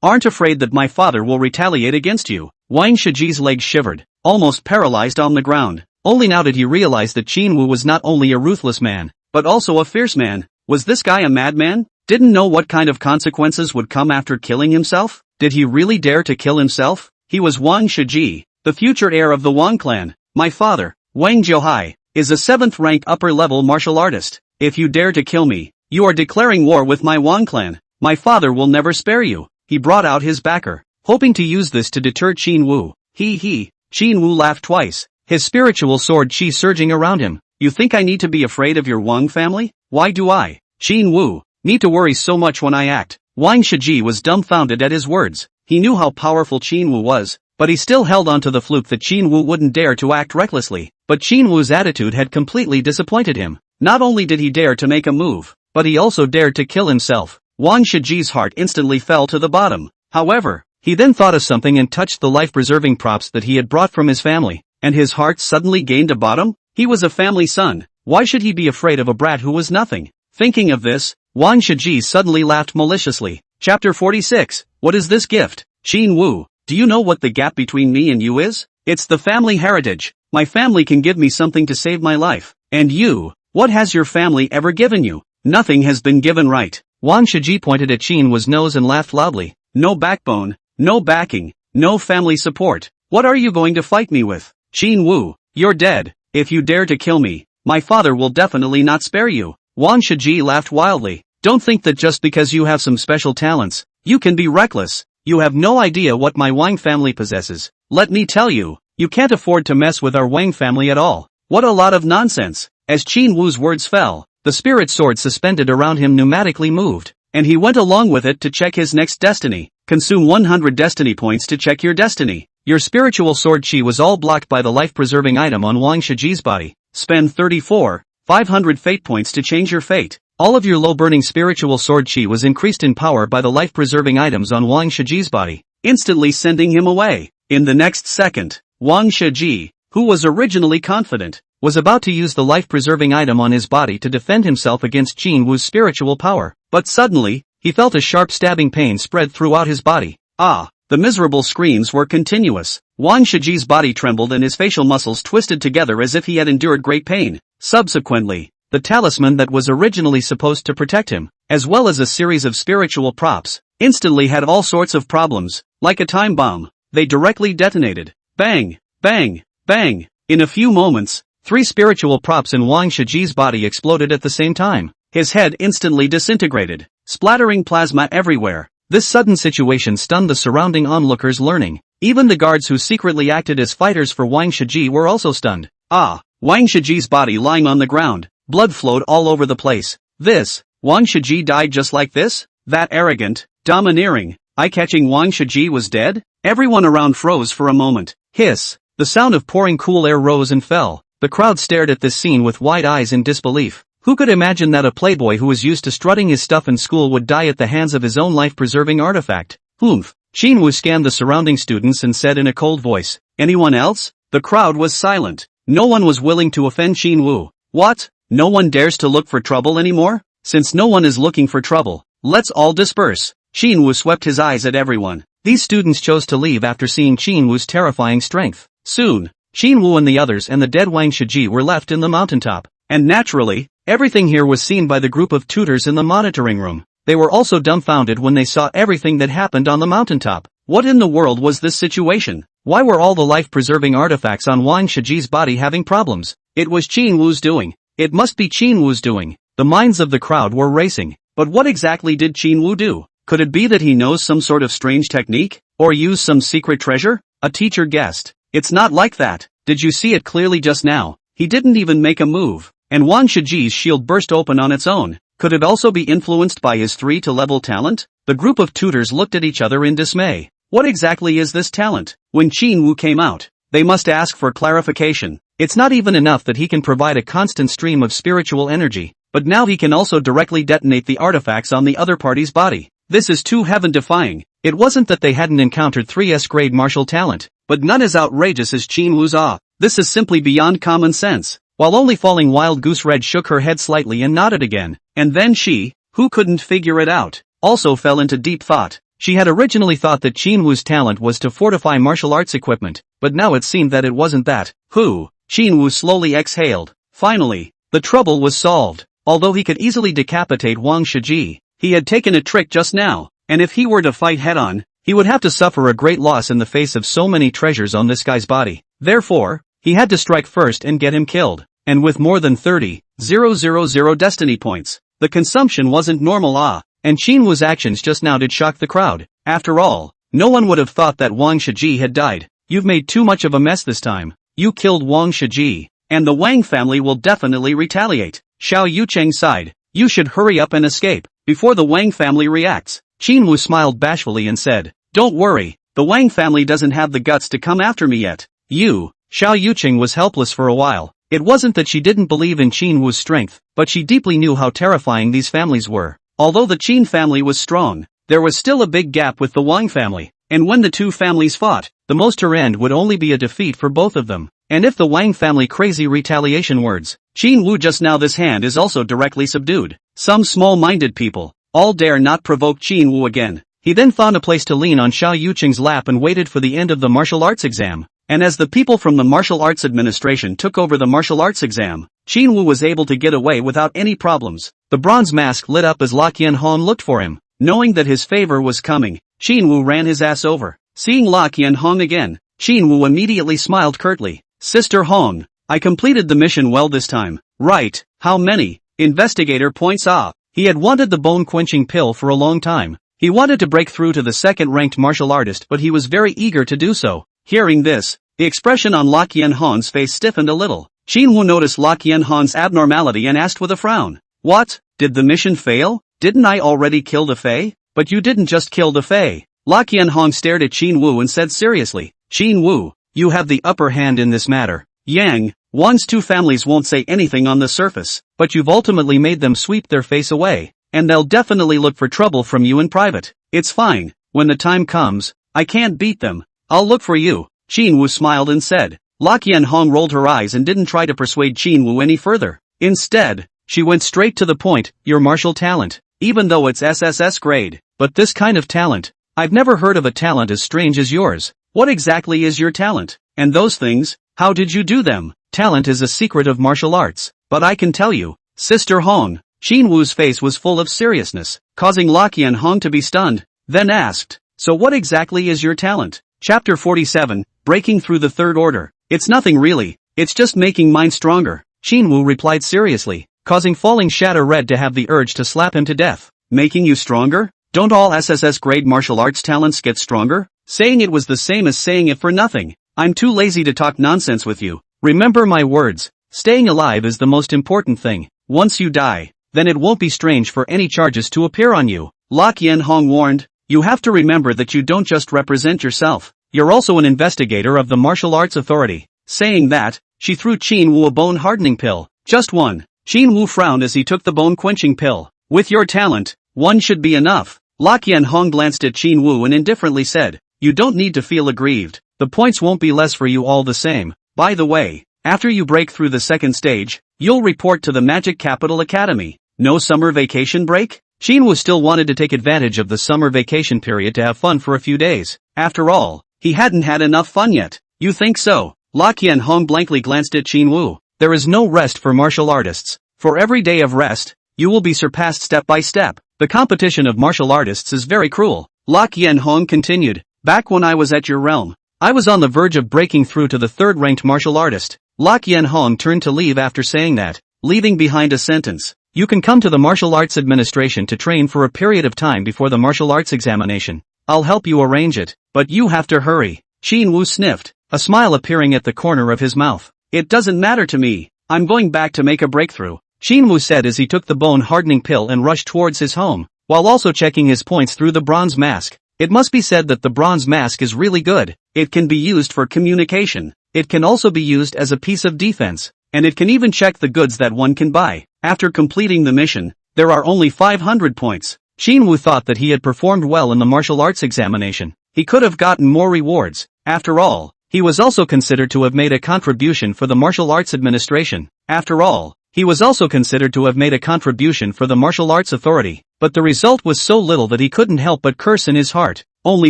aren't afraid that my father will retaliate against you? Wang Shiji's legs shivered, almost paralyzed on the ground. Only now did he realize that Qin Wu was not only a ruthless man, but also a fierce man. Was this guy a madman? Didn't know what kind of consequences would come after killing himself? Did he really dare to kill himself? He was Wang Shiji, the future heir of the Wang clan. My father, Wang Jiuhai, is a 7th-rank upper-level martial artist. If you dare to kill me, you are declaring war with my Wang clan. My father will never spare you. He brought out his backer, hoping to use this to deter Qin Wu. Qin Wu laughed twice, his spiritual sword chi surging around him. You think I need to be afraid of your Wang family? Why do I, Qin Wu, need to worry so much when I act? Wang Shiji was dumbfounded at his words. He knew how powerful Qin Wu was, but he still held on to the fluke that Qin Wu wouldn't dare to act recklessly. But Qin Wu's attitude had completely disappointed him. Not only did he dare to make a move, but he also dared to kill himself. Wang Shiji's heart instantly fell to the bottom. However, he then thought of something and touched the life-preserving props that he had brought from his family, and his heart suddenly gained a bottom? He was a family son. Why should he be afraid of a brat who was nothing? Thinking of this, Wang Shiji suddenly laughed maliciously. Chapter 46. What is this gift? Qin Wu, do you know what the gap between me and you is? It's the family heritage. My family can give me something to save my life. And you, what has your family ever given you? Nothing has been given, right? Wang Shiji pointed at Qin Wu's nose and laughed loudly. No backbone, no backing, no family support. What are you going to fight me with? Qin Wu, you're dead. If you dare to kill me, my father will definitely not spare you. Wang Shiji laughed wildly. Don't think that just because you have some special talents, you can be reckless. You have no idea what my Wang family possesses. Let me tell you, you can't afford to mess with our Wang family at all. What a lot of nonsense. As Qin Wu's words fell, the spirit sword suspended around him pneumatically moved, and he went along with it to check his next destiny. Consume 100 destiny points to check your destiny. Your spiritual sword chi was all blocked by the life-preserving item on Wang Shiji's body. Spend 500 fate points to change your fate. All of your low-burning spiritual sword chi was increased in power by the life-preserving items on Wang Shiji's body, instantly sending him away. In the next second, Wang Shiji, who was originally confident, was about to use the life-preserving item on his body to defend himself against Qin Wu's spiritual power. But suddenly, he felt a sharp stabbing pain spread throughout his body. The miserable screams were continuous. Wang Shiji's body trembled and his facial muscles twisted together as if he had endured great pain. Subsequently, the talisman that was originally supposed to protect him, as well as a series of spiritual props, instantly had all sorts of problems. Like a time bomb, they directly detonated. Bang! Bang! Bang! In a few moments, 3 spiritual props in Wang Shiji's body exploded at the same time. His head instantly disintegrated, splattering plasma everywhere. This sudden situation stunned the surrounding onlookers, learning. Even the guards who secretly acted as fighters for Wang Shiji were also stunned. Wang Shiji's body lying on the ground, blood flowed all over the place. Wang Shiji died just like this? That arrogant, domineering, eye-catching Wang Shiji was dead? Everyone around froze for a moment. Hiss! The sound of pouring cool air rose and fell. The crowd stared at this scene with wide eyes in disbelief. Who could imagine that a playboy who was used to strutting his stuff in school would die at the hands of his own life-preserving artifact? Humph! Qin Wu scanned the surrounding students and said in a cold voice, "Anyone else?" The crowd was silent. No one was willing to offend Qin Wu. What? No one dares to look for trouble anymore? Since no one is looking for trouble, let's all disperse. Qin Wu swept his eyes at everyone. These students chose to leave after seeing Qin Wu's terrifying strength. Soon, Qin Wu and the others and the dead Wang Shiji were left in the mountaintop. And naturally, everything here was seen by the group of tutors in the monitoring room. They were also dumbfounded when they saw everything that happened on the mountaintop. What in the world was this situation? Why were all the life-preserving artifacts on Wang Shiji's body having problems? It was Qin Wu's doing. It must be Qin Wu's doing. The minds of the crowd were racing. But what exactly did Qin Wu do? Could it be that he knows some sort of strange technique? Or use some secret treasure? A teacher guessed. It's not like that. Did you see it clearly just now? He didn't even make a move. And Wang Shiji's shield burst open on its own. Could it also be influenced by his 3-level talent? The group of tutors looked at each other in dismay. What exactly is this talent? When Qin Wu came out, they must ask for clarification. It's not even enough that he can provide a constant stream of spiritual energy, but now he can also directly detonate the artifacts on the other party's body. This is too heaven-defying. It wasn't that they hadn't encountered 3S grade martial talent, but none as outrageous as Qin Wu's. This is simply beyond common sense. While only falling, Wild Goose Red shook her head slightly and nodded again. And then she, who couldn't figure it out, also fell into deep thought. She had originally thought that Qin Wu's talent was to fortify martial arts equipment, but now it seemed that it wasn't that. Qin Wu slowly exhaled. Finally, the trouble was solved. Although he could easily decapitate Wang Shiji, he had taken a trick just now, and if he were to fight head-on, he would have to suffer a great loss in the face of so many treasures on this guy's body. Therefore, he had to strike first and get him killed. And with more than 30,000 destiny points, the consumption wasn't normal. And Qin Wu's actions just now did shock the crowd. After all, no one would have thought that Wang Shiji had died. You've made too much of a mess this time. You killed Wang Shiji, and the Wang family will definitely retaliate. Xiao Yucheng sighed. You should hurry up and escape, before the Wang family reacts. Qin Wu smiled bashfully and said, "Don't worry, the Wang family doesn't have the guts to come after me yet." Xiao Yucheng was helpless for a while. It wasn't that she didn't believe in Qin Wu's strength, but she deeply knew how terrifying these families were. Although the Qin family was strong, there was still a big gap with the Wang family, and when the two families fought, the most her end would only be a defeat for both of them. And if the Wang family crazy retaliation words, Qin Wu just now this hand is also directly subdued. Some small-minded people, all dare not provoke Qin Wu again. He then found a place to lean on Xiao Yucheng's lap and waited for the end of the martial arts exam. And as the people from the martial arts administration took over the martial arts exam, Qin Wu was able to get away without any problems. The bronze mask lit up as La Qianhong looked for him. Knowing that his favor was coming, Qin Wu ran his ass over. Seeing La Qianhong again, Qin Wu immediately smiled curtly. "Sister Hong, I completed the mission well this time." "Right, how many?" Investigator points. He had wanted the bone-quenching pill for a long time. He wanted to break through to the second-ranked martial artist, but he was very eager to do so. Hearing this, the expression on La Qianhong's face stiffened a little. Xin Wu noticed La Qianhong's abnormality and asked with a frown. What? Did the mission fail? Didn't I already kill the Fae? But you didn't just kill the Fae. La Qianhong stared at Xin Wu and said seriously, Xin Wu, you have the upper hand in this matter. Yang, Wan's two families won't say anything on the surface, but you've ultimately made them sweep their face away, and they'll definitely look for trouble from you in private. It's fine, when the time comes, I can't beat them. I'll look for you. Xin Wu smiled and said. La Qianhong rolled her eyes and didn't try to persuade Xin Wu any further. Instead, she went straight to the point, your martial talent. Even though it's SSS grade, but this kind of talent, I've never heard of a talent as strange as yours. What exactly is your talent? And those things, how did you do them? Talent is a secret of martial arts, but I can tell you, Sister Hong. Xin Wu's face was full of seriousness, causing La Qianhong to be stunned, then asked, so what exactly is your talent? Chapter 47, Breaking Through the Third Order. It's nothing really, it's just making mine stronger. Xin Wu replied seriously, causing Falling Shadow Red to have the urge to slap him to death. Making you stronger? Don't all SSS grade martial arts talents get stronger? Saying it was the same as saying it for nothing. I'm too lazy to talk nonsense with you. Remember my words. Staying alive is the most important thing. Once you die, then it won't be strange for any charges to appear on you. La Qianhong warned, you have to remember that you don't just represent yourself. You're also an investigator of the Martial Arts Authority. Saying that, she threw Xin Wu a bone-hardening pill. Just one. Xin Wu frowned as he took the bone-quenching pill. With your talent, one should be enough. La Qianhong glanced at Xin Wu and indifferently said, you don't need to feel aggrieved. The points won't be less for you all the same. By the way, after you break through the second stage, you'll report to the Magic Capital Academy. No summer vacation break? Xin Wu still wanted to take advantage of the summer vacation period to have fun for a few days. After all, he hadn't had enough fun yet. You think so? La Qianhong blankly glanced at Xin Wu. There is no rest for martial artists. For every day of rest, you will be surpassed step by step. The competition of martial artists is very cruel. La Qianhong continued. Back when I was at your realm, I was on the verge of breaking through to the third-ranked martial artist. La Qianhong turned to leave after saying that, leaving behind a sentence. You can come to the Martial Arts Administration to train for a period of time before the martial arts examination. I'll help you arrange it, but you have to hurry. Xin Wu sniffed, a smile appearing at the corner of his mouth. It doesn't matter to me. I'm going back to make a breakthrough. Xin Wu said as he took the bone-hardening pill and rushed towards his home, while also checking his points through the bronze mask. It must be said that the bronze mask is really good. It can be used for communication. It can also be used as a piece of defense, and it can even check the goods that one can buy. After completing the mission, there are only 500 points. Xin Wu thought that he had performed well in the martial arts examination. He could have gotten more rewards. After all, he was also considered to have made a contribution for the Martial Arts Administration. After all, he was also considered to have made a contribution for the Martial Arts Authority. But the result was so little that he couldn't help but curse in his heart. Only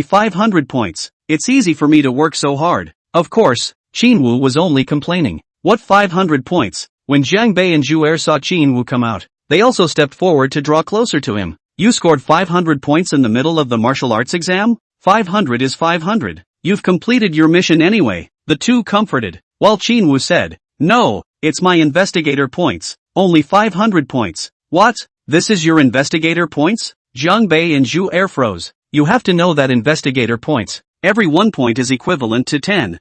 500 points. It's easy for me to work so hard. Of course, Xin Wu was only complaining. What 500 points? When Jiang Bei and Zhu Er saw Xin Wu come out, they also stepped forward to draw closer to him. You scored 500 points in the middle of the martial arts exam? 500 is 500. You've completed your mission anyway. The two comforted, while Xin Wu said, no, it's my investigator points. Only 500 points. What? This is your investigator points? Jiang Bei and Zhu Er froze. You have to know that investigator points. Every 1 point is equivalent to 10,000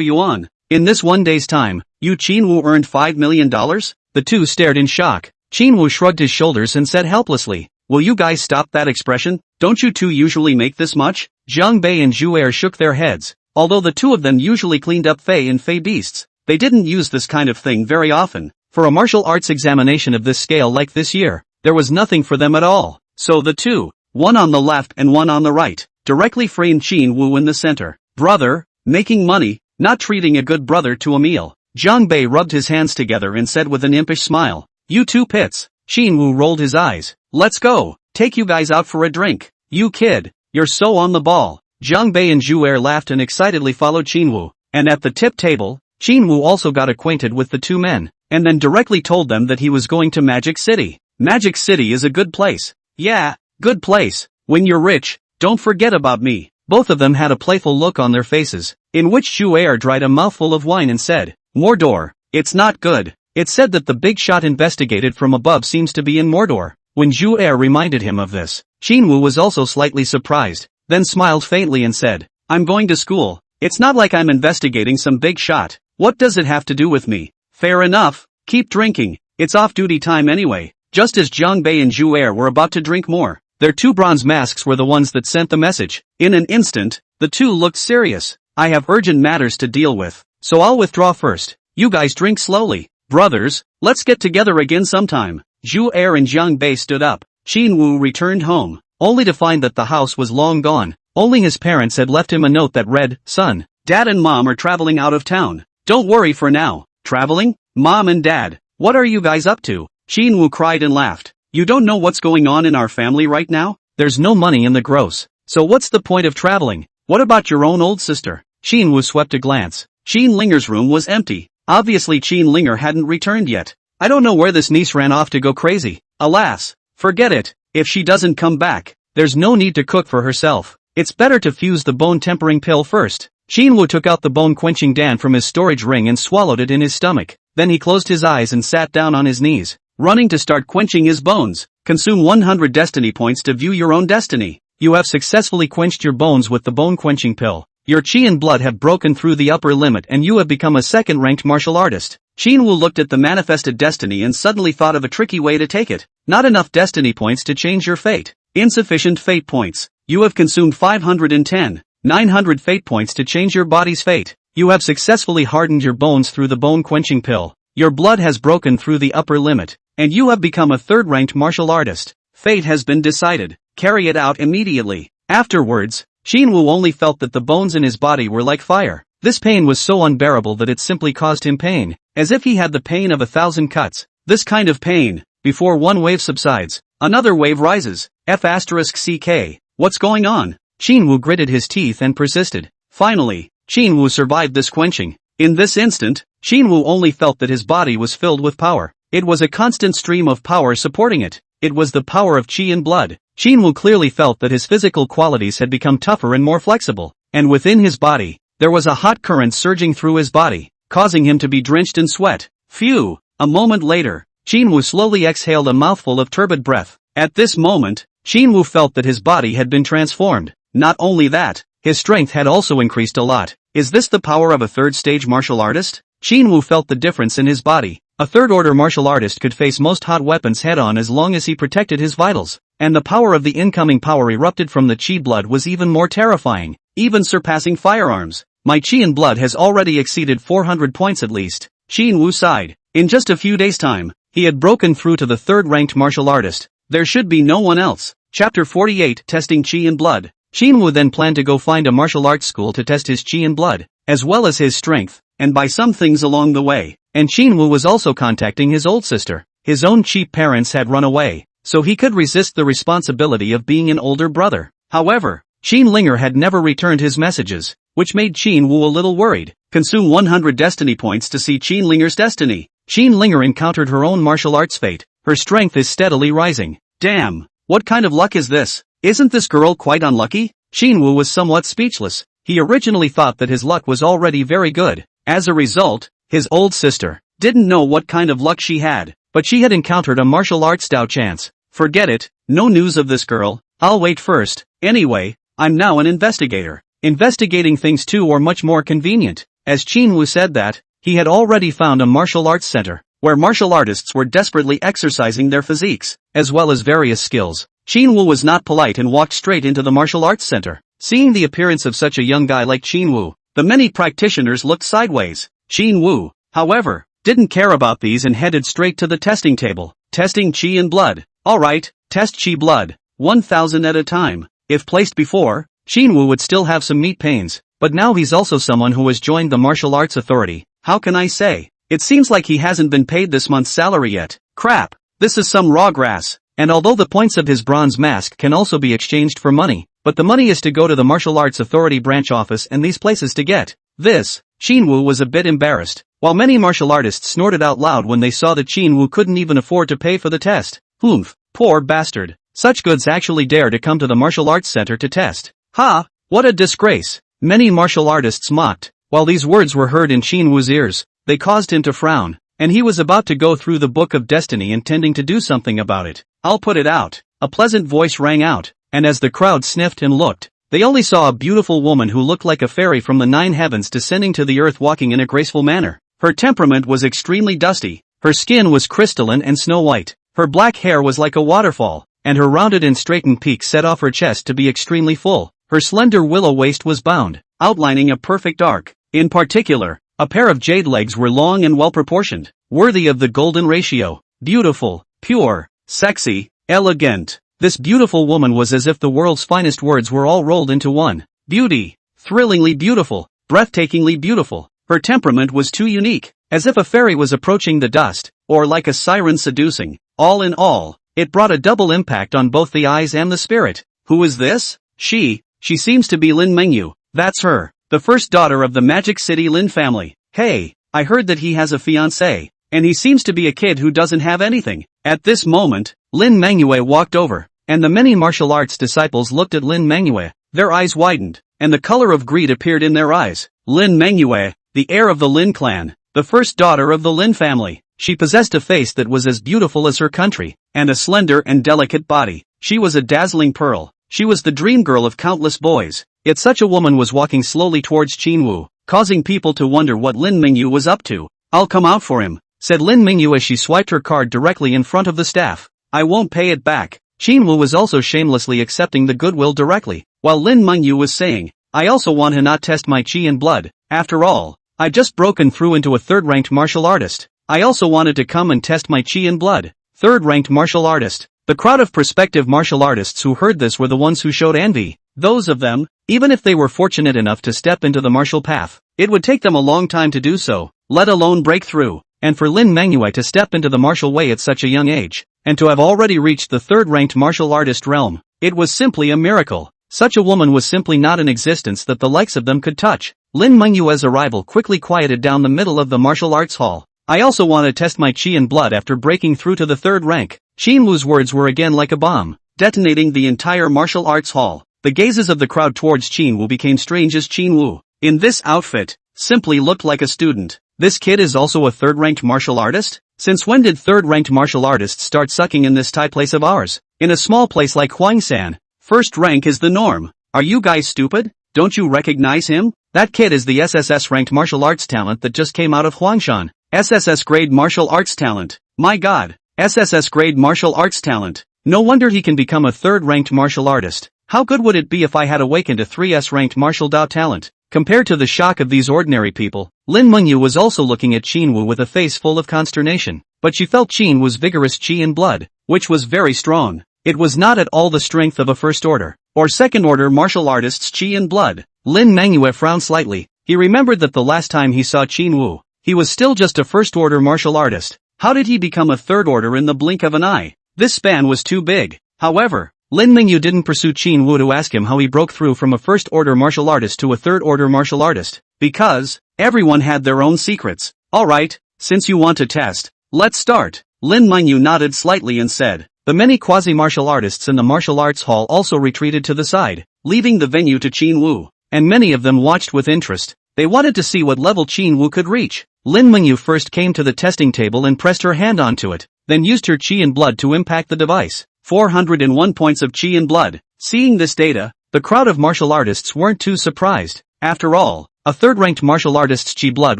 yuan. In this 1 day's time, you Xin Wu earned $5 million? The two stared in shock. Xin Wu shrugged his shoulders and said helplessly, will you guys stop that expression? Don't you two usually make this much? Jiang Bei and Zhu Er shook their heads. Although the two of them usually cleaned up Fey and Fey beasts, they didn't use this kind of thing very often. For a martial arts examination of this scale like this year, there was nothing for them at all. So the two, one on the left and one on the right, directly framed Xin Wu in the center. Brother, making money, not treating a good brother to a meal. Jiang Bei rubbed his hands together and said with an impish smile, you two pits. Xin Wu rolled his eyes. Let's go. Take you guys out for a drink. You kid, you're so on the ball. Jiang Bei and Zhu Er laughed and excitedly followed Xin Wu, and at the tip table, Xin Wu also got acquainted with the two men, and then directly told them that he was going to Magic City. Magic City is a good place. Yeah, good place. When you're rich, don't forget about me. Both of them had a playful look on their faces, in which Zhu Er dried a mouthful of wine and said, Mordor, it's not good. It's said that the big shot investigated from above seems to be in Mordor. When Zhu Er reminded him of this, Xin Wu was also slightly surprised, then smiled faintly and said, I'm going to school. It's not like I'm investigating some big shot. What does it have to do with me? Fair enough, keep drinking. It's off-duty time anyway. Just as Jiang Bei and Zhu Er were about to drink more, their two bronze masks were the ones that sent the message. In an instant, the two looked serious. I have urgent matters to deal with, so I'll withdraw first. You guys drink slowly. Brothers, let's get together again sometime. Zhu Er and Jiang Bei stood up. Qin Wu returned home, only to find that the house was long gone. Only his parents had left him a note that read, "Son, Dad and Mom are traveling out of town. Don't worry for now." Traveling? Mom and Dad, what are you guys up to? Qin Wu cried and laughed. You don't know what's going on in our family right now? There's no money in the gross. So what's the point of traveling? What about your own old sister? Qin Wu swept a glance. Qin Linger's room was empty. Obviously Qin Linger hadn't returned yet. I don't know where this niece ran off to go crazy. Alas, forget it. If she doesn't come back, there's no need to cook for herself. It's better to fuse the bone-tempering pill first. Qin Wu took out the bone-quenching dan from his storage ring and swallowed it in his stomach. Then he closed his eyes and sat down on his knees, running to start quenching his bones. Consume 100 destiny points to view your own destiny. You have successfully quenched your bones with the bone-quenching pill. Your chi and blood have broken through the upper limit and you have become a second-ranked martial artist. Qin Wu looked at the manifested destiny and suddenly thought of a tricky way to take it. Not enough destiny points to change your fate. Insufficient fate points. You have consumed 510. 900 fate points to change your body's fate. You have successfully hardened your bones through the bone-quenching pill. Your blood has broken through the upper limit, and you have become a third-ranked martial artist. Fate has been decided. Carry it out immediately. Afterwards, Qin Wu only felt that the bones in his body were like fire. This pain was so unbearable that it simply caused him pain, as if he had the pain of 1,000 cuts. This kind of pain, before one wave subsides, another wave rises. F***ck. What's going on? Qin Wu gritted his teeth and persisted. Finally, Qin Wu survived this quenching. In this instant, Qin Wu only felt that his body was filled with power. It was a constant stream of power supporting it. It was the power of qi and blood. Qin Wu clearly felt that his physical qualities had become tougher and more flexible, and within his body, there was a hot current surging through his body, causing him to be drenched in sweat. Phew! A moment later, Qin Wu slowly exhaled a mouthful of turbid breath. At this moment, Qin Wu felt that his body had been transformed. Not only that, his strength had also increased a lot. Is this the power of a third-stage martial artist? Qin Wu felt the difference in his body. A third-order martial artist could face most hot weapons head-on as long as he protected his vitals, and the power of the incoming power erupted from the chi blood was even more terrifying, even surpassing firearms. My chi and blood has already exceeded 400 points at least. Qin Wu sighed. In just a few days' time, he had broken through to the third-ranked martial artist. There should be no one else. Chapter 48 Testing Chi and Blood. Qin Wu then planned to go find a martial arts school to test his chi and blood, as well as his strength, and buy some things along the way. And Qin Wu was also contacting his old sister. His own cheap parents had run away, so he could resist the responsibility of being an older brother. However, Qin Linger had never returned his messages, which made Qin Wu a little worried. Consume 100 destiny points to see Qin Linger's destiny. Qin Linger encountered her own martial arts fate. Her strength is steadily rising. Damn, what kind of luck is this? Isn't this girl quite unlucky? Qin Wu was somewhat speechless. He originally thought that his luck was already very good. As a result, his old sister didn't know what kind of luck she had, but she had encountered a martial arts Dao chance. Forget it, no news of this girl. I'll wait first. Anyway, I'm now an investigator. Investigating things too are much more convenient. As Qin Wu said that, he had already found a martial arts center, where martial artists were desperately exercising their physiques, as well as various skills. Qin Wu was not polite and walked straight into the martial arts center. Seeing the appearance of such a young guy like Qin Wu, the many practitioners looked sideways. Qin Wu, however, didn't care about these and headed straight to the testing table. Testing chi and blood. Alright, test chi blood. 1,000 at a time. If placed before, Qin Wu would still have some meat pains, but now he's also someone who has joined the martial arts authority. How can I say? It seems like he hasn't been paid this month's salary yet. Crap, this is some raw grass. And although the points of his bronze mask can also be exchanged for money, but the money is to go to the martial arts authority branch office and these places to get this. Qin Wu was a bit embarrassed, while many martial artists snorted out loud when they saw that Qin Wu couldn't even afford to pay for the test. Oomph, poor bastard. Such goods actually dare to come to the martial arts center to test. Ha, what a disgrace. Many martial artists mocked. While these words were heard in Qin Wu's ears, they caused him to frown, and he was about to go through the Book of Destiny intending to do something about it. I'll put it out. A pleasant voice rang out, and as the crowd sniffed and looked, They only saw a beautiful woman who looked like a fairy from the 9 heavens descending to the earth, walking in a graceful manner. Her temperament was extremely dusty. Her skin was crystalline and snow white. Her black hair was like a waterfall, and her rounded and straightened peak set off her chest to be extremely full. Her slender willow waist was bound, outlining a perfect arc. In particular, a pair of jade legs were long and well-proportioned, worthy of the golden ratio. Beautiful, pure, sexy, elegant. This beautiful woman was as if the world's finest words were all rolled into one. Beauty, thrillingly beautiful, breathtakingly beautiful. Her temperament was too unique, as if a fairy was approaching the dust, or like a siren seducing. All in all, it brought a double impact on both the eyes and the spirit. Who is this? She seems to be Lin Mengyu. That's her, the first daughter of the Magic City Lin family. Hey, I heard that he has a fiancée, and he seems to be a kid who doesn't have anything. At this moment, Lin Mengyue walked over, and the many martial arts disciples looked at Lin Mengyue. Their eyes widened, and the color of greed appeared in their eyes. Lin Mengyue, the heir of the Lin clan, the first daughter of the Lin family. She possessed a face that was as beautiful as her country, and a slender and delicate body. She was a dazzling pearl. She was the dream girl of countless boys. Yet such a woman was walking slowly towards Qinwu, causing people to wonder what Lin Mengyu was up to. I'll come out for him, said Lin Mengyu as she swiped her card directly in front of the staff. I won't pay it back. Qinwu was also shamelessly accepting the goodwill directly, while Lin Mengyu was saying, I also want to not test my chi and blood. After all, I just broken through into a third-ranked martial artist. I also wanted to come and test my chi and blood. Third-ranked martial artist. The crowd of prospective martial artists who heard this were the ones who showed envy. Those of them, even if they were fortunate enough to step into the martial path, it would take them a long time to do so, let alone break through. And for Lin Mengyue to step into the martial way at such a young age, and to have already reached the third-ranked martial artist realm, it was simply a miracle. Such a woman was simply not in existence that the likes of them could touch. Lin Mengyue's arrival quickly quieted down the middle of the martial arts hall. I also want to test my chi and blood after breaking through to the third rank. Qinwu's words were again like a bomb, detonating the entire martial arts hall. The gazes of the crowd towards Qinwu became strange as Qinwu, in this outfit, simply looked like a student. This kid is also a third-ranked martial artist? Since when did third-ranked martial artists start sucking in this Thai place of ours? In a small place like Huangshan, first rank is the norm. Are you guys stupid? Don't you recognize him? That kid is the SSS-ranked martial arts talent that just came out of Huangshan. SSS grade martial arts talent. My god. SSS grade martial arts talent. No wonder he can become a third-ranked martial artist. How good would it be if I had awakened a 3S ranked martial Dao talent? Compared to the shock of these ordinary people, Lin Mengyu was also looking at Qinwu with a face full of consternation. But she felt Qinwu's vigorous chi and blood, which was very strong. It was not at all the strength of a first-order, or second-order martial artist's chi and blood. Lin Mengyue frowned slightly. He remembered that the last time he saw Qinwu, he was still just a first-order martial artist. How did he become a third-order in the blink of an eye? This span was too big. However, Lin Mengyu didn't pursue Qinwu to ask him how he broke through from a first-order martial artist to a third-order martial artist, because everyone had their own secrets. Alright, since you want to test, let's start. Lin Mengyu nodded slightly and said. The many quasi-martial artists in the martial arts hall also retreated to the side, leaving the venue to Qinwu, and many of them watched with interest. They wanted to see what level Qinwu could reach. Lin Mengyu first came to the testing table and pressed her hand onto it, then used her chi and blood to impact the device. 401 points of chi and blood. Seeing this data, the crowd of martial artists weren't too surprised. After all, a third-ranked martial artist's chi blood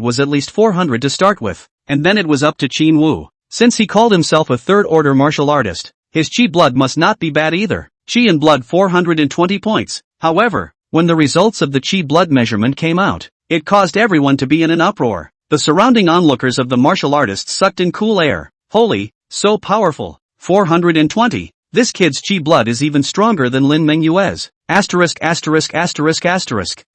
was at least 400 to start with, and then it was up to Qinwu. Since he called himself a third-order martial artist, his chi blood must not be bad either. Chi and blood 420 points. However, when the results of the chi blood measurement came out, it caused everyone to be in an uproar. The surrounding onlookers of the martial artists sucked in cool air. Holy, so powerful. 420. This kid's chi blood is even stronger than Lin Mengyue's. Asterisk.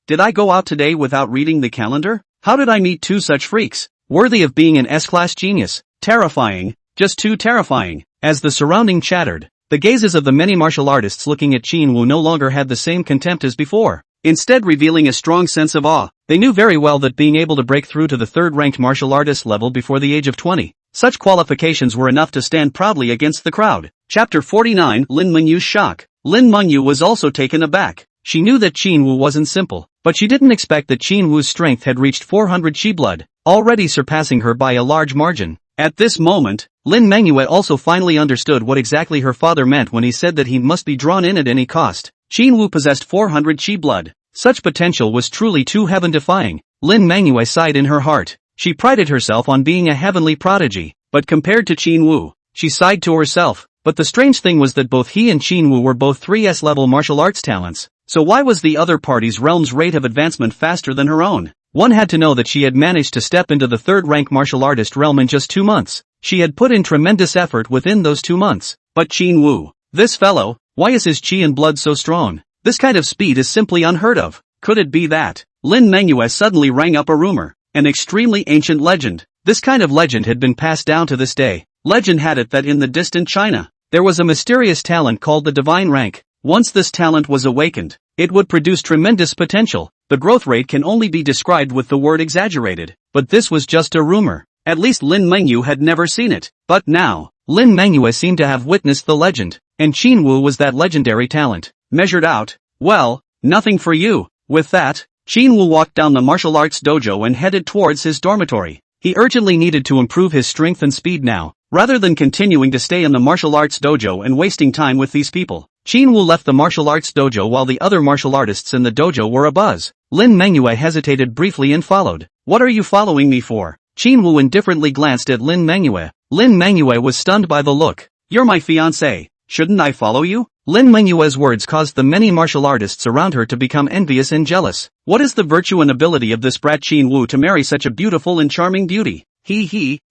Did I go out today without reading the calendar? How did I meet two such freaks? Worthy of being an S-class genius. Terrifying. Just too terrifying. As the surrounding chattered, the gazes of the many martial artists looking at Qinwu no longer had the same contempt as before, instead revealing a strong sense of awe. They knew very well that being able to break through to the third-ranked martial artist level before the age of 20, such qualifications were enough to stand proudly against the crowd. Chapter 49 Lin Mengyu's shock. Lin Mengyu was also taken aback. She knew that Qinwu wasn't simple, but she didn't expect that Qinwu's strength had reached 400 chi blood, already surpassing her by a large margin. At this moment, Lin Mengyue also finally understood what exactly her father meant when he said that he must be drawn in at any cost. Qin Wu possessed 400 chi blood. Such potential was truly too heaven-defying. Lin Manhwa sighed in her heart. She prided herself on being a heavenly prodigy, but compared to Qin Wu, she sighed to herself. But the strange thing was that both he and Qin Wu were both 3S level martial arts talents. So why was the other party's realm's rate of advancement faster than her own? One had to know that she had managed to step into the third-rank martial artist realm in just 2 months. She had put in tremendous effort within those 2 months. But Qin Wu, this fellow, why is his chi and blood so strong? This kind of speed is simply unheard of. Could it be that? Lin Manhwa suddenly rang up a rumor. An extremely ancient legend. This kind of legend had been passed down to this day. Legend had it that in the distant China, there was a mysterious talent called the divine rank. Once this talent was awakened, it would produce tremendous potential. The growth rate can only be described with the word exaggerated. But this was just a rumor. At least Lin Manhwa had never seen it. But now, Lin Manhwa seemed to have witnessed the legend, and Qin Wu was that legendary talent. Measured out, well, nothing for you. With that, Qin Wu walked down the martial arts dojo and headed towards his dormitory. He urgently needed to improve his strength and speed now, rather than continuing to stay in the martial arts dojo and wasting time with these people. Qin Wu left the martial arts dojo while the other martial artists in the dojo were abuzz. Lin Manhwa hesitated briefly and followed. What are you following me for? Qin Wu indifferently glanced at Lin Manhwa. Lin Manhwa was stunned by the look. You're my fiancé. Shouldn't I follow you? Lin Manhwa's words caused the many martial artists around her to become envious and jealous. What is the virtue and ability of this brat Qin Wu to marry such a beautiful and charming beauty?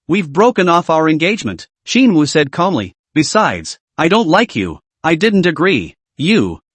We've broken off our engagement, Qin Wu said calmly. Besides, I don't like you. I didn't agree.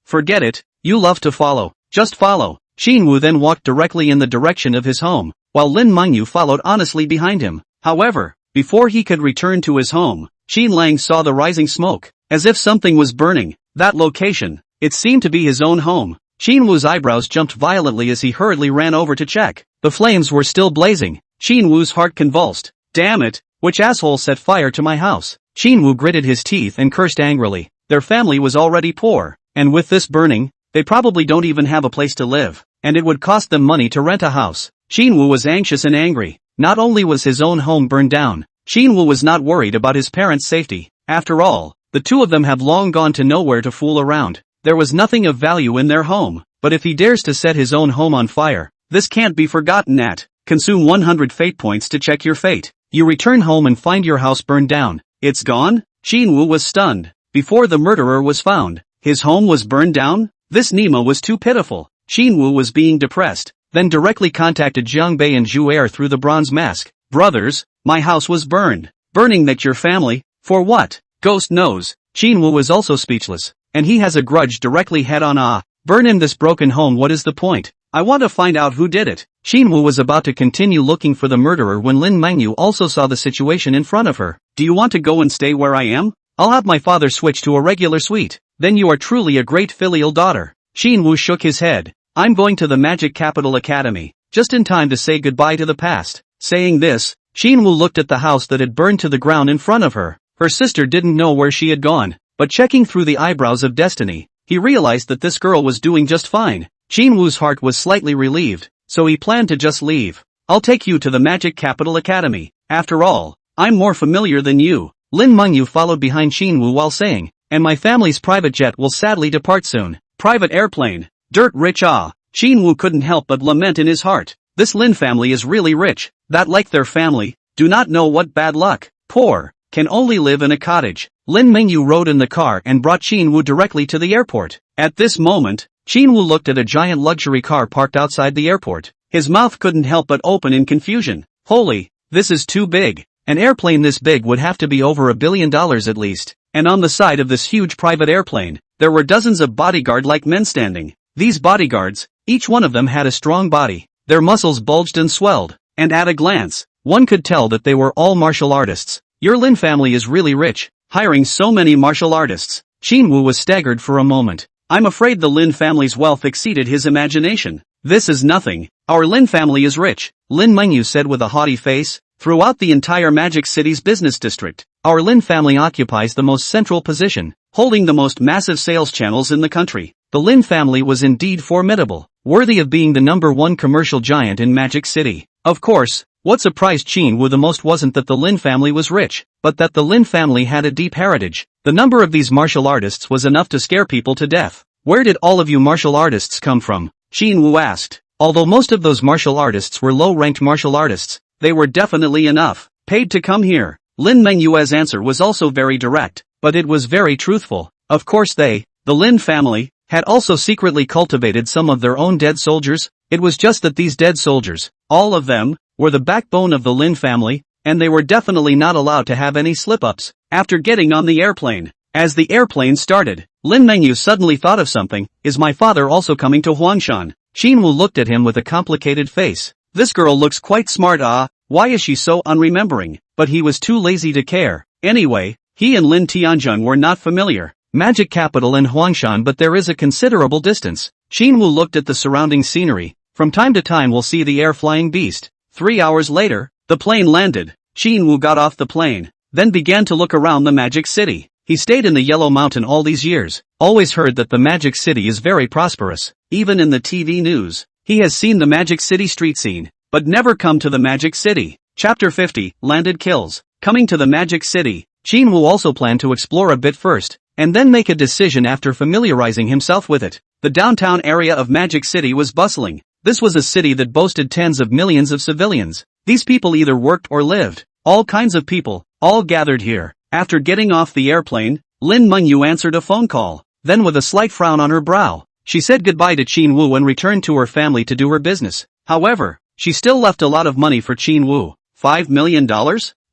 Forget it, you love to follow. Just follow. Qin Wu then walked directly in the direction of his home, while Lin Manhwa followed honestly behind him. However, before he could return to his home, Qin Lang saw the rising smoke, as if something was burning. That location, it seemed to be his own home. Qin Wu's eyebrows jumped violently as he hurriedly ran over to check. The flames were still blazing. Qin Wu's heart convulsed. Damn it, which asshole set fire to my house? Qin Wu gritted his teeth and cursed angrily. Their family was already poor, and with this burning, they probably don't even have a place to live, and it would cost them money to rent a house. Qin Wu was anxious and angry. Not only was his own home burned down, Qin Wu was not worried about his parents' safety. After all, the two of them have long gone to nowhere to fool around. There was nothing of value in their home, but if he dares to set his own home on fire, this can't be forgotten at. Consume 100 fate points to check your fate. You return home and find your house burned down. It's gone? Qin Wu was stunned. Before the murderer was found, his home was burned down? This Nemo was too pitiful. Qin Wu was being depressed, then directly contacted Jiang Bei and Zhu Er through the bronze mask. Brothers, my house was burned. Burning that your family? For what? Ghost knows. Qin Wu was also speechless, and he has a grudge directly head on. Burn in this broken home. What is the point? I want to find out who did it. Qin Wu was about to continue looking for the murderer when Lin Manhwa also saw the situation in front of her. Do you want to go and stay where I am? I'll have my father switch to a regular suite. Then you are truly a great filial daughter. Qin Wu shook his head. I'm going to the Magic Capital Academy, just in time to say goodbye to the past. Saying this, Qin Wu looked at the house that had burned to the ground in front of her. Her sister didn't know where she had gone, but checking through the eyebrows of destiny, he realized that this girl was doing just fine. Qin Wu's heart was slightly relieved, so he planned to just leave. I'll take you to the Magic Capital Academy. After all, I'm more familiar than you. Lin Manhwa followed behind Qin Wu while saying, and my family's private jet will sadly depart soon. Private airplane. Dirt rich. Qin Wu couldn't help but lament in his heart. This Lin family is really rich, that like their family, do not know what bad luck. Poor, can only live in a cottage. Lin Manhwa rode in the car and brought Qin Wu directly to the airport. At this moment, Qin Wu looked at a giant luxury car parked outside the airport. His mouth couldn't help but open in confusion. Holy, this is too big. An airplane this big would have to be over $1 billion at least. And on the side of this huge private airplane, there were dozens of bodyguard-like men standing. These bodyguards, each one of them had a strong body. Their muscles bulged and swelled, and at a glance, one could tell that they were all martial artists. Your Lin family is really rich, hiring so many martial artists. Qin Wu was staggered for a moment. I'm afraid the Lin family's wealth exceeded his imagination. This is nothing. Our Lin family is rich, Lin Manhwa said with a haughty face. Throughout the entire Magic City's business district, our Lin family occupies the most central position, holding the most massive sales channels in the country. The Lin family was indeed formidable, worthy of being the #1 commercial giant in Magic City. Of course, what surprised Qin Wu the most wasn't that the Lin family was rich, but that the Lin family had a deep heritage. The number of these martial artists was enough to scare people to death. Where did all of you martial artists come from? Qin Wu asked. Although most of those martial artists were low-ranked martial artists, they were definitely paid to come here. Lin Mengyue's answer was also very direct, but it was very truthful. Of course the Lin family, had also secretly cultivated some of their own dead soldiers. It was just that these dead soldiers, all of them, were the backbone of the Lin family, and they were definitely not allowed to have any slip-ups. After getting on the airplane, as the airplane started, Lin Mengyu suddenly thought of something. Is my father also coming to Huangshan? Qin Wu looked at him with a complicated face. This girl looks quite smart. Why is she so unremembering? But he was too lazy to care. Anyway, he and Lin Tianjun were not familiar. Magic capital in Huangshan, but there is a considerable distance. Qin Wu looked at the surrounding scenery. From time to time we'll see the air-flying beast. 3 hours later, the plane landed. Qin Wu got off the plane, then began to look around the magic city. He stayed in the Yellow Mountain all these years, always heard that the magic city is very prosperous. Even in the TV news, he has seen the magic city street scene, but never come to the magic city. Chapter 50, Landed Kills. Coming to the magic city, Qin Wu also planned to explore a bit first, and then make a decision after familiarizing himself with it. The downtown area of Magic City was bustling. This was a city that boasted tens of millions of civilians. These people either worked or lived. All kinds of people, all gathered here. After getting off the airplane, Lin Mengyu answered a phone call. Then with a slight frown on her brow, she said goodbye to Qin Wu and returned to her family to do her business. However, she still left a lot of money for Qin Wu. $5 million?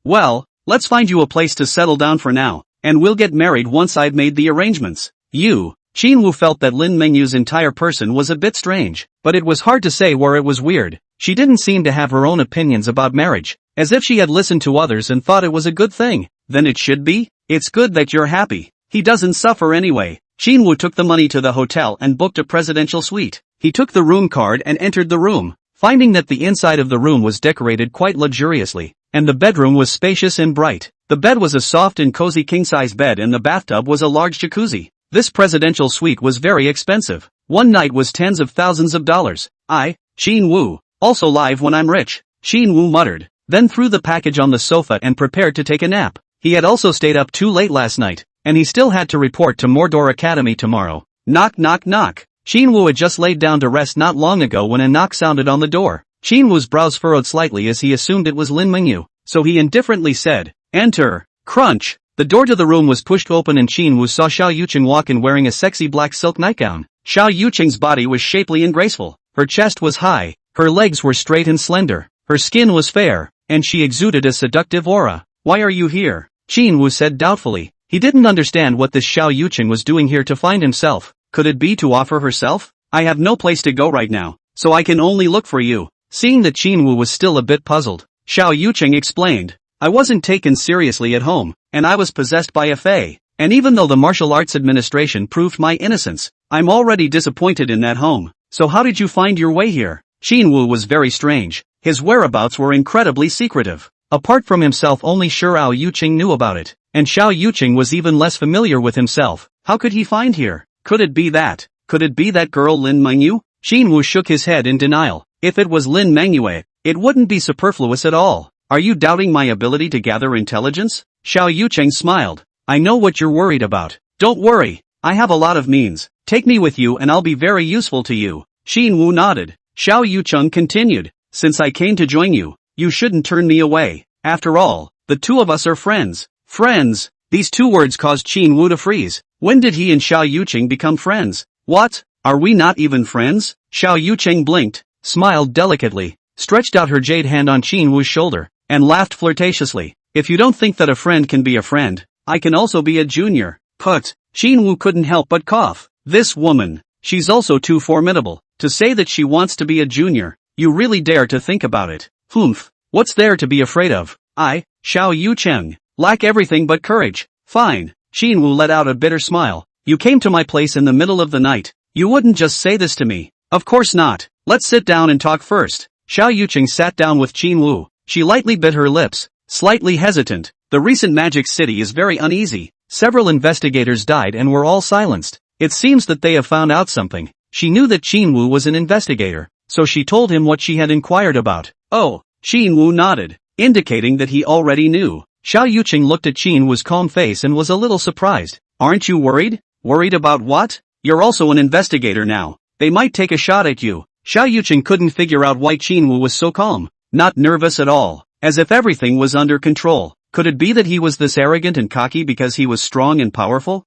Well, let's find you a place to settle down for now, and we'll get married once I've made the arrangements. Qin Wu felt that Lin Mengyu's entire person was a bit strange, but it was hard to say where it was weird. She didn't seem to have her own opinions about marriage, as if she had listened to others and thought it was a good thing. Then it should be. It's good that you're happy. He doesn't suffer anyway. Qin Wu took the money to the hotel and booked a presidential suite. He took the room card and entered the room, finding that the inside of the room was decorated quite luxuriously, and the bedroom was spacious and bright. The bed was a soft and cozy king-size bed and the bathtub was a large jacuzzi. This presidential suite was very expensive. One night was tens of thousands of dollars. Qin Wu, also live when I'm rich, Qin Wu muttered, then threw the package on the sofa and prepared to take a nap. He had also stayed up too late last night, and he still had to report to Mordor Academy tomorrow. Knock knock knock. Qin Wu had just laid down to rest not long ago when a knock sounded on the door. Qin Wu's brows furrowed slightly as he assumed it was Lin Mengyu, so he indifferently said, "Enter." Crunch. The door to the room was pushed open and Qin Wu saw Xiao Yuqing walk in wearing a sexy black silk nightgown. Xiao Yuqing's body was shapely and graceful. Her chest was high, her legs were straight and slender, her skin was fair, and she exuded a seductive aura. "Why are you here?" Qin Wu said doubtfully. He didn't understand what this Xiao Yuqing was doing here to find himself. Could it be to offer herself? "I have no place to go right now, so I can only look for you." Seeing that Qin Wu was still a bit puzzled, Xiao Yuqing explained, "I wasn't taken seriously at home, and I was possessed by a fae. And even though the martial arts administration proved my innocence, I'm already disappointed in that home. So how did you find your way here?" Qin Wu was very strange. His whereabouts were incredibly secretive. Apart from himself only Xiao Yuqing knew about it, and Xiao Yuqing was even less familiar with himself. How could he find here? Could it be that girl Lin Mengyu? Qin Wu shook his head in denial. If it was Lin Mengyue, it wouldn't be superfluous at all. "Are you doubting my ability to gather intelligence?" Xiao Yuqing smiled. "I know what you're worried about. Don't worry, I have a lot of means. Take me with you and I'll be very useful to you." Qin Wu nodded. Xiao Yuqing continued, "Since I came to join you, you shouldn't turn me away. After all, the two of us are friends." Friends? These two words caused Qin Wu to freeze. When did he and Xiao Yuqing become friends? What? Are we not even friends? Xiao Yuqing blinked, smiled delicately, stretched out her jade hand on Qin Wu's shoulder, and laughed flirtatiously. "If you don't think that a friend can be a friend, I can also be a junior." Put. Qin Wu couldn't help but cough. This woman, she's also too formidable. To say that she wants to be a junior, you really dare to think about it. Humph. What's there to be afraid of? I, Xiao Yuqing, lack everything but courage. Fine. Qin Wu let out a bitter smile. "You came to my place in the middle of the night. You wouldn't just say this to me." "Of course not. Let's sit down and talk first." Xiao Yuqing sat down with Qin Wu. She lightly bit her lips, slightly hesitant. The recent Magic City is very uneasy. Several investigators died and were all silenced. It seems that they have found out something. She knew that Qin Wu was an investigator, so she told him what she had inquired about. "Oh." Qin Wu nodded, indicating that he already knew. Xiao Yuqing looked at Qin Wu's calm face and was a little surprised. "Aren't you worried?" "Worried about what?" you're also an investigator now. They might take a shot at you. Xiao Yuqing couldn't figure out why Qinwu was so calm, not nervous at all, as if everything was under control. Could it be that he was this arrogant and cocky because he was strong and powerful?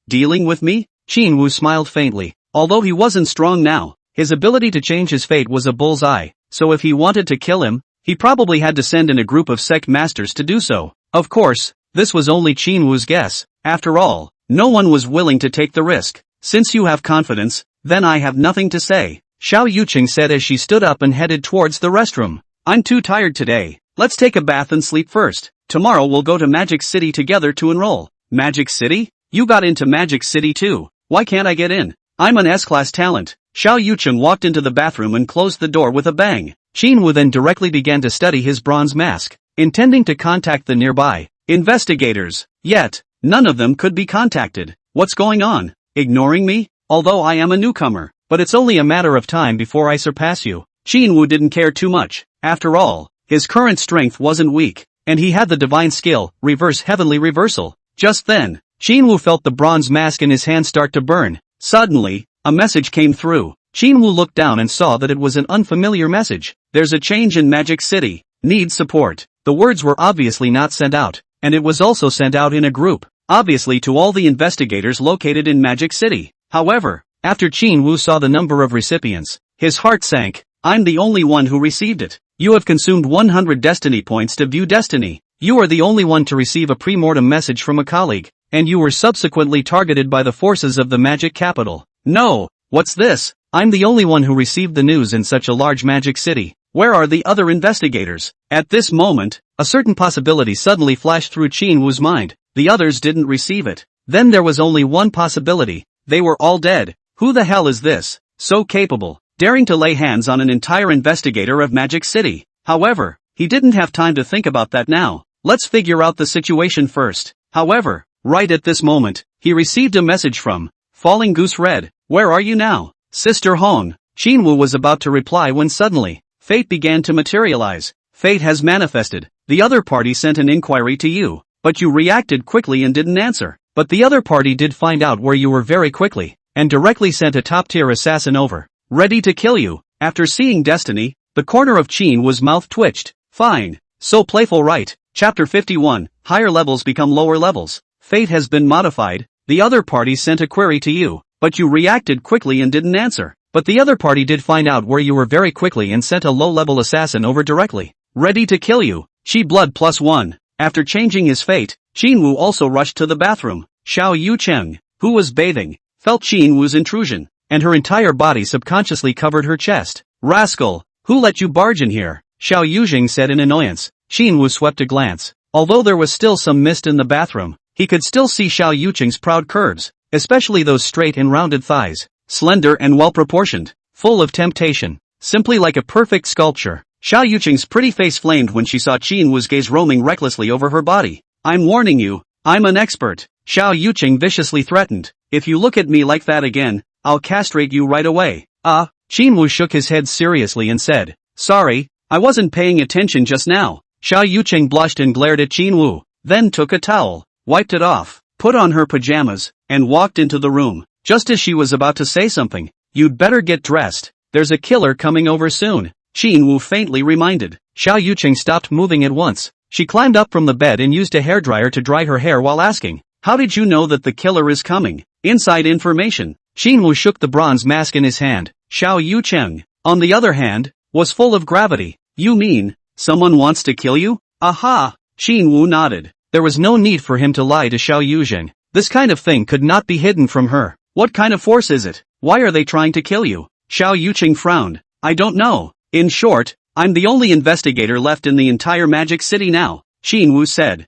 Dealing with me? Qinwu smiled faintly. Although he wasn't strong now, his ability to change his fate was a bullseye, so if he wanted to kill him, he probably had to send in a group of sect masters to do so. Of course, this was only Qinwu's guess. After all, no one was willing to take the risk. Since you have confidence, then I have nothing to say, Xiao Yuqing said as she stood up and headed towards the restroom. I'm too tired today. Let's take a bath and sleep first. Tomorrow we'll go to Magic City together to enroll. Magic City? You got into Magic City too. Why can't I get in? I'm an S-class talent. Xiao Yuqing walked into the bathroom and closed the door with a bang. Qinwu then directly began to study his bronze mask, intending to contact the nearby investigators. Yet, none of them could be contacted. What's going on? Ignoring me? Although I am a newcomer, but it's only a matter of time before I surpass you. Qinwu didn't care too much. After all, his current strength wasn't weak, and he had the divine skill, Reverse Heavenly Reversal. Just then, Qinwu felt the bronze mask in his hand start to burn. Suddenly, a message came through. Qinwu looked down and saw that it was an unfamiliar message. There's a change in Magic City. Needs support. The words were obviously not sent out, and it was also sent out in a group, obviously to all the investigators located in Magic City. However, after Qinwu saw the number of recipients, his heart sank. I'm the only one who received it. You have consumed 100 destiny points to view destiny. You are the only one to receive a pre-mortem message from a colleague, and you were subsequently targeted by the forces of the magic capital. No, what's this? I'm the only one who received the news in such a large magic city. Where are the other investigators? At this moment, a certain possibility suddenly flashed through Qinwu's mind. The others didn't receive it. Then there was only one possibility. They were all dead. Who the hell is this? So capable, daring to lay hands on an entire investigator of Magic City. However, he didn't have time to think about that now. Let's figure out the situation first. However, right at this moment, he received a message from Falling Goose Red. Where are you now, Sister Hong? Qinwu was about to reply when suddenly, fate began to materialize. Fate has manifested. The other party sent an inquiry to you, but you reacted quickly and didn't answer. But the other party did find out where you were very quickly, and directly sent a top-tier assassin over, ready to kill you. After seeing destiny, the corner of Qinwu's mouth twitched. Fine. So playful, right? Chapter 51, Higher levels become lower levels. Fate has been modified. The other party sent a query to you, but you reacted quickly and didn't answer. But the other party did find out where you were very quickly and sent a low-level assassin over directly, ready to kill you. Chi blood +1. After changing his fate, Qinwu also rushed to the bathroom. Xiao Yuqing, who was bathing, felt Qinwu's intrusion, and her entire body subconsciously covered her chest. Rascal, who let you barge in here? Xiao Yuqing said in annoyance. Qinwu swept a glance. Although there was still some mist in the bathroom, he could still see Xiao Yuqing's proud curves, especially those straight and rounded thighs, slender and well-proportioned, full of temptation, simply like a perfect sculpture. Xiao Yuqing's pretty face flamed when she saw Qinwu's gaze roaming recklessly over her body. I'm warning you, I'm an expert, Xiao Yuqing viciously threatened. If you look at me like that again, I'll castrate you right away. Qinwu shook his head seriously and said, sorry, I wasn't paying attention just now. Xiao Yuqing blushed and glared at Qinwu, then took a towel, wiped it off, put on her pajamas, and walked into the room. Just as she was about to say something, you'd better get dressed, there's a killer coming over soon, Qinwu faintly reminded. Xiao Yuqing stopped moving at once. She climbed up from the bed and used a hairdryer to dry her hair while asking, how did you know that the killer is coming? Inside information. Qinwu shook the bronze mask in his hand. Xiao Yuqing, on the other hand, was full of gravity. You mean, someone wants to kill you? Aha! Qinwu nodded. There was no need for him to lie to Xiao Yuqing. This kind of thing could not be hidden from her. What kind of force is it? Why are they trying to kill you? Xiao Yuqing frowned. I don't know. In short, I'm the only investigator left in the entire Magic City now, Qinwu said.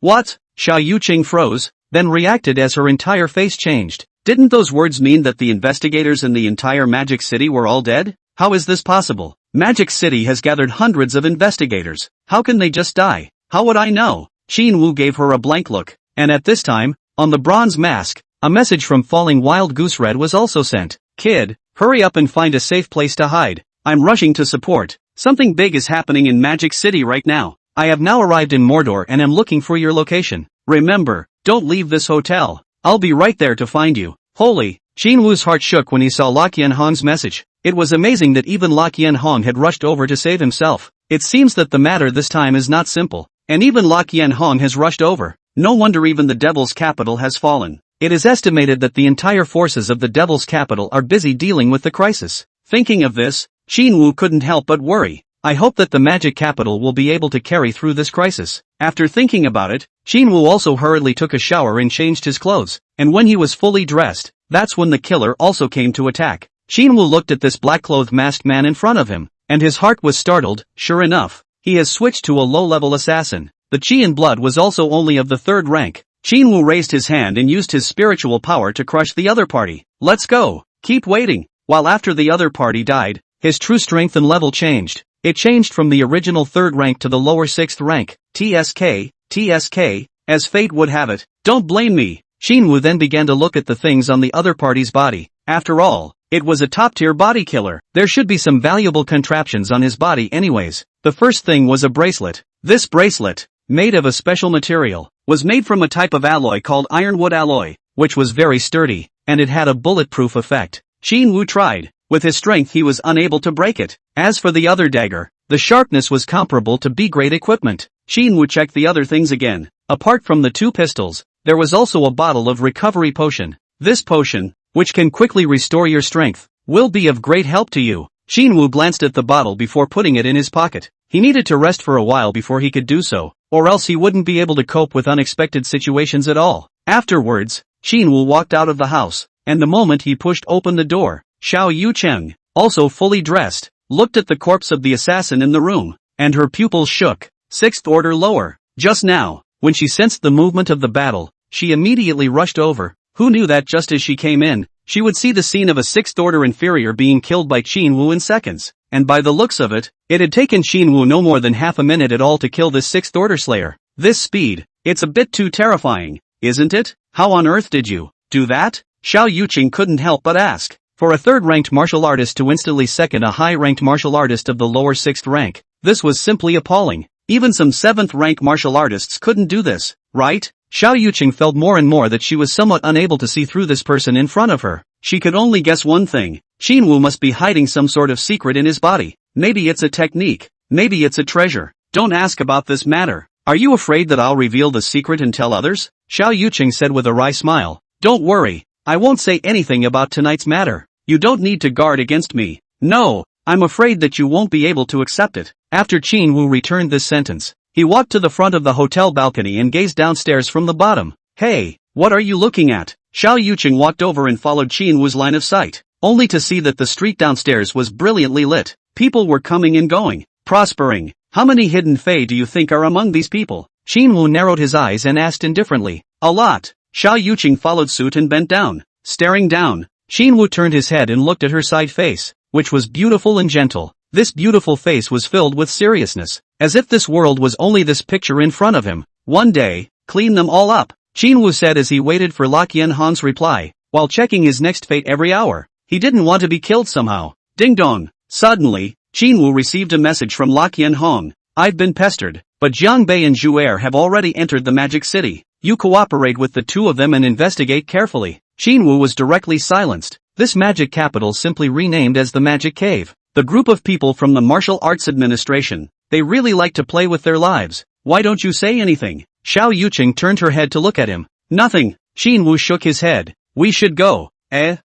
What? Xiao Yuqing froze, then reacted as her entire face changed. Didn't those words mean that the investigators in the entire Magic City were all dead? How is this possible? Magic City has gathered hundreds of investigators. How can they just die? How would I know? Qinwu gave her a blank look, and at this time, on the bronze mask, a message from Falling Wild Goose Red was also sent. Kid, hurry up and find a safe place to hide. I'm rushing to support. Something big is happening in Magic City right now. I have now arrived in Mordor and am looking for your location. Remember, don't leave this hotel. I'll be right there to find you. Holy! Qin Wu's heart shook when he saw La Qianhong's message. It was amazing that even La Qianhong had rushed over to save himself. It seems that the matter this time is not simple. And even La Qianhong has rushed over. No wonder even the devil's capital has fallen. It is estimated that the entire forces of the devil's capital are busy dealing with the crisis. Thinking of this, Qin Wu couldn't help but worry. I hope that the magic capital will be able to carry through this crisis. After thinking about it, Qin Wu also hurriedly took a shower and changed his clothes. And when he was fully dressed, that's when the killer also came to attack. Qin Wu looked at this black-clothed masked man in front of him, and his heart was startled. Sure enough, he has switched to a low-level assassin. The qi in blood was also only of the 3rd rank. Qin Wu raised his hand and used his spiritual power to crush the other party. Let's go! Keep waiting! While after the other party died, his true strength and level changed. It changed from the original 3rd rank to the lower 6th rank. TSK, as fate would have it. Don't blame me. Qin Wu then began to look at the things on the other party's body. After all, it was a top-tier body killer. There should be some valuable contraptions on his body anyways. The first thing was a bracelet. This bracelet, made of a special material, was made from a type of alloy called ironwood alloy, which was very sturdy, and it had a bulletproof effect. Qin Wu tried. With his strength he was unable to break it. As for the other dagger, the sharpness was comparable to B-grade equipment. Qin Wu checked the other things again. Apart from the 2 pistols, there was also a bottle of recovery potion. This potion, which can quickly restore your strength, will be of great help to you. Qin Wu glanced at the bottle before putting it in his pocket. He needed to rest for a while before he could do so, or else he wouldn't be able to cope with unexpected situations at all. Afterwards, Qin Wu walked out of the house, and the moment he pushed open the door, Xiao Yucheng, also fully dressed, looked at the corpse of the assassin in the room, and her pupils shook. 6th order lower. Just now, when she sensed the movement of the battle, she immediately rushed over. Who knew that just as she came in, she would see the scene of a 6th order inferior being killed by Qin Wu in seconds. And by the looks of it, it had taken Qin Wu no more than half a minute at all to kill this 6th order slayer. This speed, it's a bit too terrifying, isn't it? How on earth did you do that? Xiao Yucheng couldn't help but ask. For a 3rd-ranked martial artist to instantly second a high-ranked martial artist of the lower 6th rank, this was simply appalling. Even some 7th-rank martial artists couldn't do this, right? Xiao Yucheng felt more and more that she was somewhat unable to see through this person in front of her. She could only guess one thing. Qin Wu must be hiding some sort of secret in his body. Maybe it's a technique. Maybe it's a treasure. Don't ask about this matter. Are you afraid that I'll reveal the secret and tell others? Xiao Yucheng said with a wry smile. Don't worry. I won't say anything about tonight's matter. You don't need to guard against me. No, I'm afraid that you won't be able to accept it. After Qin Wu returned this sentence, he walked to the front of the hotel balcony and gazed downstairs from the bottom. Hey, what are you looking at? Xiao Yucheng walked over and followed Qin Wu's line of sight, only to see that the street downstairs was brilliantly lit. People were coming and going, prospering. How many hidden fae do you think are among these people? Qin Wu narrowed his eyes and asked indifferently. A lot. Xiao Yucheng followed suit and bent down. Staring down, Qin Wu turned his head and looked at her side face, which was beautiful and gentle. This beautiful face was filled with seriousness, as if this world was only this picture in front of him. One day, clean them all up, Qin Wu said as he waited for La Qianhong's reply, while checking his next fate every hour. He didn't want to be killed somehow. Ding dong. Suddenly, Qin Wu received a message from La Qianhong. I've been pestered, but Jiang Bei and Zhu Er have already entered the Magic City. You cooperate with the 2 of them and investigate carefully. Qin Wu was directly silenced. This magic capital simply renamed as the Magic Cave. The group of people from the Martial Arts Administration, they really like to play with their lives. Why don't you say anything? Xiao Yucheng turned her head to look at him. Nothing. Qin Wu shook his head. We should go.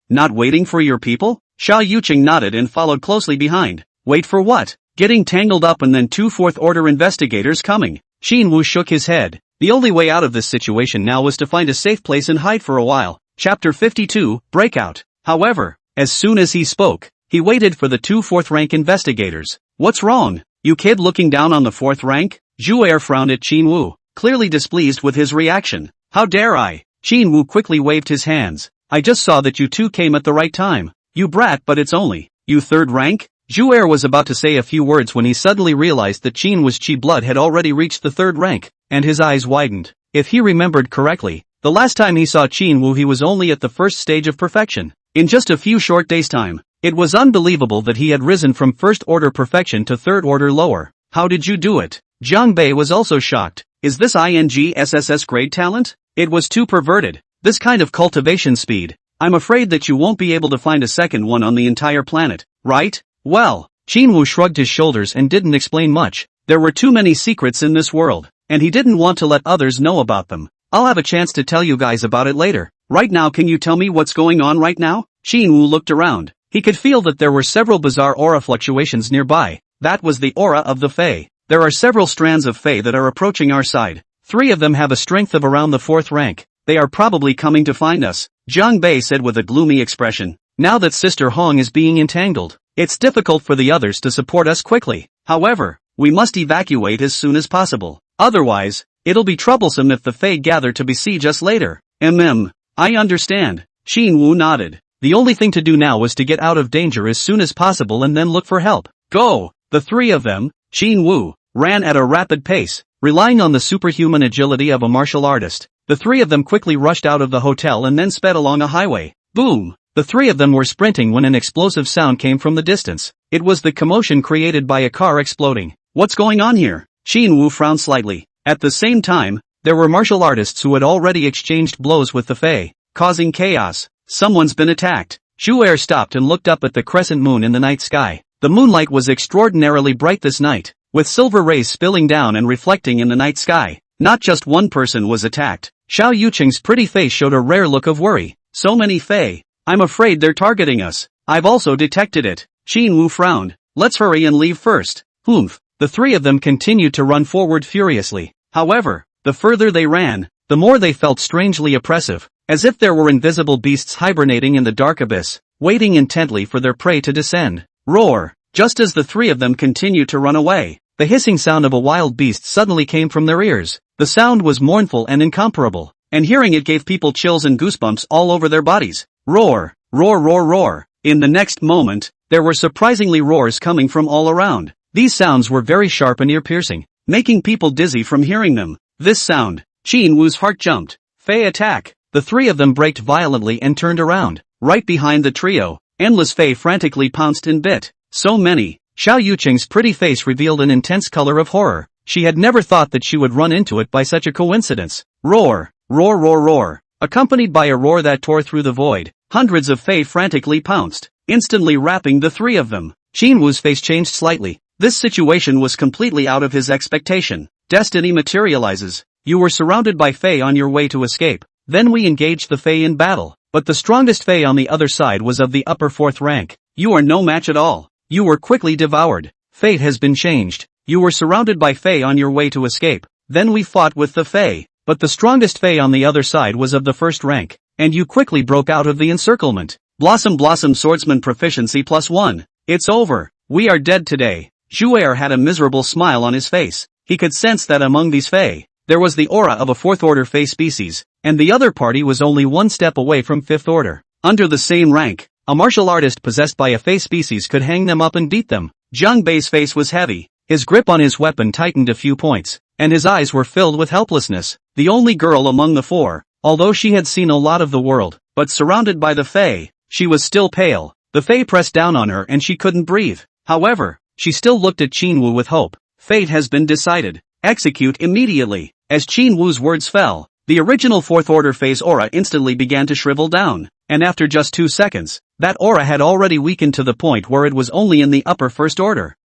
Not waiting for your people? Xiao Yucheng nodded and followed closely behind. Wait for what? Getting tangled up and then 2 4th-order investigators coming. Qin Wu shook his head. The only way out of this situation now was to find a safe place and hide for a while. Chapter 52, Breakout. However, as soon as he spoke, he waited for the 2 4th-rank investigators. What's wrong? You kid looking down on the 4th rank? Zhu Er frowned at Qin Wu, clearly displeased with his reaction. How dare I? Qin Wu quickly waved his hands. I just saw that you 2 came at the right time. You brat, but it's only you 3rd rank? Zhu Er was about to say a few words when he suddenly realized that Qin Wu's chi blood had already reached the 3rd rank, and his eyes widened. If he remembered correctly, the last time he saw Qin Wu he was only at the 1st stage of perfection. In just a few short days' time, it was unbelievable that he had risen from 1st order perfection to 3rd order lower. How did you do it? Jiang Bei was also shocked. Is this INGSSS grade talent? It was too perverted. This kind of cultivation speed. I'm afraid that you won't be able to find a second one on the entire planet, right? Well, Jinwoo shrugged his shoulders and didn't explain much. There were too many secrets in this world, and he didn't want to let others know about them. I'll have a chance to tell you guys about it later. Right now, can you tell me what's going on right now? Jinwoo looked around. He could feel that there were several bizarre aura fluctuations nearby. That was the aura of the Fae. There are several strands of Fae that are approaching our side. 3 of them have a strength of around the 4th rank. They are probably coming to find us, Jiang Bei said with a gloomy expression. Now that Sister Hong is being entangled, it's difficult for the others to support us quickly. However, we must evacuate as soon as possible. Otherwise, it'll be troublesome if the Fae gather to besiege us later. I understand. Jinwoo nodded. The only thing to do now was to get out of danger as soon as possible and then look for help. Go! The 3 of them, Jinwoo, ran at a rapid pace, relying on the superhuman agility of a martial artist. The 3 of them quickly rushed out of the hotel and then sped along a highway. Boom! The 3 of them were sprinting when an explosive sound came from the distance. It was the commotion created by a car exploding. What's going on here? Jinwoo frowned slightly. At the same time, there were martial artists who had already exchanged blows with the Fae, causing chaos. Someone's been attacked. Zhu'er stopped and looked up at the crescent moon in the night sky. The moonlight was extraordinarily bright this night, with silver rays spilling down and reflecting in the night sky. Not just one person was attacked. Xiao Yuqing's pretty face showed a rare look of worry. So many Fae. I'm afraid they're targeting us. I've also detected it. Jinwoo frowned. Let's hurry and leave first. Humph. The 3 of them continued to run forward furiously. However, the further they ran, the more they felt strangely oppressive, as if there were invisible beasts hibernating in the dark abyss, waiting intently for their prey to descend. Roar! Just as the 3 of them continued to run away, the hissing sound of a wild beast suddenly came from their ears. The sound was mournful and incomparable, and hearing it gave people chills and goosebumps all over their bodies. Roar! Roar, roar, roar! In the next moment, there were surprisingly roars coming from all around. These sounds were very sharp and ear-piercing, making people dizzy from hearing them. This sound, Jinwoo's heart jumped. Fae attack! The 3 of them braked violently and turned around. Right behind the trio, endless Fae frantically pounced and bit. So many. Xiao Yuqing's pretty face revealed an intense color of horror. She had never thought that she would run into it by such a coincidence. Roar! Roar, roar, roar! Accompanied by a roar that tore through the void, hundreds of Fae frantically pounced, instantly wrapping the 3 of them. Jinwoo's face changed slightly. This situation was completely out of his expectation. Destiny materializes. You were surrounded by Fae on your way to escape. Then we engaged the Fae in battle, but the strongest Fae on the other side was of the upper 4th rank. You are no match at all. You were quickly devoured. Fate has been changed. You were surrounded by Fae on your way to escape. Then we fought with the Fae, but the strongest Fae on the other side was of the 1st rank, and you quickly broke out of the encirclement. Blossom Blossom Swordsman Proficiency +1. It's over. We are dead today. Zhu'er had a miserable smile on his face. He could sense that among these Fae, there was the aura of a 4th order Fae species, and the other party was only one step away from 5th order. Under the same rank, a martial artist possessed by a Fae species could hang them up and beat them. Jiang Bei's face was heavy. His grip on his weapon tightened a few points, and his eyes were filled with helplessness. The only girl among the 4, although she had seen a lot of the world, but surrounded by the Fae, she was still pale. The Fae pressed down on her and she couldn't breathe. However, she still looked at Jinwoo with hope. Fate has been decided. Execute immediately. As Jinwoo's words fell, the original 4th order Fae's aura instantly began to shrivel down, and after just 2 seconds, that aura had already weakened to the point where it was only in the upper 1st order.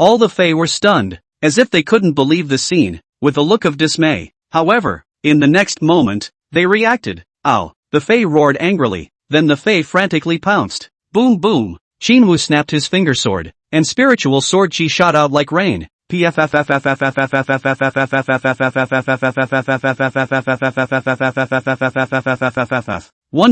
All the Fae were stunned, as if they couldn't believe the scene, with a look of dismay. However, in the next moment, they reacted. Ow! The Fae roared angrily, then the Fae frantically pounced. Boom boom! Jinwoo snapped his finger sword, and spiritual sword chi shot out like rain. One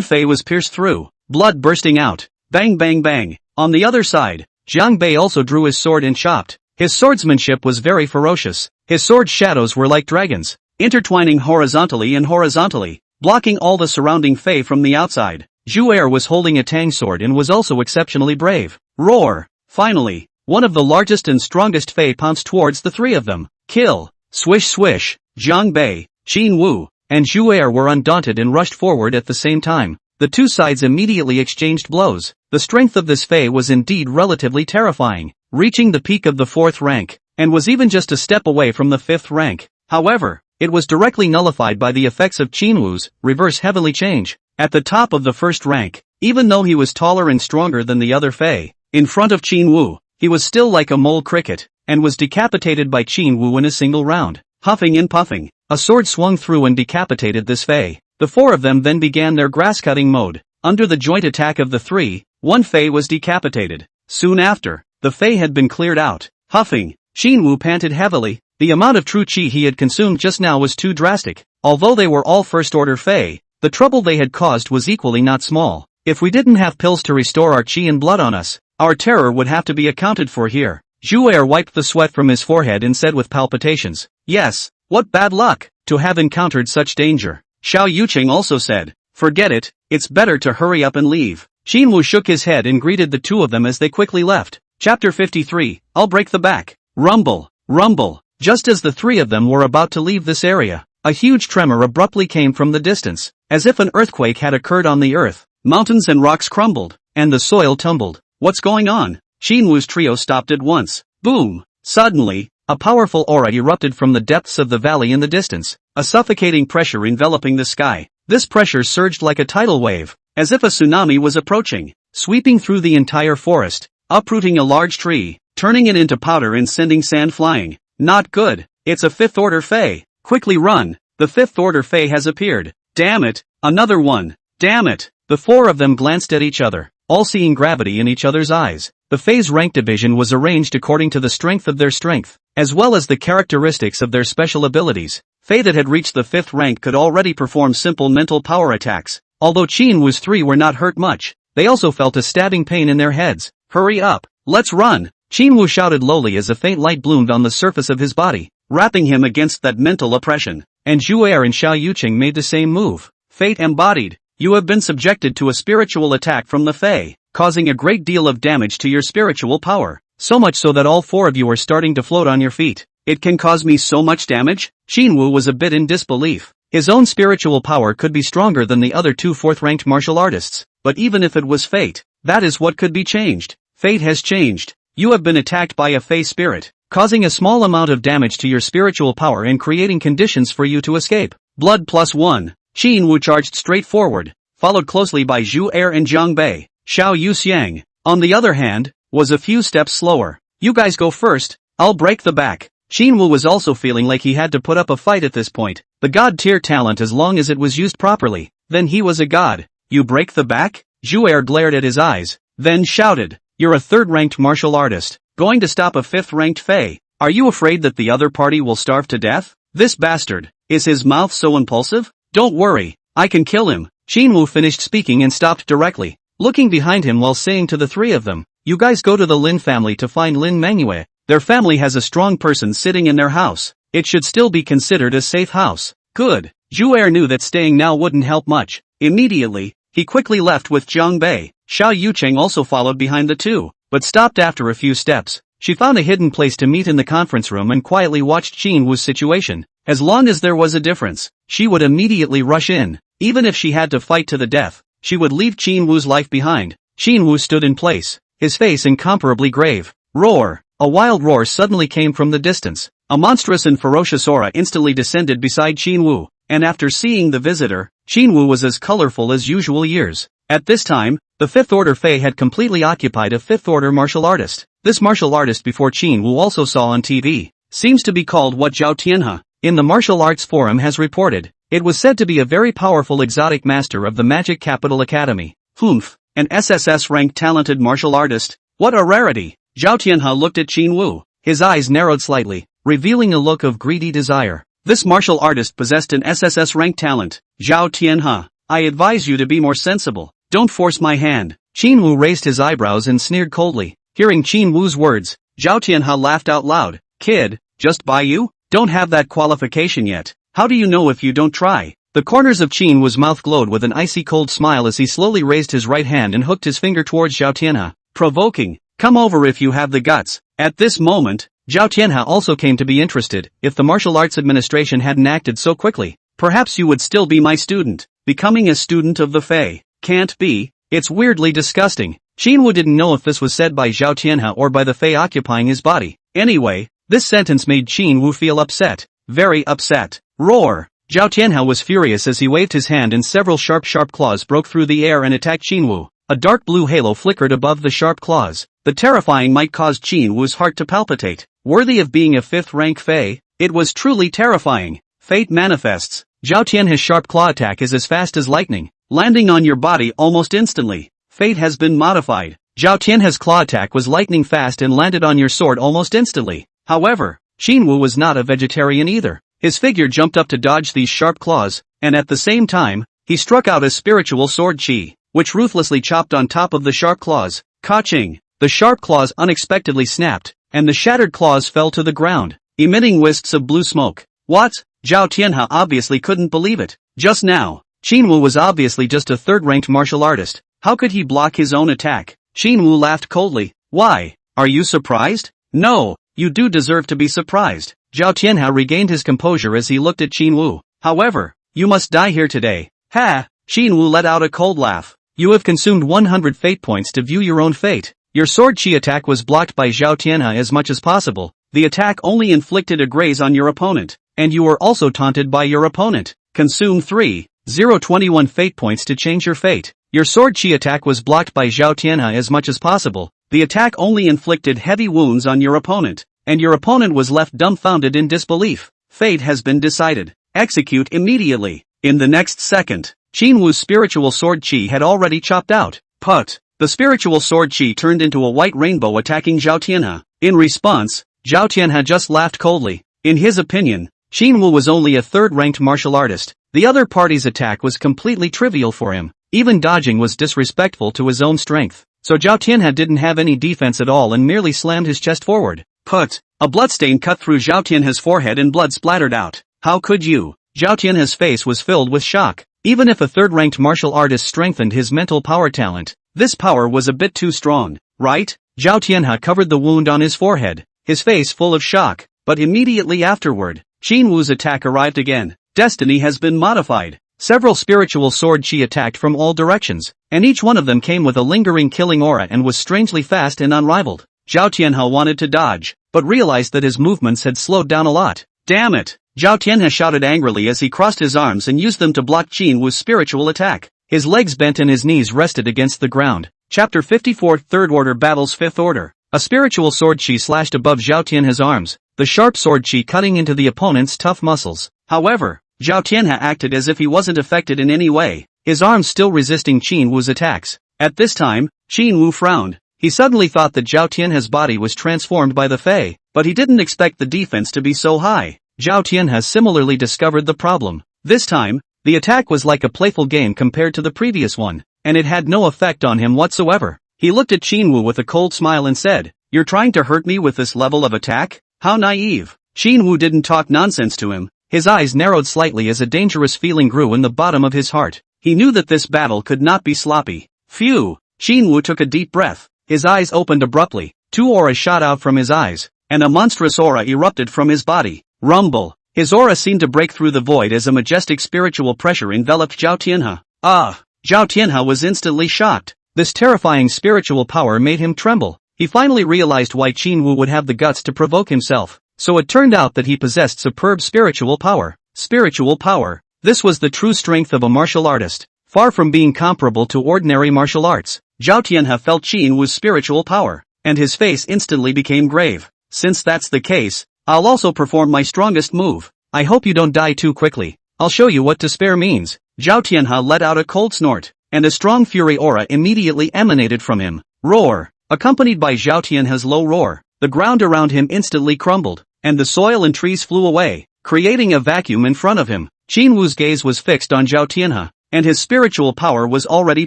Fae was pierced through, blood bursting out. Bang bang bang. On the other side, Jiang Bei also drew his sword and chopped. His swordsmanship was very ferocious. His sword's shadows were like dragons, intertwining horizontally, blocking all the surrounding Fae from the outside. Zhu'er was holding a tang sword and was also exceptionally brave. Roar! Finally, one of the largest and strongest Fae pounced towards the 3 of them. Kill! Swish swish! Jiang Bei, Jinwoo, and Zhu'er were undaunted and rushed forward at the same time. The 2 sides immediately exchanged blows. The strength of this Fae was indeed relatively terrifying, reaching the peak of the 4th rank, and was even just a step away from the 5th rank. However, it was directly nullified by the effects of Jinwoo's reverse heavenly change. at the top of the first rank. Even though he was taller and stronger than the other Fei, in front of Qin Wu, he was still like a mole cricket, and was decapitated by Qin Wu in a single round. Huffing and puffing, a sword swung through and decapitated this Fei. The four of them then began their grass-cutting mode. Under the joint attack of the three, one Fei was decapitated. Soon after, the Fei had been cleared out. Huffing, Qin Wu panted heavily. The amount of true qi he had consumed just now was too drastic. Although they were all first-order Fei, the trouble they had caused was equally not small. If we didn't have pills to restore our qi and blood on us, our terror would have to be accounted for here. Zhu Er wiped the sweat from his forehead and said with palpitations, "Yes, what bad luck, to have encountered such danger." Xiao Yuqing also said, "Forget it, it's better to hurry up and leave." Qin Wu shook his head and greeted the two of them as they quickly left. Chapter 53, I'll break the back. Rumble, rumble. Just as the three of them were about to leave this area, a huge tremor abruptly came from the distance, as if an earthquake had occurred on the earth. Mountains and rocks crumbled, and the soil tumbled. What's going on? Qin Wu's trio stopped at once. Boom! Suddenly, a powerful aura erupted from the depths of the valley in the distance, a suffocating pressure enveloping the sky. This pressure surged like a tidal wave, as if a tsunami was approaching, sweeping through the entire forest, uprooting a large tree, turning it into powder and sending sand flying. Not good. It's a fifth-order Fei. Quickly run. The fifth-order Fei has appeared. Damn it. Another one. Damn it. The four of them glanced at each other, all seeing gravity in each other's eyes. The Fei's rank division was arranged according to the strength of their strength, as well as the characteristics of their special abilities. Fei that had reached the fifth rank could already perform simple mental power attacks. Although Qin Wu's three were not hurt much, they also felt a stabbing pain in their heads. Hurry up. Let's run. Qin Wu shouted lowly as a faint light bloomed on the surface of his body, wrapping him against that mental oppression. And Zhu Er and Xiao Yuqing made the same move. Fate embodied. You have been subjected to a spiritual attack from the Fei, causing a great deal of damage to your spiritual power. So much so that all four of you are starting to float on your feet. It can cause me so much damage? Qin Wu was a bit in disbelief. His own spiritual power could be stronger than the other two fourth-ranked martial artists. But even if it was fate, that is what could be changed. Fate has changed. You have been attacked by a Fei spirit, causing a small amount of damage to your spiritual power and creating conditions for you to escape. Blood +1. Qin Wu charged straight forward, followed closely by Zhu Er and Zhang Bei. Xiao Yuxiang, on the other hand, was a few steps slower. You guys go first, I'll break the back. Qin Wu was also feeling like he had to put up a fight at this point. The god-tier talent, as long as it was used properly, then he was a god. You break the back? Zhu Er glared at his eyes, then shouted, "You're a third-ranked martial artist, going to stop a fifth-ranked Fei. Are you afraid that the other party will starve to death? This bastard, is his mouth so impulsive? Don't worry, I can kill him." Qin Wu finished speaking and stopped directly, looking behind him while saying to the three of them, "You guys go to the Lin family to find Lin Manhwa. Their family has a strong person sitting in their house. It should still be considered a safe house." Good. Zhu Er knew that staying now wouldn't help much. Immediately, he quickly left with Zhang Bei. Xiao Yuqing also followed behind the two, but stopped after a few steps. She found a hidden place to meet in the conference room and quietly watched Qin Wu's situation. As long as there was a difference, she would immediately rush in. Even if she had to fight to the death, she would leave Qin Wu's life behind. Qin Wu stood in place, his face incomparably grave. Roar! A wild roar suddenly came from the distance. A monstrous and ferocious aura instantly descended beside Qin Wu, and after seeing the visitor, Qin Wu was as colorful as usual years. At this time, the fifth-order Fei had completely occupied a fifth-order martial artist. This martial artist before Qin Wu also saw on TV, seems to be called what Zhao Tianhe, in the martial arts forum has reported. It was said to be a very powerful exotic master of the Magic Capital Academy. Humph, an SSS-ranked talented martial artist? What a rarity! Zhao Tianhe looked at Qin Wu, his eyes narrowed slightly, revealing a look of greedy desire. This martial artist possessed an SSS-ranked talent. Zhao Tianhe, I advise you to be more sensible. Don't force my hand. Qin Wu raised his eyebrows and sneered coldly. Hearing Qin Wu's words, Zhao Tianhe laughed out loud. Kid, just by you? Don't have that qualification yet. How do you know if you don't try? The corners of Qin Wu's mouth glowed with an icy cold smile as he slowly raised his right hand and hooked his finger towards Zhao Tianhe, provoking, "Come over if you have the guts." At this moment, Zhao Tianhe also came to be interested. If the martial arts administration hadn't acted so quickly, perhaps you would still be my student. Becoming a student of the Fei. Can't be. It's weirdly disgusting. Qin Wu didn't know if this was said by Zhao Tianhe or by the Fei occupying his body. Anyway, this sentence made Qin Wu feel upset. Very upset. Roar! Zhao Tianhao was furious as he waved his hand and several sharp claws broke through the air and attacked Qin Wu. A dark blue halo flickered above the sharp claws. The terrifying might caused Qin Wu's heart to palpitate. Worthy of being a 5th rank Fei, it was truly terrifying. Fate manifests. Zhao Tianhao's sharp claw attack is as fast as lightning, landing on your body almost instantly. Fate has been modified. Zhao Tianhao's claw attack was lightning fast and landed on your sword almost instantly. However, Qin Wu was not a vegetarian either. His figure jumped up to dodge these sharp claws, and at the same time, he struck out a spiritual sword qi, which ruthlessly chopped on top of the sharp claws. Ka-ching! The sharp claws unexpectedly snapped, and the shattered claws fell to the ground, emitting wisps of blue smoke. What? Zhao Tianhao obviously couldn't believe it. Just now, Qin Wu was obviously just a 3rd-ranked martial artist. How could he block his own attack? Qin Wu laughed coldly. Why? Are you surprised? No, you do deserve to be surprised. Zhao Tianhao regained his composure as he looked at Qin Wu. However, you must die here today. Ha! Qin Wu let out a cold laugh. You have consumed 100 fate points to view your own fate. Your sword qi attack was blocked by Zhao Tianhao as much as possible. The attack only inflicted a graze on your opponent, and you were also taunted by your opponent. Consume 3,021 fate points to change your fate. Your sword qi attack was blocked by Zhao Tianhao as much as possible. The attack only inflicted heavy wounds on your opponent, and your opponent was left dumbfounded in disbelief. Fate has been decided. Execute immediately. In the next second, Qin Wu's spiritual sword qi had already chopped out. Put. The spiritual sword qi turned into a white rainbow attacking Zhao Tianhao. In response, Zhao Tianhao just laughed coldly. In his opinion, Qin Wu was only a 3rd-ranked martial artist. The other party's attack was completely trivial for him. Even dodging was disrespectful to his own strength. So Zhao Tianhao didn't have any defense at all and merely slammed his chest forward. Put. A bloodstain cut through Zhao Tianhao's forehead and blood splattered out. How could you? Zhao Tianhao's face was filled with shock. Even if a 3rd-ranked martial artist strengthened his mental power talent, this power was a bit too strong, right? Zhao Tianhao covered the wound on his forehead, his face full of shock, but immediately afterward, Qin Wu's attack arrived again. Destiny has been modified. Several spiritual sword qi attacked from all directions, and each one of them came with a lingering killing aura and was strangely fast and unrivaled. Zhao Tianhao wanted to dodge, but realized that his movements had slowed down a lot. Damn it! Zhao Tianhao shouted angrily as he crossed his arms and used them to block Qin Wu's spiritual attack. His legs bent and his knees rested against the ground. Chapter 54 3rd Order Battles 5th Order. A spiritual sword qi slashed above Zhao Tianhao's arms, the sharp sword qi cutting into the opponent's tough muscles. However, Zhao Tianhao acted as if he wasn't affected in any way, his arms still resisting Qin Wu's attacks. At this time, Qin Wu frowned. He suddenly thought that Zhao Tianhao's body was transformed by the Fei, but he didn't expect the defense to be so high. Zhao Tianhao similarly discovered the problem. This time, the attack was like a playful game compared to the previous one, and it had no effect on him whatsoever. He looked at Qin Wu with a cold smile and said, "You're trying to hurt me with this level of attack? How naive." Qin Wu didn't talk nonsense to him. His eyes narrowed slightly as a dangerous feeling grew in the bottom of his heart. He knew that this battle could not be sloppy. Phew! Qin Wu took a deep breath. His eyes opened abruptly, 2 auras shot out from his eyes, and a monstrous aura erupted from his body. Rumble! His aura seemed to break through the void as a majestic spiritual pressure enveloped Zhao Tianhao. Ah! Zhao Tianhao was instantly shocked. This terrifying spiritual power made him tremble. He finally realized why Qin Wu would have the guts to provoke himself. So it turned out that he possessed superb spiritual power. Spiritual power. This was the true strength of a martial artist, far from being comparable to ordinary martial arts. Zhao Tianhao felt Qin Wu's spiritual power, and his face instantly became grave. Since that's the case, I'll also perform my strongest move. I hope you don't die too quickly. I'll show you what despair means. Zhao Tianhao let out a cold snort, and a strong fury aura immediately emanated from him. Roar! Accompanied by Zhao Tianhao's low roar, the ground around him instantly crumbled, and the soil and trees flew away, creating a vacuum in front of him. Qin Wu's gaze was fixed on Zhao Tianhao, and his spiritual power was already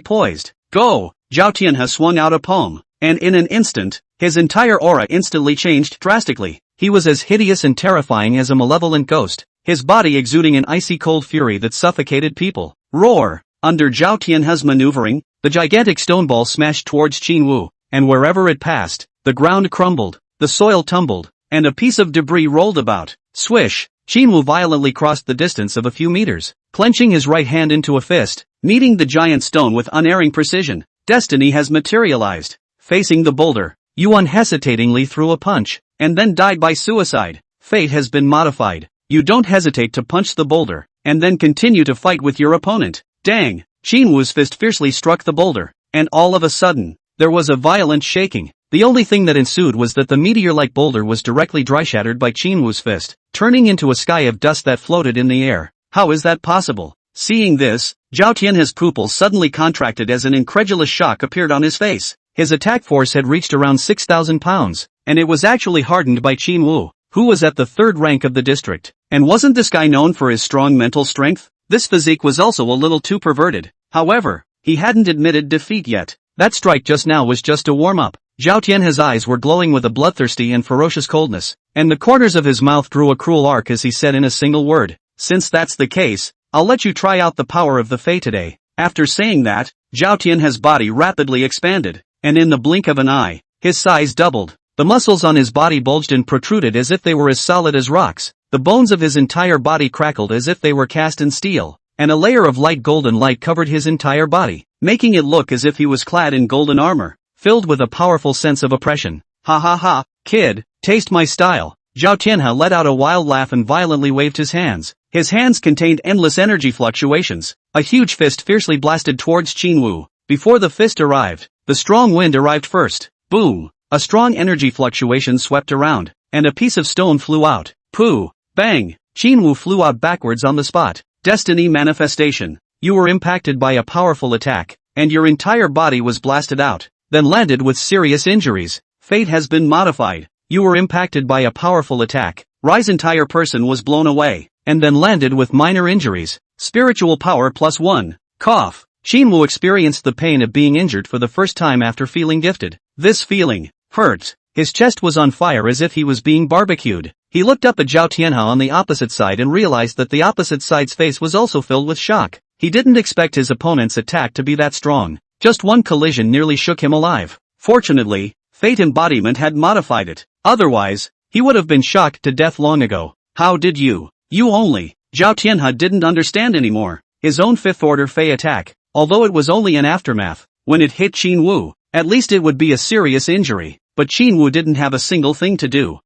poised. Go! Zhao Tianhao swung out a palm, and in an instant, his entire aura instantly changed drastically. He was as hideous and terrifying as a malevolent ghost, his body exuding an icy cold fury that suffocated people. Roar! Under Zhao Tianhao's maneuvering, the gigantic stone ball smashed towards Qin Wu, and wherever it passed, the ground crumbled, the soil tumbled, and a piece of debris rolled about. Swish! Qin Wu violently crossed the distance of a few meters, clenching his right hand into a fist, kneading the giant stone with unerring precision. Destiny has materialized. Facing the boulder, you unhesitatingly threw a punch, and then died by suicide. Fate has been modified. You don't hesitate to punch the boulder. and then continue to fight with your opponent. Dang! Qin Wu's fist fiercely struck the boulder, and all of a sudden, there was a violent shaking. The only thing that ensued was that the meteor-like boulder was directly dry-shattered by Qin Wu's fist, turning into a sky of dust that floated in the air. How is that possible? Seeing this, Zhao Tianhe's pupils suddenly contracted as an incredulous shock appeared on his face. His attack force had reached around 6,000 pounds, and it was actually hardened by Qin Wu, who was at the third rank of the district. And wasn't this guy known for his strong mental strength? This physique was also a little too perverted. However, he hadn't admitted defeat yet. That strike just now was just a warm-up. Zhao Tianhe's eyes were glowing with a bloodthirsty and ferocious coldness, and the corners of his mouth drew a cruel arc as he said in a single word, "Since that's the case, I'll let you try out the power of the Fae today." After saying that, Zhao Tianhe's body rapidly expanded, and in the blink of an eye, his size doubled. The muscles on his body bulged and protruded as if they were as solid as rocks. The bones of his entire body crackled as if they were cast in steel, and a layer of light golden light covered his entire body, making it look as if he was clad in golden armor, filled with a powerful sense of oppression. "Ha ha ha, kid, taste my style." Zhao Tianhe let out a wild laugh and violently waved his hands. His hands contained endless energy fluctuations. A huge fist fiercely blasted towards Qin Wu. Before the fist arrived, the strong wind arrived first. Boom! A strong energy fluctuation swept around, and a piece of stone flew out. Pooh! Bang! Qin Wu flew out backwards on the spot. Destiny manifestation. You were impacted by a powerful attack, and your entire body was blasted out, then landed with serious injuries. Fate has been modified. You were impacted by a powerful attack. Rai's entire person was blown away, and then landed with minor injuries. Spiritual power +1. Cough. Qin Wu experienced the pain of being injured for the first time after feeling gifted. This feeling hurt. His chest was on fire as if he was being barbecued. He looked up at Zhao Tianhe on the opposite side and realized that the opposite side's face was also filled with shock. He didn't expect his opponent's attack to be that strong. Just one collision nearly shook him alive. Fortunately, Fate embodiment had modified it. Otherwise, he would have been shocked to death long ago. How did you only? Zhao Tianhe didn't understand anymore. His own fifth-order Fei attack, although it was only an aftermath, when it hit Qin Wu, at least it would be a serious injury. But Qin Wu didn't have a single thing to do.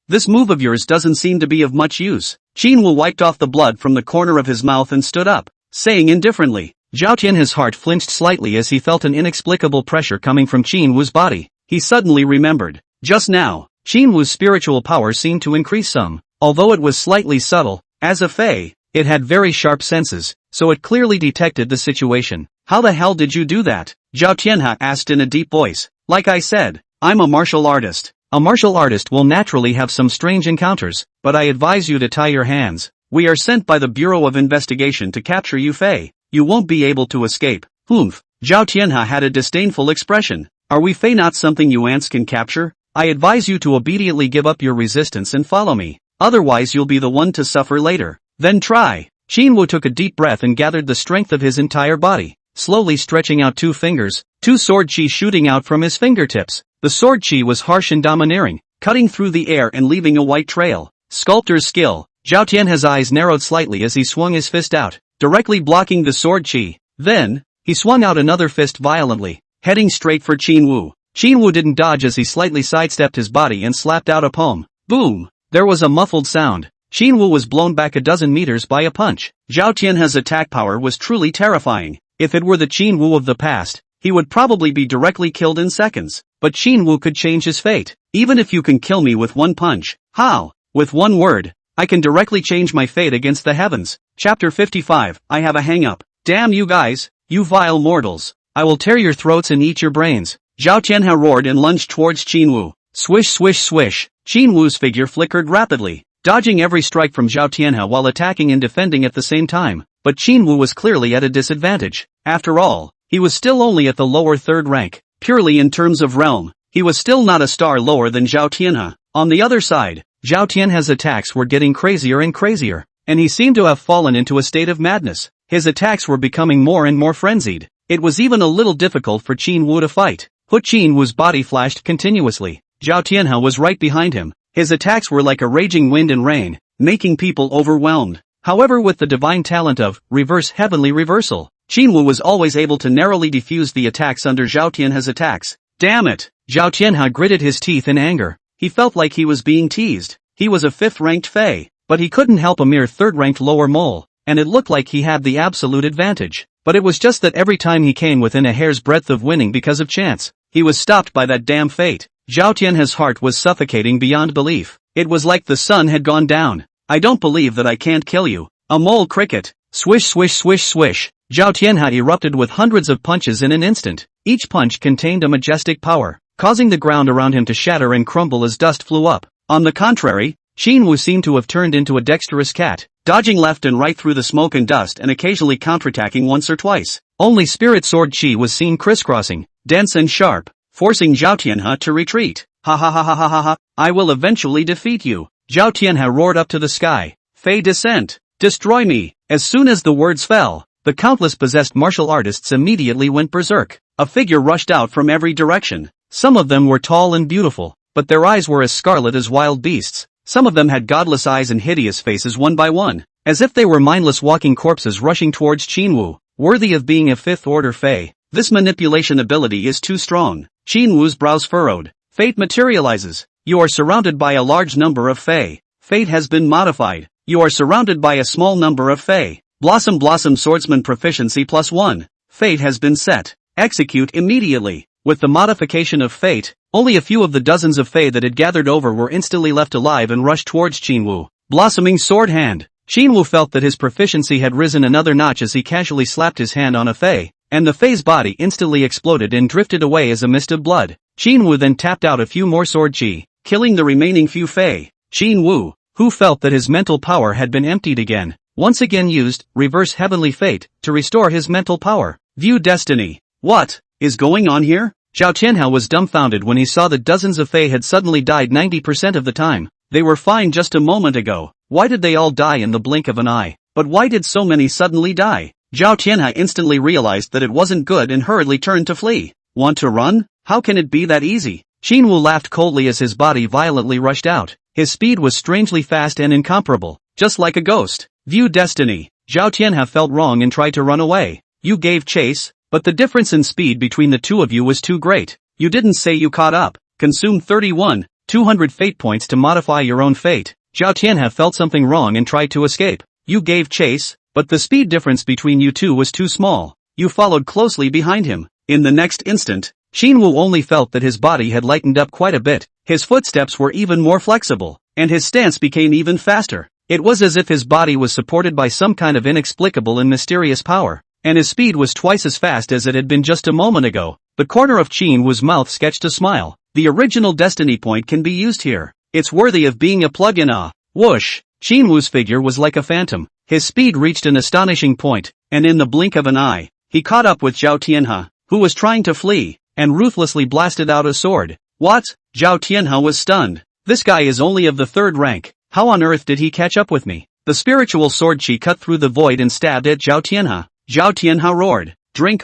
This move of yours doesn't seem to be of much use. Qin Wu wiped off the blood from the corner of his mouth and stood up, saying indifferently. Zhao Tianhe's heart flinched slightly as he felt an inexplicable pressure coming from Qin Wu's body. He suddenly remembered. Just now, Qin Wu's spiritual power seemed to increase some, although it was slightly subtle. As a Fei, it had very sharp senses, so it clearly detected the situation. How the hell did you do that? Zhao Tianhe asked in a deep voice. Like I said, I'm a martial artist. A martial artist will naturally have some strange encounters, but I advise you to tie your hands. We are sent by the Bureau of Investigation to capture you Fei. You won't be able to escape. Humph. Zhao Tianhe had a disdainful expression. Are we Fei not something you ants can capture? I advise you to obediently give up your resistance and follow me. Otherwise you'll be the one to suffer later. Then try. Qin Wu took a deep breath and gathered the strength of his entire body, slowly stretching out two fingers, two sword chi shooting out from his fingertips. The sword chi was harsh and domineering, cutting through the air and leaving a white trail. Sculptor's skill. Zhao Tianhe's eyes narrowed slightly as he swung his fist out, directly blocking the sword chi. Then, he swung out another fist violently, heading straight for Qin Wu. Qin Wu didn't dodge as he slightly sidestepped his body and slapped out a palm. Boom! There was a muffled sound. Qin Wu was blown back a dozen meters by a punch. Zhao Tianhe's attack power was truly terrifying. If it were the Qin Wu of the past, he would probably be directly killed in seconds. But Qin Wu could change his fate. Even if you can kill me with one punch. How? With one word. I can directly change my fate against the heavens. Chapter 55. I have a hang-up. Damn you guys, you vile mortals. I will tear your throats and eat your brains. Zhao Tianhe roared and lunged towards Qin Wu. Swish swish swish. Qin Wu's figure flickered rapidly, dodging every strike from Zhao Tianhe while attacking and defending at the same time. But Qin Wu was clearly at a disadvantage. After all, he was still only at the lower third rank. Purely in terms of realm, he was still not a star lower than Zhao Tianhe. On the other side, Zhao Tianhe's attacks were getting crazier and crazier, and he seemed to have fallen into a state of madness. His attacks were becoming more and more frenzied. It was even a little difficult for Qin Wu to fight. Qin Wu's body flashed continuously. Zhao Tianhe was right behind him. His attacks were like a raging wind and rain, making people overwhelmed. However, with the divine talent of reverse heavenly reversal, Qin Wu was always able to narrowly defuse the attacks under Zhao Tianhe's attacks. Damn it! Zhao Tianhe gritted his teeth in anger. He felt like he was being teased. He was a fifth-ranked Fei, but he couldn't help a mere third-ranked lower mole, and it looked like he had the absolute advantage. But it was just that every time he came within a hair's breadth of winning because of chance, he was stopped by that damn fate. Zhao Tianhe's heart was suffocating beyond belief. It was like the sun had gone down. I don't believe that I can't kill you. A mole cricket. Swish swish swish swish. Zhao Tianhe erupted with hundreds of punches in an instant. Each punch contained a majestic power, causing the ground around him to shatter and crumble as dust flew up. On the contrary, Qin Wu seemed to have turned into a dexterous cat, dodging left and right through the smoke and dust and occasionally counterattacking once or twice. Only spirit sword Qi was seen crisscrossing, dense and sharp, forcing Zhao Tianhe to retreat. Ha ha ha ha ha ha ha, I will eventually defeat you. Zhao Tianhe roared up to the sky. Fey descent. Destroy me. As soon as the words fell, the countless possessed martial artists immediately went berserk. A figure rushed out from every direction. Some of them were tall and beautiful, but their eyes were as scarlet as wild beasts. Some of them had godless eyes and hideous faces one by one, as if they were mindless walking corpses rushing towards Qin Wu, worthy of being a fifth-order Fey. This manipulation ability is too strong. Qin Wu's brows furrowed. Fate materializes. You are surrounded by a large number of Fey. Fate has been modified. You are surrounded by a small number of Fey. Blossom Swordsman Proficiency +1. Fate has been set. Execute immediately. With the modification of fate, only a few of the dozens of Fey that had gathered over were instantly left alive and rushed towards Qin Wu. Blossoming Sword Hand. Qin Wu felt that his proficiency had risen another notch as he casually slapped his hand on a Fey, and the Fey's body instantly exploded and drifted away as a mist of blood. Qin Wu then tapped out a few more sword chi, killing the remaining few Fey. Qin Wu, who felt that his mental power had been emptied again, once again used Reverse Heavenly Fate to restore his mental power. View Destiny. What is going on here? Zhao Tianhe was dumbfounded when he saw that dozens of Fey had suddenly died 90% of the time. They were fine just a moment ago. Why did they all die in the blink of an eye? But why did so many suddenly die? Zhao Tianhe instantly realized that it wasn't good and hurriedly turned to flee. Want to run? How can it be that easy? Qin Wu laughed coldly as his body violently rushed out. His speed was strangely fast and incomparable, just like a ghost. View Destiny. Zhao Tianhe felt wrong and tried to run away. You gave chase, but the difference in speed between the two of you was too great. You didn't say you caught up. Consume 200 fate points to modify your own fate. Zhao Tianhe felt something wrong and tried to escape. You gave chase, but the speed difference between you two was too small. You followed closely behind him. In the next instant, Qin Wu only felt that his body had lightened up quite a bit. His footsteps were even more flexible, and his stance became even faster. It was as if his body was supported by some kind of inexplicable and mysterious power, and his speed was twice as fast as it had been just a moment ago. The corner of Qin Wu's mouth sketched a smile. The original destiny point can be used here. It's worthy of being a plug-in. Whoosh! Qin Wu's figure was like a phantom. His speed reached an astonishing point, and in the blink of an eye, he caught up with Zhao Tianhe, who was trying to flee, and ruthlessly blasted out a sword. What? Zhao Tianhe was stunned. This guy is only of the third rank. How on earth did he catch up with me? The sword chi cut through the void and stabbed at Zhao Tianhe. Zhao Tianhe roared. Drink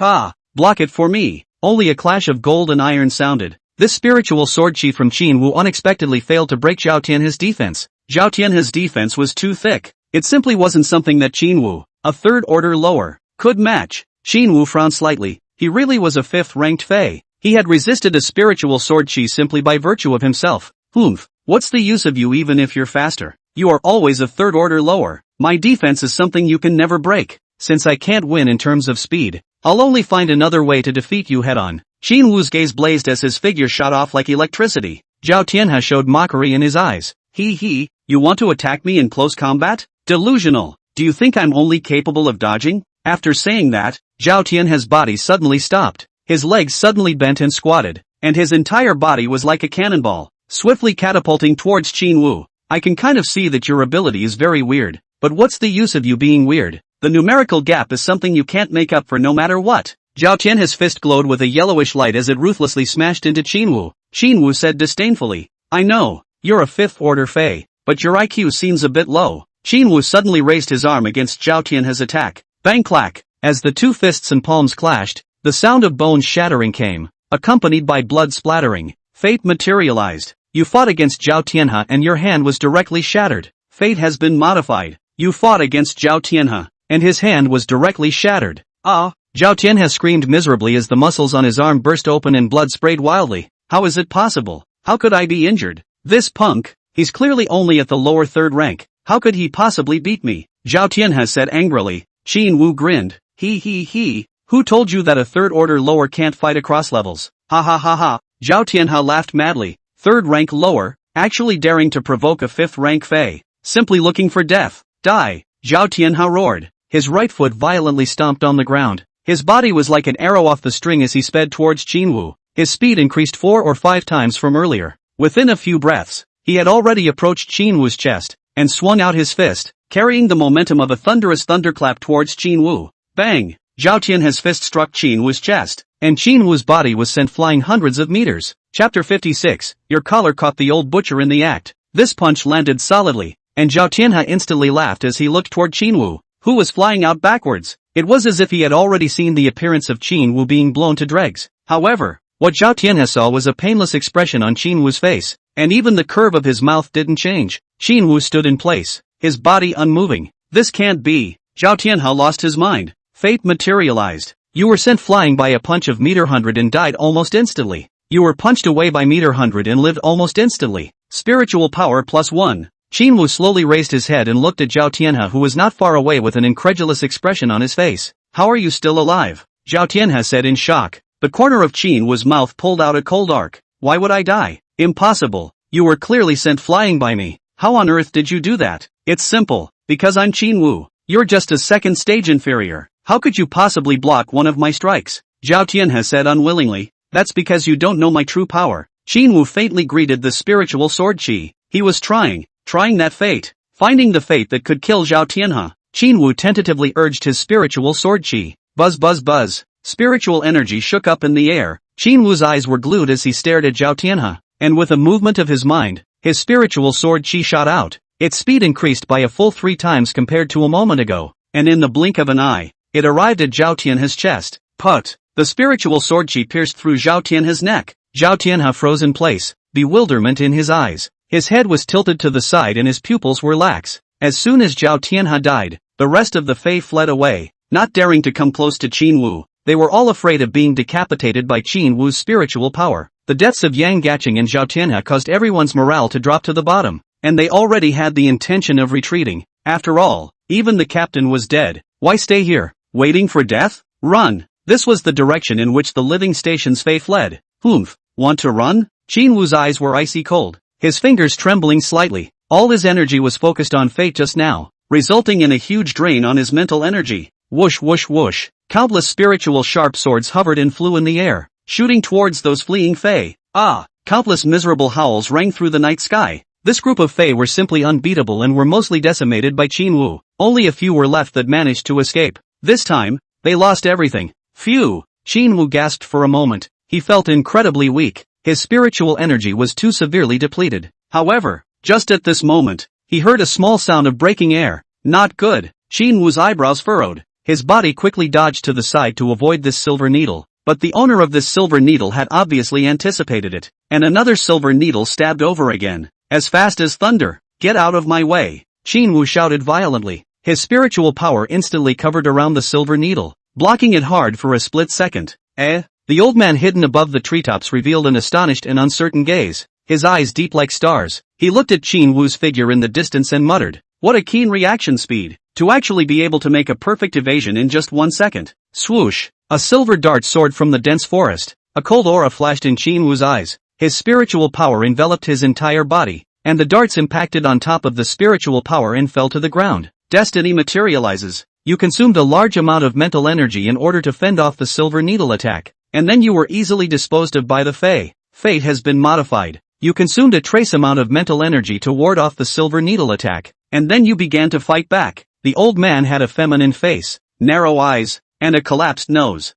block it for me. Only a clash of gold and iron sounded. This spiritual sword chi from Qin Wu unexpectedly failed to break Zhao Tianhe's defense. Zhao Tianhe's defense was too thick. It simply wasn't something that Qin Wu, a third order lower, could match. Qin Wu frowned slightly. He really was a fifth-ranked Fey. He had resisted a spiritual sword chi simply by virtue of himself. What's the use of you even if you're faster? You are always a third order lower. My defense is something you can never break. Since I can't win in terms of speed, I'll only find another way to defeat you head-on. Qin Wu's gaze blazed as his figure shot off like electricity. Zhao Tianhe showed mockery in his eyes. You want to attack me in close combat? Delusional. Do you think I'm only capable of dodging? After saying that, Zhao Tianhe's body suddenly stopped. His legs suddenly bent and squatted, and his entire body was like a cannonball, swiftly catapulting towards Qin Wu. I can kind of see that your ability is very weird, but what's the use of you being weird? The numerical gap is something you can't make up for no matter what. Zhao Tianhe's fist glowed with a yellowish light as it ruthlessly smashed into Qin Wu. Qin Wu said disdainfully, I know, you're a fifth-order Fey, but your IQ seems a bit low. Qin Wu suddenly raised his arm against Zhao Tianhe's attack. Bang clack! As the two fists and palms clashed, the sound of bones shattering came, accompanied by blood splattering. Fate materialized. You fought against Zhao Tianhe and your hand was directly shattered. Fate has been modified. You fought against Zhao Tianhe, and his hand was directly shattered. Zhao Tianhe screamed miserably as the muscles on his arm burst open and blood sprayed wildly. How is it possible? How could I be injured? This punk, he's clearly only at the lower third rank. How could he possibly beat me? Zhao Tianhe said angrily. Qin Wu grinned. He. Who told you that a third order lower can't fight across levels? Ha ha ha ha. Zhao Tianhe laughed madly. Third rank lower, actually daring to provoke a fifth rank Fei. Simply looking for death. Die. Zhao Tianhe roared. His right foot violently stomped on the ground. His body was like an arrow off the string as he sped towards Qin Wu. His speed increased 4 or 5 times from earlier. Within a few breaths, he had already approached Qin Wu's chest, and swung out his fist, carrying the momentum of a thunderous thunderclap towards Qin Wu. Bang! Zhao Tianhe's fist struck Qin Wu's chest, and Qin Wu's body was sent flying hundreds of meters. Chapter 56, Your collar caught the old butcher in the act. This punch landed solidly, and Zhao Tianhe instantly laughed as he looked toward Qin Wu, who was flying out backwards. It was as if he had already seen the appearance of Qin Wu being blown to dregs. However, what Zhao Tianhe saw was a painless expression on Qin Wu's face, and even the curve of his mouth didn't change. Qin Wu stood in place, his body unmoving. This can't be. Zhao Tianhe lost his mind. Fate materialized. You were sent flying by a punch of meter 100 and died almost instantly. You were punched away by meter 100 and lived almost instantly. Spiritual power +1. Qin Wu slowly raised his head and looked at Zhao Tianhe, who was not far away with an incredulous expression on his face. How are you still alive? Zhao Tianhe said in shock. The corner of Qin Wu's mouth pulled out a cold arc. Why would I die? Impossible. You were clearly sent flying by me. How on earth did you do that? It's simple. Because I'm Qin Wu. You're just a second stage inferior. How could you possibly block one of my strikes? Zhao Tianhe said unwillingly. That's because you don't know my true power. Qin Wu faintly greeted the spiritual sword chi. He was trying that fate. Finding the fate that could kill Zhao Tianhe. Qin Wu tentatively urged his spiritual sword chi. Buzz buzz buzz. Spiritual energy shook up in the air. Qin Wu's eyes were glued as he stared at Zhao Tianhe, and with a movement of his mind, his spiritual sword chi shot out. Its speed increased by a full 3 times compared to a moment ago, and in the blink of an eye, it arrived at Zhao Tianhe's chest. Put! The spiritual sword chi pierced through Zhao Tianhe's neck. Zhao Tianhe froze in place, bewilderment in his eyes. His head was tilted to the side and his pupils were lax. As soon as Zhao Tianhe died, the rest of the Fei fled away, not daring to come close to Qin Wu. They were all afraid of being decapitated by Qin Wu's spiritual power. The deaths of Yang Gaching and Zhao Tianhe caused everyone's morale to drop to the bottom, and they already had the intention of retreating. After all, even the captain was dead. Why stay here, waiting for death? Run! This was the direction in which the living station's Fei fled. Humph, want to run? Qin Wu's eyes were icy cold, his fingers trembling slightly. All his energy was focused on fate just now, resulting in a huge drain on his mental energy. Whoosh whoosh whoosh. Countless spiritual sharp swords hovered and flew in the air, shooting towards those fleeing Fei. Ah! Countless miserable howls rang through the night sky. This group of Fei were simply unbeatable and were mostly decimated by Qin Wu. Only a few were left that managed to escape. This time, they lost everything. Phew! Qin Wu gasped for a moment. He felt incredibly weak. His spiritual energy was too severely depleted. However, just at this moment, he heard a small sound of breaking air. Not good. Qin Wu's eyebrows furrowed. His body quickly dodged to the side to avoid this silver needle, but the owner of this silver needle had obviously anticipated it, and another silver needle stabbed over again, as fast as thunder. Get out of my way! Qin Wu shouted violently. His spiritual power instantly covered around the silver needle, blocking it hard for a split second. The old man hidden above the treetops revealed an astonished and uncertain gaze, his eyes deep like stars. He looked at Qin Wu's figure in the distance and muttered, "What a keen reaction speed! To actually be able to make a perfect evasion in just 1 second." Swoosh! A silver dart soared from the dense forest. A cold aura flashed in Qin Wu's eyes. His spiritual power enveloped his entire body, and the darts impacted on top of the spiritual power and fell to the ground. Destiny materializes. You consumed a large amount of mental energy in order to fend off the silver needle attack, and then you were easily disposed of by the Fei. Fate has been modified. You consumed a trace amount of mental energy to ward off the silver needle attack, and then you began to fight back. The old man had a feminine face, narrow eyes, and a collapsed nose.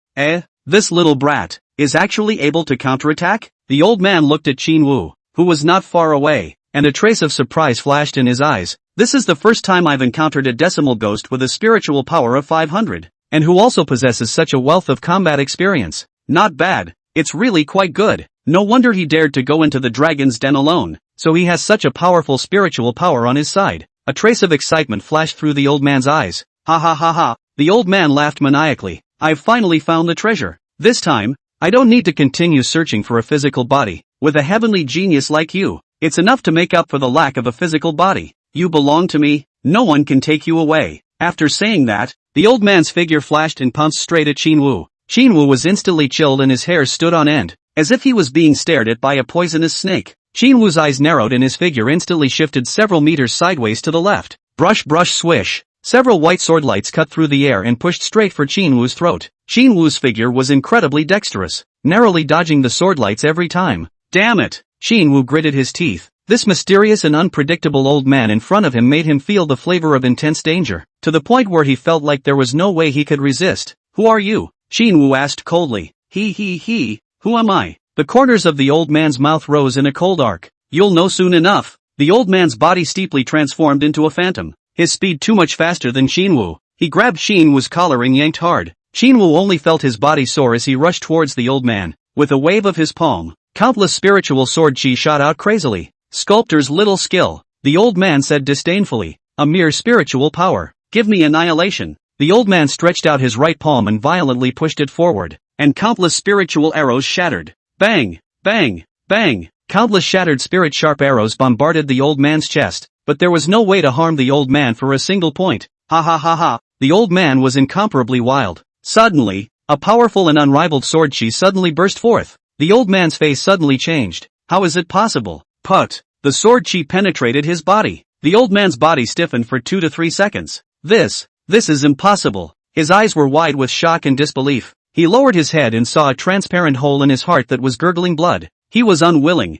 This little brat is actually able to counterattack? The old man looked at Qin Wu, who was not far away, and a trace of surprise flashed in his eyes. This is the first time I've encountered a decimal ghost with a spiritual power of 500, and who also possesses such a wealth of combat experience. Not bad. It's really quite good. No wonder he dared to go into the dragon's den alone, so he has such a powerful spiritual power on his side. A trace of excitement flashed through the old man's eyes. Ha ha ha ha. The old man laughed maniacally. I've finally found the treasure. This time, I don't need to continue searching for a physical body. With a heavenly genius like you, it's enough to make up for the lack of a physical body. you belong to me, no one can take you away. After saying that, the old man's figure flashed and pounced straight at Qinwu. Qinwu was instantly chilled and his hair stood on end, as if he was being stared at by a poisonous snake. Qinwu's eyes narrowed and his figure instantly shifted several meters sideways to the left. Brush brush swish. Several white sword lights cut through the air and pushed straight for Qinwu's throat. Qinwu's figure was incredibly dexterous, narrowly dodging the sword lights every time. Damn it! Qinwu gritted his teeth. This mysterious and unpredictable old man in front of him made him feel the flavor of intense danger, to the point where he felt like there was no way he could resist. Who are you? Qinwu asked coldly. He, who am I? The corners of the old man's mouth rose in a cold arc. You'll know soon enough. The old man's body steeply transformed into a phantom, his speed too much faster than Qinwu. He grabbed Qinwu's collar and yanked hard. Qinwu only felt his body soar as he rushed towards the old man. With a wave of his palm, countless spiritual sword chi shot out crazily. Sculptor's little skill, the old man said disdainfully. A mere spiritual power. Give me annihilation. The old man stretched out his right palm and violently pushed it forward, and countless spiritual arrows shattered. Bang! Bang! Bang! Countless shattered spirit-sharp arrows bombarded the old man's chest, but there was no way to harm the old man for a single point. Ha ha ha ha! The old man was incomparably wild. Suddenly, a powerful and unrivaled sword chi suddenly burst forth. The old man's face suddenly changed. How is it possible? Put! The sword chi penetrated his body. The old man's body stiffened for 2 to 3 seconds. This is impossible. His eyes were wide with shock and disbelief. He lowered his head and saw a transparent hole in his heart that was gurgling blood. He was unwilling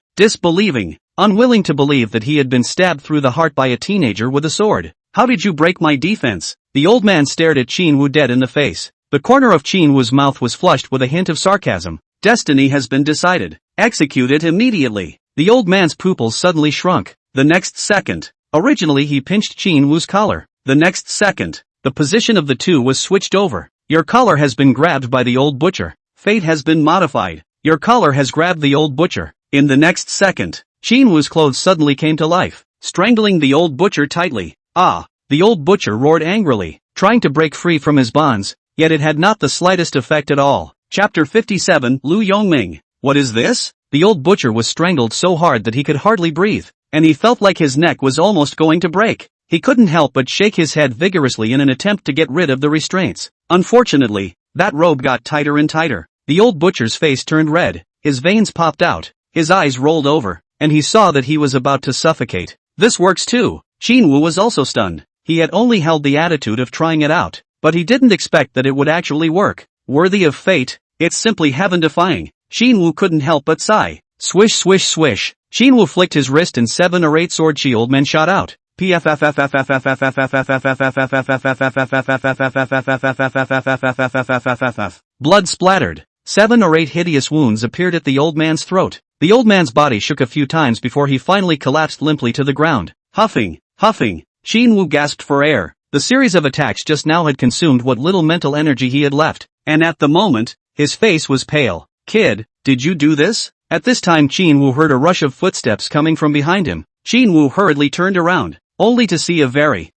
to believe that he had been stabbed through the heart by a teenager with a sword. How did you break my defense? The old man stared at Qinwu dead in the face. The corner of Qinwu's mouth was flushed with a hint of sarcasm. Destiny has been decided. Execute it immediately. The old man's pupils suddenly shrunk. The next second, originally he pinched Qinwu's collar. The next second, the position of the two was switched over. Your collar has been grabbed by the old butcher. Fate has been modified. Your collar has grabbed the old butcher. In the next second, Qinwu's clothes suddenly came to life, strangling the old butcher tightly. Ah! The old butcher roared angrily, trying to break free from his bonds, yet it had not the slightest effect at all. Chapter 57 Lu Yongming. What is this? The old butcher was strangled so hard that he could hardly breathe, and he felt like his neck was almost going to break. He couldn't help but shake his head vigorously in an attempt to get rid of the restraints. Unfortunately, that robe got tighter and tighter. The old butcher's face turned red, his veins popped out, his eyes rolled over, and he saw that he was about to suffocate. This works too. Qinwu was also stunned. He had only held the attitude of trying it out, but he didn't expect that it would actually work. Worthy of fate, it's simply heaven-defying. Qinwu couldn't help but sigh. Swish swish swish. Qinwu flicked his wrist and 7 or 8 sword chi old men shot out. Blood splattered. 7 or 8 hideous wounds appeared at the old man's throat. The old man's body shook a few times before he finally collapsed limply to the ground. Huffing. Qinwu gasped for air. The series of attacks just now had consumed what little mental energy he had left, and at the moment, his face was pale. Kid, did you do this? At this time Qinwu heard a rush of footsteps coming from behind him. Qinwu hurriedly turned around, only to see a very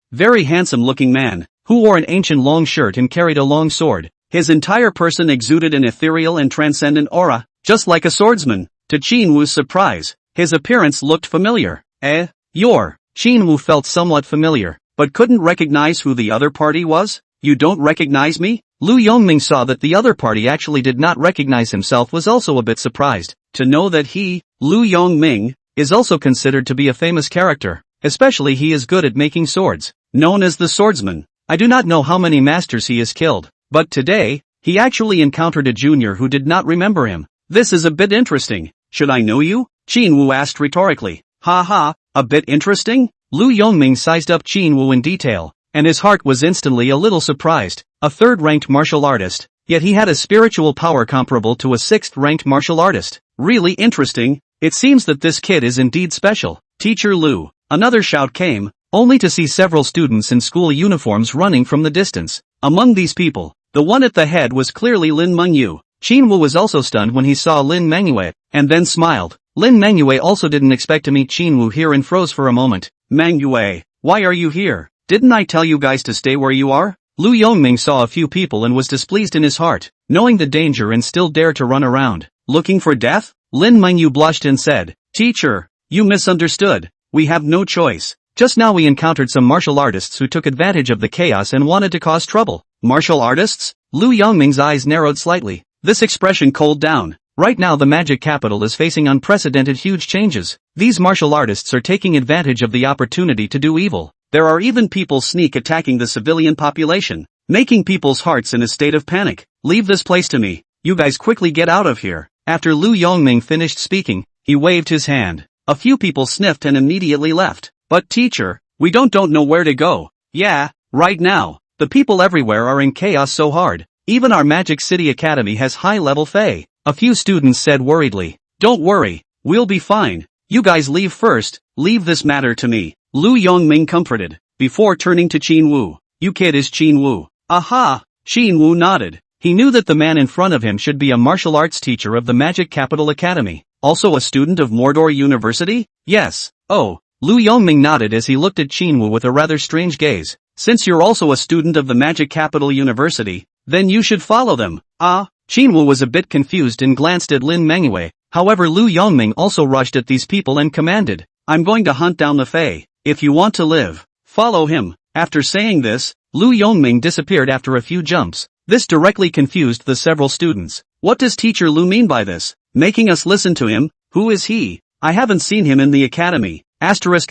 handsome-looking man, who wore an ancient long shirt and carried a long sword. His entire person exuded an ethereal and transcendent aura, just like a swordsman. To Qinwu's surprise, his appearance looked familiar. Qinwu felt somewhat familiar, but couldn't recognize who the other party was. You don't recognize me? Lu Yongming saw that the other party actually did not recognize himself was also a bit surprised, to know that he, Lu Yongming, is also considered to be a famous character, especially he is good at making swords, known as the swordsman. I do not know how many masters he has killed, but today, he actually encountered a junior who did not remember him. This is a bit interesting. Should I know you? Qinwu asked rhetorically. A bit interesting? Lu Yongming sized up Qinwu in detail, and his heart was instantly a little surprised. A 3rd-ranked martial artist, yet he had a spiritual power comparable to a 6th-ranked martial artist. Really interesting. It seems that this kid is indeed special. Teacher Lu. Another shout came, only to see several students in school uniforms running from the distance. Among these people, the one at the head was clearly Lin Mengyu. Qinwu was also stunned when he saw Lin Mengyue, and then smiled. Lin Mengyue also didn't expect to meet Qinwu here and froze for a moment. Mengyue, why are you here? Didn't I tell you guys to stay where you are? Lu Yongming saw a few people and was displeased in his heart, knowing the danger and still dared to run around. Looking for death? Lin Mengyu blushed and said, Teacher, you misunderstood. We have no choice. Just now we encountered some martial artists who took advantage of the chaos and wanted to cause trouble. Martial artists? Lu Yongming's eyes narrowed slightly. This expression cooled down. Right now the magic capital is facing unprecedented huge changes. These martial artists are taking advantage of the opportunity to do evil. There are even people sneak attacking the civilian population, making people's hearts in a state of panic. Leave this place to me. You guys quickly get out of here. After Lu Yongming finished speaking, he waved his hand. A few people sniffed and immediately left. But teacher, we don't know where to go. Yeah, right now. The people everywhere are in chaos so hard. Even our Magic City Academy has high-level Fae. A few students said worriedly. Don't worry, we'll be fine. You guys leave first, leave this matter to me. Lu Yongming comforted, before turning to Qin Wu. You kid is Qin Wu. Aha! Qin Wu nodded. He knew that the man in front of him should be a martial arts teacher of the Magic Capital Academy. Also a student of Mordor University? Yes. Oh. Lu Yongming nodded as he looked at Qin Wu with a rather strange gaze. Since you're also a student of the Magic Capital University, then you should follow them. Ah. Qin Wu was a bit confused and glanced at Lin Manhwa. However, Lu Yongming also rushed at these people and commanded, I'm going to hunt down the Fae. If you want to live, follow him. After saying this, Lu Yongming disappeared after a few jumps. This directly confused the several students. What does Teacher Lu mean by this? Making us listen to him? Who is he? I haven't seen him in the academy. Asterisk.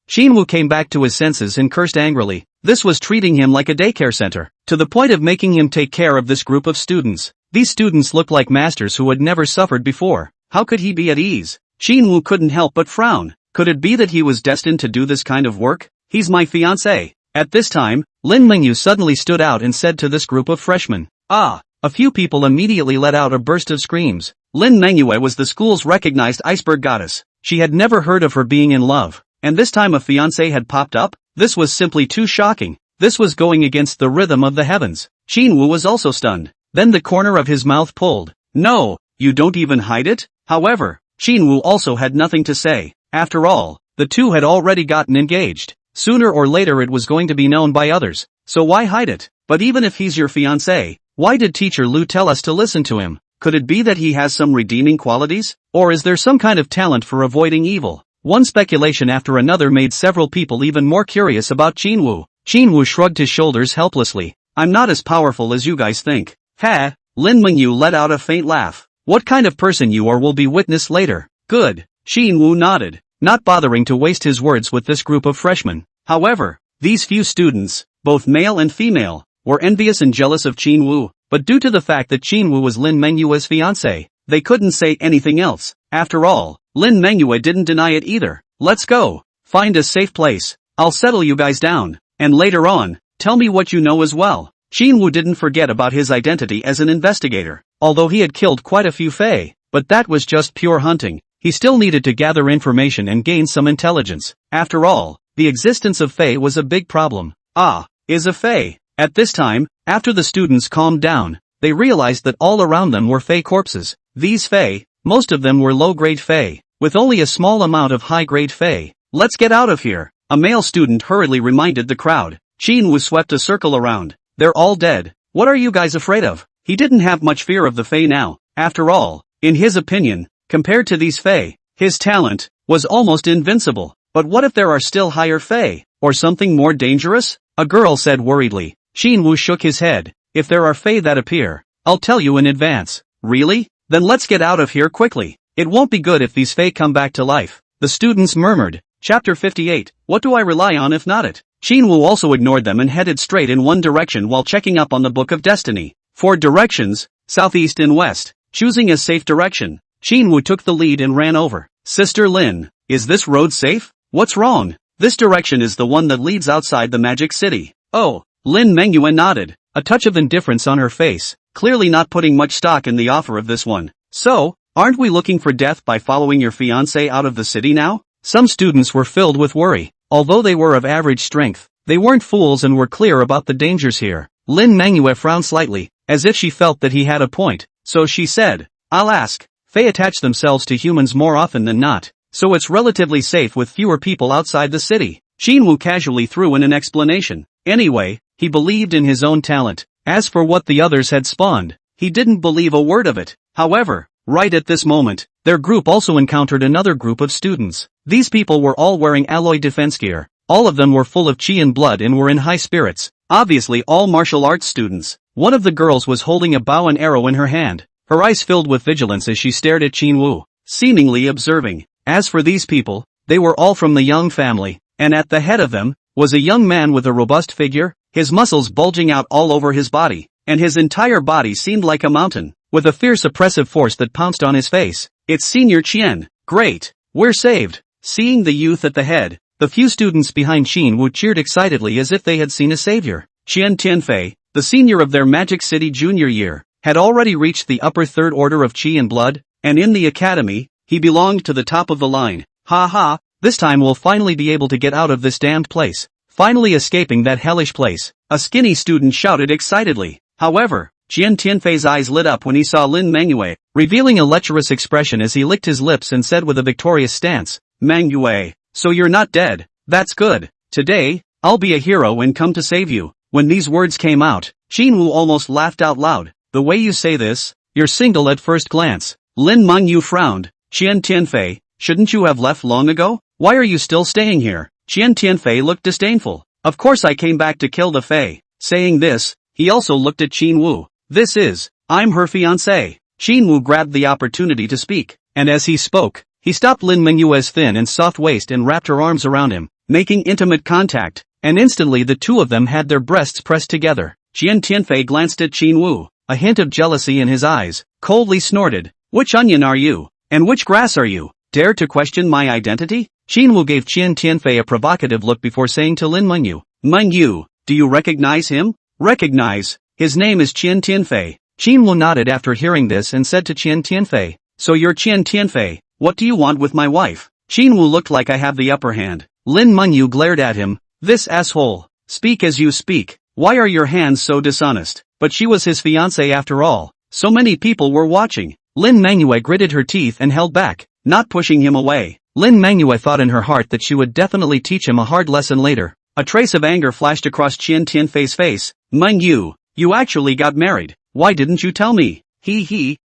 Qin Wu came back to his senses and cursed angrily. This was treating him like a daycare center, to the point of making him take care of this group of students. These students looked like masters who had never suffered before. How could he be at ease? Qin Wu couldn't help but frown. Could it be that he was destined to do this kind of work? He's my fiancé. At this time, Lin Mingyu suddenly stood out and said to this group of freshmen, Ah! A few people immediately let out a burst of screams. Lin Manhwa was the school's recognized iceberg goddess. She had never heard of her being in love, and this time a fiancé had popped up? This was simply too shocking. This was going against the rhythm of the heavens. Qin Wu was also stunned. Then the corner of his mouth pulled. No, you don't even hide it? However, Qin Wu also had nothing to say. After all, the two had already gotten engaged. Sooner or later it was going to be known by others, so why hide it? But even if he's your fiancé, why did Teacher Lu tell us to listen to him? Could it be that he has some redeeming qualities? Or is there some kind of talent for avoiding evil? One speculation after another made several people even more curious about Qin Wu. Qin Wu shrugged his shoulders helplessly. I'm not as powerful as you guys think. Ha! Lin Mingyu let out a faint laugh. What kind of person you are will be witnessed later. Good. Qin Wu nodded, not bothering to waste his words with this group of freshmen. However, these few students, both male and female, were envious and jealous of Qin Wu, but due to the fact that Qin Wu was Lin Manhwa's fiancé, they couldn't say anything else. After all, Lin Manhwa didn't deny it either. Let's go. Find a safe place. I'll settle you guys down, and later on, tell me what you know as well. Qin Wu didn't forget about his identity as an investigator. Although he had killed quite a few Fae, but that was just pure hunting. He still needed to gather information and gain some intelligence. After all, the existence of Fae was a big problem. Ah, is a Fae. At this time, after the students calmed down, they realized that all around them were Fae corpses. These Fae, most of them were low-grade Fae, with only a small amount of high-grade Fae. Let's get out of here. A male student hurriedly reminded the crowd. Qin Wu swept a circle around. They're all dead. What are you guys afraid of? He didn't have much fear of the Fae now. After all, in his opinion, compared to these Fae, his talent was almost invincible. But what if there are still higher Fae, or something more dangerous? A girl said worriedly. Qin Wu shook his head. If there are Fae that appear, I'll tell you in advance. Really? Then let's get out of here quickly. It won't be good if these Fae come back to life. The students murmured. Chapter 58. What do I rely on if not it? Qin Wu also ignored them and headed straight in one direction while checking up on the Book of Destiny. 4 directions, southeast and west. Choosing a safe direction, Qin Wu took the lead and ran over. Sister Lin, is this road safe? What's wrong? This direction is the one that leads outside the Magic City. Oh, Lin Manhwa nodded, a touch of indifference on her face, clearly not putting much stock in the offer of this one. So, aren't we looking for death by following your fiancé out of the city now? Some students were filled with worry. Although they were of average strength, they weren't fools and were clear about the dangers here. Lin Manhwa frowned slightly, as if she felt that he had a point, so she said, I'll ask. Fae attach themselves to humans more often than not, so it's relatively safe with fewer people outside the city. Qin Wu casually threw in an explanation. Anyway, he believed in his own talent. As for what the others had spawned, he didn't believe a word of it. However, right at this moment, their group also encountered another group of students. These people were all wearing alloy defense gear. All of them were full of chi and blood and were in high spirits. Obviously all martial arts students. One of the girls was holding a bow and arrow in her hand, her eyes filled with vigilance as she stared at Qin seemingly observing. As for these people, they were all from the Young family, and at the head of them was a young man with a robust figure, his muscles bulging out all over his body, and his entire body seemed like a mountain, with a fierce oppressive force that pounced on his face. It's Senior Qian. Great! We're saved! Seeing the youth at the head, the few students behind Qin cheered excitedly as if they had seen a savior. Qian Tianfei, the senior of their Magic City junior year, had already reached the upper third order of Qi and blood, and in the academy, he belonged to the top of the line. Ha ha, this time we'll finally be able to get out of this damned place. Finally escaping that hellish place, a skinny student shouted excitedly. However, Qian Tianfei's eyes lit up when he saw Lin Manhwa, revealing a lecherous expression as he licked his lips and said with a victorious stance, Manhwa, so you're not dead. That's good. Today, I'll be a hero and come to save you. When these words came out, Qin almost laughed out loud. The way you say this, you're single at first glance. Lin Manhwa frowned. Qian Tianfei, shouldn't you have left long ago? Why are you still staying here? Qian Tianfei looked disdainful. Of course I came back to kill the Fei. Saying this, he also looked at Qin. I'm her fiancé. Qin grabbed the opportunity to speak, and as he spoke, he stopped Lin Manhwa's thin and soft waist and wrapped her arms around him, making intimate contact, and instantly the two of them had their breasts pressed together. Qian Tianfei glanced at Qin, a hint of jealousy in his eyes, coldly snorted, "Which onion are you? And which grass are you? Dare to question my identity?" Qin gave Qian Tianfei a provocative look before saying to Lin Manhwa, "Manhwa, do you recognize him?" "Recognize? His name is Qian Tianfei." Qin nodded after hearing this and said to Qian Tianfei, "So you're Qian Tianfei, what do you want with my wife?" Qin looked like I have the upper hand. Lin Manhwa glared at him, "This asshole. Speak as you speak. Why are your hands so dishonest?" But she was his fiancée after all. So many people were watching. Lin Manhwa gritted her teeth and held back, not pushing him away. Lin Manhwa thought in her heart that she would definitely teach him a hard lesson later. A trace of anger flashed across Qian Tianfei's face. "Manhwa, you actually got married. Why didn't you tell me?"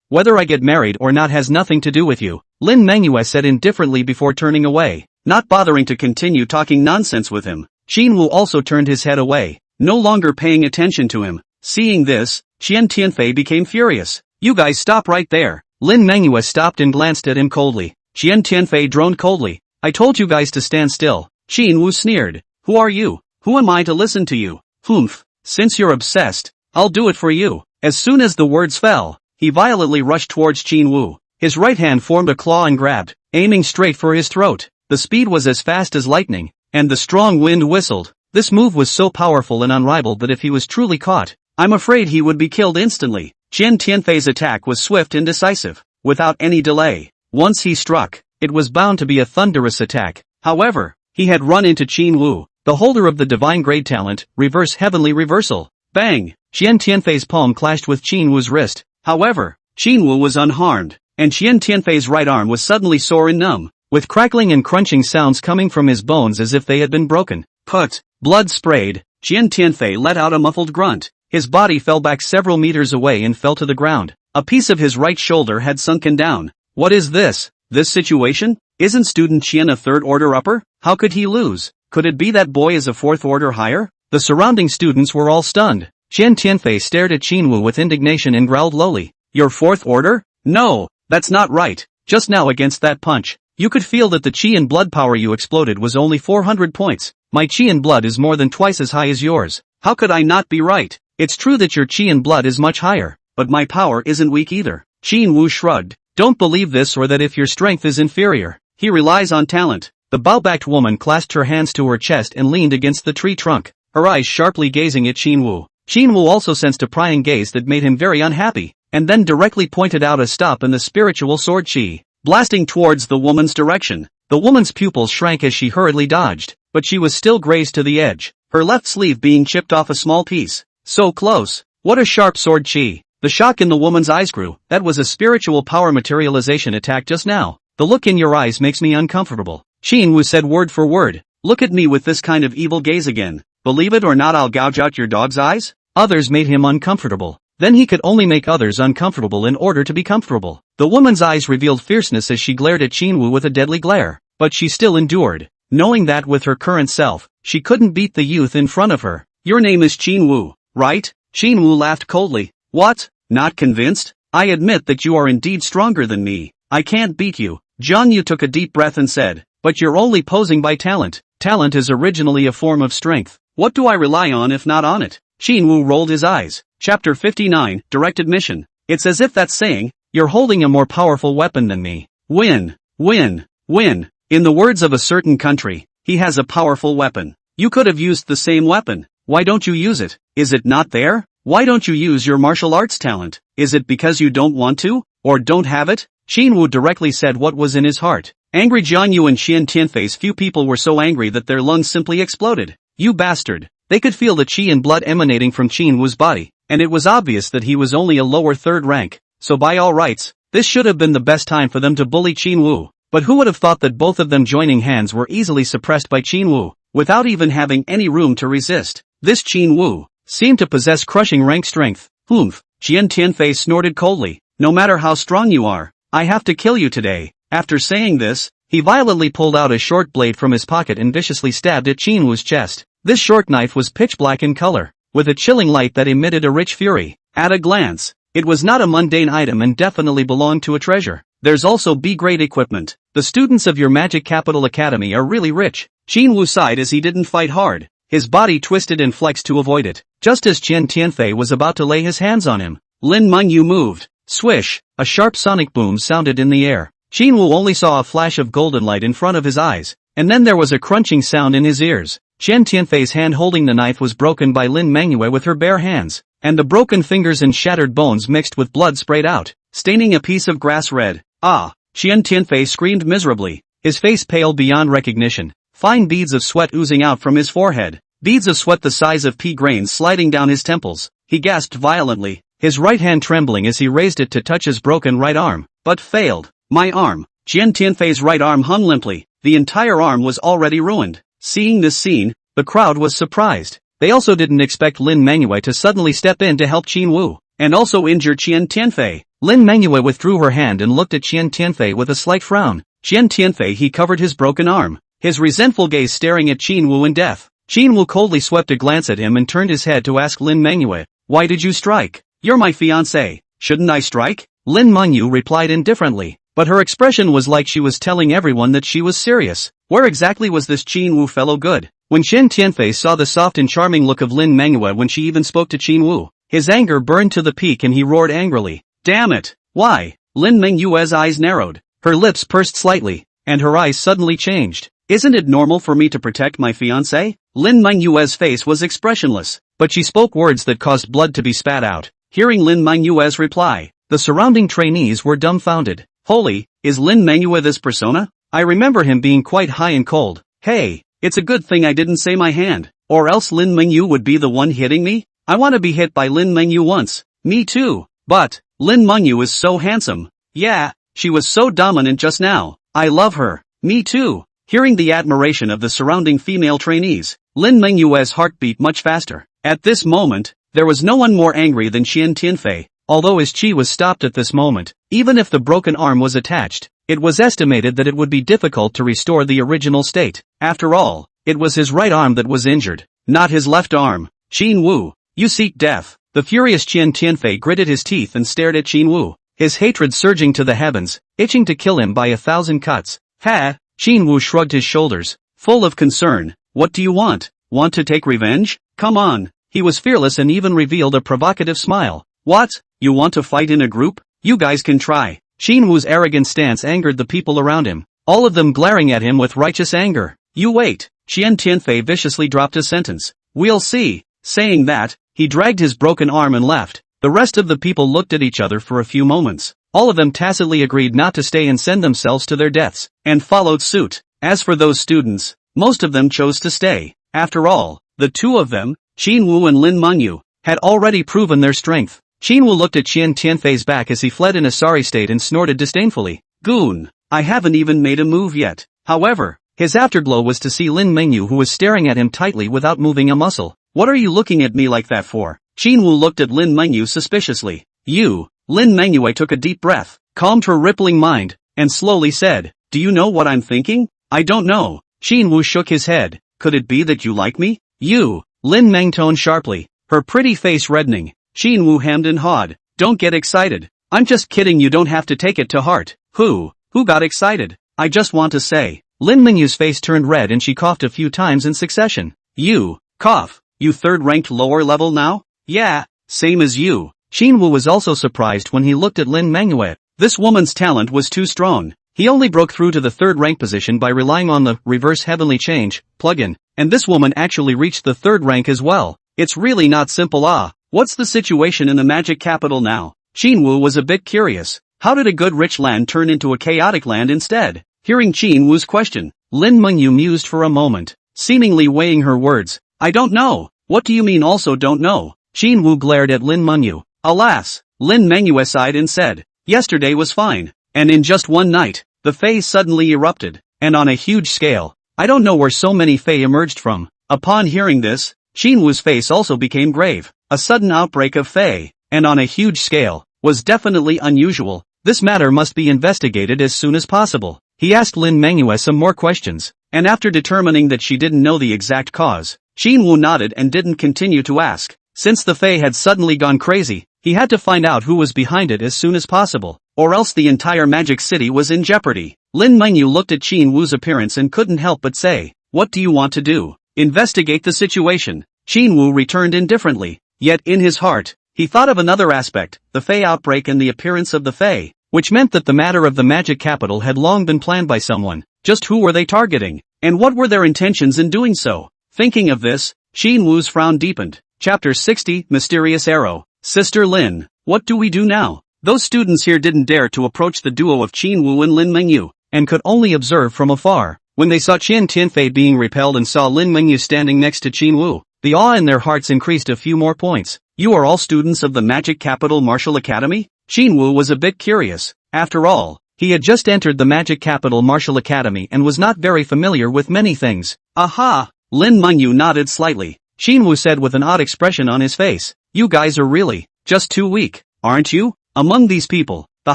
Whether I get married or not has nothing to do with you," Lin Manhwa said indifferently before turning away, not bothering to continue talking nonsense with him. Qin also turned his head away, no longer paying attention to him. Seeing this, Qian Tianfei became furious. "You guys stop right there." Lin Manhwa stopped and glanced at him coldly. Qian Tianfei droned coldly. "I told you guys to stand still." Qin sneered. "Who are you? Who am I to listen to you?" "Humph, since you're obsessed, I'll do it for you." As soon as the words fell, he violently rushed towards Qin. His right hand formed a claw and grabbed, aiming straight for his throat. The speed was as fast as lightning, and the strong wind whistled. This move was so powerful and unrivaled that if he was truly caught, I'm afraid he would be killed instantly. Qian Tianfei's attack was swift and decisive, without any delay. Once he struck, it was bound to be a thunderous attack. However, he had run into Qin, the holder of the divine grade talent, Reverse Heavenly Reversal. Bang! Qian Tianfei's palm clashed with Qin wrist. However, Qin was unharmed, and Qian Tianfei's right arm was suddenly sore and numb, with crackling and crunching sounds coming from his bones as if they had been broken. Put! Blood sprayed. Qian Tianfei let out a muffled grunt. His body fell back several meters away and fell to the ground. A piece of his right shoulder had sunken down. What is this? This situation? Isn't student Qian a third order upper? How could he lose? Could it be that boy is a fourth order higher? The surrounding students were all stunned. Qian Tianfei stared at Qin with indignation and growled lowly. "Your fourth order? No, that's not right. Just now against that punch, you could feel that the chi and blood power you exploded was only 400 points. My chi and blood is more than twice as high as yours. How could I not be right? It's true that your chi and blood is much higher, but my power isn't weak either." Qin shrugged. "Don't believe this or that if your strength is inferior. He relies on talent." The bow-backed woman clasped her hands to her chest and leaned against the tree trunk, her eyes sharply gazing at Qin. Qin also sensed a prying gaze that made him very unhappy, and then directly pointed out a stop in the spiritual sword chi, blasting towards the woman's direction. The woman's pupils shrank as she hurriedly dodged, but she was still grazed to the edge, her left sleeve being chipped off a small piece. So close. What a sharp sword chi. The shock in the woman's eyes grew. That was a spiritual power materialization attack just now. "The look in your eyes makes me uncomfortable." Qin said word for word. "Look at me with this kind of evil gaze again. Believe it or not, I'll gouge out your dog's eyes." Others made him uncomfortable. Then he could only make others uncomfortable in order to be comfortable. The woman's eyes revealed fierceness as she glared at Qinwu with a deadly glare, but she still endured, knowing that with her current self, she couldn't beat the youth in front of her. Your name is Qinwu, right? Qinwu laughed coldly. What? Not convinced? I admit that you are indeed stronger than me. I can't beat you. Jiang Yu took a deep breath and said, but you're only posing by talent. Talent is originally a form of strength. What do I rely on if not on it? Qinwu rolled his eyes. Chapter 59, Directed Mission. It's as if that's saying, you're holding a more powerful weapon than me. Win, win, win. In the words of a certain country, he has a powerful weapon. You could have used the same weapon. Why don't you use it? Is it not there? Why don't you use your martial arts talent? Is it because you don't want to? Or don't have it? Qinwu directly said what was in his heart. Angry Jiang Yu and Qian Tianfei's few people were so angry that their lungs simply exploded. You bastard. They could feel the qi and blood emanating from Qinwu's body, and it was obvious that he was only a lower third rank, so by all rights, this should have been the best time for them to bully Qinwu. But who would have thought that both of them joining hands were easily suppressed by Qinwu, without even having any room to resist. This Qinwu seemed to possess crushing rank strength. Humph. Qian Tianfei snorted coldly. No matter how strong you are, I have to kill you today. After saying this, he violently pulled out a short blade from his pocket and viciously stabbed at Qinwu's chest. This short knife was pitch black in color, with a chilling light that emitted a rich fury. At a glance, it was not a mundane item and definitely belonged to a treasure. There's also B-grade equipment. The students of your Magic Capital Academy are really rich. Qinwu sighed as he didn't fight hard. His body twisted and flexed to avoid it. Just as Qian Tianfei was about to lay his hands on him, Lin Mengyu moved. Swish! A sharp sonic boom sounded in the air. Qinwu only saw a flash of golden light in front of his eyes, and then there was a crunching sound in his ears. Qian Tianfei's hand holding the knife was broken by Lin Mengyu with her bare hands, and the broken fingers and shattered bones mixed with blood sprayed out, staining a piece of grass red. Ah! Qian Tianfei screamed miserably, his face pale beyond recognition, fine beads of sweat oozing out from his forehead, beads of sweat the size of pea grains sliding down his temples. He gasped violently, his right hand trembling as he raised it to touch his broken right arm, but failed. My arm. Qian Tianfei's right arm hung limply, the entire arm was already ruined. Seeing this scene, the crowd was surprised. They also didn't expect Lin Mengyu to suddenly step in to help Qinwu, and also injure Qian Tianfei. Lin Mengyu withdrew her hand and looked at Qian Tianfei with a slight frown. Qian Tianfei he covered his broken arm, his resentful gaze staring at Qinwu in death. Qinwu coldly swept a glance at him and turned his head to ask Lin Mengyu, why did you strike? You're my fiancé, shouldn't I strike? Lin Mengyu replied indifferently, but her expression was like she was telling everyone that she was serious. Where exactly was this Qinwu fellow good? When Qian Tianfei saw the soft and charming look of Lin Mengyu when she even spoke to Qinwu, his anger burned to the peak and he roared angrily. Damn it! Why? Lin Mengyu's eyes narrowed, her lips pursed slightly, and her eyes suddenly changed. Isn't it normal for me to protect my fiancé? Lin Mengyu's face was expressionless, but she spoke words that caused blood to be spat out. Hearing Lin Mengyu's reply, the surrounding trainees were dumbfounded. Holy, is Lin Mengyu this persona? I remember him being quite high and cold. Hey, it's a good thing I didn't say my hand, or else Lin Mengyu would be the one hitting me? I want to be hit by Lin Mengyu once. Me too. But, Lin Mengyu is so handsome. Yeah, she was so dominant just now. I love her. Me too. Hearing the admiration of the surrounding female trainees, Lin Mengyu's heart beat much faster. At this moment, there was no one more angry than Qian Tianfei. Although his qi was stopped at this moment, even if the broken arm was attached, it was estimated that it would be difficult to restore the original state. After all, it was his right arm that was injured, not his left arm. Qinwu, you seek death. The furious Qian Tianfei gritted his teeth and stared at Qinwu, his hatred surging to the heavens, itching to kill him by 1,000 cuts. Ha! Qinwu shrugged his shoulders, full of concern. What do you want? Want to take revenge? Come on. He was fearless and even revealed a provocative smile. What? You want to fight in a group? You guys can try. Qinwu's arrogant stance angered the people around him, all of them glaring at him with righteous anger. You wait. Qian Tianfei viciously dropped a sentence. We'll see. Saying that, he dragged his broken arm and left. The rest of the people looked at each other for a few moments. All of them tacitly agreed not to stay and send themselves to their deaths, and followed suit. As for those students, most of them chose to stay. After all, the two of them, Qinwu and Lin Mengyu, had already proven their strength. Qinwu looked at Qian Tianfei's back as he fled in a sorry state and snorted disdainfully. Goon, I haven't even made a move yet. However, his afterglow was to see Lin Mengyu who was staring at him tightly without moving a muscle. What are you looking at me like that for? Qinwu looked at Lin Mengyu suspiciously. You, Lin Mengyu took a deep breath. calmed her rippling mind, and slowly said, "Do you know what I'm thinking?" "I don't know." Shinwoo shook his head. "Could it be that you like me?" "You?" Lin Meng toned sharply, her pretty face reddening. Shinwoo hemmed and hawed. "Don't get excited. I'm just kidding, you don't have to take it to heart." Who got excited? "I just want to say." Lin Mengyu's face turned red and she coughed a few times in succession. "You cough? You third-ranked lower level now?" "Yeah, same as you." Shinwoo was also surprised when he looked at Lin Mengyue. This woman's talent was too strong. He only broke through to the third rank position by relying on the reverse heavenly change plugin, and this woman actually reached the third rank as well. It's really not simple. What's the situation in the magic capital now? Shinwoo was a bit curious. How did a good rich land turn into a chaotic land instead? Hearing Shinwoo's question, Lin Mengyu mused for a moment, seemingly weighing her words. "I don't know." "What do you mean also don't know?" Shinwoo glared at Lin Mengyu. "Alas," Lin Mengyu sighed and said, "Yesterday was fine, and in just one night, the Fae suddenly erupted, and on a huge scale. I don't know where so many Fae emerged from." Upon hearing this, Shinwoo's face also became grave. A sudden outbreak of Fae, and on a huge scale, was definitely unusual. This matter must be investigated as soon as possible. He asked Lin Mengyu some more questions, and after determining that she didn't know the exact cause, Shinwoo nodded and didn't continue to ask. Since the Fae had suddenly gone crazy, he had to find out who was behind it as soon as possible, or else the entire magic city was in jeopardy. Lin Mengyu looked at Shinwoo's appearance and couldn't help but say, "What do you want to do?" "Investigate the situation." Shinwoo returned indifferently, yet in his heart, he thought of another aspect, the Fae outbreak and the appearance of the Fae, which meant that the matter of the magic capital had long been planned by someone. Just who were they targeting? And what were their intentions in doing so? Thinking of this, Shinwoo's frown deepened. Chapter 60, Mysterious Arrow. "Sister Lin, what do we do now?" Those students here didn't dare to approach the duo of Shinwoo and Lin Mengyu, and could only observe from afar. When they saw Qian Tianfei being repelled and saw Lin Mengyu standing next to Shinwoo, the awe in their hearts increased a few more points. "You are all students of the Magic Capital Martial Academy?" Shinwoo was a bit curious. After all, he had just entered the Magic Capital Martial Academy and was not very familiar with many things. "Aha!" Lin Mengyu nodded slightly. Shinwoo said with an odd expression on his face, "You guys are really just too weak, aren't you?" Among these people, the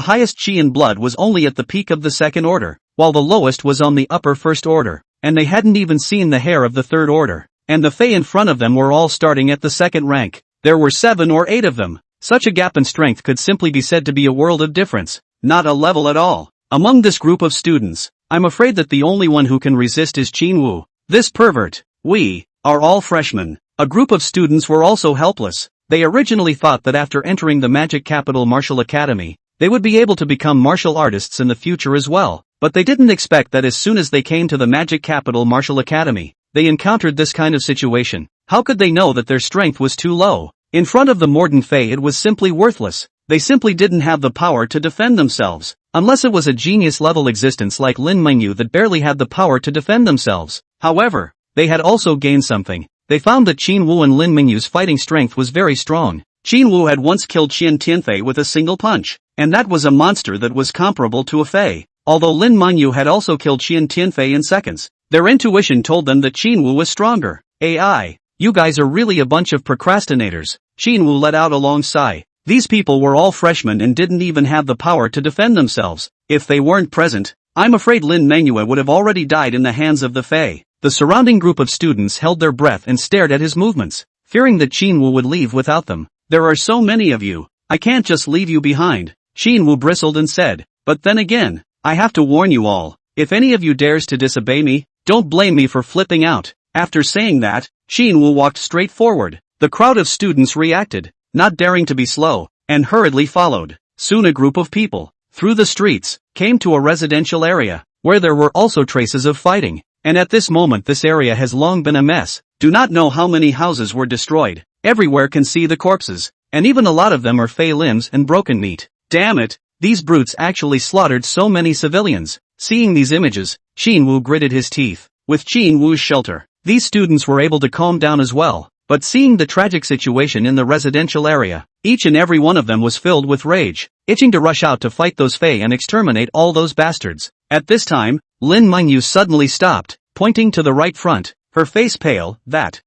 highest chi in blood was only at the peak of the second order, while the lowest was on the upper first order, and they hadn't even seen the hair of the third order, and the Fae in front of them were all starting at the second rank. There were 7 or 8 of them. Such a gap in strength could simply be said to be a world of difference, not a level at all. Among this group of students, I'm afraid that the only one who can resist is Shinwoo. This pervert. We are all freshmen. A group of students were also helpless. They originally thought that after entering the Magic Capital Martial Academy, they would be able to become martial artists in the future as well, but they didn't expect that as soon as they came to the Magic Capital Martial Academy, they encountered this kind of situation. How could they know that their strength was too low? In front of the mordant Fae it was simply worthless. They simply didn't have the power to defend themselves, unless it was a genius-level existence like Lin Mengyu that barely had the power to defend themselves. However, they had also gained something. They found that Shinwoo and Lin Mengyu's fighting strength was very strong. Shinwoo had once killed Qian Tianfei with a single punch, and that was a monster that was comparable to a Fae. Although Lin Mengyu had also killed Qian Tianfei in seconds, their intuition told them that Shinwoo was stronger. "AI, you guys are really a bunch of procrastinators." Shinwoo let out a long sigh. These people were all freshmen and didn't even have the power to defend themselves. If they weren't present, I'm afraid Lin Mengyu would have already died in the hands of the Fae. The surrounding group of students held their breath and stared at his movements, fearing that Shinwoo would leave without them. "There are so many of you, I can't just leave you behind." Shinwoo bristled and said, "But then again, I have to warn you all, if any of you dares to disobey me, don't blame me for flipping out." After saying that, Shinwoo walked straight forward. The crowd of students reacted, not daring to be slow, and hurriedly followed. Soon a group of people, through the streets, came to a residential area, where there were also traces of fighting. And at this moment this area has long been a mess. Do not know how many houses were destroyed. Everywhere can see the corpses, and even a lot of them are Fae limbs and broken meat. Damn it, these brutes actually slaughtered so many civilians. Seeing these images, Shinwoo gritted his teeth. With Shinwoo's shelter, these students were able to calm down as well. But seeing the tragic situation in the residential area, each and every one of them was filled with rage, itching to rush out to fight those Fae and exterminate all those bastards. At this time, Lin Mengyu suddenly stopped, pointing to the right front, her face pale. That.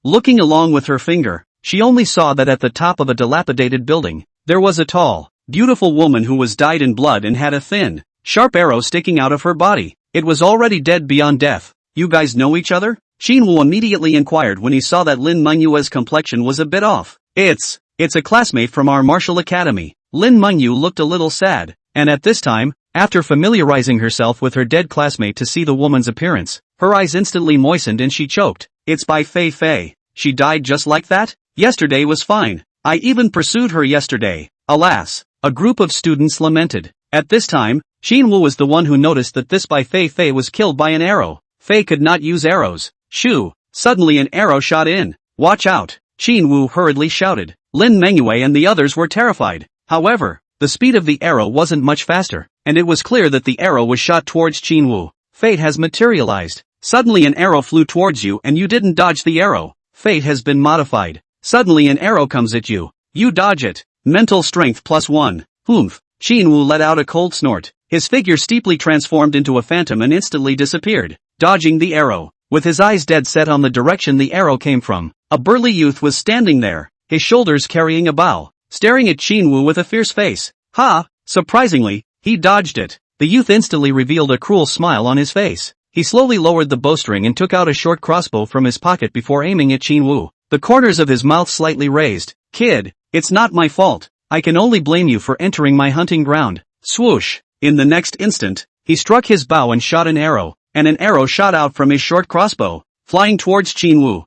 Looking along with her finger, she only saw that at the top of a dilapidated building, there was a tall, beautiful woman who was dyed in blood and had a thin, sharp arrow sticking out of her body. It was already dead beyond death. You guys know each other? Shinwoo immediately inquired when he saw that Lin Menghua's complexion was a bit off. It's a classmate from our martial academy. Lin Menghu looked a little sad, and at this time, after familiarizing herself with her dead classmate to see the woman's appearance, her eyes instantly moistened and she choked. It's by Fei Fei. She died just like that? Yesterday was fine. I even pursued her yesterday. Alas, a group of students lamented. At this time, Shinwoo was the one who noticed that this by Fei Fei was killed by an arrow. Fei could not use arrows. Shoo! Suddenly an arrow shot in. Watch out! Shinwoo hurriedly shouted. Lin Mengyue and the others were terrified. However, the speed of the arrow wasn't much faster, and it was clear that the arrow was shot towards Shinwoo. Fate has materialized. Suddenly an arrow flew towards you and you didn't dodge the arrow. Fate has been modified. Suddenly an arrow comes at you. You dodge it. Mental strength +1. Humph. Shinwoo let out a cold snort. His figure steeply transformed into a phantom and instantly disappeared, dodging the arrow. With his eyes dead set on the direction the arrow came from, a burly youth was standing there, his shoulders carrying a bow, staring at Shinwoo with a fierce face. Ha! Surprisingly, he dodged it. The youth instantly revealed a cruel smile on his face. He slowly lowered the bowstring and took out a short crossbow from his pocket before aiming at Shinwoo, the corners of his mouth slightly raised. Kid, it's not my fault. I can only blame you for entering my hunting ground. Swoosh! In the next instant, he struck his bow and shot an arrow, and an arrow shot out from his short crossbow, flying towards Shinwoo.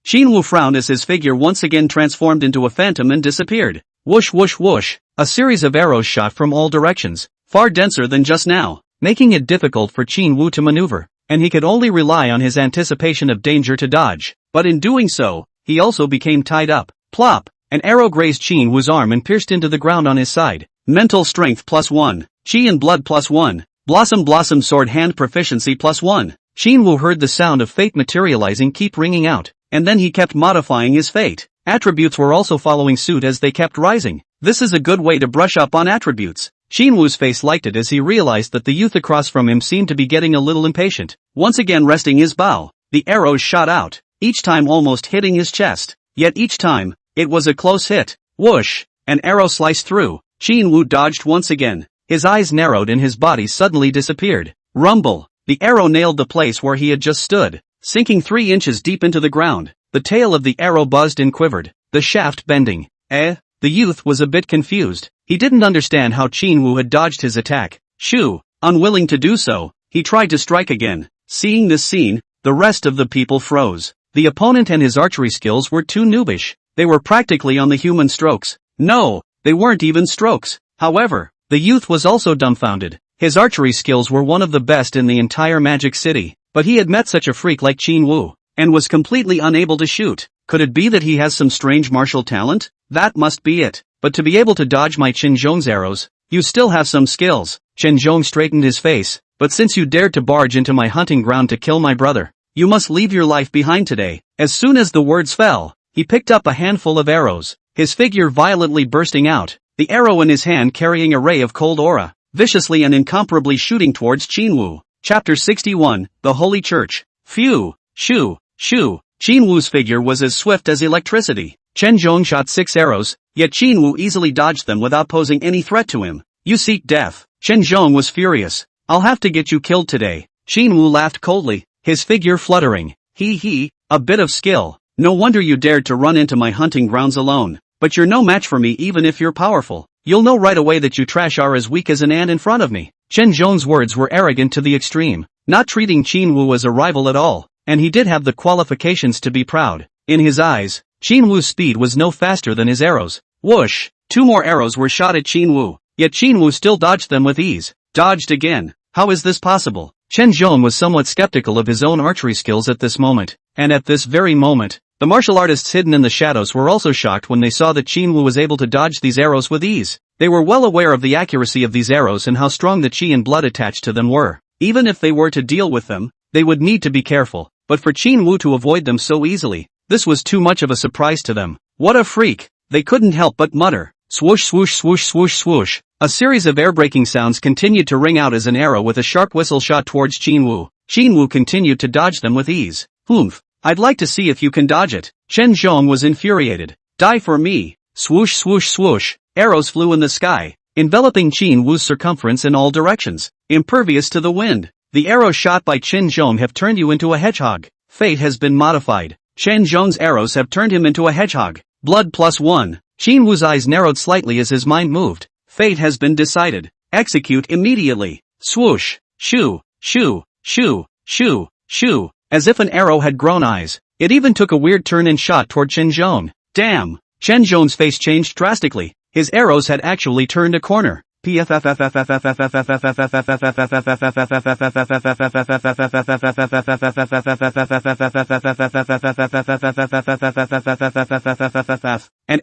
Shinwoo frowned as his figure once again transformed into a phantom and disappeared. Whoosh whoosh whoosh, a series of arrows shot from all directions, far denser than just now, making it difficult for Shinwoo to maneuver, and he could only rely on his anticipation of danger to dodge. But in doing so, he also became tied up. Plop! An arrow grazed Shinwoo's arm and pierced into the ground on his side. Mental strength +1. Chi and blood +1. Blossom sword hand proficiency +1. Shinwoo heard the sound of fate materializing keep ringing out, and then he kept modifying his fate. Attributes were also following suit as they kept rising. This is a good way to brush up on attributes. Shinwoo's face lighted as he realized that the youth across from him seemed to be getting a little impatient. Once again resting his bow, the arrows shot out, each time almost hitting his chest. Yet each time, it was a close hit. Whoosh! An arrow sliced through. Shinwoo dodged once again. His eyes narrowed and his body suddenly disappeared. Rumble! The arrow nailed the place where he had just stood, sinking 3 inches deep into the ground. The tail of the arrow buzzed and quivered, the shaft bending. The youth was a bit confused. He didn't understand how Shinwoo had dodged his attack. Shoo! Unwilling to do so, he tried to strike again. Seeing this scene, the rest of the people froze. The opponent and his archery skills were too noobish. They were practically on the human strokes. No, they weren't even strokes. However, the youth was also dumbfounded. His archery skills were one of the best in the entire Magic City, but he had met such a freak like Shinwoo, and was completely unable to shoot. Could it be that he has some strange martial talent? That must be it. But to be able to dodge my Chinzhong's arrows, you still have some skills. Chinzhong straightened his face. But since you dared to barge into my hunting ground to kill my brother, you must leave your life behind today. As soon as the words fell, he picked up a handful of arrows, his figure violently bursting out, the arrow in his hand carrying a ray of cold aura, viciously and incomparably shooting towards Shinwoo. Chapter 61, The Holy Church. Phew! Shoo! Shoo! Shinwoo's figure was as swift as electricity. Chenzhong shot 6 arrows, yet Shinwoo easily dodged them without posing any threat to him. You seek death. Chenzhong was furious. I'll have to get you killed today. Shinwoo laughed coldly, his figure fluttering. Hee, a bit of skill. No wonder you dared to run into my hunting grounds alone. But you're no match for me even if you're powerful. You'll know right away that you trash are as weak as an ant in front of me. Chenzhong's words were arrogant to the extreme, not treating Shinwoo as a rival at all, and he did have the qualifications to be proud. In his eyes, Shinwoo's speed was no faster than his arrows. Whoosh! 2 more arrows were shot at Shinwoo, yet Shinwoo still dodged them with ease. Dodged again. How is this possible? Chenzhong was somewhat skeptical of his own archery skills at this moment, and at this very moment, the martial artists hidden in the shadows were also shocked when they saw that Shinwoo was able to dodge these arrows with ease. They were well aware of the accuracy of these arrows and how strong the chi and blood attached to them were. Even if they were to deal with them, they would need to be careful, but for Shinwoo to avoid them so easily, this was too much of a surprise to them. What a freak! They couldn't help but mutter. Swoosh swoosh swoosh swoosh swoosh. A series of air-breaking sounds continued to ring out as an arrow with a sharp whistle shot towards Shinwoo. Shinwoo continued to dodge them with ease. Humph! I'd like to see if you can dodge it. Chenzhong was infuriated. Die for me. Swoosh swoosh swoosh. Arrows flew in the sky, enveloping Qin Wu's circumference in all directions, impervious to the wind. The arrows shot by Qin Zhong have turned you into a hedgehog. Fate has been modified. Qin Zhong's arrows have turned him into a hedgehog. Blood +1. Qin Wu's eyes narrowed slightly as his mind moved. Fate has been decided. Execute immediately. Swoosh. Shoo. Shoo. Shoo. Shoo. Shoo. As if an arrow had grown eyes. It even took a weird turn and shot toward Qin Zhong. Damn. Qin Zhong's face changed drastically. His arrows had actually turned a corner. An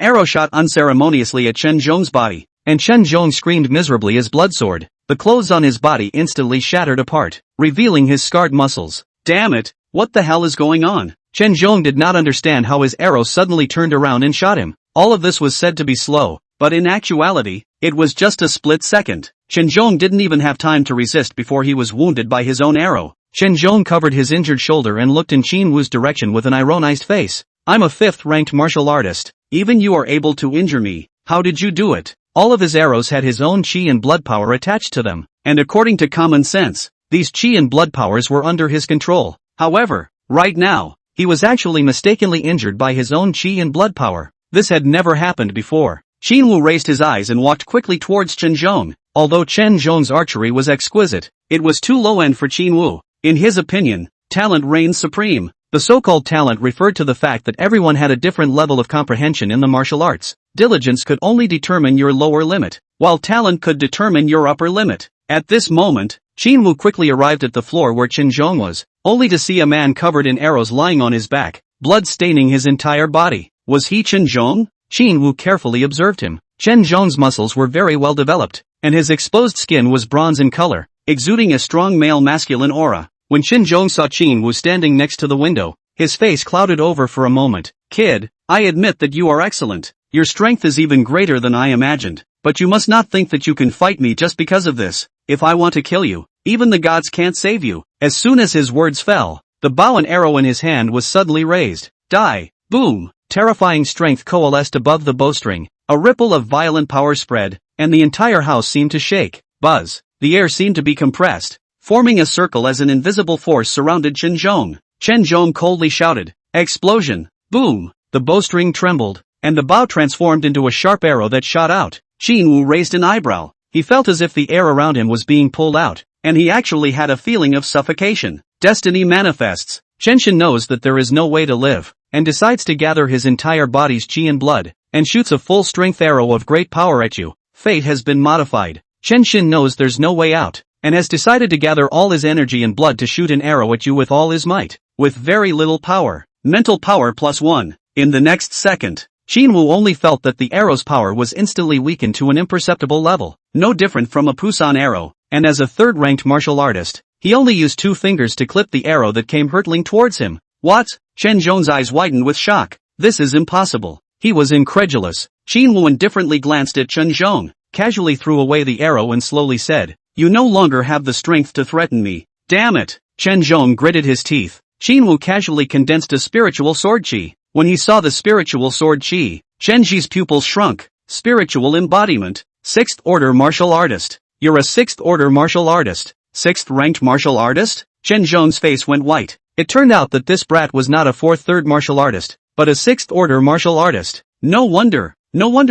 arrow shot unceremoniously at Qin Zhong's body, and Qin Zhong screamed miserably as blood soared. The clothes on his body instantly shattered apart, revealing his scarred muscles. Damn it, what the hell is going on? Qin Zhong did not understand how his arrow suddenly turned around and shot him. All of this was said to be slow, but in actuality, it was just a split second. Qin Zhong didn't even have time to resist before he was wounded by his own arrow. Qin Zhong covered his injured shoulder and looked in Qin Wu's direction with an ironized face. I'm a 5th-ranked martial artist. Even you are able to injure me. How did you do it? All of his arrows had his own chi and blood power attached to them, and according to common sense, these chi and blood powers were under his control. However, right now, he was actually mistakenly injured by his own chi and blood power. This had never happened before. Qin Wu raised his eyes and walked quickly towards Qin Zhong. Although Qin Zhong's archery was exquisite, it was too low-end for Qin Wu. In his opinion, talent reigns supreme. The so-called talent referred to the fact that everyone had a different level of comprehension in the martial arts. Diligence could only determine your lower limit, while talent could determine your upper limit. At this moment, Qin Wu quickly arrived at the floor where Qin Zhong was, only to see a man covered in arrows lying on his back, blood staining his entire body. Was he Qin Zhong? Qin Wu carefully observed him. Qin Zhong's muscles were very well developed, and his exposed skin was bronze in color, exuding a strong male masculine aura. When Qin Zhong saw Qin Wu standing next to the window, his face clouded over for a moment. Kid, I admit that you are excellent. Your strength is even greater than I imagined, but you must not think that you can fight me just because of this. If I want to kill you, even the gods can't save you. As soon as his words fell, the bow and arrow in his hand was suddenly raised. Die! Boom! Terrifying strength coalesced above the bowstring, a ripple of violent power spread, and the entire house seemed to shake. Buzz! The air seemed to be compressed, forming a circle as an invisible force surrounded Qin Zhong. Qin Zhong coldly shouted, "Explosion!" Boom! The bowstring trembled, and the bow transformed into a sharp arrow that shot out. Qin Wu raised an eyebrow. He felt as if the air around him was being pulled out, and he actually had a feeling of suffocation. Destiny manifests. Chenshin knows that there is no way to live, and decides to gather his entire body's chi and blood, and shoots a full-strength arrow of great power at you. Fate has been modified. Chenshin knows there's no way out, and has decided to gather all his energy and blood to shoot an arrow at you with all his might, with very little power. Mental power +1. In the next second, Qin Wu only felt that the arrow's power was instantly weakened to an imperceptible level, no different from a Pusan arrow, and as a 3rd-ranked martial artist, he only used 2 fingers to clip the arrow that came hurtling towards him. What? Qin Zhong's eyes widened with shock. This is impossible. He was incredulous. Qin Wu indifferently glanced at Qin Zhong, casually threw away the arrow and slowly said, "You no longer have the strength to threaten me." Damn it! Qin Zhong gritted his teeth. Qin Wu casually condensed a spiritual sword chi. When he saw the spiritual sword chi, Shenji's pupils shrunk. Spiritual embodiment. 6th order martial artist. You're a 6th order martial artist. 6th ranked martial artist? Qin Zhong's face went white. It turned out that this brat was not a 4th martial artist, but a 6th order martial artist. No wonder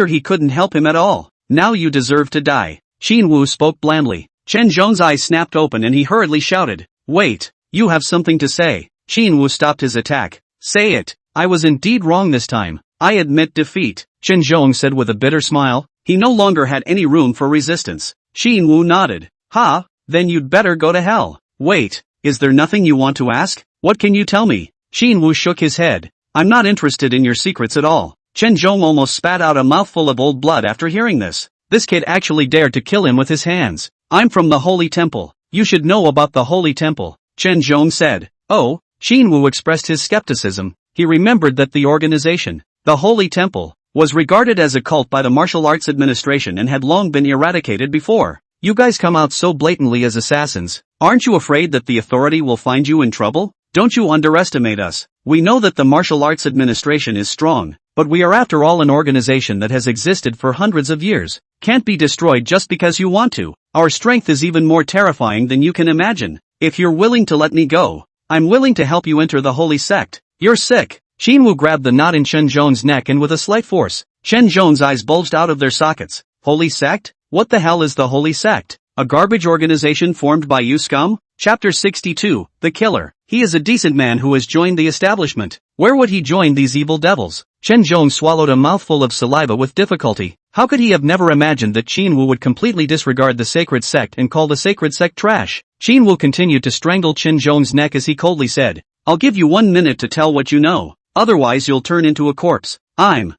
he couldn't help him at all. Now you deserve to die. Qin Wu spoke blandly. Qin Zhong's eyes snapped open and he hurriedly shouted, "Wait, you have something to say." Qin Wu stopped his attack. "Say it. I was indeed wrong this time. I admit defeat," Qin Zhong said with a bitter smile. He no longer had any room for resistance. Qin Wu nodded. "Ha, then you'd better go to hell. Wait, is there nothing you want to ask? What can you tell me?" Qin Wu shook his head. "I'm not interested in your secrets at all." Qin Zhong almost spat out a mouthful of old blood after hearing this. This kid actually dared to kill him with his hands. "I'm from the Holy Temple. You should know about the Holy Temple," Qin Zhong said. "Oh?" Qin Wu expressed his skepticism. He remembered that the organization, the Holy Temple, was regarded as a cult by the Martial Arts Administration and had long been eradicated before. "You guys come out so blatantly as assassins. Aren't you afraid that the authority will find you in trouble? Don't you underestimate us. We know that the Martial Arts Administration is strong, but we are after all an organization that has existed for hundreds of years. Can't be destroyed just because you want to. Our strength is even more terrifying than you can imagine. If you're willing to let me go, I'm willing to help you enter the holy sect. You're sick. Shinwoo grabbed the knot in Chen Zhong's neck and with a slight force, Chen Zhong's eyes bulged out of their sockets. Holy sect? What the hell is the holy sect? A garbage organization formed by you scum? Chapter 62, The Killer. He is a decent man who has joined the establishment. Where would he join these evil devils? Chen Zhong swallowed a mouthful of saliva with difficulty. How could he have never imagined that Shinwoo would completely disregard the sacred sect and call the sacred sect trash? Shinwoo continued to strangle Chen Zhong's neck as he coldly said, I'll give you 1 minute to tell what you know. Otherwise you'll turn into a corpse. I'm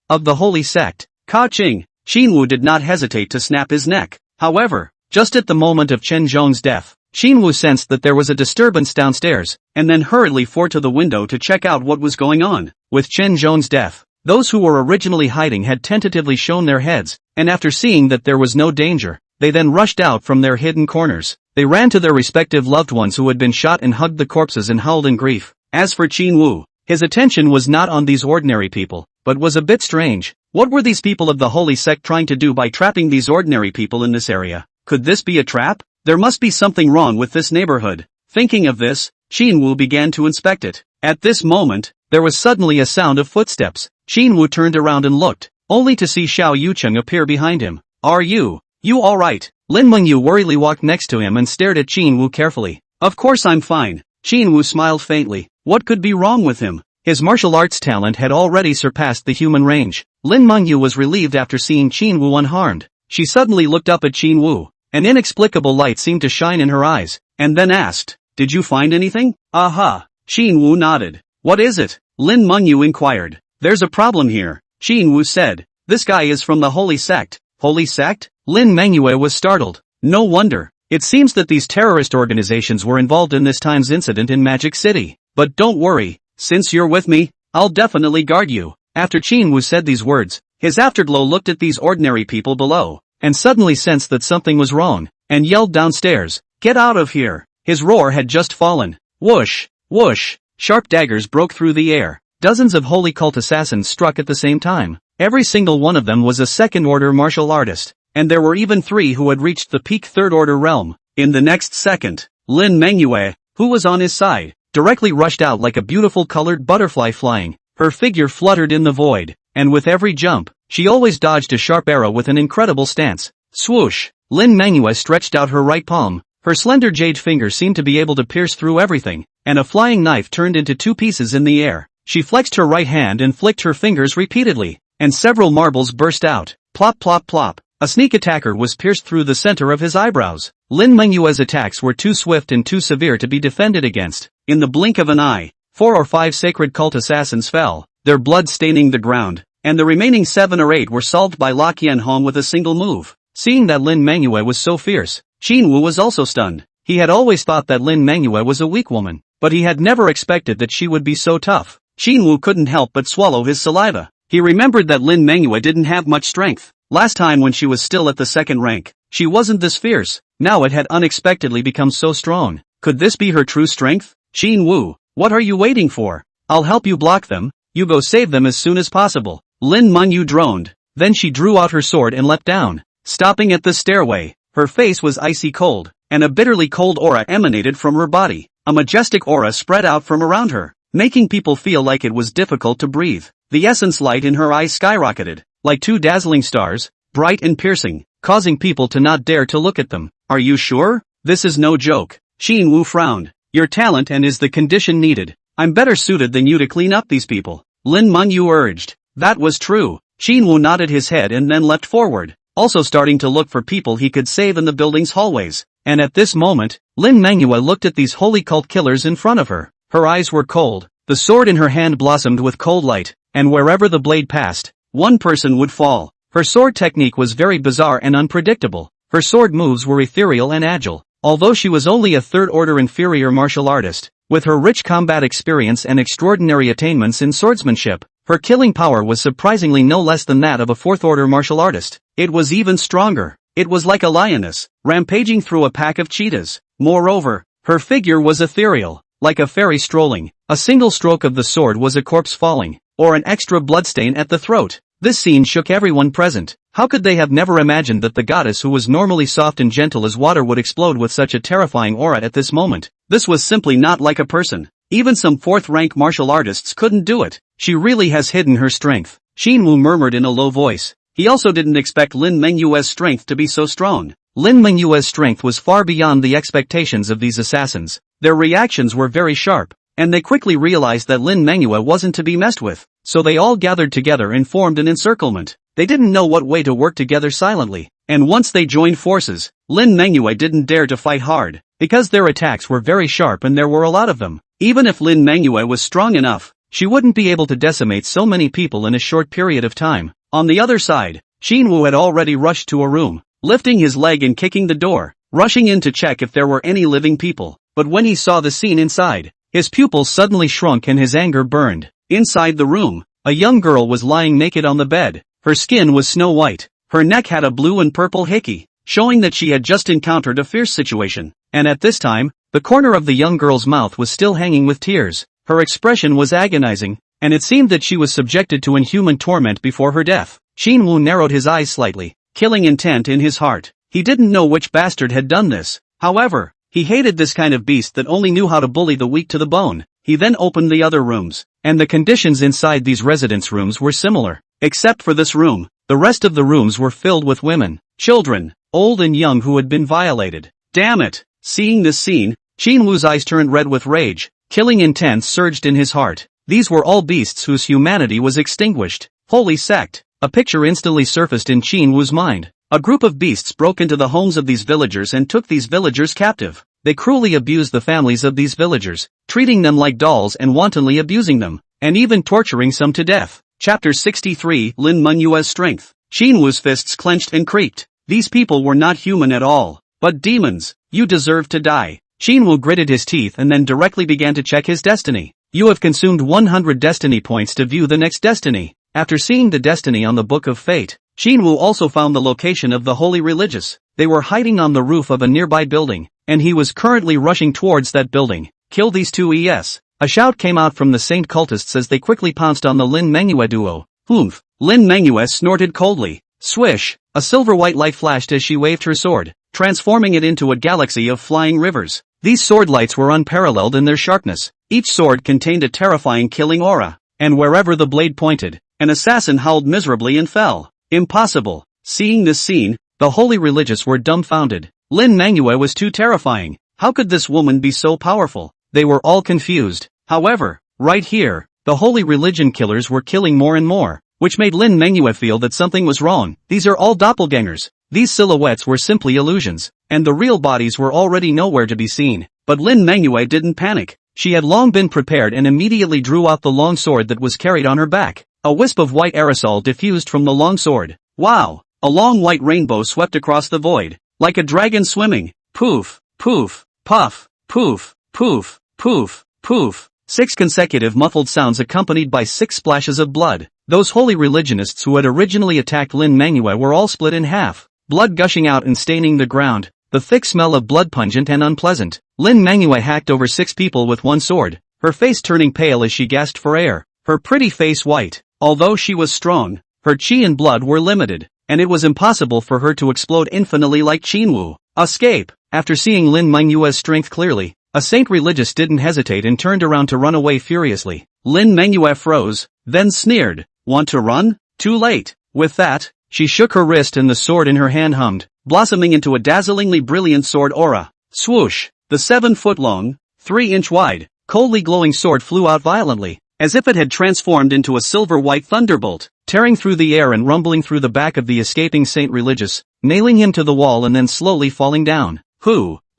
of the holy sect. Ka-ching. Shinwoo did not hesitate to snap his neck. However, just at the moment of Chen Zhong's death, Shinwoo sensed that there was a disturbance downstairs, and then hurriedly flew to the window to check out what was going on. With Chen Zhong's death, those who were originally hiding had tentatively shown their heads, and after seeing that there was no danger, they then rushed out from their hidden corners. They ran to their respective loved ones who had been shot and hugged the corpses and howled in grief. As for Shinwoo, his attention was not on these ordinary people, but was a bit strange. What were these people of the holy sect trying to do by trapping these ordinary people in this area? Could this be a trap? There must be something wrong with this neighborhood. Thinking of this, Shinwoo began to inspect it. At this moment, there was suddenly a sound of footsteps. Shinwoo turned around and looked, only to see Xiao Yucheng appear behind him. Are you alright? Lin Mengyu worriedly walked next to him and stared at Shinwoo carefully. Of course I'm fine. Shinwoo smiled faintly. What could be wrong with him? His martial arts talent had already surpassed the human range. Lin Mengyu was relieved after seeing Shinwoo unharmed. She suddenly looked up at Shinwoo. An inexplicable light seemed to shine in her eyes, and then asked, Did you find anything? Aha. Shinwoo nodded. What is it? Lin Mengyu inquired. There's a problem here, Shinwoo said. This guy is from the holy sect. Holy sect? Lin Mengyu was startled. No wonder. It seems that these terrorist organizations were involved in this time's incident in Magic City. But don't worry, since you're with me, I'll definitely guard you. After Shinwoo said these words, his afterglow looked at these ordinary people below, and suddenly sensed that something was wrong, and yelled downstairs, Get out of here! His roar had just fallen. Whoosh! Whoosh! Sharp daggers broke through the air. Dozens of holy cult assassins struck at the same time. Every single one of them was a second-order martial artist, and there were even 3 who had reached the peak third-order realm. In the next second, Lin Mengyu, who was on his side, directly rushed out like a beautiful colored butterfly flying. Her figure fluttered in the void, and with every jump, she always dodged a sharp arrow with an incredible stance. Swoosh! Lin Mengyu stretched out her right palm. Her slender jade finger seemed to be able to pierce through everything, and a flying knife turned into 2 pieces in the air. She flexed her right hand and flicked her fingers repeatedly, and several marbles burst out. Plop plop plop. A sneak attacker was pierced through the center of his eyebrows. Lin Mengyu's attacks were too swift and too severe to be defended against. In the blink of an eye, 4 or 5 sacred cult assassins fell, their blood staining the ground, and the remaining 7 or 8 were solved by La Qianhong with a single move. Seeing that Lin Mengyue was so fierce, Shinwoo was also stunned. He had always thought that Lin Mengyue was a weak woman, but he had never expected that she would be so tough. Shinwoo couldn't help but swallow his saliva. He remembered that Lin Mengyue didn't have much strength. Last time when she was still at the 2nd rank, she wasn't this fierce. Now it had unexpectedly become so strong. Could this be her true strength? Shinwoo, what are you waiting for? I'll help you block them. You go save them as soon as possible. Lin Mengyu droned. Then she drew out her sword and leapt down. Stopping at the stairway, her face was icy cold, and a bitterly cold aura emanated from her body. A majestic aura spread out from around her, making people feel like it was difficult to breathe. The essence light in her eyes skyrocketed, like 2 dazzling stars, bright and piercing, causing people to not dare to look at them. Are you sure? This is no joke. Shinwoo frowned. Your talent and is the condition needed. I'm better suited than you to clean up these people. Lin Mengyu urged. That was true. Shinwoo nodded his head and then leapt forward, also starting to look for people he could save in the building's hallways. And at this moment, Lin Mengyue looked at these holy cult killers in front of her. Her eyes were cold. The sword in her hand blossomed with cold light, and wherever the blade passed, one person would fall. Her sword technique was very bizarre and unpredictable. Her sword moves were ethereal and agile. Although she was only a 3rd-order inferior martial artist, with her rich combat experience and extraordinary attainments in swordsmanship, her killing power was surprisingly no less than that of a 4th-order martial artist. It was even stronger. It was like a lioness, rampaging through a pack of cheetahs. Moreover, her figure was ethereal, like a fairy strolling. A single stroke of the sword was a corpse falling, or an extra bloodstain at the throat. This scene shook everyone present. How could they have never imagined that the goddess who was normally soft and gentle as water would explode with such a terrifying aura at this moment? This was simply not like a person. Even some fourth-rank martial artists couldn't do it. She really has hidden her strength. Xinwu murmured in a low voice. He also didn't expect Lin Mengyue's strength to be so strong. Lin Mengyue's strength was far beyond the expectations of these assassins. Their reactions were very sharp, and they quickly realized that Lin Mengyue wasn't to be messed with. So they all gathered together and formed an encirclement. They didn't know what way to work together silently, and once they joined forces, Lin Mengyue didn't dare to fight hard, because their attacks were very sharp and there were a lot of them. Even if Lin Mengyue was strong enough, she wouldn't be able to decimate so many people in a short period of time. On the other side, Xinwu had already rushed to a room, lifting his leg and kicking the door, rushing in to check if there were any living people. But when he saw the scene inside, his pupils suddenly shrunk and his anger burned. Inside the room, a young girl was lying naked on the bed. Her skin was snow white. Her neck had a blue and purple hickey, showing that she had just encountered a fierce situation. And at this time, the corner of the young girl's mouth was still hanging with tears. Her expression was agonizing, and it seemed that she was subjected to inhuman torment before her death. Xinwu narrowed his eyes slightly, killing intent in his heart. He didn't know which bastard had done this. However, he hated this kind of beast that only knew how to bully the weak to the bone. He then opened the other rooms, and the conditions inside these residence rooms were similar. Except for this room, the rest of the rooms were filled with women, children, old and young who had been violated. Damn it! Seeing this scene, Xinwu's eyes turned red with rage. Killing intent surged in his heart. These were all beasts whose humanity was extinguished. Holy sect! A picture instantly surfaced in Xinwu's mind. A group of beasts broke into the homes of these villagers and took these villagers captive. They cruelly abused the families of these villagers, treating them like dolls and wantonly abusing them, and even torturing some to death. Chapter 63 Lin Menyue's Strength. Xinwu's fists clenched and creaked. These people were not human at all, but demons. You deserve to die. Xinwu gritted his teeth and then directly began to check his destiny. You have consumed 100 destiny points to view the next destiny. After seeing the destiny on the Book of Fate, Xinwu also found the location of the Holy Religious. They were hiding on the roof of a nearby building, and he was currently rushing towards that building. Kill these two ES. A shout came out from the Saint cultists as they quickly pounced on the Lin Mengyue duo. Oomph! Lin Mengyue snorted coldly. Swish! A silver-white light flashed as she waved her sword, transforming it into a galaxy of flying rivers. These sword lights were unparalleled in their sharpness. Each sword contained a terrifying killing aura, and wherever the blade pointed, an assassin howled miserably and fell. Impossible! Seeing this scene, the Holy Religious were dumbfounded. Lin Mengyue was too terrifying. How could this woman be so powerful? They were all confused. However, right here, the Holy Religion killers were killing more and more, which made Lin Mengyue feel that something was wrong. These are all doppelgangers. These silhouettes were simply illusions, and the real bodies were already nowhere to be seen. But Lin Mengyue didn't panic. She had long been prepared and immediately drew out the long sword that was carried on her back. A wisp of white aerosol diffused from the long sword. Wow! A long white rainbow swept across the void, like a dragon swimming. Poof, poof, puff, poof, poof, poof, poof. 6 consecutive muffled sounds accompanied by 6 splashes of blood. Those holy religionists who had originally attacked Lin Mengyue were all split in half, blood gushing out and staining the ground. The thick smell of blood pungent and unpleasant. Lin Mengyue hacked over 6 people with one sword, her face turning pale as she gasped for air, her pretty face white. Although she was strong, her chi and blood were limited, and it was impossible for her to explode infinitely like Xinwu. Escape! After seeing Lin Menyue's strength clearly, a Saint Religious didn't hesitate and turned around to run away furiously. Lin Menyue froze, then sneered. Want to run? Too late. With that, she shook her wrist and the sword in her hand hummed, blossoming into a dazzlingly brilliant sword aura. Swoosh! The 7-foot-long, 3-inch wide, coldly glowing sword flew out violently, as if it had transformed into a silver-white thunderbolt, tearing through the air and rumbling through the back of the escaping Saint Religious, nailing him to the wall and then slowly falling down.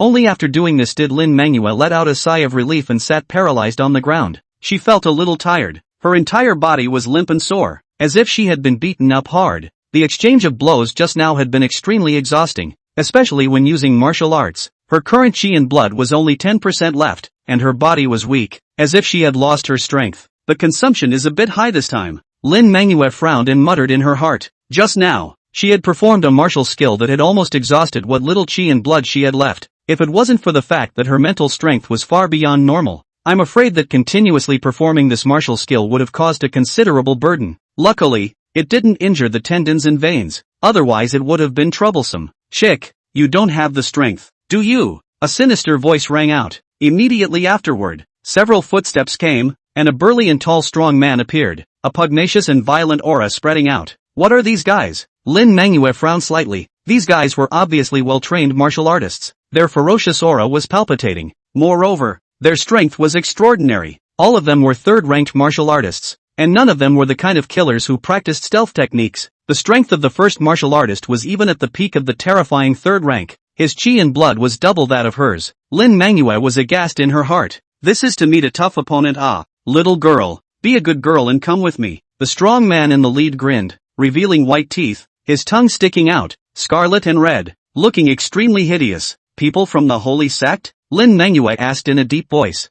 Only after doing this did Lin Mengyue let out a sigh of relief and sat paralyzed on the ground. She felt a little tired. Her entire body was limp and sore, as if she had been beaten up hard. The exchange of blows just now had been extremely exhausting, especially when using martial arts. Her current chi and blood was only 10% left, and her body was weak, as if she had lost her strength. The consumption is a bit high this time. Lin Mengyue frowned and muttered in her heart. Just now, she had performed a martial skill that had almost exhausted what little chi and blood she had left. If it wasn't for the fact that her mental strength was far beyond normal, I'm afraid that continuously performing this martial skill would have caused a considerable burden. Luckily, it didn't injure the tendons and veins, otherwise it would have been troublesome. Chick, you don't have the strength, do you? A sinister voice rang out. Immediately afterward, several footsteps came, and a burly and tall strong man appeared, a pugnacious and violent aura spreading out. What are these guys? Lin Manhwa frowned slightly. These guys were obviously well-trained martial artists. Their ferocious aura was palpitating. Moreover, their strength was extraordinary. All of them were third-ranked martial artists, and none of them were the kind of killers who practiced stealth techniques. The strength of the first martial artist was even at the peak of the terrifying third rank. His chi and blood was double that of hers. Lin Manhwa was aghast in her heart. This is to meet a tough opponent. Ah, little girl, be a good girl and come with me. The strong man in the lead grinned, revealing white teeth, his tongue sticking out, scarlet and red, looking extremely hideous. People from the holy sect? Lin Manhwa asked in a deep voice.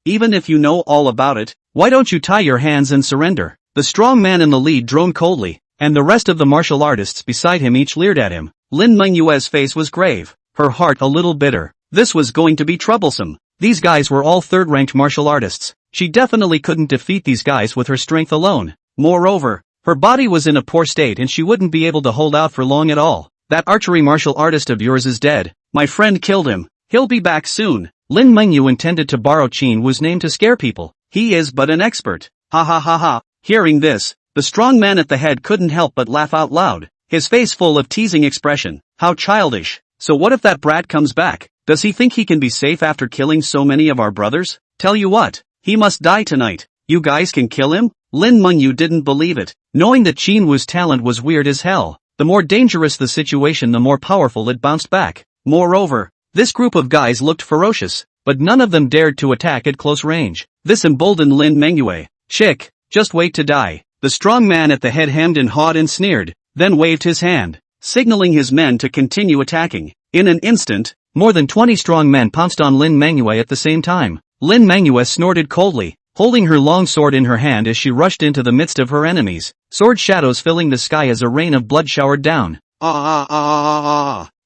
Even if you know all about it, why don't you tie your hands and surrender? The strong man in the lead droned coldly, and the rest of the martial artists beside him each leered at him. Lin Manhwa's face was grave, her heart a little bitter. This was going to be troublesome. These guys were all third-ranked martial artists. She definitely couldn't defeat these guys with her strength alone. Moreover, her body was in a poor state and she wouldn't be able to hold out for long at all. That archery martial artist of yours is dead. My friend killed him. He'll be back soon. Lin Manhwa intended to borrow Qin Wu's name to scare people. He is but an expert. Ha ha ha ha. Hearing this, the strong man at the head couldn't help but laugh out loud, his face full of teasing expression. How childish. So what if that brat comes back? Does he think he can be safe after killing so many of our brothers? Tell you what, he must die tonight. You guys can kill him? Lin Manhwa didn't believe it, knowing that Qin Wu's talent was weird as hell. The more dangerous the situation, the more powerful it bounced back. Moreover, this group of guys looked ferocious, but none of them dared to attack at close range. This emboldened Lin Manhwa. Chick, just wait to die. The strong man at the head hemmed and hawed and sneered, then waved his hand, signaling his men to continue attacking. In an instant, more than 20 strong men pounced on Lin Manhwa at the same time. Lin Manhwa snorted coldly, holding her long sword in her hand as she rushed into the midst of her enemies, sword shadows filling the sky as a rain of blood showered down.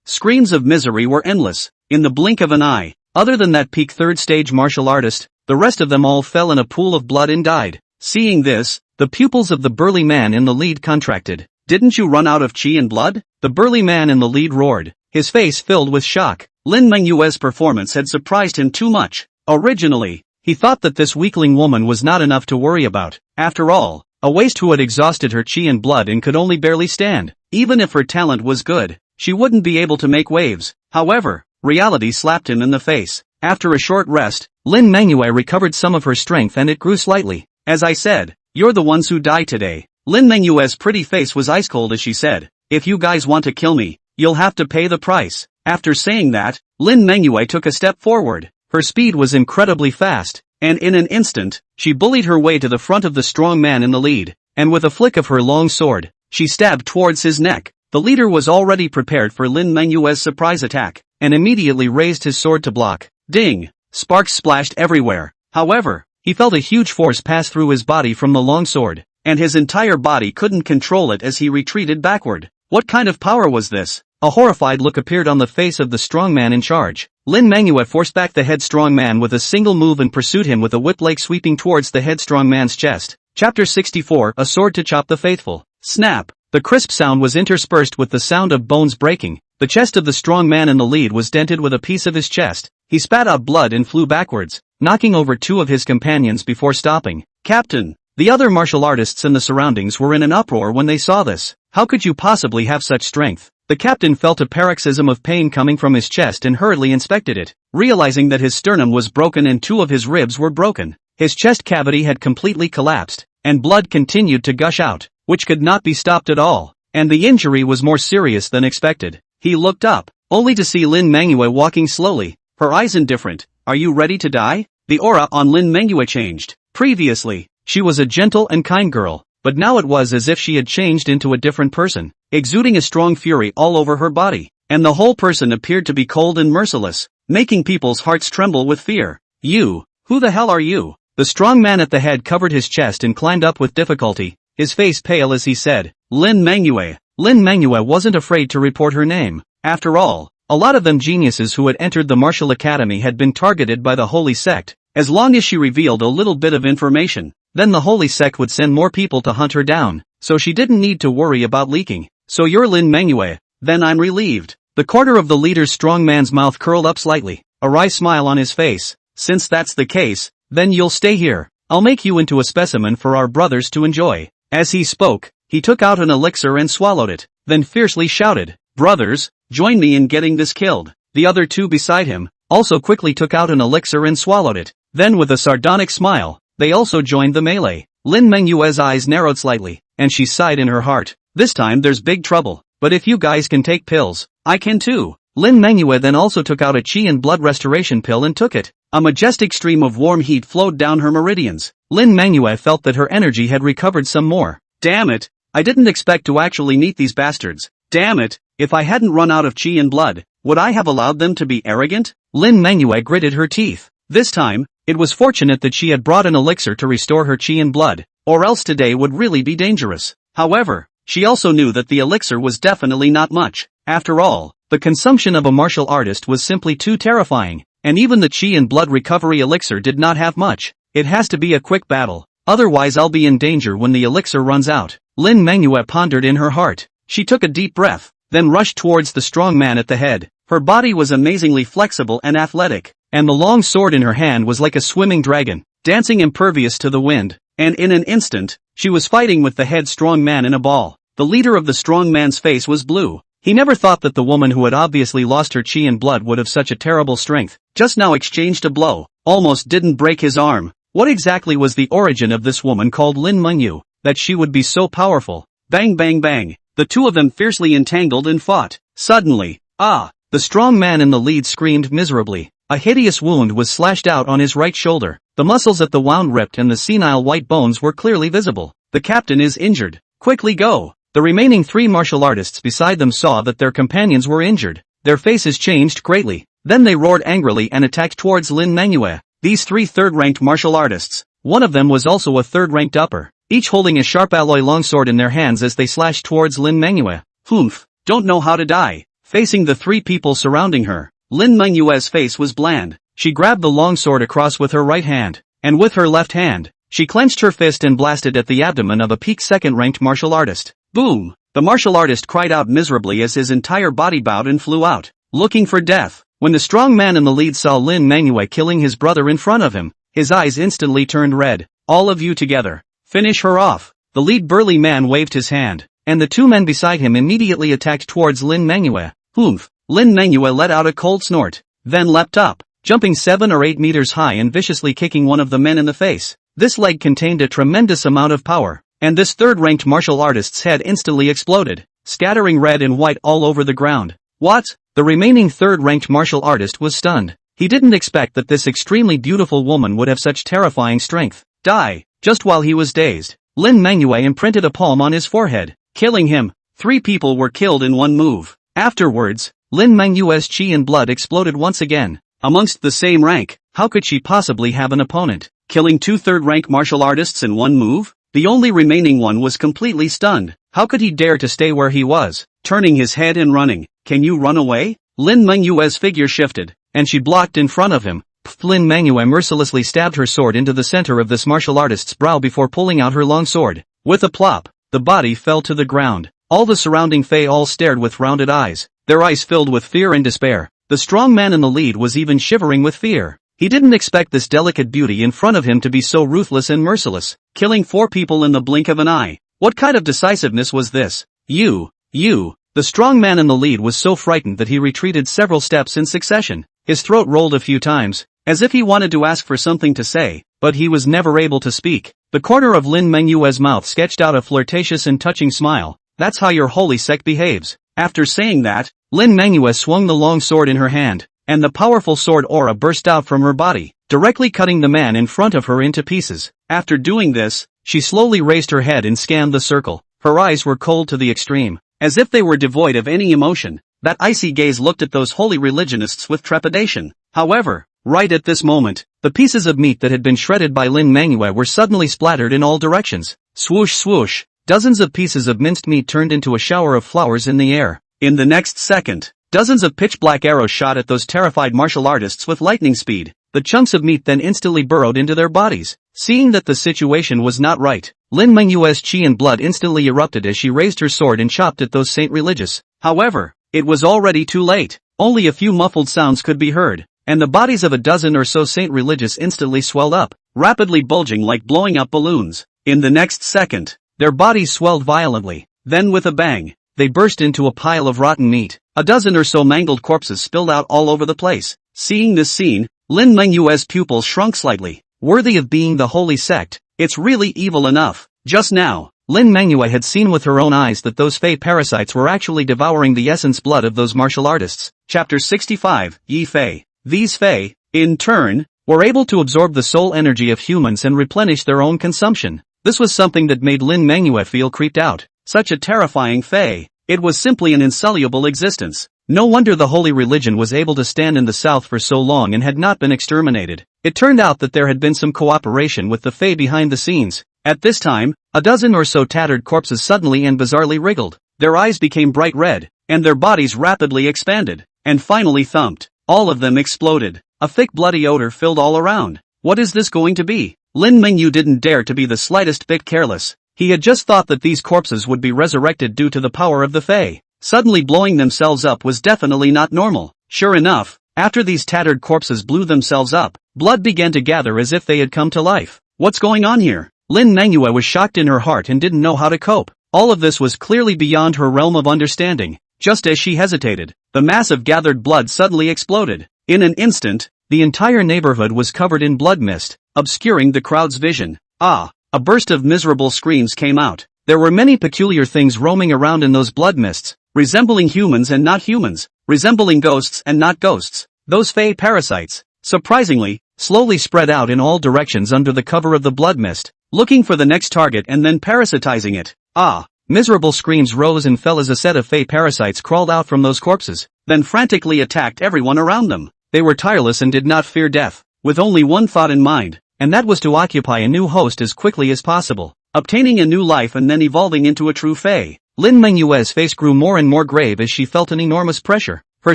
Screams of misery were endless. In the blink of an eye, other than that peak third-stage martial artist, the rest of them all fell in a pool of blood and died. Seeing this, the pupils of the burly man in the lead contracted. Didn't you run out of chi and blood? The burly man in the lead roared, his face filled with shock. Lin Manhwa's performance had surprised him too much. Originally, he thought that this weakling woman was not enough to worry about. After all, a waste who had exhausted her chi and blood and could only barely stand. Even if her talent was good, she wouldn't be able to make waves. However, reality slapped him in the face. After a short rest, Lin Manhwa recovered some of her strength and it grew slightly. As I said, you're the ones who die today. Lin Manhwa's pretty face was ice cold as she said, if you guys want to kill me, you'll have to pay the price. After saying that, Lin Manhwa took a step forward. Her speed was incredibly fast, and in an instant, she bullied her way to the front of the strong man in the lead, and with a flick of her long sword, she stabbed towards his neck. The leader was already prepared for Lin Manhwa's surprise attack, and immediately raised his sword to block. Ding! Sparks splashed everywhere. However, he felt a huge force pass through his body from the long sword, and his entire body couldn't control it as he retreated backward. What kind of power was this? A horrified look appeared on the face of the strong man in charge. Lin Manhwa forced back the headstrong man with a single move and pursued him with a whip-like sweeping towards the headstrong man's chest. Chapter 64, A Sword to Chop the Faithful. Snap! The crisp sound was interspersed with the sound of bones breaking. The chest of the strong man in the lead was dented with a piece of his chest. He spat out blood and flew backwards, knocking over two of his companions before stopping. Captain! The other martial artists in the surroundings were in an uproar when they saw this. How could you possibly have such strength? The captain felt a paroxysm of pain coming from his chest and hurriedly inspected it, realizing that his sternum was broken and two of his ribs were broken. His chest cavity had completely collapsed, and blood continued to gush out, which could not be stopped at all, and the injury was more serious than expected. He looked up, only to see Lin Manhwa walking slowly, her eyes indifferent. Are you ready to die? The aura on Lin Manhwa changed. Previously, she was a gentle and kind girl, but now it was as if she had changed into a different person, exuding a strong fury all over her body, and the whole person appeared to be cold and merciless, making people's hearts tremble with fear. You, who the hell are you? The strong man at the head covered his chest and climbed up with difficulty, his face pale as he said, Lin Manhwa. Lin Manhwa wasn't afraid to report her name. After all, a lot of them geniuses who had entered the martial academy had been targeted by the holy sect, As long as she revealed a little bit of information, then the holy sect would send more people to hunt her down, so she didn't need to worry about leaking. So you're Lin Manhwa, then I'm relieved. The corner of the leader's strong man's mouth curled up slightly, a wry smile on his face. Since that's the case, then you'll stay here. I'll make you into a specimen for our brothers to enjoy. As he spoke, he took out an elixir and swallowed it, then fiercely shouted, "Brothers, join me in getting this killed." The other two beside him also quickly took out an elixir and swallowed it. Then with a sardonic smile, they also joined the melee. Lin Manhwa's eyes narrowed slightly, and she sighed in her heart. This time there's big trouble, but if you guys can take pills, I can too. Lin Manhwa then also took out a chi and blood restoration pill and took it. A majestic stream of warm heat flowed down her meridians. Lin Manhwa felt that her energy had recovered some more. Damn it, I didn't expect to actually meet these bastards. Damn it, if I hadn't run out of chi and blood, would I have allowed them to be arrogant? Lin Manhwa gritted her teeth. This time, it was fortunate that she had brought an elixir to restore her chi and blood, or else today would really be dangerous. However, she also knew that the elixir was definitely not much. After all, the consumption of a martial artist was simply too terrifying, and even the chi and blood recovery elixir did not have much. It has to be a quick battle, otherwise I'll be in danger when the elixir runs out. Lin Manhwa pondered in her heart. She took a deep breath, then rushed towards the strong man at the head. Her body was amazingly flexible and athletic, and the long sword in her hand was like a swimming dragon, dancing impervious to the wind, and in an instant, she was fighting with the head strong man in a ball. The leader of the strong man's face was blue. He never thought that the woman who had obviously lost her chi and blood would have such a terrible strength. Just now exchanged a blow, almost didn't break his arm. What exactly was the origin of this woman called Lin Manhwa, that she would be so powerful? Bang bang bang, the two of them fiercely entangled and fought. Suddenly, the strong man in the lead screamed miserably. A hideous wound was slashed out on his right shoulder. The muscles at the wound ripped and the senile white bones were clearly visible. The captain is injured. Quickly go! The remaining three martial artists beside them saw that their companions were injured. Their faces changed greatly. Then they roared angrily and attacked towards Lin Manhwa. These three third-ranked martial artists. One of them was also a third-ranked upper, each holding a sharp alloy longsword in their hands as they slashed towards Lin Manhwa. Humph, don't know how to die. Facing the three people surrounding her, Lin Manhwa's face was bland. She grabbed the longsword across with her right hand, and with her left hand, she clenched her fist and blasted at the abdomen of a peak second-ranked martial artist. Boom! The martial artist cried out miserably as his entire body bowed and flew out, looking for death. When the strong man in the lead saw Lin Manhwa killing his brother in front of him, his eyes instantly turned red. All of you together. Finish her off. The lead burly man waved his hand, and the two men beside him immediately attacked towards Lin Manhwa. Humph! Lin Manhwa let out a cold snort, then leapt up, jumping 7 or 8 meters high and viciously kicking one of the men in the face. This leg contained a tremendous amount of power, and this third-ranked martial artist's head instantly exploded, scattering red and white all over the ground. What? The remaining third-ranked martial artist was stunned. He didn't expect that this extremely beautiful woman would have such terrifying strength. Die! Just while he was dazed, Lin Manhwa imprinted a palm on his forehead, killing him. 3 people were killed in one move. Afterwards, Lin Manhwa's chi and blood exploded once again. Amongst the same rank, how could she possibly have an opponent? Killing 2 third-rank martial artists in one move? The only remaining one was completely stunned. How could he dare to stay where he was, turning his head and running? Can you run away? Lin Manhwa's figure shifted, and she blocked in front of him. Lin Manhwa mercilessly stabbed her sword into the center of this martial artist's brow before pulling out her long sword. With a plop, the body fell to the ground. All the surrounding Fae all stared with rounded eyes, their eyes filled with fear and despair. The strong man in the lead was even shivering with fear. He didn't expect this delicate beauty in front of him to be so ruthless and merciless, killing 4 people in the blink of an eye. What kind of decisiveness was this? You. The strong man in the lead was so frightened that he retreated several steps in succession. His throat rolled a few times, as if he wanted to ask for something to say, but he was never able to speak. The corner of Lin Manhwa's mouth sketched out a flirtatious and touching smile. That's how your holy sect behaves. After saying that, Lin Manhwa swung the long sword in her hand, and the powerful sword aura burst out from her body, directly cutting the man in front of her into pieces. After doing this, she slowly raised her head and scanned the circle. Her eyes were cold to the extreme, as if they were devoid of any emotion. That icy gaze looked at those holy religionists with trepidation. However, right at this moment, the pieces of meat that had been shredded by Lin Manhwa were suddenly splattered in all directions. Swoosh swoosh, dozens of pieces of minced meat turned into a shower of flowers in the air. In the next second, dozens of pitch-black arrows shot at those terrified martial artists with lightning speed. The chunks of meat then instantly burrowed into their bodies. Seeing that the situation was not right, Lin Mengyue's chi and blood instantly erupted as she raised her sword and chopped at those saint religious. However, it was already too late. Only a few muffled sounds could be heard, and the bodies of a dozen or so saint religious instantly swelled up, rapidly bulging like blowing up balloons. In the next second, their bodies swelled violently. Then with a bang, they burst into a pile of rotten meat. A dozen or so mangled corpses spilled out all over the place. Seeing this scene, Lin Mengyue's pupils shrunk slightly. Worthy of being the holy sect, it's really evil enough. Just now, Lin Mengyue had seen with her own eyes that those Fey parasites were actually devouring the essence blood of those martial artists. Chapter 65, Yi Fei. These Fey, in turn, were able to absorb the soul energy of humans and replenish their own consumption. This was something that made Lin Mengyue feel creeped out. Such a terrifying Fey. It was simply an insoluble existence. No wonder the holy religion was able to stand in the south for so long and had not been exterminated. It turned out that there had been some cooperation with the Fey behind the scenes. At this time, a dozen or so tattered corpses suddenly and bizarrely wriggled. Their eyes became bright red, and their bodies rapidly expanded, and finally thumped. All of them exploded. A thick bloody odor filled all around. What is this going to be? Lin Mengyu didn't dare to be the slightest bit careless. He had just thought that these corpses would be resurrected due to the power of the Fey. Suddenly blowing themselves up was definitely not normal. Sure enough, after these tattered corpses blew themselves up, blood began to gather as if they had come to life. What's going on here? Lin Mengyue was shocked in her heart and didn't know how to cope. All of this was clearly beyond her realm of understanding. Just as she hesitated, the mass of gathered blood suddenly exploded. In an instant, the entire neighborhood was covered in blood mist, obscuring the crowd's vision. Ah! A burst of miserable screams came out. There were many peculiar things roaming around in those blood mists, resembling humans and not humans, resembling ghosts and not ghosts. Those Fey parasites, surprisingly, slowly spread out in all directions under the cover of the blood mist, looking for the next target and then parasitizing it. Ah! Miserable screams rose and fell as a set of Fey parasites crawled out from those corpses, then frantically attacked everyone around them. They were tireless and did not fear death, with only one thought in mind, and that was to occupy a new host as quickly as possible, obtaining a new life and then evolving into a true Fey. Lin Mengyue's face grew more and more grave as she felt an enormous pressure. Her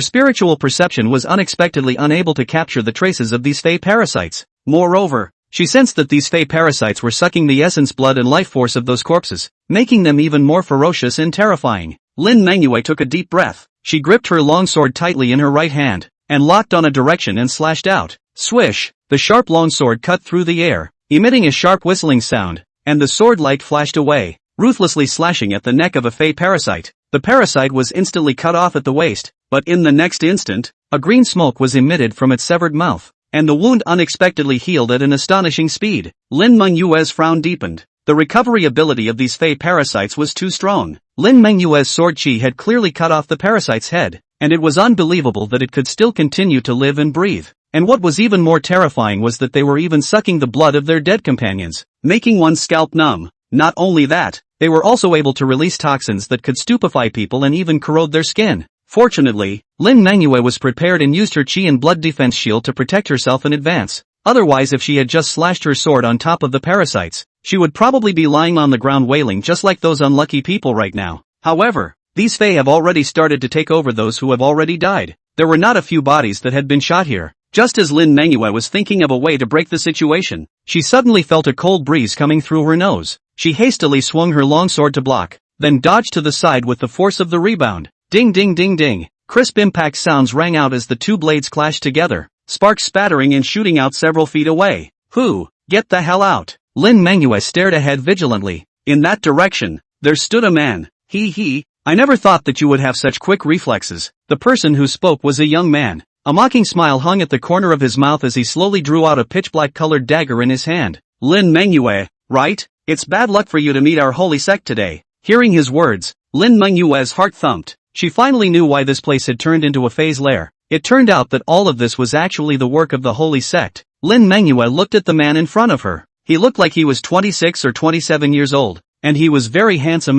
spiritual perception was unexpectedly unable to capture the traces of these Fey parasites. Moreover, she sensed that these Fey parasites were sucking the essence blood and life force of those corpses, making them even more ferocious and terrifying. Lin Mengyue took a deep breath. She gripped her longsword tightly in her right hand, and locked on a direction and slashed out. Swish! The sharp longsword cut through the air, emitting a sharp whistling sound, and the sword light flashed away, ruthlessly slashing at the neck of a Fey parasite. The parasite was instantly cut off at the waist, but in the next instant, a green smoke was emitted from its severed mouth, and the wound unexpectedly healed at an astonishing speed. Lin Mengyue's frown deepened. The recovery ability of these Fey parasites was too strong. Lin Mengyue's sword chi had clearly cut off the parasite's head, and it was unbelievable that it could still continue to live and breathe. And what was even more terrifying was that they were even sucking the blood of their dead companions, making one's scalp numb. Not only that, they were also able to release toxins that could stupefy people and even corrode their skin. Fortunately, Lin Mengyue was prepared and used her chi and blood defense shield to protect herself in advance. Otherwise, if she had just slashed her sword on top of the parasites, she would probably be lying on the ground wailing just like those unlucky people right now. However, these Fey have already started to take over those who have already died. There were not a few bodies that had been shot here. Just as Lin Mengyue was thinking of a way to break the situation, she suddenly felt a cold breeze coming through her nose. She hastily swung her longsword to block, then dodged to the side with the force of the rebound. Ding ding ding ding. Crisp impact sounds rang out as the two blades clashed together, sparks spattering and shooting out several feet away. Who? Get the hell out. Lin Mengyue stared ahead vigilantly. In that direction, there stood a man. He. I never thought that you would have such quick reflexes. The person who spoke was a young man. A mocking smile hung at the corner of his mouth as he slowly drew out a pitch-black-colored dagger in his hand. Lin Mengyue, right? It's bad luck for you to meet our holy sect today. Hearing his words, Lin Mengyue's heart thumped. She finally knew why this place had turned into a Fey's lair. It turned out that all of this was actually the work of the holy sect. Lin Mengyue looked at the man in front of her. He looked like he was 26 or 27 years old, and he was very handsome.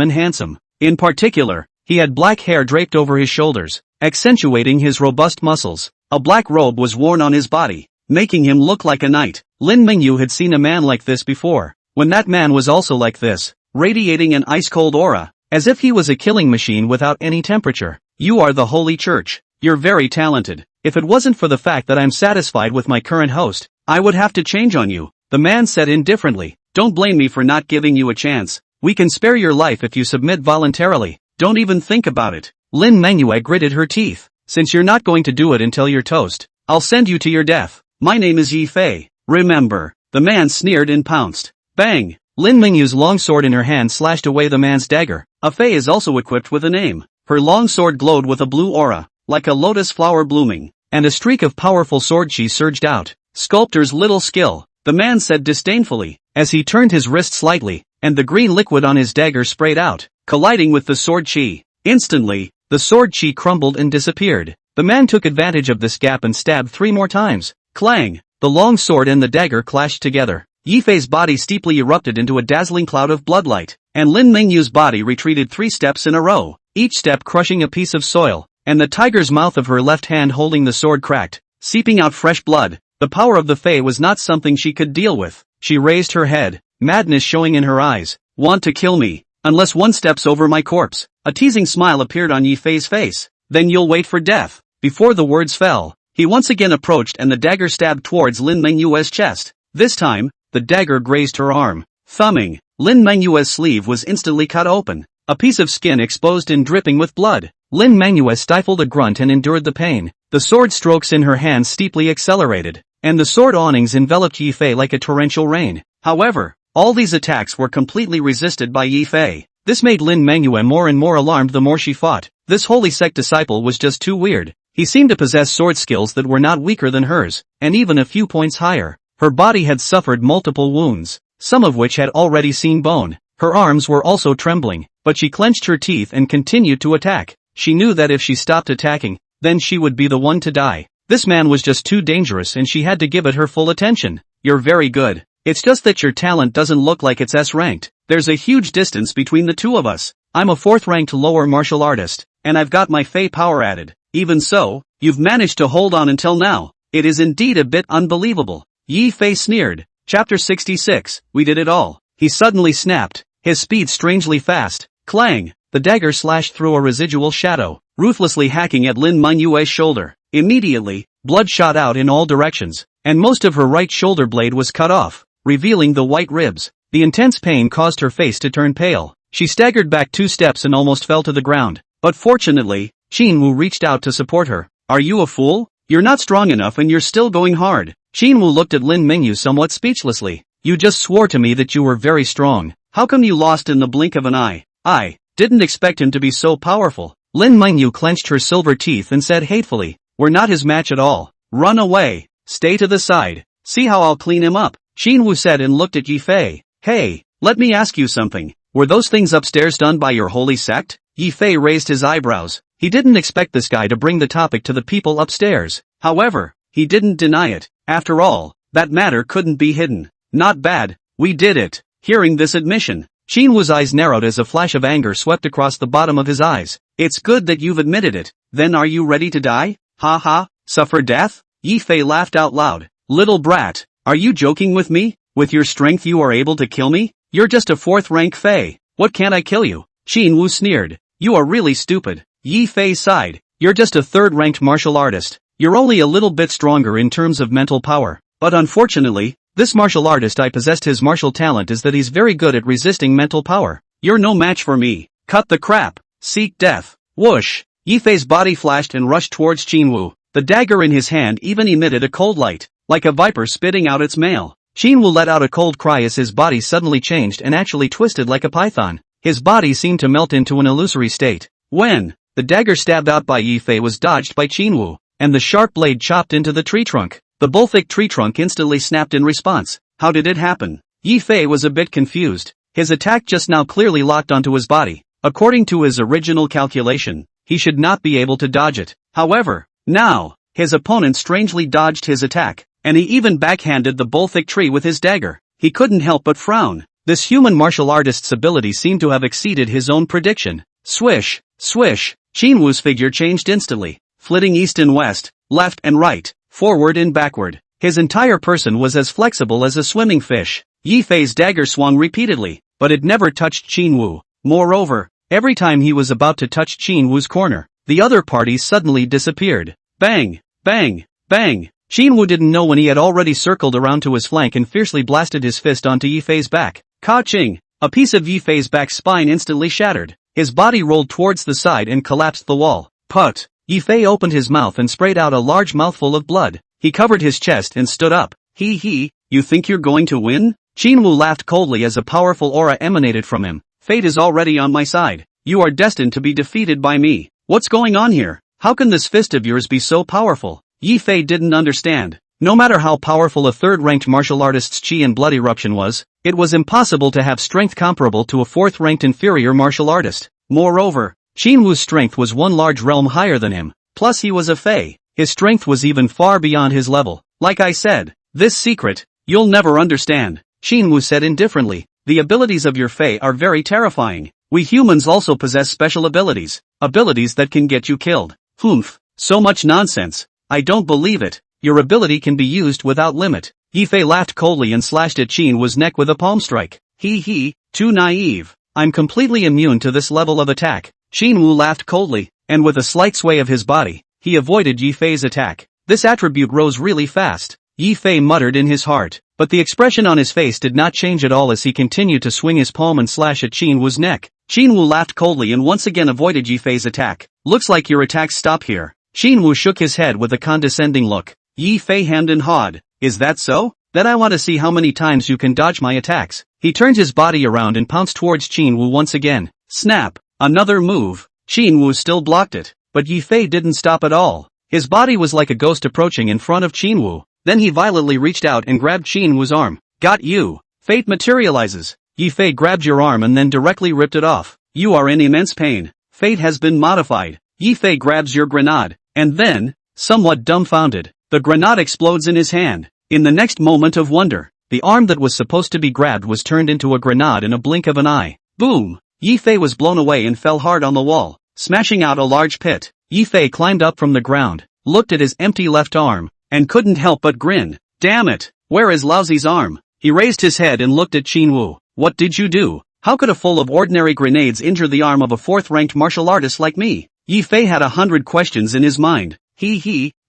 In particular, he had black hair draped over his shoulders, accentuating his robust muscles. A black robe was worn on his body, making him look like a knight. Lin Mengyu had seen a man like this before, when that man was also like this, radiating an ice-cold aura, as if he was a killing machine without any temperature. You are the Holy Church. You're very talented. If it wasn't for the fact that I'm satisfied with my current host, I would have to change on you, the man said indifferently. Don't blame me for not giving you a chance. We can spare your life if you submit voluntarily. Don't even think about it. Lin Manhwa gritted her teeth. Since you're not going to do it until you're toast, I'll send you to your death. My name is Yi Fei. Remember. The man sneered and pounced. Bang! Lin Manhwa's long sword in her hand slashed away the man's dagger. A Fei is also equipped with a name. Her long sword glowed with a blue aura, like a lotus flower blooming, and a streak of powerful sword chi surged out. Sculptor's little skill, the man said disdainfully, as he turned his wrist slightly, and the green liquid on his dagger sprayed out, colliding with the sword chi. Instantly, the sword chi crumbled and disappeared. The man took advantage of this gap and stabbed 3 more times. Clang! The long sword and the dagger clashed together. Yi Fei's body steeply erupted into a dazzling cloud of bloodlight, and Lin Manhwa's body retreated 3 steps in a row, each step crushing a piece of soil, and the tiger's mouth of her left hand holding the sword cracked, seeping out fresh blood. The power of the Fei was not something she could deal with. She raised her head, madness showing in her eyes. Want to kill me? Unless one steps over my corpse. A teasing smile appeared on Yi Fei's face. Then you'll wait for death. Before the words fell, he once again approached and the dagger stabbed towards Lin Manhwa's chest. This time, the dagger grazed her arm. Thumbing, Lin Manhwa's sleeve was instantly cut open. A piece of skin exposed and dripping with blood. Lin Manhwa stifled a grunt and endured the pain. The sword strokes in her hands steeply accelerated, and the sword awnings enveloped Yi Fei like a torrential rain. However, all these attacks were completely resisted by Yi Fei. This made Lin Manhwa more and more alarmed the more she fought. This holy sect disciple was just too weird. He seemed to possess sword skills that were not weaker than hers, and even a few points higher. Her body had suffered multiple wounds, some of which had already seen bone. Her arms were also trembling, but she clenched her teeth and continued to attack. She knew that if she stopped attacking, then she would be the one to die. This man was just too dangerous and she had to give it her full attention. You're very good. It's just that your talent doesn't look like it's S-ranked. There's a huge distance between the two of us. I'm a 4th-ranked lower martial artist, and I've got my Fei power added. Even so, you've managed to hold on until now. It is indeed a bit unbelievable. Yi Fei sneered. Chapter 66, we did it all. He suddenly snapped, his speed strangely fast. Clang! The dagger slashed through a residual shadow, ruthlessly hacking at Lin Manhwa's shoulder. Immediately, blood shot out in all directions, and most of her right shoulder blade was cut off, revealing the white ribs. The intense pain caused her face to turn pale. She staggered back 2 steps and almost fell to the ground. But fortunately, Qin reached out to support her. Are you a fool? You're not strong enough and you're still going hard. Qin looked at Lin Manhwa somewhat speechlessly. You just swore to me that you were very strong. How come you lost in the blink of an eye? I didn't expect him to be so powerful. Lin Manhwa clenched her silver teeth and said hatefully, we're not his match at all. Run away. Stay to the side. See how I'll clean him up. Qin said and looked at Yi Fei. Hey, let me ask you something. Were those things upstairs done by your holy sect? Yi Fei raised his eyebrows. He didn't expect this guy to bring the topic to the people upstairs. However, he didn't deny it. After all, that matter couldn't be hidden. Not bad. We did it. Hearing this admission, Qin's eyes narrowed as a flash of anger swept across the bottom of his eyes. It's good that you've admitted it. Then are you ready to die? Ha ha, suffer death? Yi Fei laughed out loud. Little brat, are you joking with me? With your strength you are able to kill me? You're just a 4th-rank Fei. What can't I kill you? Qin sneered. You are really stupid. Yi Fei sighed. You're just a 3rd-ranked martial artist. You're only a little bit stronger in terms of mental power. But unfortunately, this martial artist I possessed his martial talent is that he's very good at resisting mental power. You're no match for me. Cut the crap. Seek death. Whoosh. Yi Fei's body flashed and rushed towards Qin. The dagger in his hand even emitted a cold light, like a viper spitting out its mail. Qin let out a cold cry as his body suddenly changed and actually twisted like a python. His body seemed to melt into an illusory state. When the dagger stabbed out by Yi Fei was dodged by Qin, and the sharp blade chopped into the tree trunk. The bull-thick tree trunk instantly snapped in response. How did it happen? Yi Fei was a bit confused. His attack just now clearly locked onto his body. According to his original calculation, he should not be able to dodge it. However, now, his opponent strangely dodged his attack, and he even backhanded the bull-thick tree with his dagger. He couldn't help but frown. This human martial artist's ability seemed to have exceeded his own prediction. Swish, swish, Qin's figure changed instantly, flitting east and west, left and right, forward and backward. His entire person was as flexible as a swimming fish. Yi Fei's dagger swung repeatedly, but it never touched Qin. Moreover, every time he was about to touch Qin's corner, the other party suddenly disappeared. Bang! Bang! Bang! Jinwoo didn't know when he had already circled around to his flank and fiercely blasted his fist onto Yifei's back. Ka-ching! A piece of Yifei's back spine instantly shattered. His body rolled towards the side and collapsed the wall. Put! Yifei opened his mouth and sprayed out a large mouthful of blood. He covered his chest and stood up. Hee, you think you're going to win? Jinwoo laughed coldly as a powerful aura emanated from him. Fate is already on my side. You are destined to be defeated by me. What's going on here? How can this fist of yours be so powerful? Yifei didn't understand. No matter how powerful a third-ranked martial artist's chi and blood eruption was, it was impossible to have strength comparable to a fourth-ranked inferior martial artist. Moreover, Jinwoo's strength was one large realm higher than him. Plus he was a Fei. His strength was even far beyond his level. Like I said, this secret, you'll never understand, Jinwoo said indifferently. The abilities of your Fei are very terrifying. We humans also possess special abilities. Abilities that can get you killed. Humph, so much nonsense. I don't believe it. Your ability can be used without limit. Yifei laughed coldly and slashed at Jinwoo's neck with a palm strike. Hee, too naive. I'm completely immune to this level of attack. Jinwoo laughed coldly, and with a slight sway of his body, he avoided Yifei's attack. This attribute rose really fast. Yifei muttered in his heart, but the expression on his face did not change at all as he continued to swing his palm and slash at Jinwoo's neck. Jinwoo laughed coldly and once again avoided Yifei's attack. Looks like your attacks stop here. Jinwoo shook his head with a condescending look. Yifei hemmed and hawed. Is that so? Then I want to see how many times you can dodge my attacks. He turned his body around and pounced towards Jinwoo once again. Snap! Another move. Jinwoo still blocked it, but Yifei didn't stop at all. His body was like a ghost approaching in front of Jinwoo. Then he violently reached out and grabbed Jinwoo's arm. Got you! Fate materializes. Yifei grabbed your arm and then directly ripped it off. You are in immense pain. Fate has been modified. Yifei grabs your grenade, and then, somewhat dumbfounded, the grenade explodes in his hand. In the next moment of wonder, the arm that was supposed to be grabbed was turned into a grenade in a blink of an eye. Boom! Yifei was blown away and fell hard on the wall, smashing out a large pit. Yifei climbed up from the ground, looked at his empty left arm, and couldn't help but grin. Damn it! Where is Laozi's arm? He raised his head and looked at Jinwoo. What did you do? How could a full of ordinary grenades injure the arm of a fourth-ranked martial artist like me? Yifei had 100 questions in his mind.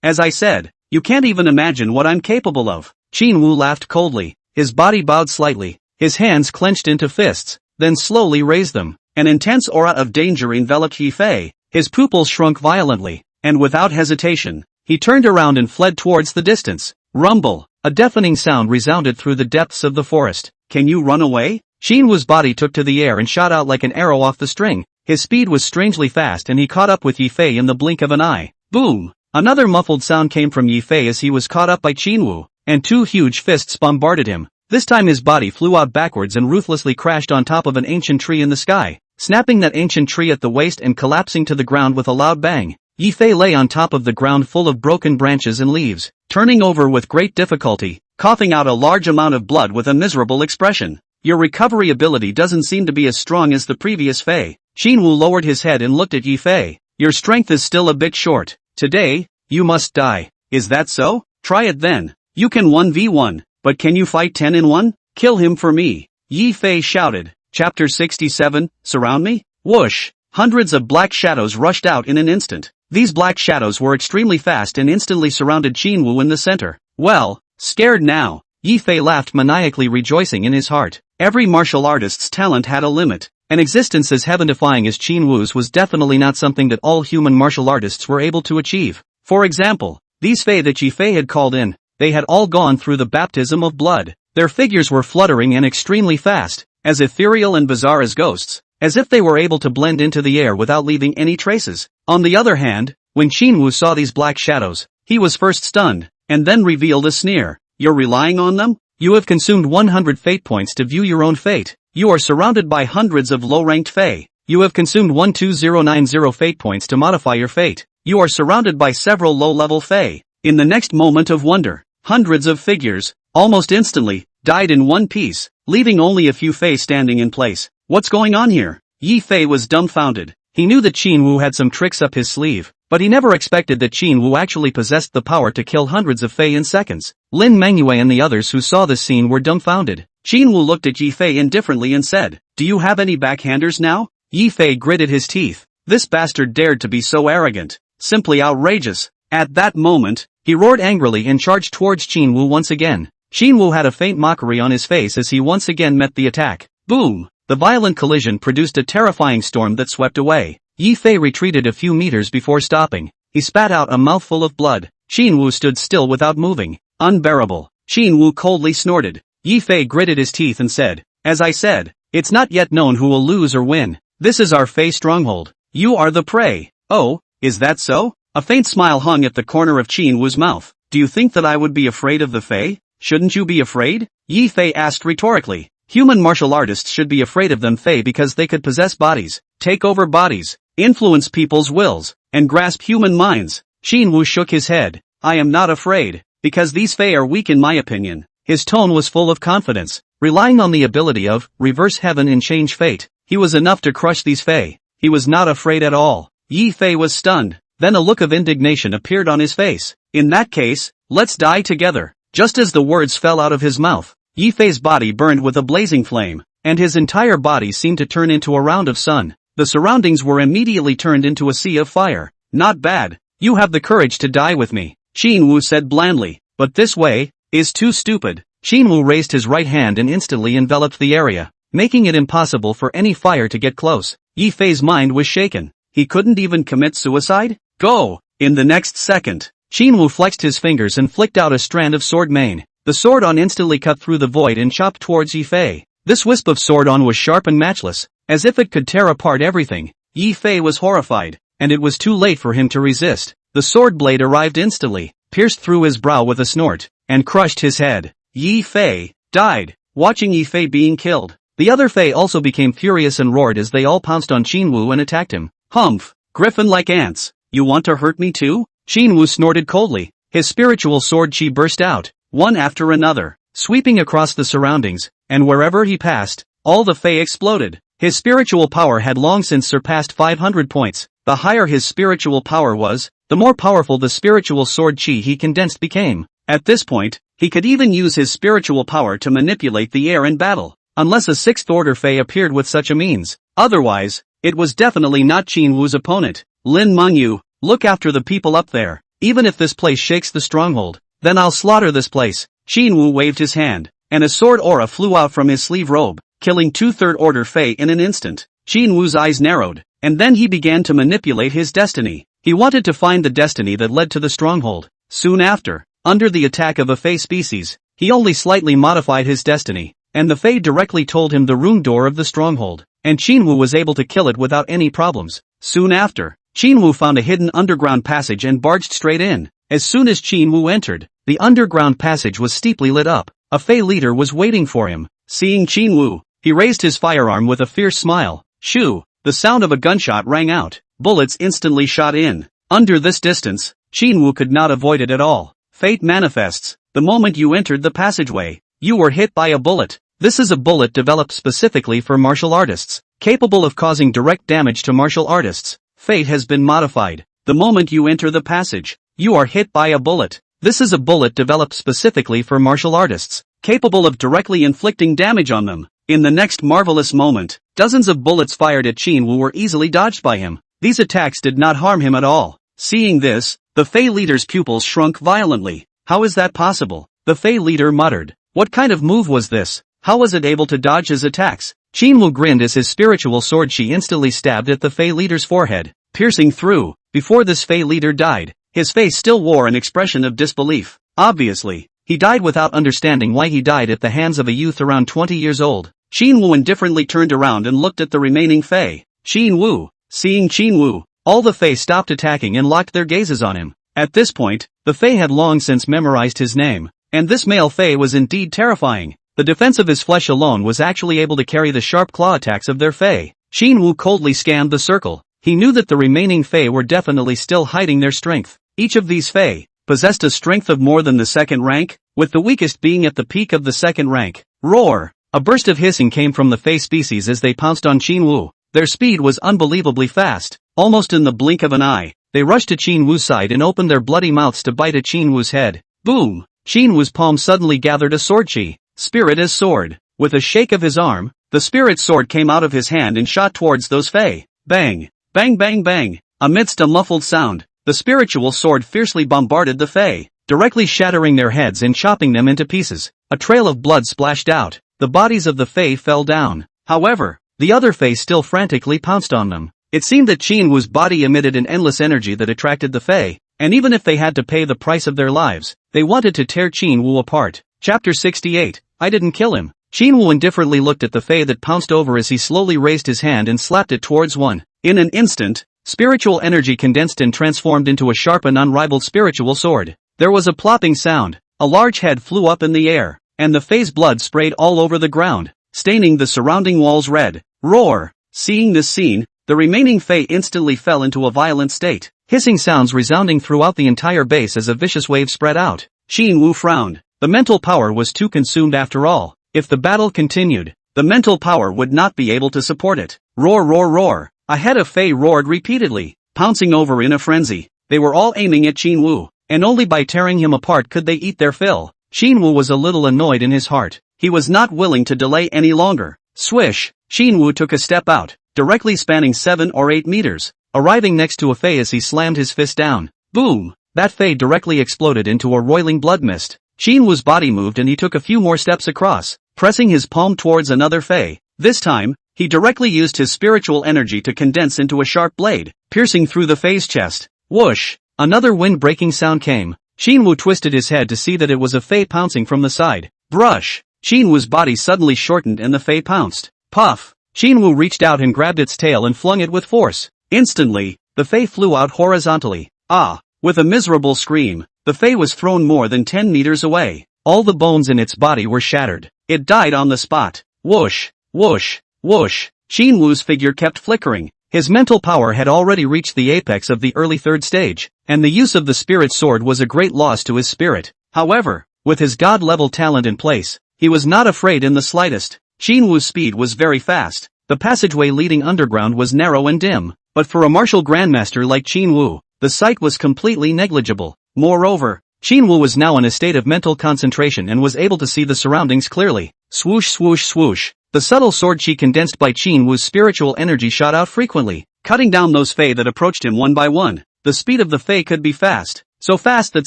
As I said, you can't even imagine what I'm capable of. Jinwoo laughed coldly. His body bowed slightly. His hands clenched into fists, then slowly raised them. An intense aura of danger enveloped Yifei. His pupils shrunk violently, and without hesitation, he turned around and fled towards the distance. Rumble! A deafening sound resounded through the depths of the forest. Can you run away? Jinwoo's body took to the air and shot out like an arrow off the string. His speed was strangely fast and he caught up with Yifei in the blink of an eye. Boom! Another muffled sound came from Yifei as he was caught up by Jinwoo, and two huge fists bombarded him. This time his body flew out backwards and ruthlessly crashed on top of an ancient tree in the sky, snapping that ancient tree at the waist and collapsing to the ground with a loud bang. Yifei lay on top of the ground full of broken branches and leaves, turning over with great difficulty, coughing out a large amount of blood with a miserable expression. Your recovery ability doesn't seem to be as strong as the previous Fei. Jinwoo lowered his head and looked at Yifei. Your strength is still a bit short. Today, you must die. Is that so? Try it then. You can 1v1, but can you fight 10 in 1? Kill him for me. Yifei shouted. Chapter 67, Surround me? Whoosh! Hundreds of black shadows rushed out in an instant. These black shadows were extremely fast and instantly surrounded Jinwoo in the center. Well, scared now. Yifei laughed maniacally, rejoicing in his heart. Every martial artist's talent had a limit. An existence as heaven-defying as Jinwoo's was definitely not something that all human martial artists were able to achieve. For example, these Fei that Yifei had called in, they had all gone through the baptism of blood. Their figures were fluttering and extremely fast, as ethereal and bizarre as ghosts, as if they were able to blend into the air without leaving any traces. On the other hand, when Jinwoo saw these black shadows, he was first stunned, and then revealed a sneer. You're relying on them? You have consumed 100 fate points to view your own fate. You are surrounded by hundreds of low-ranked Fei. You have consumed 12090 fate points to modify your fate. You are surrounded by several low-level Fei. In the next moment of wonder, hundreds of figures, almost instantly, died in one piece, leaving only a few Fei standing in place. What's going on here? Yifei was dumbfounded. He knew that Jinwoo had some tricks up his sleeve, but he never expected that Jinwoo actually possessed the power to kill hundreds of Fei in seconds. Lin Manhwa and the others who saw this scene were dumbfounded. Jinwoo looked at Yifei indifferently and said, Do you have any backhanders now? Yifei gritted his teeth. This bastard dared to be so arrogant. Simply outrageous. At that moment, he roared angrily and charged towards Qin Wu once again. Qin Wu had a faint mockery on his face as he once again met the attack. Boom! The violent collision produced a terrifying storm that swept away. Yi Fei retreated a few meters before stopping. He spat out a mouthful of blood. Qin Wu stood still without moving. Unbearable. Qin Wu coldly snorted. Yi Fei gritted his teeth and said, "As I said, it's not yet known who will lose or win. This is our Fei stronghold. You are the prey." "Oh, is that so?" A faint smile hung at the corner of Qin Wu's mouth. "Do you think that I would be afraid of the Fei? Shouldn't you be afraid?" Yi Fei asked rhetorically. Human martial artists should be afraid of them Fei because they could possess bodies, take over bodies, influence people's wills, and grasp human minds. Qin Wu shook his head. "I am not afraid, because these Fei are weak in my opinion." His tone was full of confidence. Relying on the ability of reverse heaven and change fate, he was enough to crush these Fei. He was not afraid at all. Yi Fei was stunned. Then a look of indignation appeared on his face. "In that case, let's die together." Just as the words fell out of his mouth, Yi Fei's body burned with a blazing flame, and his entire body seemed to turn into a round of sun. The surroundings were immediately turned into a sea of fire. "Not bad. You have the courage to die with me," Qin Wu said blandly. "But this way is too stupid." Qin Wu raised his right hand and instantly enveloped the area, making it impossible for any fire to get close. Yi Fei's mind was shaken. He couldn't even commit suicide? Go! In the next second, Qin Wu flexed his fingers and flicked out a strand of sword mane. The sword-on instantly cut through the void and chopped towards Yi Fei. This wisp of sword-on was sharp and matchless, as if it could tear apart everything. Yi Fei was horrified, and it was too late for him to resist. The sword blade arrived instantly, pierced through his brow with a snort, and crushed his head. Yi Fei died, watching Yi Fei being killed. The other Fei also became furious and roared as they all pounced on Qin Wu and attacked him. "Humph! Griffin like ants! You want to hurt me too?" Qin Wu snorted coldly. His spiritual sword chi burst out, one after another, sweeping across the surroundings, and wherever he passed, all the Fei exploded. His spiritual power had long since surpassed 500 points. The higher his spiritual power was, the more powerful the spiritual sword chi he condensed became. At this point, he could even use his spiritual power to manipulate the air in battle, unless a sixth-order Fei appeared with such a means. Otherwise, it was definitely not Qin Wu's opponent. "Lin Mengyu, look after the people up there. Even if this place shakes the stronghold, then I'll slaughter this place." Qin Wu waved his hand, and a sword aura flew out from his sleeve robe, killing two third-order Fei in an instant. Qin Wu's eyes narrowed, and then he began to manipulate his destiny. He wanted to find the destiny that led to the stronghold. Soon after, under the attack of a Fei species, he only slightly modified his destiny, and the Fei directly told him the room door of the stronghold, and Qin Wu was able to kill it without any problems. Soon after, Qin Wu found a hidden underground passage and barged straight in. As soon as Qin Wu entered, the underground passage was steeply lit up. A Fei leader was waiting for him. Seeing Qin Wu, he raised his firearm with a fierce smile. Shoo! The sound of a gunshot rang out. Bullets instantly shot in. Under this distance, Qin Wu could not avoid it at all. Fate manifests. The moment you entered the passageway, you were hit by a bullet. This is a bullet developed specifically for martial artists, capable of causing direct damage to martial artists. Fate has been modified. The moment you enter the passage, you are hit by a bullet. This is a bullet developed specifically for martial artists, capable of directly inflicting damage on them. In the next marvelous moment, dozens of bullets fired at Qin Wu were easily dodged by him. These attacks did not harm him at all. Seeing this, the Fei leader's pupils shrunk violently. How is that possible? The Fei leader muttered. What kind of move was this? How was it able to dodge his attacks? Qin Wu grinned as his spiritual sword chi instantly stabbed at the Fei leader's forehead, piercing through. Before this Fei leader died, his face still wore an expression of disbelief. Obviously, he died without understanding why he died at the hands of a youth around 20 years old. Qin Wu indifferently turned around and looked at the remaining Fei. Qin Wu. Seeing Qin Wu, all the Fei stopped attacking and locked their gazes on him. At this point, the Fei had long since memorized his name, and this male Fei was indeed terrifying. The defense of his flesh alone was actually able to carry the sharp claw attacks of their Fei. Qin Wu coldly scanned the circle. He knew that the remaining Fei were definitely still hiding their strength. Each of these Fei possessed a strength of more than the second rank, with the weakest being at the peak of the second rank. Roar! A burst of hissing came from the Fei species as they pounced on Qin Wu. Their speed was unbelievably fast. Almost in the blink of an eye, they rushed to Qin Wu's side and opened their bloody mouths to bite at Qin Wu's head. Boom! Qin Wu's palm suddenly gathered a sword chi. Spirit as sword. With a shake of his arm, the spirit sword came out of his hand and shot towards those Fei. Bang! Bang bang bang! Amidst a muffled sound, the spiritual sword fiercely bombarded the Fae, directly shattering their heads and chopping them into pieces. A trail of blood splashed out. The bodies of the Fae fell down. However, the other Fae still frantically pounced on them. It seemed that Qin Wu's body emitted an endless energy that attracted the Fae, and even if they had to pay the price of their lives, they wanted to tear Qin Wu apart. Chapter 68, I didn't kill him. Qin Wu indifferently looked at the Fae that pounced over as he slowly raised his hand and slapped it towards one. In an instant, spiritual energy condensed and transformed into a sharp and unrivaled spiritual sword. There was a plopping sound, a large head flew up in the air, and the Fae's blood sprayed all over the ground, staining the surrounding walls red. Roar! Seeing this scene, the remaining Fae instantly fell into a violent state, hissing sounds resounding throughout the entire base as a vicious wave spread out. Qin Wu frowned. The mental power was too consumed after all. If the battle continued, the mental power would not be able to support it. Roar, roar, roar! A head of Fae roared repeatedly, pouncing over in a frenzy. They were all aiming at Qin Wu, and only by tearing him apart could they eat their fill. Qin Wu was a little annoyed in his heart. He was not willing to delay any longer. Swish! Qin Wu took a step out, directly spanning 7 or 8 meters, arriving next to a Fae as he slammed his fist down. Boom! That Fae directly exploded into a roiling blood mist. Qin Wu's body moved and he took a few more steps across, pressing his palm towards another Fae. This time, he directly used his spiritual energy to condense into a sharp blade, piercing through the Fae's chest. Whoosh! Another wind-breaking sound came. Qin Wu twisted his head to see that it was a Fae pouncing from the side. Brush! Qin Wu's body suddenly shortened and the Fae pounced. Puff! Qin Wu reached out and grabbed its tail and flung it with force. Instantly, the Fae flew out horizontally. Ah! With a miserable scream, the Fae was thrown more than 10 meters away. All the bones in its body were shattered. It died on the spot. Whoosh! Whoosh! Whoosh! Qin Wu's figure kept flickering. His mental power had already reached the apex of the early third stage, and the use of the spirit sword was a great loss to his spirit. However, with his god-level talent in place, he was not afraid in the slightest. Qin Wu's speed was very fast. The passageway leading underground was narrow and dim, but for a martial grandmaster like Qin Wu, the sight was completely negligible. Moreover, Qin Wu was now in a state of mental concentration and was able to see the surroundings clearly. Swoosh, swoosh, swoosh. The subtle sword chi condensed by Qin Wu's spiritual energy shot out frequently, cutting down those Fae that approached him one by one. The speed of the Fae could be fast, so fast that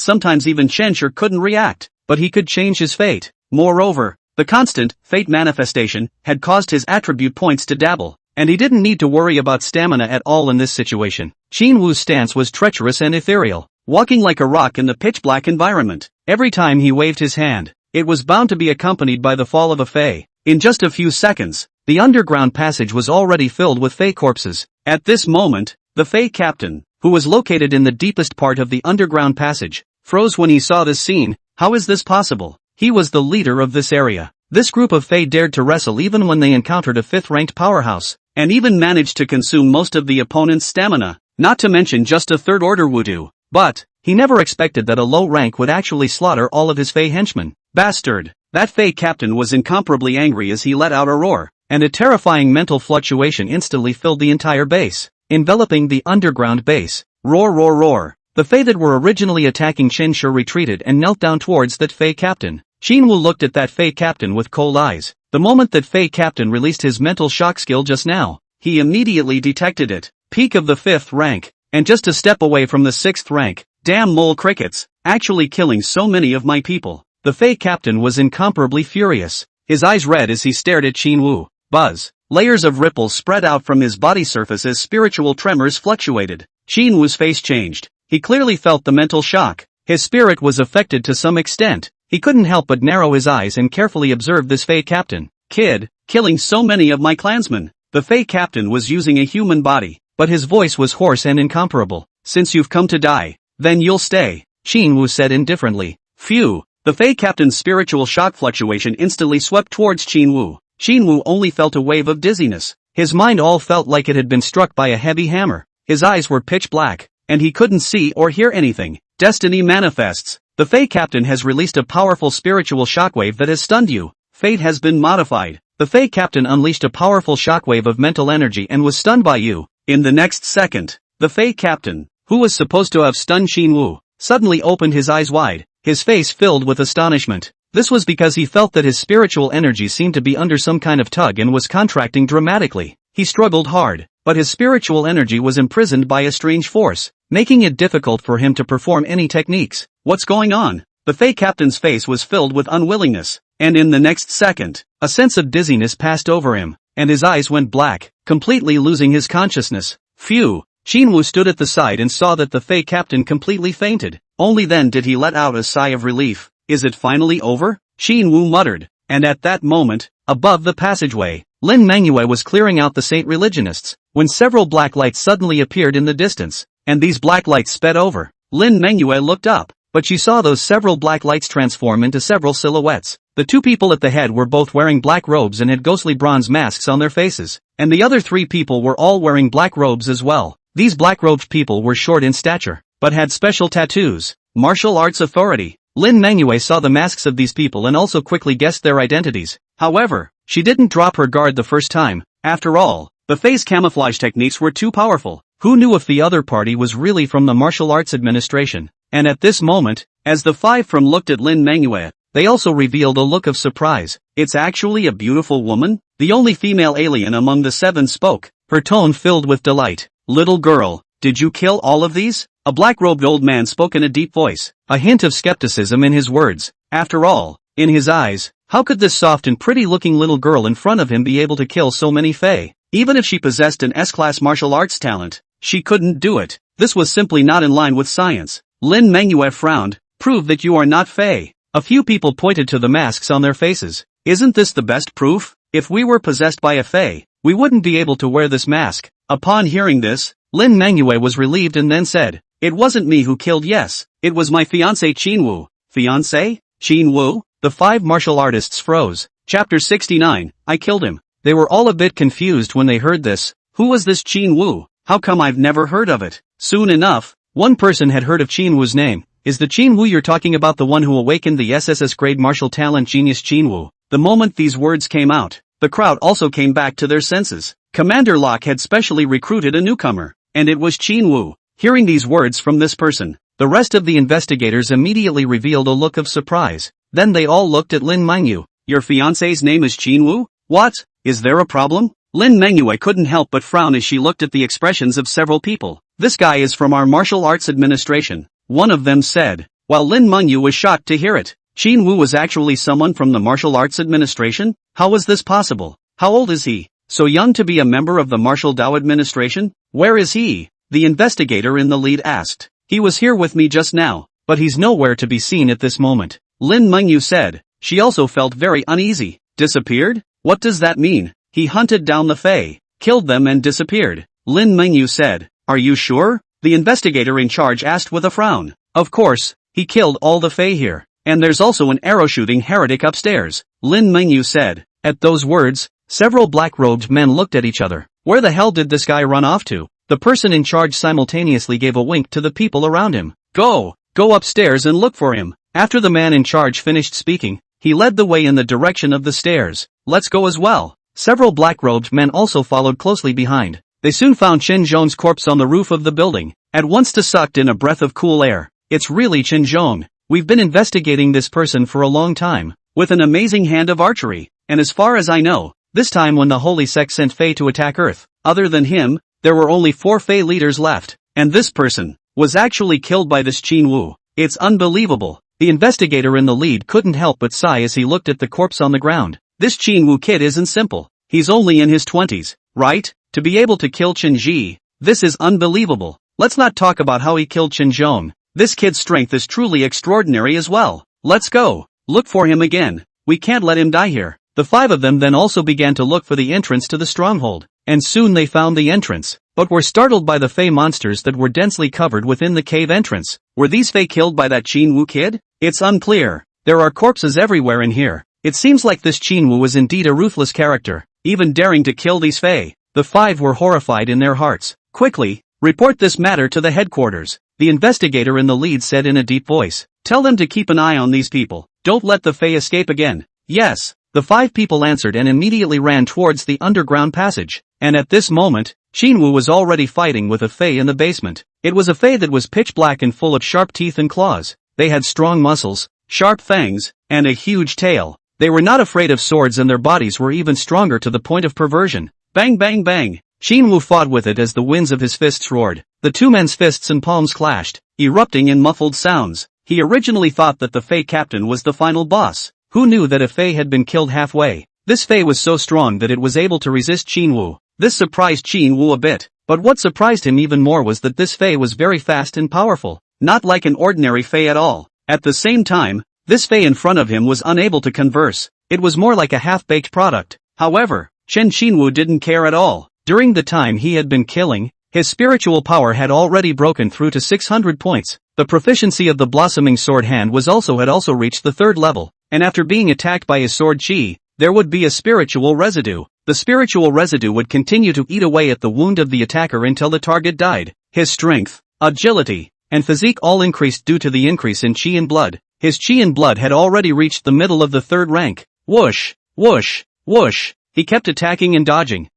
sometimes even Shenshur couldn't react, but he could change his fate. Moreover, the constant fate manifestation had caused his attribute points to dabble, and he didn't need to worry about stamina at all in this situation. Qin Wu's stance was treacherous and ethereal, walking like a rock in the pitch-black environment. Every time he waved his hand, it was bound to be accompanied by the fall of a Fae. In just a few seconds, the underground passage was already filled with Fae corpses. At this moment, the Fae captain, who was located in the deepest part of the underground passage, froze when he saw this scene. How is this possible? He was the leader of this area. This group of Fae dared to wrestle even when they encountered a 5th-ranked powerhouse, and even managed to consume most of the opponent's stamina, not to mention just a 3rd-order Wudu. But, he never expected that a low rank would actually slaughter all of his Fae henchmen. Bastard! That Fae captain was incomparably angry as he let out a roar, and a terrifying mental fluctuation instantly filled the entire base, enveloping the underground base. Roar, roar, roar! The Fae that were originally attacking Shenshur retreated and knelt down towards that Fae captain. Qin Wu looked at that Fae captain with cold eyes. The moment that Fae captain released his mental shock skill just now, he immediately detected it. Peak of the 5th rank, and just a step away from the 6th rank. Damn mole crickets, actually killing so many of my people. The Fae captain was incomparably furious, his eyes red as he stared at Qin Wu. Buzz. Layers of ripples spread out from his body surface as spiritual tremors fluctuated. Qin Wu's face changed. He clearly felt the mental shock. His spirit was affected to some extent. He couldn't help but narrow his eyes and carefully observe this Fae captain. Kid, killing so many of my clansmen. The Fae captain was using a human body, but his voice was hoarse and incomparable. Since you've come to die, then you'll stay, Qin Wu said indifferently. Phew. The Fae captain's spiritual shock fluctuation instantly swept towards Qin Wu. Qin Wu only felt a wave of dizziness. His mind all felt like it had been struck by a heavy hammer. His eyes were pitch black, and he couldn't see or hear anything. Destiny manifests. The Fae captain has released a powerful spiritual shockwave that has stunned you. Fate has been modified. The Fae captain unleashed a powerful shockwave of mental energy and was stunned by you. In the next second, the Fae captain, who was supposed to have stunned Qin Wu, suddenly opened his eyes wide, his face filled with astonishment. This was because he felt that his spiritual energy seemed to be under some kind of tug and was contracting dramatically. He struggled hard, but his spiritual energy was imprisoned by a strange force. making it difficult for him to perform any techniques. What's going on? The Fey captain's face was filled with unwillingness, and in the next second, a sense of dizziness passed over him, and his eyes went black, completely losing his consciousness. Phew! Jinwoo stood at the side and saw that the Fey captain completely fainted. Only then did he let out a sigh of relief. Is it finally over? Jinwoo muttered. And at that moment, above the passageway, Lin Manhwa was clearing out the saint religionists, when several black lights suddenly appeared in the distance, and these black lights sped over. Lin Manhwa looked up, but she saw those several black lights transform into several silhouettes. The two people at the head were both wearing black robes and had ghostly bronze masks on their faces, and the other three people were all wearing black robes as well. These black-robed people were short in stature, but had special tattoos. Martial arts authority. Lin Manhwa saw the masks of these people and also quickly guessed their identities. However, she didn't drop her guard the first time. After all, the Fey's camouflage techniques were too powerful. Who knew if the other party was really from the Martial Arts Administration? And at this moment, as the five from looked at Lin Manhwa, they also revealed a look of surprise. It's actually a beautiful woman? The only female alien among the seven spoke, her tone filled with delight. Little girl, did you kill all of these? A black-robed old man spoke in a deep voice, a hint of skepticism in his words. After all, in his eyes, how could this soft and pretty-looking little girl in front of him be able to kill so many Fey? Even if she possessed an S-class martial arts talent, she couldn't do it. This was simply not in line with science. Lin Manhwa frowned. Prove that you are not Fey. A few people pointed to the masks on their faces. Isn't this the best proof? If we were possessed by a Fey, we wouldn't be able to wear this mask. Upon hearing this, Lin Manhwa was relieved and then said, it wasn't me who killed, yes, it was my fiancé Jinwoo. Fiancé? Jinwoo? The five martial artists froze. Chapter 69, I killed him. They were all a bit confused when they heard this. Who was this Jinwoo? How come I've never heard of it? Soon enough, one person had heard of Jinwoo's name. Is the Jinwoo you're talking about the one who awakened the SSS grade martial talent genius Jinwoo? The moment these words came out, the crowd also came back to their senses. Commander Locke had specially recruited a newcomer, and it was Jinwoo. Hearing these words from this person, the rest of the investigators immediately revealed a look of surprise. Then they all looked at Lin Manhwa. Your fiancé's name is Jinwoo? What? Is there a problem? Lin Manhwa couldn't help but frown as she looked at the expressions of several people. This guy is from our martial arts administration, one of them said, while Lin Manhwa was shocked to hear it. Jinwoo was actually someone from the martial arts administration? How was this possible? How old is he? So young to be a member of the Martial Dao administration? Where is he? The investigator in the lead asked. He was here with me just now, but he's nowhere to be seen at this moment. Lin Manhwa said. She also felt very uneasy. Disappeared? What does that mean? He hunted down the Fey, killed them and disappeared. Lin Manhwa said. Are you sure? The investigator in charge asked with a frown. Of course, he killed all the Fey here. And there's also an arrow-shooting heretic upstairs, Lin Manhwa said. At those words, several black-robed men looked at each other. Where the hell did this guy run off to? The person in charge simultaneously gave a wink to the people around him. Go upstairs and look for him. After the man in charge finished speaking, he led the way in the direction of the stairs. Let's go as well. Several black-robed men also followed closely behind. They soon found Chen Zhong's corpse on the roof of the building. At once they sucked in a breath of cool air. It's really Chen Zhong. We've been investigating this person for a long time, with an amazing hand of archery, and as far as I know, this time when the Holy Sect sent Fey to attack Earth, other than him, there were only 4 Fey leaders left, and this person was actually killed by this Jinwoo. It's unbelievable. The investigator in the lead couldn't help but sigh as he looked at the corpse on the ground. This Jinwoo kid isn't simple. He's only in his 20s, right? To be able to kill Chen Ji, this is unbelievable. Let's not talk about how he killed Chen Zhong. This kid's strength is truly extraordinary as well. Let's go. Look for him again. We can't let him die here. The 5 of them then also began to look for the entrance to the stronghold, and soon they found the entrance, but were startled by the Fey monsters that were densely covered within the cave entrance. Were these Fey killed by that Jinwoo kid? It's unclear. There are corpses everywhere in here. It seems like this Jinwoo was indeed a ruthless character, even daring to kill these Fey. The 5 were horrified in their hearts. Quickly, report this matter to the headquarters, the investigator in the lead said in a deep voice. Tell them to keep an eye on these people. Don't let the Fey escape again. Yes. The 5 people answered and immediately ran towards the underground passage. And at this moment, Jinwoo was already fighting with a Fey in the basement. It was a Fey that was pitch black and full of sharp teeth and claws. They had strong muscles, sharp fangs, and a huge tail. They were not afraid of swords and their bodies were even stronger to the point of perversion. Bang bang bang. Jinwoo fought with it as the winds of his fists roared. The two men's fists and palms clashed, erupting in muffled sounds. He originally thought that the Fey captain was the final boss. Who knew that a Fey had been killed halfway? This Fey was so strong that it was able to resist Qin Wu. This surprised Qin Wu a bit, but what surprised him even more was that this Fey was very fast and powerful, not like an ordinary Fey at all. At the same time, this Fey in front of him was unable to converse. It was more like a half-baked product. However, Qin Wu didn't care at all. During the time he had been killing, his spiritual power had already broken through to 600 points. The proficiency of the blossoming sword hand had also reached the 3rd level, and after being attacked by his sword chi, there would be a spiritual residue. The spiritual residue would continue to eat away at the wound of the attacker until the target died. His strength, agility, and physique all increased due to the increase in chi and blood. His chi and blood had already reached the middle of the 3rd rank. Whoosh, whoosh, whoosh. He kept attacking and dodging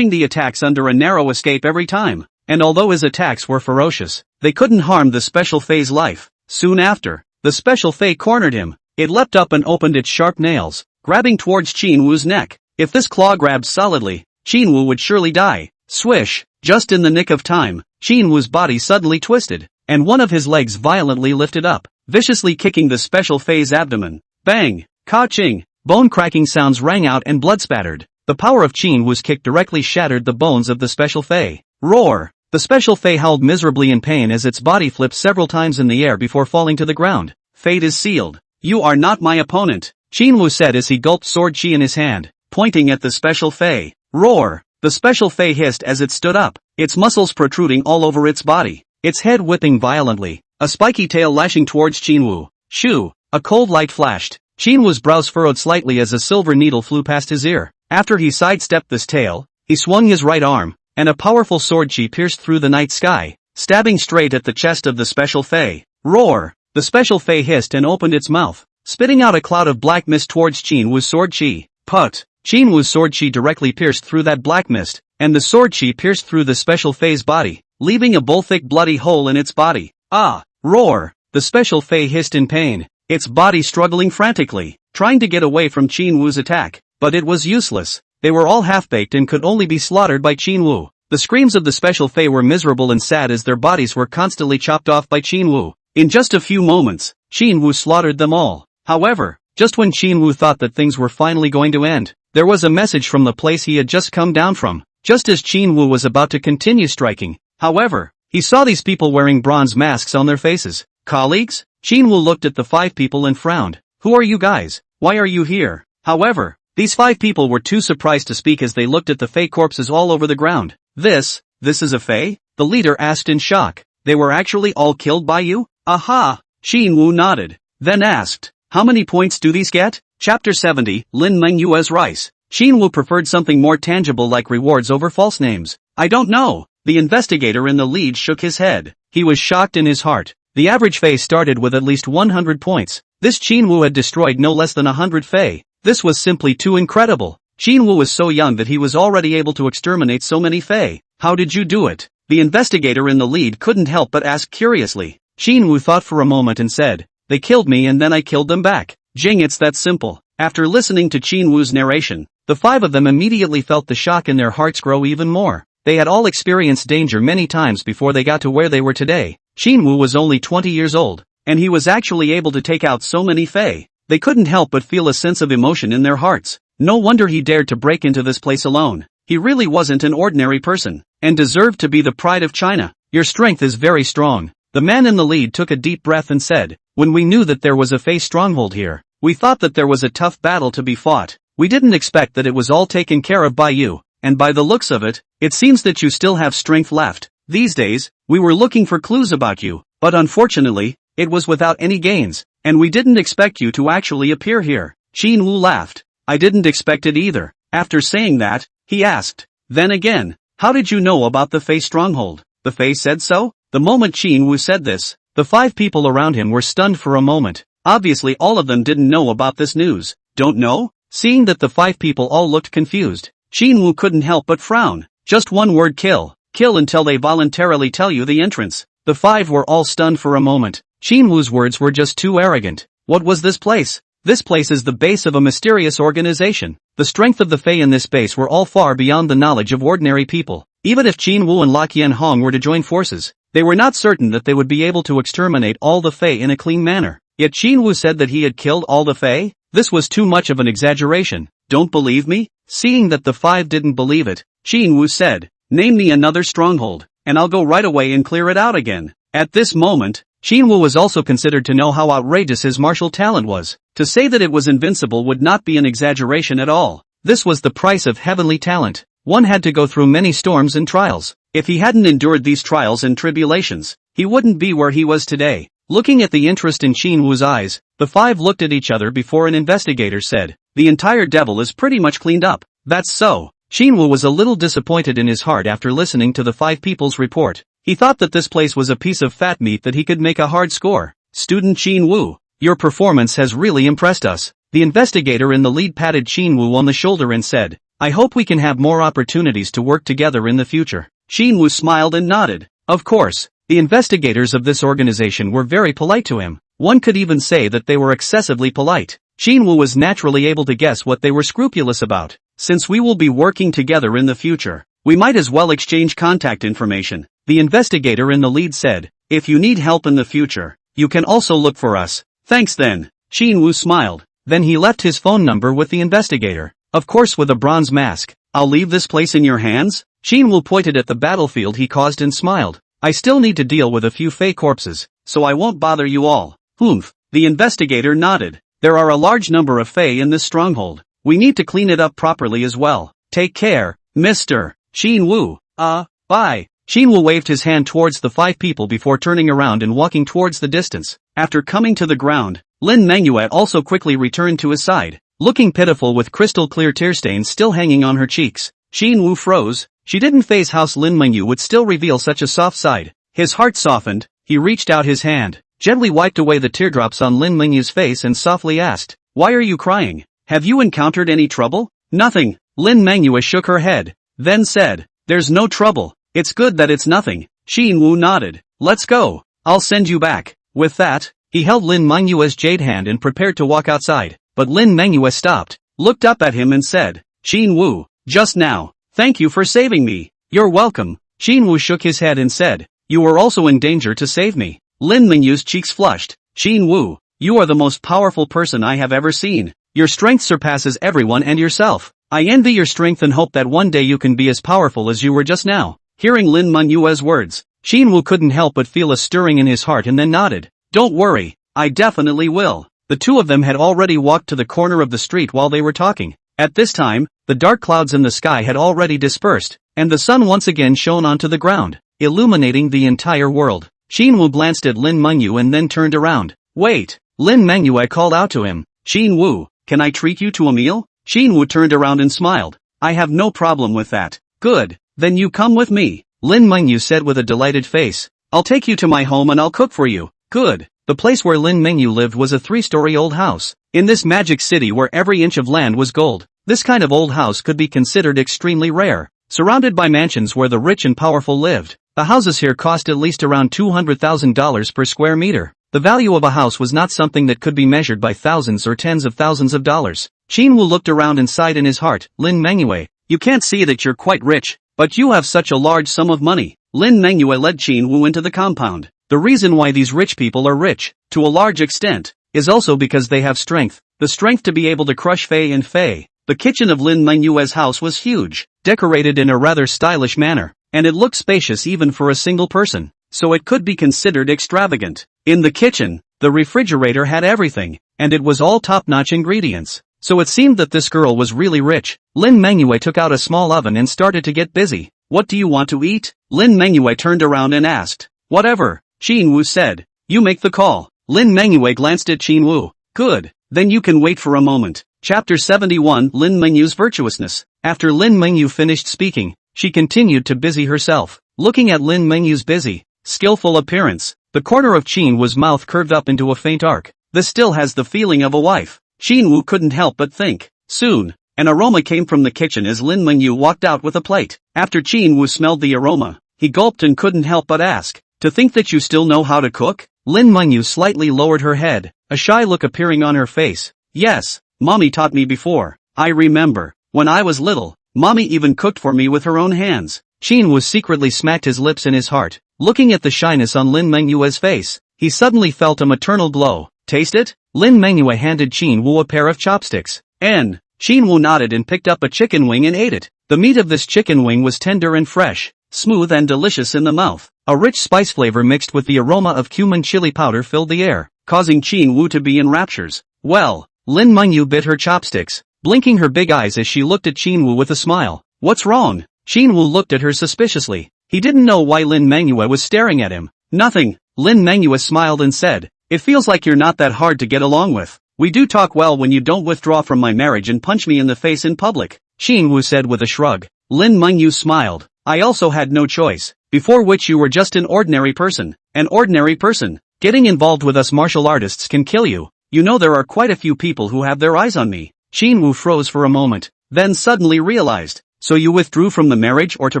the attacks under a narrow escape every time. And although his attacks were ferocious, they couldn't harm the special Fey's life. Soon after, the special Fey cornered him. It leapt up and opened its sharp nails, grabbing towards Qin Wu's neck. If this claw grabbed solidly, Qin Wu would surely die. Swish! Just in the nick of time, Qin Wu's body suddenly twisted, and one of his legs violently lifted up, viciously kicking the special Fey's abdomen. Bang! Ka-ching! Bone-cracking sounds rang out and blood spattered. The power of Qin Wu's kick directly shattered the bones of the special Fey. Roar! The special Fey howled miserably in pain as its body flipped several times in the air before falling to the ground. Fate is sealed. You are not my opponent, Qin Wu said as he gulped sword chi in his hand, pointing at the special Fey. Roar! The special Fey hissed as it stood up, its muscles protruding all over its body, its head whipping violently, a spiky tail lashing towards Qin Wu. Shoo! A cold light flashed. Qin Wu's brows furrowed slightly as a silver needle flew past his ear. After he sidestepped this tail, he swung his right arm, and a powerful sword chi pierced through the night sky, stabbing straight at the chest of the special Fey. Roar! The special Fey hissed and opened its mouth, spitting out a cloud of black mist towards Qin Wu's sword chi. Put! Qin Wu's sword chi directly pierced through that black mist, and the sword chi pierced through the special Fey's body, leaving a bull-thick bloody hole in its body. Ah! Roar! The special Fey hissed in pain, its body struggling frantically, trying to get away from Qin Wu's attack, but it was useless. They were all half-baked and could only be slaughtered by Qin Wu. The screams of the special Fey were miserable and sad as their bodies were constantly chopped off by Qin Wu. In just a few moments, Qin Wu slaughtered them all. However, just when Qin Wu thought that things were finally going to end, there was a message from the place he had just come down from. Just as Qin Wu was about to continue striking, however, he saw these people wearing bronze masks on their faces. Colleagues? Qin Wu looked at the 5 people and frowned. Who are you guys? Why are you here? However, these 5 people were too surprised to speak as they looked at the Fey corpses all over the ground. This is a Fey? The leader asked in shock. They were actually all killed by you? Aha! Qin Wu nodded, then asked, how many points do these get? Chapter 70, Lin Mengyue's Rice. Qin Wu preferred something more tangible like rewards over false names. I don't know. The investigator in the lead shook his head. He was shocked in his heart. The average Fey started with at least 100 points. This Qin Wu had destroyed no less than 100 Fey. This was simply too incredible. Qin Wu was so young that he was already able to exterminate so many Fey. How did you do it? The investigator in the lead couldn't help but ask curiously. Qin Wu thought for a moment and said, they killed me and then I killed them back. Jing, it's that simple. After listening to Qin Wu's narration, the 5 of them immediately felt the shock in their hearts grow even more. They had all experienced danger many times before they got to where they were today. Qin Wu was only 20 years old, and he was actually able to take out so many Fey. They couldn't help but feel a sense of emotion in their hearts. No wonder he dared to break into this place alone. He really wasn't an ordinary person, and deserved to be the pride of China. Your strength is very strong. The man in the lead took a deep breath and said, when we knew that there was a Fey stronghold here, we thought that there was a tough battle to be fought. We didn't expect that it was all taken care of by you, and by the looks of it, it seems that you still have strength left. These days, we were looking for clues about you, but unfortunately, it was without any gains, and we didn't expect you to actually appear here. Qin Wu laughed. I didn't expect it either. After saying that, he asked, then again, how did you know about the Fey stronghold? The Fey said so? The moment Qin Wu said this, the 5 people around him were stunned for a moment. Obviously all of them didn't know about this news. Don't know? Seeing that the 5 people all looked confused, Qin Wu couldn't help but frown. Just one word, kill. Kill until they voluntarily tell you the entrance. The 5 were all stunned for a moment. Qin Wu's words were just too arrogant. What was this place? This place is the base of a mysterious organization. The strength of the Fey in this base were all far beyond the knowledge of ordinary people. Even if Qin Wu and Lock Yen Hong were to join forces, They were not certain that they would be able to exterminate all the Fae in a clean manner. Yet Qin said that he had killed all the Fae? This was too much of an exaggeration. Don't believe me? Seeing that the five didn't believe it, Qin said, name me another stronghold, and I'll go right away and clear it out again. At this moment, Qin was also considered to know how outrageous his martial talent was. To say that it was invincible would not be an exaggeration at all. This was the price of heavenly talent. One had to go through many storms and trials. If he hadn't endured these trials and tribulations, he wouldn't be where he was today. Looking at the interest in Qin eyes, the five looked at each other before an investigator said, the entire devil is pretty much cleaned up. That's so. Qin was a little disappointed in his heart after listening to the five people's report. He thought that this place was a piece of fat meat that he could make a hard score. Student Qin, your performance has really impressed us. The investigator in the lead patted Qin on the shoulder and said, I hope we can have more opportunities to work together in the future. Qin smiled and nodded. Of course. The investigators of this organization were very polite to him. One could even say that they were excessively polite. Qin was naturally able to guess what they were scrupulous about. Since we will be working together in the future, we might as well exchange contact information. The investigator in the lead said, if you need help in the future, you can also look for us. Thanks then. Qin smiled. Then he left his phone number with the investigator. Of course with a bronze mask. I'll leave this place in your hands? Qin pointed at the battlefield he caused and smiled. I still need to deal with a few Fae corpses, so I won't bother you all. Humph. The investigator nodded. There are a large number of Fae in this stronghold. We need to clean it up properly as well. Take care, Mr. Qin. Bye. Qin waved his hand towards the five people before turning around and walking towards the distance. After coming to the ground, Lin Manhwa also quickly returned to his side, looking pitiful with crystal clear tear stains still hanging on her cheeks. Qin froze. She didn't phase how Lin Manhwa would still reveal such a soft side. His heart softened. He reached out his hand, gently wiped away the teardrops on Lin Manhwa's face and softly asked, why are you crying? Have you encountered any trouble? Nothing. Lin Manhwa shook her head, then said, there's no trouble. It's good that it's nothing. Qin nodded. Let's go. I'll send you back. With that, he held Lin Manhwa's jade hand and prepared to walk outside. But Lin Manhwa stopped, looked up at him and said, Qin, just now. Thank you for saving me. You're welcome. Qin shook his head and said, you were also in danger to save me. Lin Manhwa's cheeks flushed. Qin, you are the most powerful person I have ever seen. Your strength surpasses everyone and yourself. I envy your strength and hope that one day you can be as powerful as you were just now. Hearing Lin Manhwa's words, Qin couldn't help but feel a stirring in his heart and then nodded. Don't worry, I definitely will. The two of them had already walked to the corner of the street while they were talking. At this time, the dark clouds in the sky had already dispersed, and the sun once again shone onto the ground, illuminating the entire world. Qin glanced at Lin Manhwa and then turned around. Wait! Lin Manhwa called out to him. Qin, can I treat you to a meal? Qin turned around and smiled. I have no problem with that. Good. Then you come with me. Lin Manhwa said with a delighted face. I'll take you to my home and I'll cook for you. Good. The place where Lin Manhwa lived was a 3-story old house. In this magic city where every inch of land was gold, this kind of old house could be considered extremely rare. Surrounded by mansions where the rich and powerful lived, the houses here cost at least around $200,000 per square meter. The value of a house was not something that could be measured by thousands or tens of thousands of dollars. Qin looked around and sighed in his heart. Lin Manhwa, you can't see that you're quite rich, but you have such a large sum of money. Lin Manhwa led Qin into the compound. The reason why these rich people are rich, to a large extent, is also because they have strength. The strength to be able to crush Fae and Fae. The kitchen of Lin Manhwa's house was huge, decorated in a rather stylish manner, and it looked spacious even for a single person, so it could be considered extravagant. In the kitchen, the refrigerator had everything, and it was all top-notch ingredients. So it seemed that this girl was really rich. Lin Manhwa took out a small oven and started to get busy. What do you want to eat? Lin Manhwa turned around and asked. Whatever. Qin said. You make the call. Lin Manhwa glanced at Qin. Good. Then you can wait for a moment. Chapter 71 Lin Manhwa's Virtuousness. After Lin Manhwa finished speaking, she continued to busy herself. Looking at Lin Manhwa's busy, skillful appearance, the corner of Qin's mouth curved up into a faint arc. This still has the feeling of a wife. Qin couldn't help but think. Soon, an aroma came from the kitchen as Lin Manhwa walked out with a plate. After Qin smelled the aroma, he gulped and couldn't help but ask, to think that you still know how to cook? Lin Manhwa slightly lowered her head, a shy look appearing on her face. Yes, Mommy taught me before. I remember, when I was little, Mommy even cooked for me with her own hands. Qin secretly smacked his lips in his heart. Looking at the shyness on Lin Mengyue's face, he suddenly felt a maternal glow. Taste it? Lin Mengyue handed Qin Wu a pair of chopsticks. And Qin Wu nodded and picked up a chicken wing and ate it. The meat of this chicken wing was tender and fresh, smooth and delicious in the mouth. A rich spice flavor mixed with the aroma of cumin chili powder filled the air, causing Qin Wu to be in raptures. Well, Lin Mengyu bit her chopsticks, blinking her big eyes as she looked at Qin Wu with a smile. What's wrong? Qin Wu looked at her suspiciously. He didn't know why Lin Mengyue was staring at him. Nothing. Lin Mengyue smiled and said, it feels like you're not that hard to get along with. We do talk well when you don't withdraw from my marriage and punch me in the face in public, Qin Wu said with a shrug. Lin Mengyu smiled. I also had no choice. Before which you were just an ordinary person. An ordinary person. Getting involved with us martial artists can kill you. You know there are quite a few people who have their eyes on me. Qin Wu froze for a moment, then suddenly realized. So you withdrew from the marriage or to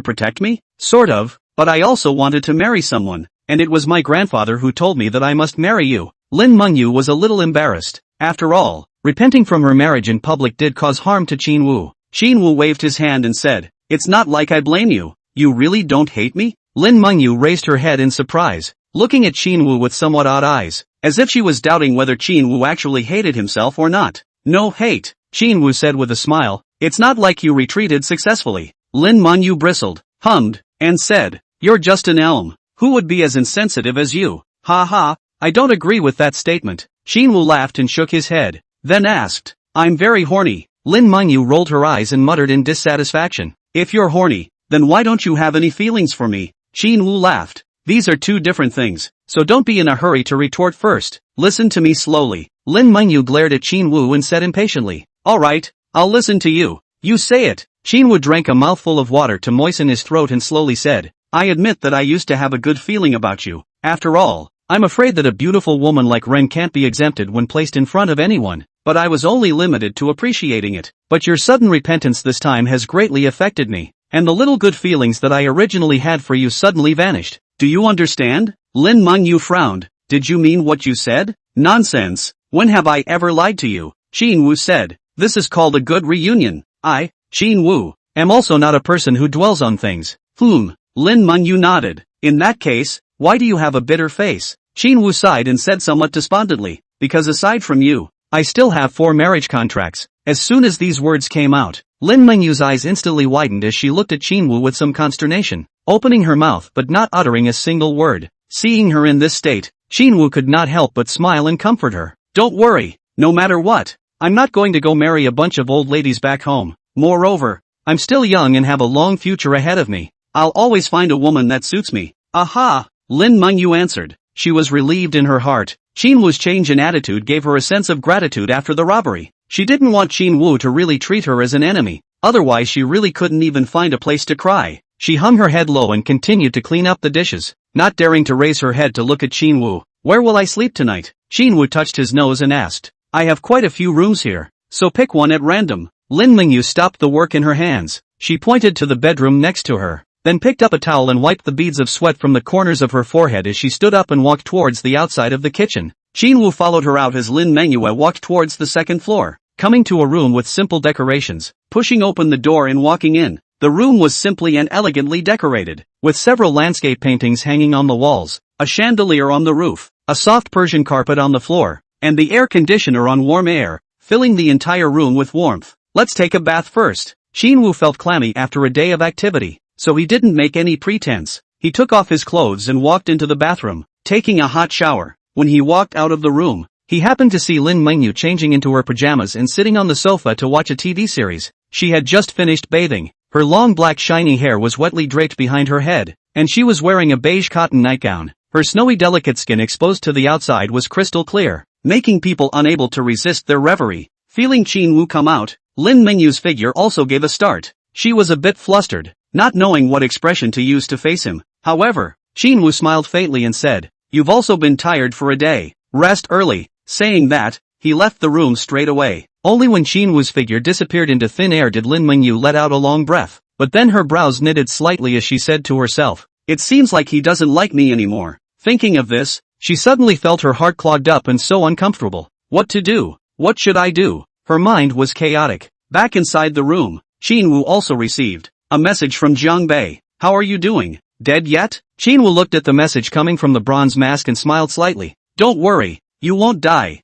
protect me? Sort of, but I also wanted to marry someone, and it was my grandfather who told me that I must marry you. Lin Mengyu was a little embarrassed. After all, repenting from her marriage in public did cause harm to Qin Wu. Qin Wu waved his hand and said, it's not like I blame you. You really don't hate me? Lin Mengyu raised her head in surprise, looking at Qin Wu with somewhat odd eyes, as if she was doubting whether Qin Wu actually hated himself or not. No hate, Qin Wu said with a smile. It's not like you retreated successfully. Lin Mengyu bristled, hummed, and said, you're just an elm. Who would be as insensitive as you? Ha ha, I don't agree with that statement. Qin Wu laughed and shook his head, then asked, I'm very horny. Lin Mengyu rolled her eyes and muttered in dissatisfaction. If you're horny, then why don't you have any feelings for me? Qin Wu laughed. These are two different things, so don't be in a hurry to retort first. Listen to me slowly. Lin Mengyu glared at Qin Wu and said impatiently, alright, I'll listen to you. You say it. Qin Wu drank a mouthful of water to moisten his throat and slowly said, I admit that I used to have a good feeling about you. After all, I'm afraid that a beautiful woman like Ren can't be exempted when placed in front of anyone, but I was only limited to appreciating it. But your sudden repentance this time has greatly affected me, and the little good feelings that I originally had for you suddenly vanished. Do you understand? Lin Mengyu frowned. Did you mean what you said? Nonsense. When have I ever lied to you? Qin Wu said. This is called a good reunion. I, Qin Wu, am also not a person who dwells on things. Lin Mengyu nodded. In that case, why do you have a bitter face? Qin Wu sighed and said somewhat despondently, because aside from you, I still have 4 marriage contracts. As soon as these words came out, Lin Mengyu's eyes instantly widened as she looked at Qin Wu with some consternation, opening her mouth but not uttering a single word. Seeing her in this state, Qin Wu could not help but smile and comfort her. Don't worry, no matter what, I'm not going to go marry a bunch of old ladies back home. Moreover, I'm still young and have a long future ahead of me. I'll always find a woman that suits me. Aha! Lin Mengyu answered. She was relieved in her heart. Qin Wu's change in attitude gave her a sense of gratitude after the robbery. She didn't want Qin Wu to really treat her as an enemy, otherwise she really couldn't even find a place to cry. She hung her head low and continued to clean up the dishes, not daring to raise her head to look at Qin Wu. Where will I sleep tonight? Qin Wu touched his nose and asked. I have quite a few rooms here, so pick one at random. Lin Mengyu stopped the work in her hands. She pointed to the bedroom next to her, then picked up a towel and wiped the beads of sweat from the corners of her forehead as she stood up and walked towards the outside of the kitchen. Qin Wu followed her out as Lin Mengyue walked towards the second floor, coming to a room with simple decorations. Pushing open the door and walking in, the room was simply and elegantly decorated, with several landscape paintings hanging on the walls, a chandelier on the roof, a soft Persian carpet on the floor, and the air conditioner on warm air, filling the entire room with warmth. Let's take a bath first. Qin Wu felt clammy after a day of activity, so he didn't make any pretense. He took off his clothes and walked into the bathroom, taking a hot shower. When he walked out of the room, he happened to see Lin Mengyu changing into her pajamas and sitting on the sofa to watch a TV series. She had just finished bathing. Her long black shiny hair was wetly draped behind her head, and she was wearing a beige cotton nightgown. Her snowy delicate skin exposed to the outside was crystal clear, making people unable to resist their reverie. Feeling Qin Wu come out, Lin Mengyu's figure also gave a start. She was a bit flustered, not knowing what expression to use to face him. However, Qin Wu smiled faintly and said, You've also been tired for a day. Rest early. Saying that, he left the room straight away. Only when Qin Wu's figure disappeared into thin air did Lin Mengyu let out a long breath. But then her brows knitted slightly as she said to herself, It seems like he doesn't like me anymore. Thinking of this, she suddenly felt her heart clogged up and so uncomfortable. What to do? What should I do? Her mind was chaotic. Back inside the room, Qin Wu also received a message from Jiang Bei. How are you doing? Dead yet? Qin Wu looked at the message coming from the bronze mask and smiled slightly. Don't worry, you won't die.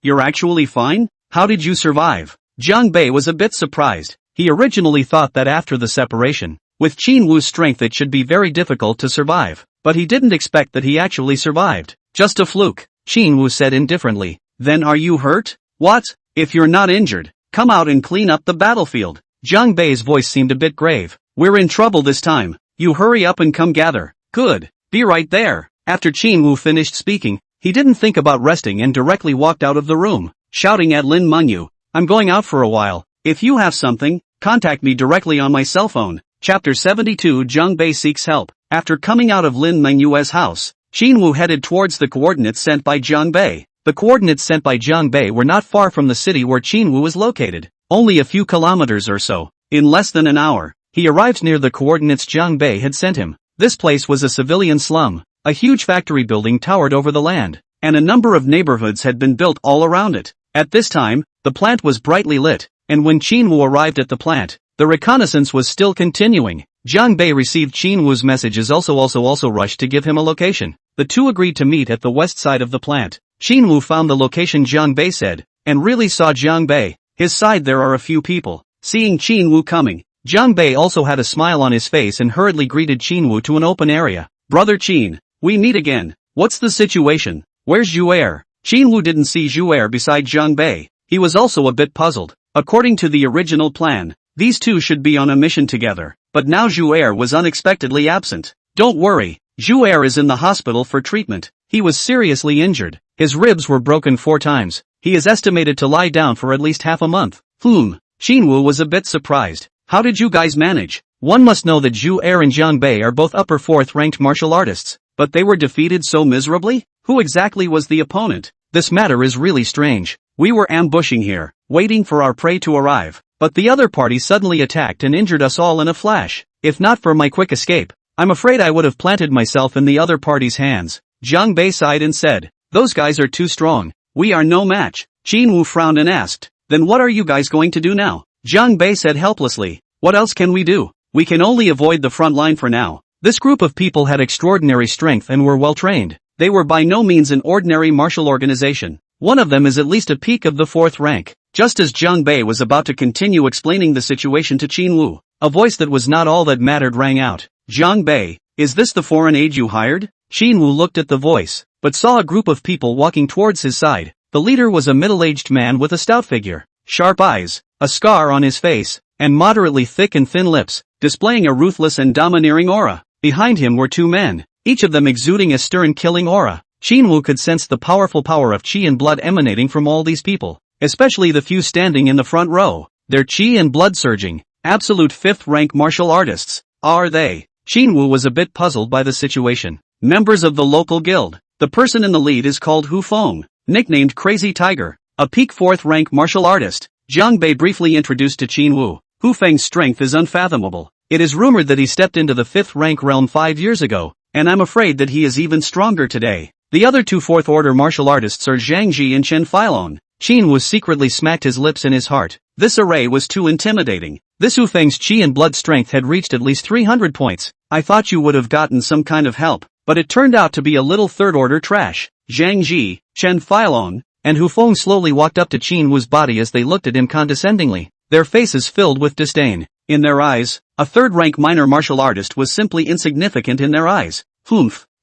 You're actually fine? How did you survive? Jiang Bei was a bit surprised. He originally thought that after the separation, with Qin Wu's strength it should be very difficult to survive, but he didn't expect that he actually survived. Just a fluke, Qin Wu said indifferently. Then are you hurt? What? If you're not injured, come out and clean up the battlefield. Jiang Bei's voice seemed a bit grave. We're in trouble this time. You hurry up and come gather. Good. Be right there. After Qin Wu finished speaking, he didn't think about resting and directly walked out of the room, shouting at Lin Mengyu, I'm going out for a while. If you have something, contact me directly on my cell phone. Chapter 72 Jiang Bei seeks help. After coming out of Lin Mengyu's house, Qin Wu headed towards the coordinates sent by Jiang Bei. The coordinates sent by Jiang Bei were not far from the city where Qin Wu was located, only a few kilometers or so. In less than an hour, he arrived near the coordinates Jiang Bei had sent him. This place was a civilian slum. A huge factory building towered over the land, and a number of neighborhoods had been built all around it. At this time, the plant was brightly lit, and when Qin Wu arrived at the plant, the reconnaissance was still continuing. Jiang Bei received Qin Wu's messages also rushed to give him a location. The two agreed to meet at the west side of the plant. Qin Wu found the location Jiang Bei said, and really saw Jiang Bei. His side there are a few people. Seeing Qin Wu coming, Jiang Bei also had a smile on his face and hurriedly greeted Qin Wu to an open area. Brother Qin, we meet again. What's the situation? Where's Zhu'er? Qin Wu didn't see Zhu'er beside Jiang Bei. He was also a bit puzzled. According to the original plan, these two should be on a mission together, but now Zhu'er was unexpectedly absent. Don't worry, Zhu'er is in the hospital for treatment. He was seriously injured. His ribs were broken 4 times. He is estimated to lie down for at least half a month. Qin Wu was a bit surprised. How did you guys manage? One must know that Zhu'er and Jiang Bei are both upper 4th ranked martial artists, but they were defeated so miserably? Who exactly was the opponent? This matter is really strange. We were ambushing here, waiting for our prey to arrive, but the other party suddenly attacked and injured us all in a flash. If not for my quick escape, I'm afraid I would have planted myself in the other party's hands. Jiang Bei sighed and said, those guys are too strong. We are no match. Qin Wu frowned and asked, then what are you guys going to do now? Jiang Bei said helplessly, what else can we do? We can only avoid the front line for now. This group of people had extraordinary strength and were well trained. They were by no means an ordinary martial organization. One of them is at least a peak of the 4th rank. Just as Jiang Bei was about to continue explaining the situation to Qin Wu, a voice that was not all that mattered rang out. Jiang Bei, is this the foreign aide you hired? Qin Wu looked at the voice, but saw a group of people walking towards his side. The leader was a middle-aged man with a stout figure, sharp eyes, a scar on his face, and moderately thick and thin lips, displaying a ruthless and domineering aura. Behind him were 2 men, each of them exuding a stern killing aura. Qin Wu could sense the powerful power of qi and blood emanating from all these people, especially the few standing in the front row. Their qi and blood surging, absolute 5th rank martial artists. Are they? Qin Wu was a bit puzzled by the situation. Members of the local guild. The person in the lead is called Hu Feng, nicknamed Crazy Tiger, a peak 4th rank martial artist. Jiang Bei briefly introduced to Qin Wu. Hu Feng's strength is unfathomable. It is rumored that he stepped into the 5th rank realm 5 years ago, and I'm afraid that he is even stronger today. The other 2 4th order martial artists are Zhang Ji and Chen Filong. Qin Wu secretly smacked his lips in his heart. This array was too intimidating. This Hu Feng's qi and blood strength had reached at least 300 points. I thought you would have gotten some kind of help, but it turned out to be a little 3rd order trash. Zhang Ji, Chen Filong, and Hu Feng slowly walked up to Qin Wu's body as they looked at him condescendingly, their faces filled with disdain. In their eyes, a 3rd rank minor martial artist was simply insignificant in their eyes.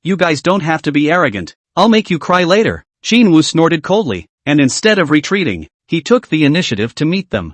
You guys don't have to be arrogant. I'll make you cry later. Qin Wu snorted coldly, and instead of retreating, he took the initiative to meet them.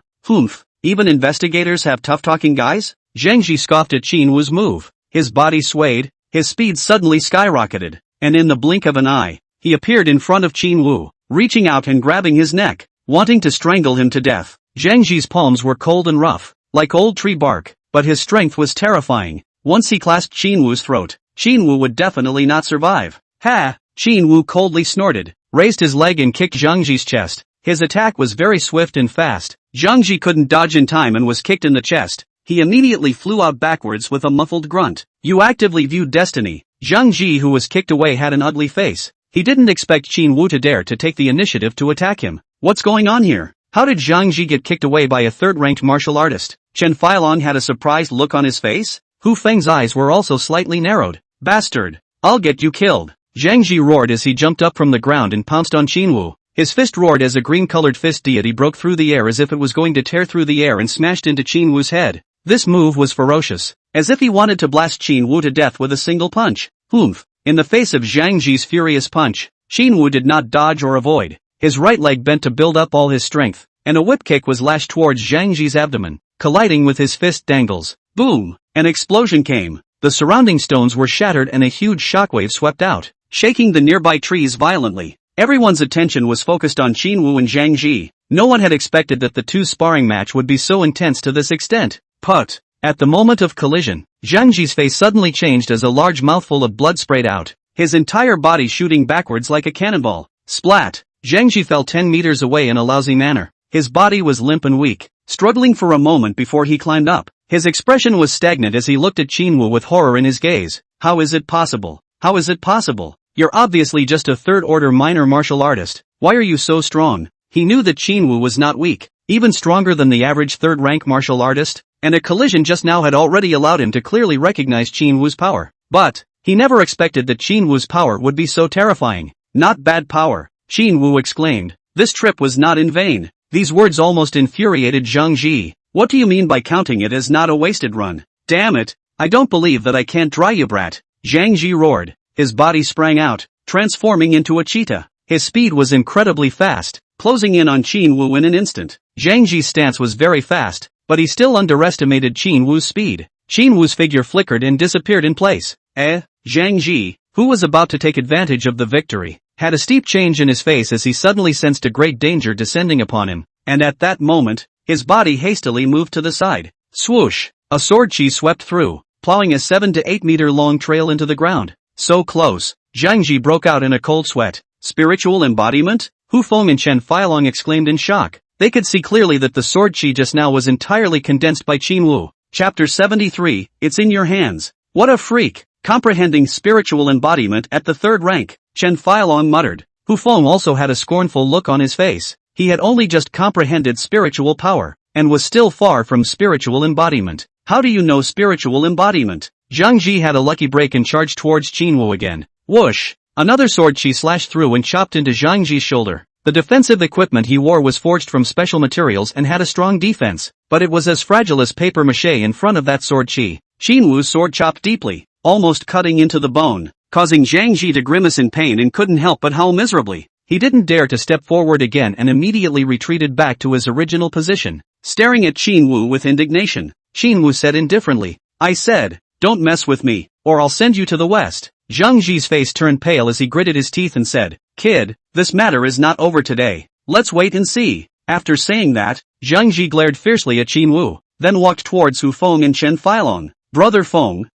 Even investigators have tough-talking guys? Zhang Ji scoffed at Qin Wu's move. His body swayed, his speed suddenly skyrocketed, and in the blink of an eye, he appeared in front of Qin Wu, reaching out and grabbing his neck, wanting to strangle him to death. Zhang Ji's palms were cold and rough, like old tree bark, but his strength was terrifying. Once he clasped Qin Wu's throat, Qin Wu would definitely not survive. Ha! Qin Wu coldly snorted, raised his leg and kicked Zhang Ji's chest. His attack was very swift and fast. Zhang Ji couldn't dodge in time and was kicked in the chest. He immediately flew out backwards with a muffled grunt. You actively viewed destiny. Zhang Ji, who was kicked away, had an ugly face. He didn't expect Qin Wu to dare to take the initiative to attack him. What's going on here? How did Zhang Ji get kicked away by a 3rd ranked martial artist? Chen Filong had a surprised look on his face. Hu Feng's eyes were also slightly narrowed. Bastard! I'll get you killed! Zhang Ji roared as he jumped up from the ground and pounced on Qin Wu. His fist roared as a green-colored fist deity broke through the air as if it was going to tear through the air and smashed into Qin Wu's head. This move was ferocious, as if he wanted to blast Qin Wu to death with a single punch. Oomph! In the face of Zhang Ji's furious punch, Qin Wu did not dodge or avoid. His right leg bent to build up all his strength, and a whip kick was lashed towards Zhang Ji's abdomen, colliding with his fist dangles. Boom! An explosion came. The surrounding stones were shattered and a huge shockwave swept out, shaking the nearby trees violently. Everyone's attention was focused on Qin Wu and Zhang Ji. No one had expected that the two sparring match would be so intense to this extent. But, at the moment of collision, Zhang Ji's face suddenly changed as a large mouthful of blood sprayed out, his entire body shooting backwards like a cannonball. Splat! Zhang Ji fell 10 meters away in a lousy manner. His body was limp and weak, struggling for a moment before he climbed up. His expression was stagnant as he looked at Qin Wu with horror in his gaze. How is it possible? How is it possible? You're obviously just a third-order minor martial artist. Why are you so strong? He knew that Qin Wu was not weak, even stronger than the average third-rank martial artist, and a collision just now had already allowed him to clearly recognize Qin Wu's power. But, he never expected that Qin Wu's power would be so terrifying. Not bad power, Qin Wu exclaimed. This trip was not in vain. These words almost infuriated Zhang Ji. What do you mean by counting it as not a wasted run? Damn it, I don't believe that I can't dry you, brat. Zhang Ji roared. His body sprang out, transforming into a cheetah. His speed was incredibly fast, closing in on Qin Wu in an instant. Zhang Ji's stance was very fast, but he still underestimated Qin Wu's speed. Qin Wu's figure flickered and disappeared in place. Zhang Ji, who was about to take advantage of the victory, had a steep change in his face as he suddenly sensed a great danger descending upon him, and at that moment, his body hastily moved to the side. Swoosh! A sword chi swept through, plowing a 7 to 8 meter long trail into the ground. So close, Zhang Ji broke out in a cold sweat. Spiritual embodiment? Hu Feng and Chen Feilong exclaimed in shock. They could see clearly that the sword chi just now was entirely condensed by Qin Wu. Chapter 73, It's in your hands. What a freak! Comprehending spiritual embodiment at the third rank, Chen Feilong muttered. Hu Feng also had a scornful look on his face. He had only just comprehended spiritual power, and was still far from spiritual embodiment. How do you know spiritual embodiment? Zhang Ji had a lucky break and charged towards Qin Wu again. Whoosh! Another sword chi slashed through and chopped into Zhang Ji's shoulder. The defensive equipment he wore was forged from special materials and had a strong defense, but it was as fragile as paper mache in front of that sword chi. Qin Wu's sword chopped deeply, almost cutting into the bone, causing Zhang Ji to grimace in pain and couldn't help but howl miserably. He didn't dare to step forward again and immediately retreated back to his original position, staring at Qin Wu with indignation. Qin Wu said indifferently, I said, don't mess with me, or I'll send you to the west. Zhang Ji's face turned pale as he gritted his teeth and said, Kid, this matter is not over today. Let's wait and see. After saying that, Zhang Ji glared fiercely at Qin Wu, then walked towards Hu Feng and Chen Feilong. Brother Feng,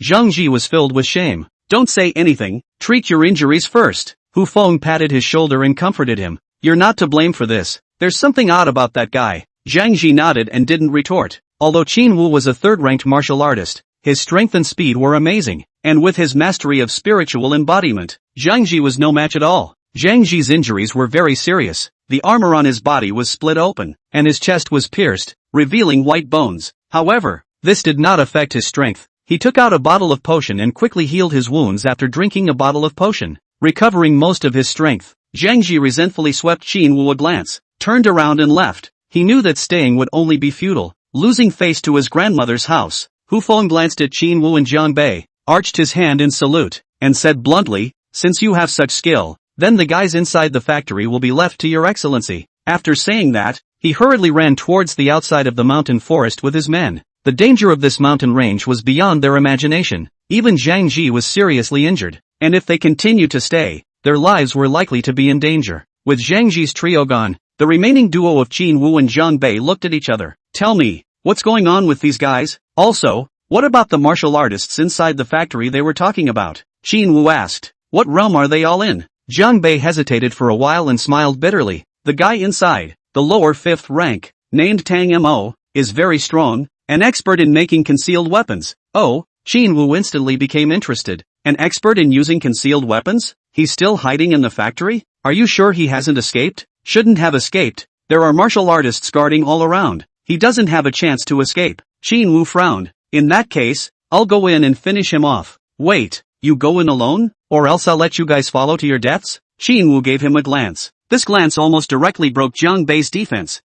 Zhang Ji was filled with shame. Don't say anything, treat your injuries first. Hu Feng patted his shoulder and comforted him. You're not to blame for this. There's something odd about that guy. Zhang Ji nodded and didn't retort. Although Qin Wu was a third-ranked martial artist, his strength and speed were amazing, and with his mastery of spiritual embodiment, Zhang Ji was no match at all. Zhang Ji's injuries were very serious. The armor on his body was split open, and his chest was pierced, revealing white bones. However, this did not affect his strength. He took out a bottle of potion and quickly healed his wounds after drinking a bottle of potion, recovering most of his strength. Zhang Ji resentfully swept Qin Wu a glance, turned around and left. He knew that staying would only be futile. Losing face to his grandmother's house, Hu Feng glanced at Qin Wu and Jiang Bei, arched his hand in salute, and said bluntly, since you have such skill, then the guys inside the factory will be left to your excellency. After saying that, he hurriedly ran towards the outside of the mountain forest with his men. The danger of this mountain range was beyond their imagination. Even Zhang Ji was seriously injured, and if they continued to stay, their lives were likely to be in danger. With Zhang Ji's trio gone, the remaining duo of Qin Wu and Jiang Bei looked at each other. Tell me, what's going on with these guys? Also, what about the martial artists inside the factory they were talking about? Qin Wu asked. What realm are they all in? Jiang Bei hesitated for a while and smiled bitterly. The guy inside, the lower 5th rank, named Tang Mo, is very strong, an expert in making concealed weapons. Oh, Qin Wu instantly became interested. An expert in using concealed weapons? He's still hiding in the factory? Are you sure he hasn't escaped? Shouldn't have escaped. There are martial artists guarding all around. He doesn't have a chance to escape. Qin Wu frowned. In that case, I'll go in and finish him off. Wait, you go in alone? Or else I'll let you guys follow to your deaths? Shinwoo gave him a glance. This glance almost directly broke Jiang Bei's defense.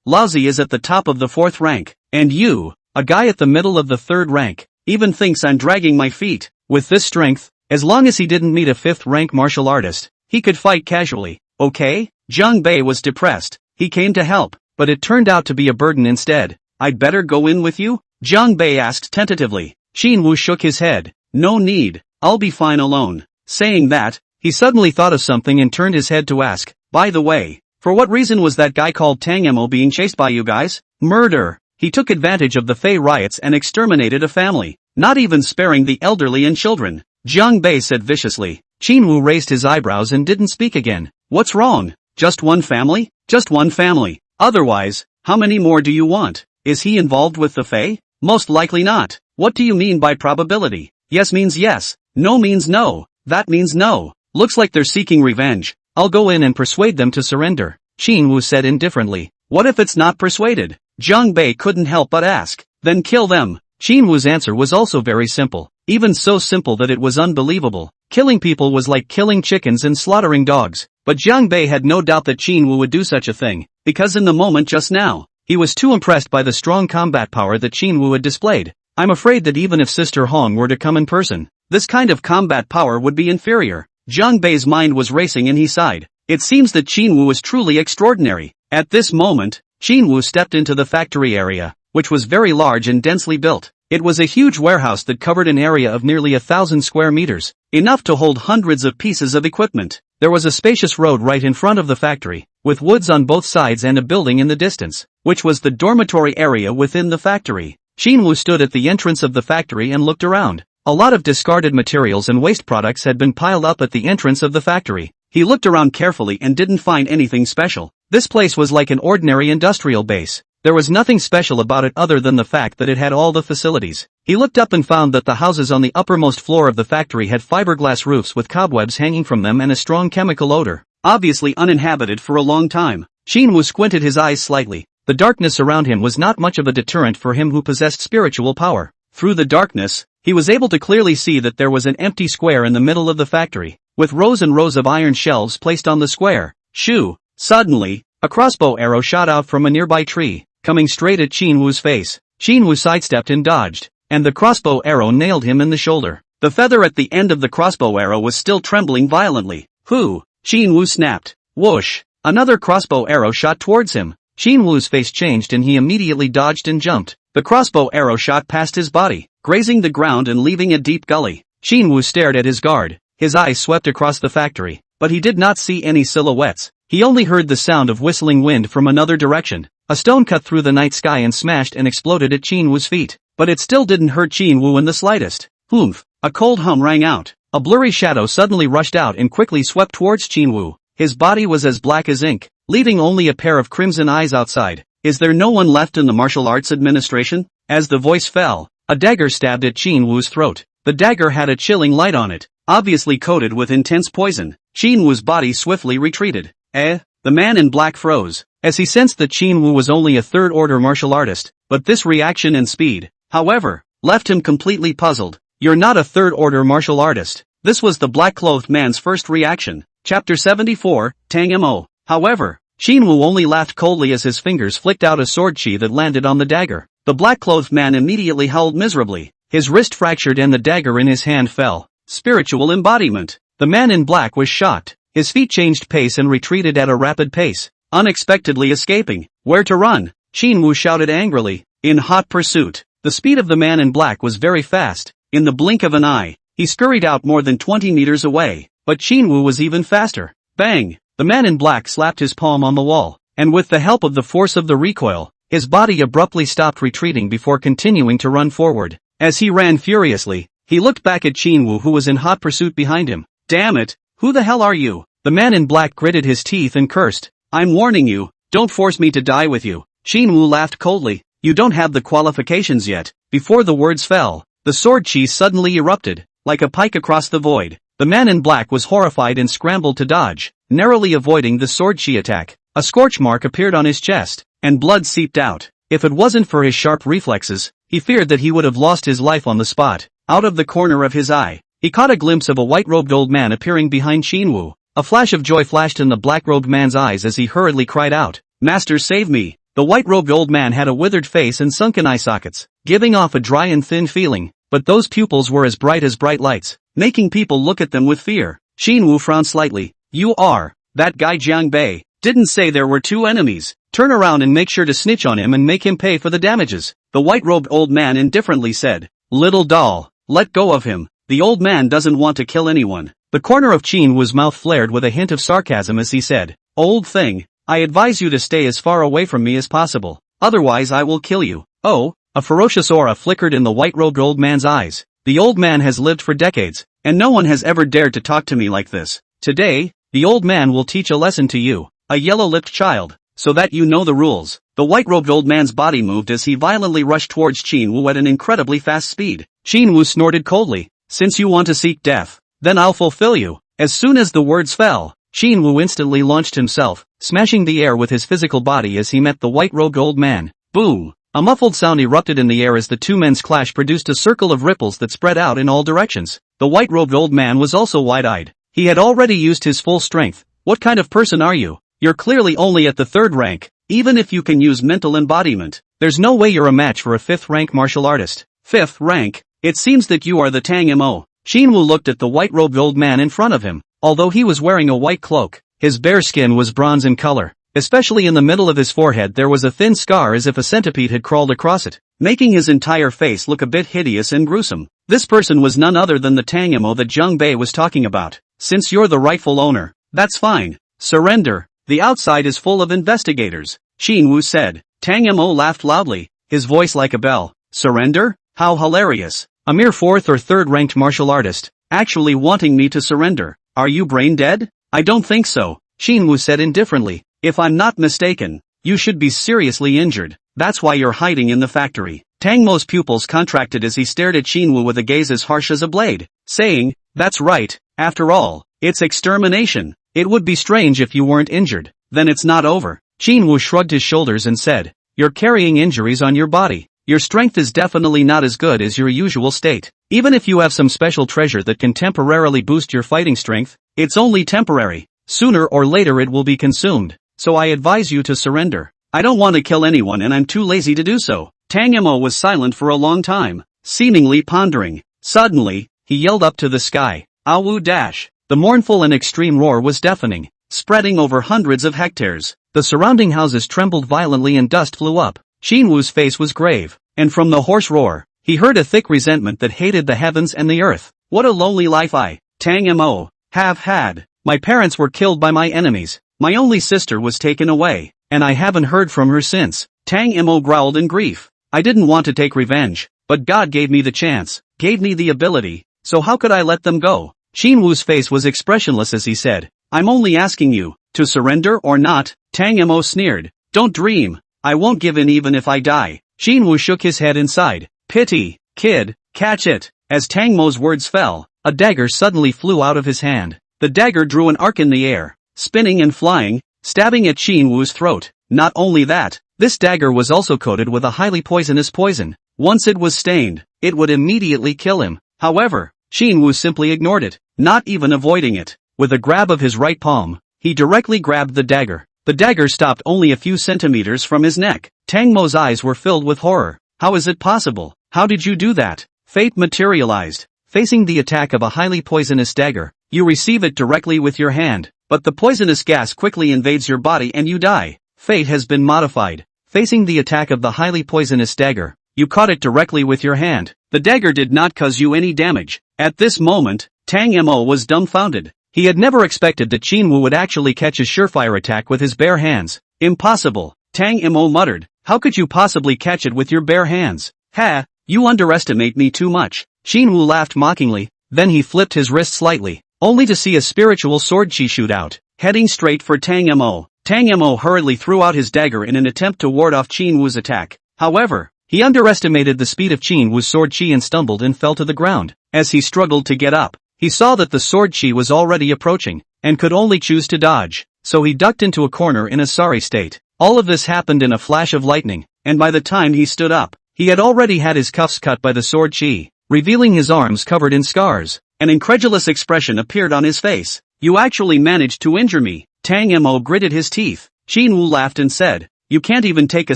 Laozi is at the top of the 4th rank, and you, a guy at the middle of the 3rd rank, even thinks I'm dragging my feet. With this strength, as long as he didn't meet a 5th rank martial artist, he could fight casually, okay? Jiang Bei was depressed. He came to help, but it turned out to be a burden instead. I'd better go in with you? Jiang Bei asked tentatively. Shinwoo shook his head. No need, I'll be fine alone. Saying that, he suddenly thought of something and turned his head to ask, by the way, for what reason was that guy called Tang Mo being chased by you guys? Murder. He took advantage of the Fey riots and exterminated a family, not even sparing the elderly and children. Jiang Bei said viciously. Shinwoo raised his eyebrows and didn't speak again. What's wrong? Just one family? Just one family. Otherwise, how many more do you want? Is he involved with the Fey? Most likely not. What do you mean by probability? Yes means yes, no means no, that means no. Looks like they're seeking revenge. I'll go in and persuade them to surrender. Shinwoo said indifferently. What if it's not persuaded? Jiang Bei couldn't help but ask. Then kill them. Shinwoo's answer was also very simple. Even so simple that it was unbelievable. Killing people was like killing chickens and slaughtering dogs. But Jiang Bei had no doubt that Shinwoo would do such a thing, because in the moment just now, he was too impressed by the strong combat power that Shinwoo had displayed. I'm afraid that even if Sister Hong were to come in person, this kind of combat power would be inferior. Jiang Bei's mind was racing and he sighed. It seems that Shinwoo was truly extraordinary. At this moment, Shinwoo stepped into the factory area, which was very large and densely built. It was a huge warehouse that covered an area of nearly 1,000 square meters, enough to hold hundreds of pieces of equipment. There was a spacious road right in front of the factory, with woods on both sides and a building in the distance, which was the dormitory area within the factory. Shinwoo stood at the entrance of the factory and looked around. A lot of discarded materials and waste products had been piled up at the entrance of the factory. He looked around carefully and didn't find anything special. This place was like an ordinary industrial base. There was nothing special about it other than the fact that it had all the facilities. He looked up and found that the houses on the uppermost floor of the factory had fiberglass roofs with cobwebs hanging from them and a strong chemical odor, obviously uninhabited for a long time. Shinwoo squinted his eyes slightly. The darkness around him was not much of a deterrent for him who possessed spiritual power. Through the darkness, he was able to clearly see that there was an empty square in the middle of the factory, with rows and rows of iron shelves placed on the square. Shoo! Suddenly, a crossbow arrow shot out from a nearby tree, coming straight at Shinwoo's face. Shinwoo sidestepped and dodged, and the crossbow arrow nailed him in the shoulder. The feather at the end of the crossbow arrow was still trembling violently. Hoo! Shinwoo snapped. Whoosh! Another crossbow arrow shot towards him. Shinwoo's face changed and he immediately dodged and jumped. The crossbow arrow shot past his body, grazing the ground and leaving a deep gully. Shinwoo stared at his guard. His eyes swept across the factory, but he did not see any silhouettes. He only heard the sound of whistling wind from another direction. A stone cut through the night sky and smashed and exploded at Shinwoo's feet, but it still didn't hurt Shinwoo in the slightest. Oomph! A cold hum rang out. A blurry shadow suddenly rushed out and quickly swept towards Shinwoo. His body was as black as ink, leaving only a pair of crimson eyes outside. Is there no one left in the martial arts administration? As the voice fell, a dagger stabbed at Shinwoo's throat. The dagger had a chilling light on it, obviously coated with intense poison. Shinwoo's body swiftly retreated. The man in black froze, as he sensed that Shinwoo was only a third-order martial artist, but this reaction and speed, however, left him completely puzzled. You're not a third-order martial artist. This was the black-clothed man's first reaction. Chapter 74, Tang Mo. However, Shinwoo only laughed coldly as his fingers flicked out a sword chi that landed on the dagger. The black-clothed man immediately howled miserably. His wrist fractured and the dagger in his hand fell. Spiritual embodiment. The man in black was shocked. His feet changed pace and retreated at a rapid pace, unexpectedly escaping. Where to run? Shinwoo shouted angrily. In hot pursuit. The speed of the man in black was very fast. In the blink of an eye, he scurried out more than 20 meters away. But Shinwoo was even faster. Bang! The man in black slapped his palm on the wall, and with the help of the force of the recoil, his body abruptly stopped retreating before continuing to run forward. As he ran furiously, he looked back at Shinwoo who was in hot pursuit behind him. Damn it! Who the hell are you? The man in black gritted his teeth and cursed. I'm warning you, don't force me to die with you. Shinwoo laughed coldly. You don't have the qualifications yet. Before the words fell, the sword chi suddenly erupted, like a pike across the void. The man in black was horrified and scrambled to dodge, narrowly avoiding the sword chi attack. A scorch mark appeared on his chest, and blood seeped out. If it wasn't for his sharp reflexes, he feared that he would have lost his life on the spot. Out of the corner of his eye, he caught a glimpse of a white-robed old man appearing behind Qinwu. A flash of joy flashed in the black-robed man's eyes as he hurriedly cried out, "Master, save me!" The white-robed old man had a withered face and sunken eye sockets, giving off a dry and thin feeling, but those pupils were as bright lights, making people look at them with fear. Qinwu frowned slightly. "You are that guy Jiang Bei. Didn't say there were two enemies. Turn around and make sure to snitch on him and make him pay for the damages." The white-robed old man indifferently said, "Little doll, let go of him. The old man doesn't want to kill anyone." The corner of Qinwu's mouth flared with a hint of sarcasm as he said, "Old thing, I advise you to stay as far away from me as possible, otherwise I will kill you." Oh, a ferocious aura flickered in the white-robed old man's eyes. "The old man has lived for decades, and no one has ever dared to talk to me like this. Today, the old man will teach a lesson to you, a yellow-lipped child, so that you know the rules." The white-robed old man's body moved as he violently rushed towards Qinwu at an incredibly fast speed. Qinwu snorted coldly, "Since you want to seek death, then I'll fulfill you." As soon as the words fell, Qinwu instantly launched himself, smashing the air with his physical body as he met the white-robed old man. Boom! A muffled sound erupted in the air as the two men's clash produced a circle of ripples that spread out in all directions. The white-robed old man was also wide-eyed. He had already used his full strength. "What kind of person are you? You're clearly only at the 3rd rank. Even if you can use mental embodiment, there's no way you're a match for a 5th-rank martial artist." 5th rank? It seems that you are the Tang Mo. Qinwu looked at the white-robed old man in front of him. Although he was wearing a white cloak, his bare skin was bronze in color. Especially in the middle of his forehead there was a thin scar as if a centipede had crawled across it, making his entire face look a bit hideous and gruesome. This person was none other than the Tang Mo that Jiang Bei was talking about. "Since you're the rightful owner, that's fine. Surrender. The outside is full of investigators," Qinwu said. Tang Mo laughed loudly, his voice like a bell. "Surrender? How hilarious. A mere 4th or 3rd ranked martial artist, actually wanting me to surrender. Are you brain dead?" "I don't think so," Qinwu said indifferently. "If I'm not mistaken, you should be seriously injured. That's why you're hiding in the factory." Tang Mo's pupils contracted as he stared at Qinwu with a gaze as harsh as a blade, saying, "That's right, after all, it's extermination. It would be strange if you weren't injured. Then it's not over." Qinwu shrugged his shoulders and said, "You're carrying injuries on your body. Your strength is definitely not as good as your usual state. Even if you have some special treasure that can temporarily boost your fighting strength, it's only temporary. Sooner or later it will be consumed, so I advise you to surrender." "I don't want to kill anyone and I'm too lazy to do so." Tang Mo was silent for a long time, seemingly pondering. Suddenly, he yelled up to the sky, "Awu dash!" The mournful and extreme roar was deafening, spreading over hundreds of hectares. The surrounding houses trembled violently and dust flew up. Qinwu's face was grave, and from the hoarse roar, he heard a thick resentment that hated the heavens and the earth. "What a lonely life I, Tang Mo, have had. My parents were killed by my enemies. My only sister was taken away, and I haven't heard from her since." Tang Mo growled in grief. "I didn't want to take revenge, but God gave me the chance, gave me the ability, so how could I let them go?" Qinwu's face was expressionless as he said, "I'm only asking you, to surrender or not?" Tang Mo sneered, "Don't dream. I won't give in even if I die." Qinwu shook his head inside. "Pity, kid, catch it." As Tang Mo's words fell, a dagger suddenly flew out of his hand. The dagger drew an arc in the air, spinning and flying, stabbing at Qinwu's throat. Not only that, this dagger was also coated with a highly poisonous poison. Once it was stained, it would immediately kill him. However, Qinwu simply ignored it, not even avoiding it. With a grab of his right palm, he directly grabbed the dagger. The dagger stopped only a few centimeters from his neck. Tang Mo's eyes were filled with horror. "How is it possible? How did you do that?" Fate materialized. Facing the attack of a highly poisonous dagger, you receive it directly with your hand, but the poisonous gas quickly invades your body and you die. Fate has been modified. Facing the attack of the highly poisonous dagger, you caught it directly with your hand. The dagger did not cause you any damage. At this moment, Tang Mo was dumbfounded. He had never expected that Qinwu would actually catch a surefire attack with his bare hands. "Impossible," Tang Mo muttered. "How could you possibly catch it with your bare hands?" "Ha, you underestimate me too much." Qinwu laughed mockingly, then he flipped his wrist slightly, only to see a spiritual sword chi shoot out, heading straight for Tang Mo. Tang Mo hurriedly threw out his dagger in an attempt to ward off Qinwu's attack. However, he underestimated the speed of Qinwu's sword chi and stumbled and fell to the ground. As he struggled to get up, he saw that the sword chi was already approaching, and could only choose to dodge, so he ducked into a corner in a sorry state. All of this happened in a flash of lightning, and by the time he stood up, He had already had his cuffs cut by the sword chi, revealing his arms covered in scars. An incredulous expression appeared on his face. "You actually managed to injure me." Tang Mo gritted his teeth. Qin Wu laughed and said, "You can't even take a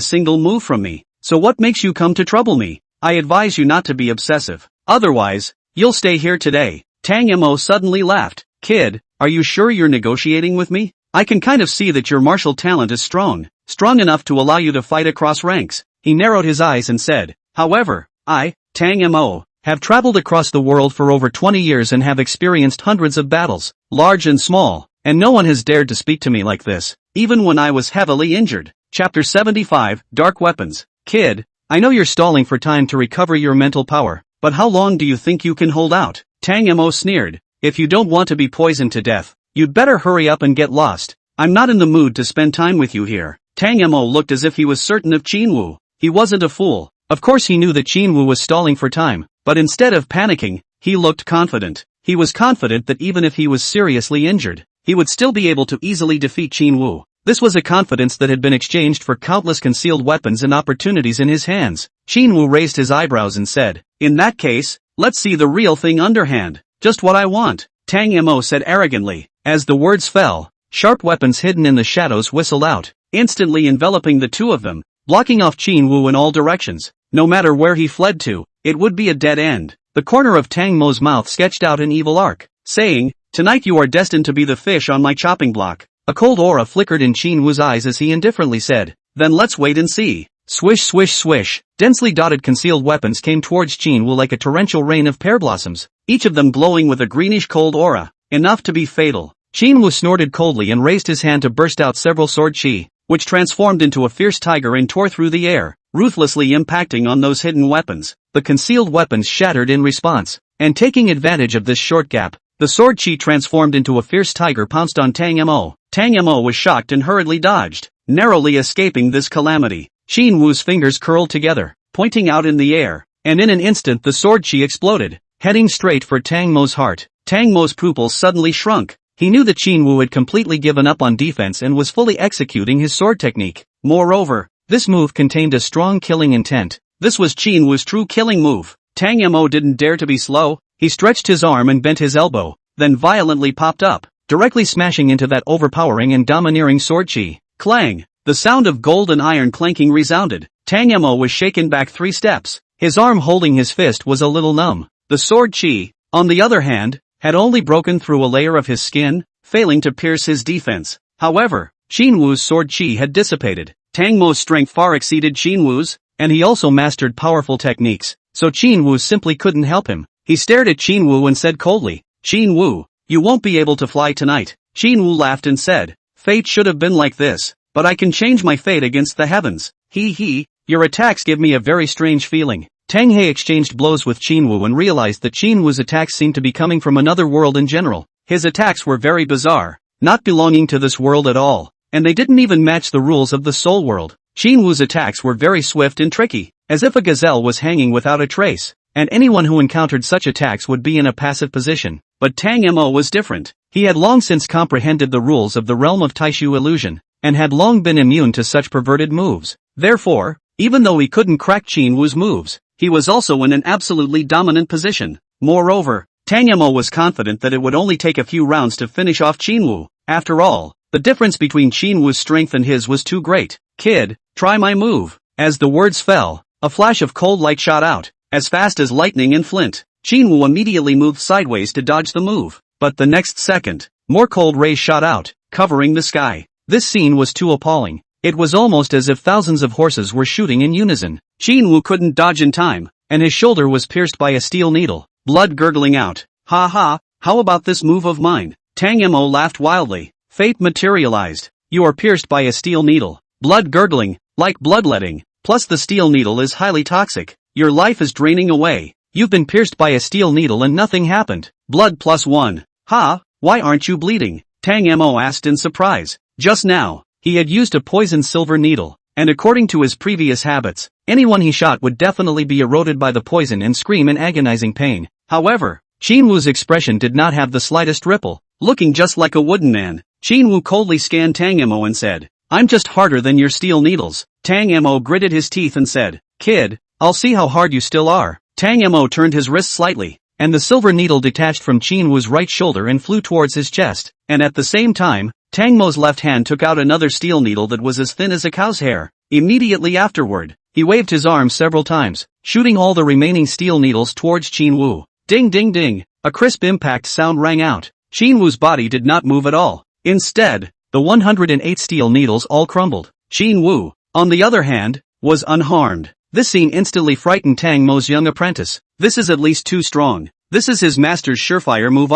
single move from me. So what makes you come to trouble me? I advise you not to be obsessive. Otherwise, you'll stay here today." Tang Mo suddenly laughed. "Kid, are you sure you're negotiating with me? I can kind of see that your martial talent is strong enough to allow you to fight across ranks." He narrowed his eyes and said, "However, I, Tang Mo, have traveled across the world for over 20 years and have experienced hundreds of battles, large and small, and no one has dared to speak to me like this, even when I was heavily injured." Chapter 75, Dark Weapons. "Kid, I know you're stalling for time to recover your mental power, but how long do you think you can hold out?" Tang Mo sneered. "If you don't want to be poisoned to death, you'd better hurry up and get lost. I'm not in the mood to spend time with you here." Tang Mo looked as if he was certain of Qin Wu. He wasn't a fool. Of course he knew that Qin Wu was stalling for time, but instead of panicking, he looked confident. He was confident that even if he was seriously injured, he would still be able to easily defeat Qin Wu. This was a confidence that had been exchanged for countless concealed weapons and opportunities in his hands. Qin Wu raised his eyebrows and said, "In that case, let's see the real thing underhand. Just what I want," Tang Mo said arrogantly. As the words fell, sharp weapons hidden in the shadows whistled out, instantly enveloping the two of them, blocking off Qin Wu in all directions. No matter where he fled to, it would be a dead end. The corner of Tang Mo's mouth sketched out an evil arc, saying, "Tonight you are destined to be the fish on my chopping block." A cold aura flickered in Qin Wu's eyes as he indifferently said, "Then let's wait and see." Swish swish swish, densely dotted concealed weapons came towards Qin Wu like a torrential rain of pear blossoms, each of them glowing with a greenish cold aura, enough to be fatal. Qin Wu snorted coldly and raised his hand to burst out several sword chi, which transformed into a fierce tiger and tore through the air, ruthlessly impacting on those hidden weapons. The concealed weapons shattered in response, and taking advantage of this short gap, the sword chi transformed into a fierce tiger pounced on Tang Mo. Tang Mo was shocked and hurriedly dodged, narrowly escaping this calamity. Qin Wu's fingers curled together, pointing out in the air, and in an instant the sword chi exploded, heading straight for Tang Mo's heart. Tang Mo's pupils suddenly shrunk. He knew that Qin Wu had completely given up on defense and was fully executing his sword technique. Moreover, this move contained a strong killing intent. This was Qin Wu's true killing move. Tang Mo didn't dare to be slow. He stretched his arm and bent his elbow, then violently popped up, directly smashing into that overpowering and domineering sword chi. Clang! The sound of gold and iron clanking resounded. Tang Mo was shaken back 3 steps. His arm holding his fist was a little numb. The sword chi, on the other hand, had only broken through a layer of his skin, failing to pierce his defense. However, Qin Wu's sword chi had dissipated. Tang Mo's strength far exceeded Qin Wu's, and he also mastered powerful techniques, so Qin Wu simply couldn't help him. He stared at Qin Wu and said coldly, "Qin Wu, you won't be able to fly tonight." Qin Wu laughed and said, "Fate should have been like this, but I can change my fate against the heavens. He, your attacks give me a very strange feeling." Tang He exchanged blows with Qin Wu and realized that Qin Wu's attacks seemed to be coming from another world in general. His attacks were very bizarre, not belonging to this world at all, and they didn't even match the rules of the soul world. Qin Wu's attacks were very swift and tricky, as if a gazelle was hanging without a trace, and anyone who encountered such attacks would be in a passive position. But Tang Mo was different. He had long since comprehended the rules of the realm of Taishu illusion, and had long been immune to such perverted moves. Therefore, even though he couldn't crack Qin Wu's moves, he was also in an absolutely dominant position. Moreover, Tang Mo was confident that it would only take a few rounds to finish off Qin Wu. After all, the difference between Qin Wu's strength and his was too great. "Kid, try my move." As the words fell, a flash of cold light shot out, as fast as lightning and flint. Qin Wu immediately moved sideways to dodge the move, but the next second, more cold rays shot out, covering the sky. This scene was too appalling. It was almost as if thousands of horses were shooting in unison. Qin Wu couldn't dodge in time, and his shoulder was pierced by a steel needle, blood gurgling out. "Ha ha, how about this move of mine?" Tang Mo laughed wildly. "Fate materialized. You are pierced by a steel needle. Blood gurgling, like bloodletting, plus the steel needle is highly toxic. Your life is draining away. You've been pierced by a steel needle and nothing happened. Blood +1. Ha, why aren't you bleeding?" Tang Mo asked in surprise. Just now, he had used a poisoned silver needle, and according to his previous habits, anyone he shot would definitely be eroded by the poison and scream in agonizing pain. However, Qin Wu's expression did not have the slightest ripple. Looking just like a wooden man, Qin Wu coldly scanned Tang Mo and said, "I'm just harder than your steel needles." Tang Mo gritted his teeth and said, "Kid, I'll see how hard you still are. Tang Mo turned his wrist slightly, and the silver needle detached from Qin Wu's right shoulder and flew towards his chest, and at the same time, Tang Mo's left hand took out another steel needle that was as thin as a cow's hair. Immediately afterward, he waved his arms several times, shooting all the remaining steel needles towards Qin Wu. Ding ding ding, a crisp impact sound rang out. Qin Wu's body did not move at all. Instead, the 108 steel needles all crumbled. Qin Wu, on the other hand, was unharmed. This scene instantly frightened Tang Mo's young apprentice. This is at least too strong. This is his master's surefire move,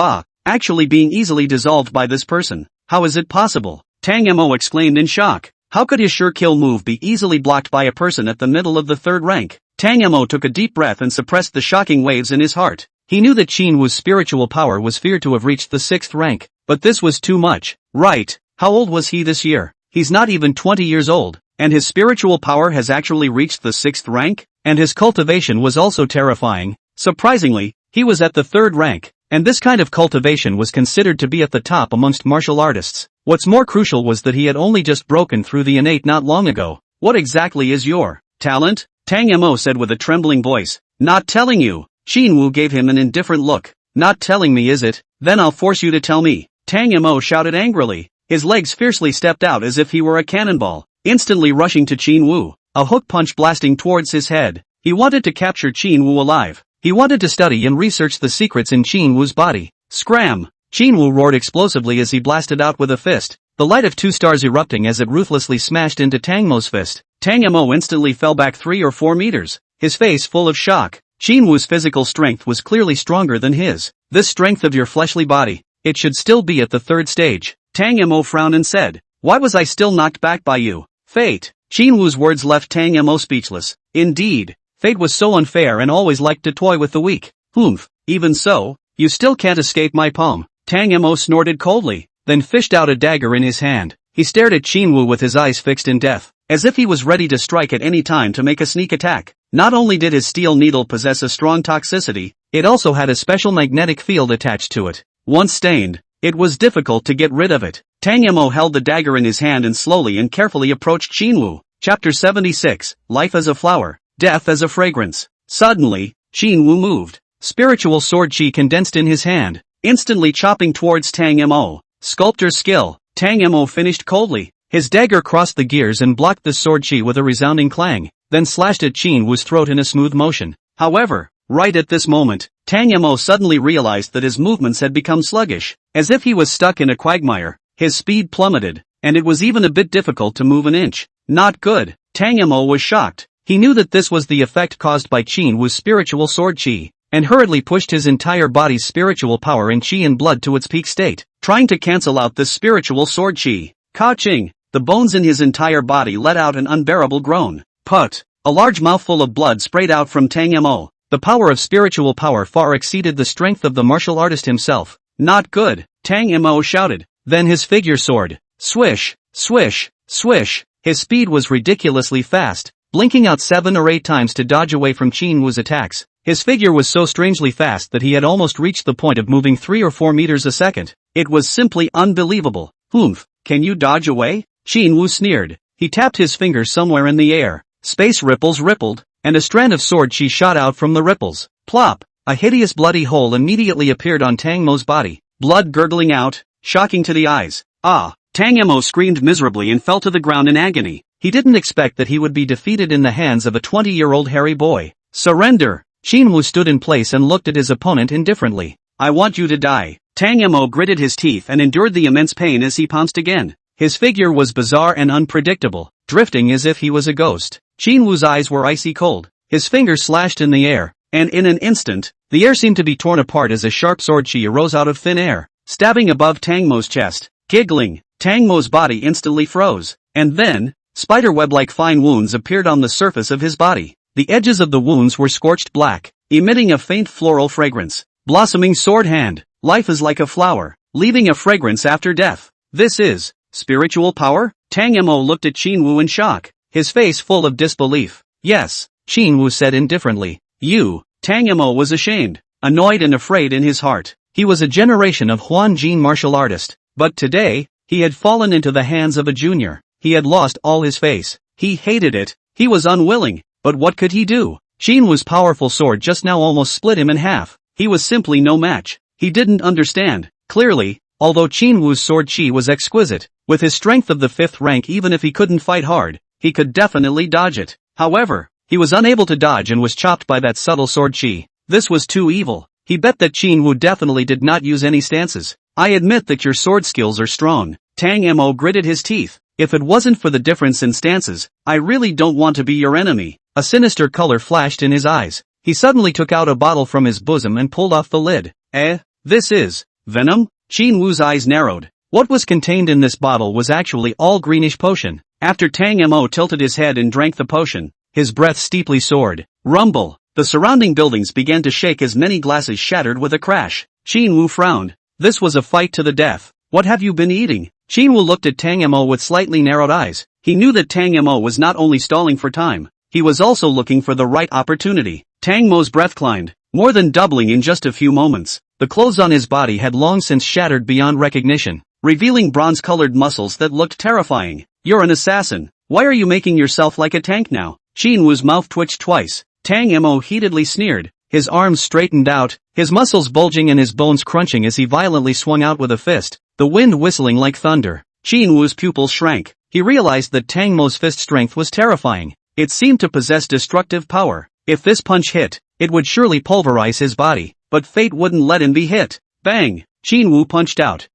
actually being easily dissolved by this person. How is it possible? Tang Mo exclaimed in shock. How could his sure kill move be easily blocked by a person at the middle of the third rank? Tang Mo took a deep breath and suppressed the shocking waves in his heart. He knew that Qin Wu's spiritual power was feared to have reached the 6th rank, but this was too much. Right, how old was he this year? He's not even 20 years old, and his spiritual power has actually reached the 6th rank, and his cultivation was also terrifying. Surprisingly, he was at the 3rd rank, and this kind of cultivation was considered to be at the top amongst martial artists. What's more crucial was that he had only just broken through the innate not long ago. What exactly is your talent? Tang Mo said with a trembling voice. Not telling you. Qin Wu gave him an indifferent look. Not telling me, is it? Then I'll force you to tell me. Tang Mo shouted angrily. His legs fiercely stepped out as if he were a cannonball, instantly rushing to Qin Wu, a hook punch blasting towards his head. He wanted to capture Qin Wu alive. He wanted to study and research the secrets in Qin Wu's body. Scram! Qin Wu roared explosively as he blasted out with a fist, the light of 2 stars erupting as it ruthlessly smashed into Tang Mo's fist. Tang Mo instantly fell back 3 or 4 meters, his face full of shock. Qin Wu's physical strength was clearly stronger than his. This strength of your fleshly body, it should still be at the 3rd stage. Tang Mo frowned and said, why was I still knocked back by you? Fate. Qin Wu's words left Tang Mo speechless. Indeed, fate was so unfair and always liked to toy with the weak. Humph, even so, you still can't escape my palm. Tang Mo snorted coldly, then fished out a dagger in his hand. He stared at Qin Wu with his eyes fixed in death, as if he was ready to strike at any time to make a sneak attack. Not only did his steel needle possess a strong toxicity, it also had a special magnetic field attached to it. Once stained, it was difficult to get rid of it. Tang Mo held the dagger in his hand and slowly and carefully approached Qin Wu. Chapter 76, Life as a Flower, Death as a Fragrance. Suddenly, Qin Wu moved. Spiritual sword chi condensed in his hand, instantly chopping towards Tang Mo. Sculptor's skill. Tang Mo finished coldly. His dagger crossed the gears and blocked the sword chi with a resounding clang, then slashed at Qin Wu's throat in a smooth motion. However, right at this moment, Tang Mo suddenly realized that his movements had become sluggish, as if he was stuck in a quagmire. His speed plummeted, and it was even a bit difficult to move an inch. Not good. Tang Mo was shocked. He knew that this was the effect caused by Qin Wu's spiritual sword chi, and hurriedly pushed his entire body's spiritual power and chi and blood to its peak state, trying to cancel out this spiritual sword chi. Ka-ching! The bones in his entire body let out an unbearable groan. Put! A large mouthful of blood sprayed out from Tang Mo. The power of spiritual power far exceeded the strength of the martial artist himself. Not good! Tang Mo shouted. Then his figure soared. Swish! Swish! Swish! His speed was ridiculously fast, blinking out 7 or 8 times to dodge away from Qin Wu's attacks. His figure was so strangely fast that he had almost reached the point of moving 3 or 4 meters a second. It was simply unbelievable. Humph! Can you dodge away? Qin Wu sneered. He tapped his finger somewhere in the air. Space ripples rippled, and a strand of sword chi shot out from the ripples. Plop! A hideous bloody hole immediately appeared on Tang Mo's body, blood gurgling out, shocking to the eyes. Ah! Tang Mo screamed miserably and fell to the ground in agony. He didn't expect that he would be defeated in the hands of a 20-year-old hairy boy. Surrender! Qin Wu stood in place and looked at his opponent indifferently. I want you to die. Tang Mo gritted his teeth and endured the immense pain as he pounced again. His figure was bizarre and unpredictable, drifting as if he was a ghost. Qin Wu's eyes were icy cold. His fingers slashed in the air, and in an instant, the air seemed to be torn apart as a sharp sword chi arose out of thin air, stabbing above Tang Mo's chest. Giggling, Tang Mo's body instantly froze, and then, spiderweb-like fine wounds appeared on the surface of his body. The edges of the wounds were scorched black, emitting a faint floral fragrance. Blossoming sword hand. Life is like a flower, leaving a fragrance after death. This is spiritual power? Tang Mo looked at Qin Wu in shock, his face full of disbelief. Yes, Qin Wu said indifferently. You. Tang Mo was ashamed, annoyed and afraid in his heart. He was a generation of Huanjin martial artist, but today, he had fallen into the hands of a junior. He had lost all his face. He hated it. He was unwilling, but what could he do? Qin Wu's powerful sword just now almost split him in half. He was simply no match. He didn't understand. Clearly, although Qin Wu's sword chi was exquisite, with his strength of the 5th rank even if he couldn't fight hard, he could definitely dodge it. However, he was unable to dodge and was chopped by that subtle sword chi. This was too evil. He bet that Qin Wu definitely did not use any stances. I admit that your sword skills are strong. Tang Mo gritted his teeth. If it wasn't for the difference in stances, I really don't want to be your enemy. A sinister color flashed in his eyes. He suddenly took out a bottle from his bosom and pulled off the lid. This is venom? Qin Wu's eyes narrowed. What was contained in this bottle was actually all greenish potion. After Tang Mo tilted his head and drank the potion, his breath steeply soared. Rumble! The surrounding buildings began to shake as many glasses shattered with a crash. Qin Wu frowned. This was a fight to the death. What have you been eating? Qin Wu looked at Tang Mo with slightly narrowed eyes. He knew that Tang Mo was not only stalling for time, he was also looking for the right opportunity. Tang Mo's breath climbed, more than doubling in just a few moments. The clothes on his body had long since shattered beyond recognition, revealing bronze-colored muscles that looked terrifying. You're an assassin. Why are you making yourself like a tank now? Qin Wu's mouth twitched twice. Tang Mo heatedly sneered. His arms straightened out, his muscles bulging and his bones crunching as he violently swung out with a fist, the wind whistling like thunder. Qin Wu's pupils shrank. He realized that Tang Mo's fist strength was terrifying. It seemed to possess destructive power. If this punch hit, it would surely pulverize his body, but fate wouldn't let him be hit. Bang! Qin Wu punched out.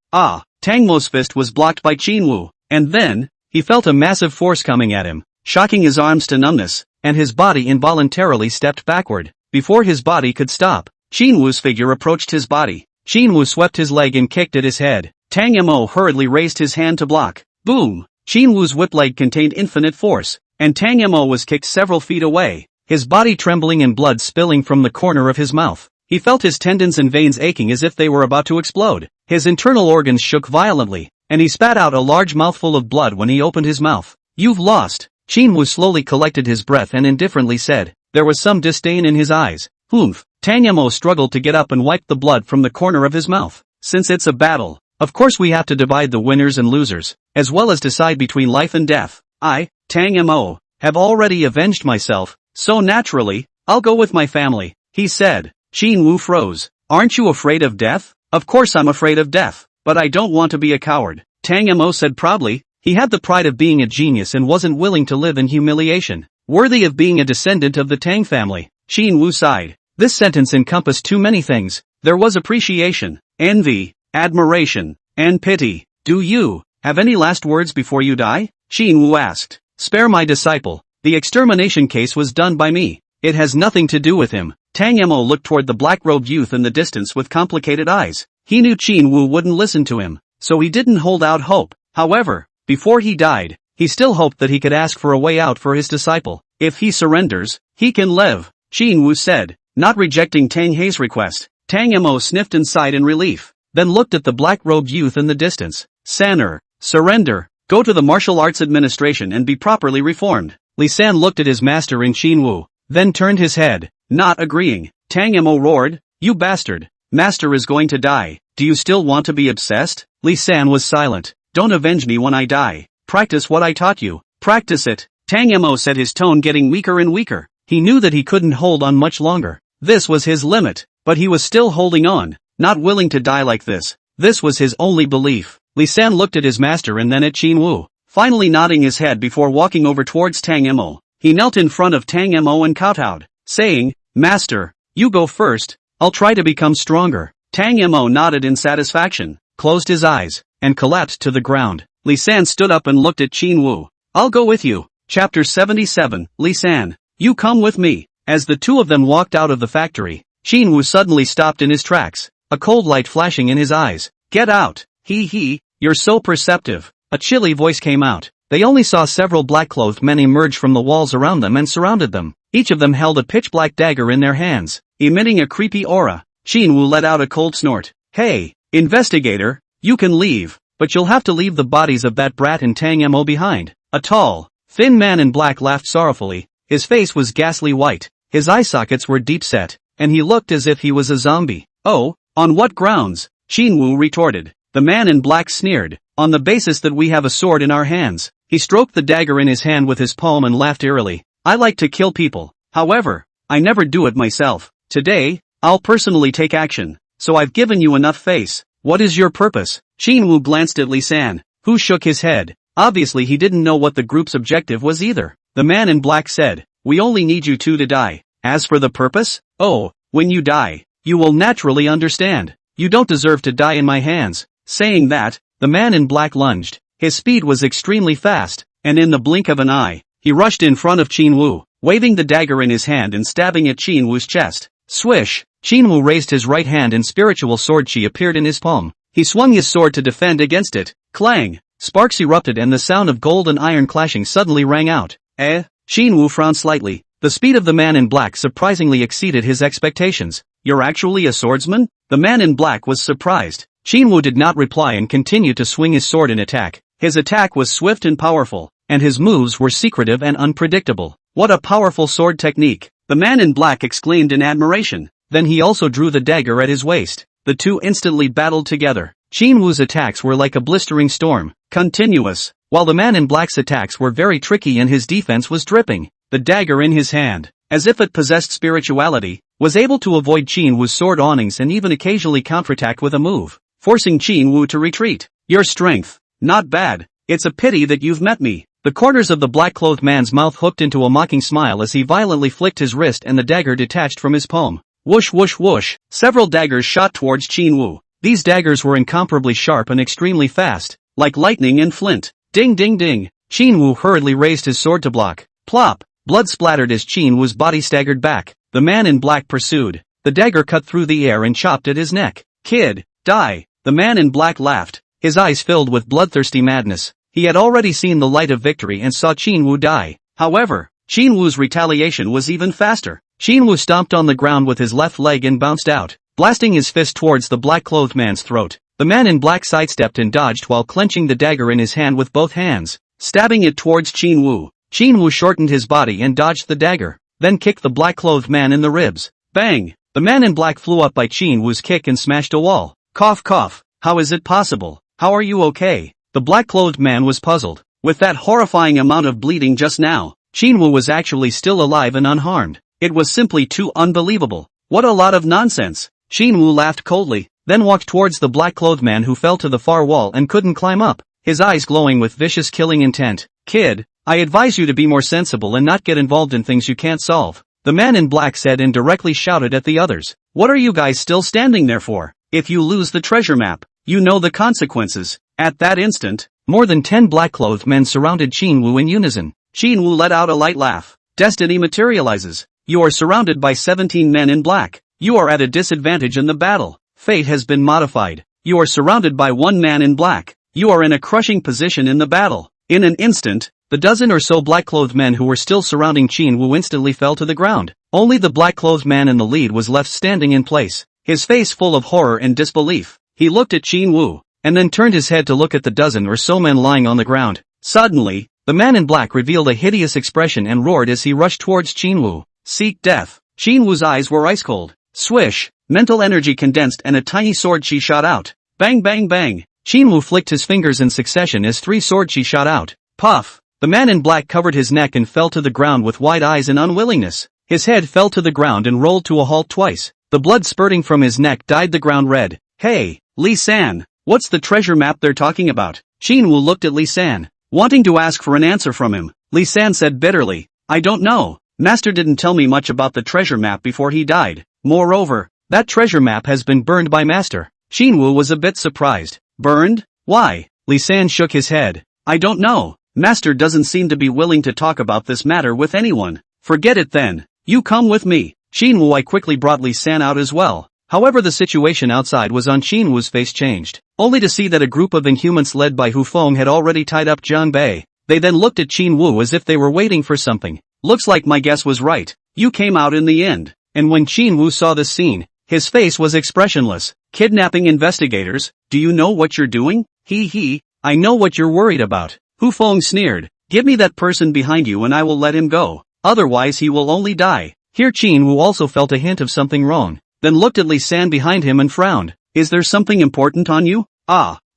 Tang Mo's fist was blocked by Qin Wu, and then, he felt a massive force coming at him, shocking his arms to numbness, and his body involuntarily stepped backward. Before his body could stop, Qin Wu's figure approached his body. Qin Wu swept his leg and kicked at his head. Tang Mo hurriedly raised his hand to block. Boom! Qin Wu's whip leg contained infinite force, and Tang Mo was kicked several feet away, his body trembling and blood spilling from the corner of his mouth. He felt his tendons and veins aching as if they were about to explode. His internal organs shook violently, and he spat out a large mouthful of blood when he opened his mouth. You've lost. Qin Wu slowly collected his breath and indifferently said. There was some disdain in his eyes. Humph. Tang Mo struggled to get up and wiped the blood from the corner of his mouth. Since it's a battle, of course we have to divide the winners and losers, as well as decide between life and death. I, Tang Mo, have already avenged myself, so naturally, I'll go with my family, he said. Qin Wu froze. Aren't you afraid of death? Of course I'm afraid of death, but I don't want to be a coward, Tang Mo said proudly. He had the pride of being a genius and wasn't willing to live in humiliation. Worthy of being a descendant of the Tang family. Qin Wu sighed. This sentence encompassed too many things. There was appreciation, envy, admiration, and pity. Do you have any last words before you die? Qin Wu asked. Spare my disciple. The extermination case was done by me. It has nothing to do with him. Tang Mo looked toward the black-robed youth in the distance with complicated eyes. He knew Qin Wu wouldn't listen to him, so he didn't hold out hope. However, before he died, he still hoped that he could ask for a way out for his disciple. If he surrenders, he can live, Qin Wu said, not rejecting Tang Hei's request. Tang Mo sniffed and sighed in relief, then looked at the black-robed youth in the distance. San'er, surrender, go to the martial arts administration and be properly reformed. Li San looked at his master in Qin Wu, then turned his head, not agreeing. Tang Mo roared, you bastard, master is going to die, do you still want to be obsessed? Li San was silent. Don't avenge me when I die. Practice what I taught you. Practice it. Tang Mo said, his tone getting weaker and weaker. He knew that he couldn't hold on much longer. This was his limit, but he was still holding on, not willing to die like this. This was his only belief. Li San looked at his master and then at Qin Wu, finally nodding his head before walking over towards Tang Mo. He knelt in front of Tang Mo and kowtowed, saying, Master, you go first, I'll try to become stronger. Tang Mo nodded in satisfaction, closed his eyes, and collapsed to the ground. Li San stood up and looked at Qin Wu. I'll go with you. Chapter 77, Li San, you come with me. As the two of them walked out of the factory, Qin Wu suddenly stopped in his tracks, a cold light flashing in his eyes. Get out! You're so perceptive. A chilly voice came out. They only saw several black-clothed men emerge from the walls around them and surrounded them. Each of them held a pitch-black dagger in their hands, emitting a creepy aura. Qin Wu let out a cold snort. Hey, investigator, you can leave, but you'll have to leave the bodies of that brat and Tang Mo behind. A tall, thin man in black laughed sorrowfully. His face was ghastly white, his eye sockets were deep-set, and he looked as if he was a zombie. Oh, on what grounds? Qin Wu retorted. The man in black sneered. On the basis that we have a sword in our hands. He stroked the dagger in his hand with his palm and laughed eerily. I like to kill people. However, I never do it myself. Today, I'll personally take action. So I've given you enough face. What is your purpose? Qin Wu glanced at Li San, who shook his head. Obviously he didn't know what the group's objective was either. The man in black said, we only need you two to die. As for the purpose? Oh, when you die, you will naturally understand. You don't deserve to die in my hands. Saying that, the man in black lunged. His speed was extremely fast, and in the blink of an eye, he rushed in front of Qin Wu, waving the dagger in his hand and stabbing at Qin Wu's chest. Swish! Qin Wu raised his right hand and spiritual sword chi appeared in his palm. He swung his sword to defend against it. Clang! Sparks erupted and the sound of gold and iron clashing suddenly rang out. Qin Wu frowned slightly. The speed of the man in black surprisingly exceeded his expectations. You're actually a swordsman? The man in black was surprised. Qin Wu did not reply and continued to swing his sword in attack. His attack was swift and powerful, and his moves were secretive and unpredictable. What a powerful sword technique! The man in black exclaimed in admiration. Then he also drew the dagger at his waist. The two instantly battled together. Qin Wu's attacks were like a blistering storm, continuous, while the man in black's attacks were very tricky and his defense was dripping. The dagger in his hand, as if it possessed spirituality, was able to avoid Qin Wu's sword awnings and even occasionally counterattack with a move, forcing Qin Wu to retreat. Your strength. Not bad. It's a pity that you've met me. The corners of the black-clothed man's mouth hooked into a mocking smile as he violently flicked his wrist and the dagger detached from his palm. Whoosh whoosh whoosh. Several daggers shot towards Qin Wu. These daggers were incomparably sharp and extremely fast, like lightning and flint. Ding ding ding. Qin Wu hurriedly raised his sword to block. Plop. Blood splattered as Qin Wu's body staggered back. The man in black pursued. The dagger cut through the air and chopped at his neck. Kid, die. The man in black laughed, his eyes filled with bloodthirsty madness. He had already seen the light of victory and saw Qin Wu die. However, Qin Wu's retaliation was even faster. Qin Wu stomped on the ground with his left leg and bounced out, blasting his fist towards the black-clothed man's throat. The man in black sidestepped and dodged while clenching the dagger in his hand with both hands, stabbing it towards Qin Wu. Qin Wu shortened his body and dodged the dagger, then kicked the black-clothed man in the ribs. Bang! The man in black flew up by Qin Wu's kick and smashed a wall. Cough cough. How is it possible? How are you okay? The black-clothed man was puzzled. With that horrifying amount of bleeding just now, Qin Wu was actually still alive and unharmed. It was simply too unbelievable. What a lot of nonsense. Qin Wu laughed coldly, then walked towards the black-clothed man who fell to the far wall and couldn't climb up, his eyes glowing with vicious killing intent. Kid, I advise you to be more sensible and not get involved in things you can't solve, the man in black said and directly shouted at the others. What are you guys still standing there for? If you lose the treasure map, you know the consequences. At that instant, more than 10 black-clothed men surrounded Qin Wu in unison. Qin Wu let out a light laugh. Destiny materializes. You are surrounded by 17 men in black. You are at a disadvantage in the battle. Fate has been modified. You are surrounded by one man in black. You are in a crushing position in the battle. In an instant, the dozen or so black-clothed men who were still surrounding Qin Wu instantly fell to the ground. Only the black-clothed man in the lead was left standing in place, his face full of horror and disbelief. He looked at Qin Wu, and then turned his head to look at the dozen or so men lying on the ground. Suddenly, the man in black revealed a hideous expression and roared as he rushed towards Qin Wu. Seek death. Qin Wu's eyes were ice-cold. Swish! Mental energy condensed and a tiny sword chi shot out. Bang bang bang! Qin Wu flicked his fingers in succession as 3 sword chi shot out. Puff! The man in black covered his neck and fell to the ground with wide eyes in unwillingness. His head fell to the ground and rolled to a halt twice. The blood spurting from his neck dyed the ground red. Hey, Li San! What's the treasure map they're talking about? Qin Wu looked at Li San, wanting to ask for an answer from him. Li San said bitterly, I don't know. Master didn't tell me much about the treasure map before he died. Moreover, that treasure map has been burned by Master. Qin Wu was a bit surprised. Burned? Why? Li San shook his head. I don't know. Master doesn't seem to be willing to talk about this matter with anyone. Forget it then. You come with me. Qin Wu quickly brought Li San out as well. However, the situation outside was on. Qin Wu's face changed, only to see that a group of inhumans led by Hu Feng had already tied up Zhang Bei. They then looked at Qin Wu as if they were waiting for something. Looks like my guess was right. You came out in the end. And when Qin Wu saw this scene, his face was expressionless. Kidnapping investigators, do you know what you're doing? He, I know what you're worried about. Hu Feng sneered. Give me that person behind you and I will let him go. Otherwise he will only die. Here Qin Wu also felt a hint of something wrong, then looked at Li San behind him and frowned. Is there something important on you?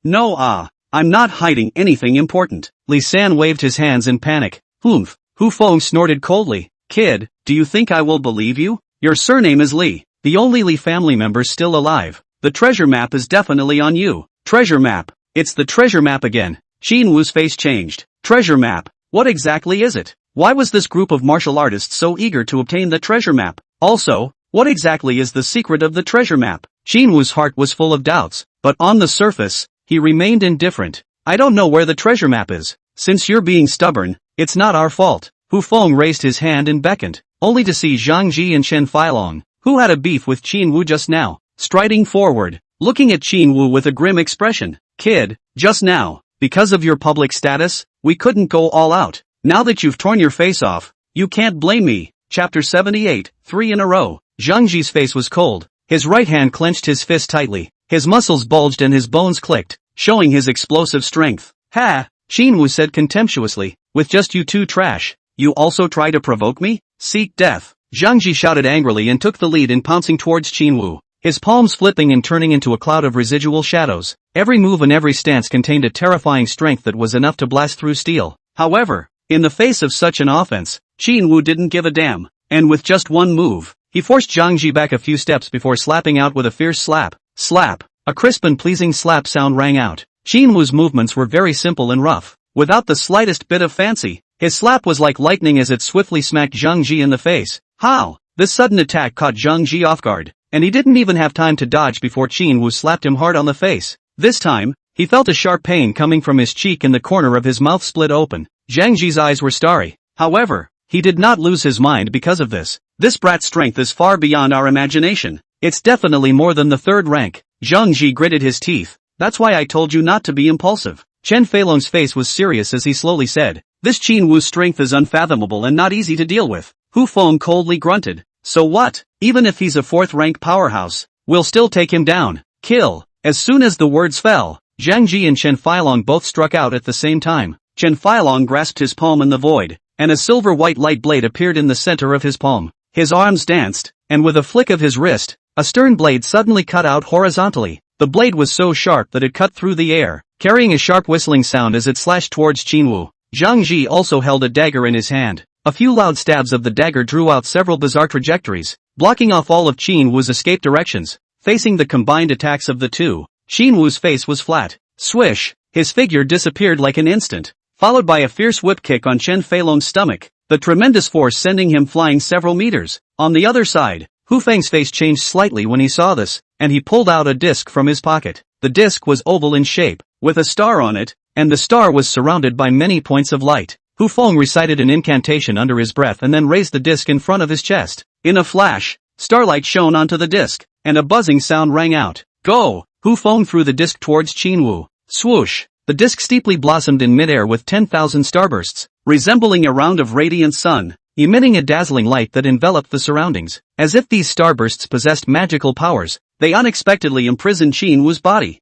No, I'm not hiding anything important. Li San waved his hands in panic. Humph. Hu Feng snorted coldly. Kid, do you think I will believe you? Your surname is Lee, the only Lee family member still alive. The treasure map is definitely on you. Treasure map. It's the treasure map again. Shin Woo's face changed. Treasure map. What exactly is it? Why was this group of martial artists so eager to obtain the treasure map? Also, what exactly is the secret of the treasure map? Shin Woo's heart was full of doubts, but on the surface, he remained indifferent. I don't know where the treasure map is. Since you're being stubborn, it's not our fault. Hu Feng raised his hand and beckoned, only to see Zhang Ji and Chen Feilong, who had a beef with Qin Wu just now, striding forward, looking at Qin Wu with a grim expression. Kid, just now, because of your public status, we couldn't go all out. Now that you've torn your face off, you can't blame me. Chapter 78, 3 in a row. Zhang Ji's face was cold. His right hand clenched his fist tightly. His muscles bulged and his bones clicked, showing his explosive strength. Ha! Qin Wu said contemptuously, with just you two trash. You also try to provoke me? Seek death. Zhang Ji shouted angrily and took the lead in pouncing towards Qin Wu, his palms flipping and turning into a cloud of residual shadows. Every move and every stance contained a terrifying strength that was enough to blast through steel. However, in the face of such an offense, Qin Wu didn't give a damn, and with just one move, he forced Zhang Ji back a few steps before slapping out with a fierce slap. Slap. A crisp and pleasing slap sound rang out. Qin Wu's movements were very simple and rough, without the slightest bit of fancy. His slap was like lightning as it swiftly smacked Zhang Ji in the face. How? This sudden attack caught Zhang Ji off guard, and he didn't even have time to dodge before Qin Wu slapped him hard on the face. This time, he felt a sharp pain coming from his cheek and the corner of his mouth split open. Zhang Ji's eyes were starry. However, he did not lose his mind because of this. This brat's strength is far beyond our imagination. It's definitely more than the third rank. Zhang Ji gritted his teeth. That's why I told you not to be impulsive. Chen Feilong's face was serious as he slowly said, this Qin Wu's strength is unfathomable and not easy to deal with. Hu Feng coldly grunted. So what? Even if he's a fourth-rank powerhouse, we'll still take him down. Kill. As soon as the words fell, Zhang Ji and Chen Feilong both struck out at the same time. Chen Feilong grasped his palm in the void, and a silver-white light blade appeared in the center of his palm. His arms danced, and with a flick of his wrist, a stern blade suddenly cut out horizontally. The blade was so sharp that it cut through the air, carrying a sharp whistling sound as it slashed towards Qin Wu. Zhang Ji also held a dagger in his hand. A few loud stabs of the dagger drew out several bizarre trajectories, blocking off all of Qin Wu's escape directions. Facing the combined attacks of the two, Qin Wu's face was flat. Swish! His figure disappeared like an instant, followed by a fierce whip kick on Chen Feilong's stomach, the tremendous force sending him flying several meters. On the other side, Hu Feng's face changed slightly when he saw this, and he pulled out a disc from his pocket. The disc was oval in shape, with a star on it, and the star was surrounded by many points of light. Hu Feng recited an incantation under his breath and then raised the disc in front of his chest. In a flash, starlight shone onto the disc, and a buzzing sound rang out. Go! Hu Feng threw the disc towards Qin Wu. Swoosh! The disc steeply blossomed in midair with 10,000 starbursts, resembling a round of radiant sun, emitting a dazzling light that enveloped the surroundings. As if these starbursts possessed magical powers, they unexpectedly imprisoned Qin Wu's body.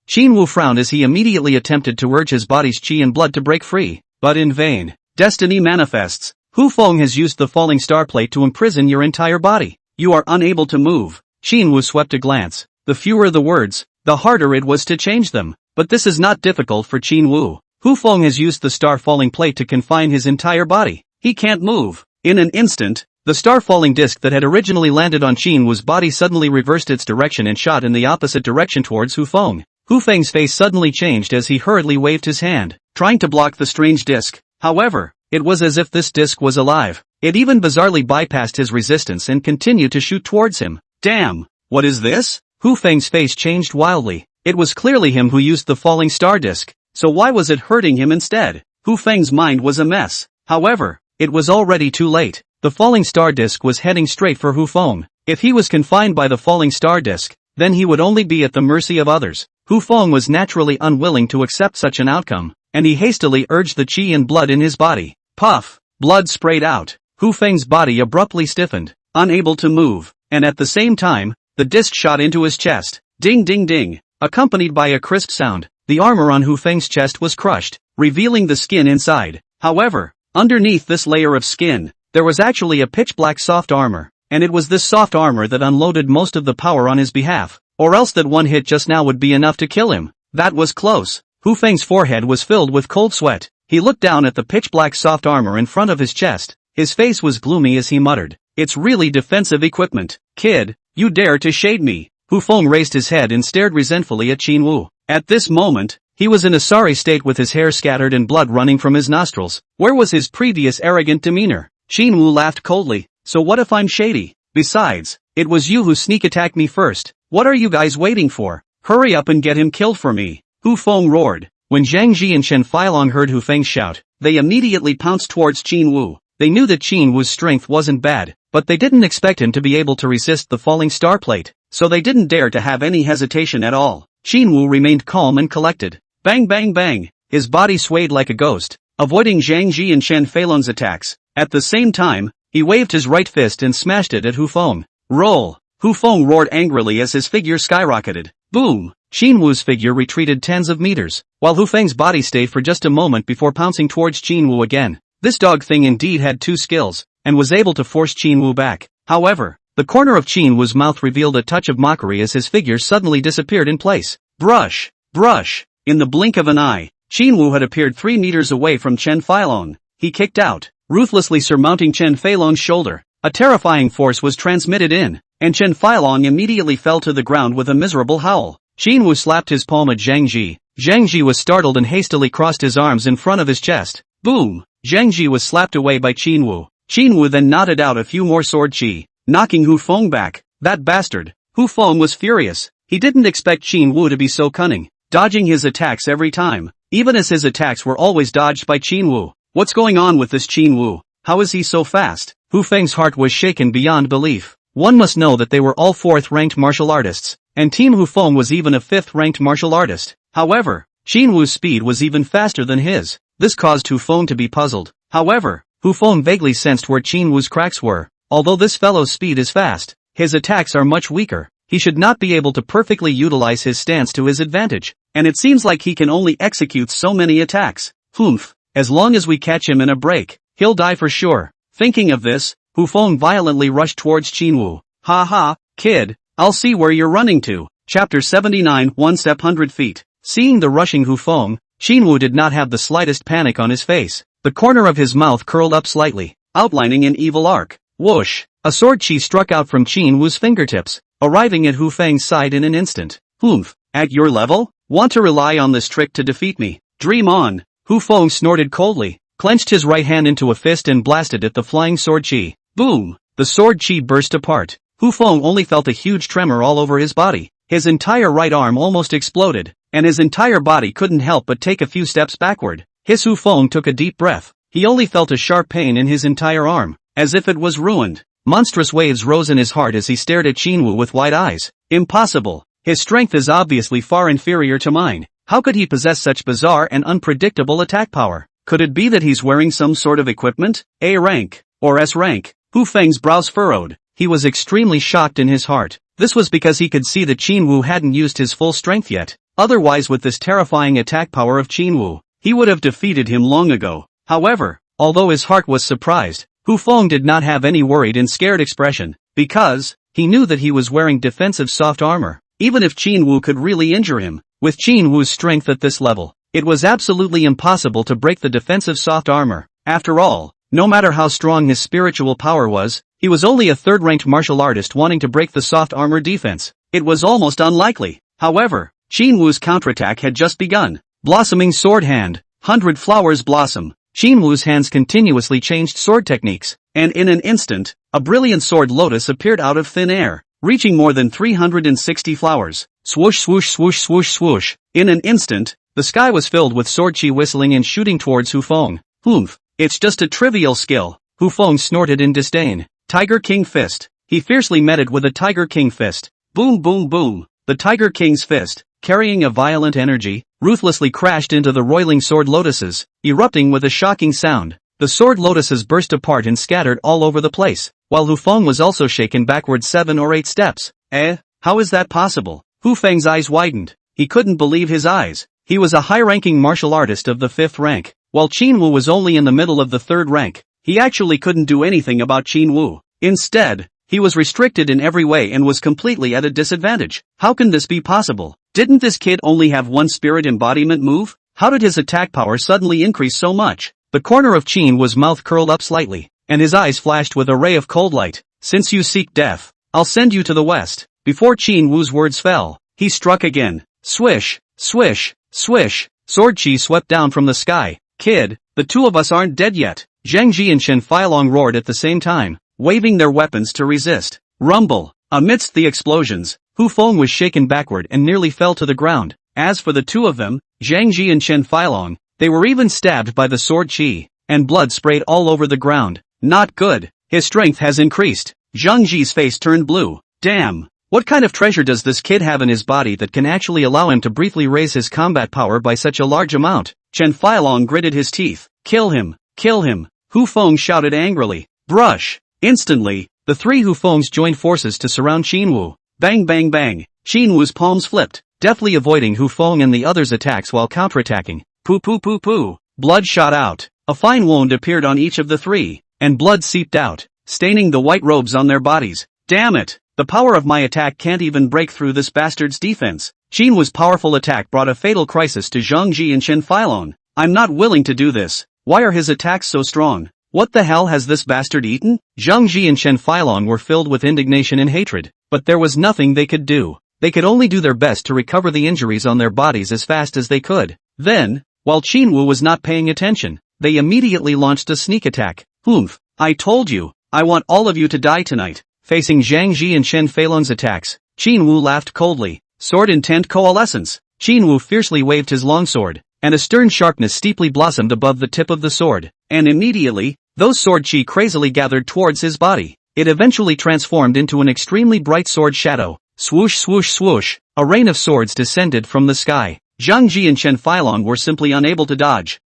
Qin Wu frowned as he immediately attempted to urge his body's qi and blood to break free, but in vain. Destiny manifests. Hu Feng has used the falling star plate to imprison your entire body. You are unable to move. Qin Wu swept a glance. The fewer the words, the harder it was to change them. But this is not difficult for Qin Wu. Hu Feng has used the star-falling plate to confine his entire body. He can't move. In an instant, the star-falling disc that had originally landed on Qin Wu's body suddenly reversed its direction and shot in the opposite direction towards Hu Feng. Hu Feng's face suddenly changed as he hurriedly waved his hand, trying to block the strange disc. However, it was as if this disc was alive. It even bizarrely bypassed his resistance and continued to shoot towards him. Damn! What is this? Hu Feng's face changed wildly. It was clearly him who used the falling star disc, so why was it hurting him instead? Hu Feng's mind was a mess. However, it was already too late. The falling star disc was heading straight for Hu Feng. If he was confined by the falling star disc, then he would only be at the mercy of others. Hu Feng was naturally unwilling to accept such an outcome, and he hastily urged the qi and blood in his body. Puff! Blood sprayed out. Hu Feng's body abruptly stiffened, unable to move, and at the same time, the disc shot into his chest. Ding ding ding! Accompanied by a crisp sound, the armor on Hu Feng's chest was crushed, revealing the skin inside. However, underneath this layer of skin, there was actually a pitch-black soft armor, and it was this soft armor that unloaded most of the power on his behalf, or else that one hit just now would be enough to kill him. That was close. Hu Feng's forehead was filled with cold sweat. He looked down at the pitch-black soft armor in front of his chest, His face was gloomy as he muttered, "It's really defensive equipment. Kid, you dare to shade me." Hu Feng raised his head and stared resentfully at Qin Wu. At this moment, he was in a sorry state with his hair scattered and blood running from his nostrils. Where was his previous arrogant demeanor? Qin Wu laughed coldly. "So what if I'm shady? Besides, it was you who sneak attacked me first. What are you guys waiting for? Hurry up and get him killed for me." Hu Feng roared. When Zhang Ji and Chen Feilong heard Hu Feng's shout, they immediately pounced towards Qin Wu. They knew that Qin Wu's strength wasn't bad, but they didn't expect him to be able to resist the falling star plate, so they didn't dare to have any hesitation at all. Qin Wu remained calm and collected. Bang bang bang, his body swayed like a ghost, avoiding Zhang Ji and Chen Feilong's attacks. At the same time, he waved his right fist and smashed it at Hu Feng. Roll! Hu Feng roared angrily as his figure skyrocketed. Boom! Qin Wu's figure retreated tens of meters, while Hu Feng's body stayed for just a moment before pouncing towards Qin Wu again. This dog thing indeed had two skills, and was able to force Qin Wu back. However, the corner of Qin Wu's mouth revealed a touch of mockery as his figure suddenly disappeared in place. Brush! Brush! In the blink of an eye, Qin Wu had appeared 3 meters away from Chen Feilong. He kicked out, ruthlessly surmounting Chen Feilong's shoulder. A terrifying force was transmitted in, and Chen Feilong immediately fell to the ground with a miserable howl. Qin Wu slapped his palm at Zhang Ji. Zhang Ji was startled and hastily crossed his arms in front of his chest. Boom! Zhang Ji was slapped away by Qin Wu. Qin Wu then knotted out a few more sword chi, knocking Hu Feng back. That bastard! Hu Feng was furious. He didn't expect Qin Wu to be so cunning, dodging his attacks every time, even as his attacks were always dodged by Qin Wu. What's going on with this Qin Wu? How is he so fast? Hu Feng's heart was shaken beyond belief. One must know that they were all 4th-ranked martial artists, and Team Hu Feng was even a 5th-ranked martial artist. However, Qin Wu's speed was even faster than his. This caused Hu Feng to be puzzled. However, Hu Feng vaguely sensed where Qin Wu's cracks were. Although this fellow's speed is fast, his attacks are much weaker. He should not be able to perfectly utilize his stance to his advantage, and it seems like he can only execute so many attacks. Humph, as long as we catch him in a break, he'll die for sure. Thinking of this, Hu Feng violently rushed towards Qin Wu. Ha ha, kid, I'll see where you're running to. Chapter 79 1 Step 100 Feet. Seeing the rushing Hu Feng, Qin Wu did not have the slightest panic on his face. The corner of his mouth curled up slightly, outlining an evil arc. Whoosh! A sword chi struck out from Qin Wu's fingertips, arriving at Hu Feng's side in an instant. Humph, at your level? Want to rely on this trick to defeat me? Dream on! Hu Feng snorted coldly, clenched his right hand into a fist and blasted at the flying sword chi. Boom! The sword chi burst apart. Hu Feng only felt a huge tremor all over his body. His entire right arm almost exploded, and his entire body couldn't help but take a few steps backward. Hu Feng took a deep breath. He only felt a sharp pain in his entire arm, as if it was ruined. Monstrous waves rose in his heart as he stared at Qin Wu with wide eyes. Impossible. His strength is obviously far inferior to mine. How could he possess such bizarre and unpredictable attack power? Could it be that he's wearing some sort of equipment? A rank, or S rank? Hu Feng's brows furrowed. He was extremely shocked in his heart. This was because he could see that Qin Wu hadn't used his full strength yet. Otherwise, with this terrifying attack power of Qin Wu, he would have defeated him long ago. However, although his heart was surprised, Hu Feng did not have any worried and scared expression, because he knew that he was wearing defensive soft armor. Even if Qin Wu could really injure him, with Qin Wu's strength at this level, it was absolutely impossible to break the defensive soft armor. After all, no matter how strong his spiritual power was, he was only a 3rd-ranked martial artist wanting to break the soft armor defense. It was almost unlikely. However, Qin Wu's counterattack had just begun. Blossoming sword hand, 100 flowers blossom. Qin Wu's hands continuously changed sword techniques, and in an instant, a brilliant sword lotus appeared out of thin air, reaching more than 360 flowers. Swoosh swoosh swoosh swoosh swoosh. In an instant, the sky was filled with sword chi whistling and shooting towards Hu Feng. Humph, it's just a trivial skill. Hu Feng snorted in disdain. Tiger King Fist. He fiercely met it with a Tiger King Fist. Boom boom boom. The Tiger King's fist, carrying a violent energy, ruthlessly crashed into the roiling sword lotuses, erupting with a shocking sound. The sword lotuses burst apart and scattered all over the place, while Hu Feng was also shaken backward 7 or 8 steps. How is that possible? Hu Feng's eyes widened. He couldn't believe his eyes. He was a high-ranking martial artist of the 5th rank, while Qin Wu was only in the middle of the 3rd rank. He actually couldn't do anything about Qin Wu. Instead, he was restricted in every way and was completely at a disadvantage. How can this be possible? Didn't this kid only have one spirit embodiment move? How did his attack power suddenly increase so much? The corner of Qin Wu's mouth curled up slightly. and his eyes flashed with a ray of cold light. Since you seek death, I'll send you to the west. Before Qin Wu's words fell, he struck again. Swish, swish, swish, sword chi swept down from the sky. Kid, the two of us aren't dead yet. Zhang Ji and Shen Feilong roared at the same time, waving their weapons to resist. Rumble. Amidst the explosions, Hu Feng was shaken backward and nearly fell to the ground. As for the two of them, Zhang Ji and Shen Feilong, they were even stabbed by the sword chi, and blood sprayed all over the ground. Not good. His strength has increased. Zhang Ji's face turned blue. Damn. What kind of treasure does this kid have in his body that can actually allow him to briefly raise his combat power by such a large amount? Shen Feilong gritted his teeth. Kill him. Kill him. Hu Feng shouted angrily. Brush. Instantly, the three Hu Fengs joined forces to surround Qin Wu. Bang bang bang. Qin Wu's palms flipped, deftly avoiding Hu Feng and the others' attacks while counterattacking. Poo poo poo poo. Blood shot out. A fine wound appeared on each of the three, and blood seeped out, staining the white robes on their bodies. Damn it. The power of my attack can't even break through this bastard's defense. Qin Wu's powerful attack brought a fatal crisis to Zhang Ji and Shen Feilong. I'm not willing to do this. Why are his attacks so strong? What the hell has this bastard eaten? Zhang Ji and Shen Feilong were filled with indignation and hatred, but there was nothing they could do. They could only do their best to recover the injuries on their bodies as fast as they could. Then, while Qin Wu was not paying attention, they immediately launched a sneak attack. Humph, I told you, I want all of you to die tonight. Facing Zhang Ji and Shen Feilong's attacks, Qin Wu laughed coldly. Sword intent coalescence. Qin Wu fiercely waved his longsword, and a stern sharpness steeply blossomed above the tip of the sword, and immediately, those sword chi crazily gathered towards his body. It eventually transformed into an extremely bright sword shadow. Swoosh swoosh swoosh, a rain of swords descended from the sky. Zhang Ji and Shen Feilong were simply unable to dodge.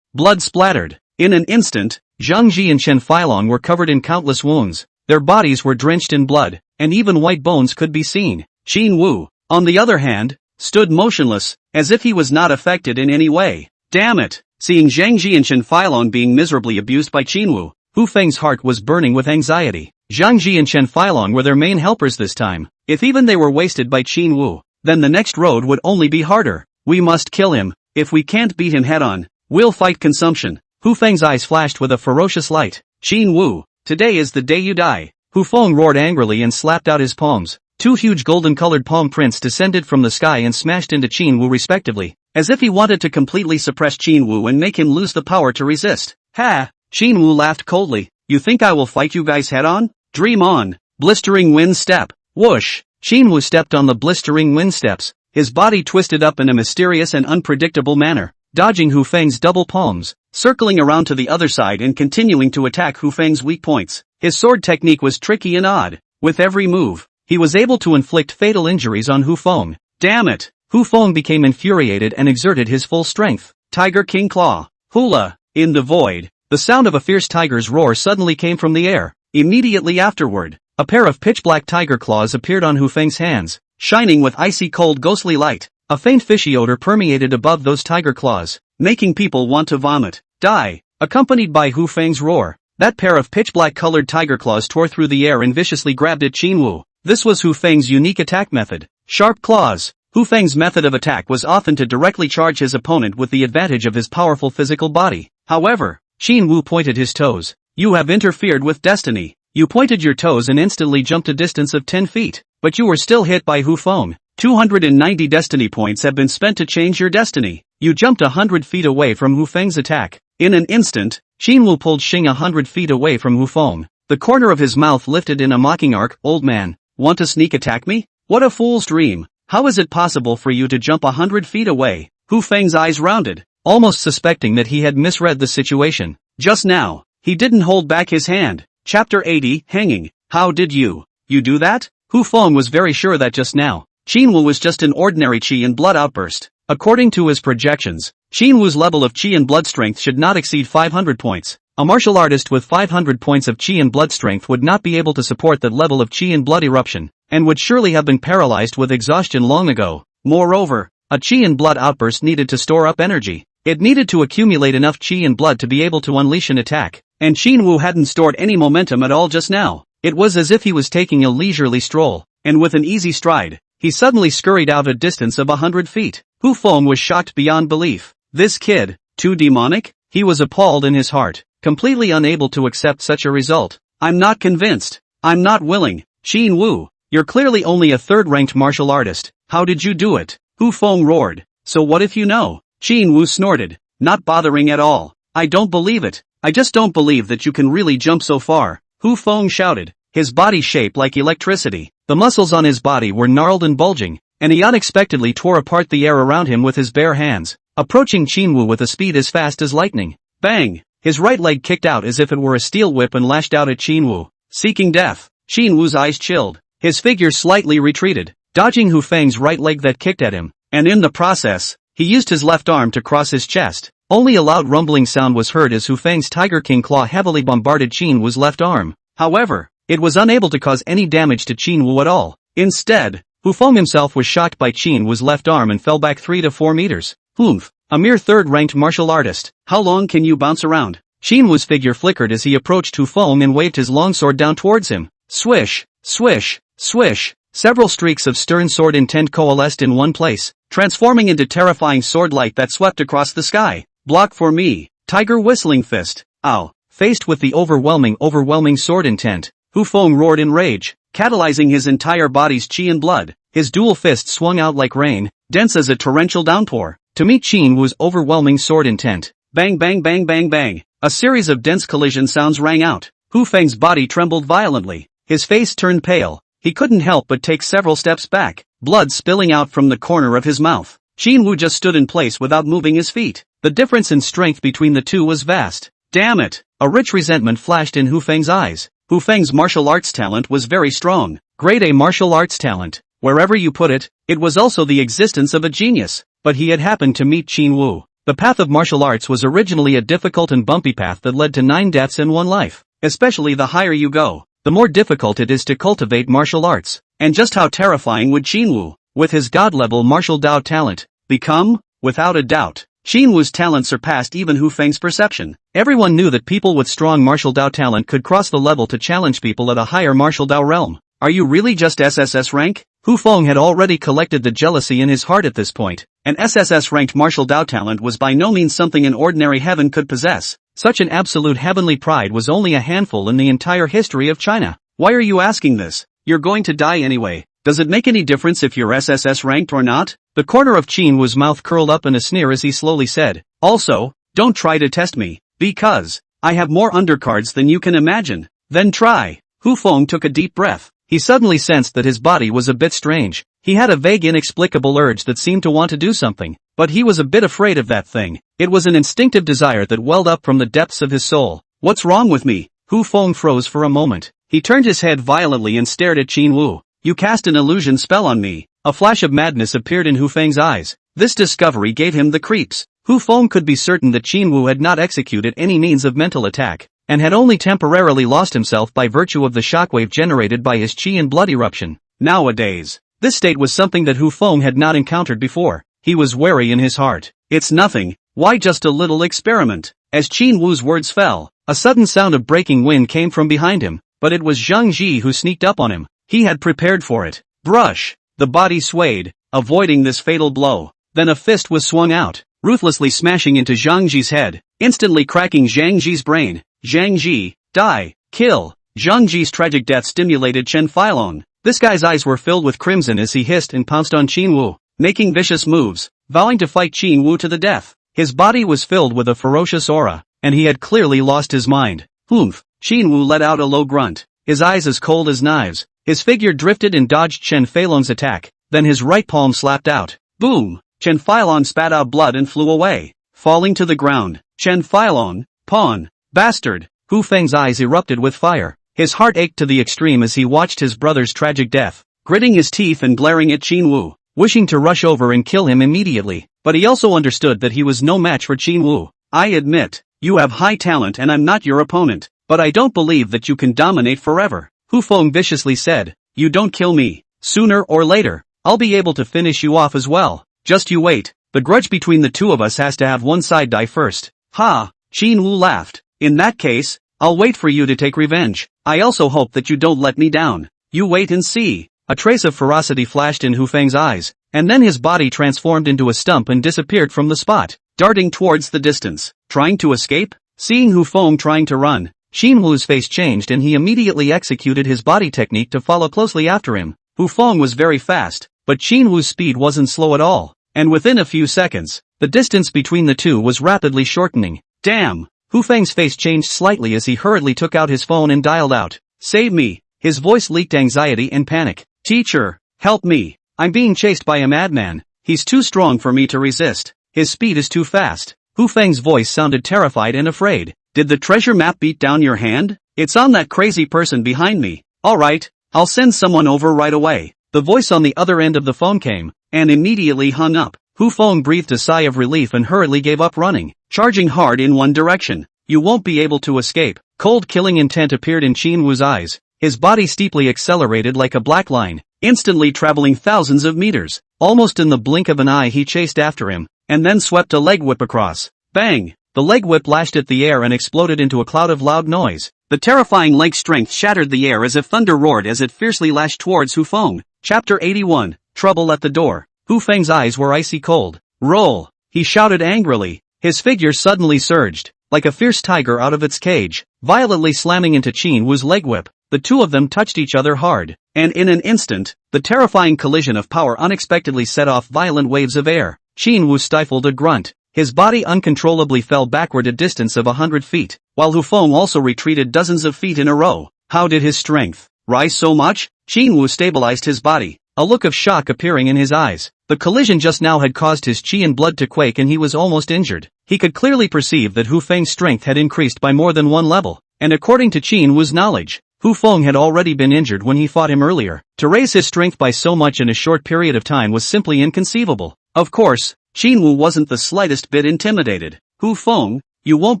Blood splattered. In an instant, Zhang Ji and Shen Feilong were covered in countless wounds. Their bodies were drenched in blood, and even white bones could be seen. Qin Wu, on the other hand, stood motionless, as if he was not affected in any way. Damn it! Seeing Zhang Ji and Shen Feilong being miserably abused by Qin Wu, Hu Feng's heart was burning with anxiety. Zhang Ji and Shen Feilong were their main helpers this time. If even they were wasted by Qin Wu, then the next road would only be harder. We must kill him. If we can't beat him head-on, we'll fight consumption. Hu Feng's eyes flashed with a ferocious light. Qin Wu, today is the day you die. Hu Feng roared angrily and slapped out his palms. Two huge golden-colored palm prints descended from the sky and smashed into Qin Wu respectively, as if he wanted to completely suppress Qin Wu and make him lose the power to resist. Ha! Qin Wu laughed coldly. You think I will fight you guys head-on? Dream on. Blistering wind step. Whoosh! Qin Wu stepped on the blistering wind steps, his body twisted up in a mysterious and unpredictable manner, dodging Hu Feng's double palms, circling around to the other side and continuing to attack Hu Feng's weak points. His sword technique was tricky and odd. With every move, he was able to inflict fatal injuries on Hu Feng. Damn it! Hu Feng became infuriated and exerted his full strength. Tiger King Claw. Hula. In the void, the sound of a fierce tiger's roar suddenly came from the air. Immediately afterward, a pair of pitch-black tiger claws appeared on Hu Feng's hands, shining with icy cold ghostly light. A faint fishy odor permeated above those tiger claws, making people want to vomit. Die! Accompanied by Hu Feng's roar, that pair of pitch-black colored tiger claws tore through the air and viciously grabbed at Qin Wu. This was Hu Feng's unique attack method. Sharp claws. Hu Feng's method of attack was often to directly charge his opponent with the advantage of his powerful physical body. However, Qin Wu pointed his toes. You have interfered with destiny. You pointed your toes and instantly jumped a distance of 10 feet, but you were still hit by Hu Feng. 290 destiny points have been spent to change your destiny. You jumped 100 feet away from Hu Feng's attack. In an instant, Qin Wu pulled Xing 100 feet away from Hu Feng. The corner of his mouth lifted in a mocking arc. Old man, want to sneak attack me? What a fool's dream. How is it possible for you to jump 100 feet away? Hu Feng's eyes rounded, almost suspecting that he had misread the situation. Just now, he didn't hold back his hand. Chapter 80, Hanging. How did you do that? Hu Feng was very sure that just now, Qin Wu was just an ordinary qi and blood outburst. According to his projections, Qin Wu's level of qi and blood strength should not exceed 500 points. A martial artist with 500 points of qi and blood strength would not be able to support that level of qi and blood eruption, and would surely have been paralyzed with exhaustion long ago. Moreover, a qi and blood outburst needed to store up energy. It needed to accumulate enough qi and blood to be able to unleash an attack, and Qin Wu hadn't stored any momentum at all just now. It was as if he was taking a leisurely stroll. and with an easy stride, he suddenly scurried out a distance of 100 feet. Hu Feng was shocked beyond belief. This kid, too demonic? He was appalled in his heart, completely unable to accept such a result. I'm not convinced. I'm not willing. Qin Wu, you're clearly only a third-ranked martial artist. How did you do it? Hu Feng roared. So what if you know? Qin Wu snorted, not bothering at all. I don't believe it. I just don't believe that you can really jump so far. Hu Feng shouted, his body shaped like electricity. The muscles on his body were gnarled and bulging, and he unexpectedly tore apart the air around him with his bare hands, approaching Qin Wu with a speed as fast as lightning. Bang! His right leg kicked out as if it were a steel whip and lashed out at Qin Wu, seeking death. Qin Wu's eyes chilled. His figure slightly retreated, dodging Hu Feng's right leg that kicked at him, and in the process, he used his left arm to cross his chest. Only a loud rumbling sound was heard as Hu Feng's Tiger King claw heavily bombarded Qin Wu's left arm. However, it was unable to cause any damage to Qin Wu at all. Instead, Hu Feng himself was shocked by Qin Wu's left arm and fell back 3 to 4 meters. Humph, a mere third-ranked martial artist. How long can you bounce around? Qin Wu's figure flickered as he approached Hu Feng and waved his longsword down towards him. Swish, swish, swish. Several streaks of stern sword intent coalesced in one place, transforming into terrifying sword light that swept across the sky. Block for me, Tiger Whistling Fist. Ow. Faced with the overwhelming sword intent, Hu Feng roared in rage, catalyzing his entire body's chi and blood. His dual fists swung out like rain, dense as a torrential downpour, to meet Qin Wu's overwhelming sword intent. Bang bang bang bang bang. A series of dense collision sounds rang out. Hu Feng's body trembled violently. His face turned pale. He couldn't help but take several steps back, blood spilling out from the corner of his mouth. Qin Wu just stood in place without moving his feet. The difference in strength between the two was vast. Damn it! A rich resentment flashed in Hu Feng's eyes. Hu Feng's martial arts talent was very strong. Grade A martial arts talent. Wherever you put it, it was also the existence of a genius. But he had happened to meet Qin Wu. The path of martial arts was originally a difficult and bumpy path that led to 9 deaths and 1 life. Especially the higher you go, the more difficult it is to cultivate martial arts. And just how terrifying would Qin Wu, with his god-level martial Dao talent, become? Without a doubt, Qin Wu's talent surpassed even Hu Feng's perception. Everyone knew that people with strong martial Dao talent could cross the level to challenge people at a higher martial Dao realm. Are you really just SSS rank? Hu Feng had already collected the jealousy in his heart at this point. An SSS-ranked martial Dao talent was by no means something an ordinary heaven could possess. Such an absolute heavenly pride was only a handful in the entire history of China. Why are you asking this? You're going to die anyway. Does it make any difference if you're SSS-ranked or not? The corner of Qin Wu's mouth curled up in a sneer as he slowly said, also, don't try to test me, because I have more undercards than you can imagine. Then try. Hu Feng took a deep breath. He suddenly sensed that his body was a bit strange. He had a vague inexplicable urge that seemed to want to do something, but he was a bit afraid of that thing. It was an instinctive desire that welled up from the depths of his soul. What's wrong with me? Hu Feng froze for a moment. He turned his head violently and stared at Qin Wu. You cast an illusion spell on me. A flash of madness appeared in Hu Feng's eyes. This discovery gave him the creeps. Hu Feng could be certain that Qin Wu had not executed any means of mental attack, and had only temporarily lost himself by virtue of the shockwave generated by his chi and blood eruption. Nowadays, this state was something that Hu Feng had not encountered before. He was wary in his heart. It's nothing. Why just a little experiment? As Qin Wu's words fell, a sudden sound of breaking wind came from behind him, but it was Zhang Ji who sneaked up on him. He had prepared for it. Brush! The body swayed, avoiding this fatal blow. Then a fist was swung out, ruthlessly smashing into Zhang Ji's head, instantly cracking Zhang Ji's brain. Zhang Ji, die, kill. Zhang Ji's tragic death stimulated Chen Filong. This guy's eyes were filled with crimson as he hissed and pounced on Qin Wu, making vicious moves, vowing to fight Qin Wu to the death. His body was filled with a ferocious aura, and he had clearly lost his mind. Humph! Qin Wu let out a low grunt, his eyes as cold as knives. His figure drifted and dodged Chen Filong's attack, then his right palm slapped out. Boom! Chen Filong spat out blood and flew away, falling to the ground. Chen Filong, pawn, bastard! Hu Feng's eyes erupted with fire. His heart ached to the extreme as he watched his brother's tragic death, gritting his teeth and glaring at Qin Wu, wishing to rush over and kill him immediately. But he also understood that he was no match for Qin Wu. I admit, you have high talent and I'm not your opponent, but I don't believe that you can dominate forever. Hu Feng viciously said, you don't kill me. Sooner or later, I'll be able to finish you off as well. Just you wait. The grudge between the two of us has to have one side die first. Ha! Qin Wu laughed. In that case, I'll wait for you to take revenge. I also hope that you don't let me down. You wait and see. A trace of ferocity flashed in Hu Feng's eyes, and then his body transformed into a stump and disappeared from the spot, darting towards the distance. Trying to escape? Seeing Hu Feng trying to run, Qin Wu's face changed and he immediately executed his body technique to follow closely after him. Hu Feng was very fast, but Qin Wu's speed wasn't slow at all, and within a few seconds, the distance between the two was rapidly shortening. Damn! Hu Feng's face changed slightly as he hurriedly took out his phone and dialed out, "Save me!" His voice leaked anxiety and panic. "Teacher, help me! I'm being chased by a madman. He's too strong for me to resist. His speed is too fast." Hu Feng's voice sounded terrified and afraid. "Did the treasure map beat down your hand? It's on that crazy person behind me. Alright, I'll send someone over right away." The voice on the other end of the phone came, and immediately hung up. Hu Feng breathed a sigh of relief and hurriedly gave up running, charging hard in one direction. "You won't be able to escape." Cold killing intent appeared in Qin Wu's eyes. His body steeply accelerated like a black line, instantly traveling thousands of meters. Almost in the blink of an eye he chased after him, and then swept a leg whip across. Bang! The leg whip lashed at the air and exploded into a cloud of loud noise. The terrifying leg strength shattered the air as if thunder roared as it fiercely lashed towards Hu Feng. Chapter 81, Trouble at the Door. Hu Feng's eyes were icy cold. "Roll!" he shouted angrily. His figure suddenly surged, like a fierce tiger out of its cage, violently slamming into Qin Wu's leg whip. The two of them touched each other hard, and in an instant, the terrifying collision of power unexpectedly set off violent waves of air. Qin Wu stifled a grunt. His body uncontrollably fell backward a distance of 100 feet, while Hu Feng also retreated dozens of feet in a row. How did his strength rise so much? Qin Wu stabilized his body, a look of shock appearing in his eyes. The collision just now had caused his qi and blood to quake and he was almost injured. He could clearly perceive that Hu Feng's strength had increased by more than one level, and according to Qin Wu's knowledge, Hu Feng had already been injured when he fought him earlier. To raise his strength by so much in a short period of time was simply inconceivable. Of course, Qin Wu wasn't the slightest bit intimidated. "Hu Feng, you won't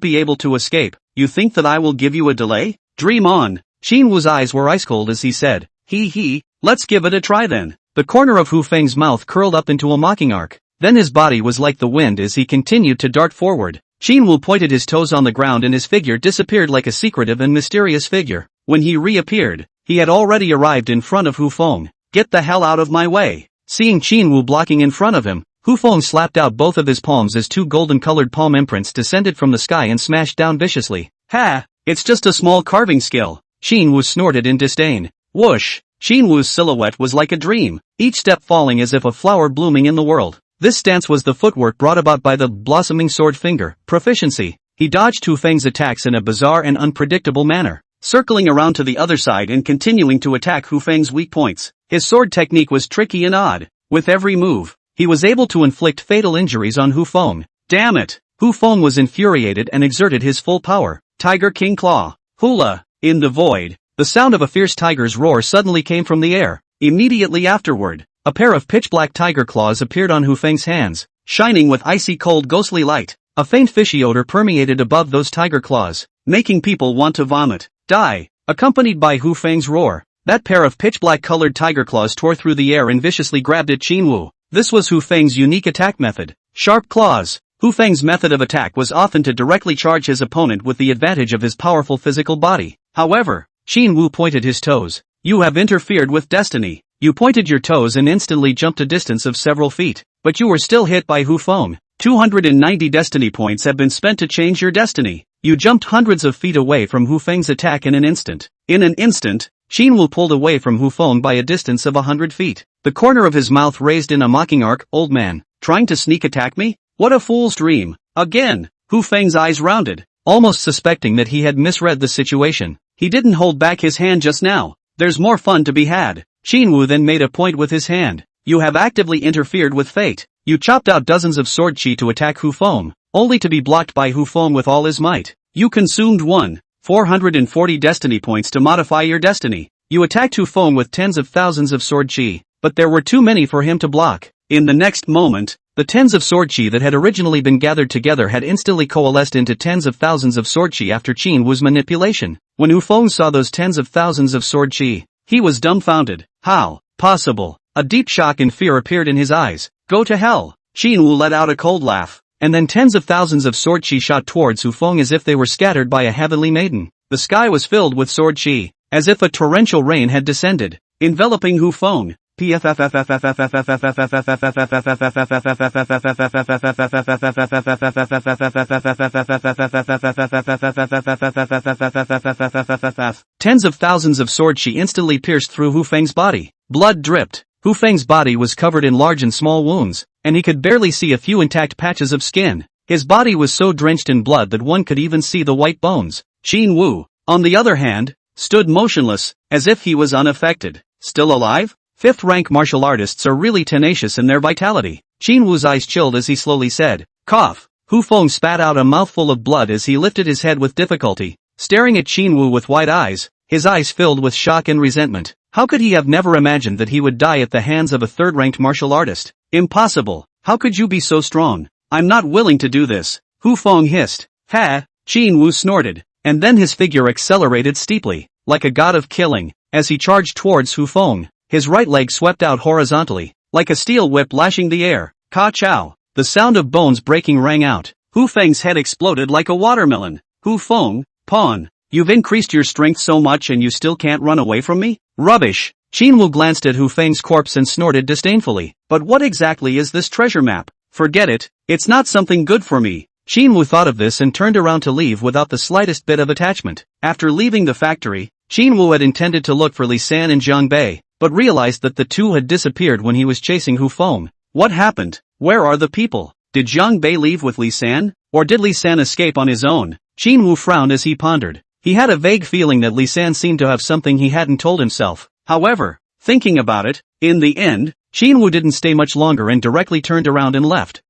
be able to escape. You think that I will give you a delay? Dream on." Qin Wu's eyes were ice cold as he said, "He, let's give it a try then." The corner of Hu Feng's mouth curled up into a mocking arc. Then his body was like the wind as he continued to dart forward. Qin Wu pointed his toes on the ground and his figure disappeared like a secretive and mysterious figure. When he reappeared, he had already arrived in front of Hu Feng. "Get the hell out of my way." Seeing Qin Wu blocking in front of him, Hu Feng slapped out both of his palms as two golden-colored palm imprints descended from the sky and smashed down viciously. "Ha! It's just a small carving skill." Qin Wu snorted in disdain. Whoosh! Qin Wu's silhouette was like a dream, each step falling as if a flower blooming in the world. This stance was the footwork brought about by the blossoming sword finger, proficiency. He dodged Hu Feng's attacks in a bizarre and unpredictable manner, circling around to the other side and continuing to attack Hu Feng's weak points. His sword technique was tricky and odd. With every move, he was able to inflict fatal injuries on Hu Feng. Damn it! Hu Feng was infuriated and exerted his full power. Tiger King Claw. Hula! In the void, the sound of a fierce tiger's roar suddenly came from the air. Immediately afterward, a pair of pitch-black tiger claws appeared on Hu Feng's hands, shining with icy cold ghostly light. A faint fishy odor permeated above those tiger claws, making people want to vomit. Die! Accompanied by Hu Feng's roar, that pair of pitch-black colored tiger claws tore through the air and viciously grabbed at Qin Wu. This was Hu Feng's unique attack method. Sharp claws. Hu Feng's method of attack was often to directly charge his opponent with the advantage of his powerful physical body. However, Qin Wu pointed his toes. "You have interfered with destiny." You pointed your toes and instantly jumped a distance of several feet, but you were still hit by Hu Feng. 290 destiny points have been spent to change your destiny. You jumped hundreds of feet away from Hu Feng's attack in an instant. In an instant, Qin Wu pulled away from Hu Feng by a distance of 100 feet. The corner of his mouth raised in a mocking arc. "Old man, trying to sneak attack me? What a fool's dream." Again, Hu Feng's eyes rounded, almost suspecting that he had misread the situation. He didn't hold back his hand just now. "There's more fun to be had." Qin Wu then made a point with his hand. "You have actively interfered with fate. You chopped out dozens of sword chi to attack Hu Feng, only to be blocked by Hu Feng with all his might. You consumed 440 destiny points to modify your destiny. You attacked Hu Feng with tens of thousands of sword chi, but there were too many for him to block." In the next moment, the tens of sword chi that had originally been gathered together had instantly coalesced into tens of thousands of sword chi after Qin Wu's manipulation. When Hu Feng saw those tens of thousands of sword chi, he was dumbfounded. How possible? A deep shock and fear appeared in his eyes. "Go to hell!" Qin Wu let out a cold laugh, and then tens of thousands of sword chi shot towards Hu Feng as if they were scattered by a heavenly maiden. The sky was filled with sword chi, as if a torrential rain had descended. enveloping Hu Feng. Tens of thousands of swords she instantly pierced through Hu Feng's body. Blood dripped. Hu Feng's body was covered in large and small wounds, and he could barely see a few intact patches of skin. His body was so drenched in blood that one could even see the white bones. Qin Wu, on the other hand, stood motionless, as if he was unaffected. Still alive? Fifth-rank martial artists are really tenacious in their vitality. Qin Wu's eyes chilled as he slowly said, "Cough." Hu Feng spat out a mouthful of blood as he lifted his head with difficulty, staring at Qin Wu with wide eyes, his eyes filled with shock and resentment. How could he have never imagined that he would die at the hands of a third-ranked martial artist? Impossible. How could you be so strong? I'm not willing to do this. Hu Feng hissed. Ha! Qin Wu snorted, and then his figure accelerated steeply, like a god of killing, as he charged towards Hu Feng. His right leg swept out horizontally, like a steel whip lashing the air. Ka chow! The sound of bones breaking rang out. Hu Feng's head exploded like a watermelon. Hu Feng, pawn. You've increased your strength so much and you still can't run away from me? Rubbish! Qin Wu glanced at Hu Feng's corpse and snorted disdainfully. But what exactly is this treasure map? Forget it, it's not something good for me. Qin Wu thought of this and turned around to leave without the slightest bit of attachment. After leaving the factory, Qin Wu had intended to look for Li San and Zhang Bei, but realized that the two had disappeared when he was chasing Hu Feng. What happened? Where are the people? Did Zhang Bei leave with Li San? Or did Li San escape on his own? Qin Wu frowned as he pondered. He had a vague feeling that Li San seemed to have something he hadn't told himself. However, thinking about it, in the end, Qin Wu didn't stay much longer and directly turned around and left.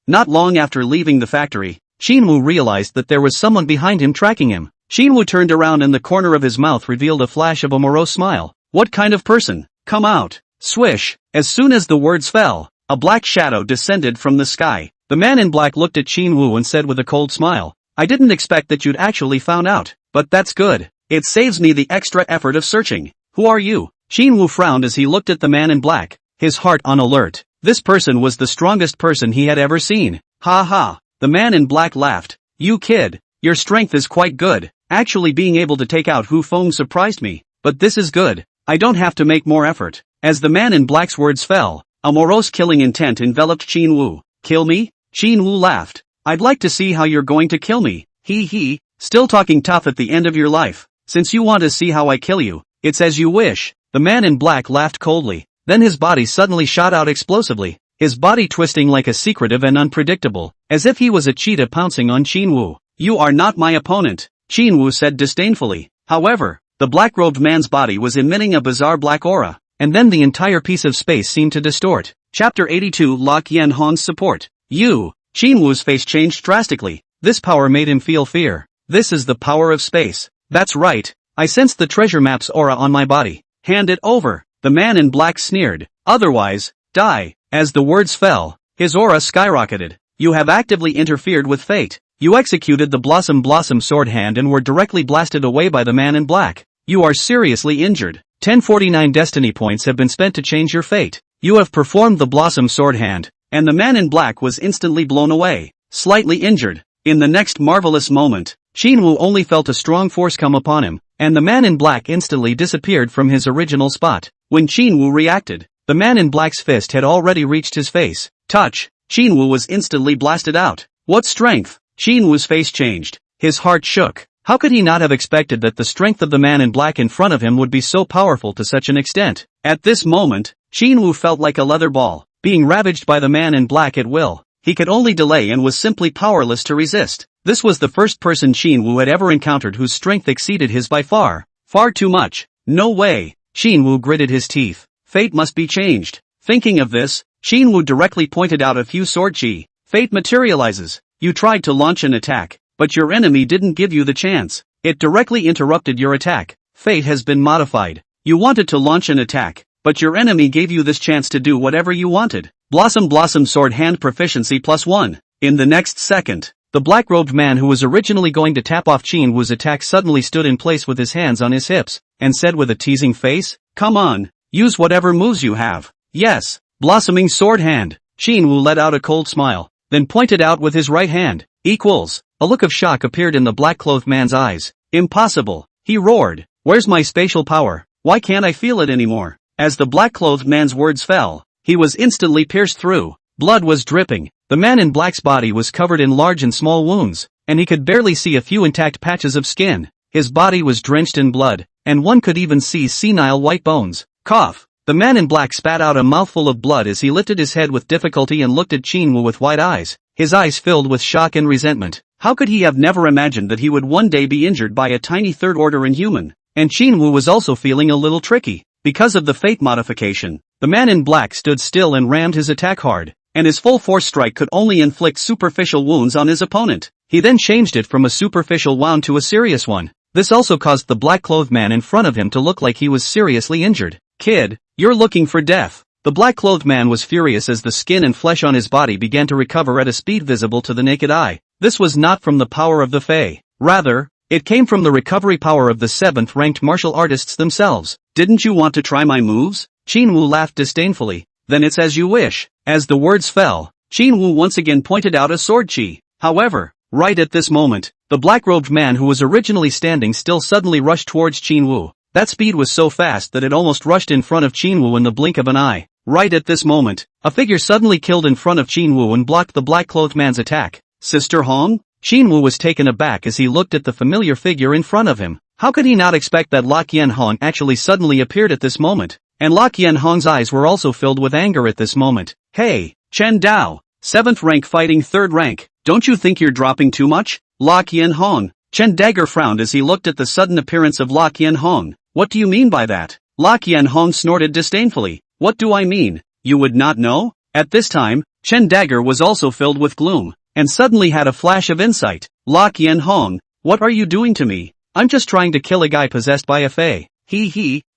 Not long after leaving the factory, Qin Wu realized that there was someone behind him tracking him. Qin Wu turned around and the corner of his mouth revealed a flash of a morose smile. What kind of person? Come out. Swish. As soon as the words fell, a black shadow descended from the sky. The man in black looked at Qin Wu and said with a cold smile, I didn't expect that you'd actually found out, but that's good. It saves me the extra effort of searching. Who are you? Qin Wu frowned as he looked at the man in black, his heart on alert. This person was the strongest person he had ever seen. Ha ha. The man in black laughed. You kid, your strength is quite good. Actually being able to take out Hu Feng surprised me, but this is good. I don't have to make more effort. As the man in black's words fell, a morose killing intent enveloped Qin Wu. Kill me? Qin Wu laughed. I'd like to see how you're going to kill me. He, still talking tough at the end of your life. Since you want to see how I kill you, it's as you wish. The man in black laughed coldly. Then his body suddenly shot out explosively, his body twisting like a secretive and unpredictable, as if he was a cheetah pouncing on Qin Wu. You are not my opponent, Qin Wu said disdainfully. However, the black-robed man's body was emitting a bizarre black aura, and then the entire piece of space seemed to distort. Chapter 82 Lok Yen Han's support. You! Qin Wu's face changed drastically. This power made him feel fear. This is the power of space. That's right. I sensed the treasure map's aura on my body. Hand it over. The man in black sneered. Otherwise, die. As the words fell, his aura skyrocketed. You have actively interfered with fate. You executed the Blossom sword hand and were directly blasted away by the man in black. You are seriously injured. 1049 destiny points have been spent to change your fate. You have performed the Blossom sword hand, and the man in black was instantly blown away, slightly injured. In the next marvelous moment, Qin Wu only felt a strong force come upon him, and the man in black instantly disappeared from his original spot. When Qin Wu reacted, the man in black's fist had already reached his face. Touch! Qin Wu was instantly blasted out. What strength! Qin Wu's face changed. His heart shook. How could he not have expected that the strength of the man in black in front of him would be so powerful to such an extent? At this moment, Qin Wu felt like a leather ball, being ravaged by the man in black at will. He could only delay and was simply powerless to resist. This was the first person Qin Wu had ever encountered whose strength exceeded his by far. Far too much. No way. Qin Wu gritted his teeth. Fate must be changed. Thinking of this, Qin Wu directly pointed out a few sword chi. Fate materializes. You tried to launch an attack, but your enemy didn't give you the chance. It directly interrupted your attack. Fate has been modified. You wanted to launch an attack, but your enemy gave you this chance to do whatever you wanted. Blossom sword hand proficiency +1. In the next second, the black-robed man who was originally going to tap off Qin Wu's attack suddenly stood in place with his hands on his hips, and said with a teasing face, Come on, use whatever moves you have. Yes, blossoming sword hand. Qin Wu let out a cold smile, then pointed out with his right hand. Equals. A look of shock appeared in the black-clothed man's eyes. Impossible. He roared. Where's my spatial power? Why can't I feel it anymore? As the black-clothed man's words fell, he was instantly pierced through. Blood was dripping. The man in black's body was covered in large and small wounds, and he could barely see a few intact patches of skin. His body was drenched in blood, and one could even see senile white bones. Cough. The man in black spat out a mouthful of blood as he lifted his head with difficulty and looked at Chinwoo with wide eyes, his eyes filled with shock and resentment. How could he have never imagined that he would one day be injured by a tiny third-order inhuman? And Chinwoo was also feeling a little tricky. Because of the fate modification, the man in black stood still and rammed his attack hard, and his full-force strike could only inflict superficial wounds on his opponent. He then changed it from a superficial wound to a serious one. This also caused the black-clothed man in front of him to look like he was seriously injured. Kid, you're looking for death. The black-clothed man was furious as the skin and flesh on his body began to recover at a speed visible to the naked eye. This was not from the power of the Fae. Rather, it came from the recovery power of the 7th-ranked martial artists themselves. Didn't you want to try my moves? Chinwoo laughed disdainfully. Then it's as you wish. As the words fell, Chinwoo once again pointed out a sword chi. However, right at this moment, the black-robed man who was originally standing still suddenly rushed towards Chinwoo. That speed was so fast that it almost rushed in front of Chinwoo in the blink of an eye. Right at this moment, a figure suddenly killed in front of Chinwoo and blocked the black-clothed man's attack. Sister Hong? Chinwoo was taken aback as he looked at the familiar figure in front of him. How could he not expect that Lok Yen Hong actually suddenly appeared at this moment? And Lok Yen Hong's eyes were also filled with anger at this moment. Hey, Chen Dao, 7th rank fighting 3rd rank, don't you think you're dropping too much? Lok Yen Hong. Chen Dagger frowned as he looked at the sudden appearance of Lok Yen Hong. What do you mean by that? Lok Yen Hong snorted disdainfully. What do I mean? You would not know? At this time, Chen Dagger was also filled with gloom, and suddenly had a flash of insight. Lok Yen Hong, what are you doing to me? I'm just trying to kill a guy possessed by a Fae.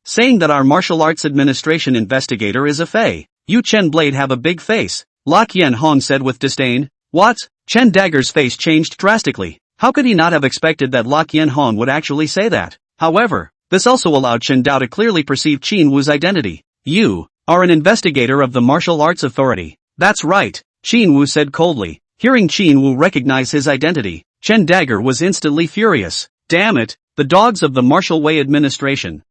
Saying that our martial arts administration investigator is a Fae. You Chen Blade have a big face. Lok Yen Hong said with disdain. What? Chen Dagger's face changed drastically. How could he not have expected that Lok Yen Hong would actually say that? However, this also allowed Chen Dao to clearly perceive Chinwoo's identity. You are an investigator of the Martial Arts Authority. That's right, Chinwoo said coldly. Hearing Chinwoo recognize his identity, Chen Dagger was instantly furious. Damn it, the dogs of the Martial Way Administration.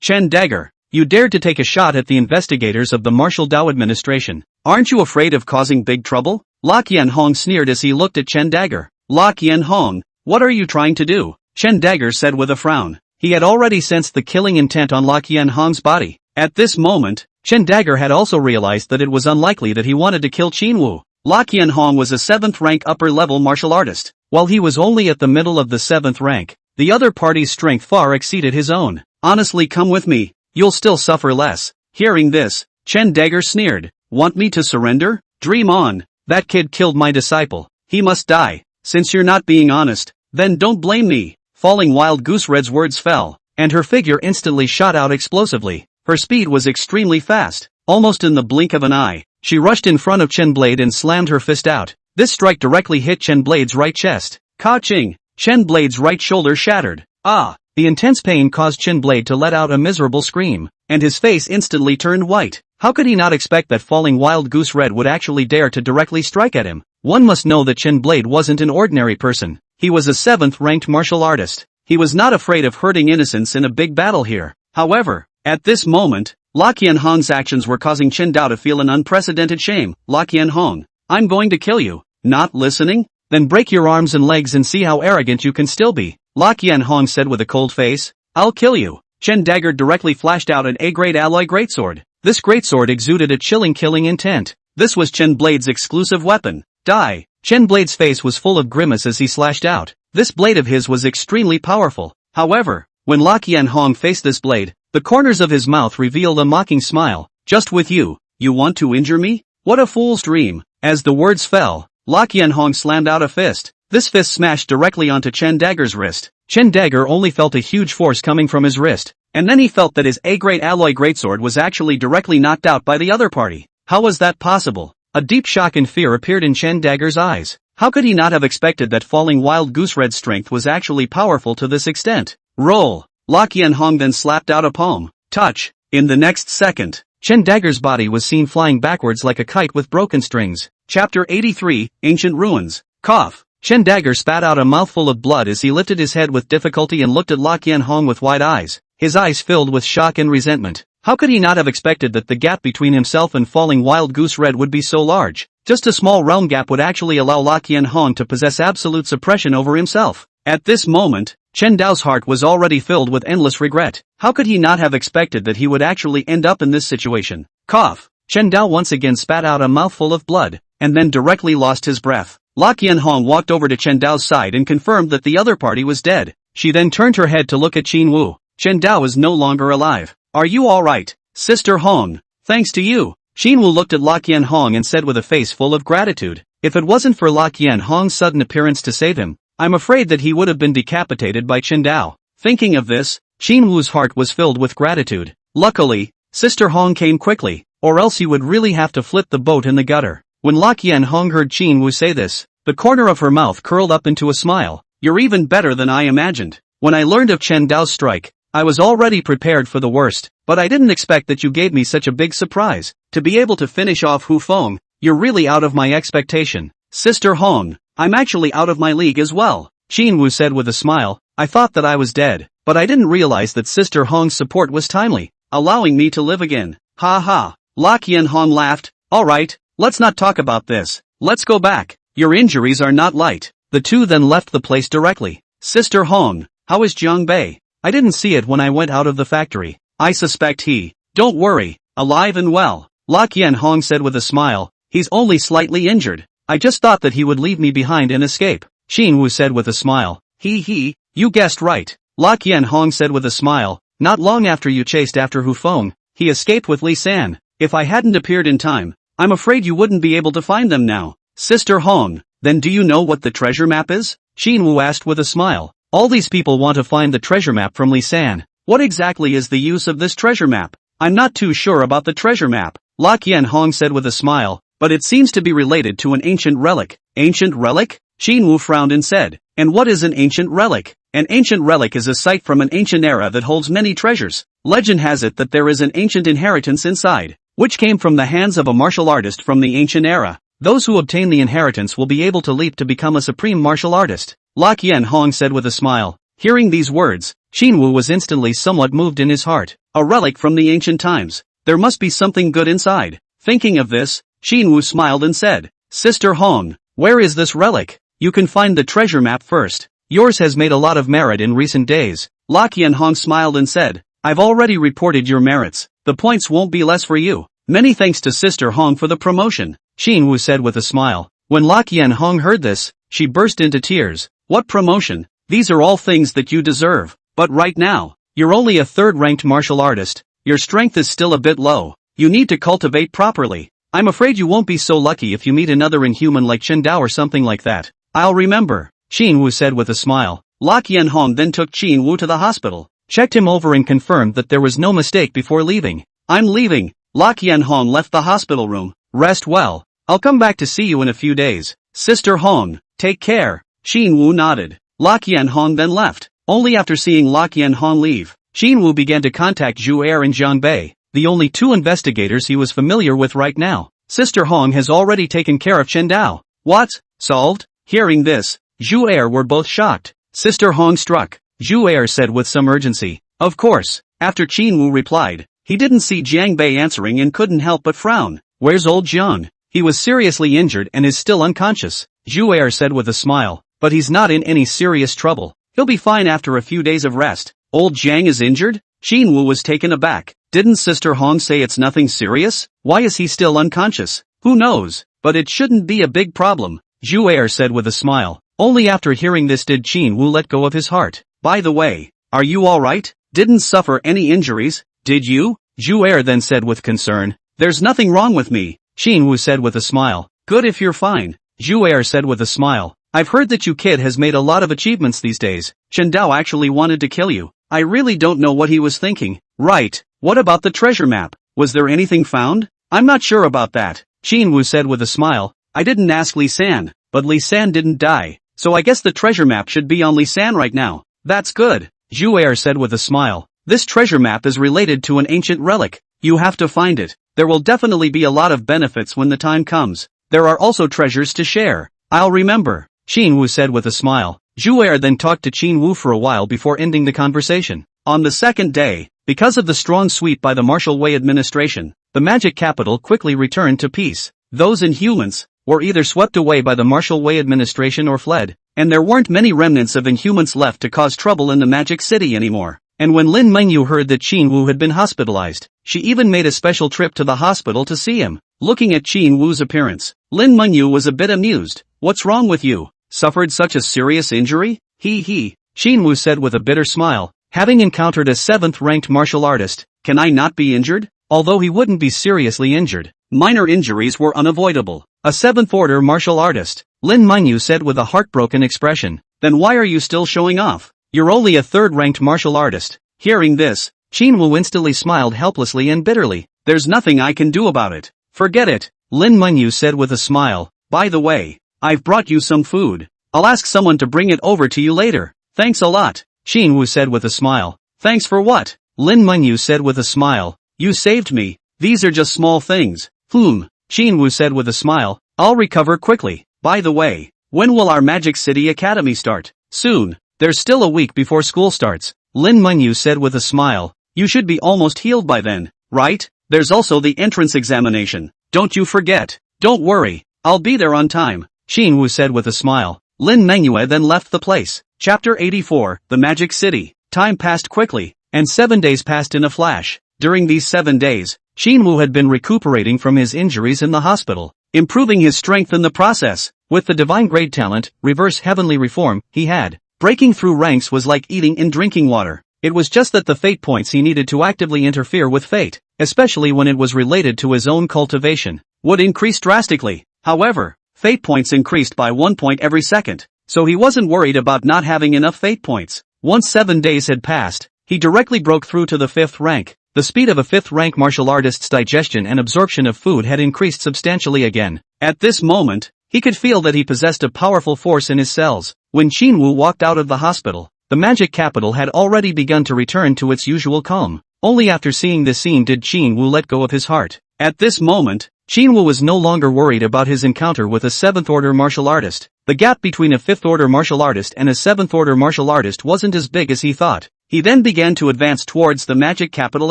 Chen Dagger, you dared to take a shot at the investigators of the Martial Dao Administration. Aren't you afraid of causing big trouble? Lok Yen Hong sneered as he looked at Chen Dagger. Lok Yen Hong, what are you trying to do? Chen Dagger said with a frown. He had already sensed the killing intent on Lok Yen Hong's body. At this moment, Chen Dagger had also realized that it was unlikely that he wanted to kill Chinwoo. Lok Yen Hong was a 7th rank upper-level martial artist. While he was only at the middle of the 7th rank, the other party's strength far exceeded his own. Honestly, come with me. You'll still suffer less. Hearing this, Chen Dagger sneered. Want me to surrender? Dream on. That kid killed my disciple. He must die. Since you're not being honest, then don't blame me. Falling Wild Goose Red's words fell, and her figure instantly shot out explosively. Her speed was extremely fast. Almost in the blink of an eye, she rushed in front of Chen Blade and slammed her fist out. This strike directly hit Chen Blade's right chest. Ka-ching! Chen Blade's right shoulder shattered. Ah! The intense pain caused Chen Blade to let out a miserable scream, and his face instantly turned white. How could he not expect that Falling Wild Goose Red would actually dare to directly strike at him? One must know that Chen Blade wasn't an ordinary person. He was a 7th-ranked martial artist. He was not afraid of hurting innocents in a big battle here. However, at this moment, Lok Yen Hong's actions were causing Chen Dao to feel an unprecedented shame. Lok Yen Hong, I'm going to kill you. Not listening? Then break your arms and legs and see how arrogant you can still be. Lok Yen Hong said with a cold face. I'll kill you. Chen Dagger directly flashed out an A-grade alloy greatsword. This greatsword exuded a chilling killing intent. This was Chen Blade's exclusive weapon. Die. Chen Blade's face was full of grimace as he slashed out. This blade of his was extremely powerful. However, when Lok Yen Hong faced this blade, the corners of his mouth revealed a mocking smile. Just with you, you want to injure me? What a fool's dream. As the words fell, Lok Yen Hong slammed out a fist. This fist smashed directly onto Chen Dagger's wrist. Chen Dagger only felt a huge force coming from his wrist, and then he felt that his A-grade alloy greatsword was actually directly knocked out by the other party. How was that possible? A deep shock and fear appeared in Chen Dagger's eyes. How could he not have expected that Falling Wild Goose Red's strength was actually powerful to this extent? Roll! Lok Yen Hong then slapped out a palm. Touch! In the next second, Chen Dagger's body was seen flying backwards like a kite with broken strings. Chapter 83, Ancient Ruins. Cough! Chen Dagger spat out a mouthful of blood as he lifted his head with difficulty and looked at Lok Yen Hong with wide eyes, his eyes filled with shock and resentment. How could he not have expected that the gap between himself and falling wild goose red would be so large? Just a small realm gap would actually allow La Qianhong to possess absolute suppression over himself. At this moment, Chen Dao's heart was already filled with endless regret. How could he not have expected that he would actually end up in this situation? Cough. Chen Dao once again spat out a mouthful of blood, and then directly lost his breath. La Qianhong walked over to Chen Dao's side and confirmed that the other party was dead. She then turned her head to look at Qin Wu. Chen Dao is no longer alive. Are you alright, Sister Hong? Thanks to you. Qin Wu looked at La Qianhong and said with a face full of gratitude. If it wasn't for La Qianhong's sudden appearance to save him, I'm afraid that he would have been decapitated by Chen Dao. Thinking of this, Qin Wu's heart was filled with gratitude. Luckily, Sister Hong came quickly, or else he would really have to flip the boat in the gutter. When La Qianhong heard Qin Wu say this, the corner of her mouth curled up into a smile. You're even better than I imagined. When I learned of Chen Dao's strike, I was already prepared for the worst, but I didn't expect that you gave me such a big surprise. To be able to finish off Hu Feng, you're really out of my expectation. Sister Hong, I'm actually out of my league as well. Qin Wu said with a smile. I thought that I was dead, but I didn't realize that Sister Hong's support was timely, allowing me to live again. Ha ha. La Qianhong laughed. Alright, let's not talk about this. Let's go back. Your injuries are not light. The two then left the place directly. Sister Hong, how is Jiang Bei? I didn't see it when I went out of the factory. I suspect he, don't worry, alive and well. La Qianhong said with a smile. He's only slightly injured. I just thought that he would leave me behind and escape. Qin Wu said with a smile. You guessed right. La Qianhong said with a smile. Not long after you chased after Hu Feng, he escaped with Li San. If I hadn't appeared in time, I'm afraid you wouldn't be able to find them now. Sister Hong, then do you know what the treasure map is? Qin Wu asked with a smile. All these people want to find the treasure map from Li San. What exactly is the use of this treasure map? I'm not too sure about the treasure map. La Qianhong said with a smile, but it seems to be related to an ancient relic. Ancient relic? Qin Wu frowned and said, and what is an ancient relic? An ancient relic is a site from an ancient era that holds many treasures. Legend has it that there is an ancient inheritance inside, which came from the hands of a martial artist from the ancient era. Those who obtain the inheritance will be able to leap to become a supreme martial artist. La Qianhong said with a smile. Hearing these words, Qin Wu was instantly somewhat moved in his heart. A relic from the ancient times. There must be something good inside. Thinking of this, Qin Wu smiled and said, Sister Hong, where is this relic? You can find the treasure map first. Yours has made a lot of merit in recent days. La Qianhong smiled and said, I've already reported your merits. The points won't be less for you. Many thanks to Sister Hong for the promotion. Qin Wu said with a smile. When La Qianhong heard this, she burst into tears. What promotion? These are all things that you deserve. But right now, you're only a third-ranked martial artist. Your strength is still a bit low. You need to cultivate properly. I'm afraid you won't be so lucky if you meet another inhuman like Chen Dao or something like that. I'll remember, Qin Wu said with a smile. La Qianhong then took Qin Wu to the hospital, checked him over and confirmed that there was no mistake before leaving. I'm leaving. La Qianhong left the hospital room. Rest well. I'll come back to see you in a few days. Sister Hong, take care. Qin Wu nodded. La Qianhong then left. Only after seeing La Qianhong leave, Qin Wu began to contact Zhu Er and Jiang Bei, the only two investigators he was familiar with right now. Sister Hong has already taken care of Chen Dao. What? Solved? Hearing this, Zhu Er were both shocked. Sister Hong struck, Zhu Er said with some urgency. Of course. After Qin Wu replied, he didn't see Jiang Bei answering and couldn't help but frown. Where's old Jiang? He was seriously injured and is still unconscious. Zhu Er said with a smile, but he's not in any serious trouble. He'll be fine after a few days of rest. Old Jiang is injured? Qin Wu was taken aback. Didn't Sister Hong say it's nothing serious? Why is he still unconscious? Who knows? But it shouldn't be a big problem. Zhu Er said with a smile. Only after hearing this did Qin Wu let go of his heart. By the way, are you alright? Didn't suffer any injuries, did you? Zhu Er then said with concern. There's nothing wrong with me, Qin Wu said with a smile. Good if you're fine. Zhu Er said with a smile. I've heard that you kid has made a lot of achievements these days. Chen Dao actually wanted to kill you. I really don't know what he was thinking. Right, what about the treasure map? Was there anything found? I'm not sure about that, Qin Wu said with a smile. I didn't ask Li San, but Li San didn't die, so I guess the treasure map should be on Li San right now. That's good, Zhu Er said with a smile. This treasure map is related to an ancient relic. You have to find it. There will definitely be a lot of benefits when the time comes. There are also treasures to share. I'll remember, Qin Wu said with a smile. Zhu Er then talked to Qin Wu for a while before ending the conversation. On the second day, because of the strong sweep by the martial Wei administration, the magic capital quickly returned to peace. Those Inhumans were either swept away by the martial Wei administration or fled, and there weren't many remnants of Inhumans left to cause trouble in the magic city anymore. And when Lin Mengyu heard that Qin Wu had been hospitalized, she even made a special trip to the hospital to see him. Looking at Qin Wu's appearance, Lin Mengyu was a bit amused. "What's wrong with you? Suffered such a serious injury?" He. Qin Wu said with a bitter smile, "Having encountered a 7th-ranked martial artist, can I not be injured?" Although he wouldn't be seriously injured, minor injuries were unavoidable. "A 7th-order martial artist," Lin Mengyu said with a heartbroken expression. "Then why are you still showing off? You're only a 3rd-ranked martial artist." Hearing this, Qin Wu instantly smiled helplessly and bitterly. "There's nothing I can do about it." "Forget it," Lin Mengyu said with a smile. "By the way, I've brought you some food. I'll ask someone to bring it over to you later." "Thanks a lot," Qin Wu said with a smile. "Thanks for what?" Lin Mengyu said with a smile. "You saved me. These are just small things." Qin Wu said with a smile. "I'll recover quickly. By the way, when will our Magic City Academy start?" "Soon. There's still a week before school starts," Lin Mengyu said with a smile. "You should be almost healed by then, right? There's also the entrance examination. Don't you forget." "Don't worry, I'll be there on time," Qin Wu said with a smile. Lin Mengyu then left the place. Chapter 84, The Magic City. Time passed quickly, and 7 days passed in a flash. During these 7 days, Qin Wu had been recuperating from his injuries in the hospital, improving his strength in the process. With the divine grade talent, reverse heavenly reform, he had. Breaking through ranks was like eating and drinking water. It was just that the fate points he needed to actively interfere with fate, especially when it was related to his own cultivation, would increase drastically. However, fate points increased by 1 point every second, so he wasn't worried about not having enough fate points. Once 7 days had passed, he directly broke through to the 5th rank. The speed of a 5th-rank martial artist's digestion and absorption of food had increased substantially again. At this moment, he could feel that he possessed a powerful force in his cells. When Qin Wu walked out of the hospital, the magic capital had already begun to return to its usual calm. Only after seeing this scene did Qin Wu let go of his heart. At this moment, Qin Wu was no longer worried about his encounter with a 7th-order martial artist. The gap between a 5th-order martial artist and a 7th-order martial artist wasn't as big as he thought. He then began to advance towards the Magic Capital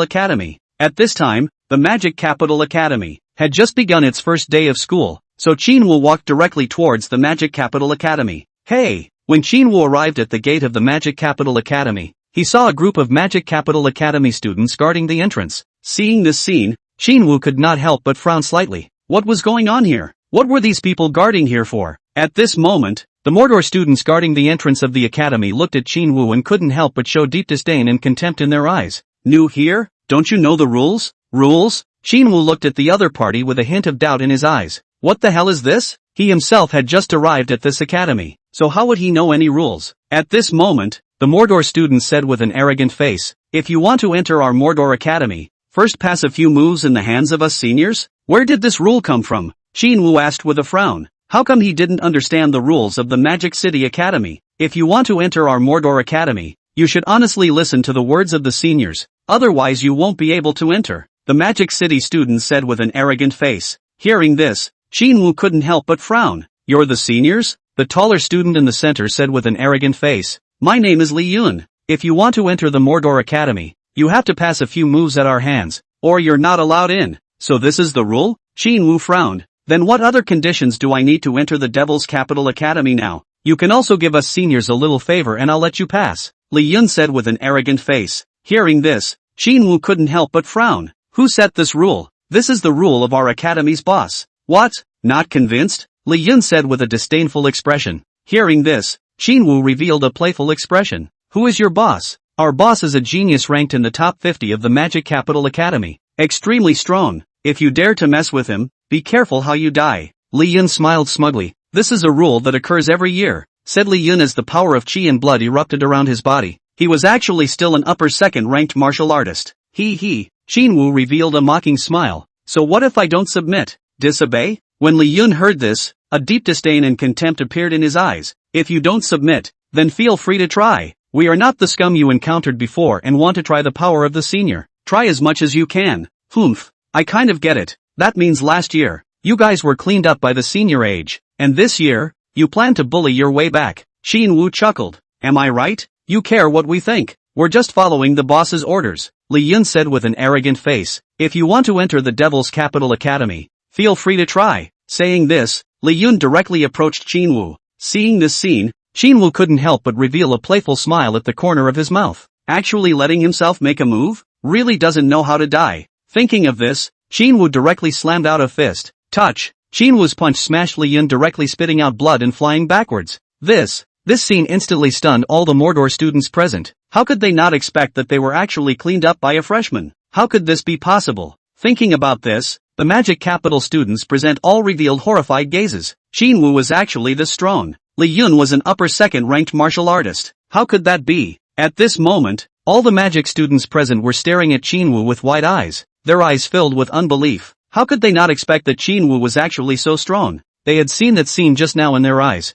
Academy. At this time, the Magic Capital Academy had just begun its first day of school, so Qin Wu walked directly towards the Magic Capital Academy. "Hey!" When Qin Wu arrived at the gate of the Magic Capital Academy, he saw a group of Magic Capital Academy students guarding the entrance. Seeing this scene, Qin Wu could not help but frown slightly. What was going on here? What were these people guarding here for? At this moment, the Mordor students guarding the entrance of the academy looked at Qin Wu and couldn't help but show deep disdain and contempt in their eyes. "New here? Don't you know the rules?" "Rules?" Qin Wu looked at the other party with a hint of doubt in his eyes. What the hell is this? He himself had just arrived at this academy, so how would he know any rules? At this moment, the Mordor student said with an arrogant face, "If you want to enter our Mordor academy, first pass a few moves in the hands of us seniors?" Where did this rule come from? Qin Wu asked with a frown. How come he didn't understand the rules of the Magic City Academy? "If you want to enter our Mordor Academy, you should honestly listen to the words of the seniors, otherwise you won't be able to enter," the Magic City student said with an arrogant face. Hearing this, Qin Wu couldn't help but frown. "You're the seniors?" the taller student in the center said with an arrogant face. "My name is Li Yun. If you want to enter the Mordor Academy, you have to pass a few moves at our hands, or you're not allowed in." "So this is the rule?" Qin Wu frowned. "Then what other conditions do I need to enter the Devil's Capital Academy now? You can also give us seniors a little favor and I'll let you pass," Li Yun said with an arrogant face. Hearing this, Qin Wu couldn't help but frown. "Who set this rule? This is the rule of our academy's boss." "What? Not convinced?" Li Yun said with a disdainful expression. Hearing this, Qin Wu revealed a playful expression. "Who is your boss?" "Our boss is a genius ranked in the top 50 of the Magic Capital Academy. Extremely strong. If you dare to mess with him, be careful how you die." Li Yun smiled smugly. "This is a rule that occurs every year," said Li Yun as the power of qi and blood erupted around his body. He was actually still an upper second-ranked martial artist. Qin Wu revealed a mocking smile. "So what if I don't submit? Disobey?" When Li Yun heard this, a deep disdain and contempt appeared in his eyes. "If you don't submit, then feel free to try. We are not the scum you encountered before and want to try the power of the senior. Try as much as you can." I kind of get it. That means last year, you guys were cleaned up by the senior age, and this year, you plan to bully your way back." Qin Wu chuckled. "Am I right? You care what we think. we're just following the boss's orders, Li Yun said with an arrogant face. If you want to enter the Devil's Capital Academy, feel free to try. Saying this, Li Yun directly approached Qinwu. Seeing this scene, Qinwu couldn't help but reveal a playful smile at the corner of his mouth. Actually letting himself make a move? Really doesn't know how to die. Thinking of this, Qinwu directly slammed out a fist. Touch! Qinwu's punch smashed Li Yun, directly spitting out blood and flying backwards. This scene instantly stunned all the Mordor students present. How could they not expect that they were actually cleaned up by a freshman? How could this be possible? Thinking about this, the Magic Capital students present all revealed horrified gazes. Qinwu was actually this strong. Li Yun was an upper second ranked martial artist. How could that be? At this moment, all the magic students present were staring at Qinwu with wide eyes, their eyes filled with unbelief. How could they not expect that Qinwu was actually so strong? They had seen that scene just now in their eyes.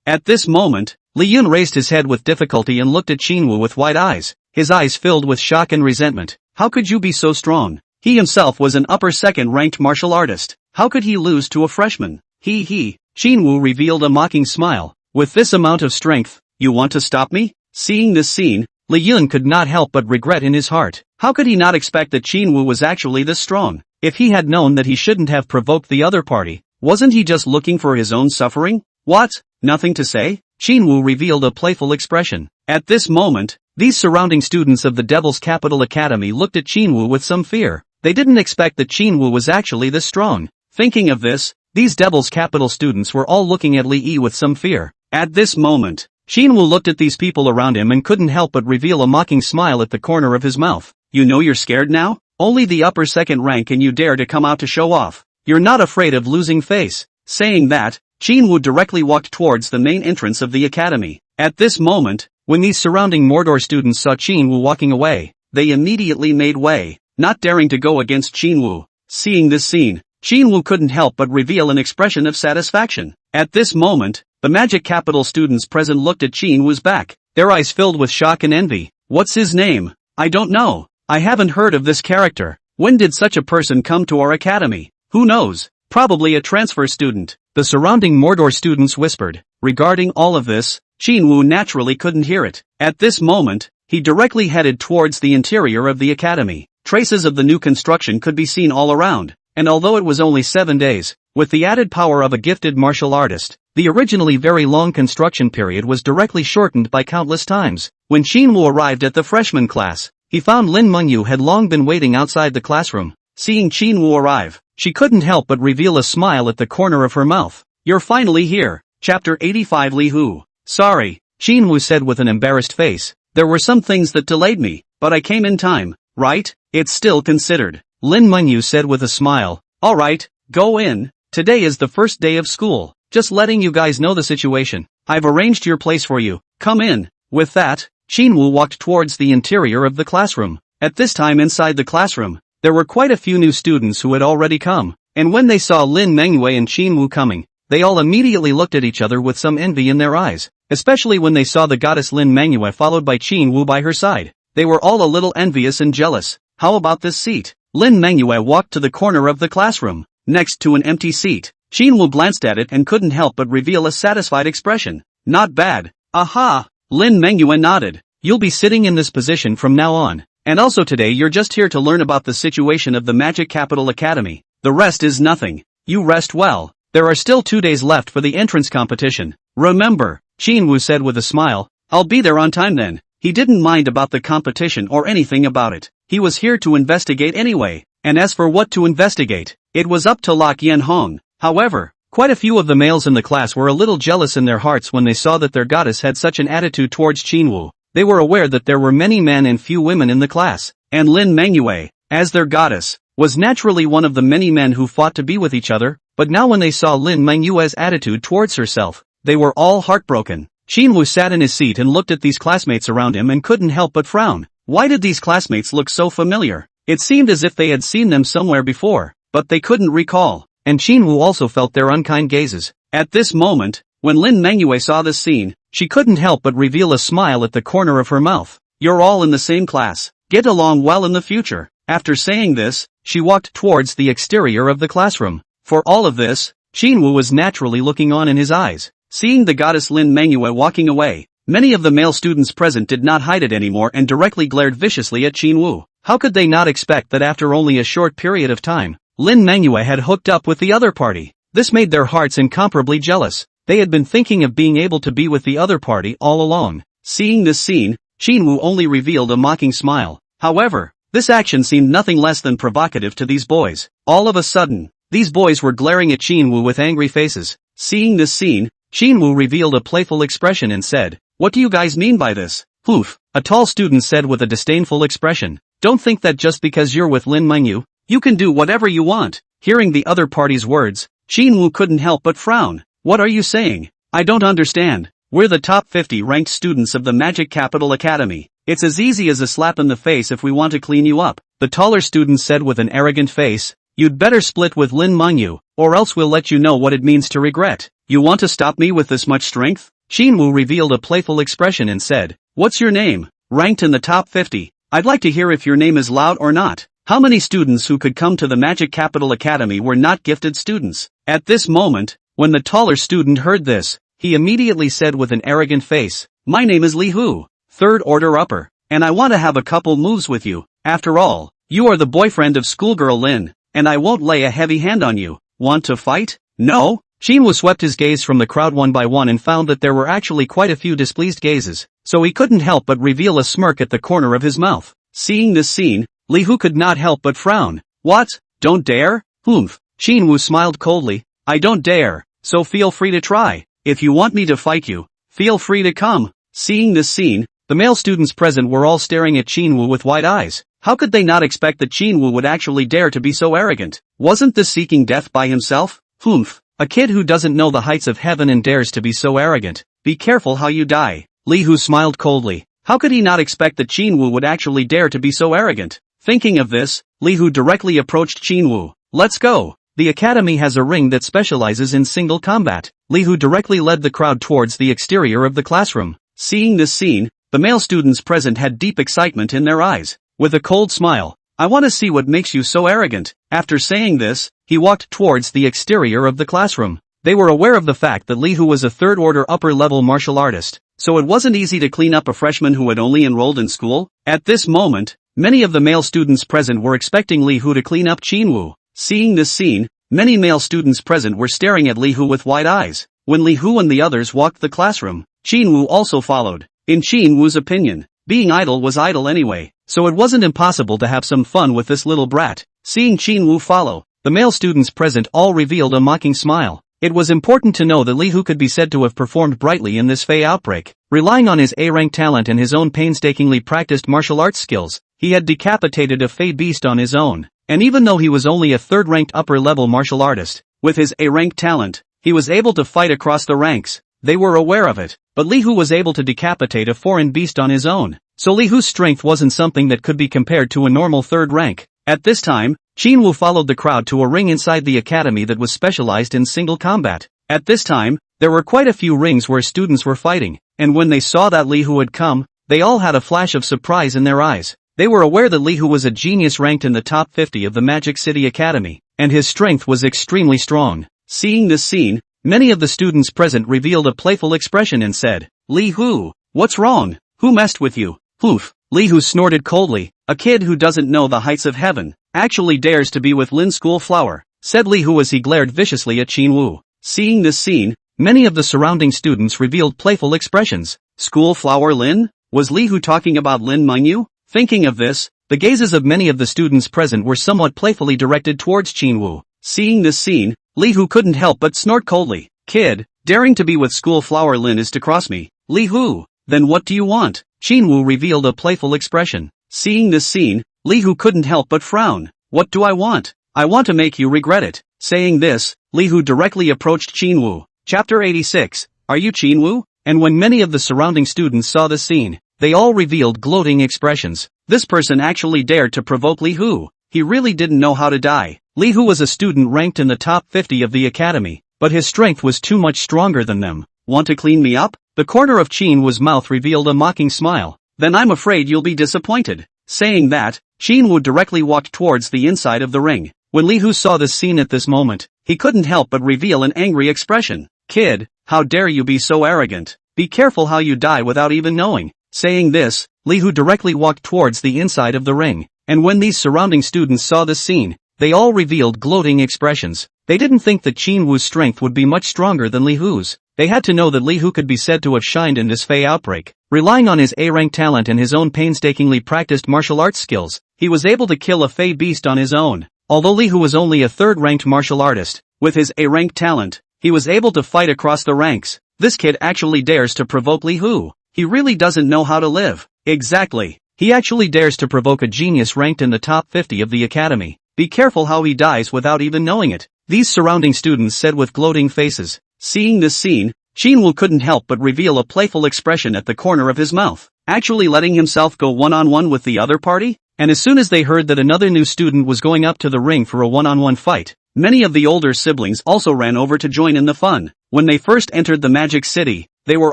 At this moment, Li Yun raised his head with difficulty and looked at Qinwu with wide eyes, his eyes filled with shock and resentment. How could you be so strong? He himself was an upper second ranked martial artist. How could he lose to a freshman? Qinwu revealed a mocking smile. With this amount of strength, you want to stop me? Seeing this scene, Li Yun could not help but regret in his heart. How could he not expect that Qinwu was actually this strong? If he had known that he shouldn't have provoked the other party, wasn't he just looking for his own suffering? What? Nothing to say? Qinwu revealed a playful expression. At this moment, these surrounding students of the Devil's Capital Academy looked at Qinwu with some fear. They didn't expect that Qinwu was actually this strong. Thinking of this, these Devil's Capital students were all looking at Li Yi with some fear. At this moment, Qinwu looked at these people around him and couldn't help but reveal a mocking smile at the corner of his mouth. You know you're scared now? Only the upper second rank and you dare to come out to show off. You're not afraid of losing face. Saying that, Qinwu directly walked towards the main entrance of the academy. At this moment, when these surrounding Mordor students saw Qinwu walking away, they immediately made way, not daring to go against Qinwu. Seeing this scene, Qinwu couldn't help but reveal an expression of satisfaction. At this moment, the Magic Capital students present looked at Qinwu's back, their eyes filled with shock and envy. What's his name? I don't know. I haven't heard of this character. When did such a person come to our academy? Who knows? Probably a transfer student. The surrounding Mordor students whispered. Regarding all of this, Qinwu naturally couldn't hear it. At this moment, he directly headed towards the interior of the academy. Traces of the new construction could be seen all around, and although it was only 7 days, with the added power of a gifted martial artist, the originally very long construction period was directly shortened by countless times. When Qinwu arrived at the freshman class, he found Lin Mengyu had long been waiting outside the classroom. Seeing Qinwu arrive, she couldn't help but reveal a smile at the corner of her mouth. You're finally here. Chapter 85. Li Hu. Sorry, Qinwu said with an embarrassed face. There were some things that delayed me, but I came in time, right? It's still considered. Lin Mengyu said with a smile. Alright, go in. Today is the first day of school. Just letting you guys know the situation. I've arranged your place for you. Come in. With that, Qinwu walked towards the interior of the classroom. At this time inside the classroom, there were quite a few new students who had already come, and when they saw Lin Mengyu and Qinwu coming, they all immediately looked at each other with some envy in their eyes, especially when they saw the goddess Lin Mengyu followed by Qinwu by her side. They were all a little envious and jealous. How about this seat? Lin Mengyu walked to the corner of the classroom, next to an empty seat. Qinwu glanced at it and couldn't help but reveal a satisfied expression. Not bad. Aha! Lin Mengyu nodded. You'll be sitting in this position from now on. And also today you're just here to learn about the situation of the Magic Capital Academy. The rest is nothing. You rest well. There are still 2 days left for the entrance competition. Remember, Qinwu said with a smile. I'll be there on time then. He didn't mind about the competition or anything about it. He was here to investigate anyway. And as for what to investigate, it was up to Lok Yenhong. However, quite a few of the males in the class were a little jealous in their hearts when they saw that their goddess had such an attitude towards Qinwu. They were aware that there were many men and few women in the class, and Lin Mengyu, as their goddess, was naturally one of the many men who fought to be with each other, but now when they saw Lin Mengyu's attitude towards herself, they were all heartbroken. Qinwu sat in his seat and looked at these classmates around him and couldn't help but frown. Why did these classmates look so familiar? It seemed as if they had seen them somewhere before, but they couldn't recall, and Qinwu also felt their unkind gazes. At this moment, when Lin Mengyu saw this scene, she couldn't help but reveal a smile at the corner of her mouth. You're all in the same class. Get along well in the future. After saying this, she walked towards the exterior of the classroom. For all of this, Qinwu was naturally looking on in his eyes. Seeing the goddess Lin Mengyu walking away, Many of the male students present did not hide it anymore and directly glared viciously at Qin Wu. How could they not expect that after only a short period of time, Lin Manhwa had hooked up with the other party? This made their hearts incomparably jealous. They had been thinking of being able to be with the other party all along. Seeing this scene, Qin Wu only revealed a mocking smile. However, this action seemed nothing less than provocative to these boys. All of a sudden, these boys were glaring at Qin Wu with angry faces. Seeing this scene, Qin Wu revealed a playful expression and said, "What do you guys mean by this?" "Poof," a tall student said with a disdainful expression. "Don't think that just because you're with Lin Mengyu, you can do whatever you want." Hearing the other party's words, Qin Wu couldn't help but frown. "What are you saying? I don't understand. We're the top 50 ranked students of the Magic Capital Academy. It's as easy as a slap in the face if we want to clean you up." The taller student said with an arrogant face, "You'd better split with Lin Mengyu, or else we'll let you know what it means to regret." "You want to stop me with this much strength?" Qin Wu revealed a playful expression and said, "What's your name? Ranked in the top 50. I'd like to hear if your name is loud or not." How many students who could come to the Magic Capital Academy were not gifted students? At this moment, when the taller student heard this, he immediately said with an arrogant face, "My name is Li Hu, 3rd order upper, and I want to have a couple moves with you. After all, you are the boyfriend of schoolgirl Lin, and I won't lay a heavy hand on you. Want to fight?" "No?" Qin Wu swept his gaze from the crowd one by one and found that there were actually quite a few displeased gazes, so he couldn't help but reveal a smirk at the corner of his mouth. Seeing this scene, Li Hu could not help but frown. "What? Don't dare?" "Humph." Qin Wu smiled coldly. "I don't dare, so feel free to try. If you want me to fight you, feel free to come." Seeing this scene, the male students present were all staring at Qin Wu with wide eyes. How could they not expect that Qin Wu would actually dare to be so arrogant? Wasn't this seeking death by himself? "Humph. A kid who doesn't know the heights of heaven and dares to be so arrogant. Be careful how you die." Li Hu smiled coldly. How could he not expect that Qin Wu would actually dare to be so arrogant? Thinking of this, Li Hu directly approached Qin Wu. "Let's go. The academy has a ring that specializes in single combat." Li Hu directly led the crowd towards the exterior of the classroom. Seeing this scene, the male students present had deep excitement in their eyes. With a cold smile, "I want to see what makes you so arrogant." After saying this, he walked towards the exterior of the classroom. They were aware of the fact that Li Hu was a 3rd order upper level martial artist, so it wasn't easy to clean up a freshman who had only enrolled in school. At this moment, many of the male students present were expecting Li Hu to clean up Qin Wu. Seeing this scene, many male students present were staring at Li Hu with wide eyes. When Li Hu and the others walked the classroom, Qin Wu also followed. In Qin Wu's opinion, being idle was idle anyway, so it wasn't impossible to have some fun with this little brat. Seeing Qin Wu follow, the male students present all revealed a mocking smile. It was important to know that Li Hu could be said to have performed brightly in this Fey outbreak. Relying on his A-rank talent and his own painstakingly practiced martial arts skills, he had decapitated a Fey beast on his own. And even though he was only a 3rd-ranked upper-level martial artist, with his A-rank talent, he was able to fight across the ranks. They were aware of it, but Li Hu was able to decapitate a foreign beast on his own. So Li Hu's strength wasn't something that could be compared to a normal 3rd rank. At this time, Qin Wu followed the crowd to a ring inside the academy that was specialized in single combat. At this time, there were quite a few rings where students were fighting, and when they saw that Li Hu had come, they all had a flash of surprise in their eyes. They were aware that Li Hu was a genius ranked in the top 50 of the Magic City Academy, and his strength was extremely strong. Seeing this scene, many of the students present revealed a playful expression and said, "Li Hu, what's wrong? Who messed with you?" "Poof." Li Hu snorted coldly. "A kid who doesn't know the heights of heaven actually dares to be with Lin School Flower," said Li Hu as he glared viciously at Qin Wu. Seeing this scene, many of the surrounding students revealed playful expressions. School Flower Lin? Was Li Hu talking about Lin Mengyu? Thinking of this, the gazes of many of the students present were somewhat playfully directed towards Qin Wu. Seeing this scene, Li Hu couldn't help but snort coldly. "Kid, daring to be with School Flower Lin is to cross me. Li Hu, then what do you want?" Qin Wu revealed a playful expression. Seeing this scene, Li Hu couldn't help but frown. "What do I want? I want to make you regret it." Saying this, Li Hu directly approached Qin Wu. Chapter 86, Are You Qin Wu? And when many of the surrounding students saw the scene, they all revealed gloating expressions. This person actually dared to provoke Li Hu. He really didn't know how to die. Li Hu was a student ranked in the top 50 of the academy, but his strength was too much stronger than them. "Want to clean me up?" The corner of Qin Wu's mouth revealed a mocking smile. "Then I'm afraid you'll be disappointed." Saying that, Qin Wu directly walked towards the inside of the ring. When Li Hu saw this scene at this moment, he couldn't help but reveal an angry expression. "Kid, how dare you be so arrogant? be careful how you die without even knowing. Saying this, Li Hu directly walked towards the inside of the ring, and when these surrounding students saw this scene, they all revealed gloating expressions. They didn't think that Qin Wu's strength would be much stronger than Li Hu's. They had to know that Li Hu could be said to have shined in this Fey outbreak. Relying on his A-rank talent and his own painstakingly practiced martial arts skills, he was able to kill a Fey beast on his own. Although Li Hu was only a third-ranked martial artist, with his A-rank talent, he was able to fight across the ranks. This kid actually dares to provoke Li Hu. He really doesn't know how to live. Exactly. He actually dares to provoke a genius ranked in the top 50 of the academy. Be careful how he dies without even knowing it, these surrounding students said with gloating faces. Seeing this scene, Qin Wu couldn't help but reveal a playful expression at the corner of his mouth, actually letting himself go one-on-one with the other party. And as soon as they heard that another new student was going up to the ring for a one-on-one fight, many of the older siblings also ran over to join in the fun. When they first entered the Magic City, they were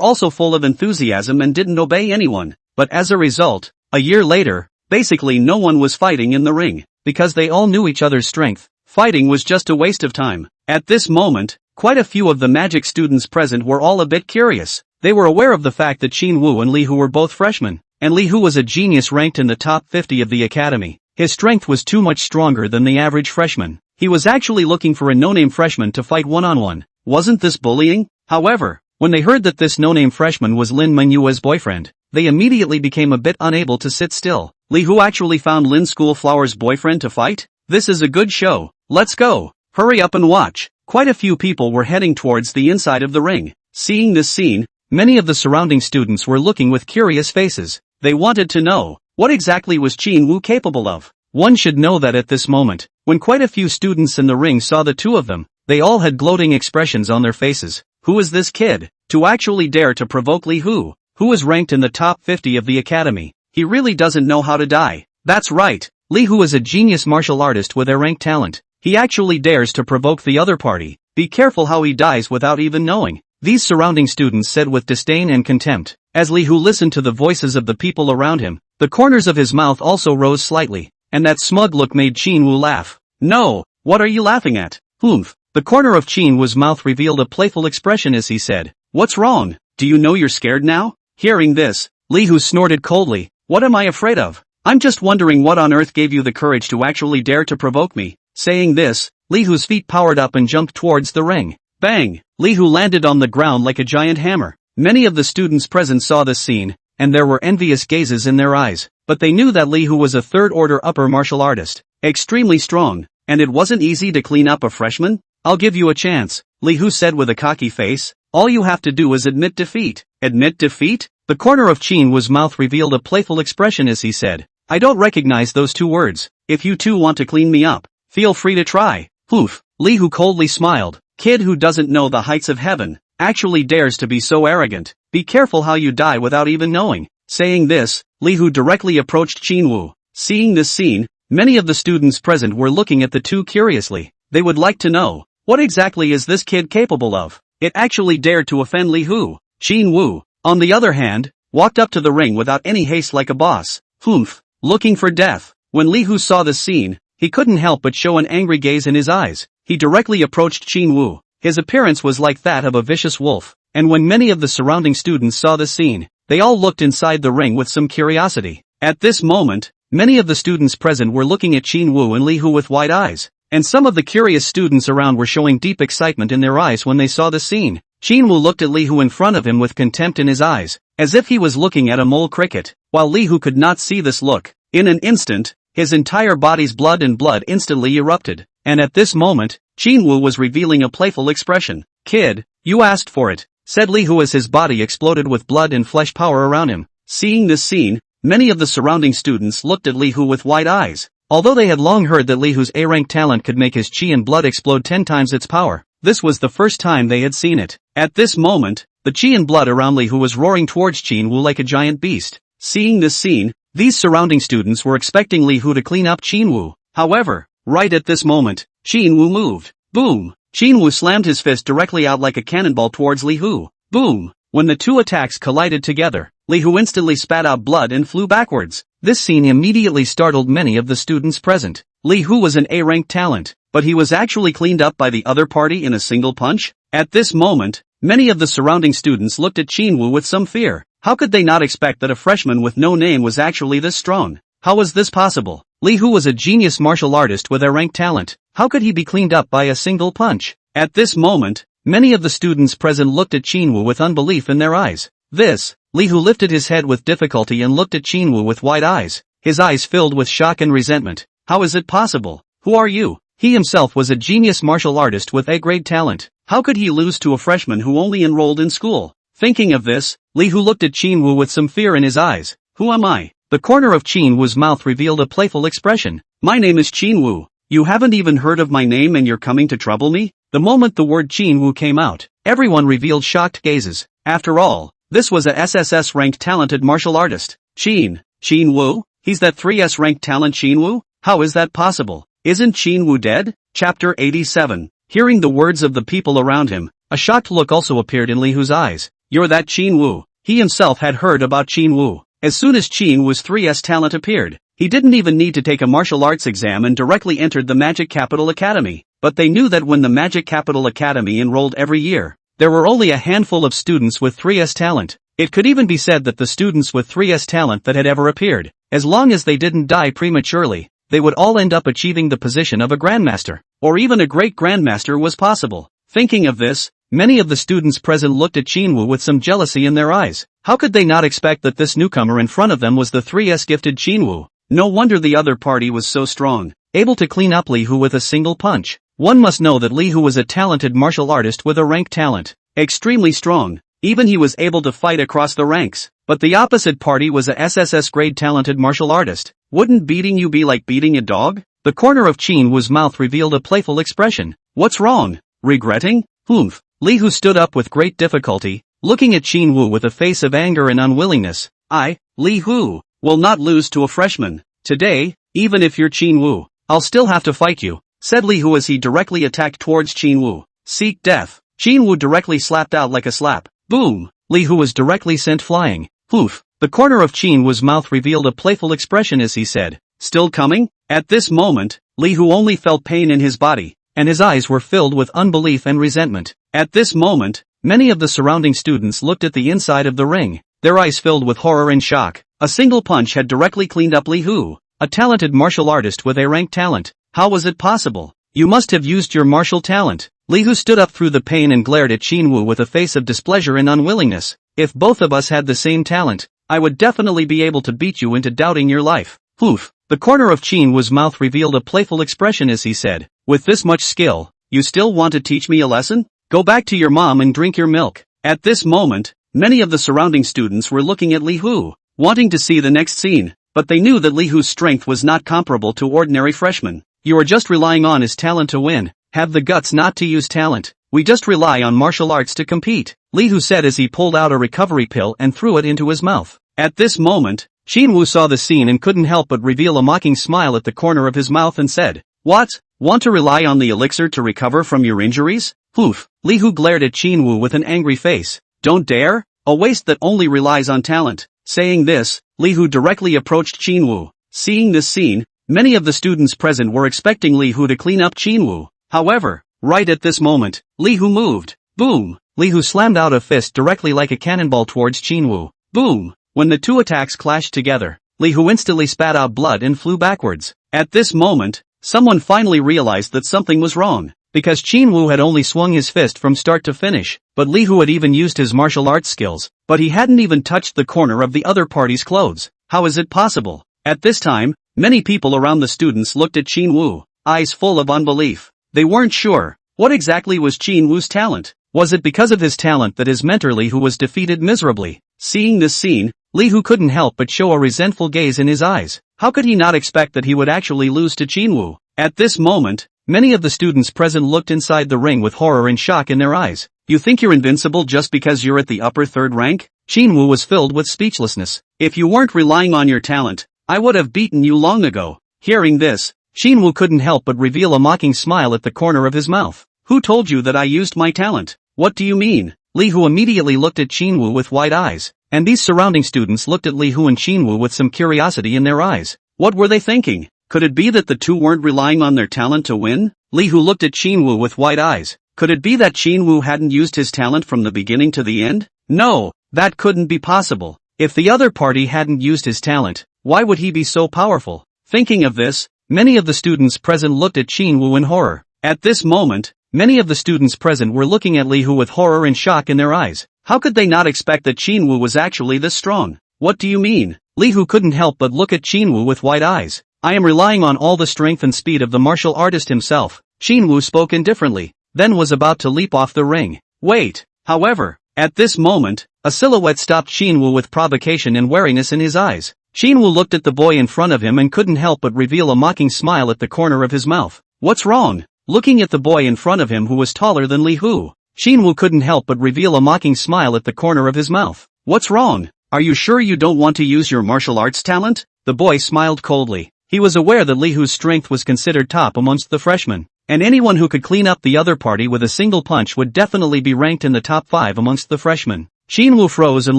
also full of enthusiasm and didn't obey anyone. But as a result, a year later, basically no one was fighting in the ring, because they all knew each other's strength. Fighting was just a waste of time. At this moment, quite a few of the magic students present were all a bit curious. They were aware of the fact that Qin Wu and Li Hu were both freshmen, and Li Hu was a genius ranked in the top 50 of the academy. His strength was too much stronger than the average freshman. He was actually looking for a no-name freshman to fight one-on-one. Wasn't this bullying? However, when they heard that this no-name freshman was Lin Manhwa's boyfriend, they immediately became a bit unable to sit still. Li Hu actually found Lin Schoolflower's boyfriend to fight? This is a good show. Let's go. Hurry up and watch. Quite a few people were heading towards the inside of the ring. Seeing this scene, many of the surrounding students were looking with curious faces. They wanted to know, what exactly was Qin Wu capable of? One should know that at this moment, when quite a few students in the ring saw the two of them, they all had gloating expressions on their faces. Who is this kid, to actually dare to provoke Li Hu, who is ranked in the top 50 of the academy? He really doesn't know how to die. That's right, Li Hu is a genius martial artist with A-rank talent. He actually dares to provoke the other party. Be careful how he dies without even knowing, these surrounding students said with disdain and contempt. As Li Hu listened to the voices of the people around him, the corners of his mouth also rose slightly, and that smug look made Qin Wu laugh. No, what are you laughing at? Humph. The corner of Qin Wu's mouth revealed a playful expression as he said, "What's wrong? Do you know you're scared now?" Hearing this, Li Hu snorted coldly. "What am I afraid of? I'm just wondering what on earth gave you the courage to actually dare to provoke me." Saying this, Li Hu's feet powered up and jumped towards the ring. Bang! Li Hu landed on the ground like a giant hammer. Many of the students present saw this scene, and there were envious gazes in their eyes, but they knew that Li Hu was a third-order upper martial artist, extremely strong, and it wasn't easy to clean up a freshman. "I'll give you a chance," Li Hu said with a cocky face. "All you have to do is admit defeat." Admit defeat? The corner of Qin Wu's mouth revealed a playful expression as he said, "I don't recognize those two words. If you two want to clean me up, feel free to try." Poof. Li Hu coldly smiled. Kid who doesn't know the heights of heaven, actually dares to be so arrogant. Be careful how you die without even knowing. Saying this, Li Hu directly approached Qin Wu. Seeing this scene, many of the students present were looking at the two curiously. They would like to know, what exactly is this kid capable of? It actually dared to offend Li Hu. Qin Wu, on the other hand, walked up to the ring without any haste like a boss. Humph. Looking for death. When Li Hu saw the scene, he couldn't help but show an angry gaze in his eyes. He directly approached Qin Wu. His appearance was like that of a vicious wolf, and when many of the surrounding students saw the scene, they all looked inside the ring with some curiosity. At this moment, many of the students present were looking at Qin Wu and Li Hu with wide eyes, and some of the curious students around were showing deep excitement in their eyes when they saw the scene. Qin Wu looked at Li Hu in front of him with contempt in his eyes, as if he was looking at a mole cricket, while Li Hu could not see this look. In an instant, his entire body's blood instantly erupted, and at this moment, Qin Wu was revealing a playful expression. "Kid, you asked for it," said Li Hu as his body exploded with blood and flesh power around him. Seeing this scene, many of the surrounding students looked at Li Hu with wide eyes. Although they had long heard that Li Hu's A-rank talent could make his chi and blood explode 10 times its power, this was the first time they had seen it. At this moment, the chi and blood around Li Hu was roaring towards Qin Wu like a giant beast. Seeing this scene, these surrounding students were expecting Li Hu to clean up Qin Wu. However, right at this moment, Qin Wu moved. Boom! Qin Wu slammed his fist directly out like a cannonball towards Li Hu. Boom! When the two attacks collided together, Li Hu instantly spat out blood and flew backwards. This scene immediately startled many of the students present. Li Hu was an A-rank talent, but he was actually cleaned up by the other party in a single punch? At this moment, many of the surrounding students looked at Qin with some fear. How could they not expect that a freshman with no name was actually this strong? How was this possible? Li Hu was a genius martial artist with a rank talent. How could he be cleaned up by a single punch? At this moment, many of the students present looked at Qin with unbelief in their eyes. Li Hu lifted his head with difficulty and looked at Qin with wide eyes, his eyes filled with shock and resentment. How is it possible? Who are you? He himself was a genius martial artist with A-grade talent. How could he lose to a freshman who only enrolled in school? Thinking of this, Li Hu looked at Qin with some fear in his eyes. Who am I? The corner of Qin Wu's mouth revealed a playful expression. My name is Qin Wu. You haven't even heard of my name and you're coming to trouble me? The moment the word Qin Wu came out, everyone revealed shocked gazes. After all, this was a SSS ranked talented martial artist. Qin Wu? He's that 3S ranked talent Qin Wu? How is that possible? Isn't Qin Wu dead? Chapter 87. Hearing the words of the people around him, a shocked look also appeared in Li Hu's eyes. You're that Qin Wu. He himself had heard about Qin Wu. As soon as Qin Wu's 3S talent appeared, he didn't even need to take a martial arts exam and directly entered the Magic Capital Academy. But they knew that when the Magic Capital Academy enrolled every year, there were only a handful of students with 3S talent. It could even be said that the students with 3S talent that had ever appeared, as long as they didn't die prematurely, they would all end up achieving the position of a grandmaster, or even a great grandmaster was possible. Thinking of this, many of the students present looked at Qin with some jealousy in their eyes. How could they not expect that this newcomer in front of them was the 3S gifted Qin? No wonder the other party was so strong, able to clean up Li Hu with a single punch. One must know that Li Hu was a talented martial artist with a rank talent, extremely strong. Even he was able to fight across the ranks. But the opposite party was a SSS grade talented martial artist. Wouldn't beating you be like beating a dog? The corner of Qin Wu's mouth revealed a playful expression. What's wrong? Regretting? Humph. Li Hu stood up with great difficulty, looking at Qin Wu with a face of anger and unwillingness. I, Li Hu, will not lose to a freshman. Today, even if you're Qin Wu, I'll still have to fight you, said Li Hu as he directly attacked towards Qin Wu. Seek death. Qin Wu directly slapped out like a slap. Boom! Li Hu was directly sent flying. Poof! The corner of Qin Wu's mouth revealed a playful expression as he said, still coming? At this moment, Li Hu only felt pain in his body, and his eyes were filled with unbelief and resentment. At this moment, many of the surrounding students looked at the inside of the ring, their eyes filled with horror and shock. A single punch had directly cleaned up Li Hu, a talented martial artist with a rank talent. How was it possible? You must have used your martial talent. Li Hu stood up through the pain and glared at Qin Wu with a face of displeasure and unwillingness. If both of us had the same talent, I would definitely be able to beat you into doubting your life. Poof! The corner of Qin Wu's mouth revealed a playful expression as he said, with this much skill, you still want to teach me a lesson? Go back to your mom and drink your milk. At this moment, many of the surrounding students were looking at Li Hu, wanting to see the next scene, but they knew that Li Hu's strength was not comparable to ordinary freshmen. You are just relying on his talent to win. Have the guts not to use talent. We just rely on martial arts to compete, Li Hu said as he pulled out a recovery pill and threw it into his mouth. At this moment, Qin Wu saw the scene and couldn't help but reveal a mocking smile at the corner of his mouth and said, What? Want to rely on the elixir to recover from your injuries? Poof! Li Hu glared at Qin Wu with an angry face. Don't dare? A waste that only relies on talent. Saying this, Li Hu directly approached Qin Wu. Seeing this scene, many of the students present were expecting Li Hu to clean up Qin Wu. However, right at this moment, Li Hu moved. Boom! Li Hu slammed out a fist directly like a cannonball towards Qin Wu. Boom! When the two attacks clashed together, Li Hu instantly spat out blood and flew backwards. At this moment, someone finally realized that something was wrong, because Qin Wu had only swung his fist from start to finish, but Li Hu had even used his martial arts skills, but he hadn't even touched the corner of the other party's clothes. How is it possible? At this time, many people around the students looked at Qin Wu, eyes full of unbelief. They weren't sure. What exactly was Qin Wu's talent? Was it because of his talent that his mentor Li Hu was defeated miserably? Seeing this scene, Li Hu couldn't help but show a resentful gaze in his eyes. How could he not expect that he would actually lose to Qin Wu? At this moment, many of the students present looked inside the ring with horror and shock in their eyes. You think you're invincible just because you're at the upper third rank? Qin Wu was filled with speechlessness. If you weren't relying on your talent, I would have beaten you long ago. Hearing this, Qin Wu couldn't help but reveal a mocking smile at the corner of his mouth. Who told you that I used my talent? What do you mean? Li Hu immediately looked at Qin Wu with wide eyes, and these surrounding students looked at Li Hu and Qin Wu with some curiosity in their eyes. What were they thinking? Could it be that the two weren't relying on their talent to win? Li Hu looked at Qin Wu with wide eyes. Could it be that Qin Wu hadn't used his talent from the beginning to the end? No, that couldn't be possible. If the other party hadn't used his talent, why would he be so powerful? Thinking of this, many of the students present looked at Qin Wu in horror. At this moment, many of the students present were looking at Li Hu with horror and shock in their eyes. How could they not expect that Qin Wu was actually this strong? What do you mean? Li Hu couldn't help but look at Qin Wu with wide eyes. I am relying on all the strength and speed of the martial artist himself. Qin Wu spoke indifferently, then was about to leap off the ring. Wait, however, at this moment, a silhouette stopped Qin Wu with provocation and wariness in his eyes. Qin Wu looked at the boy in front of him and couldn't help but reveal a mocking smile at the corner of his mouth. What's wrong? Looking at the boy in front of him who was taller than Li Hu, Qin Wu couldn't help but reveal a mocking smile at the corner of his mouth. What's wrong? Are you sure you don't want to use your martial arts talent? The boy smiled coldly. He was aware that Li Hu's strength was considered top amongst the freshmen, and anyone who could clean up the other party with a single punch would definitely be ranked in the top 5 amongst the freshmen. Qin Wu froze and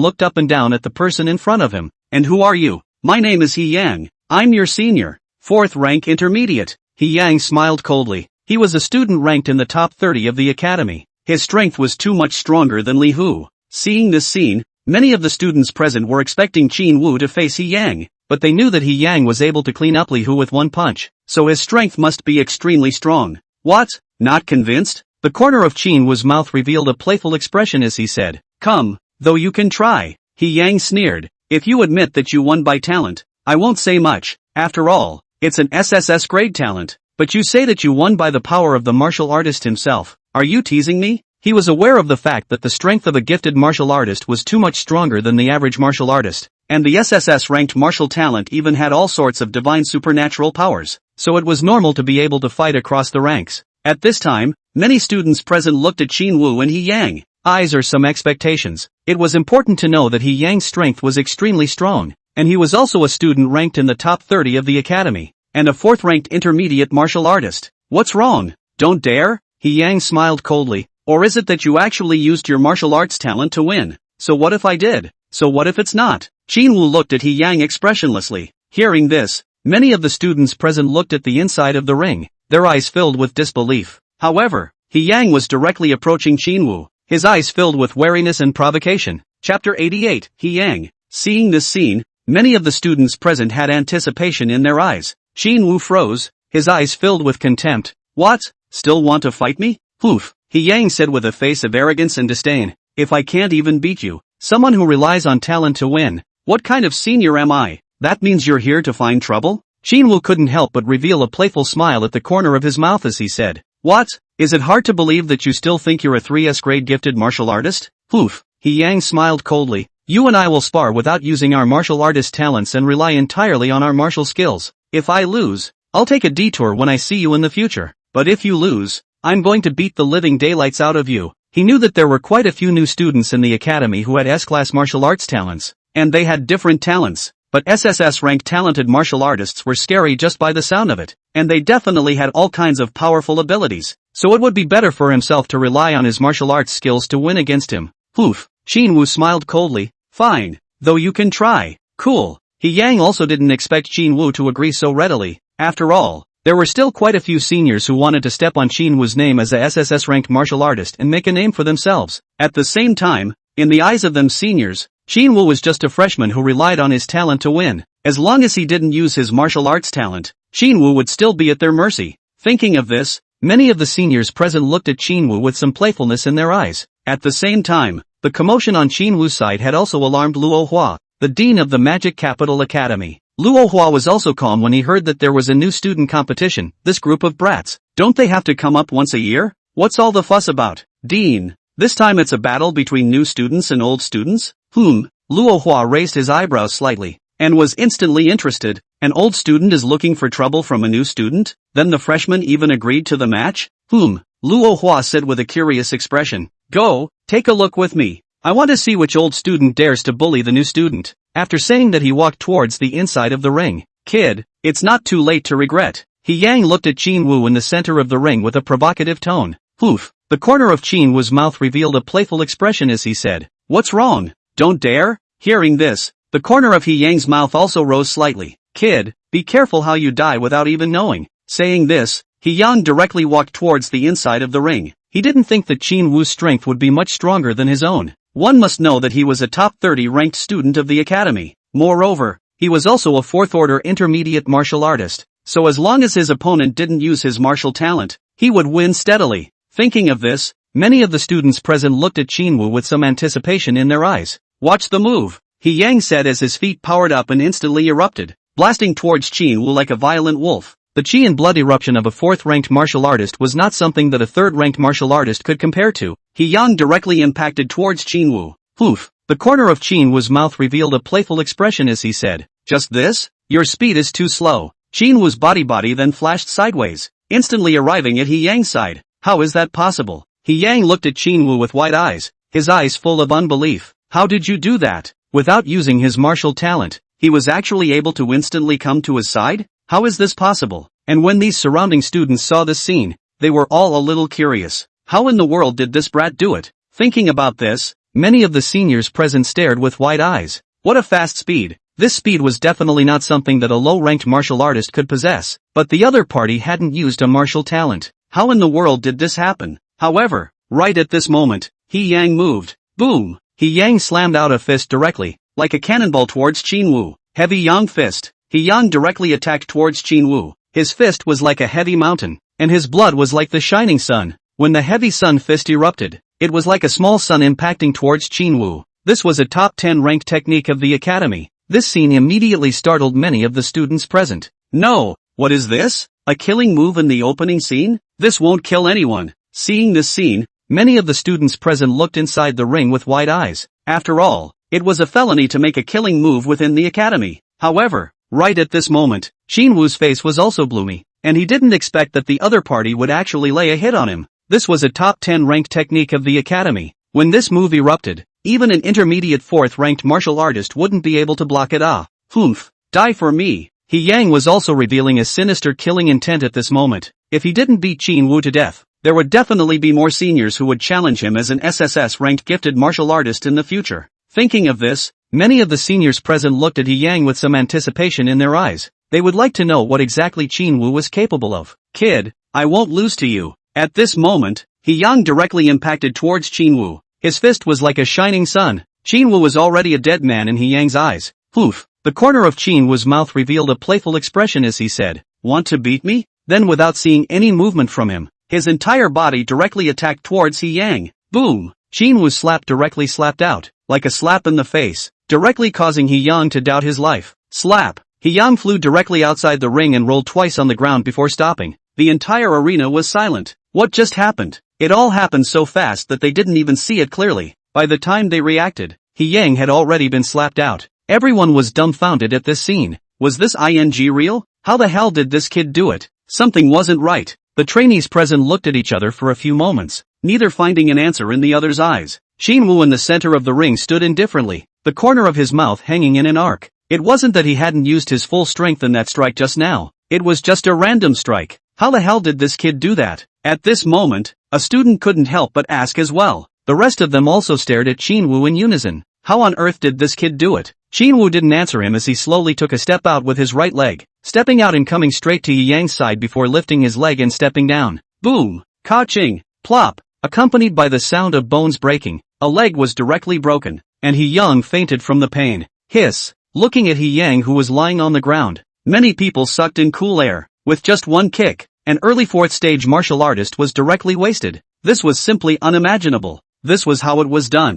looked up and down at the person in front of him. And who are you? My name is He Yang. I'm your senior. 4th rank intermediate. He Yang smiled coldly. He was a student ranked in the top 30 of the academy. His strength was too much stronger than Li Hu. Seeing this scene, many of the students present were expecting Qin Wu to face He Yang, but they knew that He Yang was able to clean up Li Hu with one punch, so his strength must be extremely strong. What? Not convinced? The corner of Qin Wu's mouth revealed a playful expression as he said, "Come, though you can try." He Yang sneered. "If you admit that you won by talent, I won't say much. After all, it's an SSS grade talent. But you say that you won by the power of the martial artist himself. Are you teasing me?" He was aware of the fact that the strength of a gifted martial artist was too much stronger than the average martial artist, and the SSS-ranked martial talent even had all sorts of divine supernatural powers, so it was normal to be able to fight across the ranks. At this time, many students present looked at Qin Wu and He Yang, eyes or some expectations. It was important to know that He Yang's strength was extremely strong, and he was also a student ranked in the top 30 of the academy, and a 4th-ranked intermediate martial artist. What's wrong? Don't dare? He Yang smiled coldly. Or is it that you actually used your martial arts talent to win? So what if I did? So what if it's not? Qin Wu looked at He Yang expressionlessly. Hearing this, many of the students present looked at the inside of the ring, their eyes filled with disbelief. However, He Yang was directly approaching Qin Wu, his eyes filled with wariness and provocation. Chapter 88, He Yang. Seeing this scene, many of the students present had anticipation in their eyes. Qin Wu froze, his eyes filled with contempt. What? Still want to fight me? Poof. He Yang said with a face of arrogance and disdain. If I can't even beat you, someone who relies on talent to win, what kind of senior am I? That means you're here to find trouble? Qin Wu couldn't help but reveal a playful smile at the corner of his mouth as he said, "What? Is it hard to believe that you still think you're a 3S grade gifted martial artist?" Poof. He Yang smiled coldly. "You and I will spar without using our martial artist talents and rely entirely on our martial skills. If I lose, I'll take a detour when I see you in the future. But if you lose, I'm going to beat the living daylights out of you." He knew that there were quite a few new students in the academy who had S-class martial arts talents, and they had different talents, but SSS-ranked talented martial artists were scary just by the sound of it, and they definitely had all kinds of powerful abilities, so it would be better for himself to rely on his martial arts skills to win against him. Poof. Qin Wu smiled coldly. "Fine, though you can try." Cool. He Yang also didn't expect Qin Wu to agree so readily. After all, there were still quite a few seniors who wanted to step on Qin Wu's name as a SSS-ranked martial artist and make a name for themselves. At the same time, in the eyes of them seniors, Qin Wu was just a freshman who relied on his talent to win. As long as he didn't use his martial arts talent, Qin Wu would still be at their mercy. Thinking of this, many of the seniors present looked at Qin Wu with some playfulness in their eyes. At the same time, the commotion on Qin Wu's side had also alarmed Luo Hua, the dean of the Magic Capital Academy. Luo Hua was also calm when he heard that there was a new student competition. This group of brats, don't they have to come up once a year? What's all the fuss about? Dean, this time it's a battle between new students and old students? Luo Hua raised his eyebrows slightly, and was instantly interested. An old student is looking for trouble from a new student? Then the freshman even agreed to the match? Luo Hua said with a curious expression. Go, take a look with me. I want to see which old student dares to bully the new student. After saying that he walked towards the inside of the ring. Kid, it's not too late to regret. He Yang looked at Qin Wu in the center of the ring with a provocative tone. The corner of Qin Wu's mouth revealed a playful expression as he said, "What's wrong? Don't dare?" Hearing this, the corner of He Yang's mouth also rose slightly. Kid, be careful how you die without even knowing. Saying this, He Yang directly walked towards the inside of the ring. He didn't think that Qin Wu's strength would be much stronger than his own. One must know that he was a top 30 ranked student of the academy. Moreover, he was also a fourth-order intermediate martial artist, so as long as his opponent didn't use his martial talent, he would win steadily. Thinking of this, many of the students present looked at Qin Wu with some anticipation in their eyes. "Watch the move," He Yang said as his feet powered up and instantly erupted, blasting towards Qin Wu like a violent wolf. The chi and blood eruption of a fourth-ranked martial artist was not something that a third-ranked martial artist could compare to. He Yang directly impacted towards Qin Wu. Poof! The corner of Qin Wu's mouth revealed a playful expression as he said, "Just this? Your speed is too slow." Qin Wu's body then flashed sideways, instantly arriving at He Yang's side. How is that possible? He Yang looked at Qin Wu with wide eyes, his eyes full of unbelief. How did you do that? Without using his martial talent, he was actually able to instantly come to his side? How is this possible? And when these surrounding students saw this scene, they were all a little curious. How in the world did this brat do it? Thinking about this, many of the seniors present stared with wide eyes. What a fast speed! This speed was definitely not something that a low-ranked martial artist could possess, but the other party hadn't used a martial talent. How in the world did this happen? However, right at this moment, He Yang moved. Boom! He Yang slammed out a fist directly, like a cannonball towards Qin Wu. Heavy Yang fist. He Yang directly attacked towards Qin Wu. His fist was like a heavy mountain, and his blood was like the shining sun. When the heavy sun fist erupted, it was like a small sun impacting towards Qin Wu. This was a top 10 ranked technique of the academy. This scene immediately startled many of the students present. No, what is this? A killing move in the opening scene? This won't kill anyone. Seeing this scene, many of the students present looked inside the ring with wide eyes. After all, it was a felony to make a killing move within the academy. However, right at this moment, Qin Wu's face was also gloomy, and he didn't expect that the other party would actually lay a hit on him. This was a top 10 ranked technique of the academy. When this move erupted, even an intermediate 4th ranked martial artist wouldn't be able to block it. Humph, die for me. He Yang was also revealing a sinister killing intent at this moment. If he didn't beat Qin Wu to death, there would definitely be more seniors who would challenge him as an SSS ranked gifted martial artist in the future. Thinking of this, many of the seniors present looked at He Yang with some anticipation in their eyes. They would like to know what exactly Qin Wu was capable of. Kid, I won't lose to you. At this moment, He Yang directly impacted towards Qin Wu. His fist was like a shining sun. Qin Wu was already a dead man in He Yang's eyes. Poof! The corner of Qin Wu's mouth revealed a playful expression as he said, "Want to beat me?" Then without seeing any movement from him, his entire body directly attacked towards He Yang. Boom! Qin Wu's slap directly slapped out, like a slap in the face, directly causing He Yang to doubt his life. Slap! He Yang flew directly outside the ring and rolled twice on the ground before stopping. The entire arena was silent. What just happened? It all happened so fast that they didn't even see it clearly. By the time they reacted, He Yang had already been slapped out. Everyone was dumbfounded at this scene. Was this real? How the hell did this kid do it? Something wasn't right. The trainees present looked at each other for a few moments, neither finding an answer in the other's eyes. Qin Wu in the center of the ring stood indifferently, the corner of his mouth hanging in an arc. It wasn't that he hadn't used his full strength in that strike just now. It was just a random strike. How the hell did this kid do that? At this moment, a student couldn't help but ask as well. The rest of them also stared at Qin Wu in unison. How on earth did this kid do it? Qin Wu didn't answer him as he slowly took a step out with his right leg, stepping out and coming straight to He Yang's side before lifting his leg and stepping down. Boom! Ka-ching! Plop! Accompanied by the sound of bones breaking, a leg was directly broken, and He Yang fainted from the pain. Hiss! Looking at He Yang who was lying on the ground, many people sucked in cool air. With just one kick, an early 4th stage martial artist was directly wasted. This was simply unimaginable. This was how it was done.